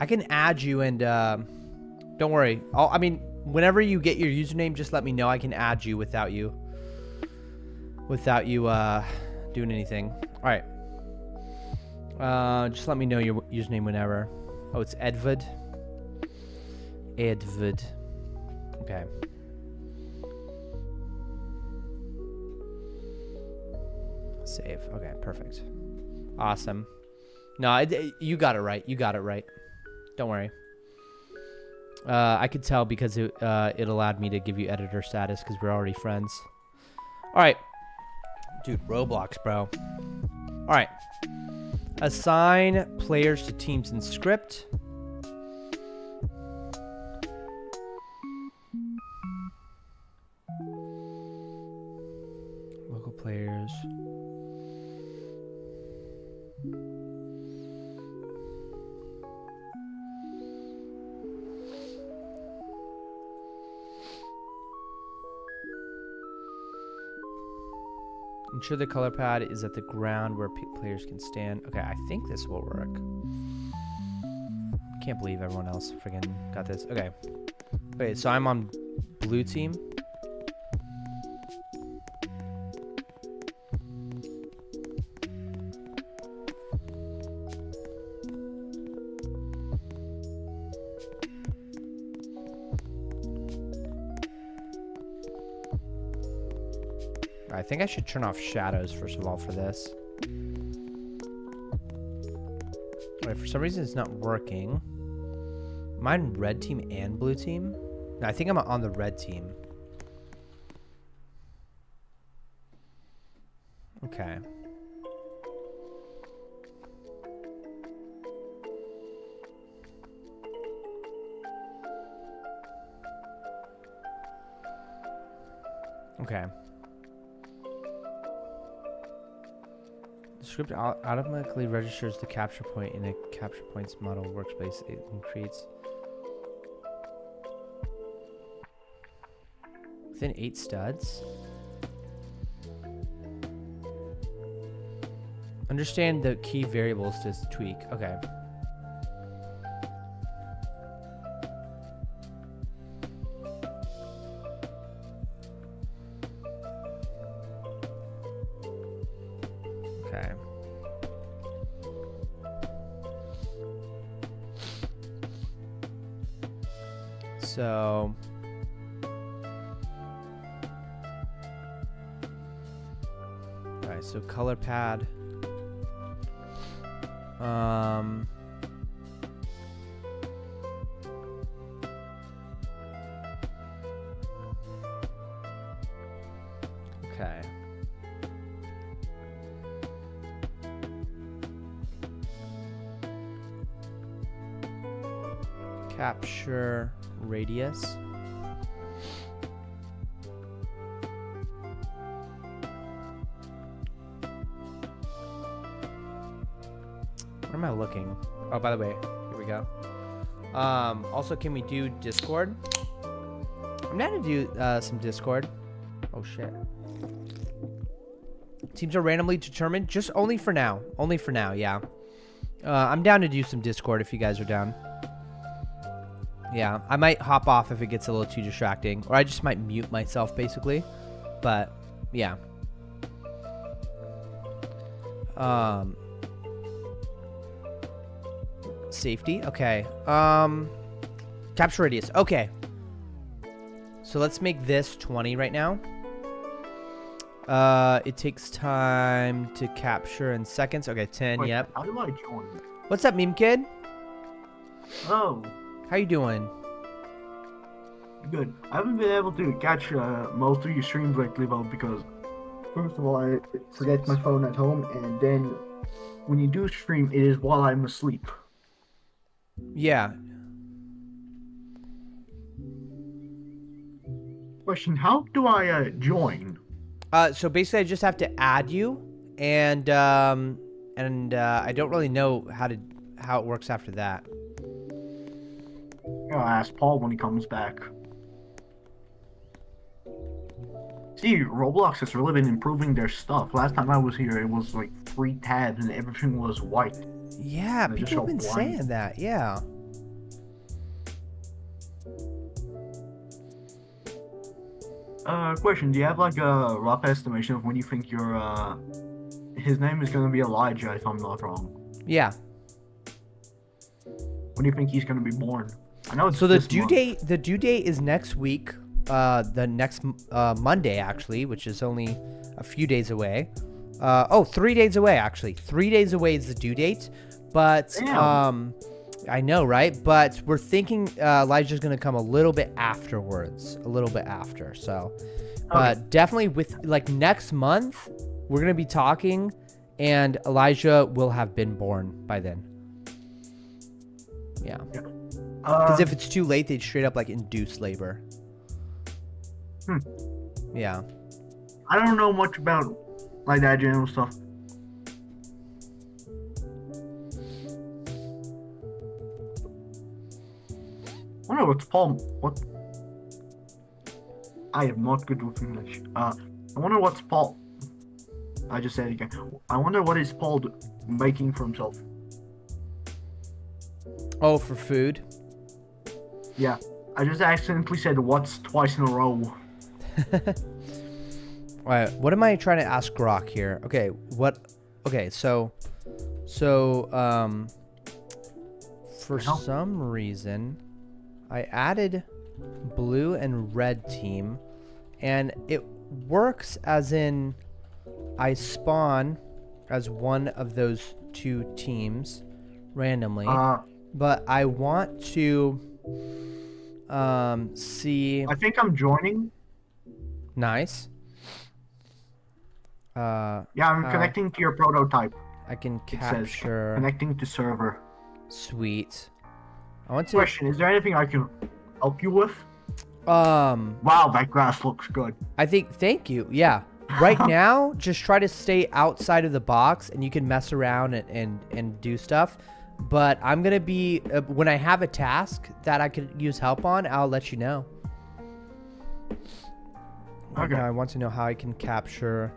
I can add you and don't worry. I mean, whenever you get your username, just let me know. I can add you without you doing anything. All right. Just let me know your username whenever. Oh, it's Edvard. Edvard. Okay. Save. Okay, perfect. Awesome. No, you got it right. You got it right. Don't worry. I could tell because it allowed me to give you editor status because we're already friends. All right. Dude, Roblox, bro. All right. Assign players to teams in script. Local players. Ensure the color pad is at the ground where players can stand. Okay, I think this will work. Can't believe everyone else freaking got this. Okay. Wait, so I'm on blue team. I think I should turn off shadows first of all for this. Wait, for some reason it's not working. Am I on red team and blue team? No, I think I'm on the red team. Okay. Okay. The script automatically registers the capture point in a capture points model workspace. It creates within 8 studs. Understand the key variables to tweak. Okay. Okay. So alright, so color pad. Okay. Capture radius. Where am I looking? Oh, by the way, here we go. Also, can we do Discord? I'm down to do some Discord. Oh shit. Teams are randomly determined, just only for now. Only for now, yeah. I'm down to do some Discord if you guys are down. Yeah, I might hop off if it gets a little too distracting, or I just might mute myself basically. But yeah. Safety. Okay. Capture radius. Okay. So let's make this 20 right now. It takes time to capture in seconds. Okay, 10. Wait, yep. how do I join? What's up, meme kid? Oh. How you doing? Good. I haven't been able to catch most of your streams lately, though, because first of all, I forget my phone at home, and then when you do stream, it is while I'm asleep. Yeah. Question: how do I join? So basically, I just have to add you, and I don't really know how it works after that. I'll ask Paul when he comes back. See, Roblox has really been improving their stuff. Last time I was here, it was like 3 tabs and everything was white. Yeah, people have been saying that. Yeah. Question: do you have like a rough estimation of when you think your his name is gonna be Elijah, if I'm not wrong? Yeah. When do you think he's gonna be born? I know it's so the this due month. date. The due date is next week. The next Monday actually, which is only a few days away. 3 days away actually. 3 days away is the due date. But Damn. I know, right? But we're thinking Elijah's gonna come a little bit afterwards, a little bit after. So, but definitely with like next month, we're gonna be talking, and Elijah will have been born by then. Yeah. Because if it's too late, they'd straight up like induce labor. Yeah. I don't know much about like that general stuff. I don't know what's Paul. What? I am not good with English. I wonder what's Paul. I just said it again. I wonder what is Paul making for himself. Oh, for food? Yeah. I just accidentally said what's twice in a row. Alright, what am I trying to ask Grok here? Okay, for some reason, I added blue and red team, and it works as in I spawn as one of those two teams randomly, but I want to see. I think I'm joining. Nice. Yeah, I'm connecting to your prototype. I can It says capture. connecting to server. Sweet. I want to. Question: is there anything I can help you with? Wow, that grass looks good. I think. Thank you. Yeah. Right now, just try to stay outside of the box, and you can mess around and do stuff. But I'm gonna be when I have a task that I could use help on, I'll let you know. Okay. Now I want to know how I can capture.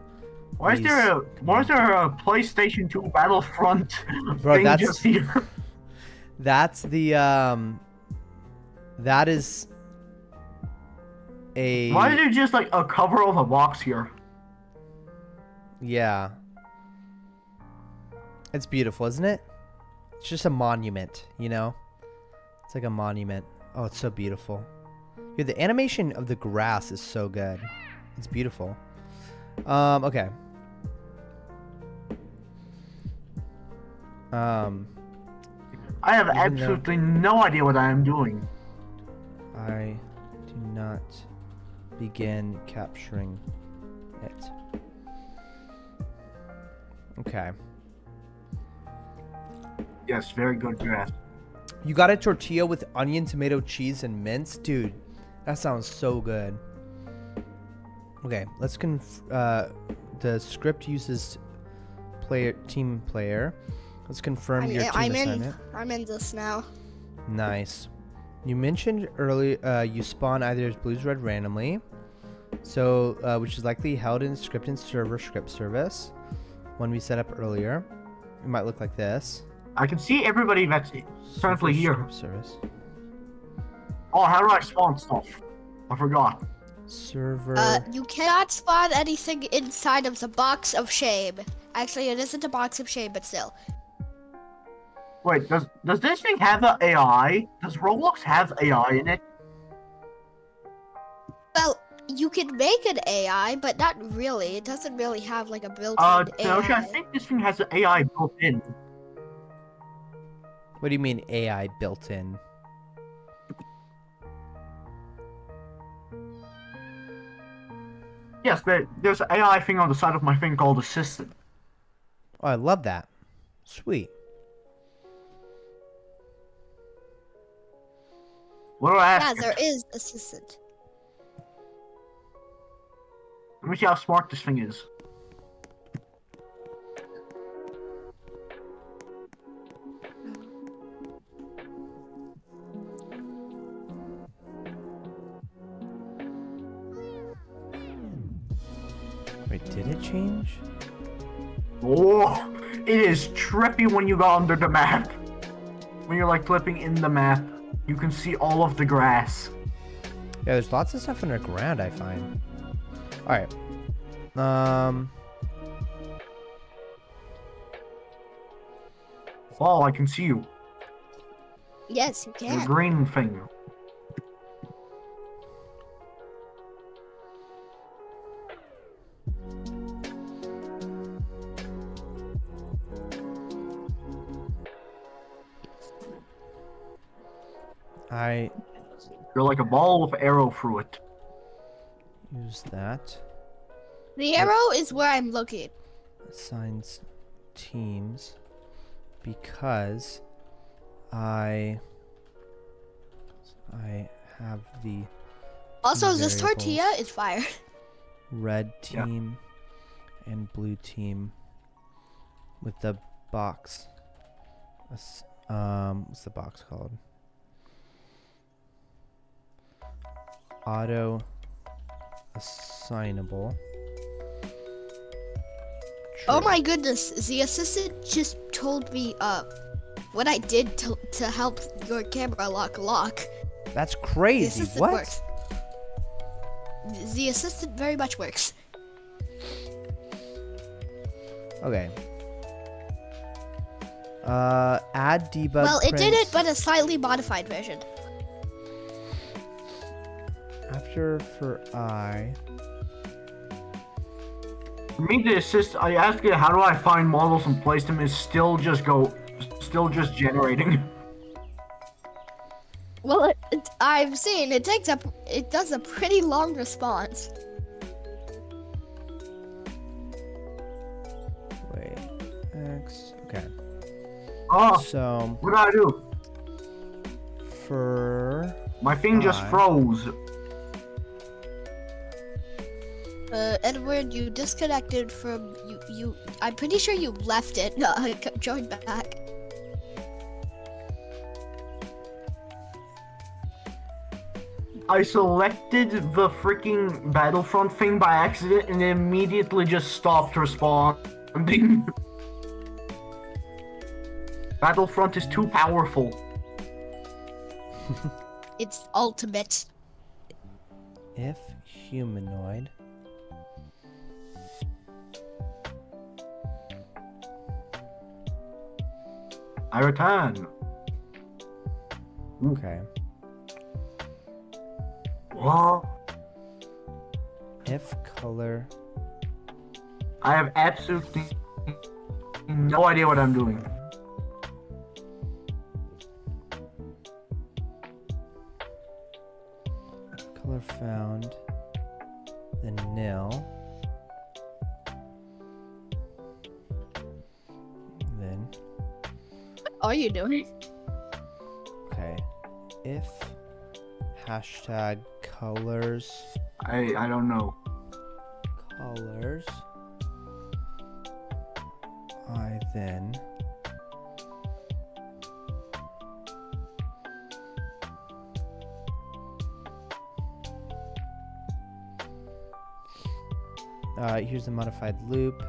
Why is there a PlayStation 2 Battlefront Bro, thing that's just here? That's the that is a. Why is there just like a cover of a box here? Yeah. It's beautiful, isn't it? It's just a monument, you know? It's like a monument. Oh, it's so beautiful. Dude, the animation of the grass is so good. It's beautiful. Okay. I have absolutely no idea what I am doing. I do not begin capturing it. Okay. Yes, very good grass. You got a tortilla with onion, tomato, cheese, and mince? Dude, that sounds so good. Okay, let's the script uses team player. Let's confirm your team assignment. I'm in this now. Nice. You mentioned earlier you spawn either as blues red randomly, so which is likely held in script and server script service. One we set up earlier. It might look like this. I can see everybody that's currently here. Script service. Oh, how do I spawn stuff? I forgot. Server. You cannot spawn anything inside of the box of shame. Actually, it isn't a box of shame, but still. Wait, does this thing have an AI? Does Roblox have AI in it? Well, you can make an AI, but not really. It doesn't really have like a built-in Tenosha, AI. I think this thing has an AI built in. What do you mean AI built in? Yes, there's an AI thing on the side of my thing called Assistant. Oh, I love that. Sweet. What do I ask? Yeah, there is assistant. Let me see how smart this thing is. Wait, did it change? Oh, it is trippy when you go under the map. When you're like flipping in the map, you can see all of the grass. Yeah, there's lots of stuff underground, I find. Alright. Oh, I can see you. Yes, you The can. green thing. You're like a ball with arrow through it. Use that. The arrow is where I'm looking. Assigns teams because I have the Also, two this tortilla variables, is fire. red team and blue team with the box. What's the box called? Auto assignable. Oh my goodness, the assistant just told me what I did to help your camera lock. That's crazy. The assistant What? works. The assistant very much works. Okay. Add debug. Well, it did prints it, but a slightly modified version. after for I. For me to assist, I ask it, how do I find models and place them? Is still just generating. Well, I've seen it does a pretty long response. Wait, X. Okay. Oh. So. What do I do? For. My thing just froze. Edward, you disconnected from you. I'm pretty sure you left it. No, joined back. I selected the freaking Battlefront thing by accident and it immediately just stopped responding. Battlefront is too powerful. It's ultimate. If humanoid. I return. Okay. What? If color. I have absolutely no idea what I'm doing. Color found. Then nil. Then. What are you doing? Okay. If hashtag colors. I don't know. Colors. I then. Here's the modified loop.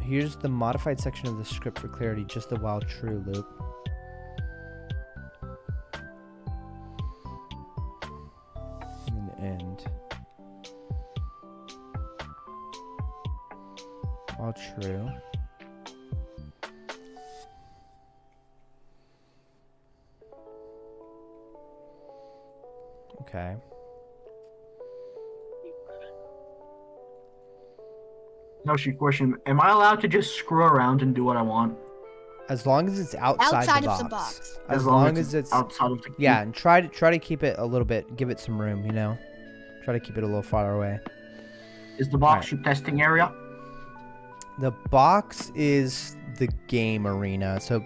Here's the modified section of the script for clarity, just the while true loop. And then end. While true. Okay. No, she question. Am I allowed to just screw around and do what I want? As long as it's outside of the the box. box. As long as it's outside of the yeah, and try to keep it a little bit, give it some room, you know. Try to keep it a little farther away. Is the box your testing area? The box is the game arena, so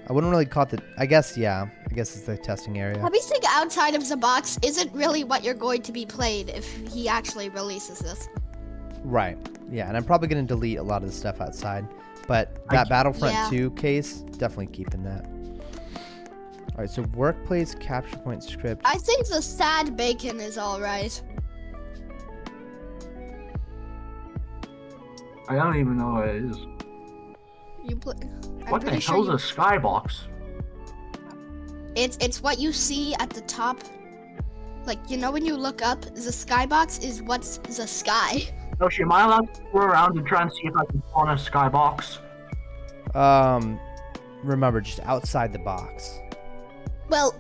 I wouldn't really call it the. I guess it's the testing area. Everything outside of the box isn't really what you're going to be playing if he actually releases this. Right. Yeah, and I'm probably gonna delete a lot of the stuff outside, but that Battlefront 2 case, definitely keeping that. All right, so workplace capture point script. I think the sad bacon is all right. I don't even know what it is. What the hell's a skybox? It's what you see at the top. Like, you know when you look up, the skybox is what's the sky. No, am I allowed to go around and try and see if I can spawn a skybox? Remember, just outside the box. Well,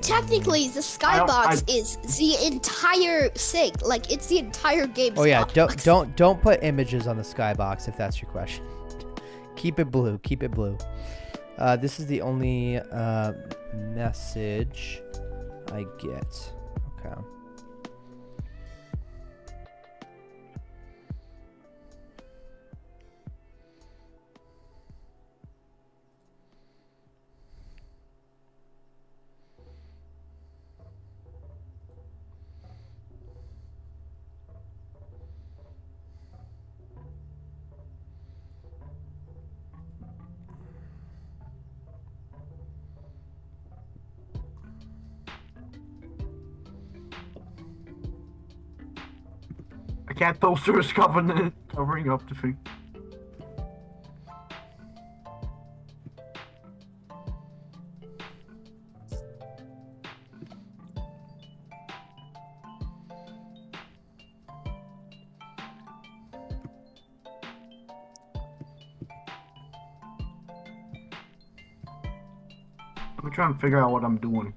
technically, the skybox is the entire thing. Like, it's the entire game. Oh yeah, don't put images on the skybox if that's your question. Keep it blue. Keep it blue. This is the only message I get. Okay. cat toaster is covering up the thing. Let me try and figure out what I'm doing.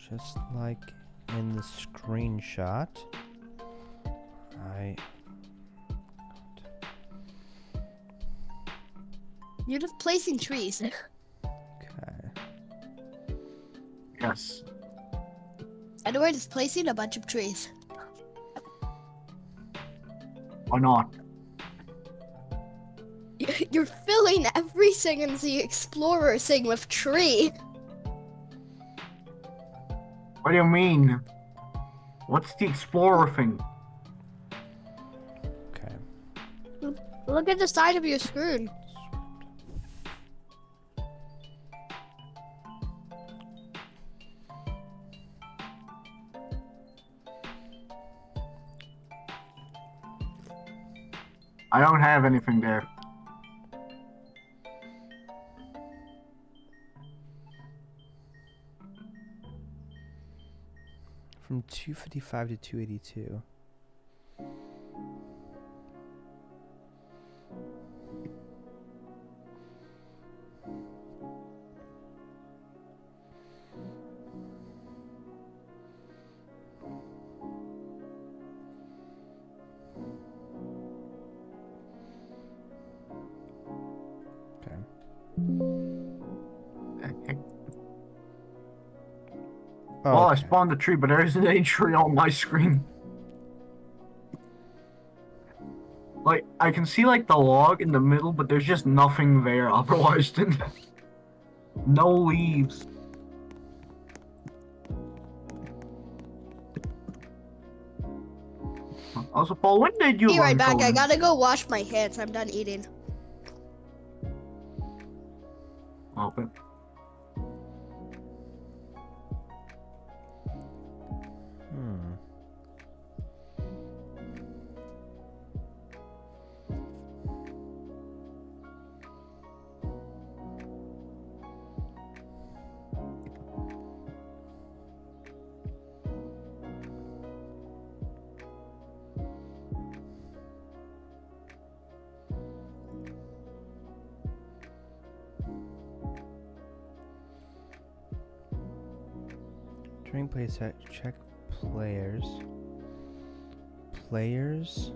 Just like in the screenshot, You're just placing trees. Okay. Yes. Edward is placing a bunch of trees. Why not? You're filling everything in the Explorer thing with tree. What do you mean? What's the Explorer thing? Okay. Look at the side of your screen. I don't have anything there. From 255 to 282. Well, I spawned a tree, but there isn't any tree on my screen. Like, I can see, like, the log in the middle, but there's just nothing there otherwise than that. No leaves. Also, Paul, when did you Be right learn back. I coding? gotta go wash my hands. I'm done eating. Okay. During playset, check players. Players.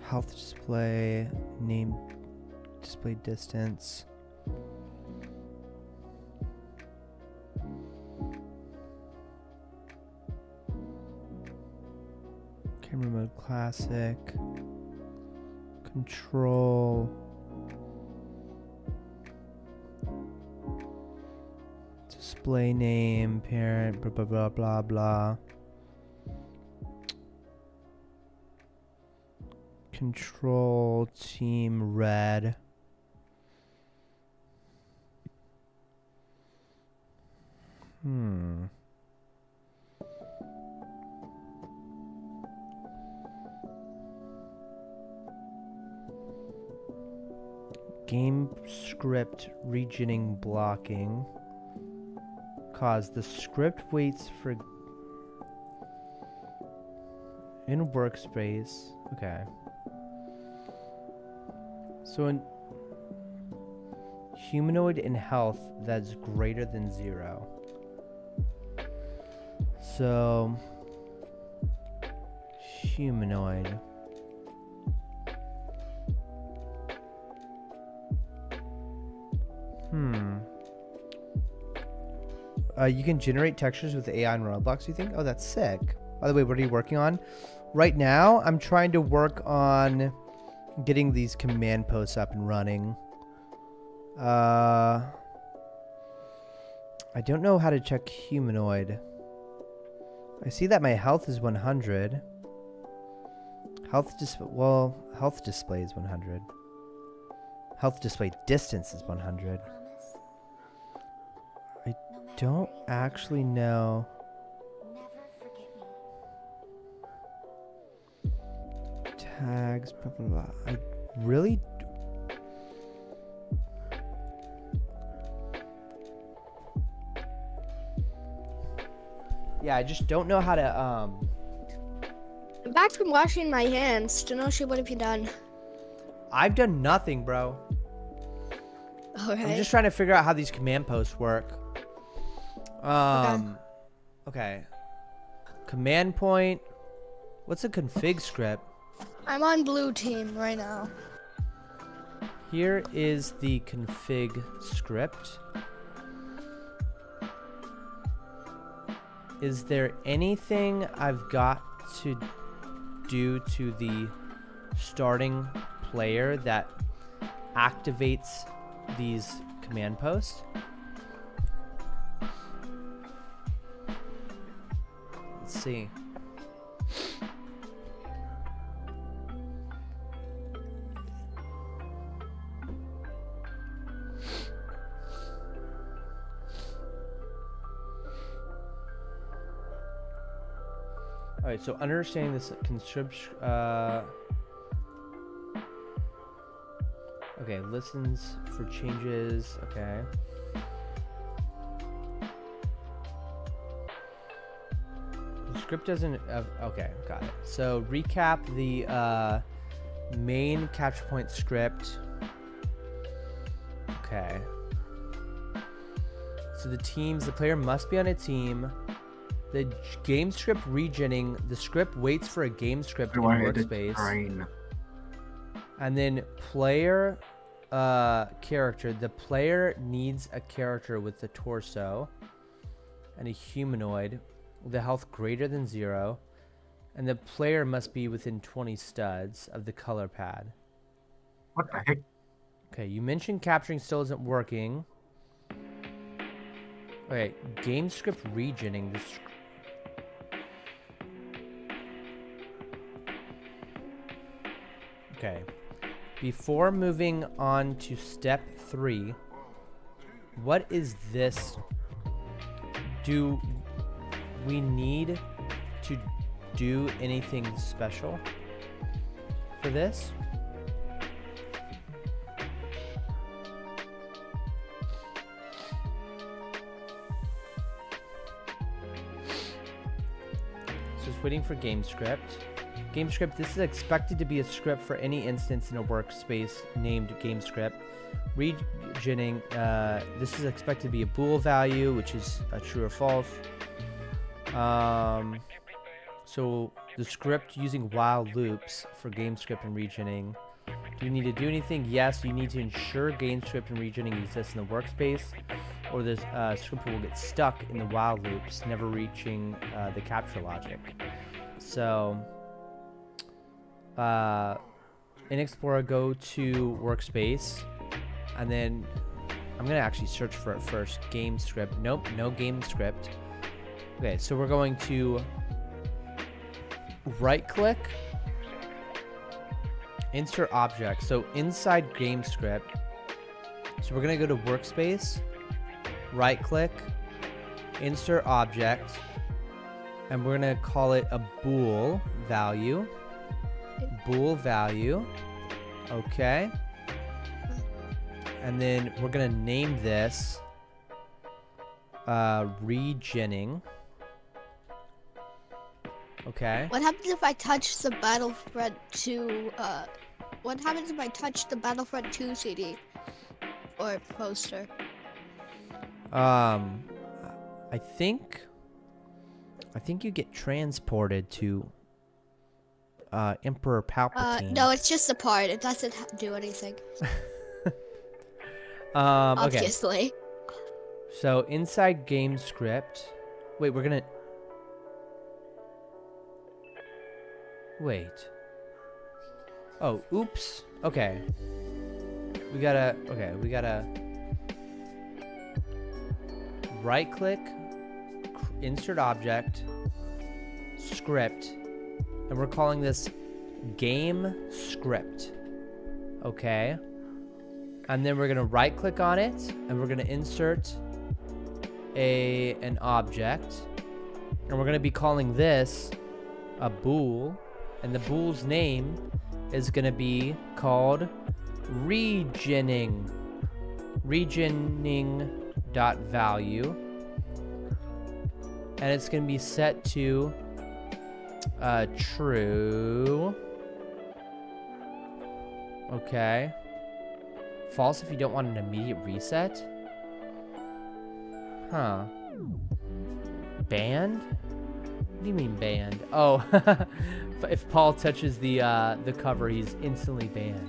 Health display, name, display distance. Camera mode classic. Control. Display name, parent, blah, blah, blah, blah, blah. Control, team, red. Game script regioning blocking. Cause the script waits for in workspace. Okay. So in humanoid in health that's greater than 0. So humanoid. You can generate textures with AI in Roblox, you think? Oh, that's sick. By the way, what are you working on? Right now, I'm trying to work on getting these command posts up and running. I don't know how to check humanoid. I see that my health is 100. Health display is 100. Health display distance is 100. I don't actually know. Tags, blah, blah, blah. I really. Yeah, I just don't know how to, I'm back from washing my hands. Denoshi, what have you done? I've done nothing, bro. Alright. I'm just trying to figure out how these command posts work. Okay. Command point. What's a config script? I'm on blue team right now. Here is the config script. Is there anything I've got to do to the starting player that activates these command posts? Let's see. All right, so understanding this conscription. Okay, listens for changes. Okay. The script doesn't. Okay, got it. So recap the main capture point script. Okay. So the player must be on a team. The game script regenning, the script waits for a game script in workspace. And then player character, the player needs a character with a torso and a humanoid with a health greater than 0. And the player must be within 20 studs of the color pad. What the heck? Okay, you mentioned capturing still isn't working. Okay, game script regenning. Okay, before moving on to step 3, what is this? Do we need to do anything special for this? So it's waiting for game script. Game script, this is expected to be a script for any instance in a workspace named game script. Regenning, this is expected to be a bool value, which is a true or false. So the script using while loops for game script and regenning. Do you need to do anything? Yes, you need to ensure game script and regenning exists in the workspace, or this script will get stuck in the while loops, never reaching the capture logic. So in Explorer, go to workspace, and then I'm gonna actually search for it first. Game script. Nope, no game script. Okay, so we're going to right click, insert object. So inside game script, so we're gonna go to workspace, right click, insert object, and we're gonna call it a bool value. Bool value. Okay. And then we're gonna name this regenning. Okay. What happens if I touch the Battlefront 2? What happens if I touch the Battlefront 2 CD or poster? I think you get transported to Emperor Palpatine. No, it's just a part. It doesn't do anything. Obviously. Okay. So inside game script. Wait, we're gonna. Wait. Oh, oops. Okay. We gotta. Right click, insert object, script, and we're calling this game script. Okay. And then we're gonna right click on it, and we're gonna insert an object, and we're gonna be calling this a bool, and the bool's name is gonna be called regioning dot value, and it's gonna be set to true. Okay. False if you don't want an immediate reset. Huh. Banned? What do you mean banned? Oh, if Paul touches the cover, he's instantly banned.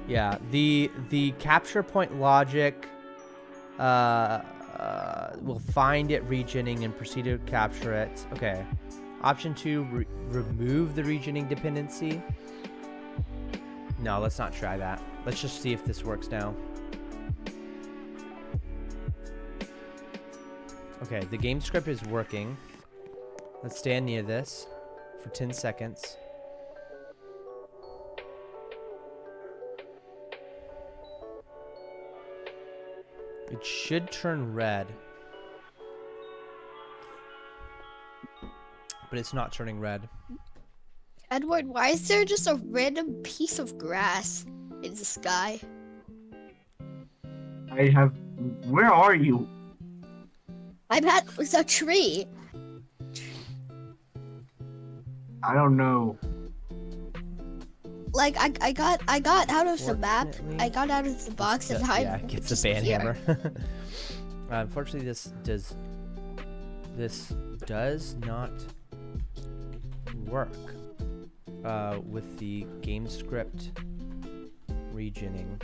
Yeah, the capture point logic will find it regioning and proceed to capture it. Okay. Option 2, remove the regioning dependency. No, let's not try that. Let's just see if this works now. Okay, the game script is working. Let's stand near this for 10 seconds. It should turn red. But it's not turning red. Edward, why is there just a random piece of grass in the sky? Where are you? I'm at the tree. I don't know. Like I got out of the map. I got out of the box and I'm gets just the ban here. hammer. Unfortunately, this does not work with the game script regioning.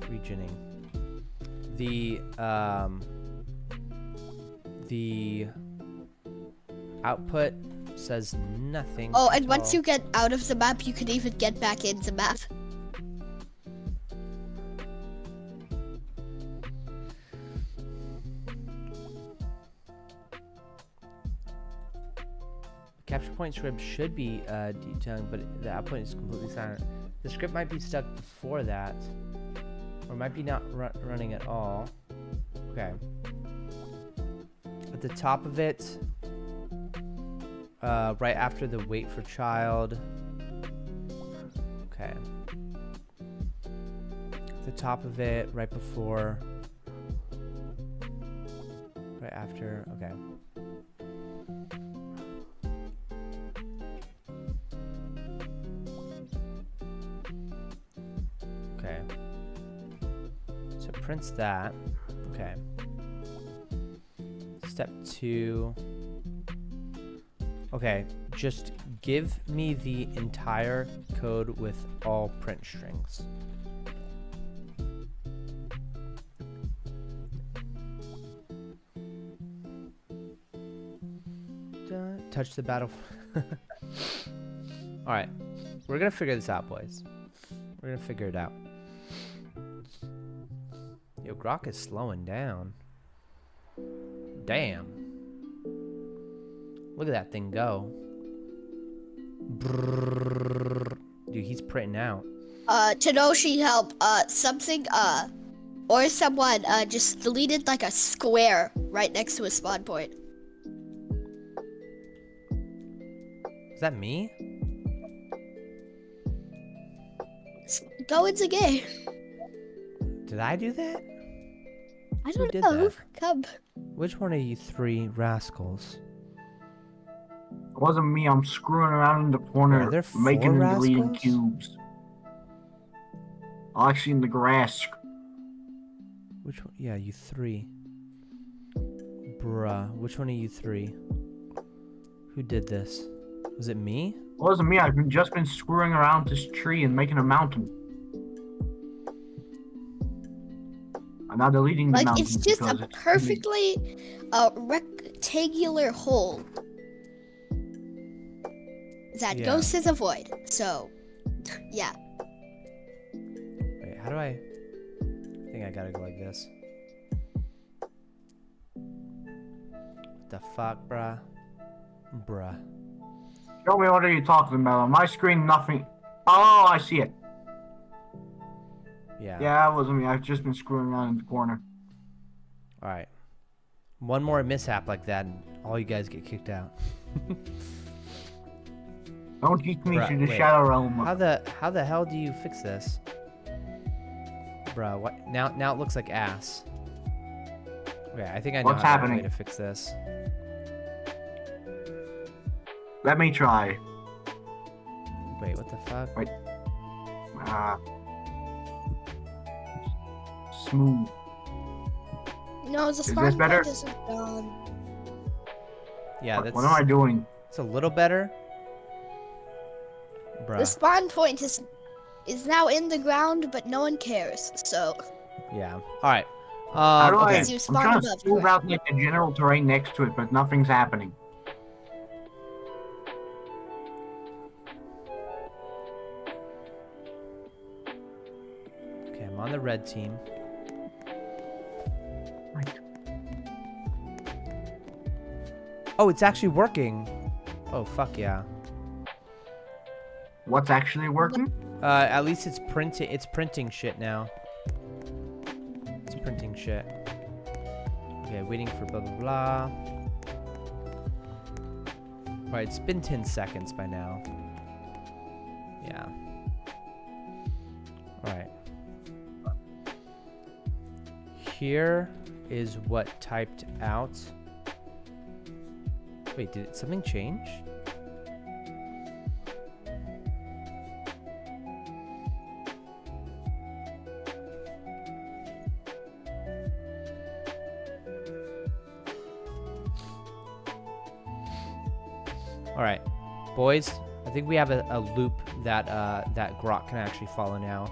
Regioning. The output says nothing. Oh, and once you get out of the map, you can even get back in the map. Capture point script should be detailing, but the output is completely silent. The script might be stuck before that, or might be not running at all. Okay. At the top of it, right after the wait for child. Okay. At the top of it, right before. Right after. Okay. Okay. So it prints that. Okay. Step 2. Okay, just give me the entire code with all print strings. Touch the battle. Alright, we're gonna figure this out, boys. We're gonna figure it out. Yo, Grok is slowing down. Damn. Look at that thing go. Brrr. Dude, he's printing out. Tenoshi, help. Something, or someone, just deleted like a square right next to a spawn point. Is that me? Go into game. Did I do that? I Who don't did know. that? Come. Which one of you three rascals? It wasn't me. I'm screwing around in the corner, Are there 4 making and deleting rascals? cubes. Actually, in the grass. Which one? Yeah, you 3. Bruh. Which one of you 3? Who did this? Was it me? It wasn't me. I've just been screwing around this tree and making a mountain. I'm not deleting the Like, mountain. it's just because a it's perfectly, rectangular hole that Yeah. goes to the void. So, yeah. Wait, how do I... think I gotta go like this. What the fuck, bruh? Bruh. Show me what are you talking about? On my screen, nothing. Oh, I see it. Yeah. Yeah, that wasn't me. I've just been screwing around in the corner. All right. One more mishap like that, and all you guys get kicked out. Don't teach me Bruh, to the wait. Shadow Realm. How the hell do you fix this? Bruh, what? Now it looks like ass. Okay, I think I know What's how happening? way to fix this. Let me try. Wait, what the fuck? Wait. Smooth. No, the Is spawn this better? point isn't done. Yeah, that's. What am I doing? It's a little better. Bruh. The spawn point is now in the ground, but no one cares. So Yeah. All right. How do I? Okay. Because you I'm spawn trying to above smooth out like the general terrain next to it, but nothing's happening. Okay, I'm on the red team. Oh, it's actually working. Oh, fuck yeah. What's actually working? At least it's printing. It's printing shit now. It's printing shit. Okay, waiting for blah blah blah. All right, it's been 10 seconds by now. Yeah. All right. Here is what typed out. Wait, did something change? All right, boys, I think we have a loop that that Grok can actually follow now,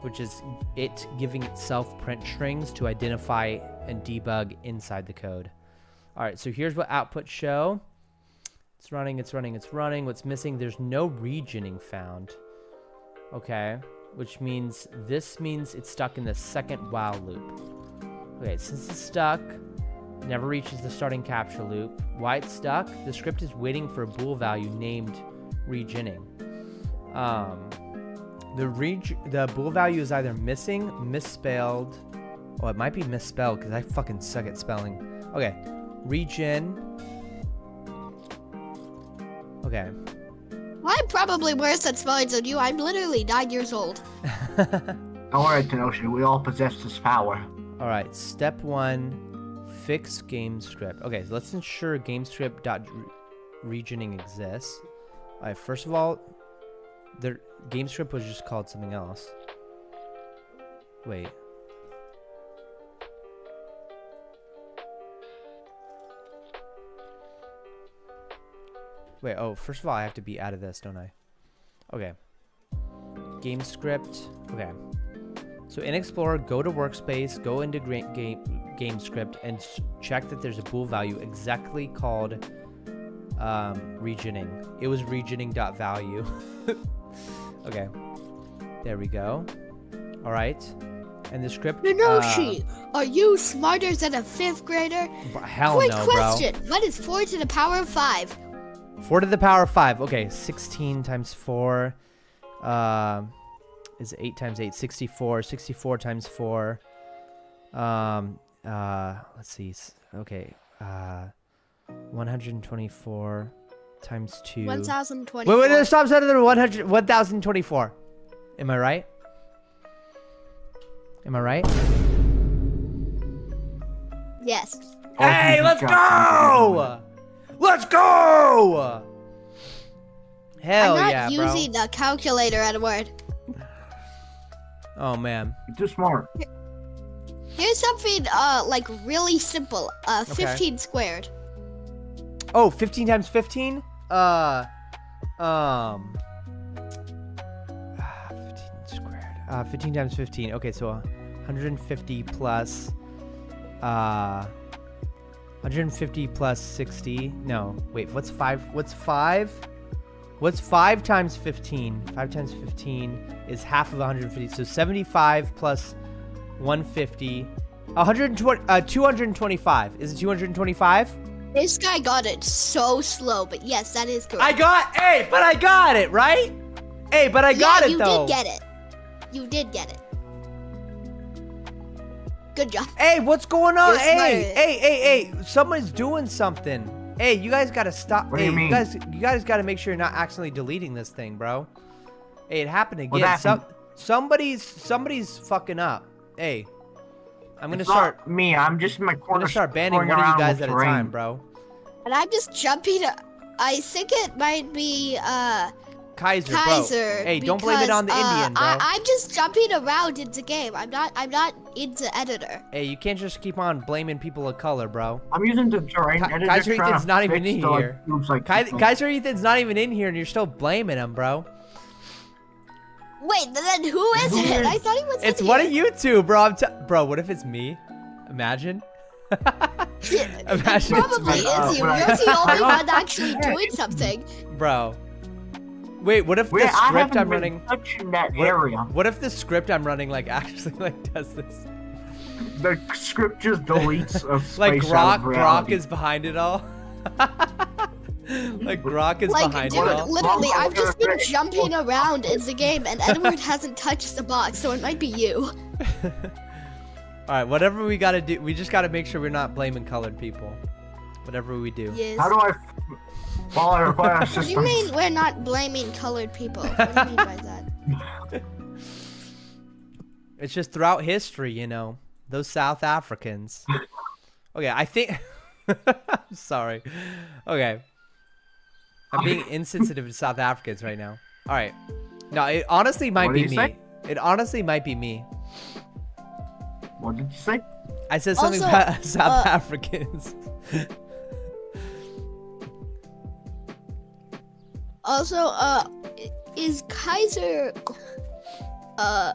which is it giving itself print strings to identify and debug inside the code. All right, so here's what output show. It's running, it's running, it's running. What's missing? There's no regioning found. Okay, which means this means it's stuck in the second while loop. Okay, since it's stuck, it never reaches the starting capture loop. Why it's stuck? The script is waiting for a bool value named regioning. The bool value is either missing, misspelled. Oh, it might be misspelled because I fucking suck at spelling. Okay, region. Okay. Well, I'm probably worse at spelling than you. I'm literally 9 years old. Don't worry, Kenosha. We all possess this power. All right. Step 1, fix game script. Okay, so let's ensure GameScript.regioning exists. All right. First of all, the game script was just called something else. Wait. Wait, oh, first of all, I have to be out of this, don't I? Okay. Game script. Okay. So in Explorer, go to Workspace, go into game script, and check that there's a bool value exactly called regioning. It was regioning.value. Okay. There we go. All right. And the script. Nanoshi, are you smarter than a 5th grader? Hell Quick no, question. bro. What is 4 to the power of 5? 4 to the power of 5. Okay, 16 times 4 is 8 times 8. 64. 64 times 4. Let's see. Okay. 124 times 2. 1024. Wait, stop. 1024. Am I right? Am I right? Yes. Hey, let's go! Let's go! Hell yeah, I'm bro. not using the calculator at a word. Oh man. You're too smart. Here's something like really simple. 15 squared. Oh, 15 times 15? 15 squared. 15 times 15. Okay, so 150 plus 150 plus 60. No, wait, what's 5? What's 5? What's 5 times 15? 5 times 15 is half of 150. So 75 plus 150, 120, 225. Is it 225? This guy got it so slow, but yes, that is correct. I got it, right? Hey, but I got it though. You did get it. You did get it. Good job. Hey, what's going on? You're Hey, someone's doing something. Hey, you guys gotta stop. What do you mean? You guys gotta make sure you're not accidentally deleting this thing, bro. Hey, it happened again. What happened? Somebody's fucking up. Hey, I'm gonna It's start. not me. I'm just in my I'm corner. gonna start banning going one of you around guys with at a terrain. time, bro. And I'm just jumping. I think it might be Kaiser, bro. Kaiser. Hey, don't blame it on the because, Indian, bro. I'm just jumping around into game. I'm not into editor. Hey, you can't just keep on blaming people of color, bro. I'm using the terrain editor. Kaiser trying Ethan's to not even fix in the, like, here. looks like Kaiser Ethan's not even in here, and you're still blaming him, bro. Wait, then who is it? I thought he was. It's in one here. of you two, bro. Bro, what if it's me? Imagine. Imagine Probably it's me. is you. You're the only one actually doing something. Bro. Wait, what if the I script haven't I'm been running? touching that area. What if the script I'm running like actually like does this? The script just deletes a space Like out of Grok reality. is behind it all. Like Grok is Like, behind dude, it all. literally, I've just been jumping around in the game, and Edward hasn't touched the box, so it might be you. All right, whatever we gotta do, we just gotta make sure we're not blaming colored people. Whatever we do. Yes. How do I follow our fire What do you system? mean we're not blaming colored people? What do you mean by that? It's just throughout history, you know, those South Africans. Okay, I think. Sorry. Okay. I'm being insensitive to South Africans right now. All right. No, it honestly might What be did you me. say? It honestly might be me. What did you say? I said something Also, about South Africans. Also, is Kaiser, Oh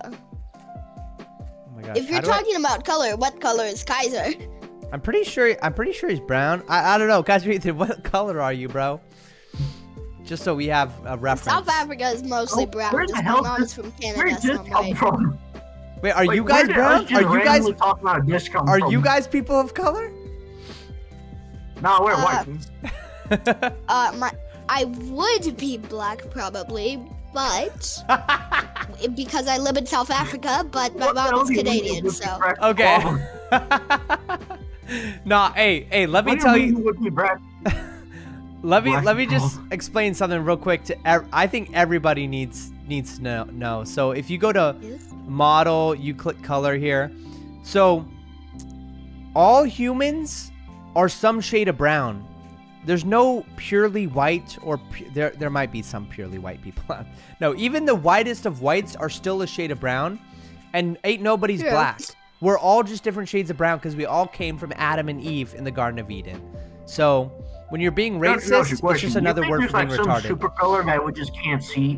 my gosh. if you're talking about color, what color is Kaiser? I'm pretty sure he's brown. I don't know. Guys, what color are you, bro? Just so we have a reference. South Africa is mostly brown. where the Just hell my mom's from Where Canada, did so this I'm come right. from? Wait, are Like, you where guys did brown? us just Are you guys randomly talking about this come Are from? you guys people of color? No, we're white. I would be black probably, but because I live in South Africa, but my mom is Canadian, so. Okay. Nah, hey, let me tell you. Let me just explain something real quick to I think everybody needs to know. So if you go to model, you click color here. So all humans are some shade of brown. There's no purely white or there might be some purely white people. No, even the whitest of whites are still a shade of brown, and ain't nobody's Yeah. black. We're all just different shades of brown because we all came from Adam and Eve in the Garden of Eden. So when you're being racist, it's just another word for being there's like some retarded. super color that we just can't see?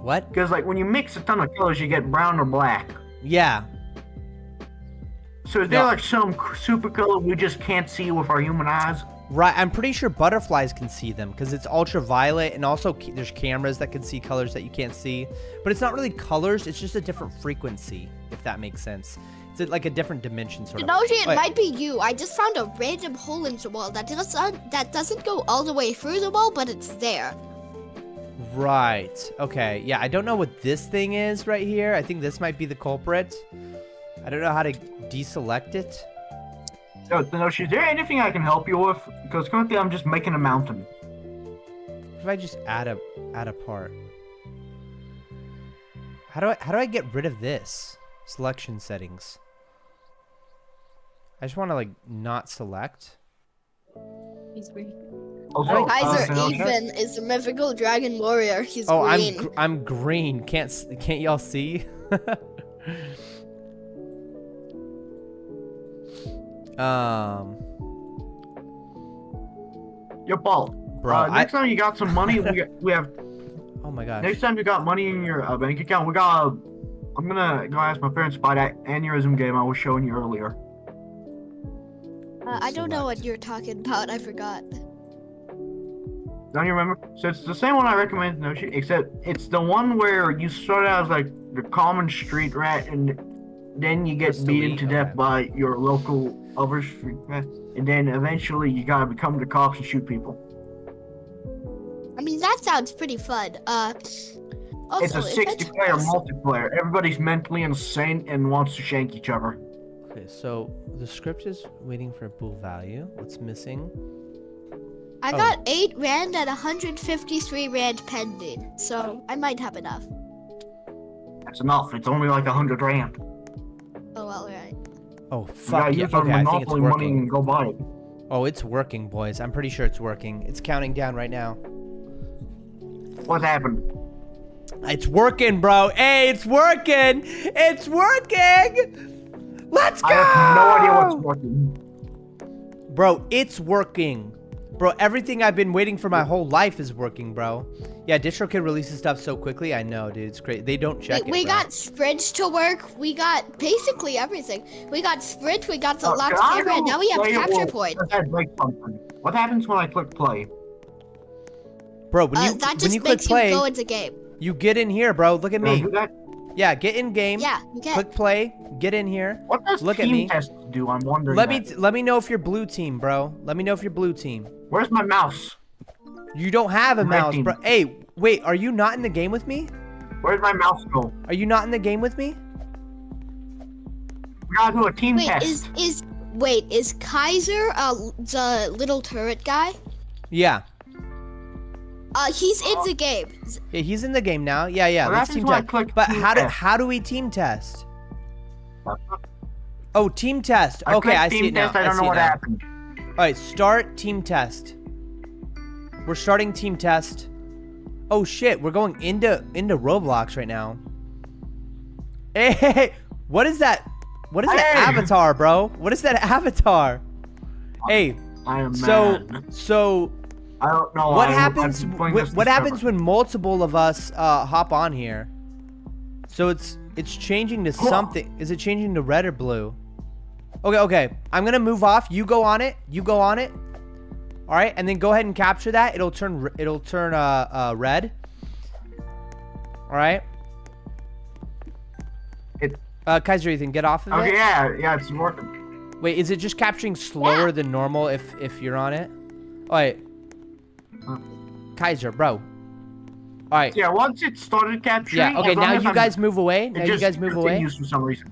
What? Because like when you mix a ton of colors, you get brown or black. Yeah. So is there No. like some super color we just can't see with our human eyes? Right, I'm pretty sure butterflies can see them because it's ultraviolet, and also there's cameras that can see colors that you can't see. But it's not really colors; it's just a different frequency, if that makes sense. It's like a different dimension, sort of. Noji, it Wait, might be you. I just found a random hole in the wall that doesn't go all the way through the wall, but it's there. Right. Okay. Yeah, I don't know what this thing is right here. I think this might be the culprit. I don't know how to deselect it. Is there anything I can help you with? Because currently I'm just making a mountain. If I just add a part. How do I get rid of this? Selection settings. I just want to like not select. He's green. Also, Kaiser Ethan is a mythical dragon warrior. He's Oh, green. I'm green. Can't y'all see? Yo, Paul. Bro, next time you got some money, we have. Oh my gosh. Next time you got money in your bank account, we got. I'm gonna go ask my parents to buy that aneurysm game I was showing you earlier. I don't know what you're talking about. I forgot. Don't you remember? So it's the same one I recommend, except it's the one where you start out as like the common street rat, and then you get beaten to death by your local other streamer, and then eventually you gotta become the cops and shoot people. I mean, that sounds pretty fun. Also, It's a 60-player multiplayer. Everybody's mentally insane and wants to shank each other. Okay, so the script is waiting for a bool value. What's missing? I got 8 rand and 153 rand pending, so I might have enough. That's enough. It's only like 100 rand. Oh, well, right. Oh, fuck yeah. Use our Okay, I think it's Monopoly money working. and go buy it. Oh, it's working, boys. I'm pretty sure it's working. It's counting down right now. What happened? It's working, bro. Hey, it's working. It's working. Let's go. I have no idea what's working. Bro, it's working. Bro, everything I've been waiting for my whole life is working, bro. Yeah, Distrokid releases stuff so quickly. I know, dude. It's great. They don't check it, We bro. got sprints to work. We got basically everything. We got sprint. We got the locked camera. And now we have capture point. What happens when I click play? Bro, when you that when just you click makes play, you go into game. you get in here, bro. Look at Can I me. do that? Yeah, get in game. Yeah, you can. Click play. Get in here. What does Look at team me. test do? I'm wondering. Let me know if you're blue team, bro. Let me know if you're blue team. Where's my mouse? You don't have a Red mouse, team. bro. Hey, wait. Are you not in the game with me? Where's my mouse go? Are you not in the game with me? We gotta do a team Wait, test. is Kaiser the little turret guy? Yeah. He's in the game. Yeah, he's in the game now. Yeah, yeah. What Let's happens team when I test. click But team test? how do we team test? Oh, team test. I Okay, clicked I see team it now. test, I don't know see it what now. happened. All right, start team test. We're starting team test. Oh shit, we're going into Roblox right now. Hey, what is that? What is that avatar, bro? What is that avatar? Hey, I am so I don't know. what I've happens? been playing this What happens forever. when multiple of us hop on here? So it's changing to something. Is it changing to red or blue? Okay. I'm gonna move off. You go on it. All right, and then go ahead and capture that. It'll turn red. All right. Kaiser, Ethan, get off of it. Okay, yeah, it's working. Wait, is it just capturing slower than normal if you're on it? All right. Kaiser, bro. All right. Yeah, once it started capturing. Yeah. Okay. as long Now as you I'm- guys move away. it Now you just guys move away. continues for some reason.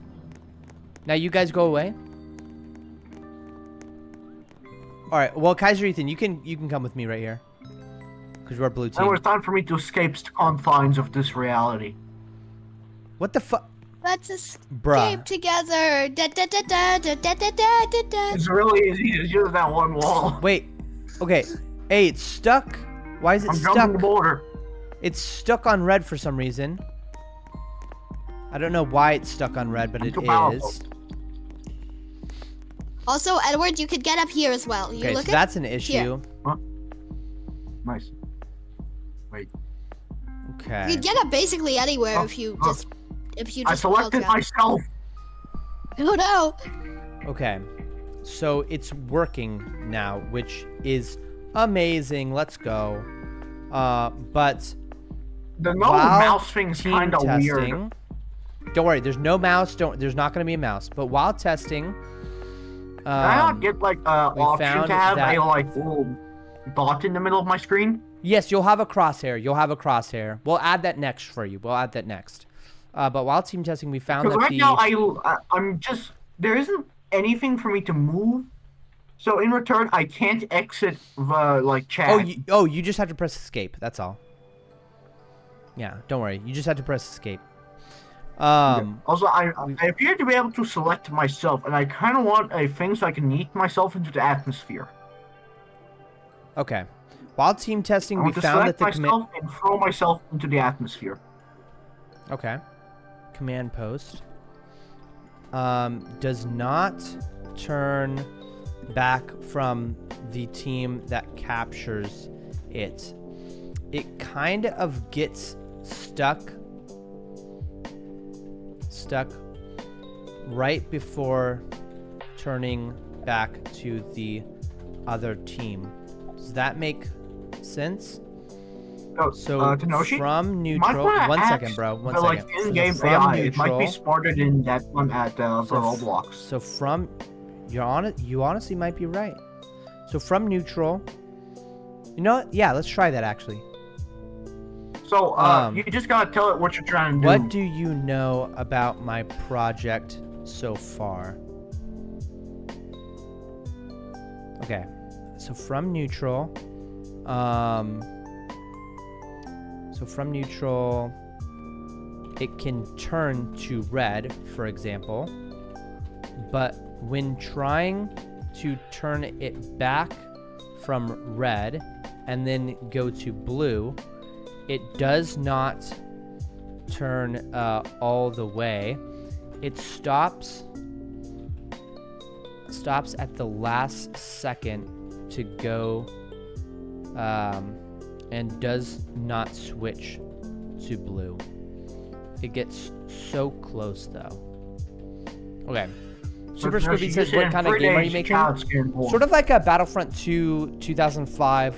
Now you guys go away. All right. Well, Kaiser, Ethan, you can come with me right here. Because we're blue team. Now it's time for me to escape the confines of this reality. What the fuck? Let's escape Bruh. together. Da, da, da, da, da, da, da, da, da, da. It's really easy to use that one wall. Wait. Okay. Hey, it's stuck. Why is it I'm stuck? jumping the border. It's stuck on red for some reason. I don't know why it's stuck on red, but it too powerful. is. Also, Edward, you could get up here as well. You Okay, look so at that's an here. issue. Huh? Nice. Wait. Okay. You could get up basically anywhere if you just I selected poke out. myself. Oh no! Okay. So it's working now, which is amazing. Let's go. But The no while mouse thing's team kind of weird. testing- Don't worry, there's no mouse. There's not going to be a mouse. But while testing, Can I not get like we option found to have that- a like little dot in the middle of my screen? yes, you'll have a crosshair. We'll add that next for you. But while team testing, we found Because that right now I'm just there isn't anything for me to move. So in return, I can't exit the like chat. You just have to press escape. That's all. Yeah, don't worry. You just have to press escape. Also, I appear to be able to select myself, and I kind of want a thing so I can yeet myself into the atmosphere. Okay. While team testing, I we want to found that select the myself and throw myself into the atmosphere. Okay. Command post does not turn back from the team that captures it. It kind of gets stuck right before turning back to the other team. Does that make sense? Tenoshi, from you might neutral. wanna One ask second, bro. One the, second. Like in-game from AI, neutral, it might be smarter than that one at the Roblox. So from, you honestly might be right. So from neutral, you know what? Yeah, let's try that actually. So you just gotta tell it what you're trying to do. What do you know about my project so far? Okay, so from neutral, it can turn to red, for example, but when trying to turn it back from red and then go to blue, it does not turn all the way. It stops at the last second to go and does not switch to blue. It gets so close though. Okay. Super Squippy says, what kind of game are you making? Sort of like a Battlefront 2 2005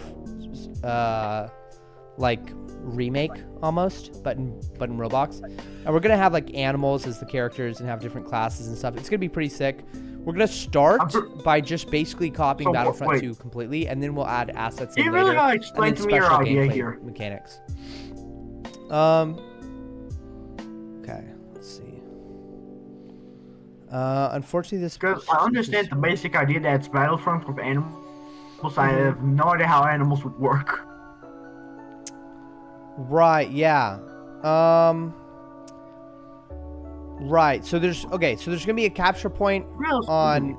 like remake almost, but in Roblox. And we're gonna have like animals as the characters and have different classes and stuff. It's gonna be pretty sick. We're gonna start by just basically copying Battlefront 2 completely, and then we'll add assets in later. You really gotta explain to me your idea here. Mechanics. Okay, let's see. Unfortunately, this. Because I understand the basic idea that it's Battlefront with animals. I have no idea how animals would work. Right. Yeah. Right. So there's gonna be a capture point on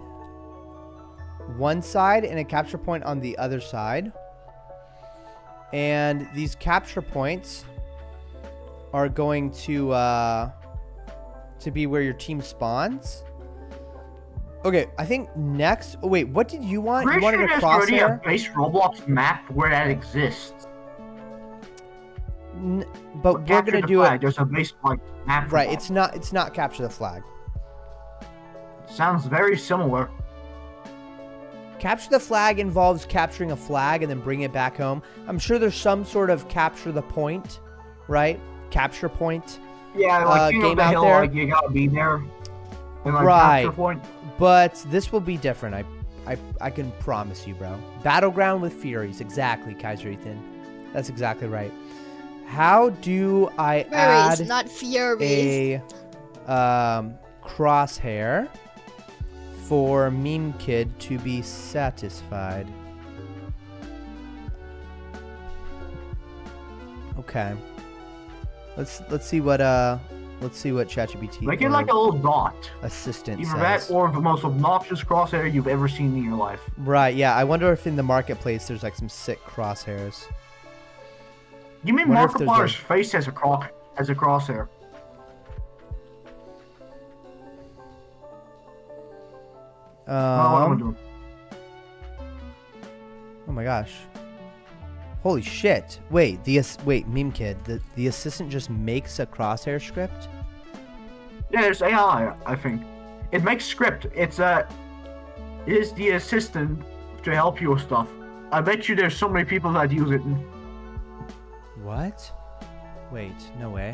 one side and a capture point on the other side, and these capture points are going to be where your team spawns. Okay, I think next. Oh wait, what did you want? You wanted a crosshair? Already a base Roblox map where that exists. But we're gonna do it. There's a base like map. Right. It's not capture the flag. Sounds very similar. Capture the flag involves capturing a flag and then bringing it back home. I'm sure there's some sort of capture the point, right? Capture point. Yeah, like game the out hill, there. like you gotta be there. And, like, Right. capture point. But this will be different. I can promise you, bro. Battleground with Furies. Exactly, Kaiser Ethan. That's exactly right. How do I Furies, add not Furies. a crosshair for Meme Kid to be satisfied? Okay. Let's see what ChatGPT Make it like a little dot. assistant Either says. that or the most obnoxious crosshair you've ever seen in your life. Right, yeah. I wonder if in the marketplace there's like some sick crosshairs. You mean Wonder if there's Markiplier's face as a crosshair? What am I doing? Oh my gosh. Holy shit. Wait, Meme Kid, the assistant just makes a crosshair script? Yeah, there's AI, I think. It makes script. It is the assistant to help you with stuff. I bet you there's so many people that use it. What? Wait, no way.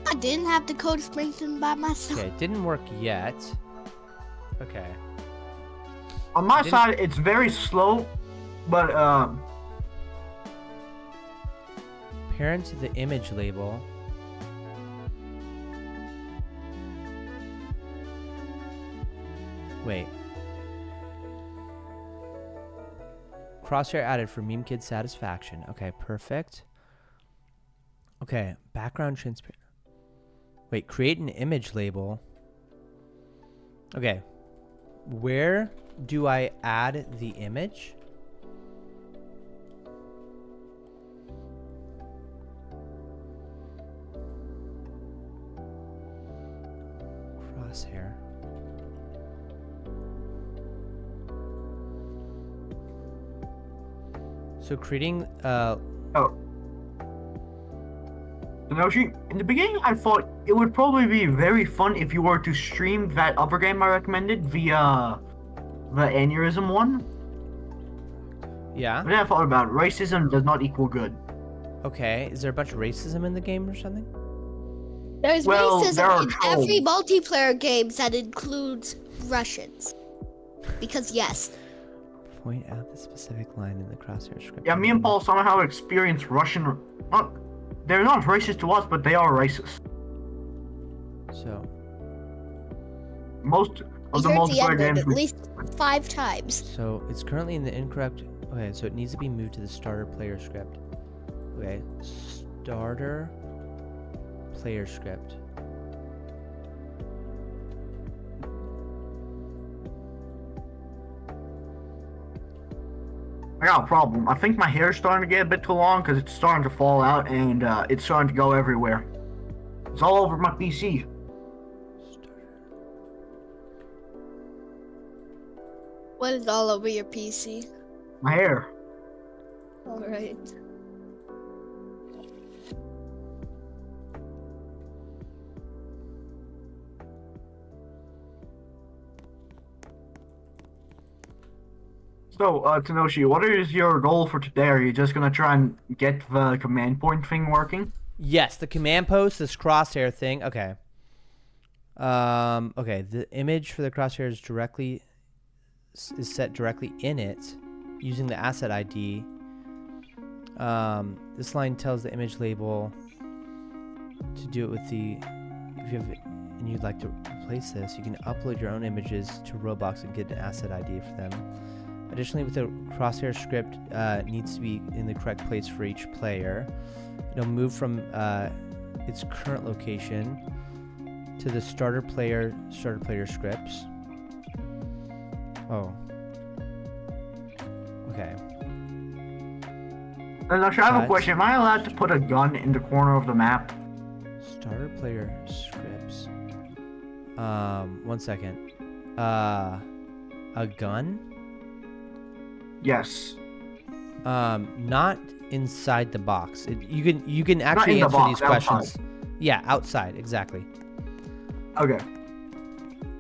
I didn't have the code strengthened by myself. Okay, it didn't work yet. Okay. On my side, it's very slow, but Parent to the image label. Wait. Crosshair added for Meme Kid satisfaction. Okay, perfect. Okay, background transparent. Wait, create an image label. Okay. Where do I add the image? Crosshair. So creating Tenoshi, in the beginning I thought it would probably be very fun if you were to stream that other game I recommended via the aneurysm one. Yeah? What I thought about it, racism does not equal good. Okay, is there a bunch of racism in the game or something? There's Well, there are racism in every trolls. multiplayer game that includes Russians. Because yes. Point out the specific line in the crosshair script. Yeah, me and Paul somehow experience Russian. They're not racist to us, but they are racist. So. Most of the Heard multiplayer N-word games. at least 5 times. So it's currently in the incorrect. Okay, so it needs to be moved to the starter player script. Okay, starter player script. I got a problem. I think my hair's starting to get a bit too long because it's starting to fall out and it's starting to go everywhere. It's all over my PC. What is all over your PC? My hair. Alright. So, Tenoshi, what is your goal for today? Are you just gonna try and get the command point thing working? Yes, the command post, this crosshair thing. Okay. Okay, the image for the crosshair is set directly in it using the asset ID. This line tells the image label to do it with the, if you have and you'd like to replace this, you can upload your own images to Roblox and get an asset ID for them. Additionally, with the crosshair script, needs to be in the correct place for each player. It'll move from its current location to the starter player scripts. Oh. Okay. Tenoshi, I have a question. Am I allowed to put a gun in the corner of the map? Starter player scripts. 1 second. A gun? Yes. Not inside the box. You can actually answer these questions. Outside. Yeah, outside, exactly. Okay.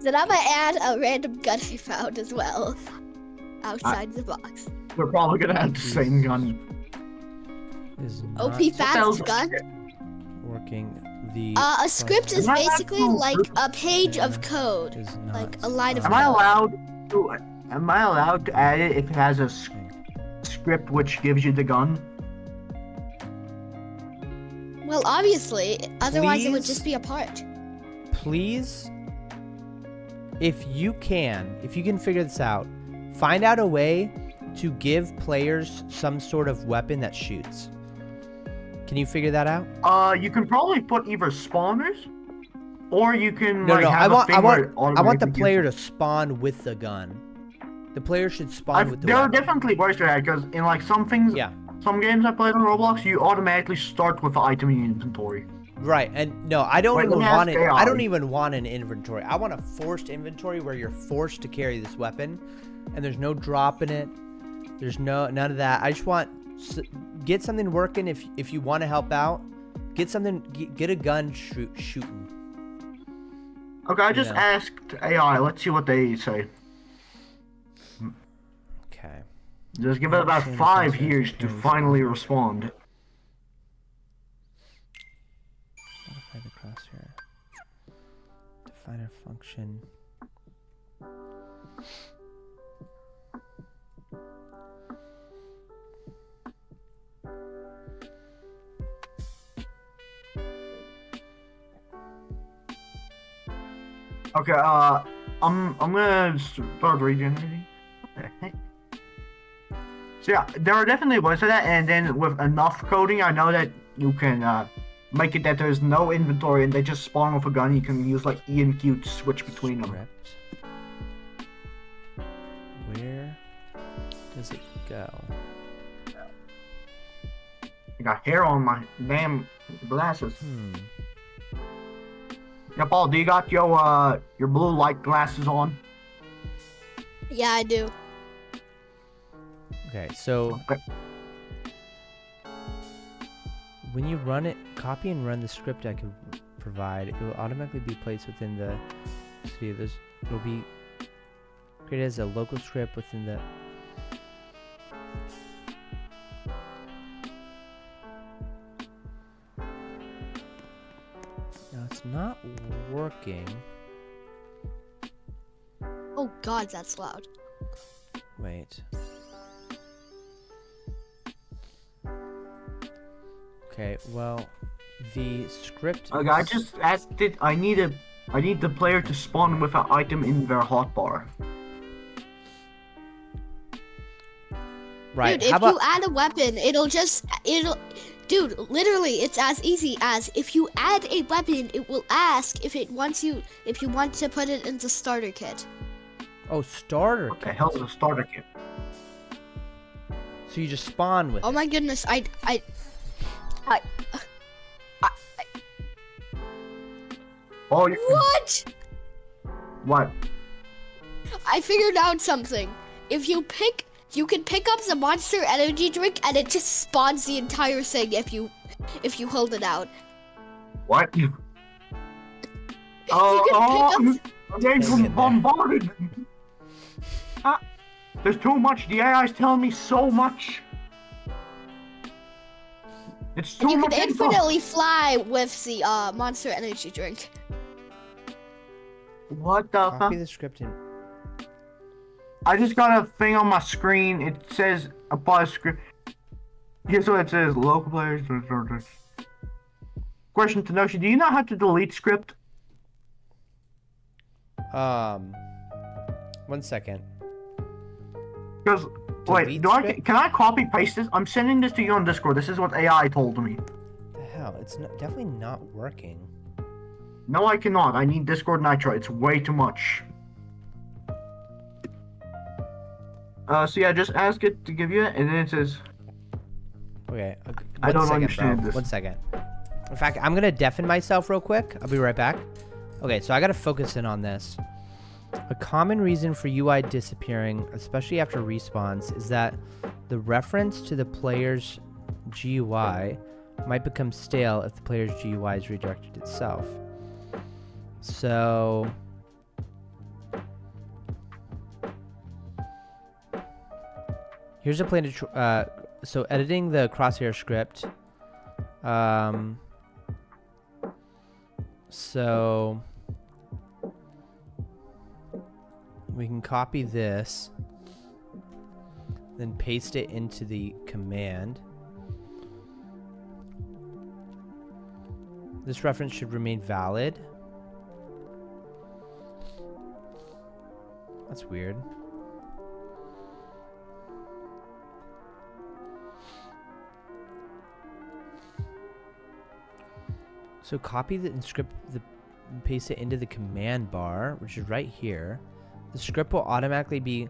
Then I'm gonna add a random gun I found as well. Outside the box. We're probably gonna have the same gun. Is OP not fast gun? working. The A script is basically like a page of code. Like a line of code. Am I allowed to add it if it has a script which gives you the gun? Well, obviously, otherwise it would Please? just be a part. Please, if you can figure this out, find out a way to give players some sort of weapon that shoots. Can you figure that out? You can probably put either spawners, or you can No, like no. have I want the automatically player gives to spawn with the gun. The player should spawn with the there are weapon. definitely ways to that because in like some things, some games I played on Roblox, you automatically start with the item in your inventory. Right, and no, I don't Wait, even let me want ask it. I AI. don't even want an inventory. I want a forced inventory where you're forced to carry this weapon, and there's no drop in it. There's none of that. I just want get something working. If you want to help out, get something. Get a gun shooting. Okay, I just asked AI. Let's see what they say. Okay. Just give it about 5 years to finally respond. Modify the crosshair. Define a function. Okay, I'm gonna start regenerating. Okay. So yeah, there are definitely ways to that, and then with enough coding, I know that you can make it that there's no inventory and they just spawn with a gun. You can use like E and Q to switch between them. Where does it go? I got hair on my damn glasses. Yeah, Paul, do you got your blue light glasses on? Yeah, I do. Okay, so when you run it, copy and run the script I can provide. It will automatically be placed within the. See, it'll be created as a local script within the. not working. Oh God, that's loud. Wait. Okay, well, the script. Okay, I just asked it. I need the player to spawn with an item in their hotbar. Right. Dude, if you add a weapon, dude, literally, it's as easy as if you add a weapon, it will ask if you want to put it into starter kit. Oh, starter What kit. the hell is a starter kit? So you just spawn with Oh it. my goodness, Oh, you What? What? I figured out something. You can pick up the Monster Energy drink, and it just spawns the entire thing if you hold it out. What? I'm getting bombarded. There's too much. The AI is telling me so much. It's too You much. can infinitely fly with the Monster Energy drink. What the fuck? Copy the script in. I just got a thing on my screen. It says apply script. Here's what it says: local players. Question to Noshi: do you know how to delete script? 1 second. Because wait, can I copy paste this? I'm sending this to you on Discord. This is what AI told me. The hell? It's definitely not working. No, I cannot. I need Discord Nitro. It's way too much. So yeah, just ask it to give you it, and then it says. Okay. I don't 1 second, understand bro. this. 1 second. In fact, I'm gonna deafen myself real quick. I'll be right back. Okay, so I gotta focus in on this. A common reason for UI disappearing, especially after respawns, is that the reference to the player's GUI might become stale if the player's GUI is redirected itself. So here's a plan to so editing the crosshair script. So we can copy this, then paste it into the command. This reference should remain valid. That's weird. So copy the paste it into the command bar, which is right here. The script will automatically be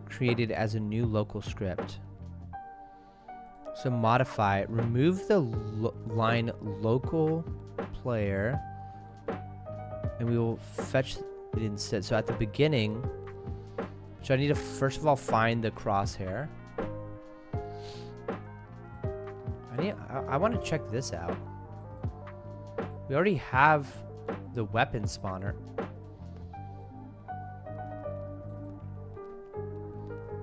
created as a new local script. So modify, remove the line local player, and we will fetch it instead. So at the beginning, so I need to first of all find the crosshair. I want to check this out. We already have the weapon spawner.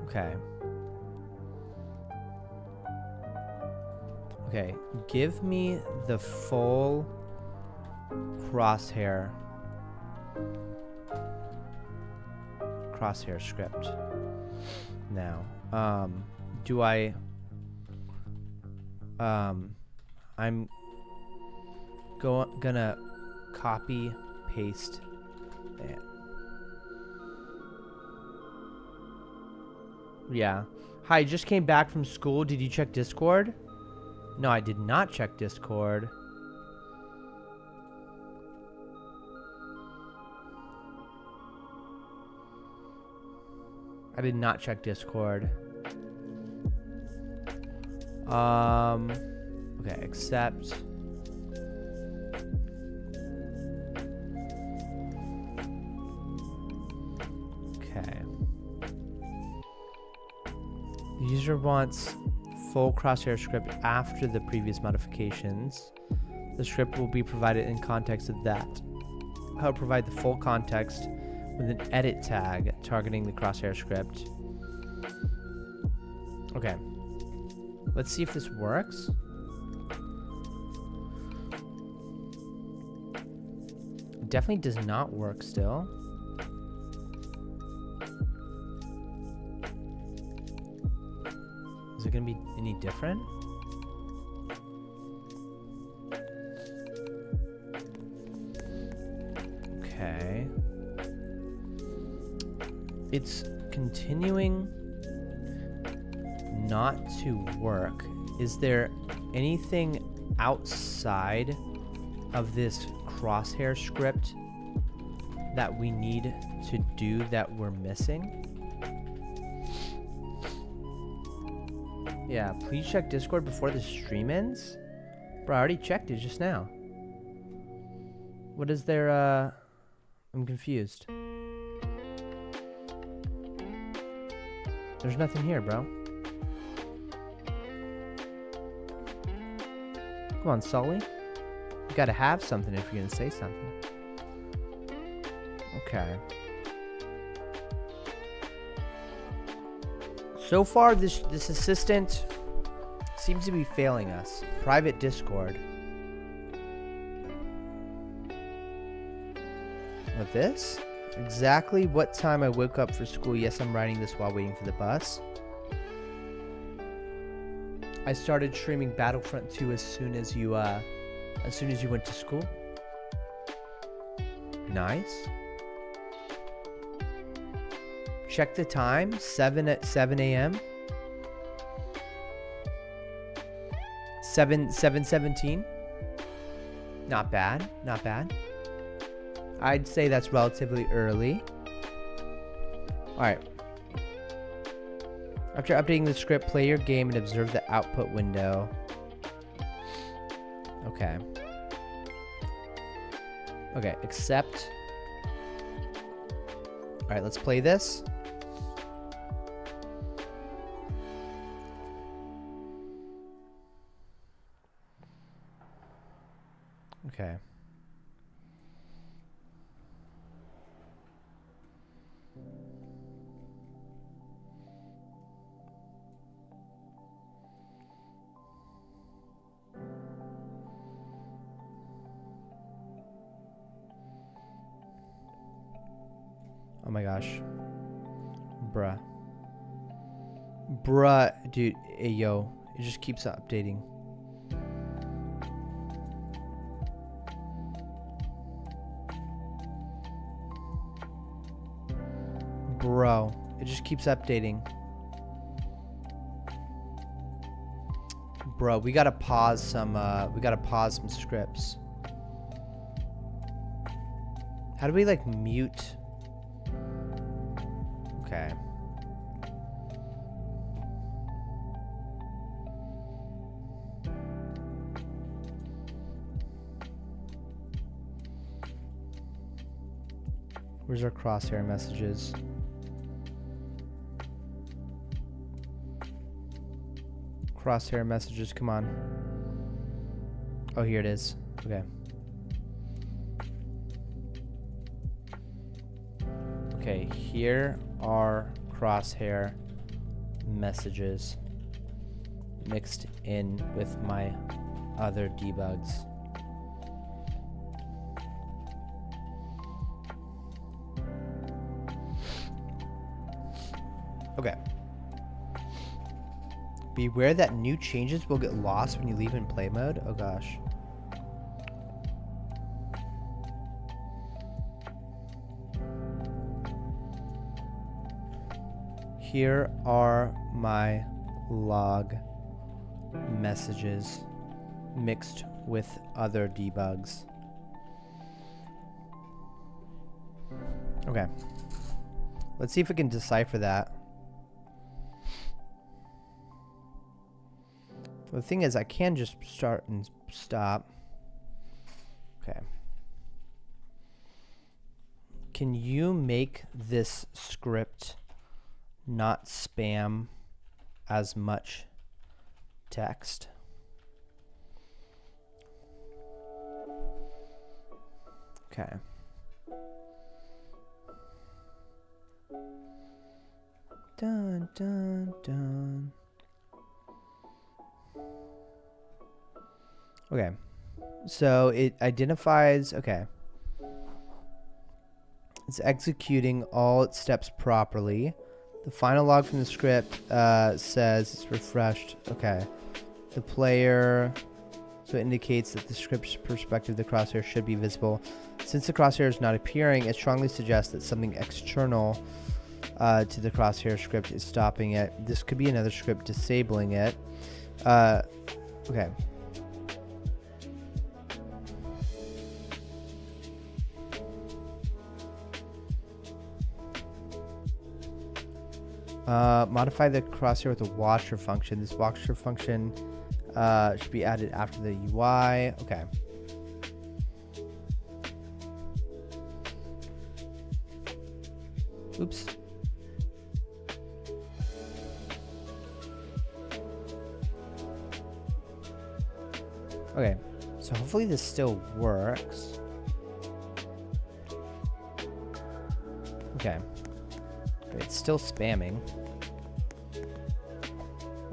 Okay. Okay, give me the full crosshair script. Now, do I I'm gonna copy paste that. Yeah. Hi, just came back from school. Did you check Discord? No, I did not check Discord. I did not check Discord. Okay, accept. Okay. The user wants full crosshair script after the previous modifications. The script will be provided in context of that. I'll provide the full context with an edit tag targeting the crosshair script. Okay. Let's see if this works. It definitely does not work still. Is it gonna be any different? Okay. It's continuing not to work. Is there anything outside of this crosshair script that we need to do that we're missing? Yeah, please check Discord before the stream ends. Bro, I already checked it just now. What is there, I'm confused. There's nothing here, bro. Come on, Sully. You gotta have something if you're gonna say something. Okay. So far, this assistant seems to be failing us. Private Discord. With this? Exactly what time I woke up for school. Yes, I'm writing this while waiting for the bus. I started streaming Battlefront 2 as soon as you went to school. Nice. Check the time, 7 a.m. 7:17. Not bad, not bad. I'd say that's relatively early. Alright. After updating the script, play your game and observe the output window. Okay. Okay, accept. Alright, let's play this. Okay. Oh my gosh. Bruh. Bruh, dude, hey, yo, it just keeps updating. Bro, it just keeps updating. Bro, we gotta pause some scripts. How do we like mute? Okay. Where's our crosshair messages? Crosshair messages, come on. Oh, here it is. Okay. Okay, here are crosshair messages mixed in with my other debugs. Okay. Beware that new changes will get lost when you leave in play mode. Oh gosh. Here are my log messages mixed with other debugs. Okay. Let's see if we can decipher that. The thing is, I can just start and stop. Okay. Can you make this script not spam as much text? Okay. Dun dun dun. Okay. So it identifies, okay. It's executing all its steps properly. The final log from the script says it's refreshed. Okay. The player, so it indicates that the script's perspective of the crosshair should be visible. Since the crosshair is not appearing, it strongly suggests that something external to the crosshair script is stopping it. This could be another script disabling it. Okay. Modify the crosshair with a watcher function. This watcher function should be added after the UI. Okay. Oops. Okay, so hopefully this still works. Okay. It's still spamming.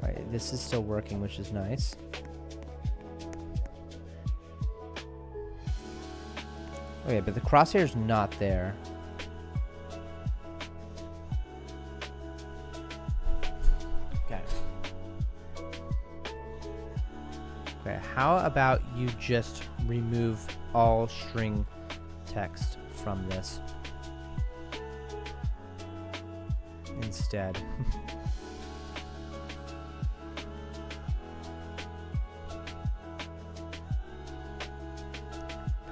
Alright, this is still working, which is nice. Okay, but the crosshair's not there. Okay. Okay, how about you just remove all string text from this instead?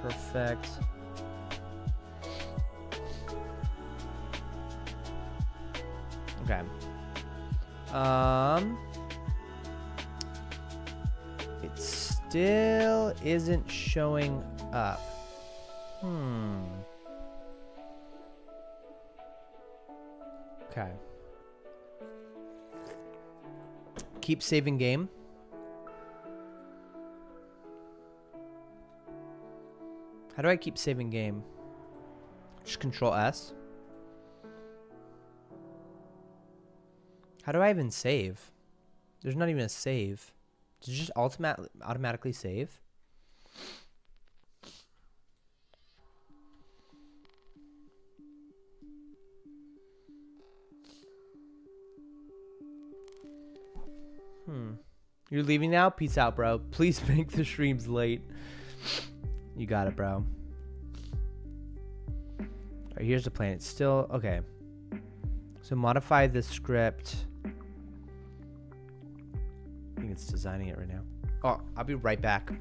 Perfect. Okay. It still isn't showing up. Okay. Keep saving game. How do I keep saving game? Just Control S. How do I even save? There's not even a save. Does it just automatically save? You're leaving now? Peace out, bro. Please make the streams late. You got it, bro. Alright, here's the plan. It's still... Okay. So modify the script. I think it's designing it right now. Oh, I'll be right back.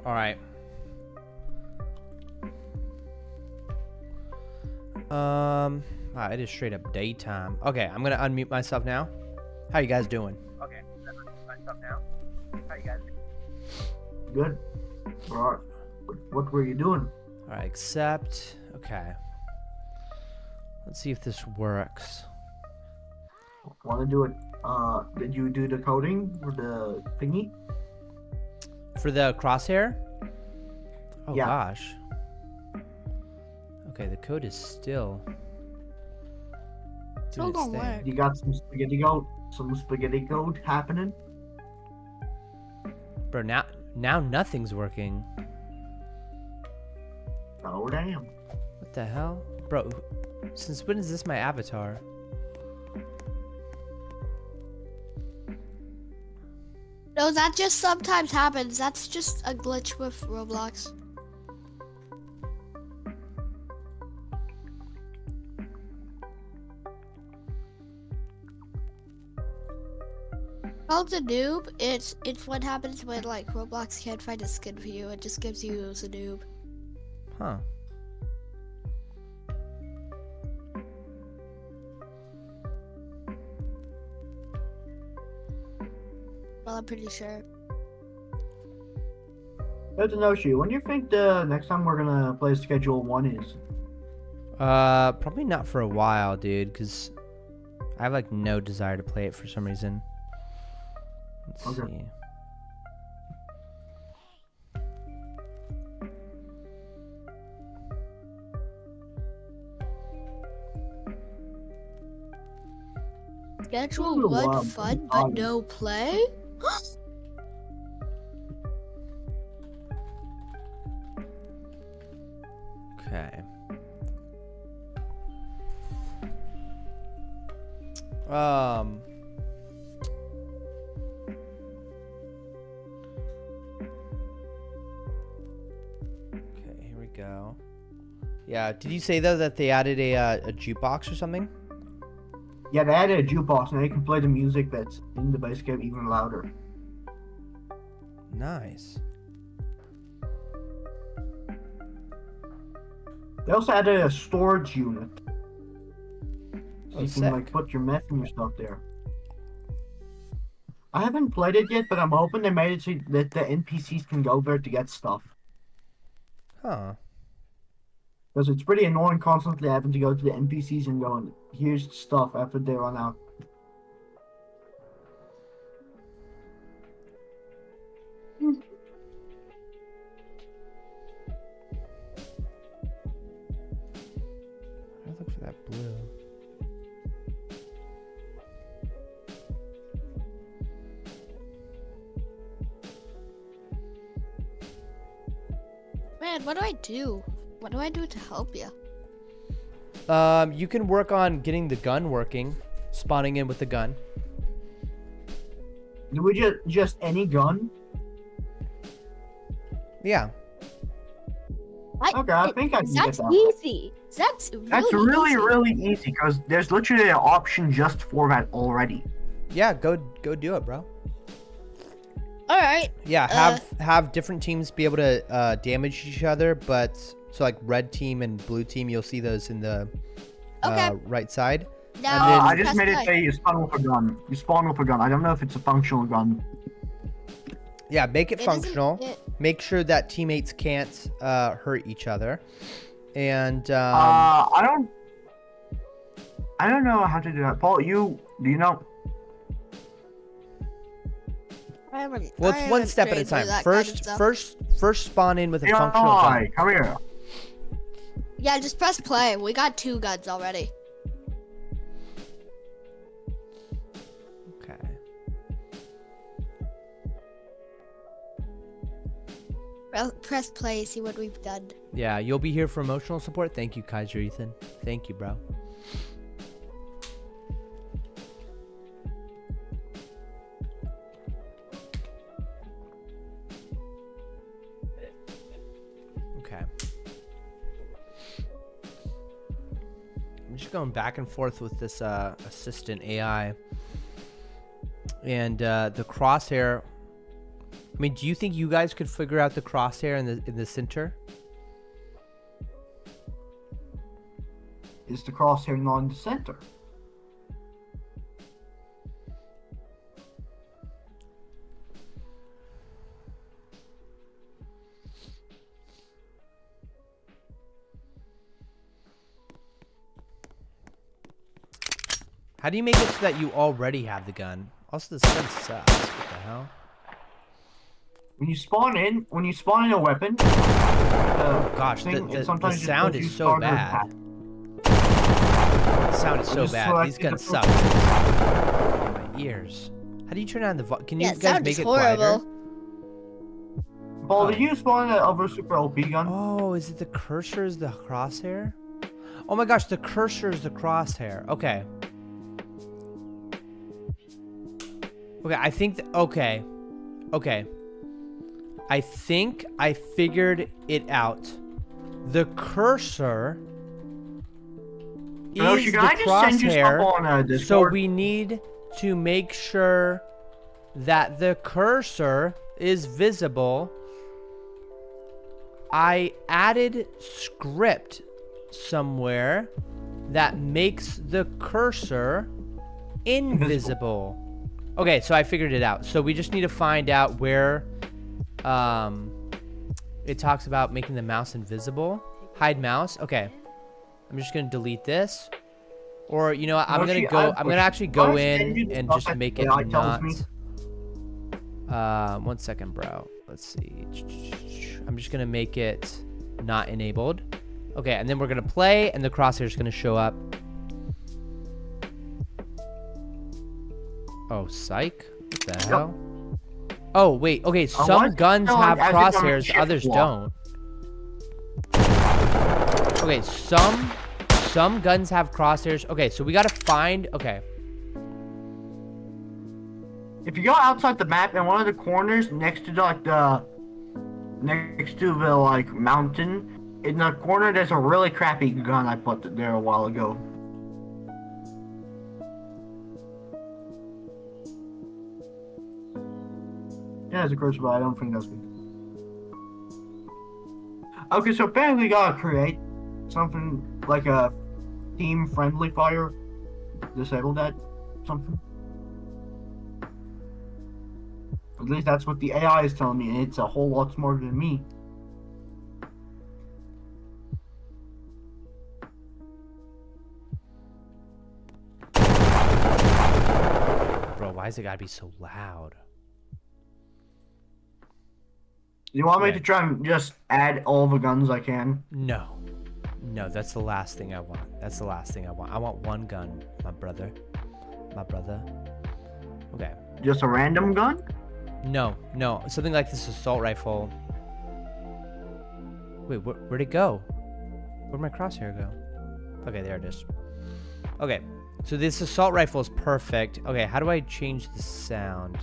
All right. Wow, it is straight up daytime. Okay, I'm gonna unmute myself now. How you guys doing? Okay, I'm gonna unmute myself now. How you guys doing? Good. All right. What were you doing? All right, accept. Okay. Let's see if this works. Want to do it? Did you do the coding for the thingy? For the crosshair? Oh Yeah. gosh. Okay, the code is still doing its thing. You got some spaghetti code happening? Bro, now nothing's working. Oh damn. What the hell? Bro, since when is this my avatar? No, that just sometimes happens. That's just a glitch with Roblox. Called a noob. It's what happens when like Roblox can't find a skin for you. It just gives you as a noob. Huh. Well, I'm pretty sure. That's an issue. When do you think the next time we're gonna play Schedule 1 is? Probably not for a while, dude, because I have like no desire to play it for some reason. Let's Okay. see. Schedule one fun but no play? Okay. Okay, here we go. Yeah, did you say though that they added a jukebox or something? Yeah, they added a jukebox and they can play the music that's in the base game even louder. Nice. They also added a storage unit. So Oh, you sick. can like put your meth and your stuff there. I haven't played it yet, but I'm hoping they made it so that the NPCs can go there to get stuff. Huh. Because it's pretty annoying constantly having to go to the NPCs and go, here's stuff after they run out. I look for that blue. Man, what do I do? What do I do to help you? You can work on getting the gun working, spawning in with the gun. Do we just any gun? Yeah. Okay, I think I can get That's that. easy. That's really easy. really easy because there's literally an option just for that already. Yeah, go do it, bro. All right. Yeah, have different teams be able to damage each other, but so like red team and blue team, you'll see those in the right side. Now, and then, I just made it say you spawn with a gun. You spawn with a gun. I don't know if it's a functional gun. yeah, make it It functional. isn't- Make sure that teammates can't hurt each other. And I don't know how to do that. Paul, do you know? I haven't. well, I it's one haven't step at a trained through time. that kind of stuff. First spawn in with a functional gun. Come here. Yeah, just press play. We got 2 guns already. Okay. Press play. See what we've done. Yeah, you'll be here for emotional support. Thank you, Kaiser Ethan. Thank you, bro. Okay. I'm just going back and forth with this assistant AI. And the crosshair. I mean, do you think you guys could figure out the crosshair in the center? Is the crosshair not in the center? How do you make it so that you already have the gun? Also, this gun sucks. What the hell? When you spawn in a weapon, gosh, the sound is so bad. The sound is so bad. These guns suck. Oh, my ears. How do you turn on the Can you guys make it quieter? Paul, did you spawn an other super OP gun? Oh, is it the cursor is the crosshair? Oh my gosh, the cursor is the crosshair. Okay. Okay, I think okay. Okay. I think I figured it out. The cursor is the crosshair, so we need to make sure that the cursor is visible. I added script somewhere that makes the cursor invisible. Okay, so I figured it out. So we just need to find out where it talks about making the mouse invisible. Hide mouse. Okay. I'm just gonna delete this. Or you know what, I'm gonna actually go in and just make it not. 1 second, bro. Let's see. I'm just gonna make it not enabled. Okay, and then we're gonna play, and the crosshair is gonna show up. Oh, psych. What the hell? Oh, wait. Okay, some guns have crosshairs, others don't. Okay, some guns have crosshairs. Okay, so we gotta find. Okay. If you go outside the map in one of the corners next to the mountain, in the corner there's a really crappy gun I put there a while ago. Yeah, it's a cursor, but I don't think that's good. Okay, so apparently we gotta create something like a team friendly fire. Disable that something. At least that's what the AI is telling me, and it's a whole lot smarter than me. Bro, why is it gotta be so loud? You want me to try and just add all the guns I can? No. No, that's the last thing I want. That's the last thing I want. I want one gun, my brother. My brother. Okay. Just a random gun? No, no. Something like this assault rifle. Wait, where'd it go? Where'd my crosshair go? Okay, there it is. Okay, so this assault rifle is perfect. Okay, how do I change the sound?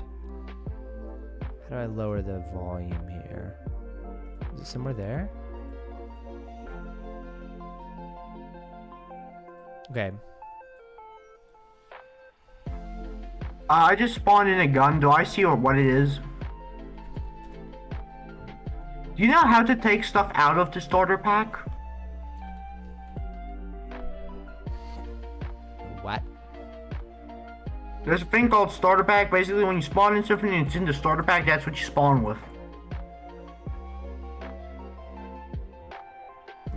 How do I lower the volume here? Is it somewhere there? Okay. I just spawned in a gun. Do I see what it is? Do you know how to take stuff out of the starter pack? What? There's a thing called starter pack. Basically, when you spawn in something and it's in the starter pack, that's what you spawn with.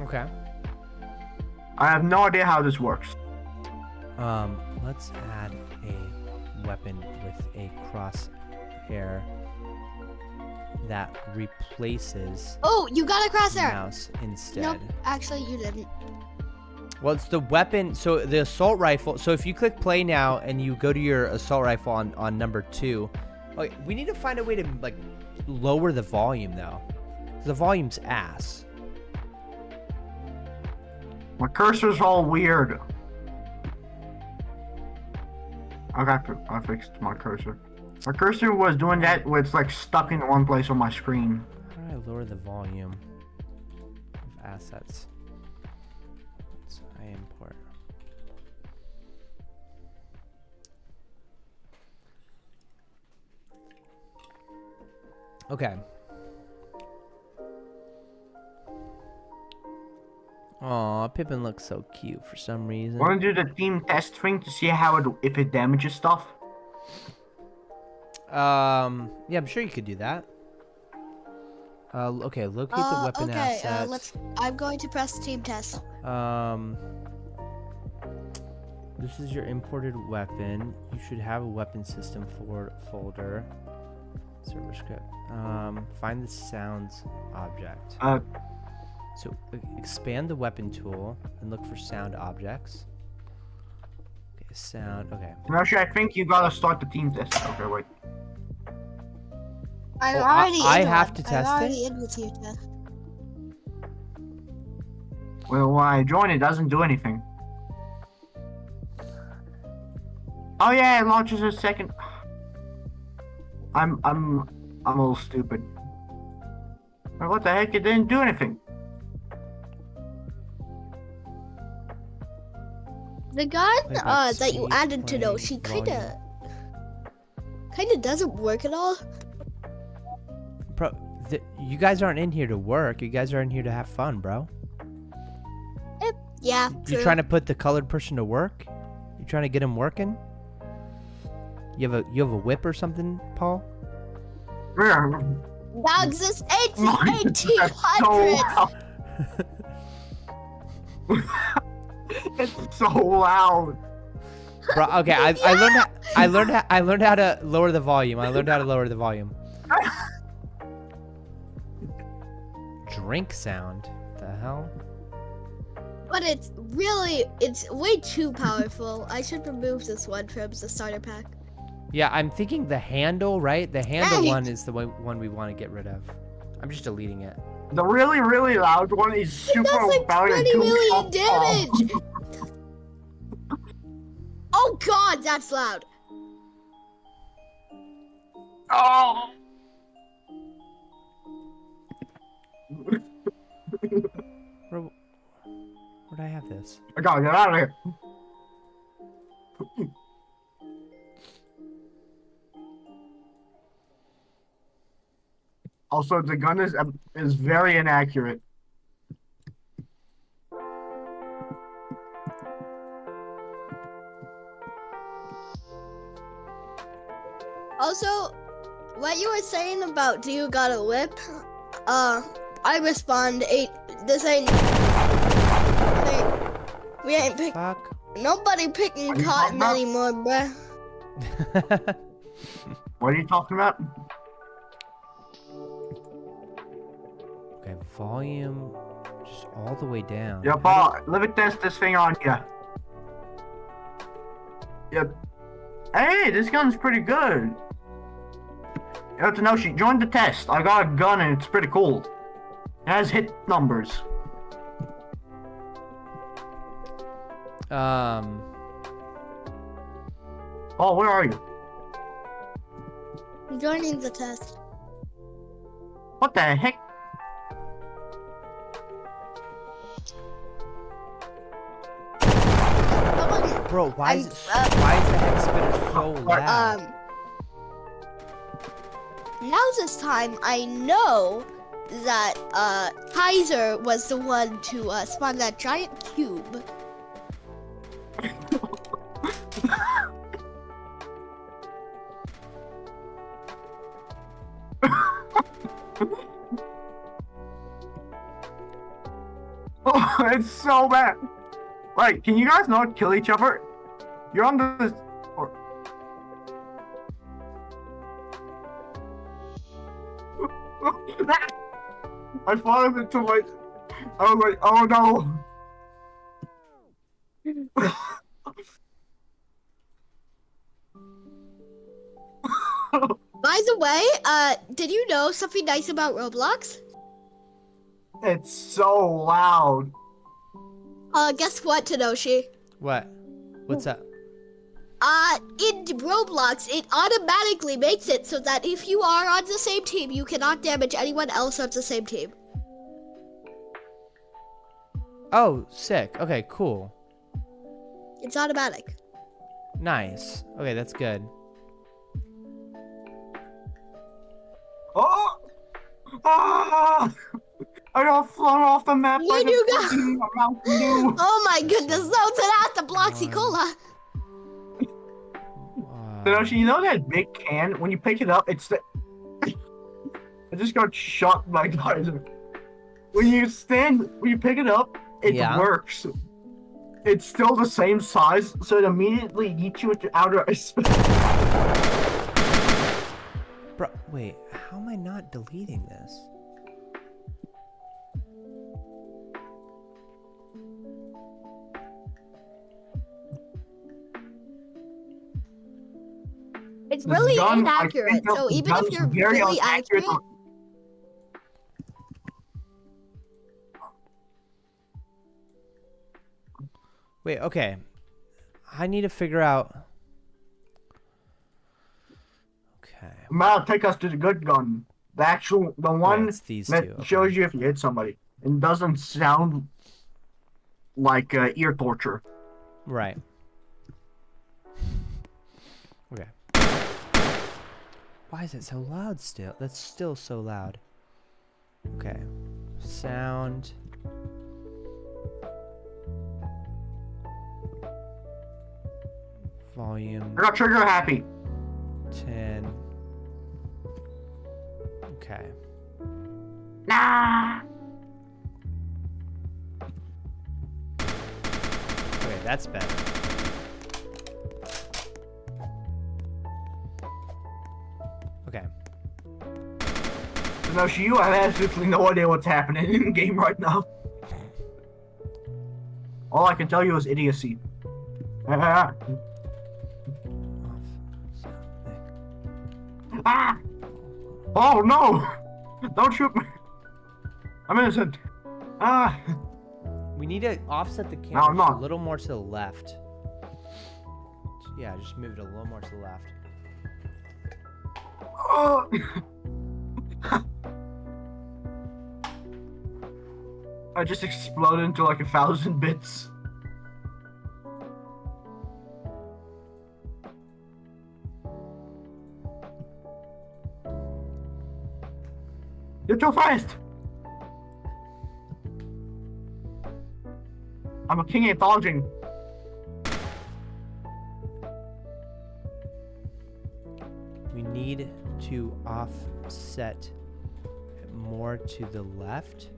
Okay. I have no idea how this works. Let's add a weapon with a crosshair that replaces Oh, you got a crosshair. mouse instead. Nope, actually you didn't. Well, it's the weapon. So the assault rifle. So if you click play now and you go to your assault rifle on number 2, okay, we need to find a way to like lower the volume though. The volume's ass. My cursor's all weird. I fixed my cursor. My cursor was doing that where it's like stuck in one place on my screen. How do I lower the volume of assets? So I import. Okay. Aw, Pippin looks so cute for some reason. Want to do the team test thing to see how if it damages stuff? Yeah, I'm sure you could do that. Okay, locate the weapon assets. I'm going to press team test. This is your imported weapon. You should have a weapon system folder. Server script. Find the sounds object. So expand the weapon tool and look for sound objects. Okay, sound. Okay. Actually, I think you gotta start the team test. Okay, wait. I have to test I'm it. already in the team test. Well, when I join, it doesn't do anything. Oh yeah, it launches a second. I'm a little stupid. What the heck? It didn't do anything. The gun that you added to those, she kinda doesn't work at all. Bro, you guys aren't in here to work. You guys are in here to have fun, bro. Yeah, You trying to put the colored person to work? You trying to get him working? You have a whip or something, Paul? Dogs is 1800. It's so loud. Bro, okay, I learned how to lower the volume. Drink sound. The hell? But it's way too powerful. I should remove this one from the starter pack. Yeah, I'm thinking the handle, right? The handle Hey! one is the one we want to get rid of. I'm just deleting it. The really, really loud one is super It does like loud. 20 million damage! Oh god, that's loud. Oh! Where'd I have this? I gotta get out of here. Also, the gun is very inaccurate. Also, what you were saying about do you got a lip? I respond, this ain't. We ain't pick. Fuck. Nobody picking cotton anymore, bruh. What are you talking about? Okay, volume just all the way down. Yeah, Paul, let me test this thing on you. Yep. Hey, this gun's pretty good. Yo, Tenoshi, join the test. I got a gun and it's pretty cool. It has hit numbers. Oh, where are you? I'm joining the test. What the heck? Bro, why is the hex spinner so loud? Now this time I know that Kaiser was the one to spawn that giant cube. Oh, it's so bad. Like, can you guys not kill each other? You're on this. Or... I followed it to my. I was like, oh no. By the way, did you know something nice about Roblox? It's so loud. Guess what, Tenoshi? What? What's up? In Roblox, it automatically makes it so that if you are on the same team, you cannot damage anyone else on the same team. Oh, sick. Okay, cool. It's automatic. Nice. Okay, that's good. Oh! Ah! I got flung off the map. Where'd you go? Oh my goodness, no, to the Bloxy Cola. Tenoshi, you know that big can? When you pick it up, it's the. I just got shot by Kaiser. When you pick it up, it works. It's still the same size, so it immediately eats you into outer space. Bro, wait, how am I not deleting this? It's really inaccurate, so even if you're really accurate... Wait, okay. I need to figure out... Okay. Mal, take us to the good gun. The one that shows you if you hit somebody. And doesn't sound like ear torture. Right. Okay. Why is it so loud still? That's still so loud. Okay. Sound. Volume. I got trigger happy. 10. Okay. Nah. Okay, that's better. Okay. Tanoshi, you have absolutely no idea what's happening in the game right now. All I can tell you is idiocy. Ah! Oh no! Don't shoot me! I'm innocent. Ah! We need to offset the No, camera I'm not. a little more to the left. Yeah, just move it a little more to the left. Oh! I just exploded into like 1,000 bits. You're too fast! I'm a king at dodging. We need to offset it more to the left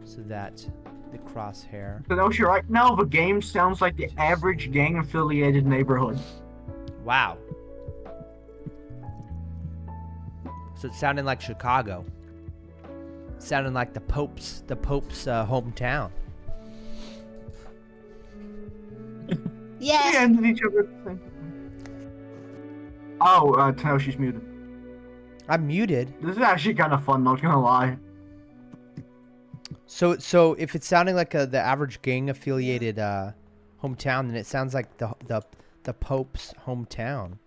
so that the crosshair. Tanoshi, right now the game sounds like the average gang-affiliated neighborhood. Wow. So it sounded like Chicago. It sounded like the Pope's hometown. Yeah. We ended each other. Oh, Tanoshi's muted. I'm muted. This is actually kind of fun, not gonna lie. So if it's sounding like the average gang affiliated hometown, then it sounds like the Pope's hometown.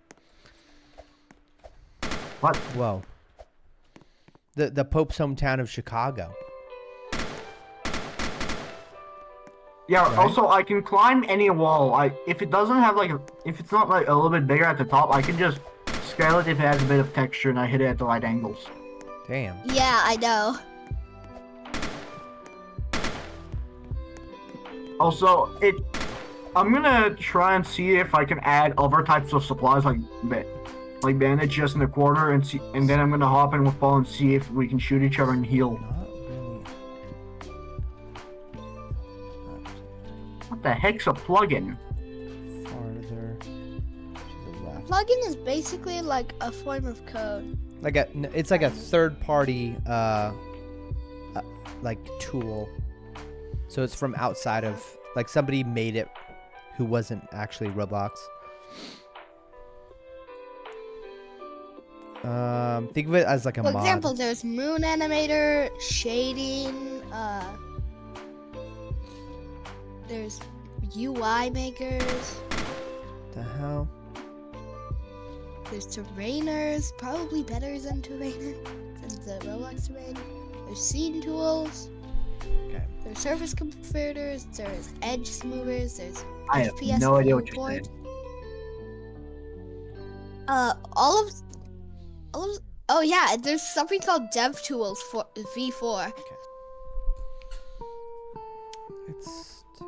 What? Whoa. The Pope's hometown of Chicago. Yeah. Right? Also, I can climb any wall. If it doesn't have if it's not like a little bit bigger at the top, I can just scale it if it has a bit of texture and I hit it at the right angles. Damn. Yeah, I know. Also, I'm gonna try and see if I can add other types of supplies like bandage just in the corner and then I'm gonna hop in with Paul and see if we can shoot each other and heal. What the heck's a plugin? Farther to the left. Plugin is basically like a form of code. It's like a third-party like tool. So it's from outside of, like, somebody made it who wasn't actually Roblox. Think of it as like a mod. For example, there's Moon Animator, shading, there's UI makers. The hell? There's terrainers, probably better than terrainer, than the Roblox terrain. There's scene tools. Okay. There's surface converters. There's edge smoothers. There's I have FPS no idea what you're viewport. saying. All of. Oh yeah, there's something called DevTools for V4. Okay. It's not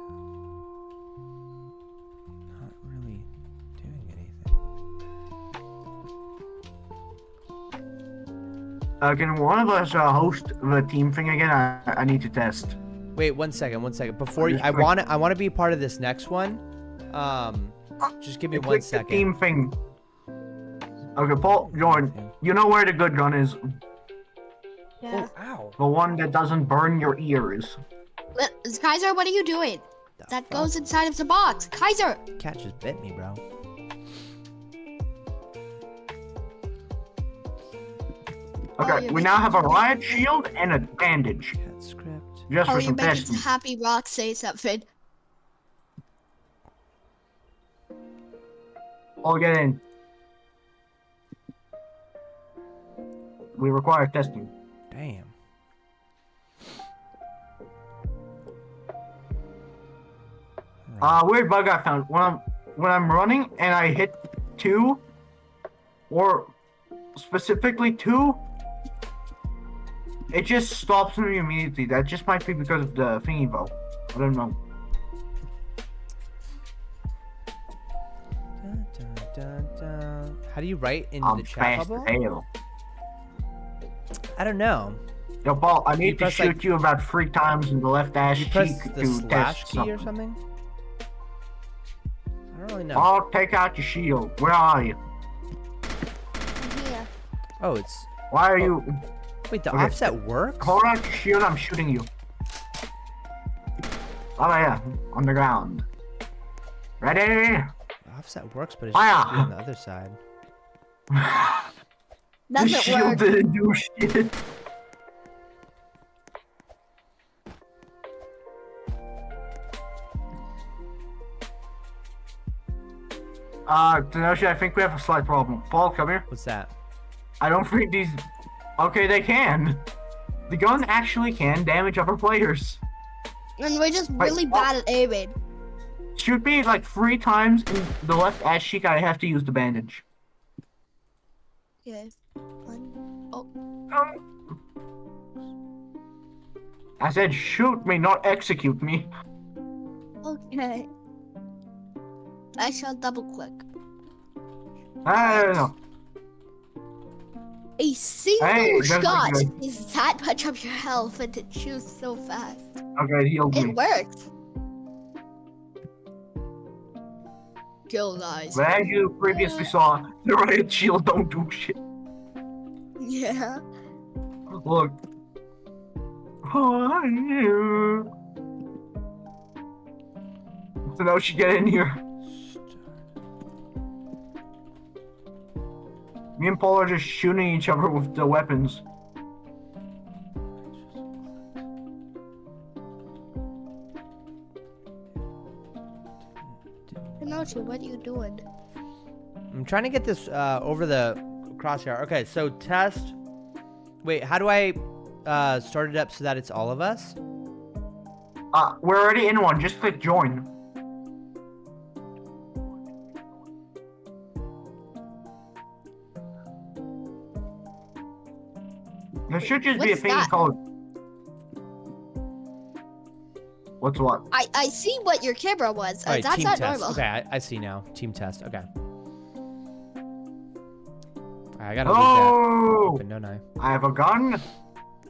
really doing anything. Can one of us host the team thing again? I need to test. Wait, one second. Before you, I want to be a part of this next one. Just give me 1 second. The team thing. Okay, Paul, Jordan, you know where the good gun is? Yeah. Oh, ow. The one that doesn't burn your ears. Kaiser, what are you doing? That goes inside of the box. Kaiser! Cat just bit me, bro. Okay, we now have a riot shield and a bandage. Cat script. Just for you some mentioned testing. Happy Rock say something. I'll get in. We require testing. Damn. Weird bug I found. When I'm running and I hit 2, or specifically 2, it just stops me immediately. That just might be because of the thingy bow. I don't know. Dun, dun, dun, dun. How do you write in I'm the chat fast bubble? as hell. I don't know. Yo, Paul, I need to press, shoot like- you about 3 times in the left ass You cheek press the to slash test key or something. something? I don't really know. Paul, take out your shield. Where are you? I'm here. Oh, it's. Why are you? Wait, the offset works? Hold on, shield, I'm shooting you. Oh yeah, on the ground. Ready? The offset works, but it's just on the other side. The shield didn't do shit. Tenoshi, I think we have a slight problem. Paul, come here. What's that? I don't think these... Okay, they can. The gun actually can damage other players. And we're just really bad at aiming. Shoot me like 3 times in the left ass cheek, I have to use the bandage. Okay. Oh. I said shoot me, not execute me. Okay. I shall double click. No. A single Hey, shot good. is that much of your health and it shoots so fast. Okay, heal me. It worked. Kill guys. But as you previously saw, the riot shield don't do shit. Yeah. Look. Oh, you. So now she get in here. Me and Paul are just shooting each other with the weapons. Pinochi, what are you doing? I'm trying to get this over the crosshair. Okay, so test. Wait, how do I start it up so that it's all of us? We're already in one. Just click join. There should just be a What's thing that? called... What's what? I see what your camera was. Alright, That's team not test. normal. Okay, I see now. Team test. Okay. Alright, I gotta leave that open, don't I? I have a gun.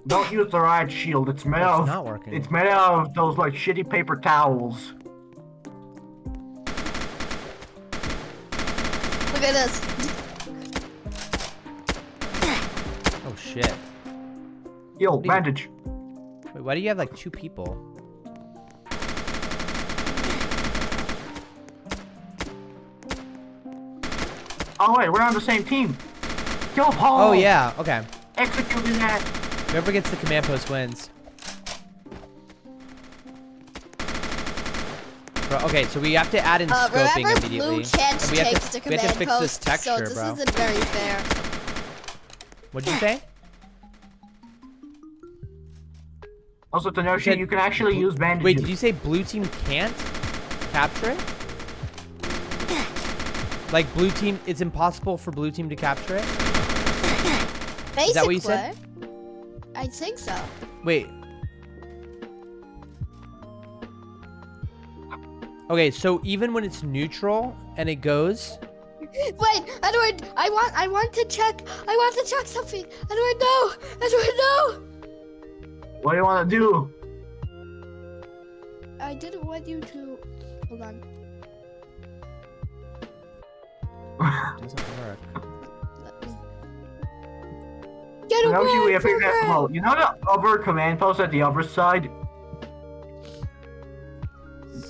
Don't use the riot shield. It's made out of... not working. It's made out of those like shitty paper towels. Look at this. Oh shit. Yo, bandage. Wait, why do you have like 2 people? Oh wait, we're on the same team. Kill Paul. Oh yeah, okay. Executing that. Whoever gets the command post wins. Bro, okay, so we have to add in scoping remember immediately. Blue Chance And we have takes to, the we have to command fix this post, texture, so this bro. isn't very fair. What'd you say? Also, Tenoshi, you can actually use bandages. Wait, did you say blue team can't capture it? Like blue team, it's impossible for blue team to capture it? Basically, Is that what you said? I think so. Wait. Okay, so even when it's neutral and it goes, Wait, Edward, I want to check something. Edward, no! Edward, no! What do you want to do? I didn't want you to. Hold on. it doesn't work. Get away Tenoshi, we have from figured her! out. You know the other command post at the other side?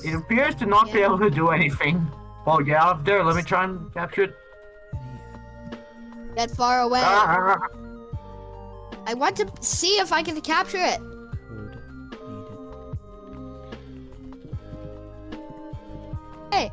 It appears to not be able to do anything. Well, get out of there. Let me try and capture it. Get far away. Ah. I want to see if I can capture it. Hey.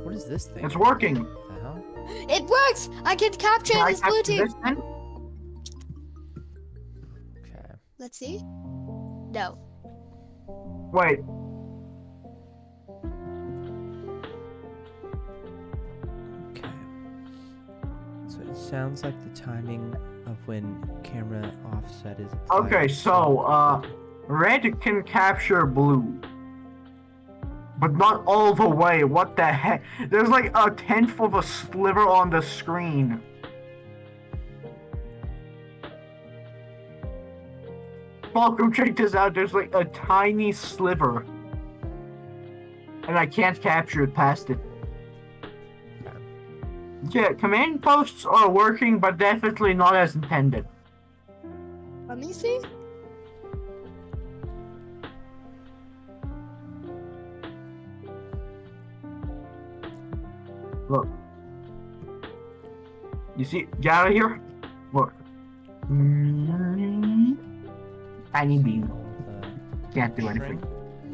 What is this thing? It's working. What the hell? It works! I can capture Can I this blue capture team. this then? Okay. Let's see. No. Wait. Okay. So it sounds like the timing of when camera offset is applied. Okay, so, red can capture blue. But not all the way. What the heck? There's like a 1/10 of a sliver on the screen. Welcome, check this out. There's like a tiny sliver. And I can't capture it past it. Yeah, command posts are working, but definitely not as intended. Let me see. Look. You see, get out of here. Look. Tiny beam. Can't do anything.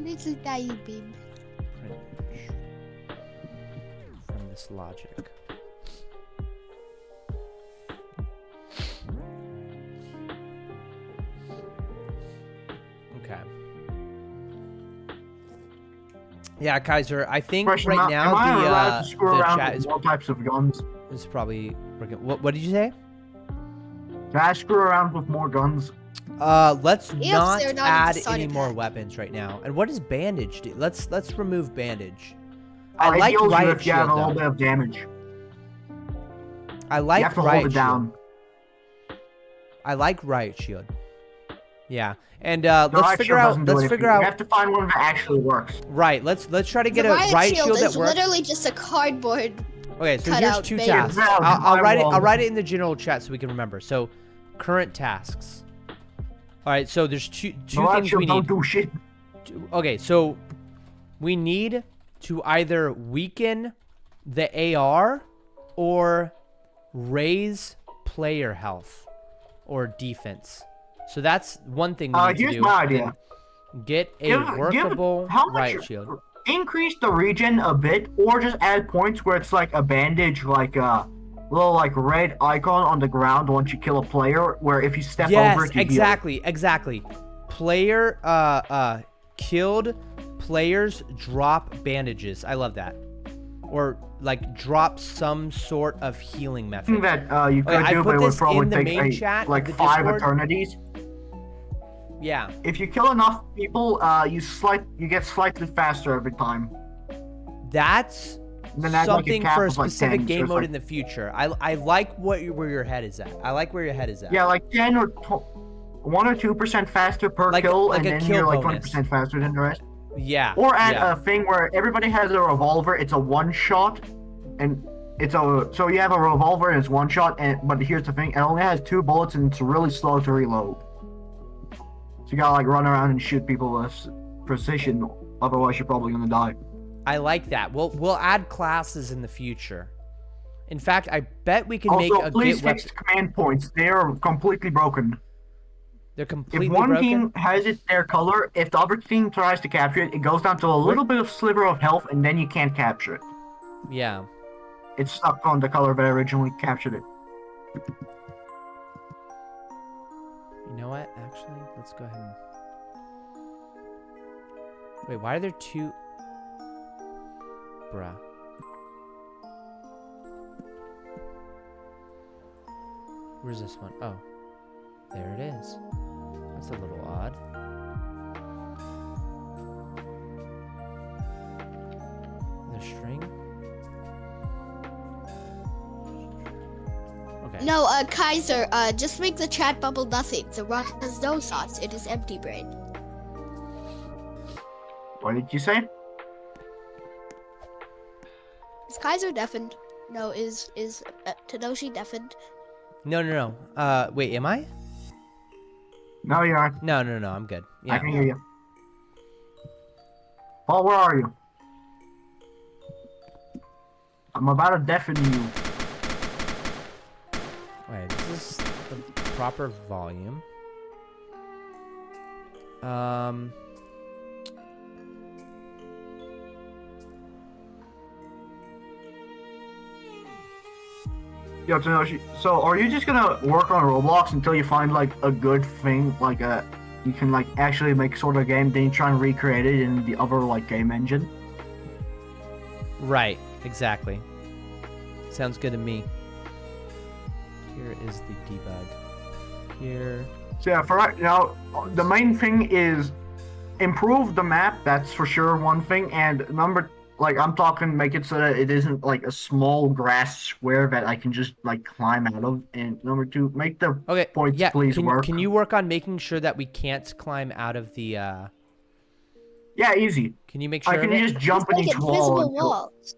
Little tiny beam. From this logic. Okay. Yeah, Kaiser, I think Question, right am now I allowed to screw the around chat with is all types of guns? probably working. What did you say? Can I screw around with more guns? Let's If not they're not add in the starter any more pack. weapons right now. And what does bandage do? Let's remove bandage. It I like heals you riot if you have shield a little though. bit of damage. I like You have to riot hold it down. shield. I like riot shield. Yeah, and The let's riot figure shield out. doesn't do Let's anything. figure out. You have to find one that actually works. Right. Let's try to get The a riot shield shield that is works. literally just a cardboard. Okay, so cut here's out 2 bait. tasks. Yeah, I'll I write it. will. I'll write it in the general chat so we can remember. So, current tasks. All right. So there's two The riot things shield we don't need. do shit. Okay, so we need to either weaken the AR or raise player health or defense. So that's one thing we need to Here's do. my idea. Get a workable how much riot shield. Increase the regen a bit, or just add points where it's like a bandage, like a little like red icon on the ground once you kill a player, where if you step over it, you heal. Exactly. Player killed players drop bandages. I love that. Or like drop some sort of healing method. Something that you could Okay, I do, put but it would this in probably the main take chat of like the 5 Discord. eternities. Yeah. If you kill enough people, you get slightly faster every time. That's Then add, like, a something cap for a of, like, specific 10, game so it's mode like- in the future. I like where your head is at. I like where your head is at. Yeah, like 10 or 1 or 2% faster per kill, like and a then kill you're like bonus. 20% faster than the rest. Yeah. Or add yeah. a thing where everybody has a revolver. It's a one shot, and so you have a revolver and it's one shot. But here's the thing: it only has 2 bullets and it's really slow to reload. So you gotta like run around and shoot people with precision. Otherwise, you're probably gonna die. I like that. We'll add classes in the future. In fact, I bet we can Also, make a please get fix the command points. They are completely broken. They're completely If one broken. team has it their color, if the other team tries to capture it, it goes down to a little bit of sliver of health, and then you can't capture it. Yeah. It's stuck on the color that originally captured it. You know what? Actually, let's go ahead and... Wait, why are there 2... Bruh. Where's this one? Oh. There it is. That's a little odd. The string? Okay. No, Kaiser, just make the chat bubble nothing. The rock has no thoughts. It is empty brain. What did you say? Is Kaiser deafened? No, is Tadashi deafened? No. Wait, am I? No, you aren't. No, I'm good. Yeah. I can hear you. Paul, where are you? I'm about to deafen you. Wait, this is the proper volume. Yo, Tanoshi, so are you just gonna work on Roblox until you find like a good thing, like you can like actually make sort of game, then you try and recreate it in the other like game engine? Right, exactly. Sounds good to me. Here is the debug. Here. So yeah, for right now, the main thing is improve the map. That's for sure one thing, and Like, I'm talking, make it so that it isn't like a small grass square that I can just like climb out of. And number 2, make the points please work. Can you work on making sure that we can't climb out of the? Yeah, easy. Can you make sure? I can just jump in each wall. Walls.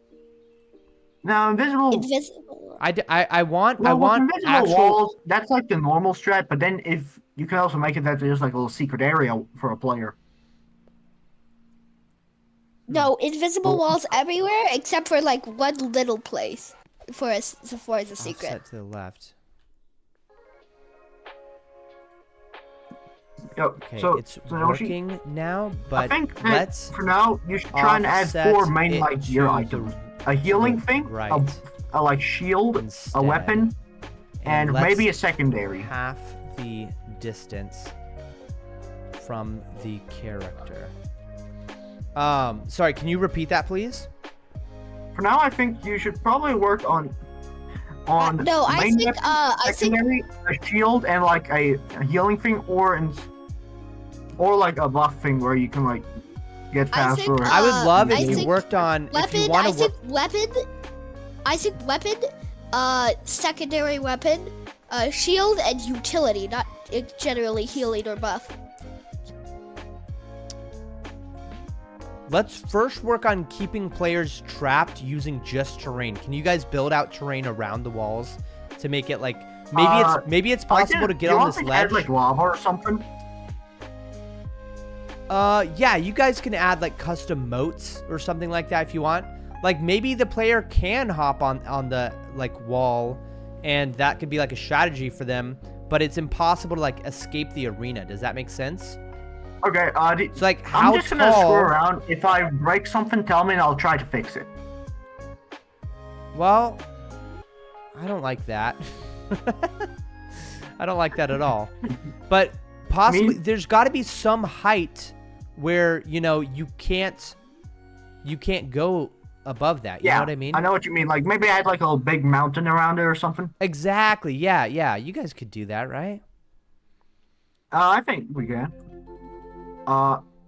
No, invisible. Invisible. I want invisible actual walls. That's like the normal strat. But then if you can also make it that there's like a little secret area for a player. No, invisible walls everywhere except for like one little place for a secret. Offset to the left. Yep. Okay, So it's working now, but I think let's for now you should try and add 4 main like gear items: a healing thing, a like shield, a weapon, and maybe a secondary. Half the distance from the character. Sorry, can you repeat that, please? For now, I think you should probably work on no, I main think weapon, secondary, a shield, and like a healing thing, or like a buff thing where you can like get faster. I would love if you worked on weapon. I think weapon, secondary weapon, shield, and utility, not generally healing or buff. Let's first work on keeping players trapped using just terrain. Can you guys build out terrain around the walls to make it like maybe it's possible to get on this ledge? Add like lava or something. Yeah, you guys can add like custom moats or something like that if you want. Like maybe the player can hop on the like wall, and that could be like a strategy for them. But it's impossible to like escape the arena. Does that make sense? Okay, so like how I'm just gonna screw around. If I break something, tell me and I'll try to fix it. Well, I don't like that. I don't like that at all. But possibly there's got to be some height where, you know, you can't go above that. You know what I mean? I know what you mean. Like maybe I had like a little big mountain around it or something. Exactly. Yeah. You guys could do that, right? I think we can.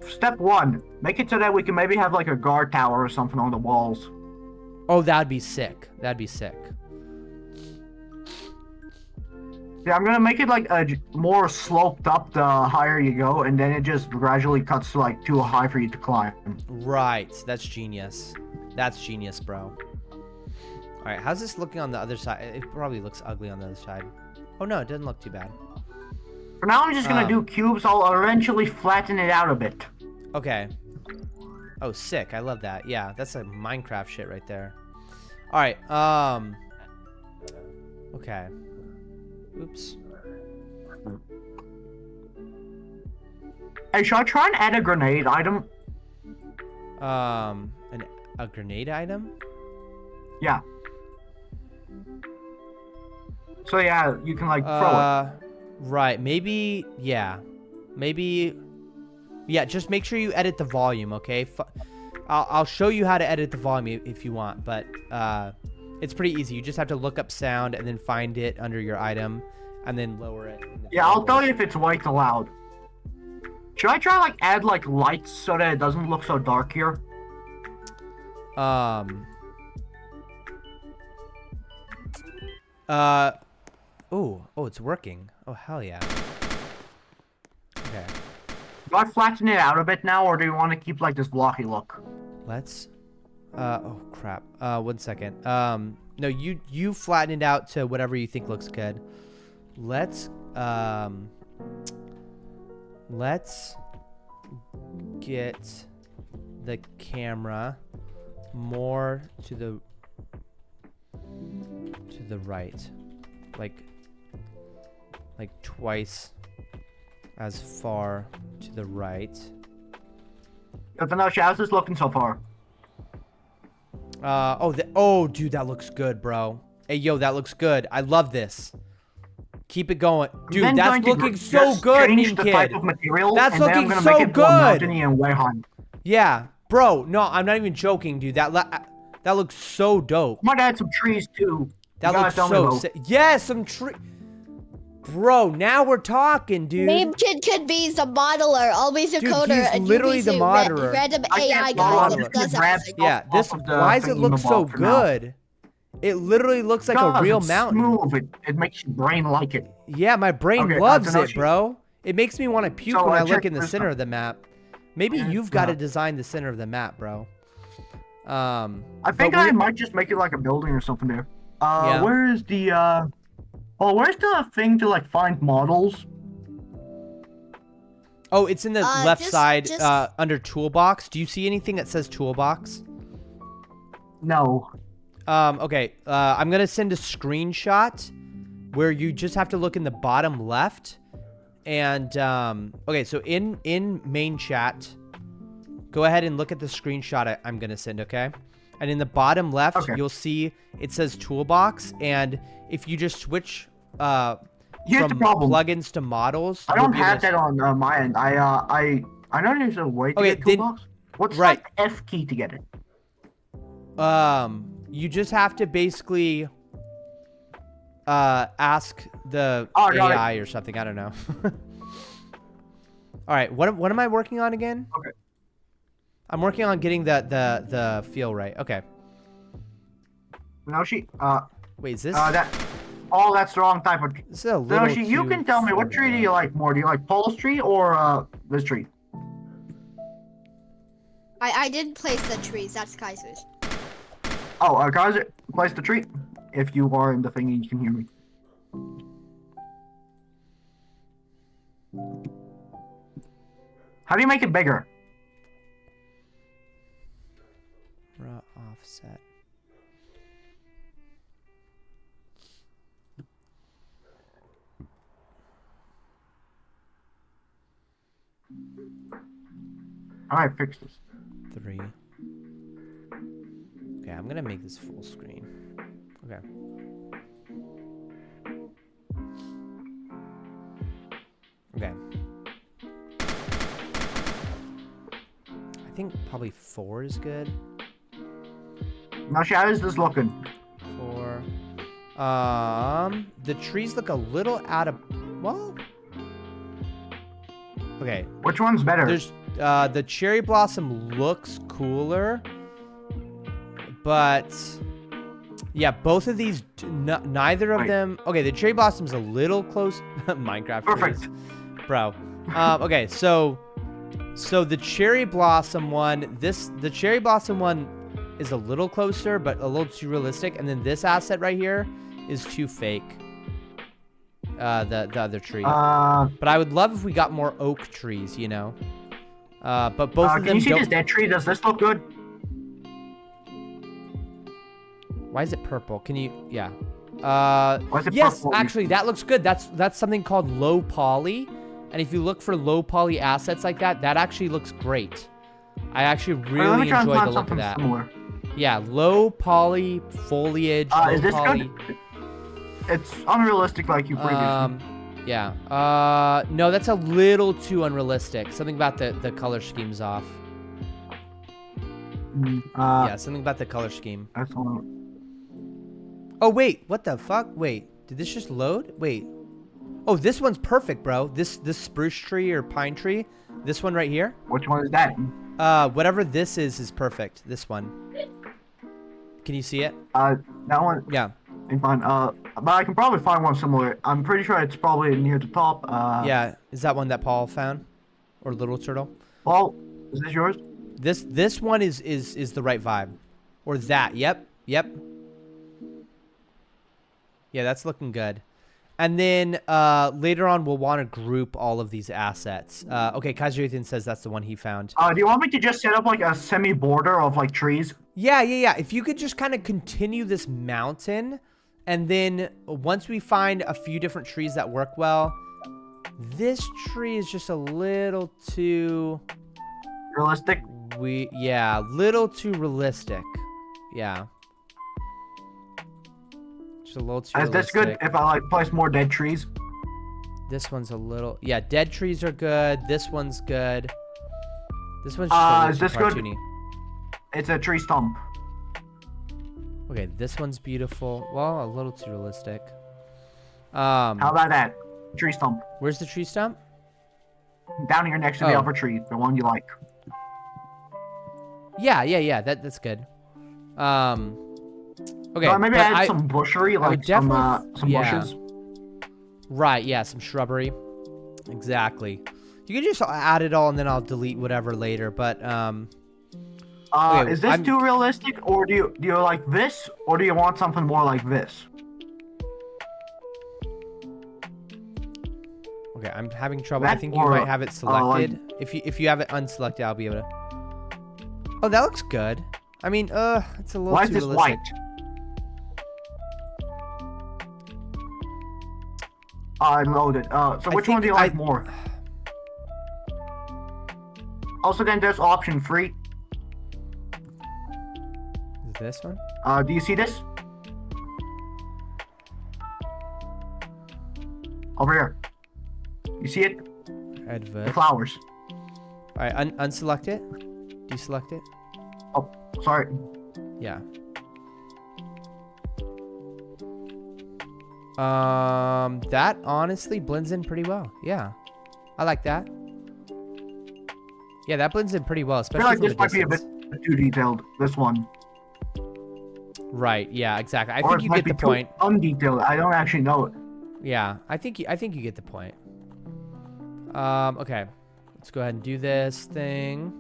Step 1, make it so that we can maybe have like a guard tower or something on the walls. Oh, that'd be sick. That'd be sick. Yeah, I'm gonna make it like a more sloped up the higher you go, and then it just gradually cuts to like too high for you to climb. Right. That's genius. That's genius, bro. All right. How's this looking on the other side? It probably looks ugly on the other side. Oh no, it doesn't look too bad. For now, I'm just gonna do cubes. I'll eventually flatten it out a bit. Okay. Oh, sick. I love that. Yeah, that's like Minecraft shit right there. All right. Okay. Oops. Hey, should I try and add a grenade item? A grenade item? Yeah. So yeah, you can like throw it. Right, maybe, yeah. Maybe, yeah, just make sure you edit the volume, okay? I'll show you how to edit the volume if you want, but it's pretty easy. You just have to look up sound and then find it under your item and then lower it. Yeah, I'll tell you if it's way too loud. Should I try like add like lights so that it doesn't look so dark here? Oh, it's working. Oh, hell yeah. Okay. Do I flatten it out a bit now, or do you want to keep like this blocky look? Let's, oh crap. 1 second. No, you flatten it out to whatever you think looks good. Let's get the camera more to the right. Like twice as far to the right. How's this looking so far? Oh, dude, that looks good, bro. Hey, yo, that looks good. I love this. Keep it going. Dude, that's looking so good, Meme Kid. That's looking so good. Yeah, bro. No, I'm not even joking, dude. That looks so dope. Might add some trees, too. That looks so sick. Yeah, some tree. Bro, now we're talking, dude. Meme Kid could be the modeler, always a Dude, coder, he's and literally the moderer. random I AI can't guy lie, that this does kid raps everything. Yeah, this. off of the Why does it thing look in the so box for now. good? It literally looks like a Because real it's mountain. Smooth. It makes your brain like it. Yeah, my brain Okay, loves so now it, bro. It makes me want to puke So, when I check look in the this center out. of the map. Maybe Yeah, you've got to yeah. design the center of the map, bro. I think but I we- might just make it like a building or something there. Yeah. Where is the where's the thing to like find models? Oh, it's in the left just- side under toolbox. Do you see anything that says toolbox? No. Okay. I'm gonna send a screenshot where you just have to look in the bottom left. And okay, so in main chat, go ahead and look at the screenshot I'm gonna send. Okay. And in the bottom left, you'll see it says toolbox. And if you just switch Here's the from problem. plugins to models, I you'll don't be able have to- that on my end. I know there's a way to Okay, get then- toolbox. What's right. like the F key to get it? You just have to basically ask the Oh, got AI or something. I don't know. All right, what am I working on again? Okay. I'm working on getting the feel right. Okay. No, wait, is this? That's the wrong type of tree. This is a little You too can tell me what tree do you like more? Do you like Paul's tree or this tree? I didn't place the trees. That's Kaiser's. Oh, Kaiser, place the tree. If you are in the thing, you can hear me. How do you make it bigger? Raw offset. Alright, fix this. 3. Okay, I'm gonna make this full screen. Okay. Okay. I think probably 4 is good. Now, how is this looking? 4. The trees look a little out of. Well. Okay. Which one's better? There's the cherry blossom looks cooler, but yeah, both of these, neither of them. Okay, the cherry blossom's a little close. Minecraft. Perfect. Trees. Bro. Okay, so the cherry blossom one, the cherry blossom one is a little closer, but a little too realistic, and then this asset right here is too fake. The other tree. But I would love if we got more oak trees, you know. But both of them Can you see don't. this dead tree? Does this look good? Why is it purple? Can you? Yeah. Why is it Yes, purple? actually, that looks good. That's something called low poly, and if you look for low poly assets like that, that actually looks great. I actually Let really me try and enjoy find the look of something that. similar. Yeah, low poly foliage. Low Is this poly. good? It's unrealistic like you previously. Yeah. No, that's a little too unrealistic. Something about the color scheme's off. Yeah, something about the color scheme. That's all. Oh, wait. What the fuck? Wait. Did this just load? Wait. Oh, this one's perfect, bro. This spruce tree or pine tree. This one right here. Which one is that? Whatever this is perfect. This one. Can you see it? That one. Yeah. Ain't fine. But I can probably find one similar. I'm pretty sure it's probably near the top. Yeah. Is that one that Paul found? Or Little Turtle? Paul, is this yours? This one is the right vibe. Or that. Yep. Yeah, that's looking good. And then later on, we'll want to group all of these assets. Okay, Kaiser Ethan says that's the one he found. Do you want me to just set up like a semi-border of like trees? Yeah. If you could just kind of continue this mountain, and then once we find a few different trees that work well, this tree is just a little too realistic. Little too realistic. Yeah. Just a little too Is this good if I like place more dead trees? This one's a little. Yeah, dead trees are good. This one's good. This one's just is this good? Cartoony. It's a tree stump. Okay, this one's beautiful. Well, a little too realistic. How about that? tree stump. Where's the tree stump? Down here next to the other tree, the one you like. Yeah. That's good. Okay. So maybe add some bushery, like some yeah. bushes. Right. Yeah. Some shrubbery. Exactly. You can just add it all, and then I'll delete whatever later. But okay, is this too realistic, or do you like this, or do you want something more like this? Okay, I'm having trouble. I think you might have it selected. If you have it unselected, I'll be able to. Oh, that looks good. I mean, it's a little Why too is this realistic. white? I loaded. So which one do you like more? Also, then there's option 3. Is this one? Do you see this? Over here. You see it? Advert. The flowers. All right, unselect it. Deselect it. Oh, sorry. Yeah. That honestly blends in pretty well. Yeah, I like that. Yeah, that blends in pretty well, I especially feel like from this a might be a distance. bit too detailed. This one. Right. Yeah. Exactly. I Or think it you might get be the too point. Undetailed. I don't actually know it. Yeah, I think you get the point. Okay, let's go ahead and do this thing.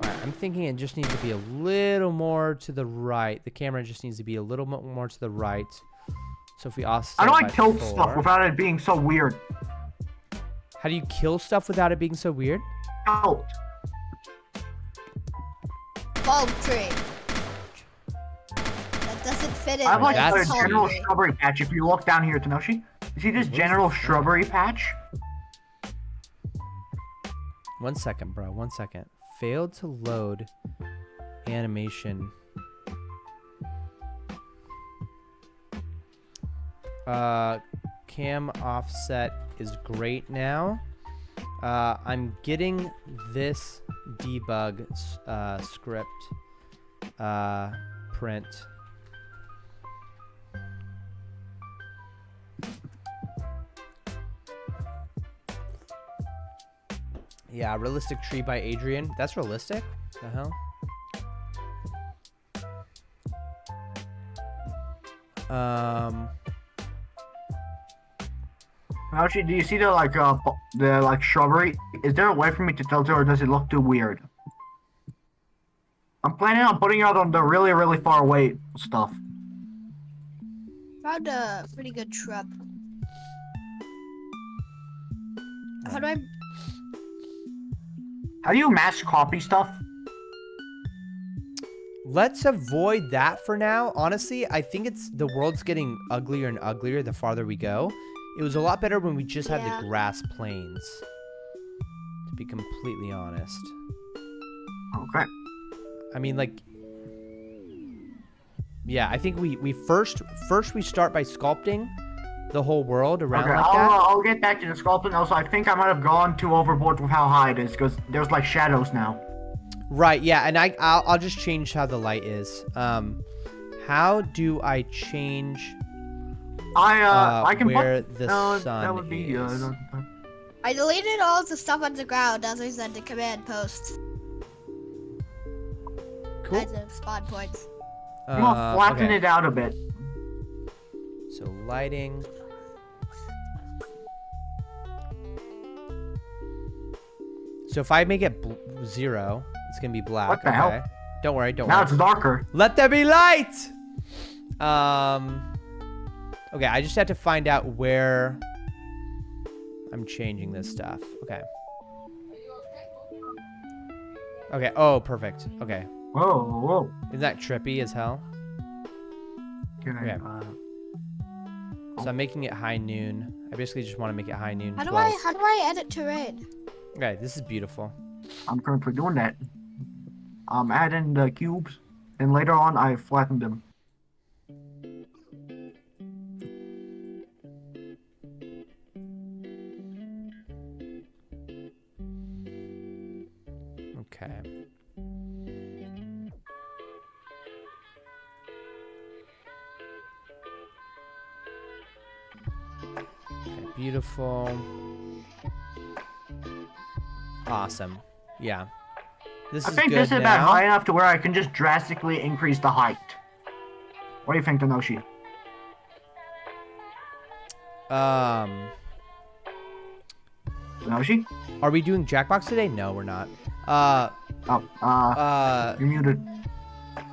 Alright, I'm thinking it just needs to be a little more to the right. The camera just needs to be a little more to the right. So if we offset How do I by kill 4, stuff without it being so weird? How do you kill stuff without it being so weird? Oh. Bulb tree. That doesn't fit in. I have like with a the general tree. shrubbery patch. If you look down here, Tenoshi, you see this general shrubbery patch? 1 second, bro. 1 second. Failed to load animation. Cam offset is great now. I'm getting this debug script print. Yeah, realistic tree by Adrian. That's realistic? The hell? Actually, do you see the like shrubbery? Is there a way for me to filter, or does it look too weird? I'm planning on putting it on the really far away stuff. Found a pretty good shrub. How do I? How do you mass copy stuff? Let's avoid that for now. Honestly, I think the world's getting uglier and uglier the farther we go. It was a lot better when we just had the grass plains, to be completely honest. Okay. I mean, like, yeah, I think we first we start by sculpting the whole world around like that. I'll get back to the sculpting. Also, I think I might have gone too overboard with how high it is, because there's like shadows now. Right, yeah, and I'll just change how the light is. How do I change I can where put, the sun that would be, is? I deleted all the stuff on the ground as I said the command post. Cool. As of spawn points. I'm gonna flatten it out a bit. So lighting. So if I make it 0, it's gonna be black. What the hell? Don't worry, don't Now worry. it's darker. Let there be light! Okay, I just have to find out where I'm changing this stuff. Okay. Okay, oh, perfect. Okay. Whoa. Isn't that trippy as hell? Okay. So I'm making it high noon. I basically just want to make it high noon. How do 12. I edit terrain? Okay, this is beautiful. I'm currently doing that. I'm adding the cubes, and later on I flattened them. Okay. Beautiful. Awesome. Yeah. This I is think good this is now. about high enough to where I can just drastically increase the height. What do you think, Tenoshi? Tenoshi? Are we doing Jackbox today? No, we're not. You're muted.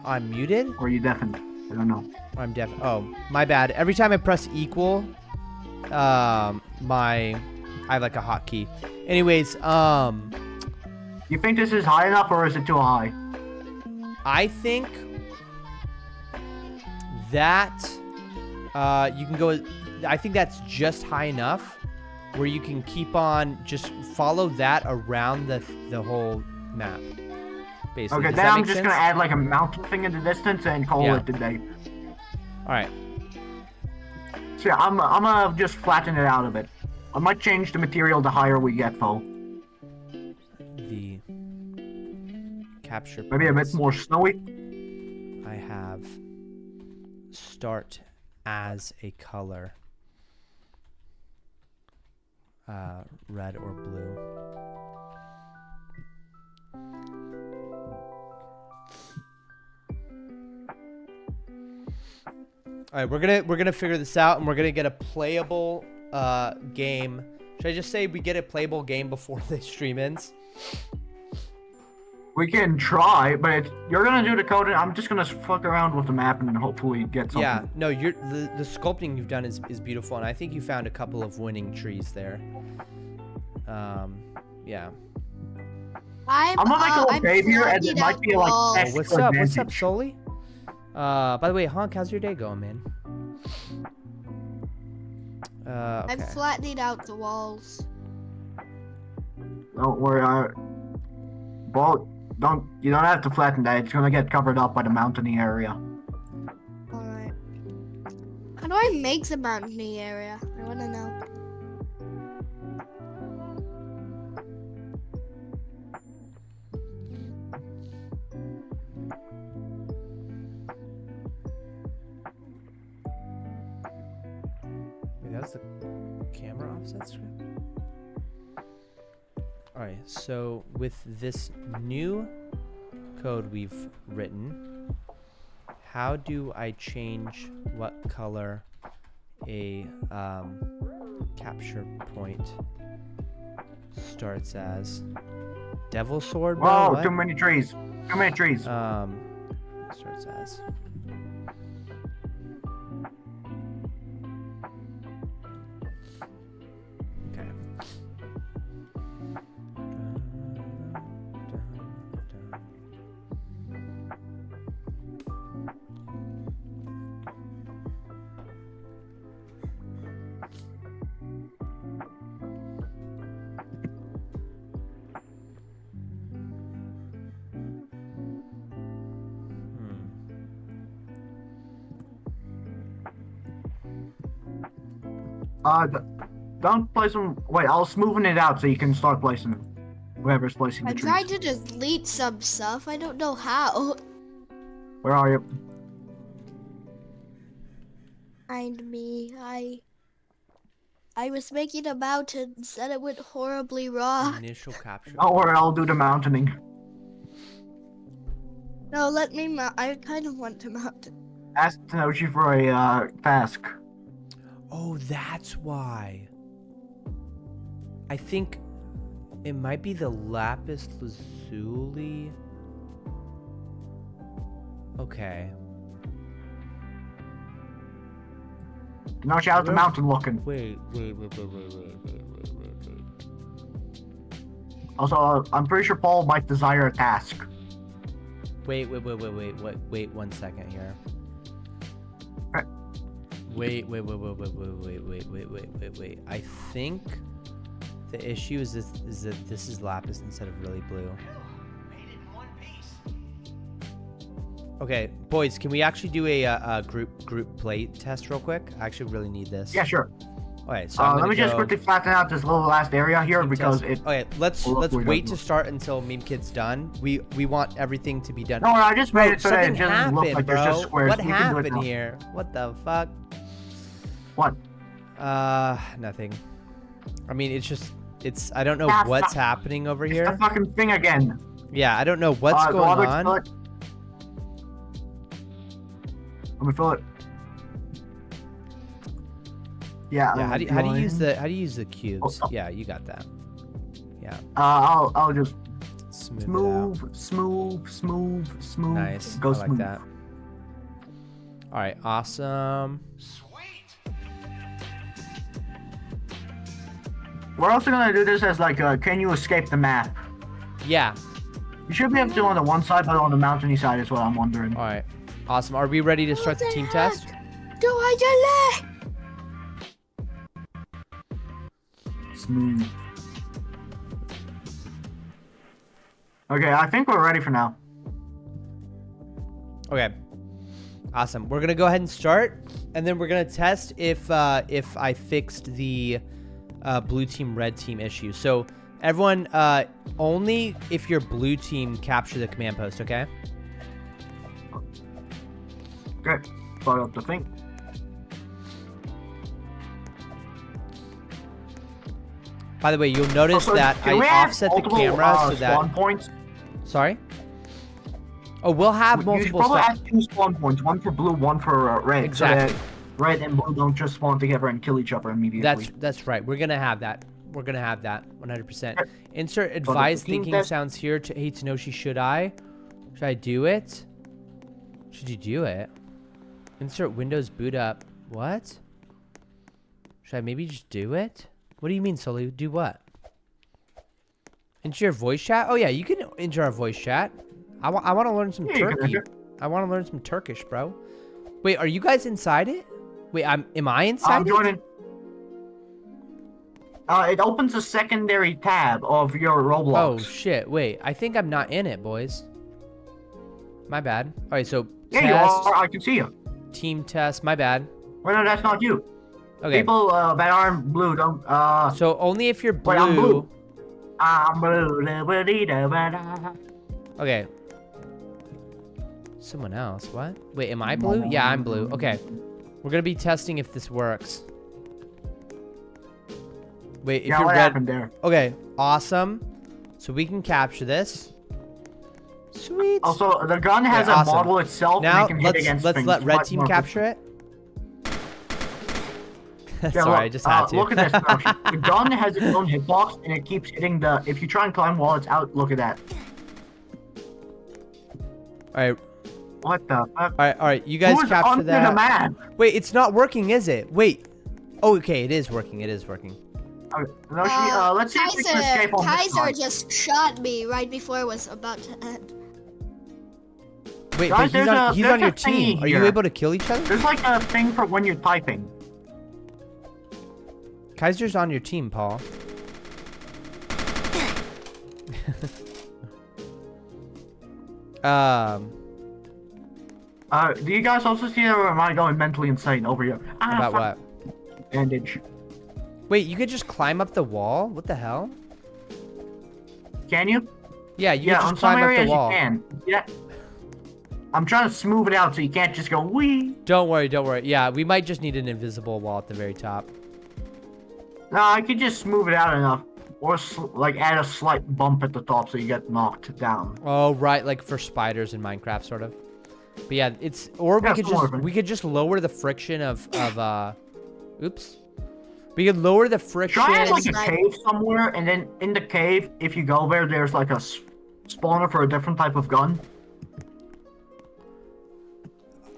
I'm muted? Or are you deafened? I don't know. I'm deaf. Oh, my bad. Every time I press equal, I have like a hotkey. Anyways, you think this is high enough or is it too high? I think that you can go. I think that's just high enough where you can keep on just follow that around the whole map. Basically. Okay, Does then that I'm make just sense? gonna add like a mountain thing in the distance and call it a day. All right. So yeah, I'm gonna just flatten it out a bit. I might change the material the higher we get, though. The capture. Maybe a bit points. more snowy. I have start as a color. Red or blue. All right, we're gonna figure this out, and we're gonna get a playable game. Should I just say we get a playable game before the stream ends? We can try, but you're gonna do the code, and I'm just gonna fuck around with the map and hopefully get something. Yeah, no, the sculpting you've done is beautiful, and I think you found a couple of winning trees there. Yeah. I'm like a little baby here, and it might be like Oh, what's up? What's up, Soli? By the way, Honk, how's your day going, man? Okay. I'm flattening out the walls. Don't worry, you don't have to flatten that. It's gonna get covered up by the mountainy area. Alright. How do I make the mountainy area? I wanna know. Wait, that's the camera offset script? Alright, so with this new code we've written, how do I change what color a capture point starts as? Devil sword? Whoa, What? too many trees. Too many trees. Starts as. Okay. Don't place them. Wait, I'll smoothen it out so you can start placing them. Whoever's placing the I'm trees. trying to delete some stuff. I don't know how. Where are you? Find me. I was making a mountain, and it went horribly wrong. Initial capture. Don't worry, I'll do the mountaining. No, let me I kind of want to mountain. Ask Tenoshi for a task. Oh, that's why. I think it might be the lapis lazuli. Okay. Tenoshi, how's the mountain looking? Wait. Also, I'm pretty sure Paul might desire a task. Wait 1 second here. Wait. I think the issue is that this is lapis instead of really blue. Okay, boys, can we actually do a group play test real quick? I actually really need this. Yeah, sure. Okay, so I'm let me just quickly flatten out this little last area here because it. Okay, let's wait to start until Meme Kid's done. We want everything to be done. No, I just made it so that it something doesn't look happened, like there's just bro. squares. What We can do it happened now. here? What the fuck? What? Nothing. I mean, I don't know what's happening over here. It's the fucking thing again. Yeah, I don't know what's going on. Let me fill it. Yeah. Yeah. How do you use the cubes? Yeah, you got that. Yeah. I'll just smooth. Nice. Go I smooth. like that. All right. Awesome. We're also gonna do this as like, can you escape the map? Yeah. You should be able to on the one side, but on the mountainy side is what I'm wondering. All right. Awesome. Are we ready to start the team test? Smooth. Okay, I think we're ready for now. Okay. Awesome. We're gonna go ahead and start, and then we're gonna test if I fixed the blue team red team issue. So everyone, only if you're blue team capture the command post. Okay. Okay. Start up the thing. By the way, you'll notice that I offset the camera so that. Spawn points? Sorry. Oh, we'll have multiple. You should probably have 2 spawn points, one for blue, one for red. Exactly. So that red and blue don't just spawn together and kill each other immediately. That's right. We're gonna have that. We're gonna have that 100%. Insert advised thinking sounds here. Hey, Tenoshi, should I do it? Should you do it? Insert Windows boot up. What? Should I maybe just do it? What do you mean, Soli? Do what? Enter your voice chat? Oh yeah, you can enter our voice chat. I want to learn some Turkey. I want to learn some Turkish, bro. Wait, are you guys inside it? Wait, am I inside I'm joining. It opens a secondary tab of your Roblox. Oh shit! Wait, I think I'm not in it, boys. My bad. All right, so yeah, test, you are. I can see you. Team test. My bad. Well, no, that's not you. Okay. People that aren't blue don't. So only if you're blue. Wait, I'm blue. I'm blue. Okay. Someone else. What? Wait, am I blue? Yeah, I'm blue. Okay. We're gonna be testing if this works. Wait, if yeah, you're what red. happened there? Okay, awesome. So we can capture this. Sweet. Also, the gun has a model itself. Now and it can hit against let's things let red much team more capture it. Yeah, Sorry, look, I just had to. Look at this. The gun has its own hitbox, and it keeps hitting the. If you try and climb while it's out, look at that. All right. What the fuck? All right. You guys capture that. The map? Wait, it's not working, is it? Wait. Oh, okay, it is working. It is working. Okay, let's see if we can escape on this Kaiser one. just shot me right before it was about to end. Wait, Guys, but he's on your a thingy team. Are you here. able to kill each other? There's like a thing for when you're typing. Kaiser's on your team, Paul. Do you guys also see that, or am I going mentally insane over here? About what? Bandage. Wait, you could just climb up the wall? What the hell? Can you? Yeah, you yeah, can on just some climb up areas the wall. you can. Yeah. I'm trying to smooth it out so you can't just go wee. Don't worry, don't worry. Yeah, we might just need an invisible wall at the very top. No, I could just smooth it out enough. Or like add a slight bump at the top so you get knocked down. Oh, right, like for spiders in Minecraft, sort of. But yeah, it's we could just lower the friction of oops. We could lower the friction. Try like a cave somewhere, and then in the cave, if you go there, there's like a spawner for a different type of gun.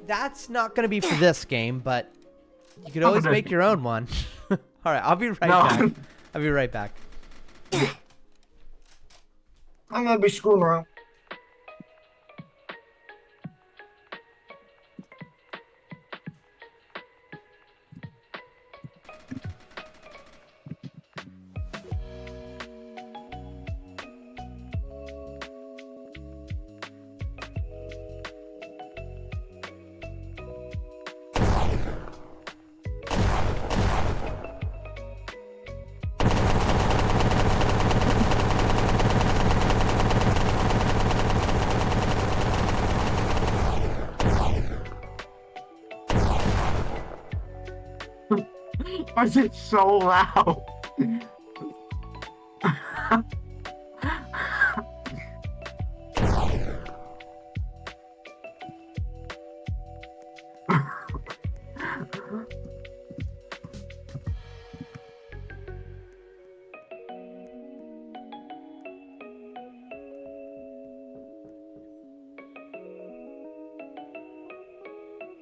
That's not gonna be for this game, but you could always make your own one. All right, I'll be right back. I'll be right back. I'm gonna be screwing around. Why is it so loud?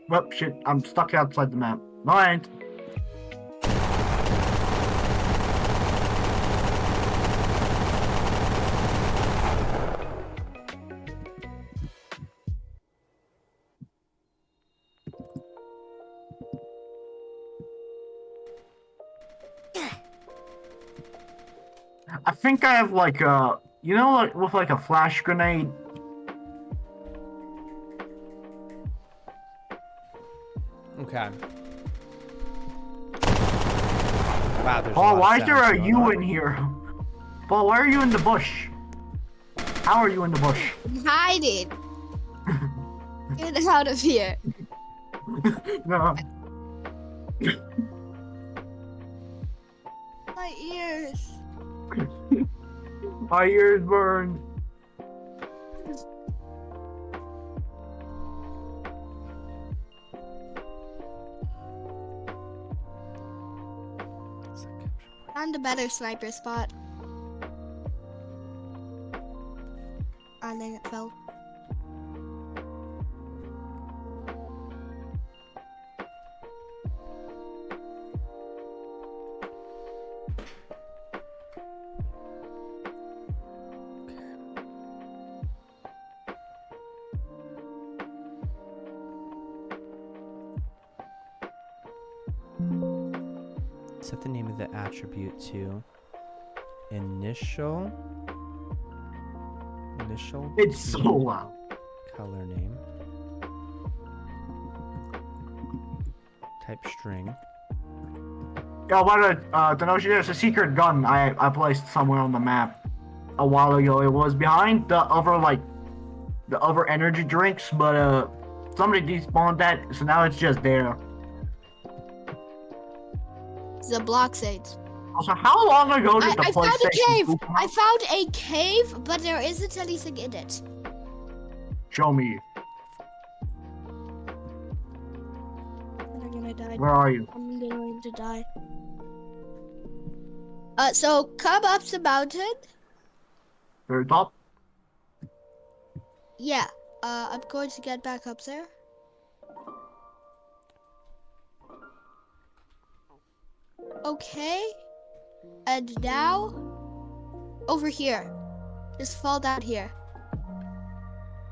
Well, shit, I'm stuck outside the map. Alright. I think I have like you know, like with like a flash grenade. Okay. Wow, there's Paul, why is there a sounds going you on. in here? Paul, why are you in the bush? How are you in the bush? I'm hiding. Get out of here. No. My ears. My ears burn. Found a better sniper spot. And then it fell. Set the name of the attribute to initial. It's so loud. Color name. Type string. Yeah, Denoshi, there's a secret gun I placed somewhere on the map a while ago. It was behind the other energy drinks, but somebody despawned that, so now it's just there. The block sage. Also, how long ago did the I found a PlayStation cave. 2 come I out? found a cave, but there isn't anything in it. Show me. I'm gonna die. Where are you? I'm going to die. So come up the mountain. Very top? Yeah. I'm going to get back up there. Okay. And now over here. Just fall down here.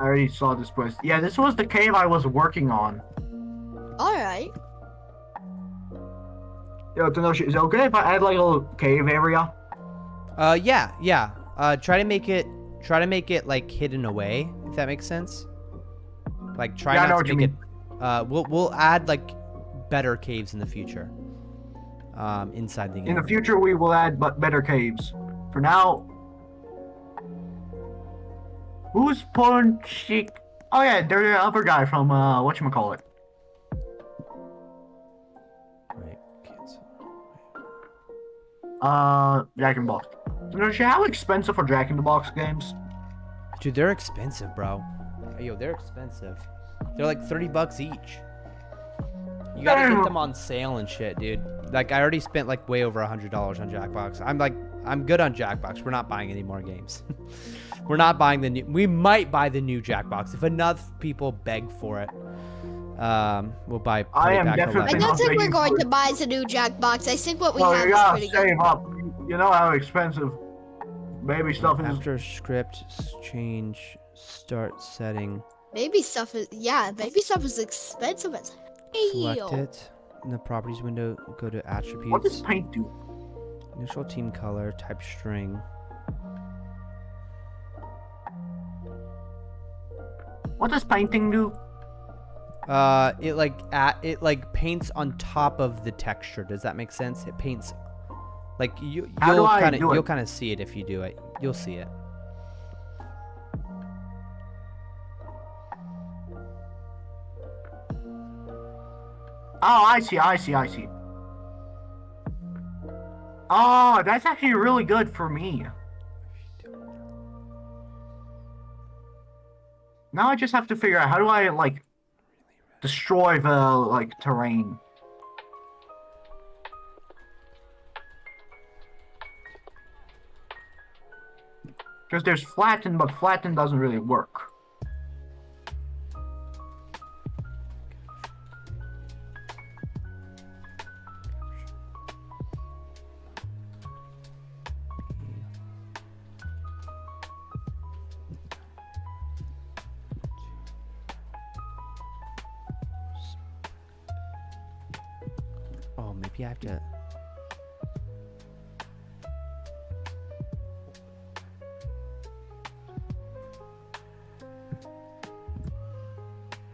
I already saw this place. Yeah, this was the cave I was working on. Alright. Yo, Tenoshi, is it okay if I add like a little cave area? Yeah. Try to make it like hidden away, if that makes sense. Like try Yeah, I know not what to you make it we'll add like better caves in the future. Inside the game. In the future, we will add better caves. For now, who's punching? Oh yeah, there's the other guy from whatchamacallit. Right, cancel. Jack in the Box. Tenoshi, how expensive are Jack in the Box games? Dude, they're expensive, bro. Yo, they're expensive. They're like $30 each. You gotta get them on sale and shit, dude. Like, I already spent like way over $100 on Jackbox. I'm good on Jackbox. We're not buying any more games. We're not buying the new. We might buy the new Jackbox if enough people beg for it. We'll buy. I am definitely. I don't think we're going to buy the new Jackbox. I think what we Well, have you is gotta pretty save good. up. You know how expensive baby stuff is. After script change, start setting. Baby stuff is expensive as Select hell. it. In the properties window, go to attributes. What does paint do? Initial team color, type string. What does painting do? It like paints on top of the texture. Does that make sense? It paints like you'll kind of see it if you do it. You'll see it. Oh, I see. Oh, that's actually really good for me. Now I just have to figure out how do I like destroy the like terrain. Because there's flatten, but flatten doesn't really work. Oh, maybe I have to.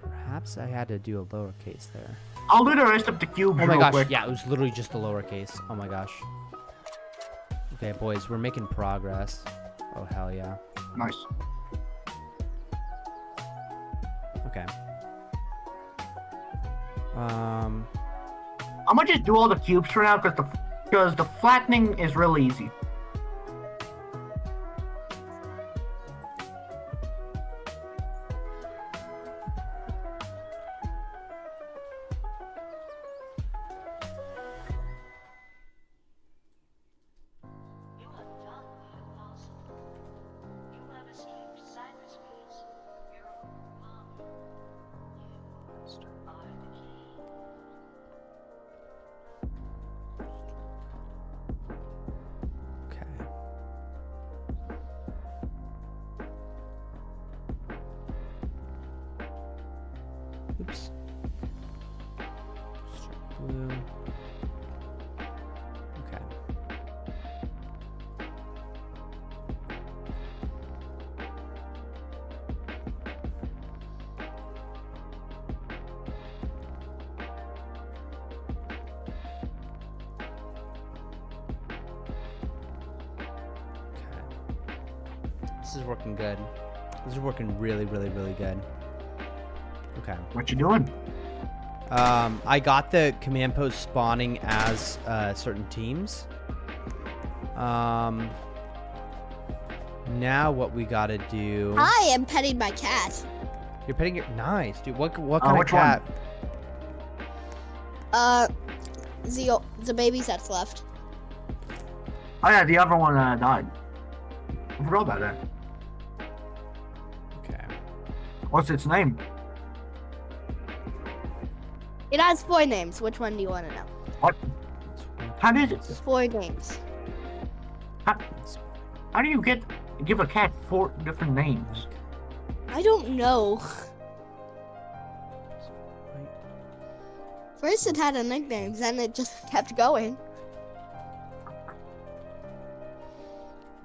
Perhaps I had to do a lowercase there. I'll do the rest of the cubes Oh my real gosh, quick. yeah, it was literally just the lowercase. Oh my gosh. Okay, boys, we're making progress. Oh, hell yeah. Nice. Okay. I'm gonna just do all the cubes for now because the flattening is really easy. Oops. Blue. Okay. This is working good. This is working really, really, really good. Okay. What you doing? I got the command post spawning as certain teams. Now what we gotta do? I am petting my cat. You're petting your nice, dude. What kind of which cat? The babies that's left. Oh yeah, the other one died. I forgot about that. Okay. What's its name? It has 4 names. Which one do you want to know? What? How did it? 4 names. How do you give a cat 4 different names? I don't know. First it had a nickname, then it just kept going.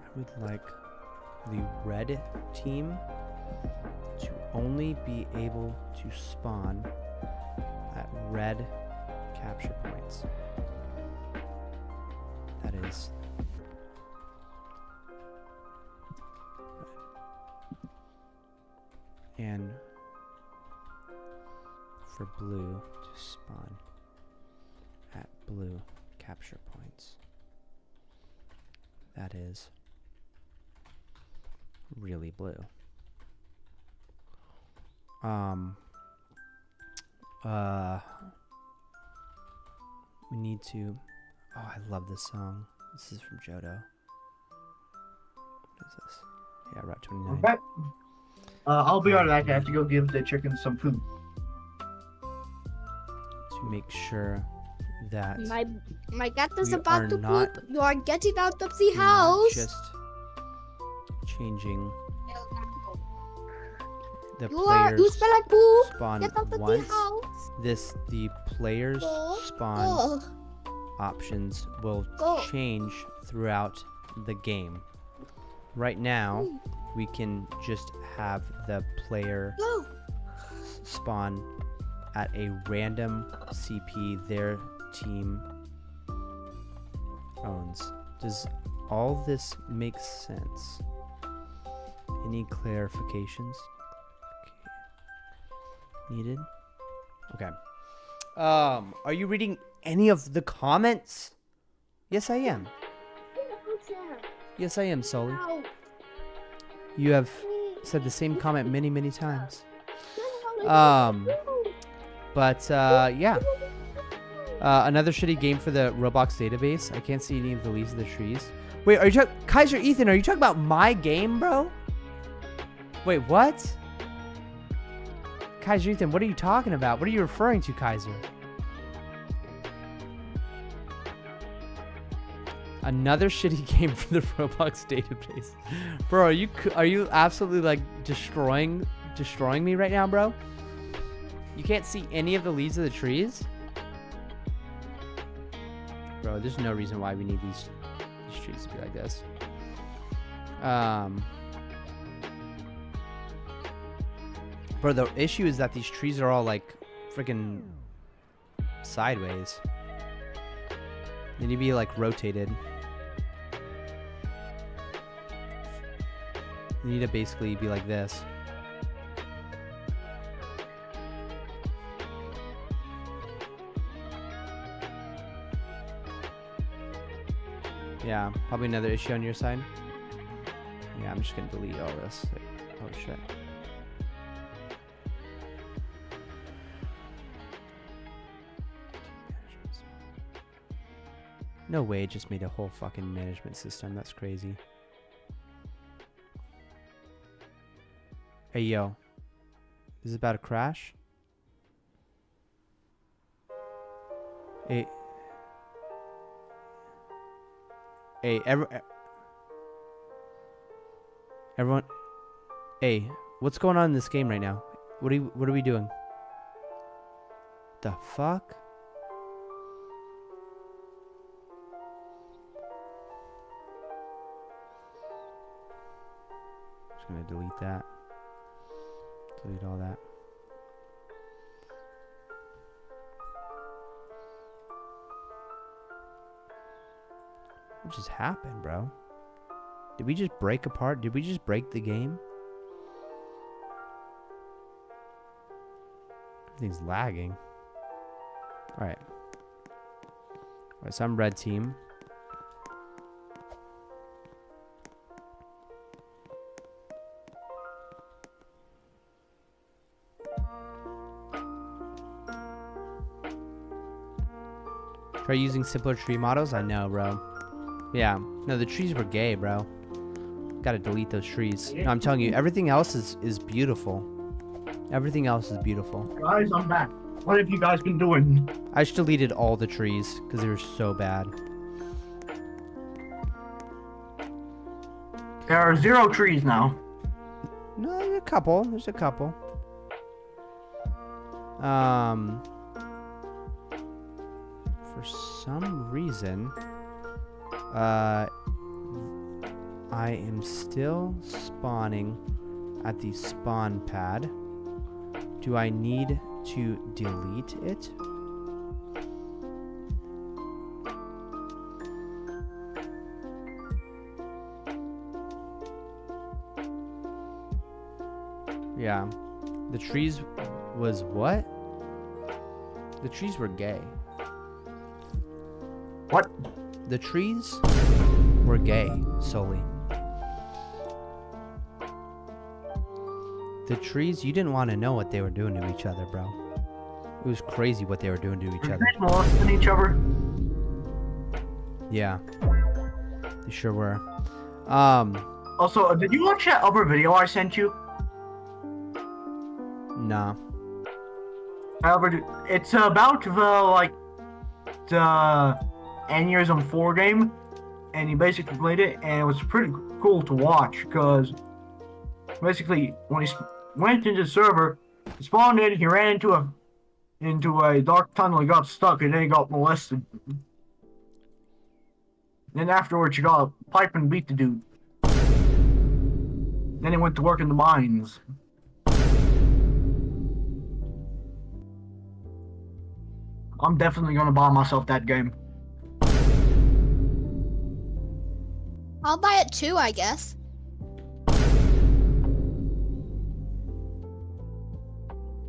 I would like the red team to only be able to spawn at red capture points. That is and for blue to spawn at blue capture points. That is really blue. We need to. Oh, I love this song. This is from Jodo. What is this? Yeah, Route 29. Okay. I'll be alright. I have to go give the chickens some food. To make sure that My cat is we about are to not- poop. You are getting out of the we're not house. just changing the You players smell like poop. spawn Get out of once. the house. The players Go, spawn go. options will Go. change throughout the game. Right now, we can just have the player Go. spawn at a random CP their team owns. Does all this make sense? Any clarifications needed? Okay. Are you reading any of the comments? Yes, I am. Yes, I am, Sully. Ow. You have said the same comment many, many times. Yeah. Another shitty game for the Roblox database. I can't see any of the leaves of the trees. Wait, are you talking... Kaiser Ethan, are you talking about my game, bro? Wait, what? Kaiser Ethan, what are you talking about? What are you referring to, Kaiser? Another shitty game for the Roblox database. Bro, are you absolutely like destroying me right now, bro? You can't see any of the leaves of the trees? Bro, there's no reason why we need these trees to be like this. Bro, the issue is that these trees are all like freaking sideways. They need to be like rotated. They need to basically be like this. Yeah, probably another issue on your side. Yeah, I'm just gonna delete all this. Oh shit. No way, it just made a whole fucking management system. That's crazy. Hey, yo. Is it about to crash? Hey. Hey, everyone. Hey, what's going on in this game right now? What are we doing? The fuck? Just gonna delete that. Delete all that. What just happened, bro? Did we just break apart? Did we just break the game? Everything's lagging. Alright. Alright, so I'm red team. Try using simpler tree models? I know, bro. Yeah. No, the trees were gay, bro. Gotta delete those trees. No, I'm telling you, everything else is beautiful. Everything else is beautiful. Guys, I'm back. What have you guys been doing? I just deleted all the trees because they were so bad. There are 0 trees now. No, there's a couple. There's a couple. For some reason, I am still spawning at the spawn pad. Do I need to delete it? Yeah. The trees was what? The trees were gay. What? The trees were gay solely. The trees, you didn't want to know what they were doing to each other, bro. It was crazy what they were doing to each other. They molesting each other? Yeah. They sure were. Also, did you watch that other video I sent you? Nah. It's about the Aneurysm 4 game, and he basically played it, and it was pretty cool to watch, because basically, when he went into the server, he spawned in, he ran into a dark tunnel, he got stuck, and then he got molested. Then afterwards, he got a pipe and beat the dude. Then he went to work in the mines. I'm definitely gonna buy myself that game. I'll buy it too, I guess.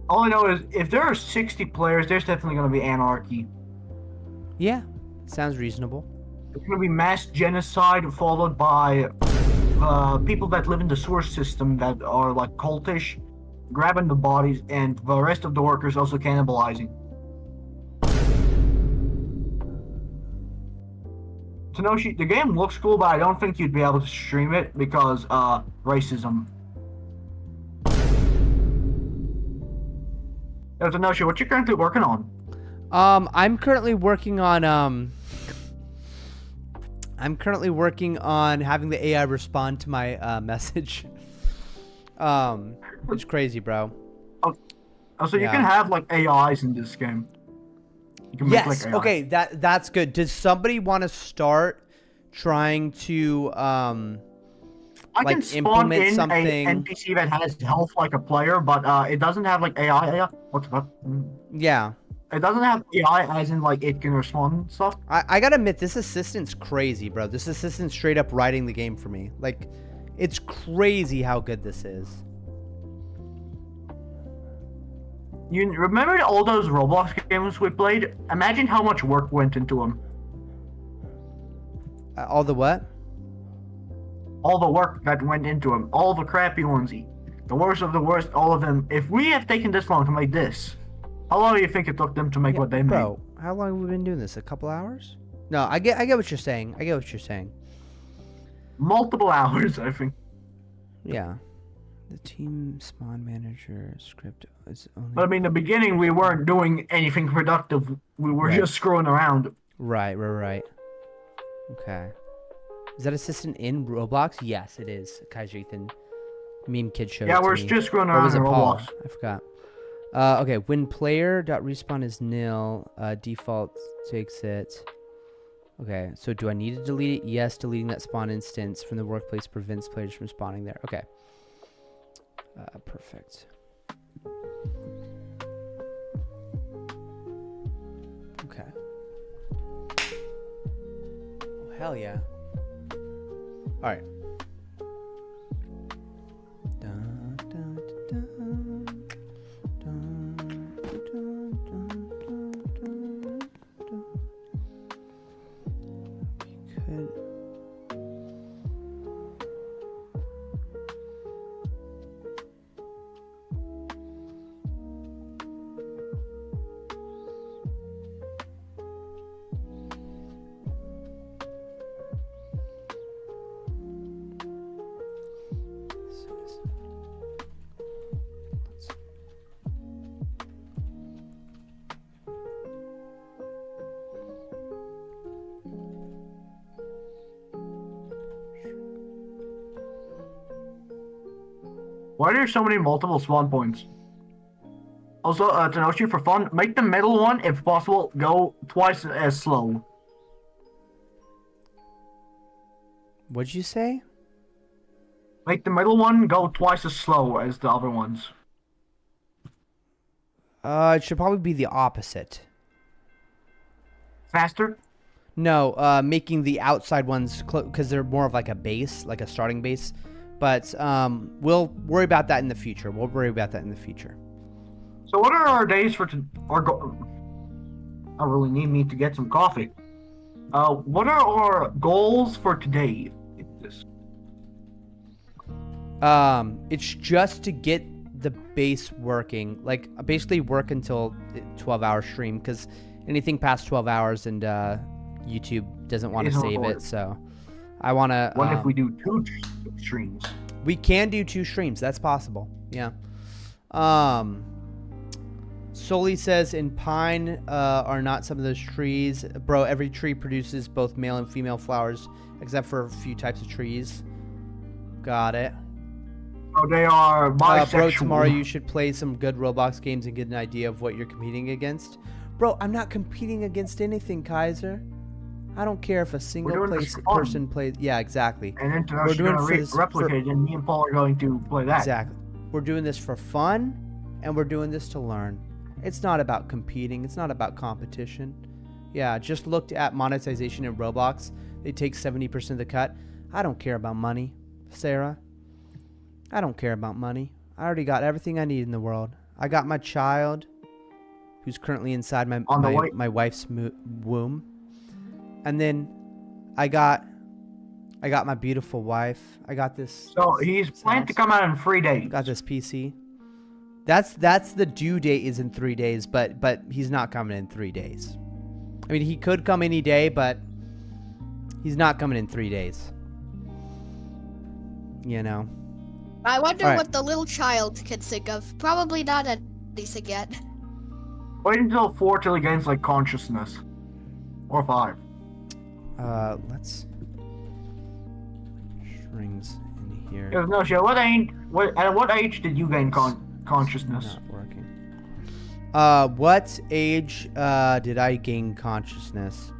All I know is, if there are 60 players, there's definitely gonna be anarchy. Yeah, sounds reasonable. It's gonna be mass genocide followed by people that live in the sewer system that are like cultish, grabbing the bodies, and the rest of the workers also cannibalizing. Tanoshi, the game looks cool, but I don't think you'd be able to stream it because racism. Yo, Tanoshi, what you currently working on? I'm currently working on having the AI respond to my message. It's crazy, bro. Oh, so you can have like AIs in this game. You can Yes. make, like, AI. Okay. That's good. Does somebody want to start trying to I like can spawn implement in something? a NPC that has health like a player, but it doesn't have like AI. What the fuck? Yeah. It doesn't have AI as in like it can respond and stuff. I gotta admit, this assistant's crazy, bro. This assistant's straight up writing the game for me. Like, it's crazy how good this is. You remember all those Roblox games we played? Imagine how much work went into them. All the what? All the work that went into them. All the crappy ones. The worst of the worst, all of them. If we have taken this long to make this, how long do you think it took them to make what they made? Bro, how long have we been doing this? A couple hours? No, I get what you're saying. I get what you're saying. Multiple hours, I think. Yeah. The team spawn manager script is only... But I mean, in the beginning, we weren't doing anything productive. We were Right. just screwing around. Right. Okay. Is that assistant in Roblox? Yes, it is. Kaiser Ethan. Meme kid showed it Yeah, to we're me. just screwing Or around was it in Paul? Roblox. I forgot. Okay, when player.respawn is nil, default takes it. Okay, so do I need to delete it? Yes, deleting that spawn instance from the workplace prevents players from spawning there. Okay. Perfect. Okay. Oh, hell yeah. Alright. Why are there so many multiple spawn points? Also, Tanoshi, for fun, make the middle one, if possible, go twice as slow. What'd you say? Make the middle one go twice as slow as the other ones. It should probably be the opposite. Faster? No, making the outside ones, because they're more of like a base, like a starting base. But we'll worry about that in the future. So what are our days for I really need to get some coffee. What are our goals for today? It's just to get the base working. Like, basically work until 12-hour stream, because anything past 12 hours and YouTube doesn't want to save it, so I want to... What if we do 2 streams? We can do 2 streams. That's possible. Yeah. Soli says, in pine are not some of those trees. Bro, every tree produces both male and female flowers, except for a few types of trees. Got it. Oh, they are bisexual. Bro, tomorrow you should play some good Roblox games and get an idea of what you're competing against. Bro, I'm not competing against anything, Kaiser. I don't care if a single person plays. Yeah, exactly. And then we're doing going to replicate, and me and Paul are going to play that. Exactly. We're doing this for fun, and we're doing this to learn. It's not about competing. It's not about competition. Yeah, just looked at monetization in Roblox. They take 70% of the cut. I don't care about money, Sarah. I don't care about money. I already got everything I need in the world. I got my child, who's currently inside my wife's womb. And then I got I got my beautiful wife. I got this. So he's planned to come out in 3 days. Got this PC. That's the due date is in 3 days, but he's not coming in 3 days. I mean, he could come any day, but he's not coming in 3 days. You know. I wonder All right. what the little child can think of. Probably not anything yet. Wait until 4 till he gains like consciousness. Or 5. Let's strings in here. Yeah, no shit. At what age did you gain consciousness? Not working. What age did I gain consciousness?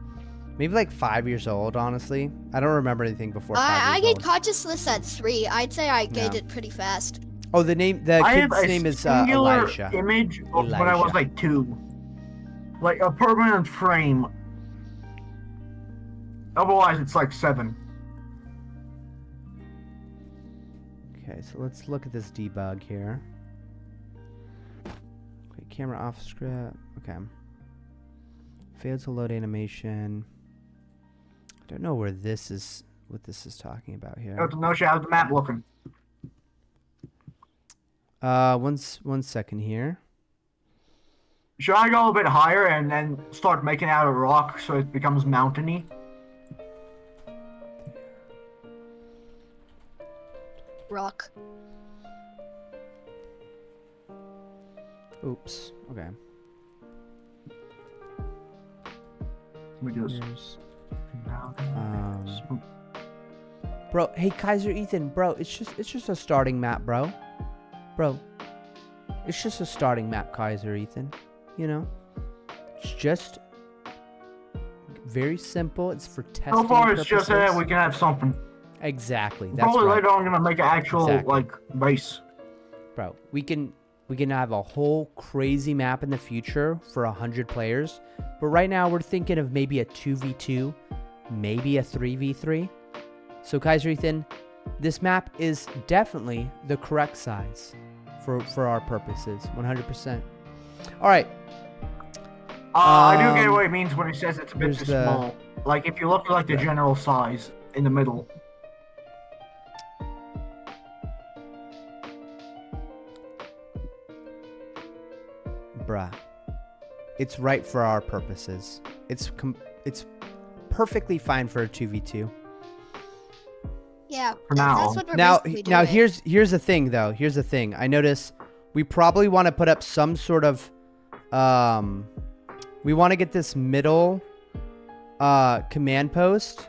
Maybe like 5 years old, honestly. I don't remember anything before 5 years I old. gained consciousness at 3. I'd say I gained Yeah. it pretty fast. Oh, the kid's name is Elijah. Image of when I Elijah. was like 2. Like a permanent frame. Otherwise, it's like 7. Okay, so let's look at this debug here. Okay, camera off script. Okay. Failed to load animation. I don't know where this is, what this is talking about here. No shit, how's the map looking? One second here. Should I go a bit higher and then start making out a rock so it becomes mountainy? Rock. Oops. Okay. We just. Bro, hey Kaiser Ethan, bro, it's just a starting map, bro. Bro. It's just a starting map, Kaiser Ethan. You know? It's just very simple. It's for testing So far, it's purposes. just that we can have something. Exactly. That's Probably right. later on, I'm gonna make an actual like race. Bro, we can have a whole crazy map in the future for 100 players. But right now we're thinking of maybe a 2v2, maybe a 3v3. So Kaiser Ethan, this map is definitely the correct size for our purposes, 100%. All right. I do get what it means when he says it's a bit too there's small. Like if you look at like the general size in the middle. Bruh. It's right for our purposes. It's perfectly fine for a 2v2. Yeah. For now. That's what we're Now basically doing. here's the thing though. Here's the thing. I notice we probably want to put up some sort of we want to get this middle command post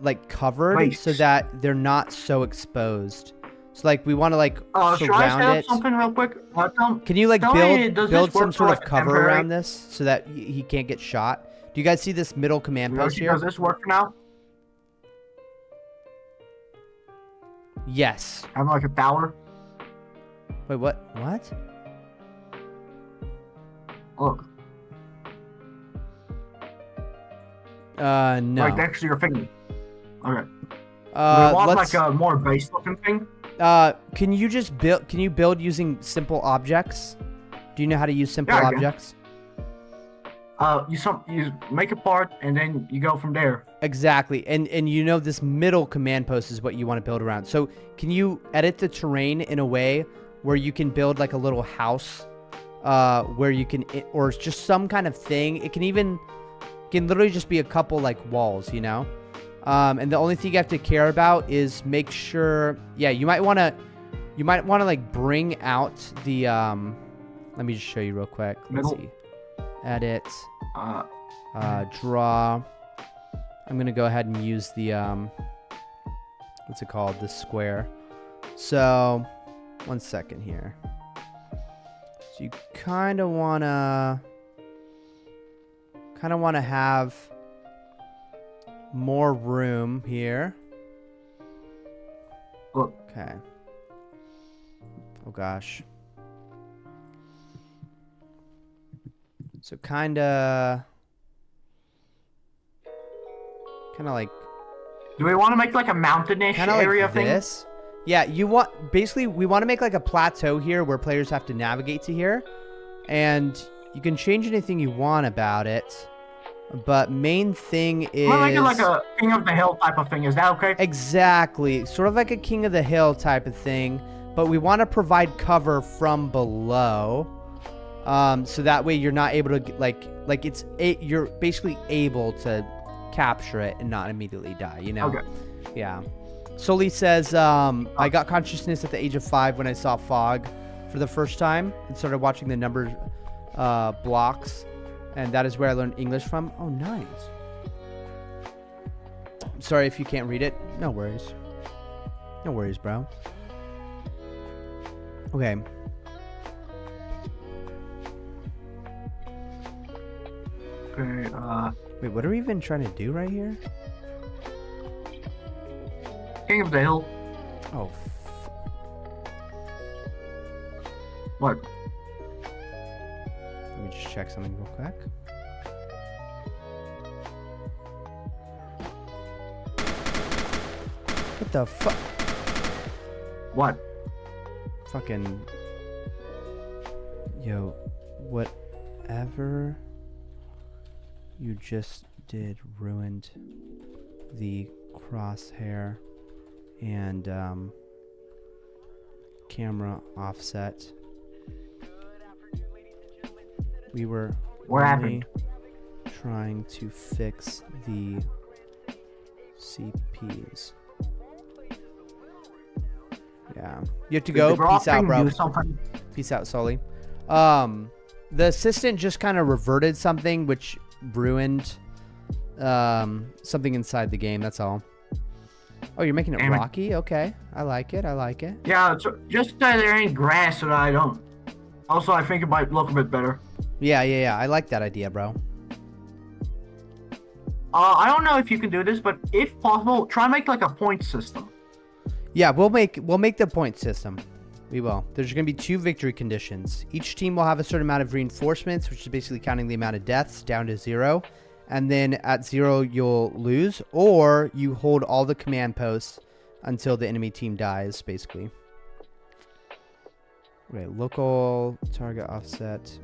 like covered Wait. so that they're not so exposed. So like we want to like Should I set surround up it. something real quick? Can you like tell me, does build this some work sort for, of like, cover temporary- around this so that he can't get shot? Do you guys see this middle command post Yoshi, here? does this work for now? Yes. I'm like a tower. Wait, what? What? Look. No. Like next to your finger. Okay. We Uh, want let's. like a more base looking thing. Can you just build? Can you build using simple objects? Do you know how to use simple Yeah, I can. objects? You make a part and then you go from there. Exactly, and you know this middle command post is what you want to build around. So can you edit the terrain in a way where you can build like a little house, where you can, or just some kind of thing. It can literally just be a couple like walls, you know. And the only thing you have to care about is make sure. Yeah, you might want to like bring out the. Let me just show you real quick. Let's Middle. see. Edit. Draw. I'm gonna go ahead and use the what's it called? The square. So, 1 second here. So you kind of wanna have more room here. Look. Okay. Oh gosh. So kind of like. Do we want to make like a mountainish Kind of area like thing? this. Yeah, we want to make like a plateau here where players have to navigate to here, and you can change anything you want about it. But main thing is... We'll make it like a King of the Hill type of thing. Is that okay? Exactly. Sort of like a King of the Hill type of thing. But we want to provide cover from below. So that way you're not able to, like you're basically able to capture it and not immediately die, you know? Okay. Yeah. Soli says, I got consciousness at the age of 5 when I saw fog for the first time and started watching the number blocks. And that is where I learned English from. Oh, nice. Sorry if you can't read it. No worries. No worries, bro. Okay. Okay, Wait, what are we even trying to do right here? King of the Hill. Oh, What? let me just check something real quick. What the fuck? What? Fucking... Yo, whatever you just did ruined the crosshair and camera offset. We were What only happened? trying to fix the CPs. Yeah. You have to go. Peace out, bro. Peace out, Sully. The assistant just kind of reverted something which ruined something inside the game, that's all. Oh, you're making it Damn it. rocky? Okay. I like it. I like it. Yeah, so just that there ain't grass so that I don't. Also, I think it might look a bit better. Yeah. I like that idea, bro. I don't know if you can do this, but if possible, try and make like a point system. Yeah, we'll make the point system. We will. There's going to be 2 victory conditions. Each team will have a certain amount of reinforcements, which is basically counting the amount of deaths down to 0. And then at 0, you'll lose. Or you hold all the command posts until the enemy team dies, basically. Okay, local target offset.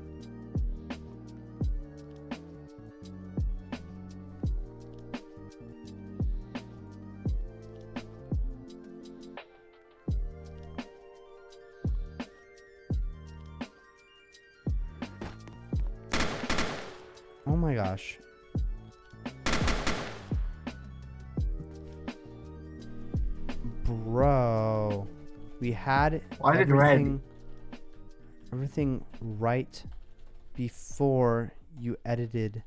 Oh my gosh. Bro. We had Why is it red? everything right before you edited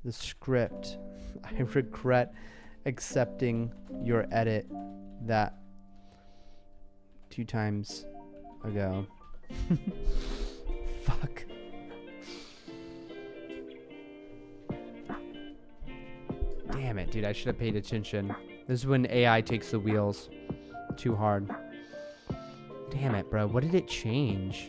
the script. I regret accepting your edit that 2 times ago. Fuck. Damn it, dude. I should have paid attention. This is when AI takes the wheels. Too hard. Damn it, bro. What did it change?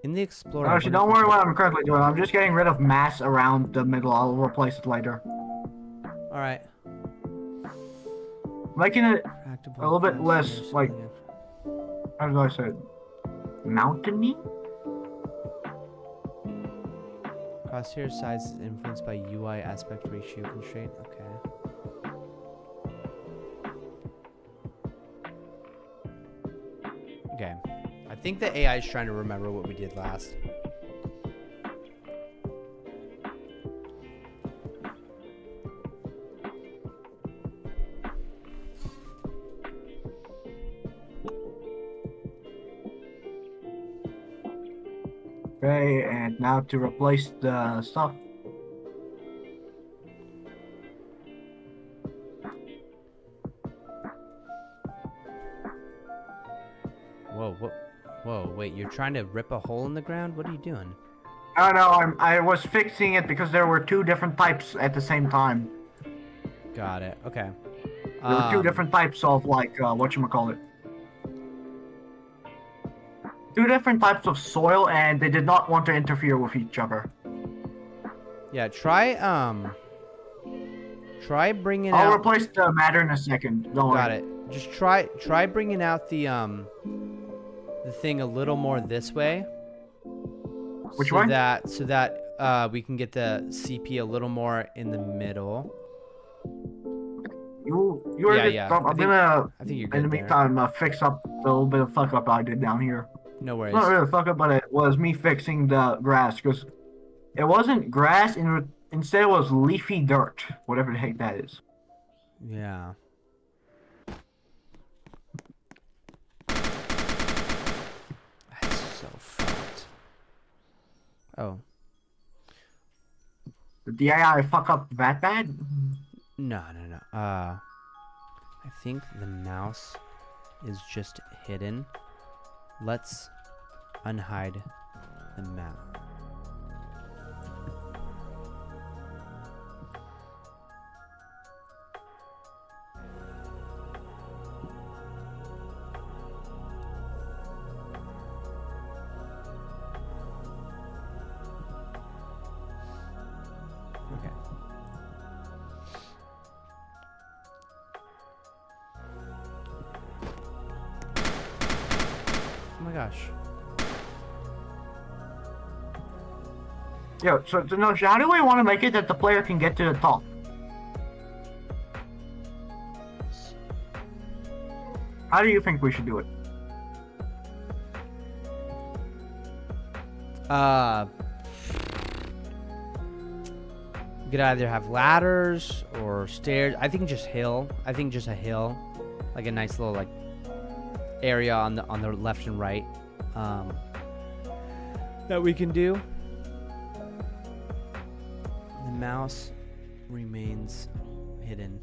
In the Explorer... Actually, don't worry what I'm currently doing. I'm just getting rid of mass around the middle. I'll replace it later. Alright. Making it a little bit less, like... How do I say it? Mountainy? Crosshair size is influenced by UI aspect ratio constraint. Okay. Okay. I think the AI is trying to remember what we did last. Okay, and now to replace the stuff. Whoa, wait, you're trying to rip a hole in the ground? What are you doing? Oh no, I was fixing it because there were 2 different types at the same time. Got it. Okay. There were 2 different types of, like, whatchamacallit. two different types of soil, and they did not want to interfere with each other. Yeah, try bringing out. I'll replace the matter in a second. Don't Got worry. it. Just try bringing out the thing a little more this way. Which one? So that we can get the CP a little more in the middle. You Yeah. I'm gonna. I think you're In good the there. meantime, fix up the little bit of fuck up I did down here. No worries. Not really a fuck up, but it was me fixing the grass because it wasn't grass. Instead, it was leafy dirt, whatever the heck that is. Yeah. That's so fucked. Oh. Did the AI fuck up that bad? No. I think the mouse is just hidden. Let's unhide the mouse. Okay. Oh my gosh. Yeah, so Nosha, how do we want to make it that the player can get to the top? How do you think we should do it? We could either have ladders or stairs. I think just hill. I think just a hill, like a nice little like area on the left and right that we can do. The mouse remains hidden.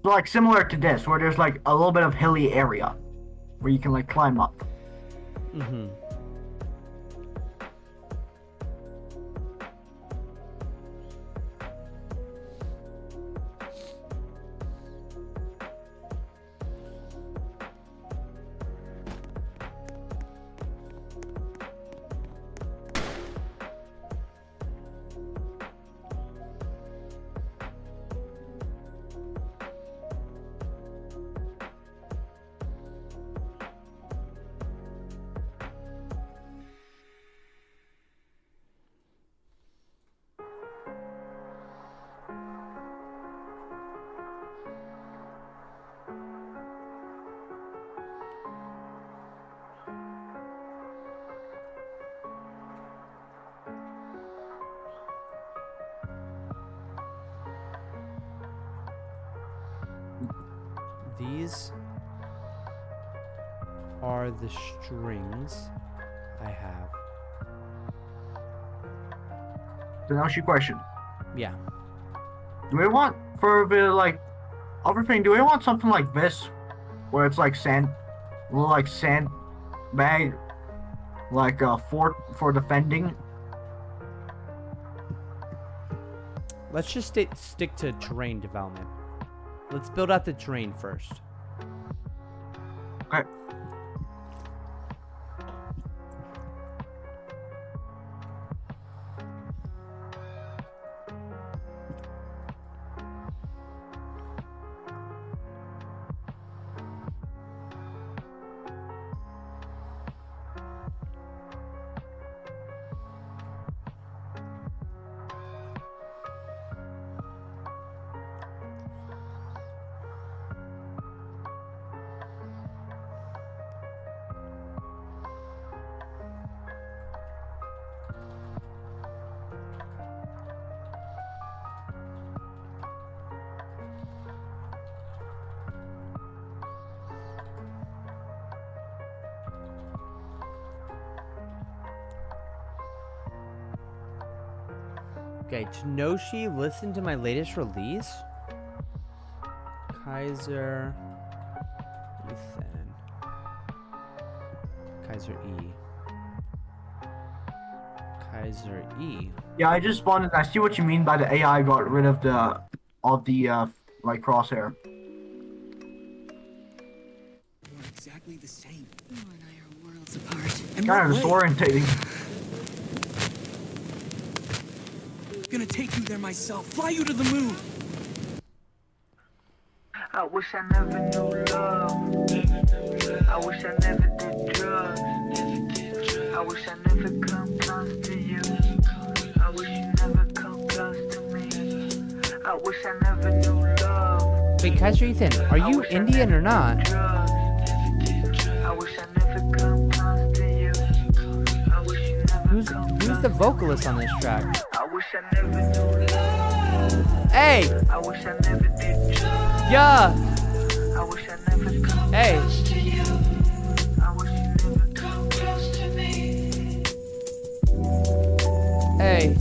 So like similar to this, where there's like a little bit of hilly area where you can like climb up. Mm-hmm. These are the strings I have. So now your question. Yeah. Do we want for the like other thing, do we want something like this? Where it's like sand, a little like sand bag, like a fort for defending? Let's just stick to terrain development. Let's build out the terrain first. Okay. Okay, Tenoshi, listen to my latest release. Kaiser, Ethan, Kaiser E. Yeah, I just wanted. I see what you mean by the AI got rid of the of the like crosshair. We're exactly the same. You and I are worlds apart. Kind of disorientating. Gonna take you there myself. Fly you to the moon. I wish I never knew love. I wish I never did drugs. I wish I never come close to you. I wish you never come close to me. I wish I never knew love. Wait, Kaiser Ethan, are you Indian or not? I wish I never come close to you. I wish you never Who's the vocalist on this track? I wish I never knew love. Hey! I wish I never did drugs. Yeah! I wish I never come Hey! close to you. I wish you never come close to me. Hey!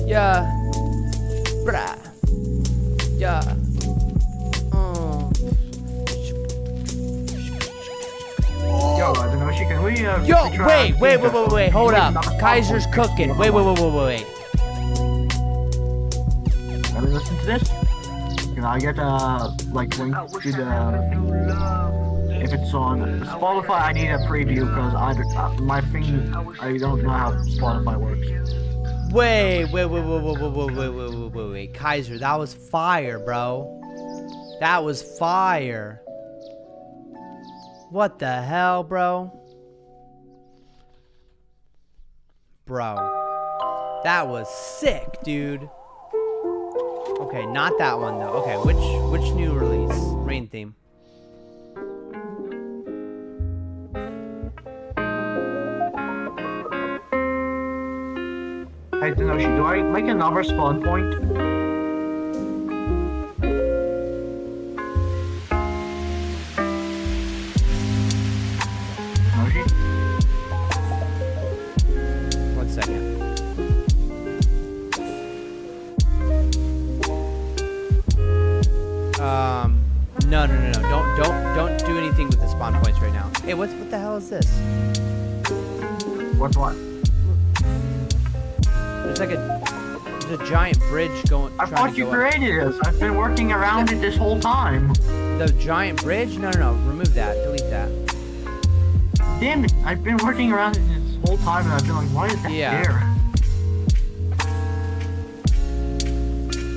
Yeah! Brah! Yeah! Yo, I don't know if she can. Yo, wait, hold up. Kaiser's cooking. Wait. Let me listen to this. Can I get like link to the if it's on Spotify? I need a preview because my thing I don't know how Spotify works. Wait. Kaiser, that was fire, bro. That was fire. What the hell, bro? Bro. That was sick, dude. Okay, not that one though. Okay, which new release? Rain theme. Hey, Tenoshi, do I make another spawn point? Tenoshi? 1 second. No. Don't do anything with the spawn points right now. Hey, what the hell is this? What's what? There's like a giant bridge going. I thought you created this. I've been working around it this whole time. The giant bridge? No. Remove that. Delete that. Damn it! I've been working around it this whole time, and I've been like, why is that there?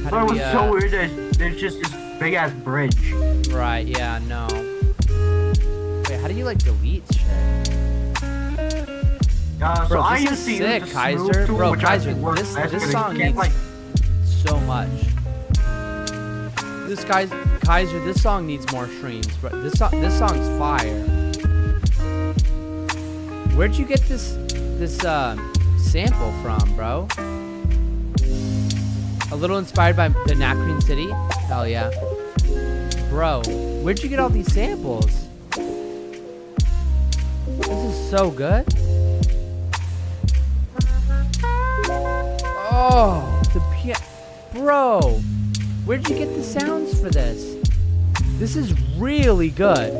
I thought it was so weird that there's just this big ass bridge. Right, yeah, no. Wait, how do you like delete shit? So Bro, I this used is to sick, use the Kaiser. smooth tool, Bro, which Kaiser, actually works best, this but song it can't, needs so much. Kaiser, this song needs more streams, bro. This song's fire. Where'd you get this sample from, bro? A little inspired by the Nakreen City? Hell yeah. Bro, where'd you get all these samples? This is so good. Oh, the piano. Bro, where'd you get the sounds for this? This is really good.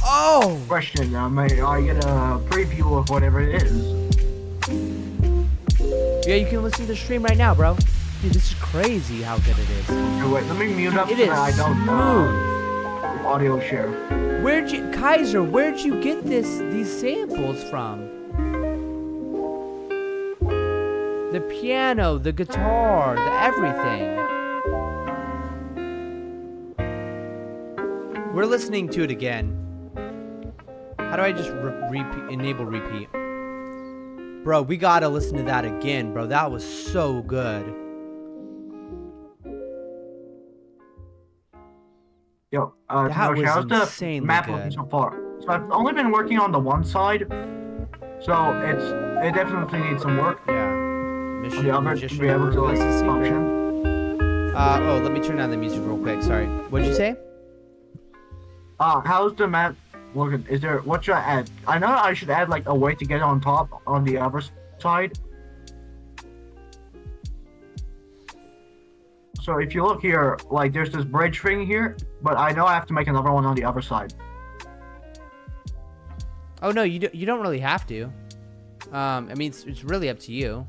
Oh! Question, may I get a preview of whatever it is? Yeah, you can listen to the stream right now, bro. Dude, this is crazy how good it is. Okay, wait, let me mute up so It that I is don't smooth. audio share. Kaiser, where'd you get these samples from? The piano, the guitar, the everything. We're listening to it again. How do I just enable repeat? Bro, we gotta listen to that again, bro. That was so good. Yo, that was how's the insanely map good. looking so far? So I've only been working on the one side, so it definitely needs some work. Yeah. On the other to be able to like function. Oh, let me turn down the music real quick. Sorry. What'd you say? How's the map looking? Is there, what should I add? I know I should add like a way to get on top on the other side. So if you look here, like there's this bridge thing here, but I know I have to make another one on the other side. Oh no, you don't really have to. I mean, it's really up to you.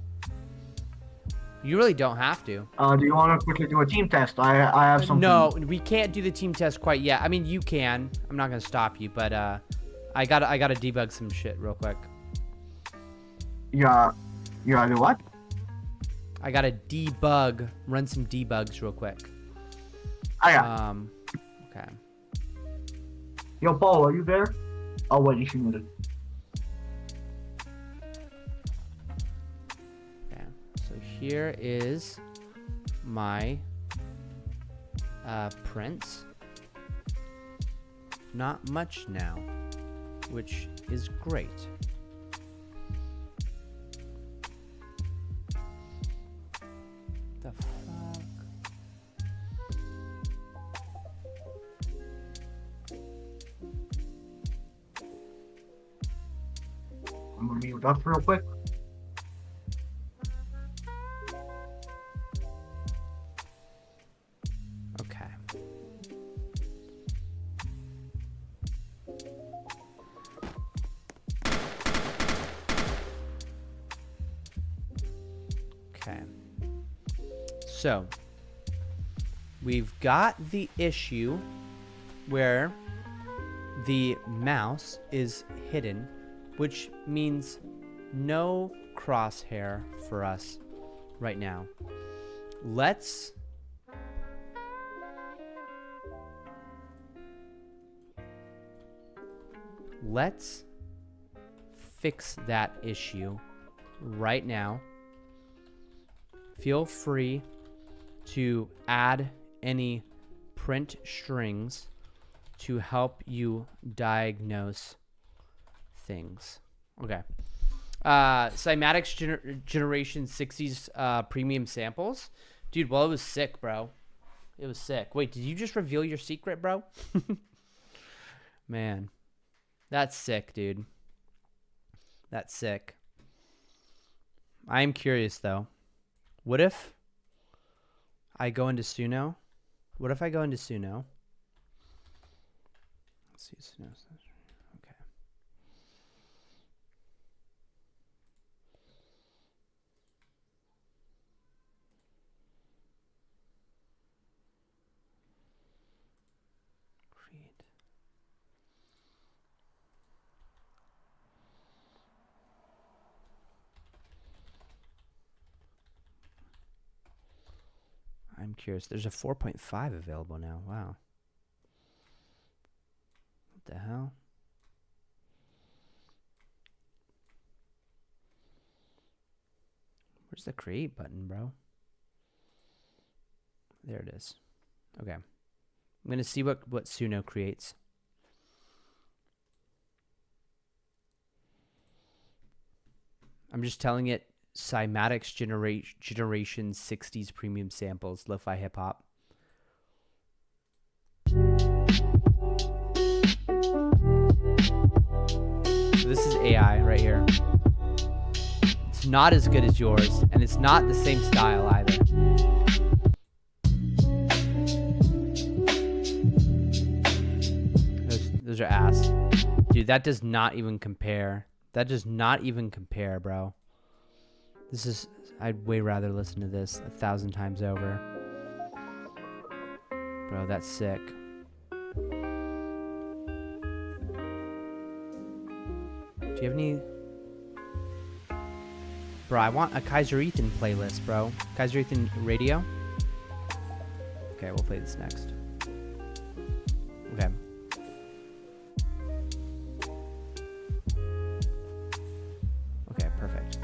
You really don't have to. Do you want to quickly do a team test? I have something. No, we can't do the team test quite yet. I mean, you can. I'm not gonna stop you, but I gotta debug some shit real quick. You gotta do what? I gotta run some debugs real quick. Oh, yeah. Okay. Yo, Paul, are you there? Oh, wait, you muted. Okay, so here is my prints. Not much now, which is great. The fuck? I'm gonna mute up real quick. Okay. Okay. So, we've got the issue where the mouse is hidden, which means no crosshair for us right now. Let's fix that issue right now. Feel free to add any print strings to help you diagnose things. Okay. Cymatics Generation 60's premium samples. Dude, well, it was sick, bro. It was sick. Wait, did you just reveal your secret, bro? Man. That's sick, dude. That's sick. I am curious, though. What if I go into Suno? What if I go into Suno? Let's see, Suno. Okay. Create. I'm curious. There's a 4.5 available now. Wow. What the hell? Where's the create button, bro? There it is. Okay. I'm going to see what Suno creates. I'm just telling it Cymatics Generation 60's premium samples, lo-fi hip hop. So this is AI right here. It's not as good as yours, and it's not the same style either. Those are ass. Dude, that does not even compare. That does not even compare, bro. This is... I'd way rather listen to this 1,000 times over. Bro, that's sick. Do you have any... Bro, I want a Kaiser Ethan playlist, bro. Kaiser Ethan radio. Okay, we'll play this next. Okay. Okay, perfect.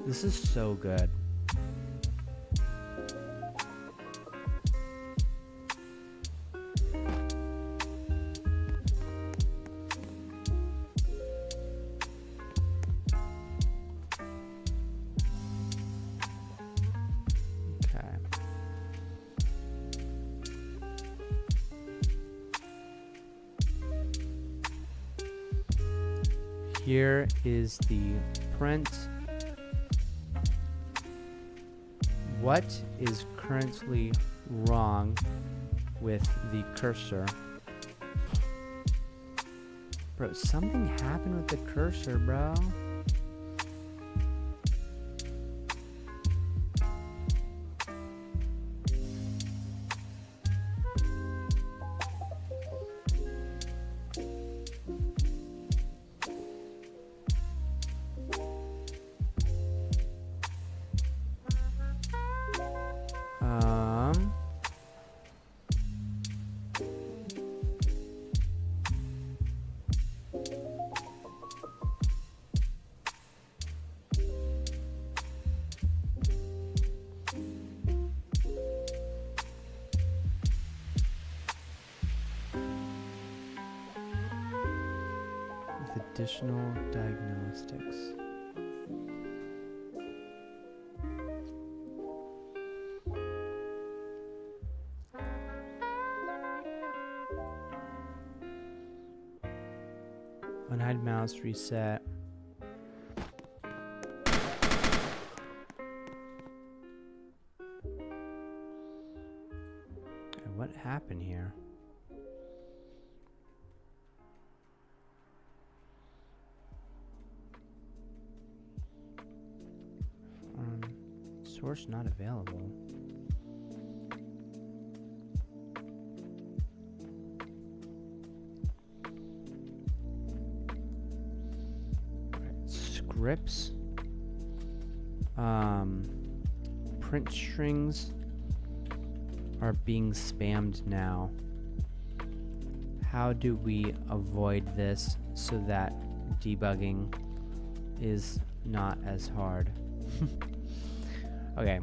This is so good. Here is the print. What is currently wrong with the cursor? Bro, something happened with the cursor, bro. Additional diagnostics. Unhide mouse, reset. What happened here? Source not available. Scripts. Print strings are being spammed now. How do we avoid this so that debugging is not as hard? Okay.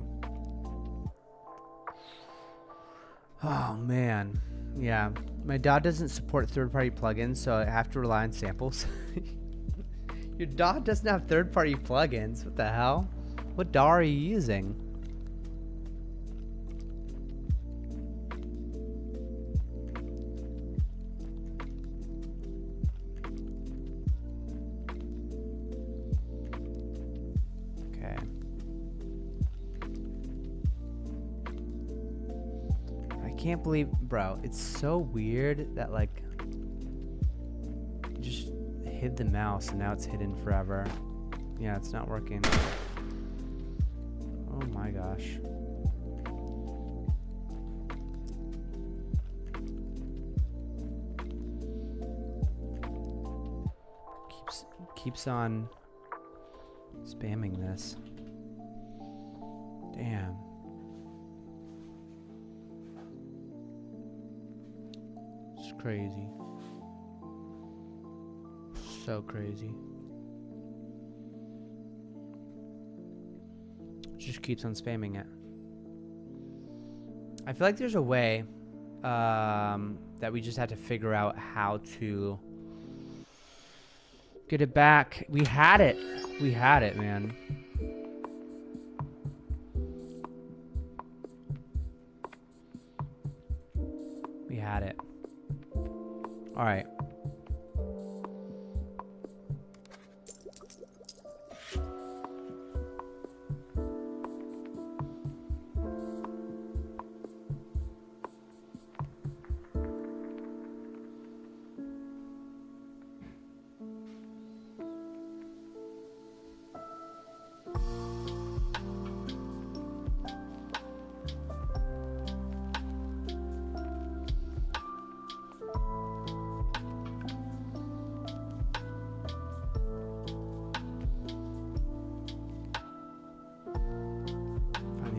Oh man. Yeah. My DAW doesn't support third-party plugins, so I have to rely on samples. Your DAW doesn't have third-party plugins. What the hell? What DAW are you using? I can't believe, bro, it's so weird that like just hid the mouse and now it's hidden forever. Yeah, it's not working. Oh my gosh. Keeps on spamming this. Damn. It's crazy. So crazy. Just keeps on spamming it. I feel like there's a way that we just had to figure out how to get it back. We had it. We had it, man. We had it. All right.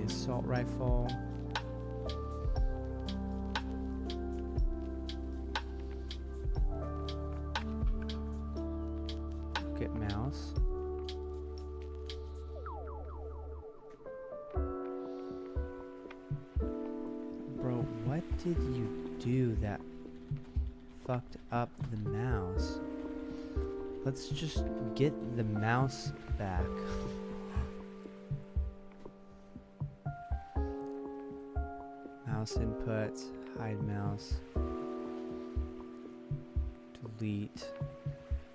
Assault rifle. Get mouse. Bro, what did you do that fucked up the mouse? Let's just get the mouse back. Mouse input, hide mouse, delete.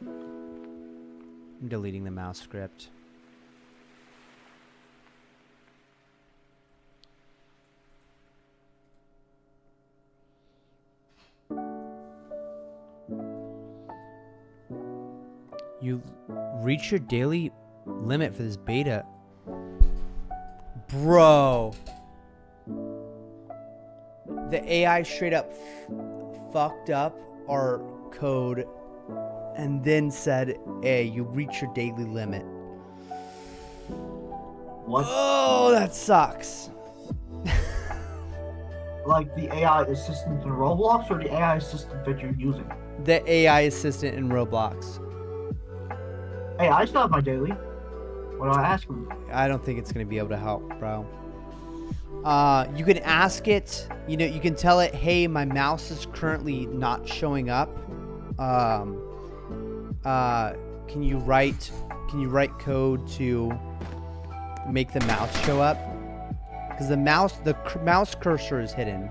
I'm deleting the mouse script. You reach your daily limit for this beta. Bro. The AI straight up fucked up our code and then said, hey, you reach your daily limit. What? Oh, that sucks. Like the AI assistant in Roblox or the AI assistant that you're using? The AI assistant in Roblox. Hey, I still have my daily. What do I ask him? I don't think it's going to be able to help, bro. You can ask it, you know, you can tell it, hey, my mouse is currently not showing up. Can you write code to make the mouse show up? Because the mouse cursor is hidden.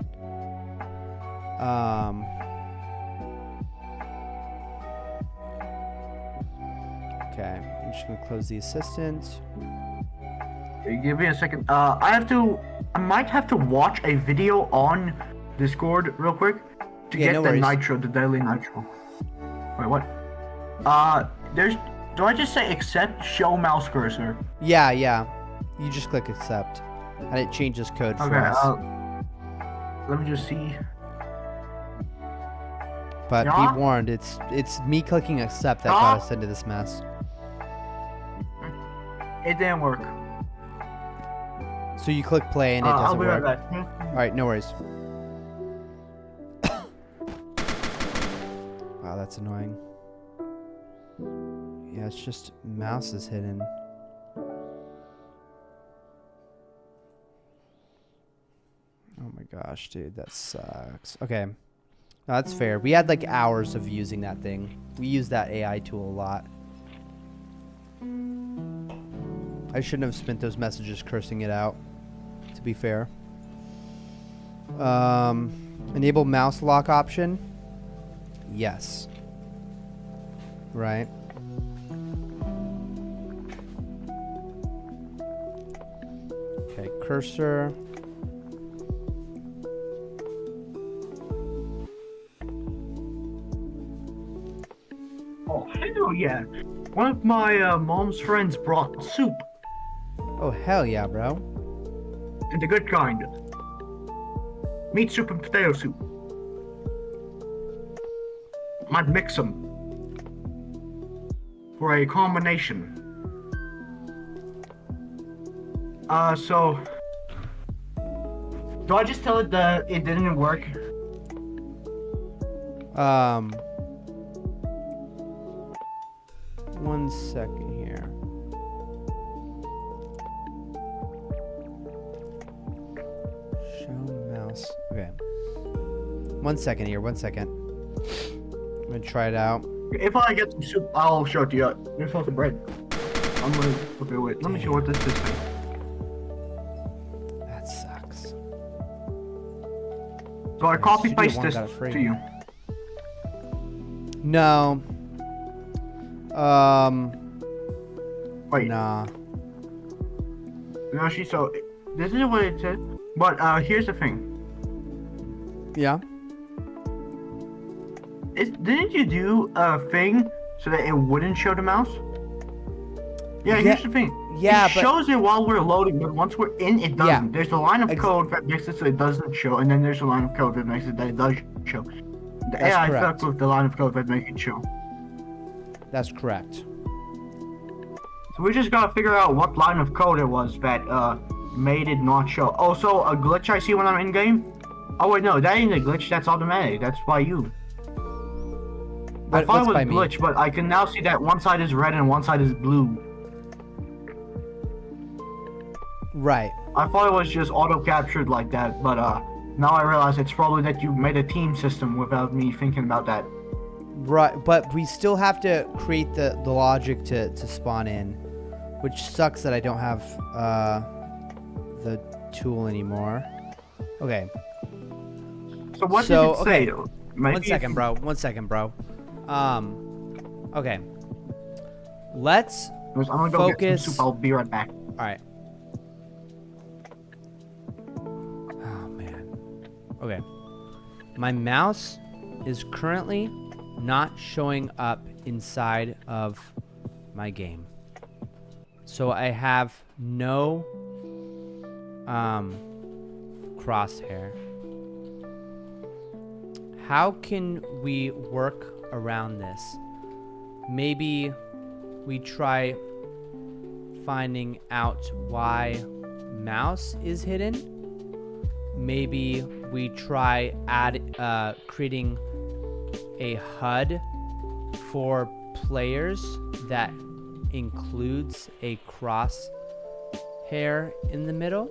Okay, I'm just gonna close the assistant. Okay, give me a second. I might have to watch a video on Discord real quick to get no the worries. nitro, the daily nitro. Wait, what? Do I just say accept show mouse cursor? Yeah. You just click accept, and it changes code for us. Let me just see. But Yeah? be warned, it's me clicking accept that got us into this mess. It didn't work. So you click play and it I'll doesn't be work. right back. All right, no worries. Wow, that's annoying. Yeah, it's just mouse is hidden. Oh my gosh, dude, that sucks. Okay. No, that's fair. We had like hours of using that thing. We use that AI tool a lot. I shouldn't have spent those messages cursing it out, to be fair. Enable mouse lock option. Yes. Right. Okay, cursor. Oh, hell yeah. One of my mom's friends brought soup. Oh, hell yeah, bro. And the good kind. Meat soup and potato soup. Might mix them for a combination. So do I just tell it that it didn't work? One second here. Show mouse. Okay. 1 second here. 1 second. I'm gonna try it out. If I get some soup, I'll show it to you. There's also bread. I'm gonna okay, wait. Let me show what this is. That sucks. So I copy Studio paste One this got it free. to you. No. Wait. Nah. No, so this is what it says. But here's the thing. Yeah. Didn't you do a thing so that it wouldn't show the mouse? Yeah, here's the thing. Yeah, it shows it while we're loading, but once we're in, it doesn't. Yeah. There's a line of code that makes it so it doesn't show, and then there's a line of code that makes it that it does show. The That's AI correct. fucked with the line of code that makes it show. That's correct. So we just gotta figure out what line of code it was that made it not show. Also, a glitch I see when I'm in game. Oh wait, no, that ain't a glitch. That's automatic. That's by you. I thought it was a glitch, but I can now see that one side is red and one side is blue. Right. I thought it was just auto-captured like that, but now I realize it's probably that you made a team system without me thinking about that. Right, but we still have to create the logic to spawn in, which sucks that I don't have the tool anymore. Okay. So what did it say? Okay. Maybe 1 second, bro. 1 second, bro. Okay. Let's I'm gonna go focus. get some soup. I'll be right back. All right. Oh man. Okay. My mouse is currently not showing up inside of my game. So I have no crosshair. How can we work around this? Maybe we try finding out why mouse is hidden. Maybe we try creating a HUD for players that includes a crosshair in the middle.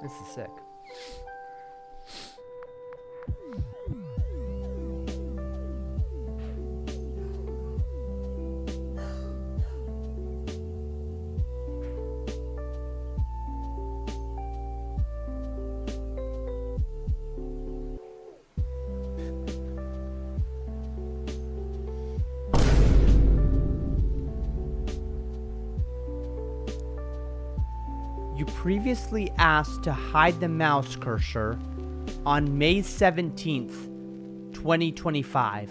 This is sick. You previously asked to hide the mouse cursor on May 17th, 2025.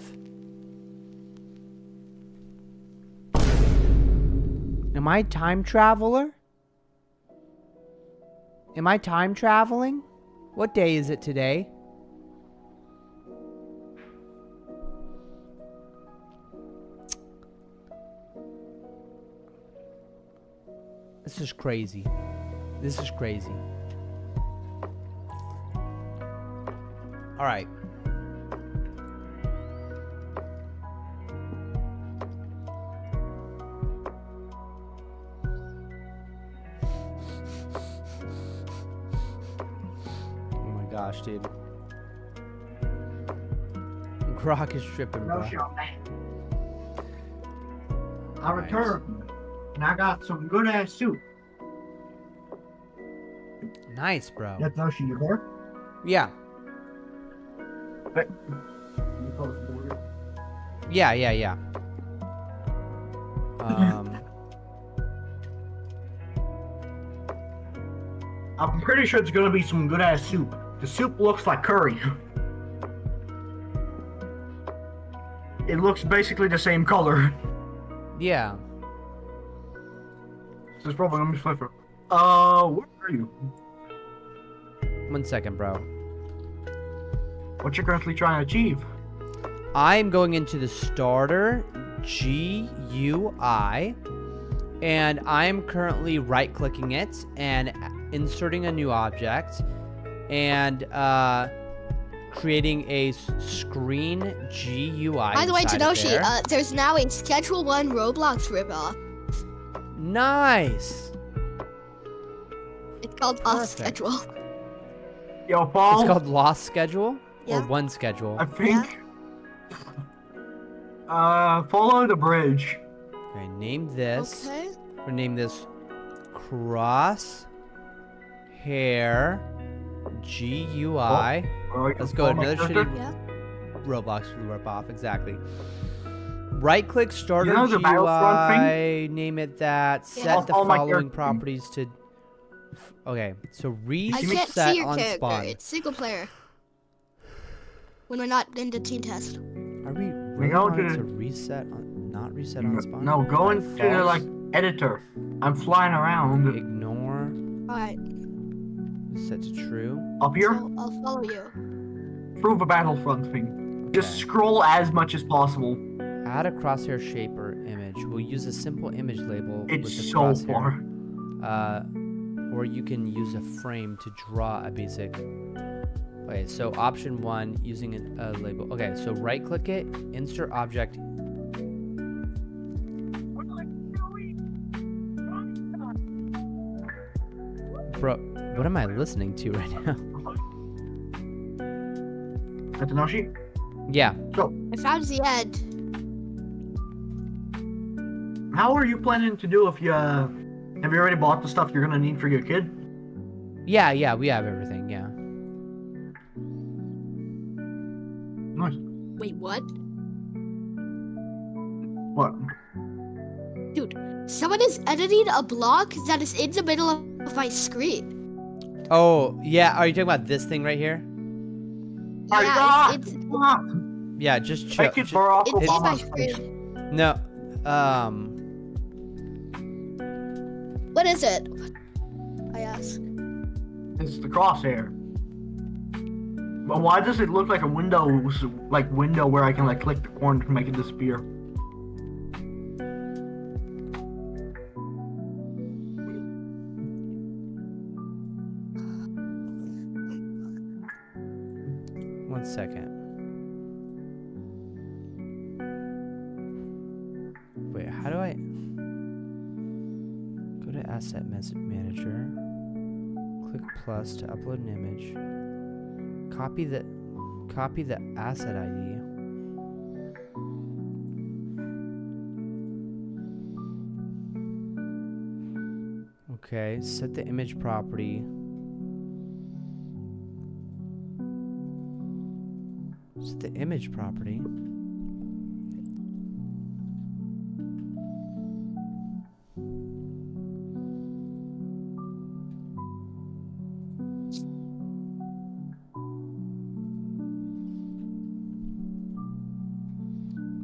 Am I time traveler? Am I time traveling? What day is it today? This is crazy. This is crazy. All right. Oh my gosh, dude. Grok is tripping, bro. I returned, and I got some good ass soup. Nice, bro. Yep, Yoshi, you there? Yeah. Hey. You close the door? Yeah. I'm pretty sure it's gonna be some good ass soup. The soup looks like curry. It looks basically the same color. Yeah. So it's probably gonna be flavor. Where are you? 1 second, bro. What you're currently trying to achieve? I'm going into the starter GUI, and I'm currently right-clicking it and inserting a new object, and creating a screen GUI. By the way, inside of Tanoshi, there. there's now a Schedule 1 Roblox ripoff. Nice. It's called Off Schedule. Yo, Paul. It's called Lost Schedule? Yeah. Or One Schedule? I think. Follow the bridge. Okay, name this. Okay. We're name this Cross Hair GUI. Let's go another shitty Roblox rip off. Exactly. Right click starter the Battlefront GUI. Name it that. Set the following properties to. Okay, so I can't see reset your on character. spawn. It's single player. When we're not in the team test. Are we really wanting to reset on, not reset on spawn? No, go into the like editor. I'm flying around. Ignore. Alright. Set to true. Up here? I'll follow you. Prove a Battlefront thing. Just scroll as much as possible. Add a crosshair shape or image. We'll use a simple image label It's with the so crosshair. far. Or you can use a frame to draw a basic. Okay, so option 1, using a label. Okay, so right click it, insert object. Bro, what am I listening to right now? Atanoshi? Yeah. So, I found the end. how are you planning to do if you, have you already bought the stuff you're gonna need for your kid? Yeah, we have everything, yeah. Nice. Wait, what? What? Dude, someone is editing a block that is in the middle of my screen. Oh, yeah. Are you talking about this thing right here? Yeah, it's Yeah, just chill. Make it Barack it's in my Obama's face. screen. No. What is it? I ask. It's the crosshair. But why does it look like a window, window where I can like click the corner to make it disappear? One second. Wait, how do I go to Asset Manager? Click plus to upload an image. Copy the asset ID. Okay, set the image property. Set the image property.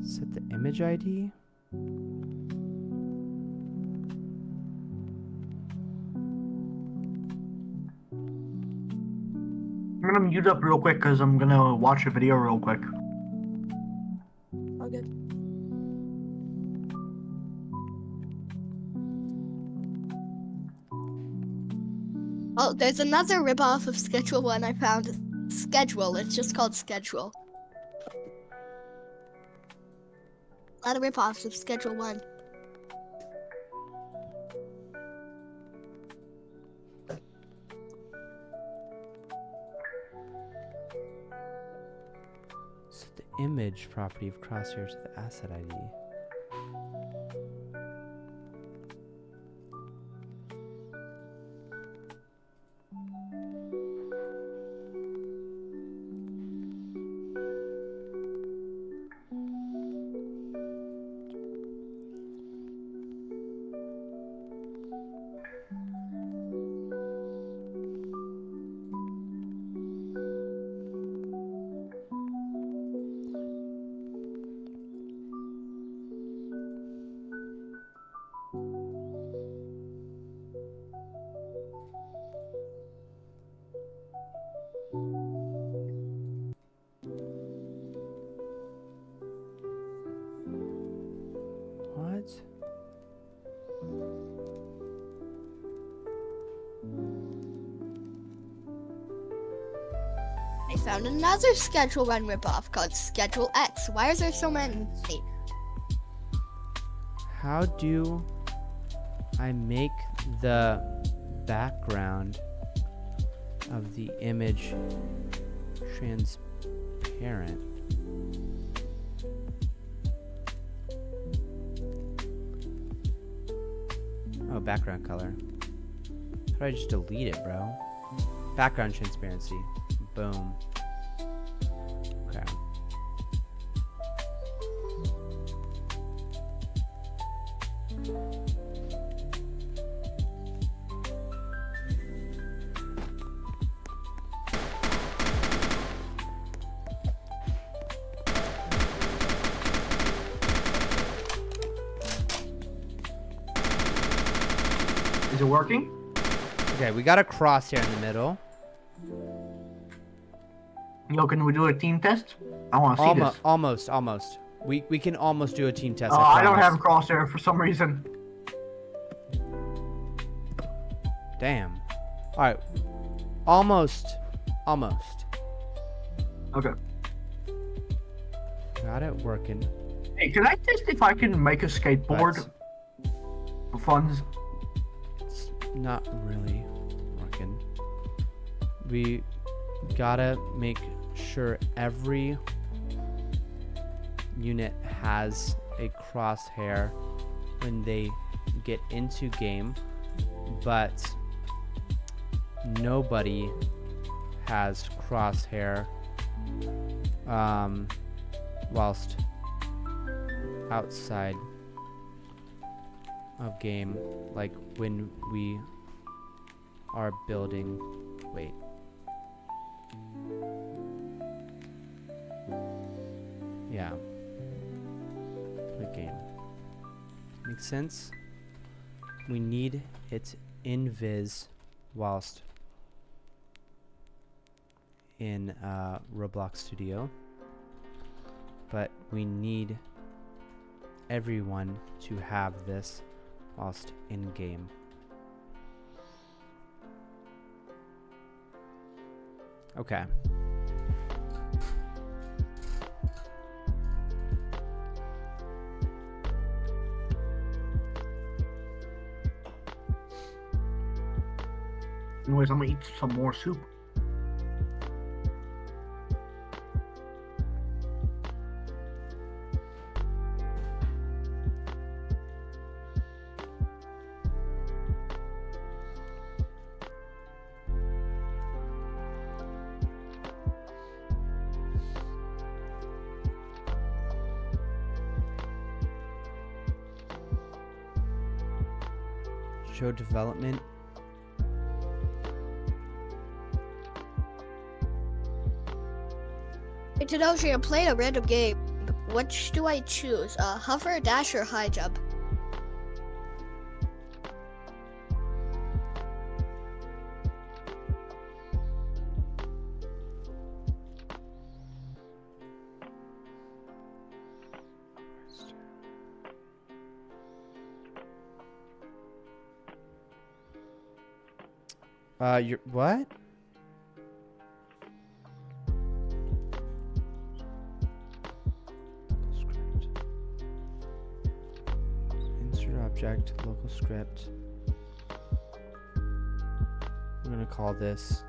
Set the image ID. I'm gonna mute up real quick because I'm gonna watch a video real quick. All good. Oh, there's another ripoff of Schedule 1 I found. Schedule. It's just called Schedule. A lot of ripoffs of Schedule 1. Set the image property of crosshair to the asset ID. What? I found another Schedule 1 ripoff called Schedule X. Why is there so many? How do I make the background of the image transparent? Oh, background color. How do I just delete it, bro? Background transparency. Boom. Okay. Is it working? Okay, we got a crosshair in the middle. Yo, can we do a team test? I want to see this. Almost. We can almost do a team test. I don't have a crosshair for some reason. Damn. All right. Almost. Okay. Got it working. Hey, can I test if I can make a skateboard for funds? It's not really working. We gotta make sure every unit has a crosshair when they get into game, but nobody has crosshair whilst outside of game, like when we are building Wait. Yeah. Click game. Makes sense. We need it in Viz whilst in Roblox Studio, but we need everyone to have this whilst in game. Okay. Anyways, I'm gonna eat some more soup. Show development. Hey, Tenoshi, I'm playing a random game. Which do I choose? Hover, dash, or high jump? You're what? Insert object, local script. I'm gonna call this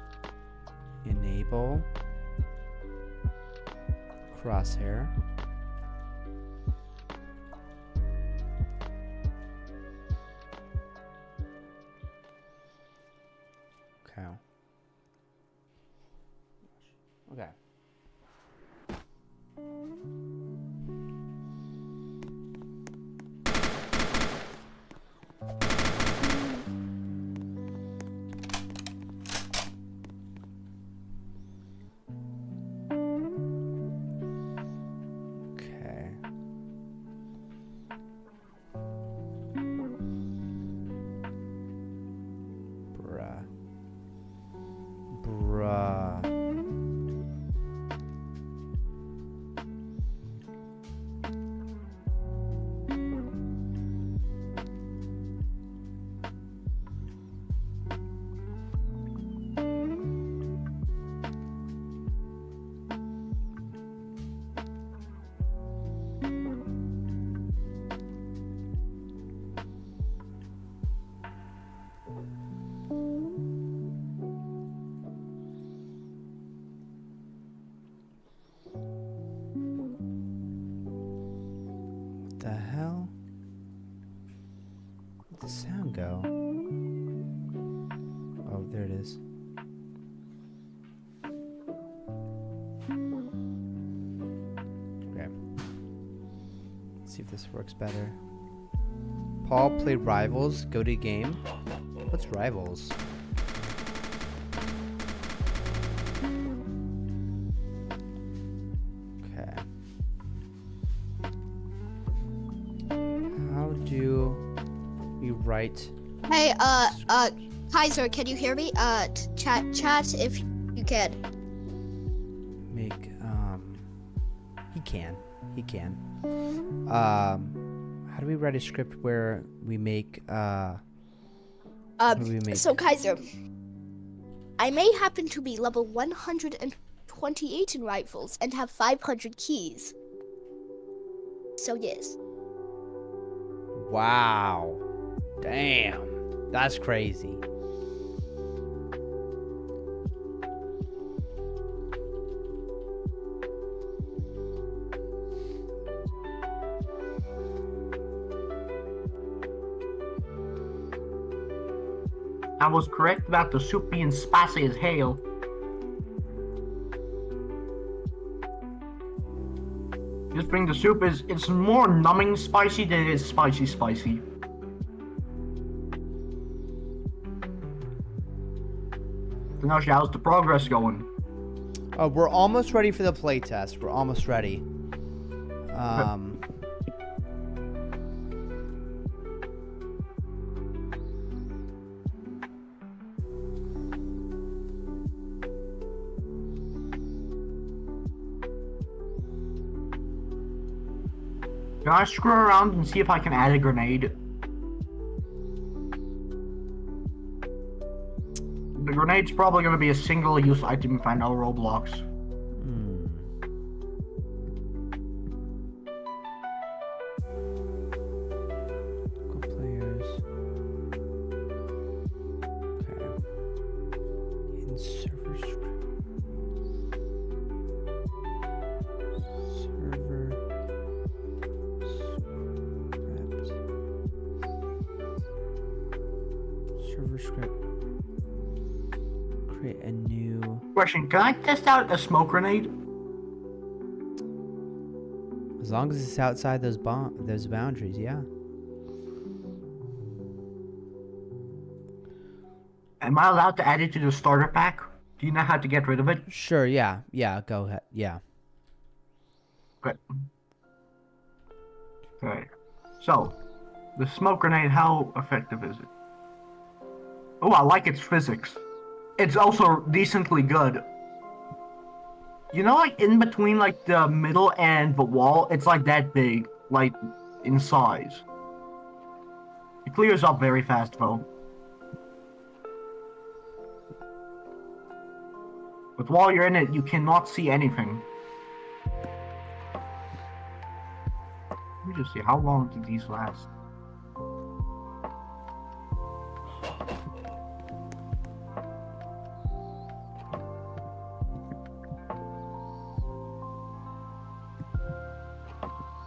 enable crosshair. Okay. Okay. Bruh. The hell? Where'd the sound go? Oh, there it is. Okay. Let's see if this works better. Paul, play Rivals. Go to game. What's Rivals? Right. Hey, Kaiser, can you hear me? Chat if you can. Make, he can. How do we write a script where we make, So Kaiser, I may happen to be level 128 in Rifles and have 500 keys. So yes. Wow. Damn, that's crazy. I was correct about the soup being spicy as hell. Just bring the soup it's more numbing spicy than it is spicy. Tenoshi, how's the progress going? We're almost ready for the playtest. We're almost ready. Can I screw around and see if I can add a grenade? The grenade's probably going to be a single-use item if I know Roblox. Players. Okay. In server script. Server script. Create a new. Question, can I test out a smoke grenade? As long as it's outside those boundaries, yeah. Am I allowed to add it to the starter pack? Do you know how to get rid of it? Sure, yeah. Yeah, go ahead. Yeah. Good. Okay. So, the smoke grenade, how effective is it? Oh, I like its physics. It's also decently good. You know, like in between like the middle and the wall, it's like that big, like in size. It clears up very fast though. But while you're in it, you cannot see anything. Let me just see, how long do these last?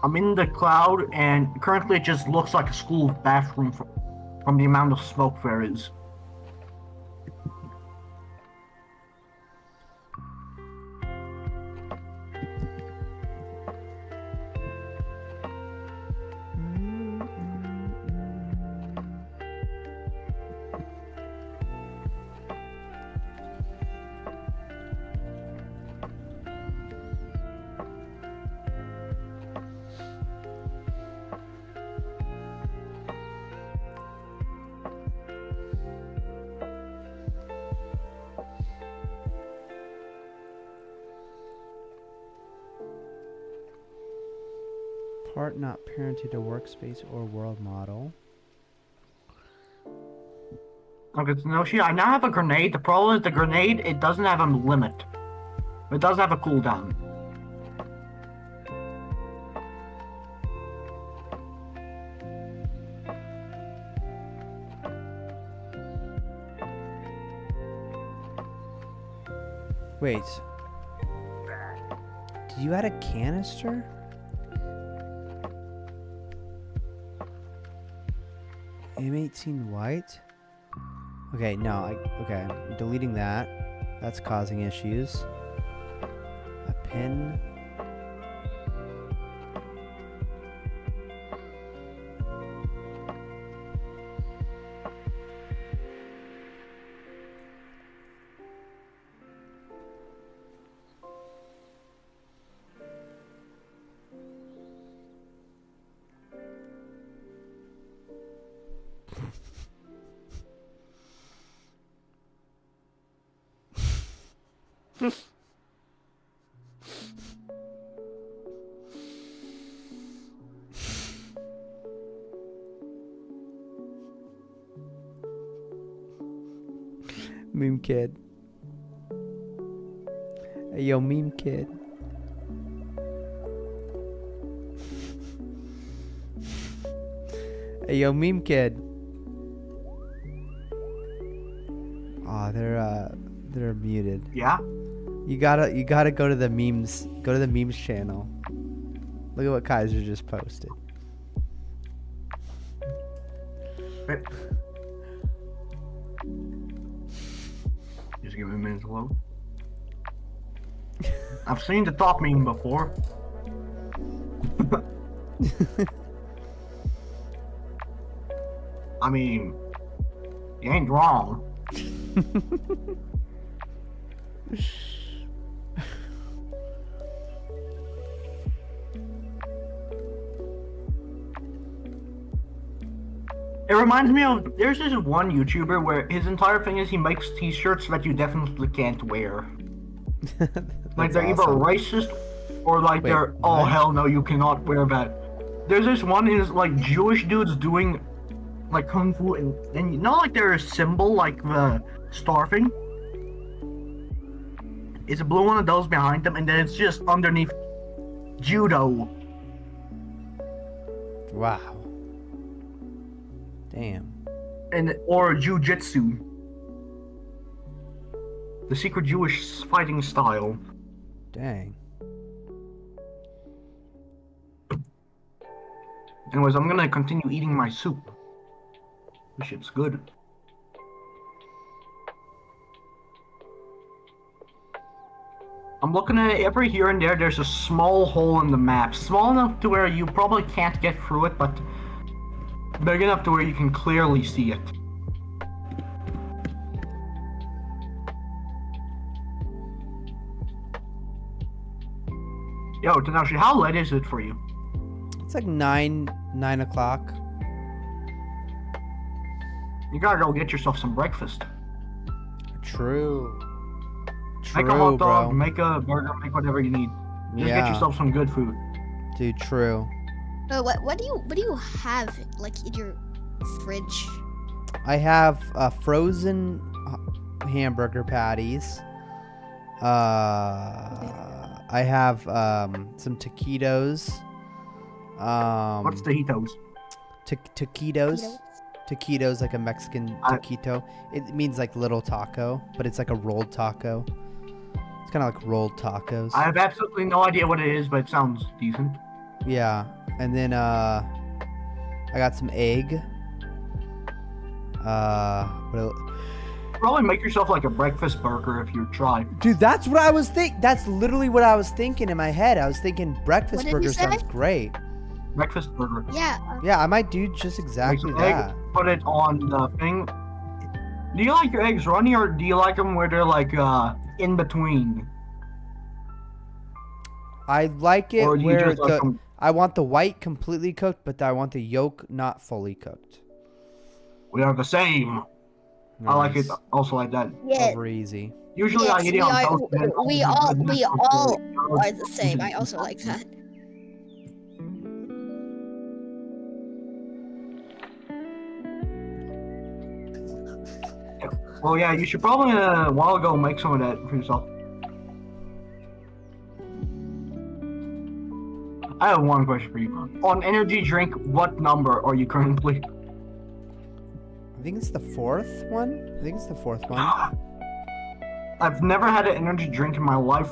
I'm in the cloud, and currently it just looks like a school bathroom from the amount of smoke there is. Part not parented to workspace or world model. Okay, Tenoshi, I now have a grenade. The problem is the grenade, it doesn't have a limit. It does have a cooldown. Wait. Did you add a canister? M18 white? Okay, no, okay, I'm deleting that. That's causing issues. A pin. Meme kid. Hey, yo, meme kid. Hey, yo, meme kid. Aw, they're muted. Yeah? You gotta go to the memes. Go to the memes channel. Look at what Kaiser just posted. Just give me a minute to load. I've seen the top meme before. I mean, you ain't wrong. It reminds me of, there's this one YouTuber where his entire thing is he makes t-shirts that you definitely can't wear. Like they're either racist or like they're, oh hell no, you cannot wear that. There's this one is like Jewish dudes doing like kung fu and you know like their symbol, like the star thing? It's a blue one of those behind them and then it's just underneath judo. Wow. Damn. And or jujitsu. The secret Jewish fighting style. Dang. Anyways, I'm gonna continue eating my soup. This shit's good. I'm looking at it, every here and there's a small hole in the map. Small enough to where you probably can't get through it, but big enough to where you can clearly see it. Yo, Tanashi, how late is it for you? It's like 9 o'clock. You gotta go get yourself some breakfast. True. Make a hot dog, bro. make a burger, make whatever you need. Just get yourself some good food. Dude, true. What do you have like in your fridge? I have frozen hamburger patties. I have some taquitos. What's taquitos? Taquitos. Taquitos, like a Mexican taquito. It means like little taco, but it's like a rolled taco. It's kind of like rolled tacos. I have absolutely no idea what it is, but it sounds decent. Yeah, and then I got some egg. Probably make yourself like a breakfast burger if you try. Dude, that's what I was that's literally what I was thinking in my head. I was thinking breakfast What did you burger sounds say? great. Breakfast burger. Yeah. Yeah, I might do just exactly Make some that. egg, put it on the thing. Do you like your eggs runny or do you like them where they're like in between? I like it Or do you where just like I want the white completely cooked, but I want the yolk not fully cooked. We are the same. I like it also like that. Yeah. Over easy. Usually I eat it on toast. and then we all all the are the same. I also like that. Well, yeah, you should probably a while ago make some of that for yourself. I have one question for you. On energy drink, what number are you currently? I think it's the fourth one. I've never had an energy drink in my life,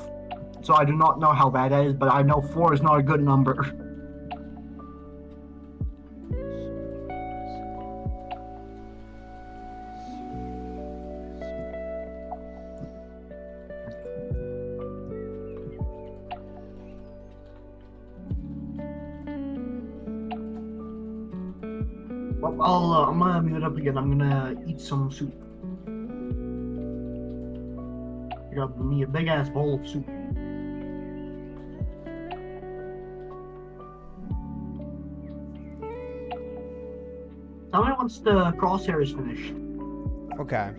so I do not know how bad that is, but I know 4 is not a good number. Well, I'm gonna mute up again. I'm gonna eat some soup. I got me a big ass bowl of soup. Tell me once the crosshair is finished. Okay.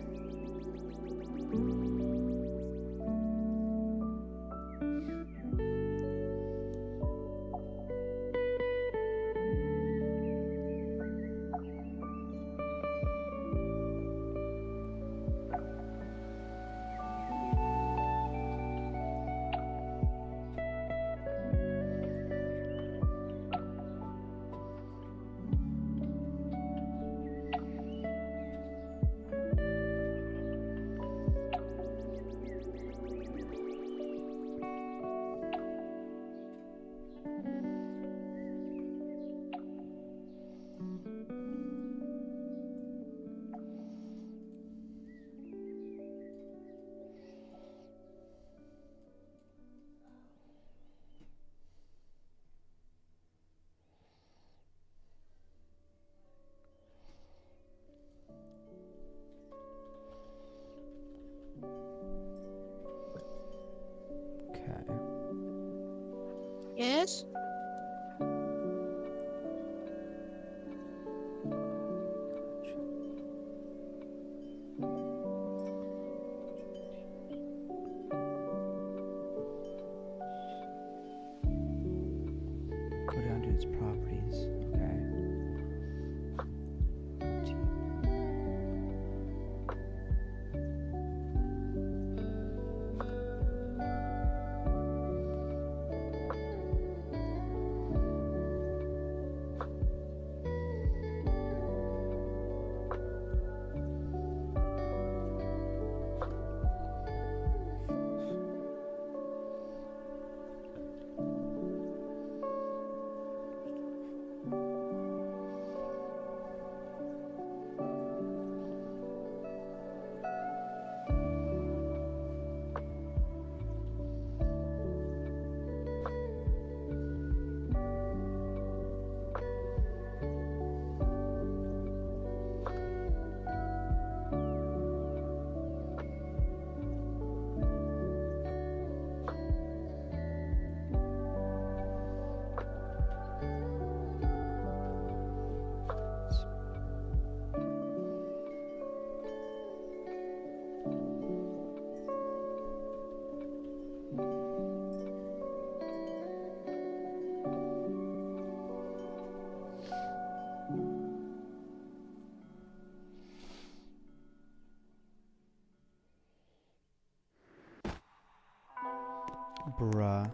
Bruh.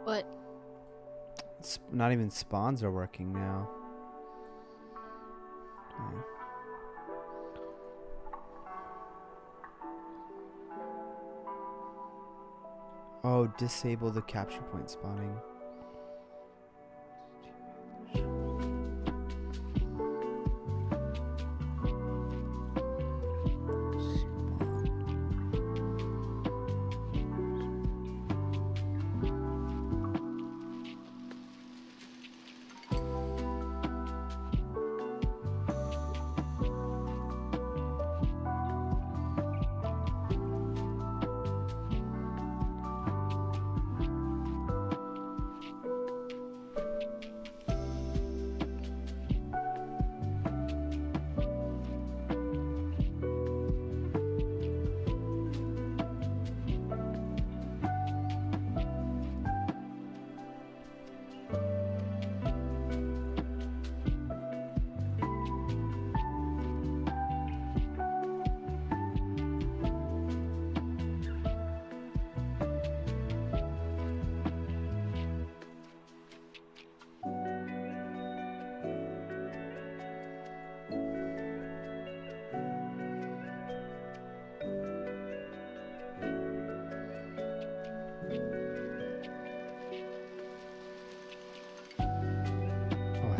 What? It's not even spawns are working now. Okay. Oh, disable the capture point spawning.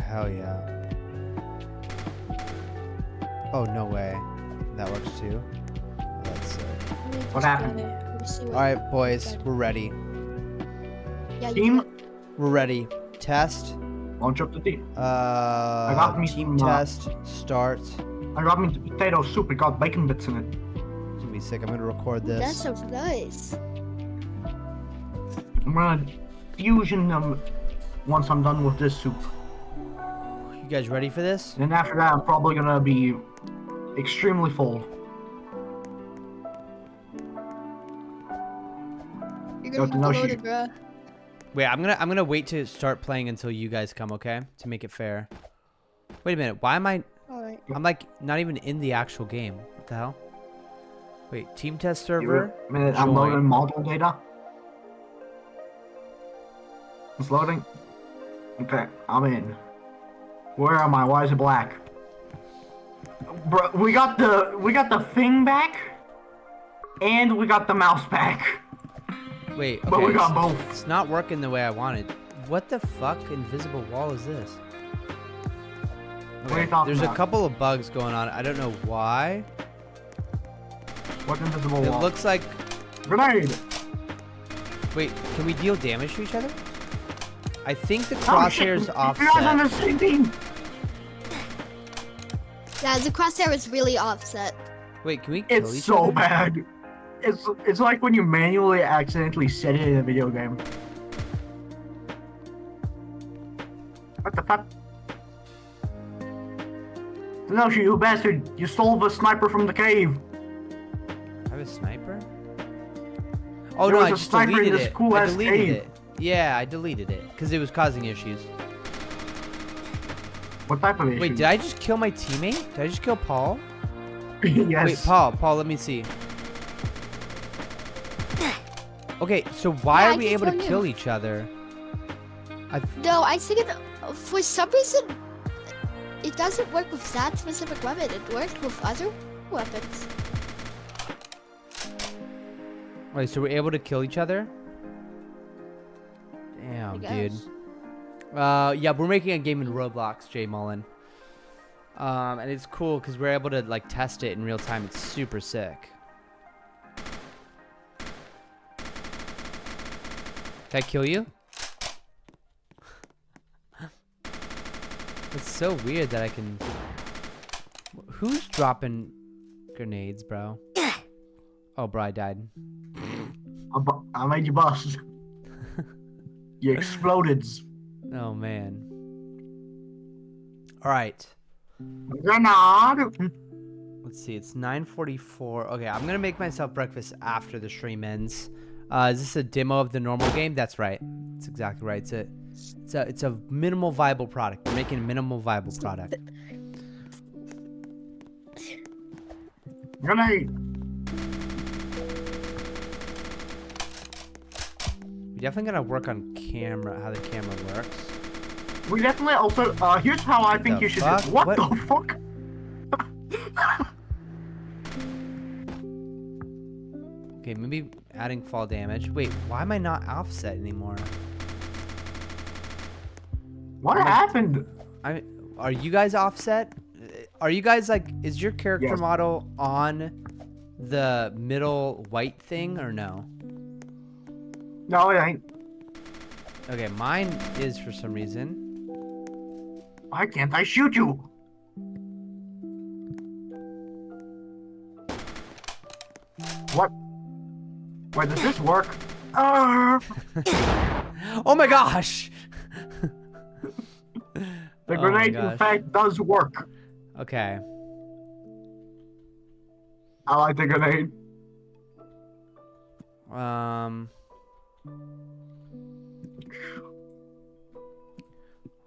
Hell yeah. Oh, no way. That works too? Oh, that's sick. What happened? Alright, boys. We're ready. Yeah, Team? We're ready. Test. Launch up the team. I got me team some, test. Start. I got me the potato soup. It got bacon bits in it. It's gonna be sick. I'm gonna record this. That sounds nice. I'm gonna fusion them once I'm done with this soup. You guys ready for this? And after that, I'm probably gonna be extremely full. You're Got gonna the be no loaded, sheet. bruh. Wait, I'm gonna wait to start playing until you guys come, okay? To make it fair. Wait a minute. Why am I? Alright. I'm like not even in the actual game. What the hell? Wait, team test server. A minute, I'm loading model data. It's loading. Okay, I'm in. Where am I? Why is it black? Bro, we got the thing back, and we got the mouse back. Wait, okay, But we got so both. It's not working the way I wanted. What the fuck invisible wall is this? What are you talking There's about? a couple of bugs going on. I don't know why. What invisible It wall? looks like... Grenade! Wait, can we deal damage to each other? I think the Oh, crosshairs shit. offset. You guys on the same team! Yeah, the crosshair is really offset. Wait, can we kill It's each so other? bad. It's like when you manually accidentally set it in a video game. What the fuck? No, you bastard! You stole the sniper from the cave. I have a sniper? Oh There no, was I a just sniper in deleted this it. cool I ass deleted cave. it. Yeah, I deleted it because it was causing issues. What type of issue? Wait, did I just kill my teammate? Did I just kill Paul? Yes. Wait, Paul, let me see. Okay, so why Yeah, are I we can able to kill you. kill each other? No, I think for some reason it doesn't work with that specific weapon. It worked with other weapons. Wait, so we're able to kill each other? Damn, dude. guess. Yeah, we're making a game in Roblox, Jay Mullen. And it's cool because we're able to like test it in real time. It's super sick. Can I kill you? It's so weird that I can... Who's dropping grenades, bro? Oh, bro, I died. I made you bust. You exploded. Oh, man. All right. Grenade. Let's see. It's 9:44. Okay, I'm going to make myself breakfast after the stream ends. Is this a demo of the normal game? That's right. That's exactly right. It's a minimal viable product. We're making a minimal viable product. Grenade. We definitely gotta work on camera, how the camera works. We definitely also, here's how I think you should do it. What the fuck? Okay, maybe adding fall damage. Wait, why am I not offset anymore? What happened? Are you guys offset? Are you guys like, is your character Yes. model on the middle white thing or no? No, it ain't. Okay, mine is for some reason. Why can't I shoot you? What? Wait, does this work? Oh my gosh! The grenade, in fact, does work. Okay. I like the grenade.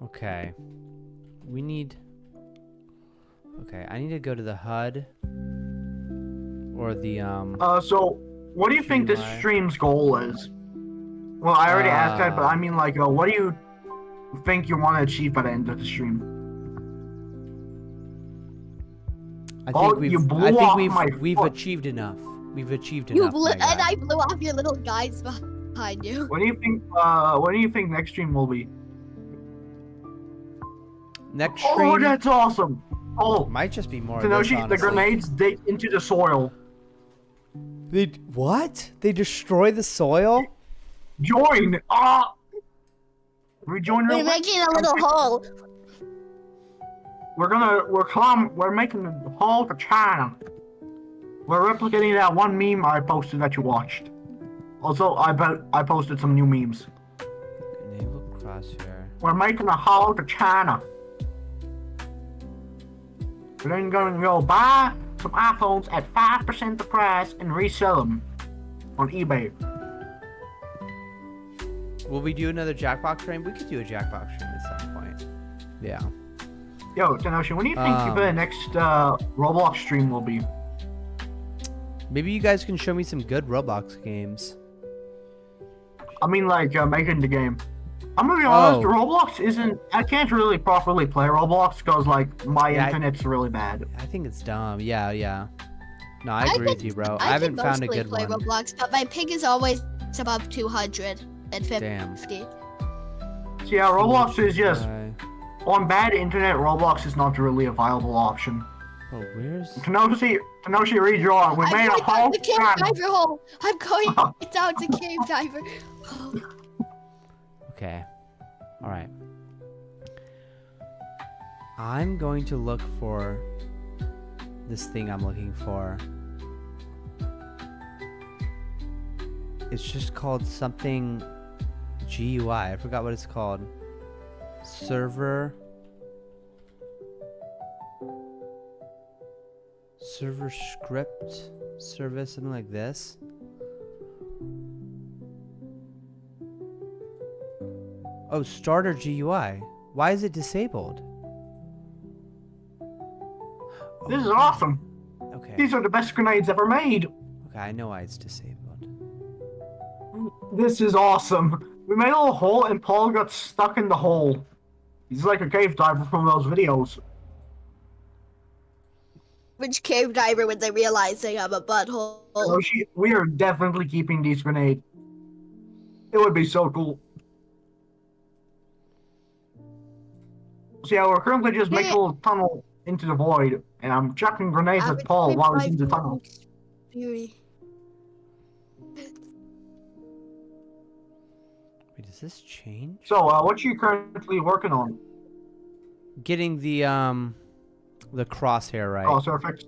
Okay. We need... Okay, I need to go to the HUD. Or the, So, what do you think this GUI. stream's goal is? Well, I already asked that, but I mean, like, what do you think you want to achieve by the end of the stream? I think we've foot. achieved enough. We've achieved You enough. my guy. and I blew off your little guys behind you. What do you think? What do you think next stream will be? Next Oh, stream that's awesome! Oh, might just be more of this, Tenoshi, the honestly. grenades dig into the soil. They what? They destroy the soil? Join! Ah! Rejoin We're real quick. making a little hole. We're making a hole to China. We're replicating that one meme I posted that you watched. Also, I posted some new memes. Enable crosshair. We're making a hole to China. We're then gonna go buy some iPhones at 5% the price and resell them on eBay. Will we do another Jackbox stream? We could do a Jackbox stream at some point. Yeah. Yo, Tenoshi, when do you think the next Roblox stream will be? Maybe you guys can show me some good Roblox games. I mean, like, making the game. I'm gonna be honest, Oh. Roblox isn't... I can't really properly play Roblox because, like, my Yeah, internet's really bad. I think it's dumb. Yeah. No, I agree with you, bro. I I haven't can found a mostly good play one. Roblox, but my ping is always above 250. Damn. So yeah, Roblox is just... On bad internet, Roblox is not really a viable option. Oh, where's... Tenoshi, redraw. We made a whole the cave diver hole. I'm going down to cave diver. Okay. Alright. I'm going to look for this thing I'm looking for. It's just called something GUI. I forgot what it's called. Server script service, something like this. Oh, starter GUI. Why is it disabled? This is awesome. Okay. These are the best grenades ever made. Okay, I know why it's disabled. This is awesome. We made a little hole and Paul got stuck in the hole. He's like a cave diver from those videos. Which cave diver when they realize they have a butthole? We are definitely keeping these grenades. It would be so cool. So yeah, we're currently just making a little tunnel into the void, and I'm chucking grenades at Paul while he's in the tunnel. Fury. Wait, does this change? So, what are you currently working on? Getting the crosshair right. Oh, perfect.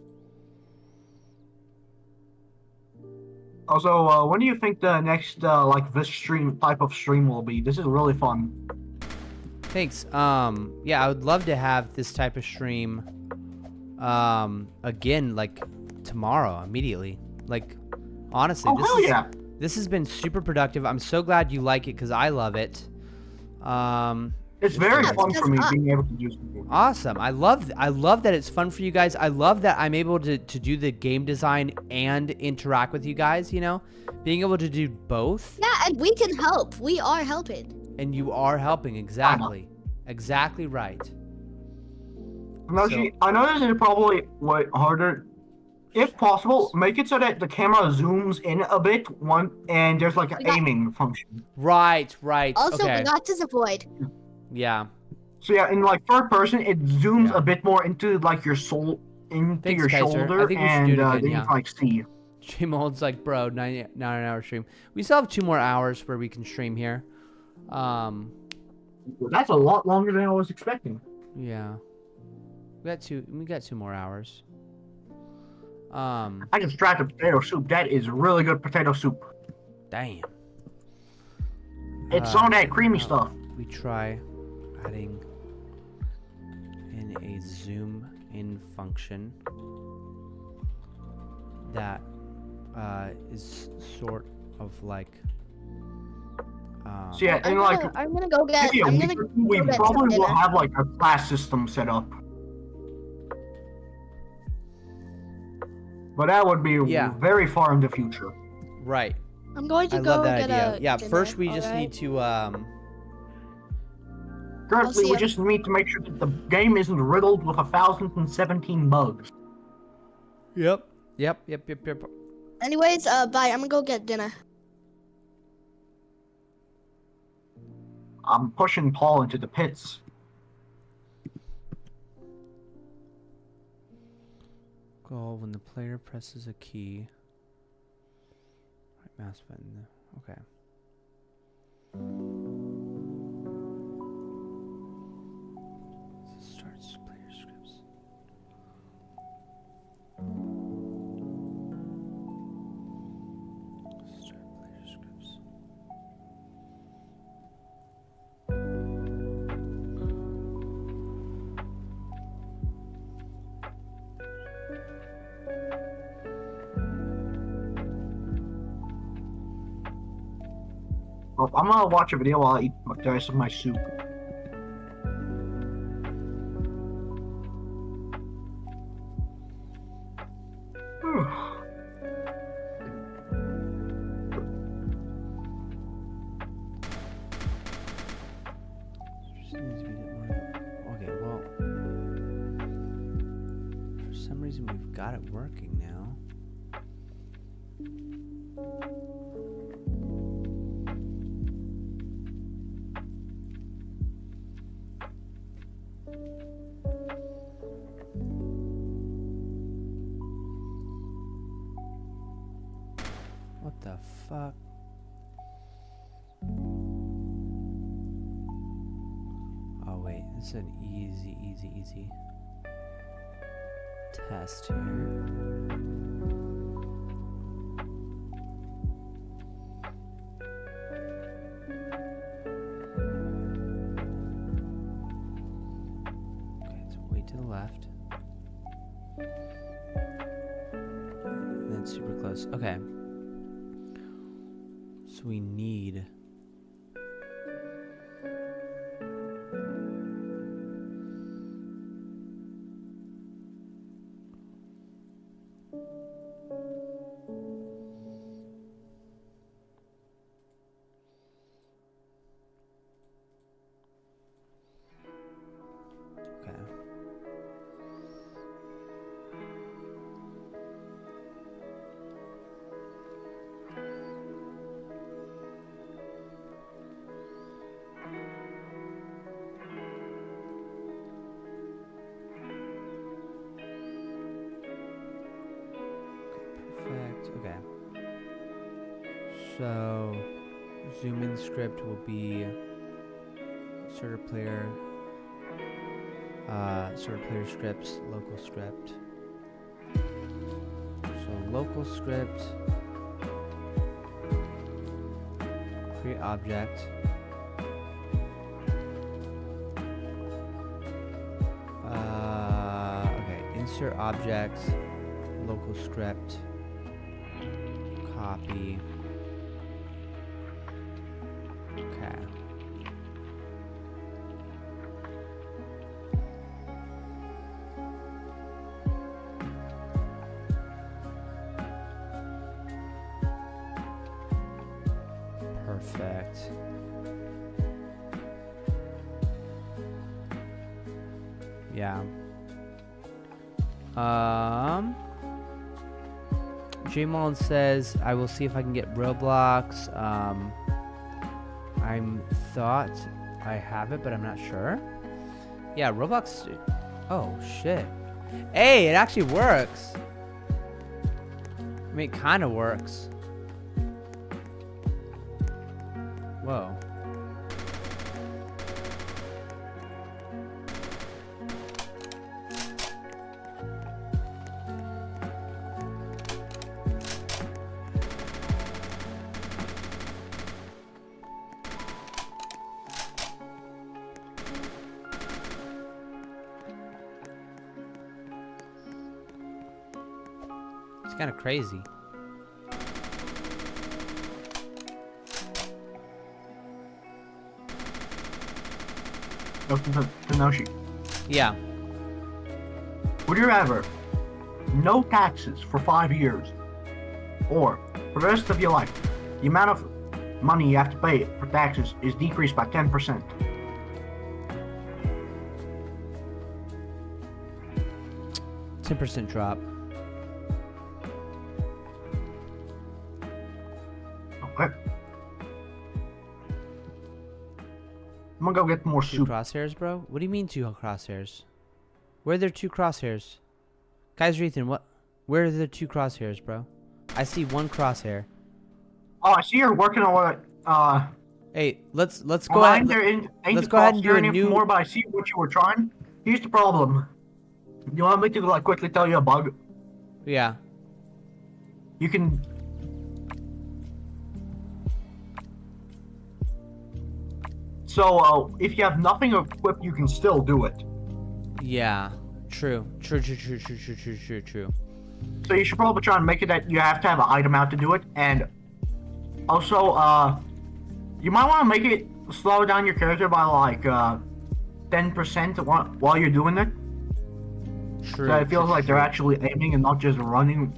Also, when do you think the next, like, this type of stream will be? This is really fun. Thanks. Yeah, I would love to have this type of stream, again, like, tomorrow, immediately. Like, honestly, this has been super productive. I'm so glad you like it, because I love it. It's very fun for me being able to do something. Awesome. I love that it's fun for you guys. I love that I'm able to do the game design and interact with you guys, you know, Being able to do both. Yeah, and we can help. We are helping. And you are helping, exactly. Exactly right. No, I know this is probably way harder. If possible, make it so that the camera zooms in a bit, and there's like an aiming function. Right. Also, okay. we got to avoid. Yeah. So yeah, in like third person, it zooms a bit more into like your soul, into your Kaiser. shoulder, I think we should and do it again, then you yeah. can like see. Stream holds like, bro, 9-hour stream. We still have 2 more hours where we can stream here. That's a lot longer than I was expecting. Yeah. We got 2 more hours. I just tried the potato soup. That is really good potato soup. Damn. It's some of that creamy stuff. We try adding in a zoom in function that is sort of like. So yeah, and like I'm gonna go get. We probably will have like a class system set up. But that would be very far in the future. Right. I'm going to I go love that get idea. a. Yeah. dinner, First, we just alright? need to. Currently, we just need to make sure that the game isn't riddled with 1,017 bugs. Yep. Anyways, bye. I'm gonna go get dinner. I'm pushing Paul into the pits. Goal when the player presses a key. Right mouse button. Okay. Starts player scripts. Start player scripts. Well, I'm gonna watch a video while I eat the rest of my soup. Okay, well, for some reason we've got it working now. What the fuck? Oh wait, this is an easy test here. Okay, so way to the left. And then super close. Okay. So we need okay. So zoom in script will be sort of player scripts, local script. So local script, create object. Okay, insert object, local script, copy. Okay. Perfect. Yeah. J-Mullen says, I will see if I can get Roblox. I'm thought I have it, but I'm not sure. Yeah, Roblox. Oh, shit. Hey, it actually works. I mean, it kind of works. Whoa. It's kind of crazy. Tenoshi. Yeah. Would you rather no taxes for 5 years, or for the rest of your life, the amount of money you have to pay for taxes is decreased by 10%? %10 drop. Okay. I'm gonna go get more Two soup. crosshairs, bro? What do you mean 2 crosshairs? Where are there 2 crosshairs? Guys, Ethan, what? Where are the 2 crosshairs, bro? I see 1 crosshair. Oh, I see you're working on what. Hey, let's go ahead. Let's go ahead and do a new. More, but I see what you were trying. Here's the problem. You want me to like quickly tell you a bug? Yeah. You can. So if you have nothing equipped, you can still do it. Yeah. True. True. So you should probably try and make it that you have to have an item out to do it, and also you might want to make it slow down your character by like 10% while you're doing it. True. So it feels like they're actually aiming and not just running.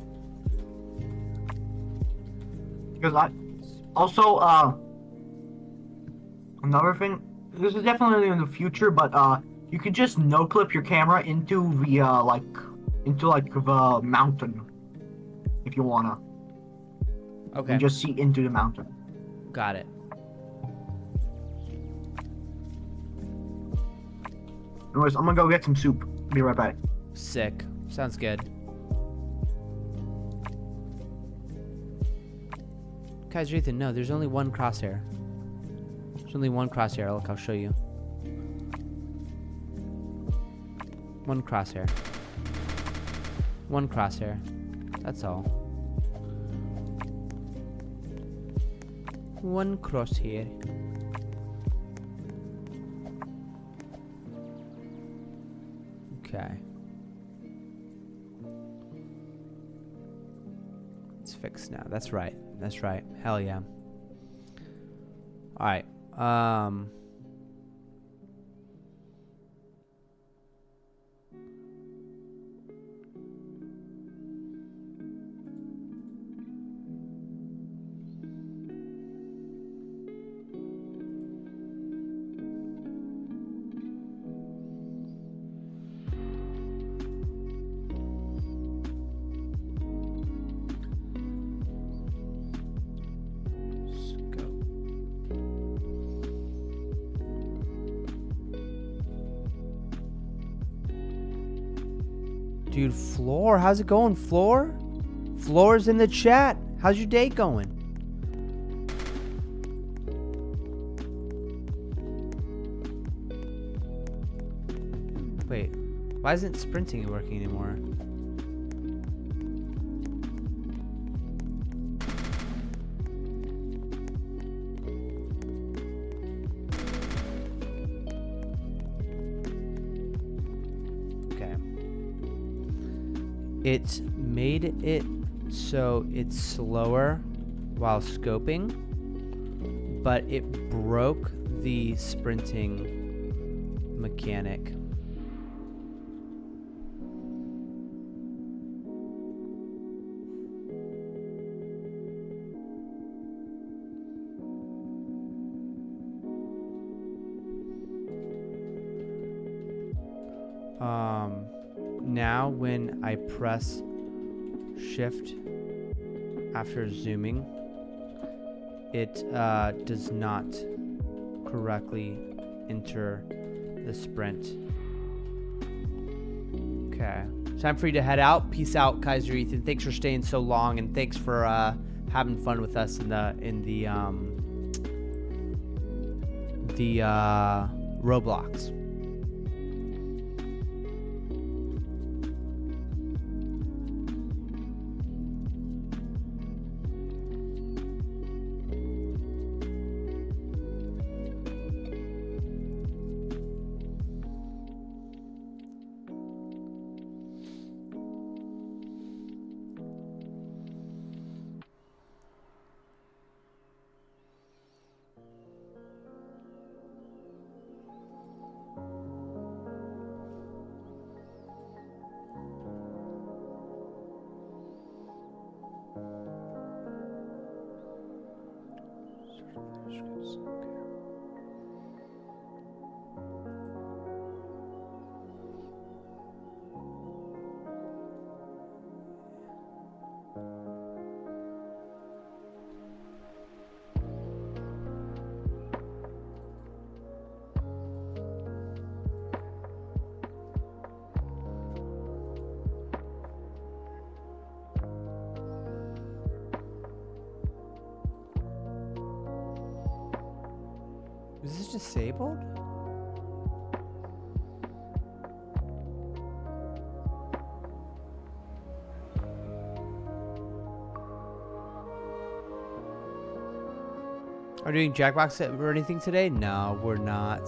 Because another thing, this is definitely in the future, but you could just no clip your camera into the the mountain if you wanna. Okay. And just see into the mountain. Got it. Anyways, I'm gonna go get some soup. Be right back. Sick. Sounds good. Guys, Ethan, no, there's only 1 crosshair. There's only 1 crosshair. Look, I'll show you. 1 crosshair. 1 crosshair. That's all. 1 crosshair. Okay. It's fixed now. That's right. That's right. Hell yeah. All right. Dude, Floor, how's it going, Floor? Floor's in the chat. How's your day going? Wait, why isn't sprinting working anymore? It made it so it's slower while scoping, but it broke the sprinting mechanic. Now when I press shift after zooming, it does not correctly enter the sprint. Okay, time for you to head out. Peace out, Kaiser Ethan. Thanks for staying so long, and thanks for having fun with us in the Roblox. Is this disabled? Are we doing Jackbox or anything today? No, we're not.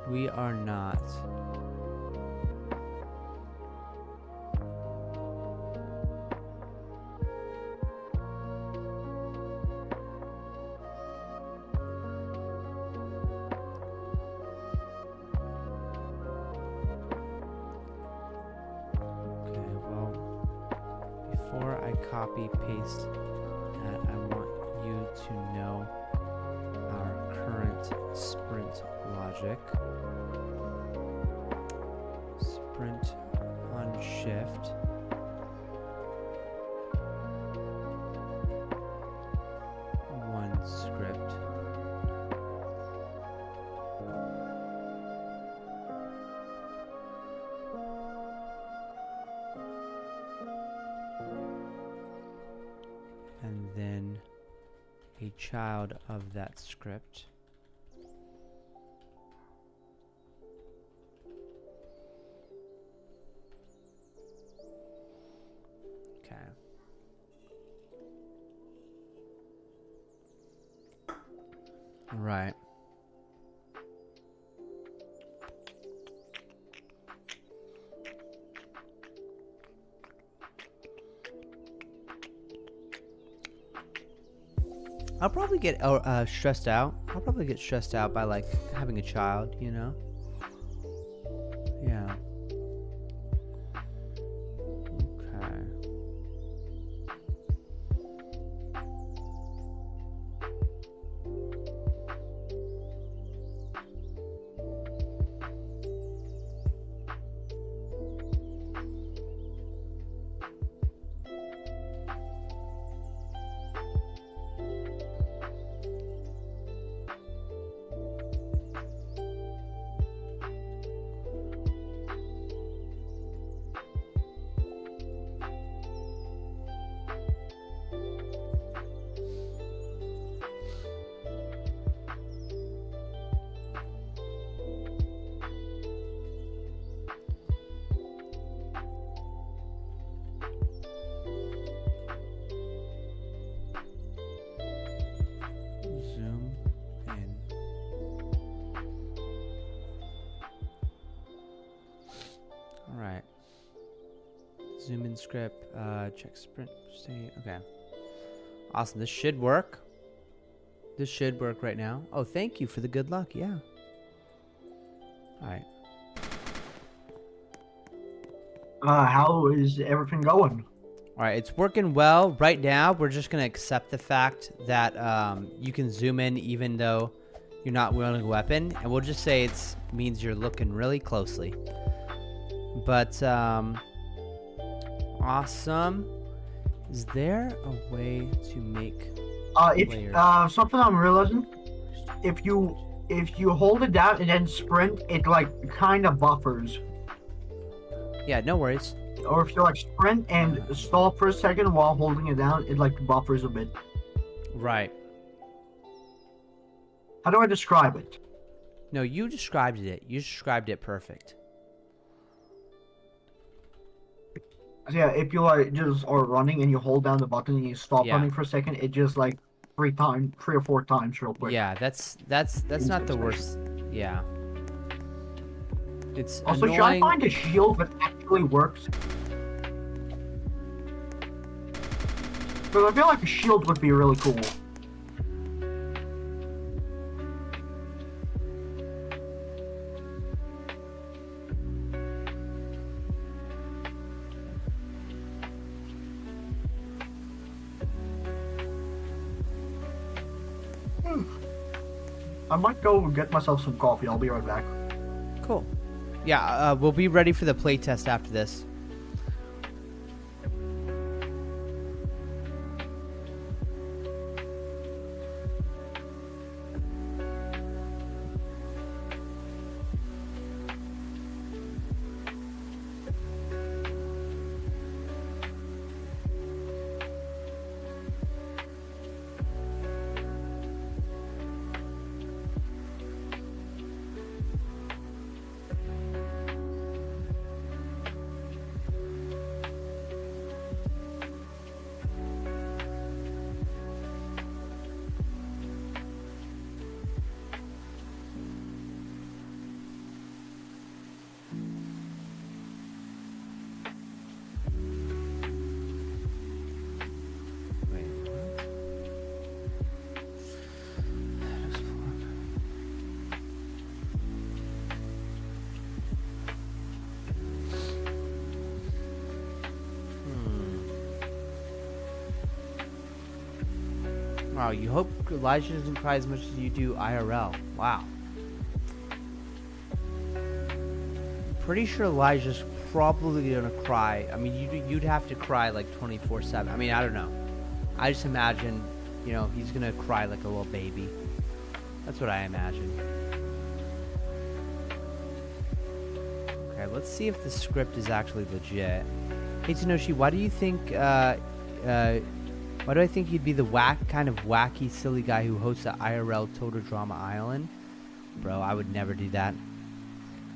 We are not. Copy paste that, I want you to know our current sprint logic. Sprint on shift. One script. And then a child of that script. Okay. All right. I'll probably get stressed out. I'll probably get stressed out by like having a child, you know? Yeah. Okay. Zoom in. All right. Zoom in script. Check sprint state. Okay. Awesome. This should work. This should work right now. Oh, thank you for the good luck. Yeah. All right. How is everything going? All right, it's working well. Right now, we're just going to accept the fact that you can zoom in even though you're not wielding a weapon, and we'll just say it means you're looking really closely. But awesome. Is there a way to make layers? Something I'm realizing, if you hold it down and then sprint, it like kind of buffers. Yeah, no worries. Or if you like sprint and stall for a second while holding it down, it like buffers a bit. Right. How do I describe it? No, you described it. You described it perfect. So yeah, if you like just are running and you hold down the button and you stop Yeah. running for a second, it just like 3 or 4 times real quick. Yeah, that's not the worst. Yeah. It's Also, annoying. should I find a shield that actually works? Because I feel like a shield would be really cool. I might go get myself some coffee. I'll be right back. Cool. Yeah, we'll be ready for the playtest after this. Wow, you hope Elijah doesn't cry as much as you do IRL. Wow. Pretty sure Elijah's probably gonna cry. I mean, you'd have to cry like 24/7. I mean, I don't know. I just imagine, you know, he's gonna cry like a little baby. That's what I imagine. Okay, let's see if the script is actually legit. Hey Tenoshi, why do you think why do I think you'd be the kind of wacky, silly guy who hosts an IRL Total Drama Island? Bro, I would never do that.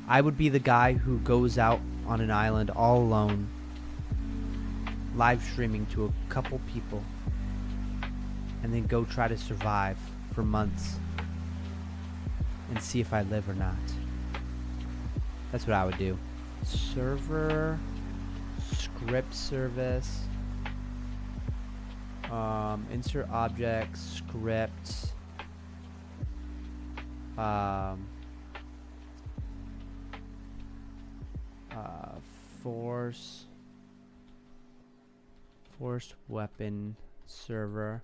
I would be the guy who goes out on an island all alone, live streaming to a couple people, and then go try to survive for months and see if I live or not. That's what I would do. Server, script service. Insert object, script, force weapon server.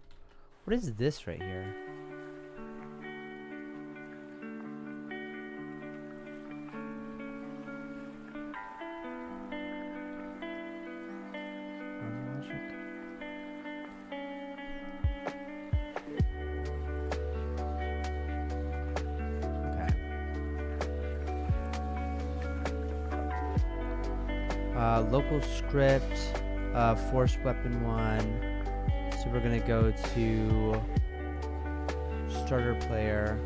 What is this right here? Local script, force weapon 1. So we're gonna go to starter player,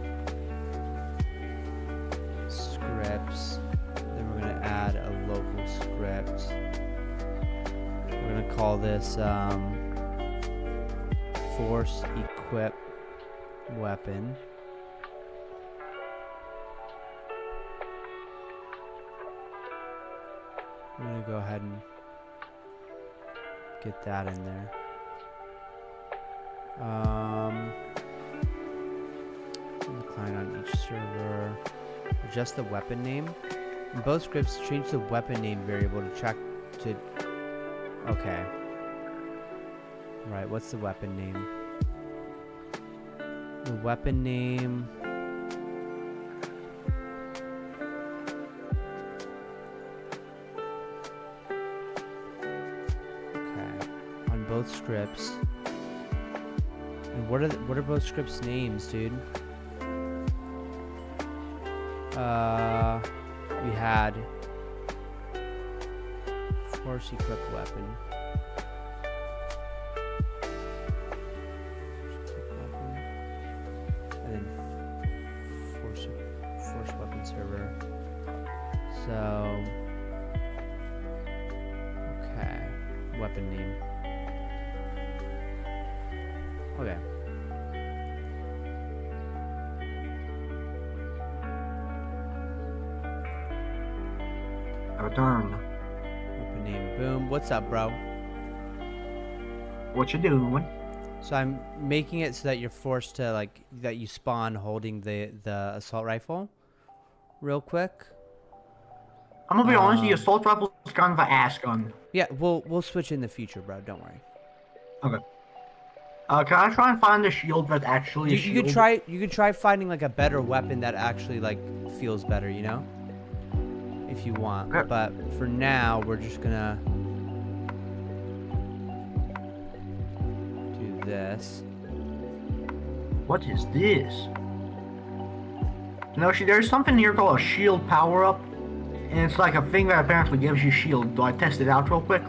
scripts. Then we're gonna add a local script. We're gonna call this force equip weapon. I'm gonna go ahead and get that in there. The client on each server. Adjust the weapon name. In both scripts, change the weapon name variable to track to. Okay. Right. What's the weapon name? The weapon name. both scripts. And what are both scripts' names, dude? We had force equipped weapon. And then force weapon server. So okay, weapon name. Okay. Return. Weapon name. Boom. What's up, bro? What you doing? So I'm making it so that you're forced to that you spawn holding the assault rifle. Real quick. I'm gonna be honest, the assault rifle is kind of an ass gun. Yeah, we'll switch in the future, bro. Don't worry. Okay. Can I try and find a shield that's actually a shield? You could try finding like a better weapon that actually like feels better, you know? If you want. Okay. But for now, we're just gonna do this. What is this? No, there's something here called a shield power-up. And it's like a thing that apparently gives you shield. Do I test it out real quick?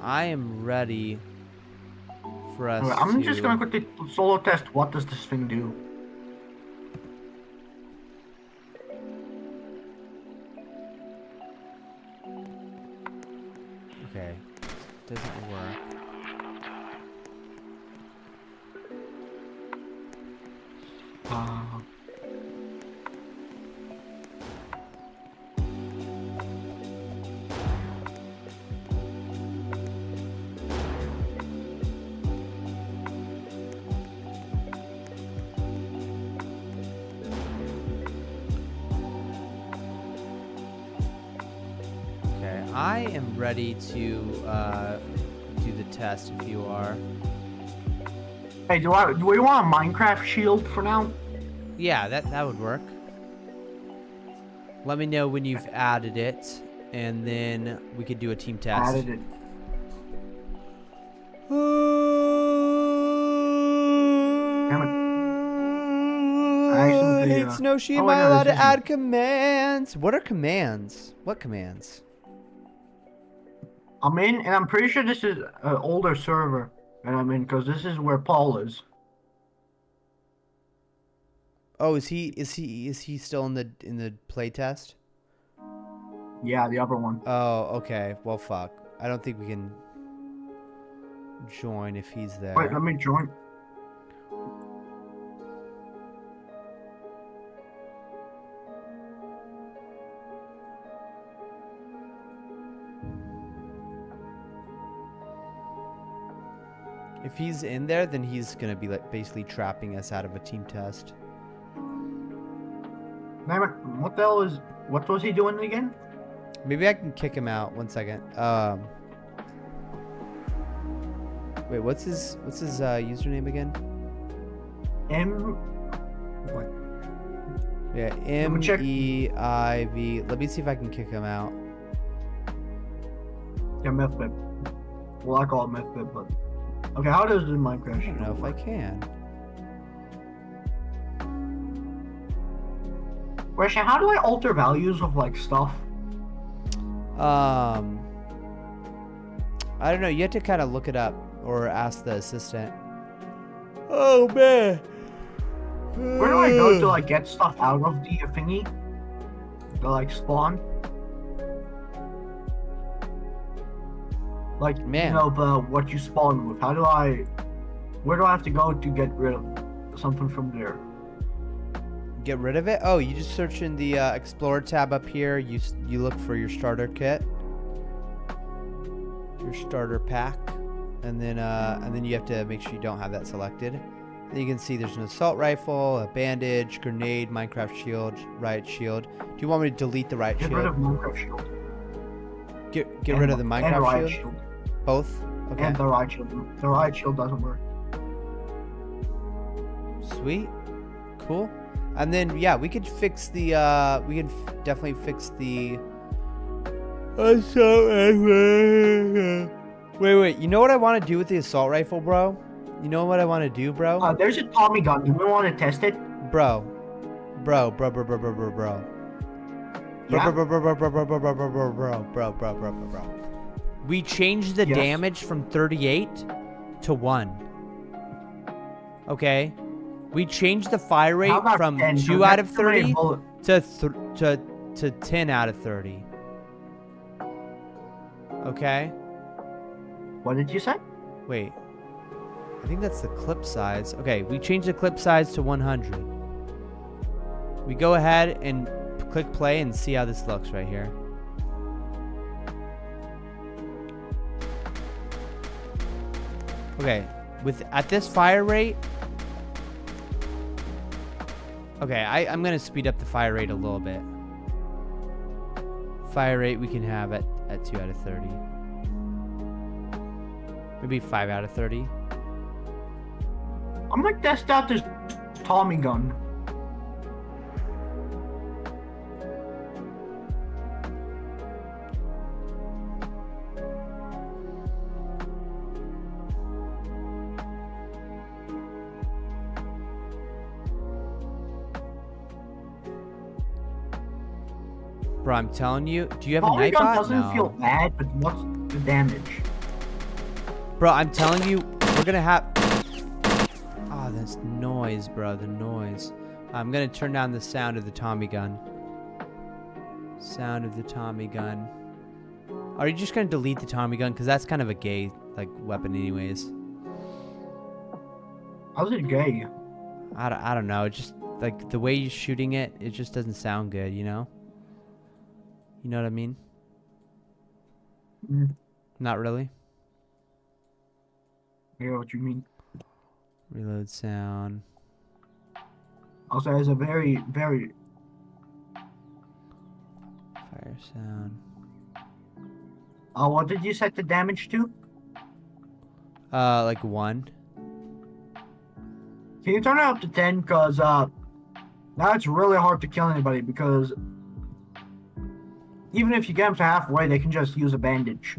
I am ready for us I'm just gonna quickly solo test what does this thing do. Okay. Doesn't work. Okay, I am ready to do the test if you are. Hey, do we want a Minecraft shield for now? Yeah, that would work. Let me know when you've added it, and then we could do a team test. Added it. Damn it. Hey, Snowshy, am I allowed to add commands? What are commands? What commands? I'm in, and I'm pretty sure this is an older server that I'm in, because this is where Paul is. Oh, is he still in the play test? Yeah, the other one. Oh, okay. Well, fuck. I don't think we can join if he's there. Wait, let me join. If he's in there, then he's gonna be like basically trapping us out of a team test. Damn it, what the hell is... What was he doing again? Maybe I can kick him out. 1 second. Wait, what's his username again? What? Yeah, MEIV. Let me see if I can kick him out. Yeah, Methbib. Well, I call it Methbib, but... Okay, how does the Minecraft? I don't know if I can. Question, how do I alter values of, like, stuff? I don't know. You have to kind of look it up or ask the assistant. Oh, man. Where do I go to, like, get stuff out of the thingy? To, like, spawn? Like, man, you know, what you spawn with. How do I... Where do I have to go to get rid of something from there? Get rid of it? Oh, you just search in the Explorer tab up here. You look for your starter kit, your starter pack, and then you have to make sure you don't have that selected. Then you can see there's an assault rifle, a bandage, grenade, Minecraft shield, riot shield. Do you want me to delete the riot shield? Get rid of Minecraft shield. Get rid of the Minecraft shield? Both? Okay. And the riot shield. The riot shield doesn't work. Sweet. Cool. And then, yeah, we could fix the, we can definitely fix the Wait. You know what I want to do with the assault rifle, bro? You know what I want to do, bro? There's a Tommy gun. Do we want to test it? Bro. Yeah? We changed the damage from 38 to 1. Okay? We changed the fire rate from 10? 2 out of 30 bullet- to 10 out of 30. Okay? What did you say? Wait. I think that's the clip size. Okay, we changed the clip size to 100. We go ahead and click play and see how this looks right here. Okay, at this fire rate. Okay, I'm gonna speed up the fire rate a little bit. Fire rate we can have at 2 out of 30. Maybe 5 out of 30. I'm gonna test out this Tommy gun. Bro, I'm telling you. Do you have a Tommy gun Nightbot? doesn't No. feel bad, but what's the damage? Bro, I'm telling you, we're gonna have. Oh, this noise, bro. The noise. I'm gonna turn down the sound of the Tommy gun. Sound of the Tommy gun. Are you just gonna delete the Tommy gun? Cause that's kind of a gay weapon, anyways. How's it gay? I don't know. It just like the way you're shooting it, it just doesn't sound good. You know. You know what I mean? Not really. Yeah, what you mean? Reload sound. Also, it's a very, very Fire sound. what did you set the damage to? Like 1. Can you turn it up to 10? Cause now it's really hard to kill anybody because even if you get them to halfway, they can just use a bandage.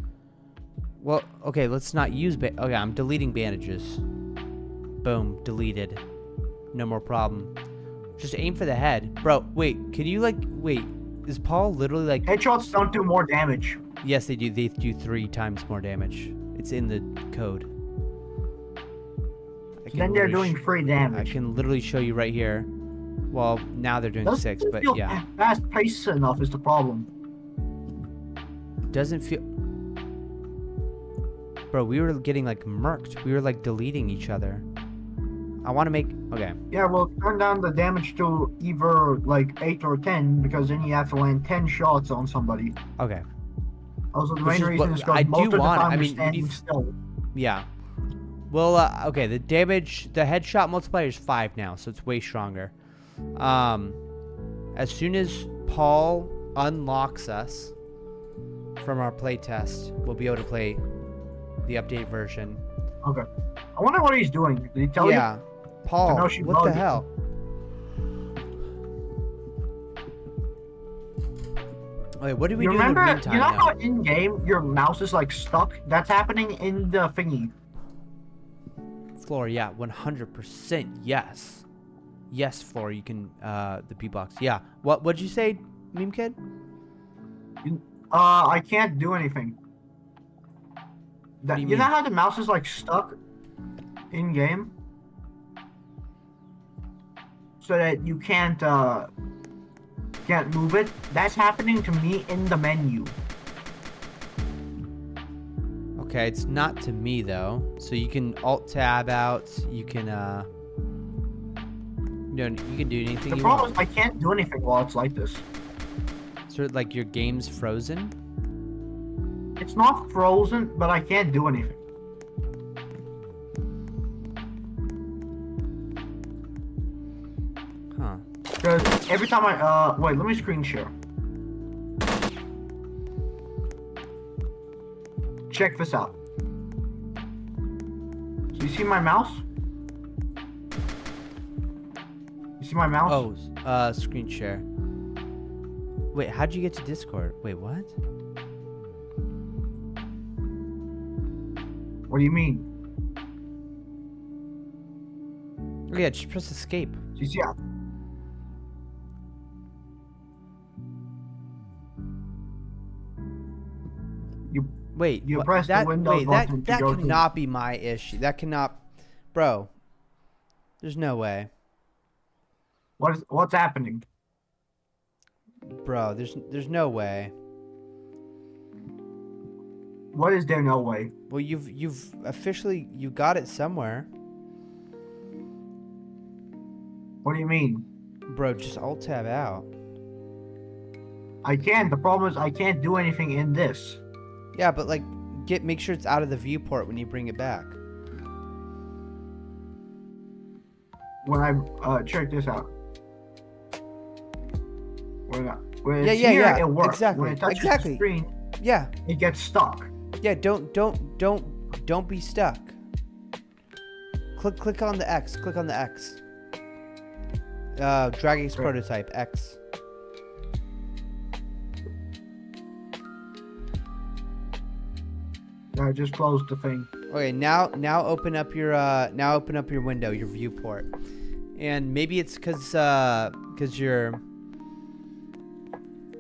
Well, okay, let's not use okay, I'm deleting bandages. Boom, deleted. No more problem. Just aim for the head. Bro, wait, can you wait, is Paul literally Headshots don't do more damage. Yes, they do. They do 3 times more damage. It's in the code. Then they're doing 3 damage. I can literally show you right here. Well, now they're doing 6, but feel yeah. Fast paced enough is the problem. Doesn't feel... Bro, we were getting murked. We were deleting each other. I want to make... Okay. Yeah, well, turn down the damage to either 8 or 10 because then you have to land 10 shots on somebody. Okay. Also, the main reason is because I most do of the want... time I you're mean, standing still. Yeah. Well, okay, the headshot multiplier is 5 now, so it's way stronger. As soon as Paul unlocks us from our playtest, we'll be able to play the update version. Okay. I wonder what he's doing. Did he tell you? Yeah. Paul, what the hell? Wait, what did we do in the remember, meantime? you know how in-game your mouse is stuck? That's happening in the thingy. Floor, yeah, 100% yes. Yes, Floor, you can, the P-Box. Yeah. What'd you say, Meme Kid? I can't do anything. do you You know mean? how the mouse is stuck in-game? So that you can't move it? That's happening to me in the menu. Okay, it's not to me though. So you can Alt-Tab out. You can you can do anything The you problem want. is I can't do anything while it's like this. So your game's frozen? It's not frozen, but I can't do anything. Huh. Because every time I wait, let me screen share. Check this out. So you see my mouse? You see my mouse? Oh, screen share. Wait, how'd you get to Discord? Wait, what? What do you mean? Oh yeah, just press escape. You see how? Wait, You what- press the that, Windows wait, button that to go to- cannot be my issue. That cannot, bro. There's no way, What's happening? bro. There's no way. What is there no way? Well, you've officially you got it somewhere, What do you mean? bro. Just alt tab out. I can't. The problem is I can't do anything in this. Yeah, but like, make sure it's out of the viewport when you bring it back. When I check this out. When Yeah, it's yeah, here, yeah. it works. Exactly. When it touches Exactly. the screen, Yeah. it gets stuck. Yeah. Don't be stuck. Click on the X. Click on the X. Drag X prototype X. I just closed the thing. Okay, now open up your window, your viewport, and maybe it's cause you're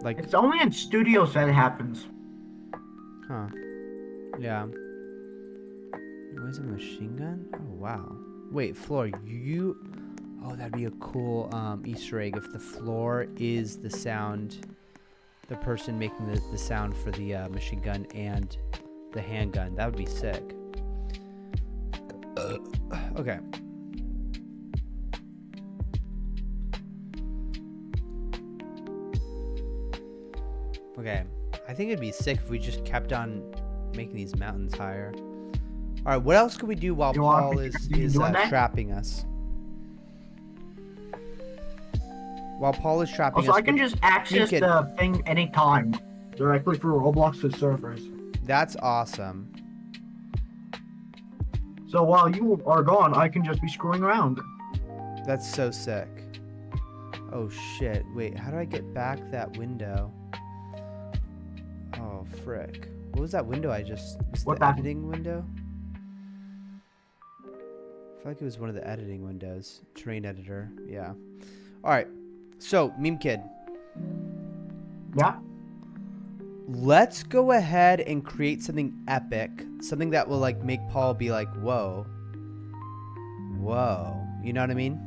like. It's only in studios that it happens. Huh. Yeah. Where's a machine gun? Oh wow. Wait, floor. Oh, that'd be a cool Easter egg if the floor is the sound, the person making the sound for the machine gun and the handgun. That would be sick. Okay. Okay. I think it'd be sick if we just kept on making these mountains higher. All right. What else could we do while Paul is trapping us? While Paul is trapping us. Also, I can just access the thing anytime directly through Roblox's servers. That's awesome. So while you are gone, I can just be screwing around. That's so sick. Oh shit. Wait, how do I get back that window? Oh frick. What was that window I just... Was the editing window? I feel like it was one of the editing windows. Terrain editor. Yeah. Alright. So, Meme Kid. Yeah? Let's go ahead and create something epic. Something that will like make Paul be like, whoa. Whoa. You know what I mean?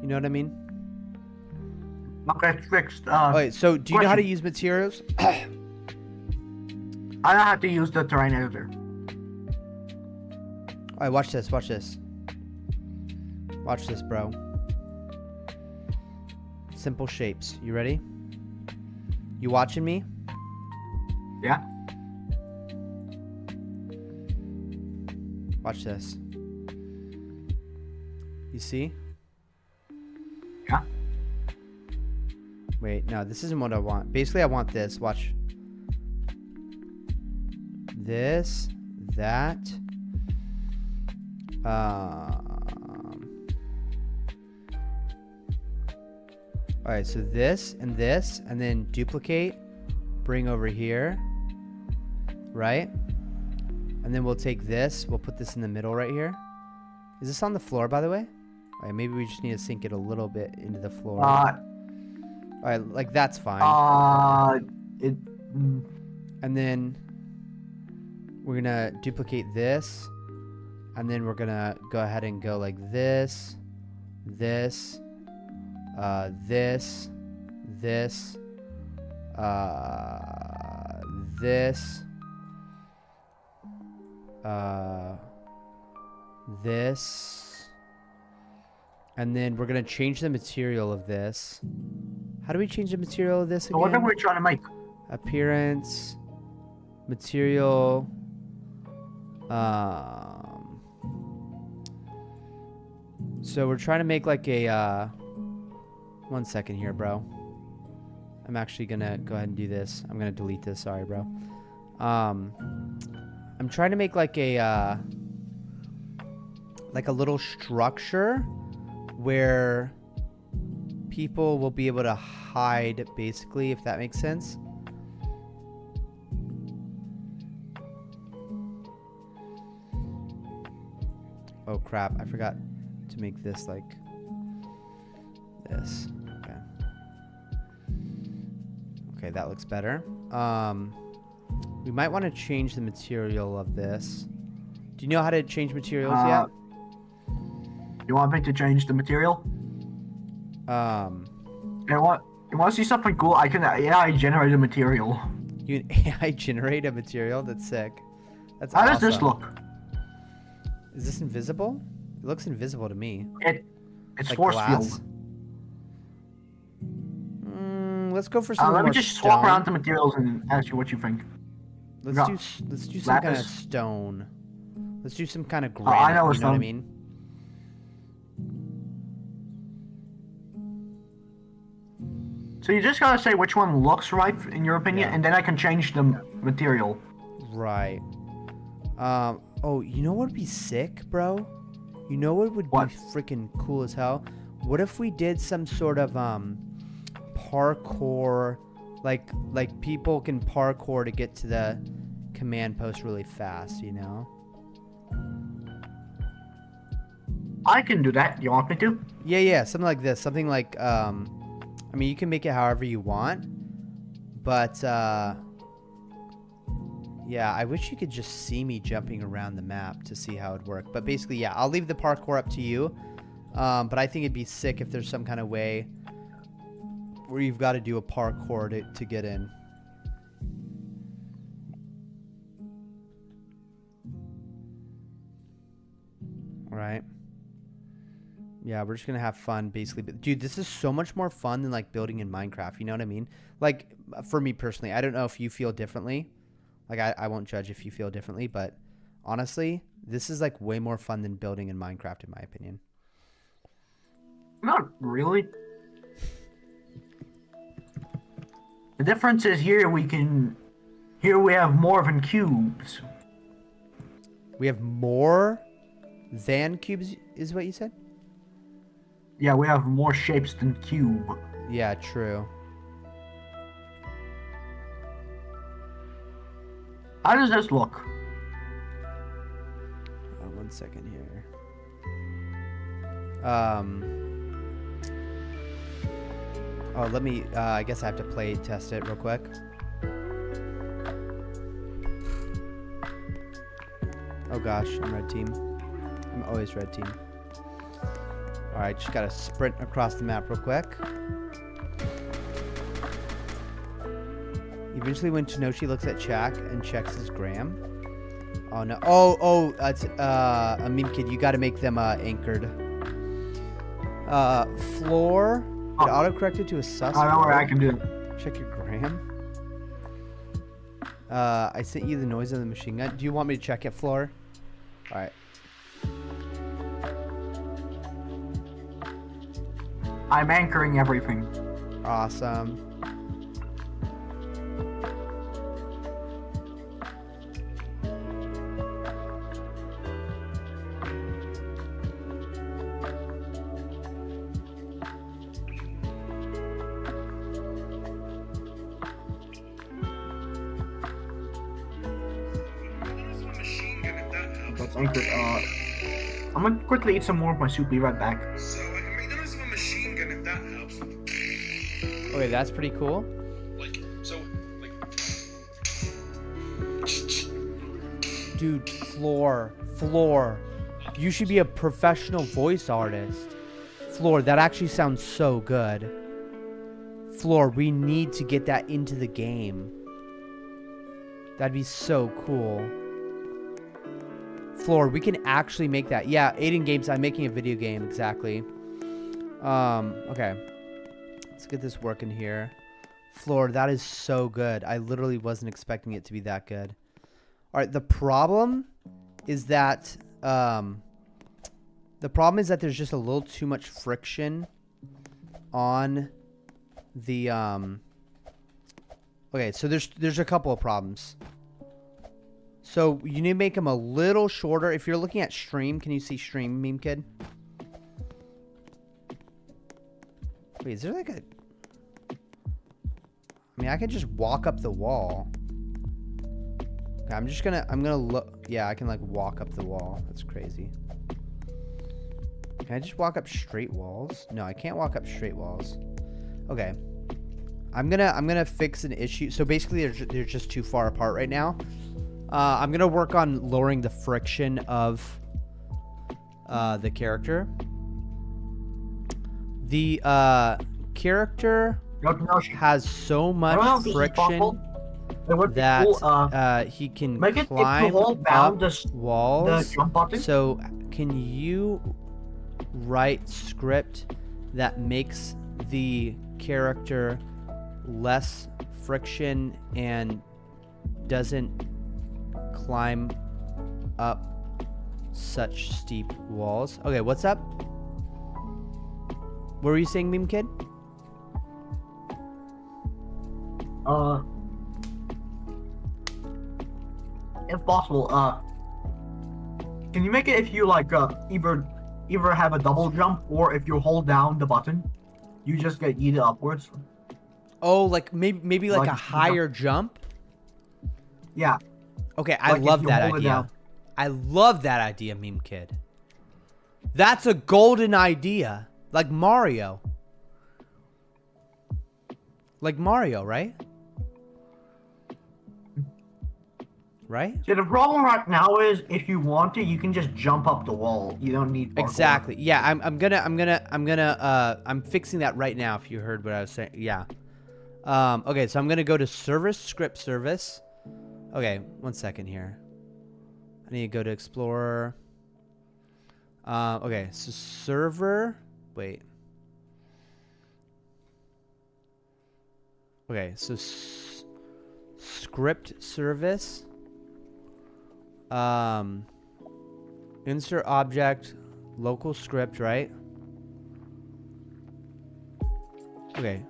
You know what I mean? Okay, fixed. Wait, so do you know how to use materials? I know how to use the terrain editor. Alright, watch this, watch this. Watch this, bro. Simple shapes. You ready? You watching me? Yeah. Watch this. You see? Yeah. Wait, no, this isn't what I want. Basically, I want this. Watch. This, that. Alright, so this, and then duplicate, bring over here, right? And then we'll take this, we'll put this in the middle right here. Is this on the floor, by the way? Alright, maybe we just need to sink it a little bit into the floor. Alright, like that's fine. And then we're gonna duplicate this, and then we're gonna go ahead and go like this, this, this, this, this, this, and then we're gonna change the material of this. How do we change the material of this again? What are we trying to make? Appearance, material, so we're trying to make like a, 1 second here, bro. I'm actually gonna go ahead and do this. I'm gonna delete this, sorry, bro. I'm trying to make like a little structure where people will be able to hide, basically, if that makes sense. Oh crap, I forgot to make this like this. Okay. Okay, that looks better. We might want to change the material of this. Do you know how to change materials yet? You want me to change the material? You want to see something cool? I can AI generate a material. You can AI generate a material? That's sick. That's How awesome. does this look? Is this invisible? It looks invisible to me. It's like force glass. field. Let's go for something Let me more just stone. swap around the materials and ask you what you think. Let's do some kind of lapis. stone. Let's do some kind of I granite. know a You know what I stone. mean? So you just gotta say which one looks right in your opinion, and then I can change the material. Right. Oh, you know what would be sick, bro? You know what would be freaking cool as hell? What if we did some sort of parkour, like people can parkour to get to the command post really fast, you know? I can do that. You want me to? Yeah, something like this. Something like I mean, you can make it however you want, but yeah, I wish you could just see me jumping around the map to see how it'd work. But basically, yeah, I'll leave the parkour up to you. But I think it'd be sick if there's some kind of way where you've got to do a parkour to get in. All right. Yeah, we're just going to have fun, basically. But, dude, this is so much more fun than, like, building in Minecraft. You know what I mean? Like, for me personally, I don't know if you feel differently. Like, I won't judge if you feel differently. But, honestly, this is, like, way more fun than building in Minecraft, in my opinion. Not really. The difference is here we have more than cubes. We have more than cubes, is what you said? Yeah, we have more shapes than cube. Yeah, true. How does this look? 1 second here. Oh, let me, I guess I have to play test it real quick. Oh gosh, I'm red team. I'm always red team. Alright, just gotta sprint across the map real quick. Eventually when Tenoshi looks at Chak and checks his gram. Oh no, oh, it's, a meme kid, you gotta make them, anchored. Floor. It auto-corrected to a sus. I know where I can do it. Check your gram. I sent you the noise of the machine gun. Do you want me to check it, Floor? Alright. I'm anchoring everything. Awesome. That's anchored. I'm gonna quickly eat some more of my soup. Be right back. Okay, that's pretty cool. Dude, Floor. You should be a professional voice artist. Floor, that actually sounds so good. Floor, we need to get that into the game. That'd be so cool. Floor, we can actually make that. Yeah, Aiden Games, I'm making a video game, exactly. Okay. Let's get this working here. Floor, that is so good. I literally wasn't expecting it to be that good. Alright, the problem is that, there's just a little too much friction on the, okay, so there's a couple of problems. So you need to make them a little shorter. If you're looking at stream, can you see stream, meme kid? Wait, is there like a... I mean, I can just walk up the wall. Okay, I'm gonna look... Yeah, I can like walk up the wall. That's crazy. Can I just walk up straight walls? No, I can't walk up straight walls. Okay. I'm gonna fix an issue. So basically they're just too far apart right now. I'm gonna work on lowering the friction of the character. The character has so much friction that he can climb up walls. So can you write script that makes the character less friction and doesn't climb up such steep walls? Okay, what's up? What were you saying, Meme Kid? If possible, can you make it if you like either have a double jump, or if you hold down the button, you just get yeeted upwards? Oh, like maybe like a higher jump? Yeah. Okay, I love that idea. I love that idea, Meme Kid. That's a golden idea. Like Mario. Like Mario, right? Right? Yeah, the problem right now is if you want to, you can just jump up the wall. You don't need parkour. Exactly. Yeah, I'm fixing that right now if you heard what I was saying. Yeah. Okay, so I'm gonna go to service, script service. Okay, 1 second here. I need to go to Explorer. Okay, so server. Wait. Okay, so script service. Insert object, local script, right? Okay.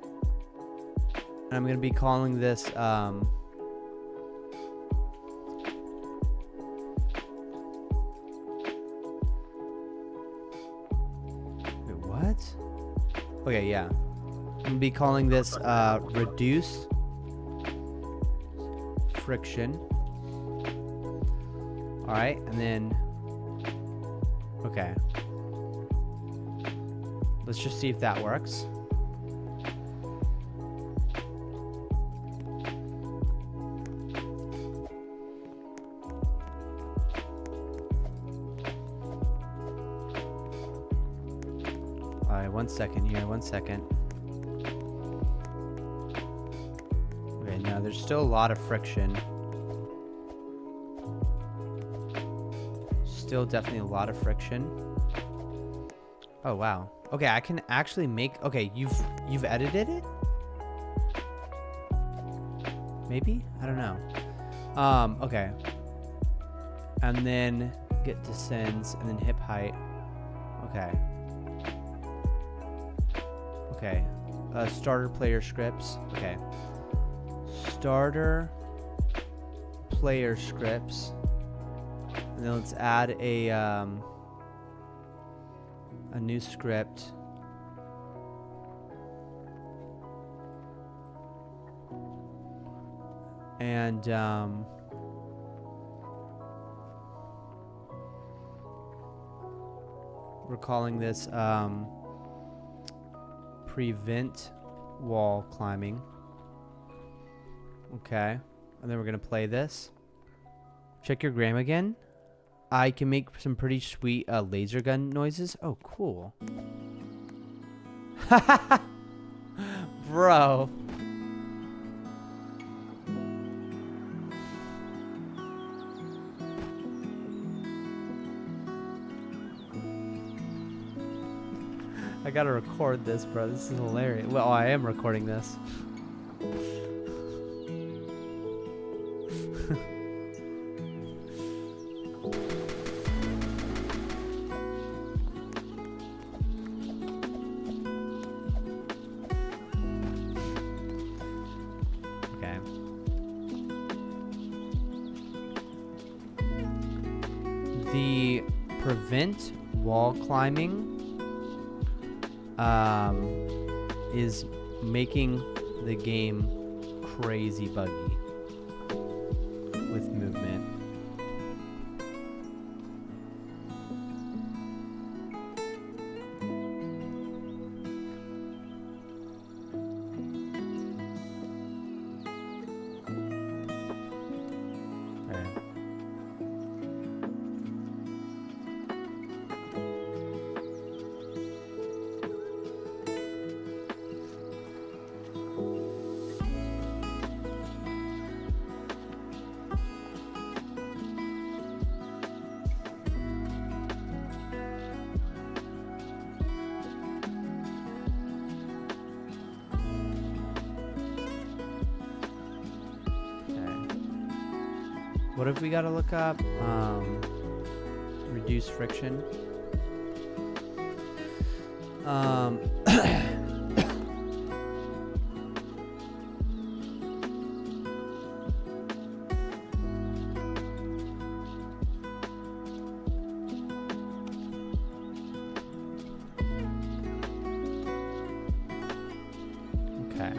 And I'm gonna be calling this wait, what? Okay, yeah. I'm gonna be calling this reduce friction. All right, and then okay. Let's just see if that works. All right, 1 second here, 1 second. Okay, now there's still a lot of friction. Still definitely a lot of friction. Oh wow. Okay, I can actually make. Okay, you've edited it? Maybe? I don't know. Okay. And then get descends and then hip height. Okay. Okay. Starter player scripts. Okay. Starter player scripts. And then let's add a new script. And we're calling this prevent wall climbing. Okay. And then we're gonna play this. Check your gram again. I can make some pretty sweet laser gun noises. Oh, cool. Bro. I gotta record this, bro. This is hilarious. Well, I am recording this. The prevent wall climbing is making the game crazy buggy with movement. What have we got to look up? Reduce friction. Okay.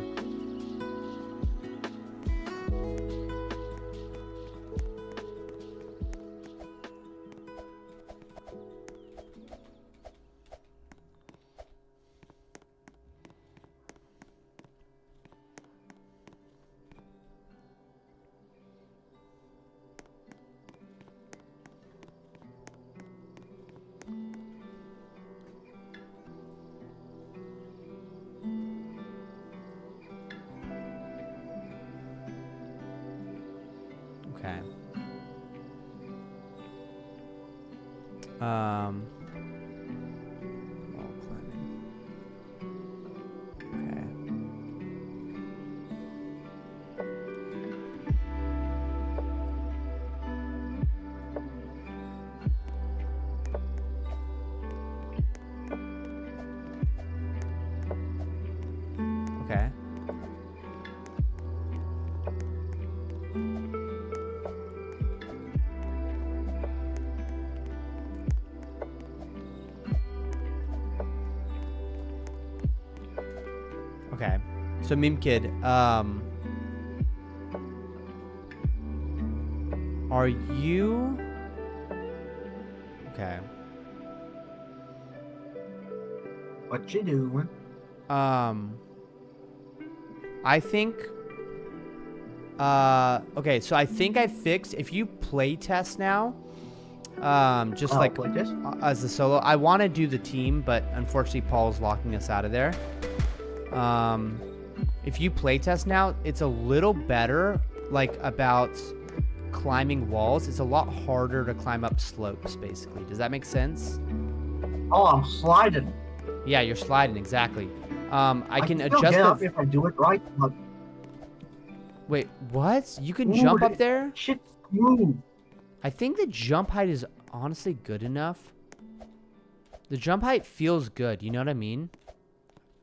Okay. Wall climbing. Okay. Okay. Okay. So Meme Kid, are you okay? What you doing? I think okay, so I think I fixed if you play test now, just like as the solo. I want to do the team, but unfortunately Paul's locking us out of there. If you play test now, it's a little better, like about climbing walls. It's a lot harder to climb up slopes, basically. Does that make sense? Oh, I'm sliding. Yeah, you're sliding, exactly. I can still adjust get the... up if I do it right, but... Wait, what? You can jump up there? Shit's smooth. I think the jump height is honestly good enough. The jump height feels good, you know what I mean?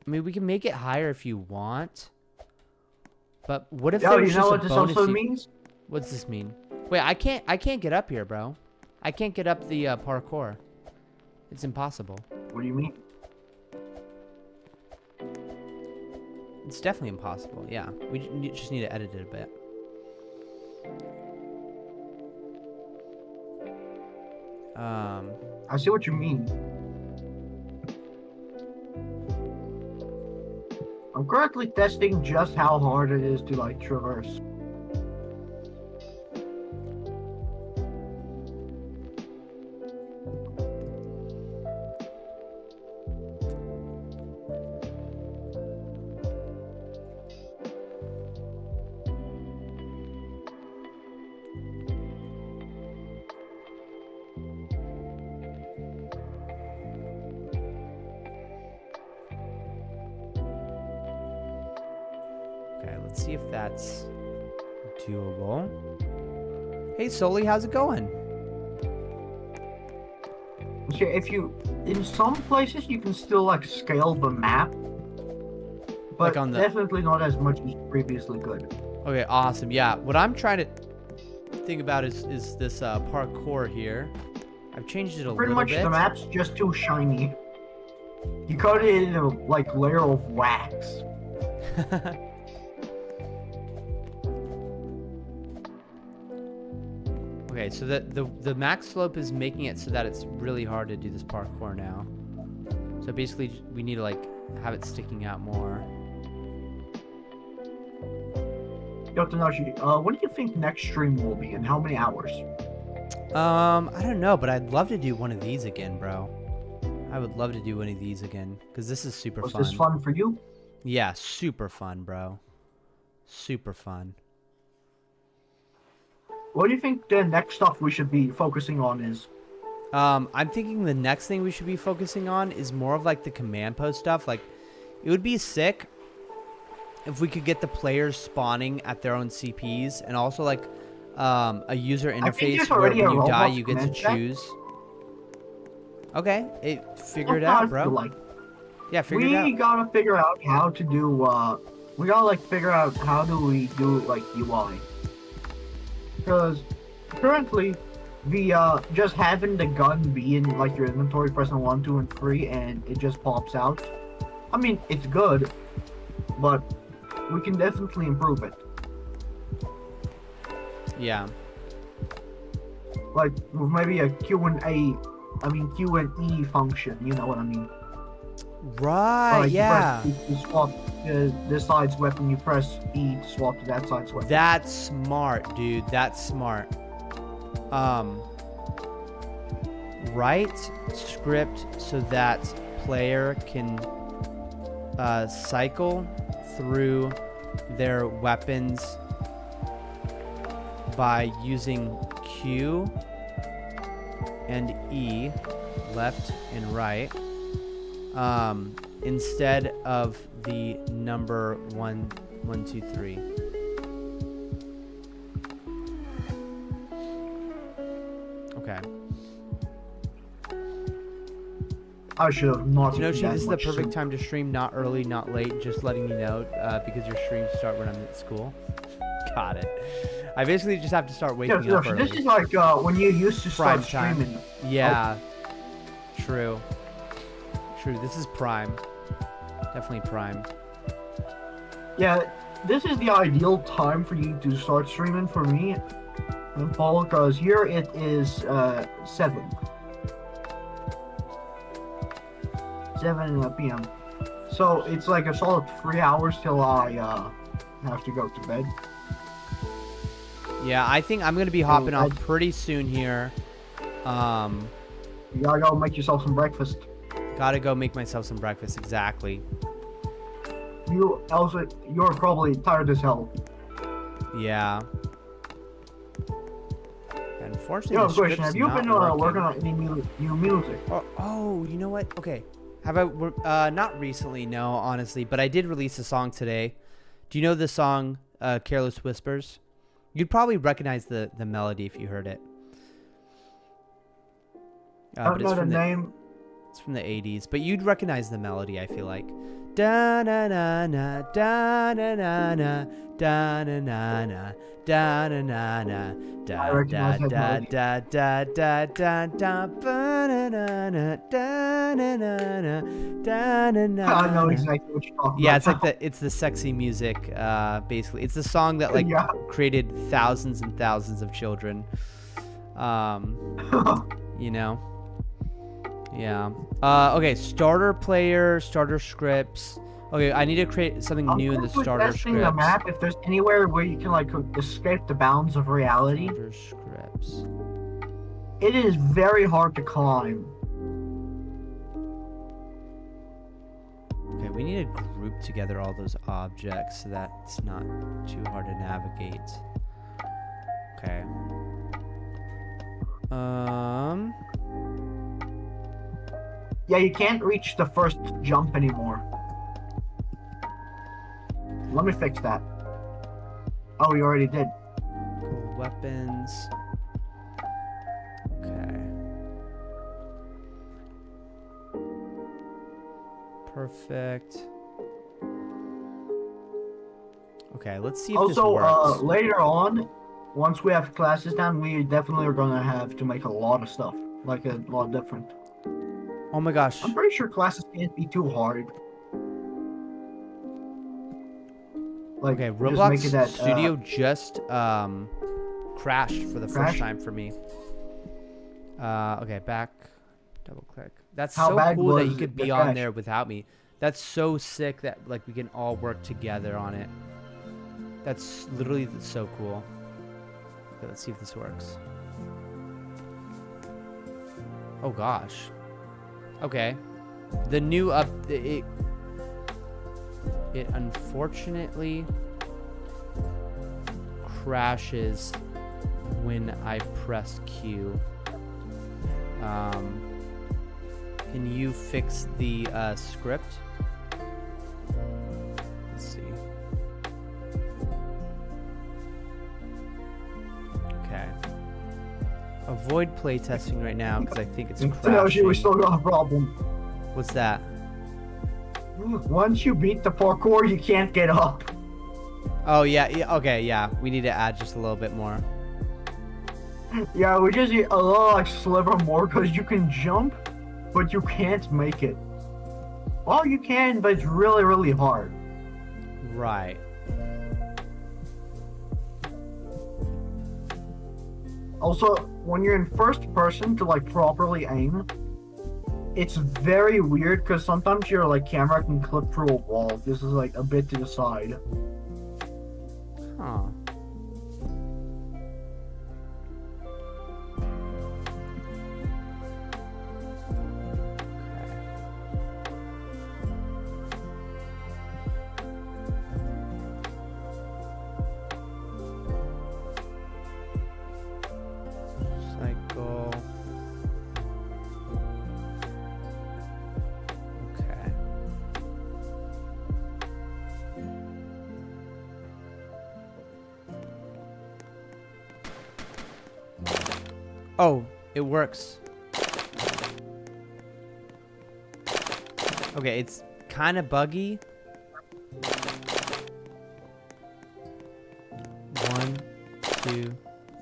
I mean, we can make it higher if you want. But what if there was you know just what a this bonus also means? What's this mean? Wait, I can't get up here, bro. I can't get up the parkour. It's impossible. What do you mean? It's definitely impossible. Yeah, we just need to edit it a bit. I see what you mean. I'm currently testing just how hard it is to like traverse. Okay, let's see if that's doable. Hey, Soli, how's it going? Okay, if you, in some places you can still like scale the map, but Like on the- definitely not as much as previously could. Okay, awesome. Yeah, what I'm trying to think about is this parkour here. I've changed it a Pretty little much bit. the map's just too shiny. You coat it in a like layer of wax. Okay, so the max slope is making it so that it's really hard to do this parkour now. So basically, we need to like have it sticking out more. Yo, Tanashi, what do you think next stream will be and how many hours? I don't know, but I'd love to do one of these again, bro. I would love to do one of these again because this is super Was fun. this fun for you? Yeah, super fun, bro. Super fun. What do you think the next stuff we should be focusing on is? I'm thinking the next thing we should be focusing on is more of like the command post stuff. Like, it would be sick if we could get the players spawning at their own CPs, and also like a user I think interface there's where already when a you die Roblox you get to command set. choose. Okay, figure it Sometimes out, bro. you like- Yeah, figure it out. We gotta figure out how to do. We gotta like figure out how do we do like UI. Because currently, the just having the gun be in like your inventory, pressing 1, 2, and 3, and it just pops out. I mean, it's good, but we can definitely improve it. Yeah. Like with maybe a Q and E function. You know what I mean? Right, Like, yeah. You press E to swap this side's weapon, you press E to swap to that side's weapon. That's smart, dude. That's smart. Write script so that player can cycle through their weapons by using Q and E, left and right, instead of the number 1, 1, 2, 3. Okay. I should have not. Tenoshi, that this is the much perfect soup. time to stream, not early, not late, just letting you know, because your streams start when I'm at school. Got it. I basically just have to start waking Yeah, up early. this is like when you used to Prime start time. streaming. Yeah. True. True. This is prime. Definitely prime. Yeah, this is the ideal time for you to start streaming for me and Paul, because here it is 7 p.m. So it's like a solid 3 hours till I have to go to bed. Yeah, I think I'm gonna be hopping off pretty soon here. You gotta go make yourself some breakfast. Gotta go make myself some breakfast. Exactly. You're probably tired as hell. Yeah. Unfortunately, Yo, the question: script's have you not been working. working on any new music? Oh, you know what? Okay. Have I? Not recently, no, honestly. But I did release a song today. Do you know the song "Careless Whispers"? You'd probably recognize the melody if you heard it. I don't but know it's the from name. It's from the 80s, but you'd recognize the melody, I feel like. Da na na na da na na na da na na na da na na na da da da da da da da da ba na na na da na na na da na na. I know exactly what you're talking Yeah, about. it's the sexy music. Basically, it's the song that like created thousands and thousands of children. You know. Yeah. Okay, starter player, starter scripts. Okay, I need to create something new in the starter testing the scripts. map if there's anywhere where you can like escape the bounds of reality. Starter scripts. It is very hard to climb. Okay, we need to group together all those objects so that it's not too hard to navigate. Okay. Yeah, you can't reach the first jump anymore. Let me fix that. Oh, you already did. Cool weapons. Okay. Perfect. Okay, let's see if this Also, works. later on, once we have classes down, we definitely are gonna have to make a lot of stuff, like a lot different. Oh my gosh. I'm pretty sure classes can't be too hard. Like, Okay, just Roblox make it that, Studio just crashed for the first crashed? time for me. Okay, back, double click. That's How so bad cool that you was could the be on crash? there without me. That's so sick that like we can all work together on it. That's literally so cool. Okay, let's see if this works. Oh gosh. Okay. The new it unfortunately crashes when I press Q. Can you fix the script? Let's see. avoid playtesting right now because I think it's Tenoshi, we crashing. still got a problem. What's that? Once you beat the parkour, you can't get up. Oh yeah, okay, yeah. We need to add just a little bit more. Yeah, we just need a little like sliver more because you can jump, but you can't make it. Well, you can, but it's really, really hard. Right. Also, when you're in first person to like properly aim, it's very weird because sometimes your like camera can clip through a wall. This is like a bit to the side. Huh. Cycle. Okay. Oh, it works. Okay, it's kind of buggy. 1, 2,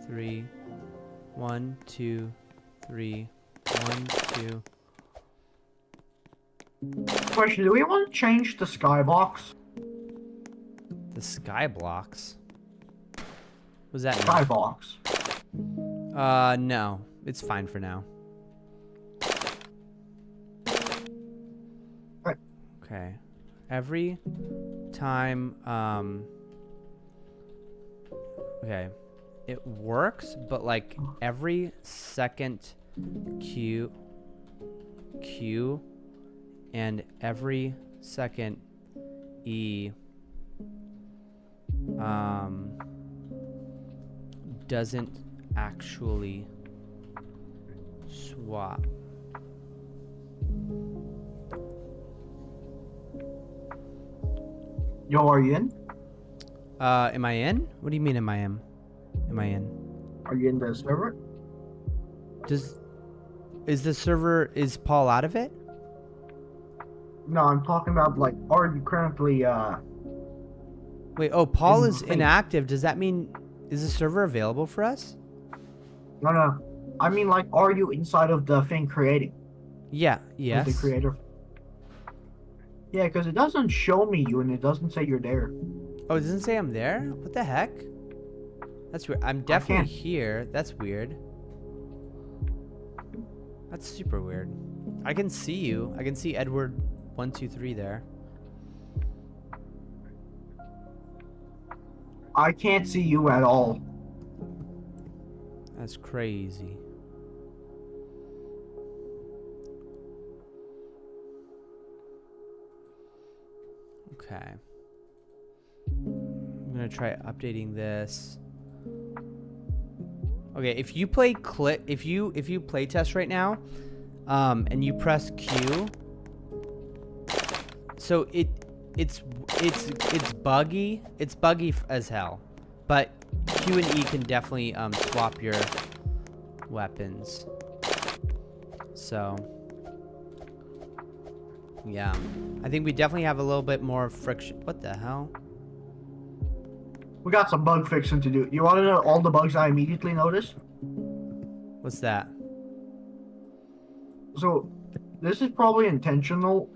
3. 1, 2, 3. 1, 2. Question: do we want to change the skybox? The skyblocks. Was that skybox? No, it's fine for now. Right. Okay. Every time, okay. It works, but like every second Q, and every second E, doesn't actually swap. Yo, are you in? Am I in? What do you mean am I in? Am I in? Are you in the server? Is Paul out of it? No, I'm talking about like, are you currently Wait, oh, Paul in is the thing? inactive. Does that mean is the server available for us? No. I mean like, are you inside of the thing creating? Yeah, yes. The creator. Yeah, because it doesn't show me you and it doesn't say you're there. Oh, it doesn't say I'm there? What the heck? That's weird. I'm definitely here. That's weird. That's super weird. I can see you. I can see Edward 123 there. I can't see you at all. That's crazy. Okay. I'm gonna try updating this. Okay, if you play if you play test right now, and you press Q, so it's buggy. It's buggy as hell, but Q and E can definitely swap your weapons. So yeah, I think we definitely have a little bit more friction. What the hell? We got some bug fixing to do. You want to know all the bugs I immediately noticed? What's that? So, this is probably intentional,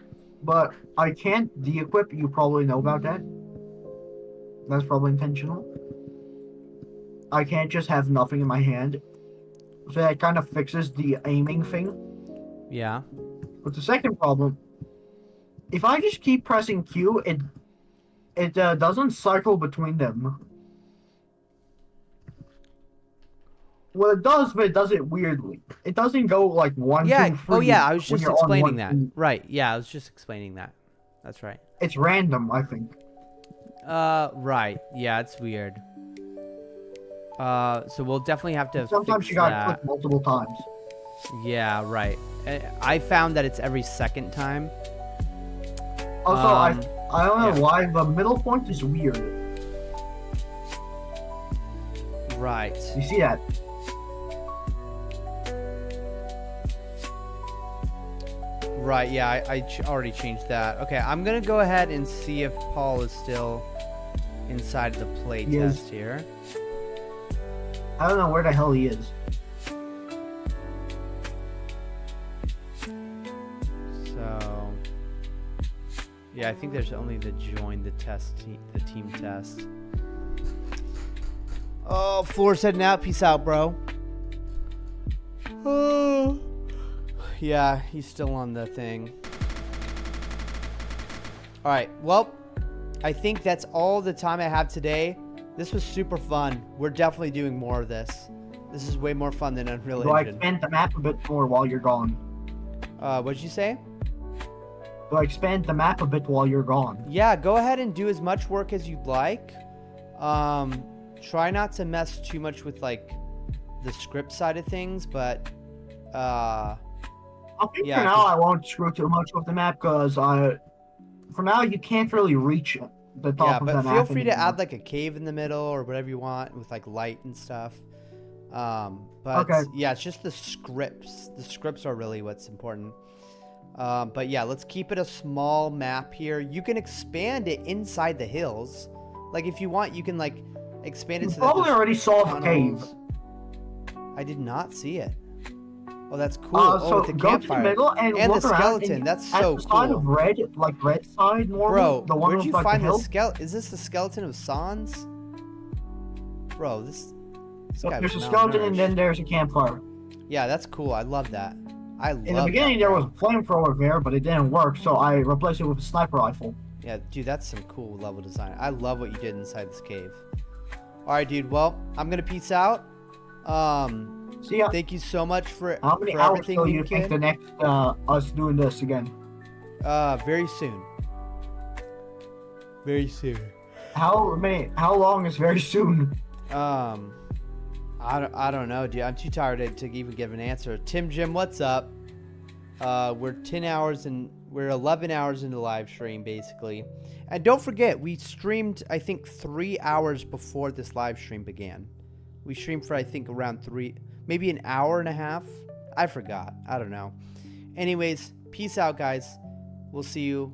but I can't de-equip. You probably know about that. That's probably intentional. I can't just have nothing in my hand. So that kind of fixes the aiming thing. Yeah. But the second problem, if I just keep pressing Q, it doesn't cycle between them. Well, it does, but it does it weirdly. It doesn't go like 1, 2, 3. Oh yeah, I was when just you're on explaining 1, that. 2. Right. Yeah, I was just explaining that. That's right. It's random, I think. Right. Yeah, it's weird. So we'll definitely have to Sometimes fix you gotta that. click multiple times. Yeah, right. I found that it's every second time. Also, I don't know why the middle point is weird. Right. You see that? Right, yeah, I already changed that. Okay, I'm gonna go ahead and see if Paul is still inside the play test here. I don't know where the hell he is. So, yeah, I think there's only the join the team test. Oh, Floor's heading out. Peace out, bro. Oh. Yeah, he's still on the thing. All right, well, I think that's all the time I have today. This was super fun. We're definitely doing more of this. This is way more fun than Unreal Do I Engine. expand the map a bit more while you're gone? What'd you say? Do I expand the map a bit while you're gone? Yeah, go ahead and do as much work as you'd like. Try not to mess too much with like the script side of things, but I think for now I won't screw too much with the map because for now you can't really reach the top of the map. Feel free to add like a cave in the middle or whatever you want with like light and stuff. Yeah, it's just the scripts. The scripts are really what's important. But yeah, let's keep it a small map here. You can expand it inside the hills. Like if you want, you can like expand it. You probably already saw the cave. I did not see it. Oh, that's cool. So with the go to the middle and look the skeleton. And that's so at the side cool. of red, like red side, normal. Bro, the one where'd with, you like, find the the skeleton? Is this the skeleton of Sans? Bro, this guy There's was a skeleton and malnourished. then there's a campfire. Yeah, that's cool. I love that. In the beginning, there was a flamethrower there, but it didn't work, so I replaced it with a sniper rifle. Yeah, dude, that's some cool level design. I love what you did inside this cave. All right, dude. Well, I'm gonna peace out. See ya. Thank you so much for How many for hours everything, till you kid. think the next us doing this again? Very soon. Very soon. How long is very soon? I don't know, dude. I'm too tired to even give an answer. Tim Jim, what's up? We're 10 hours and we're 11 hours into the live stream, basically. And don't forget, we streamed, I think, 3 hours before this live stream began. We streamed for, I think, around maybe an hour and a half. I forgot. I don't know. Anyways, peace out, guys. We'll see you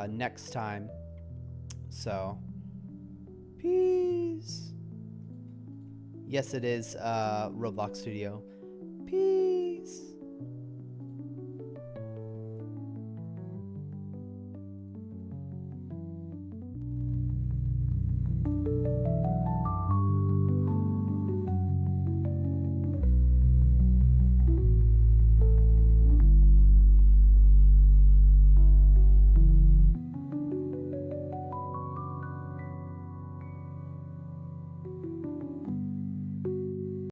next time. So, peace. Yes, it is Roblox Studio. Peace.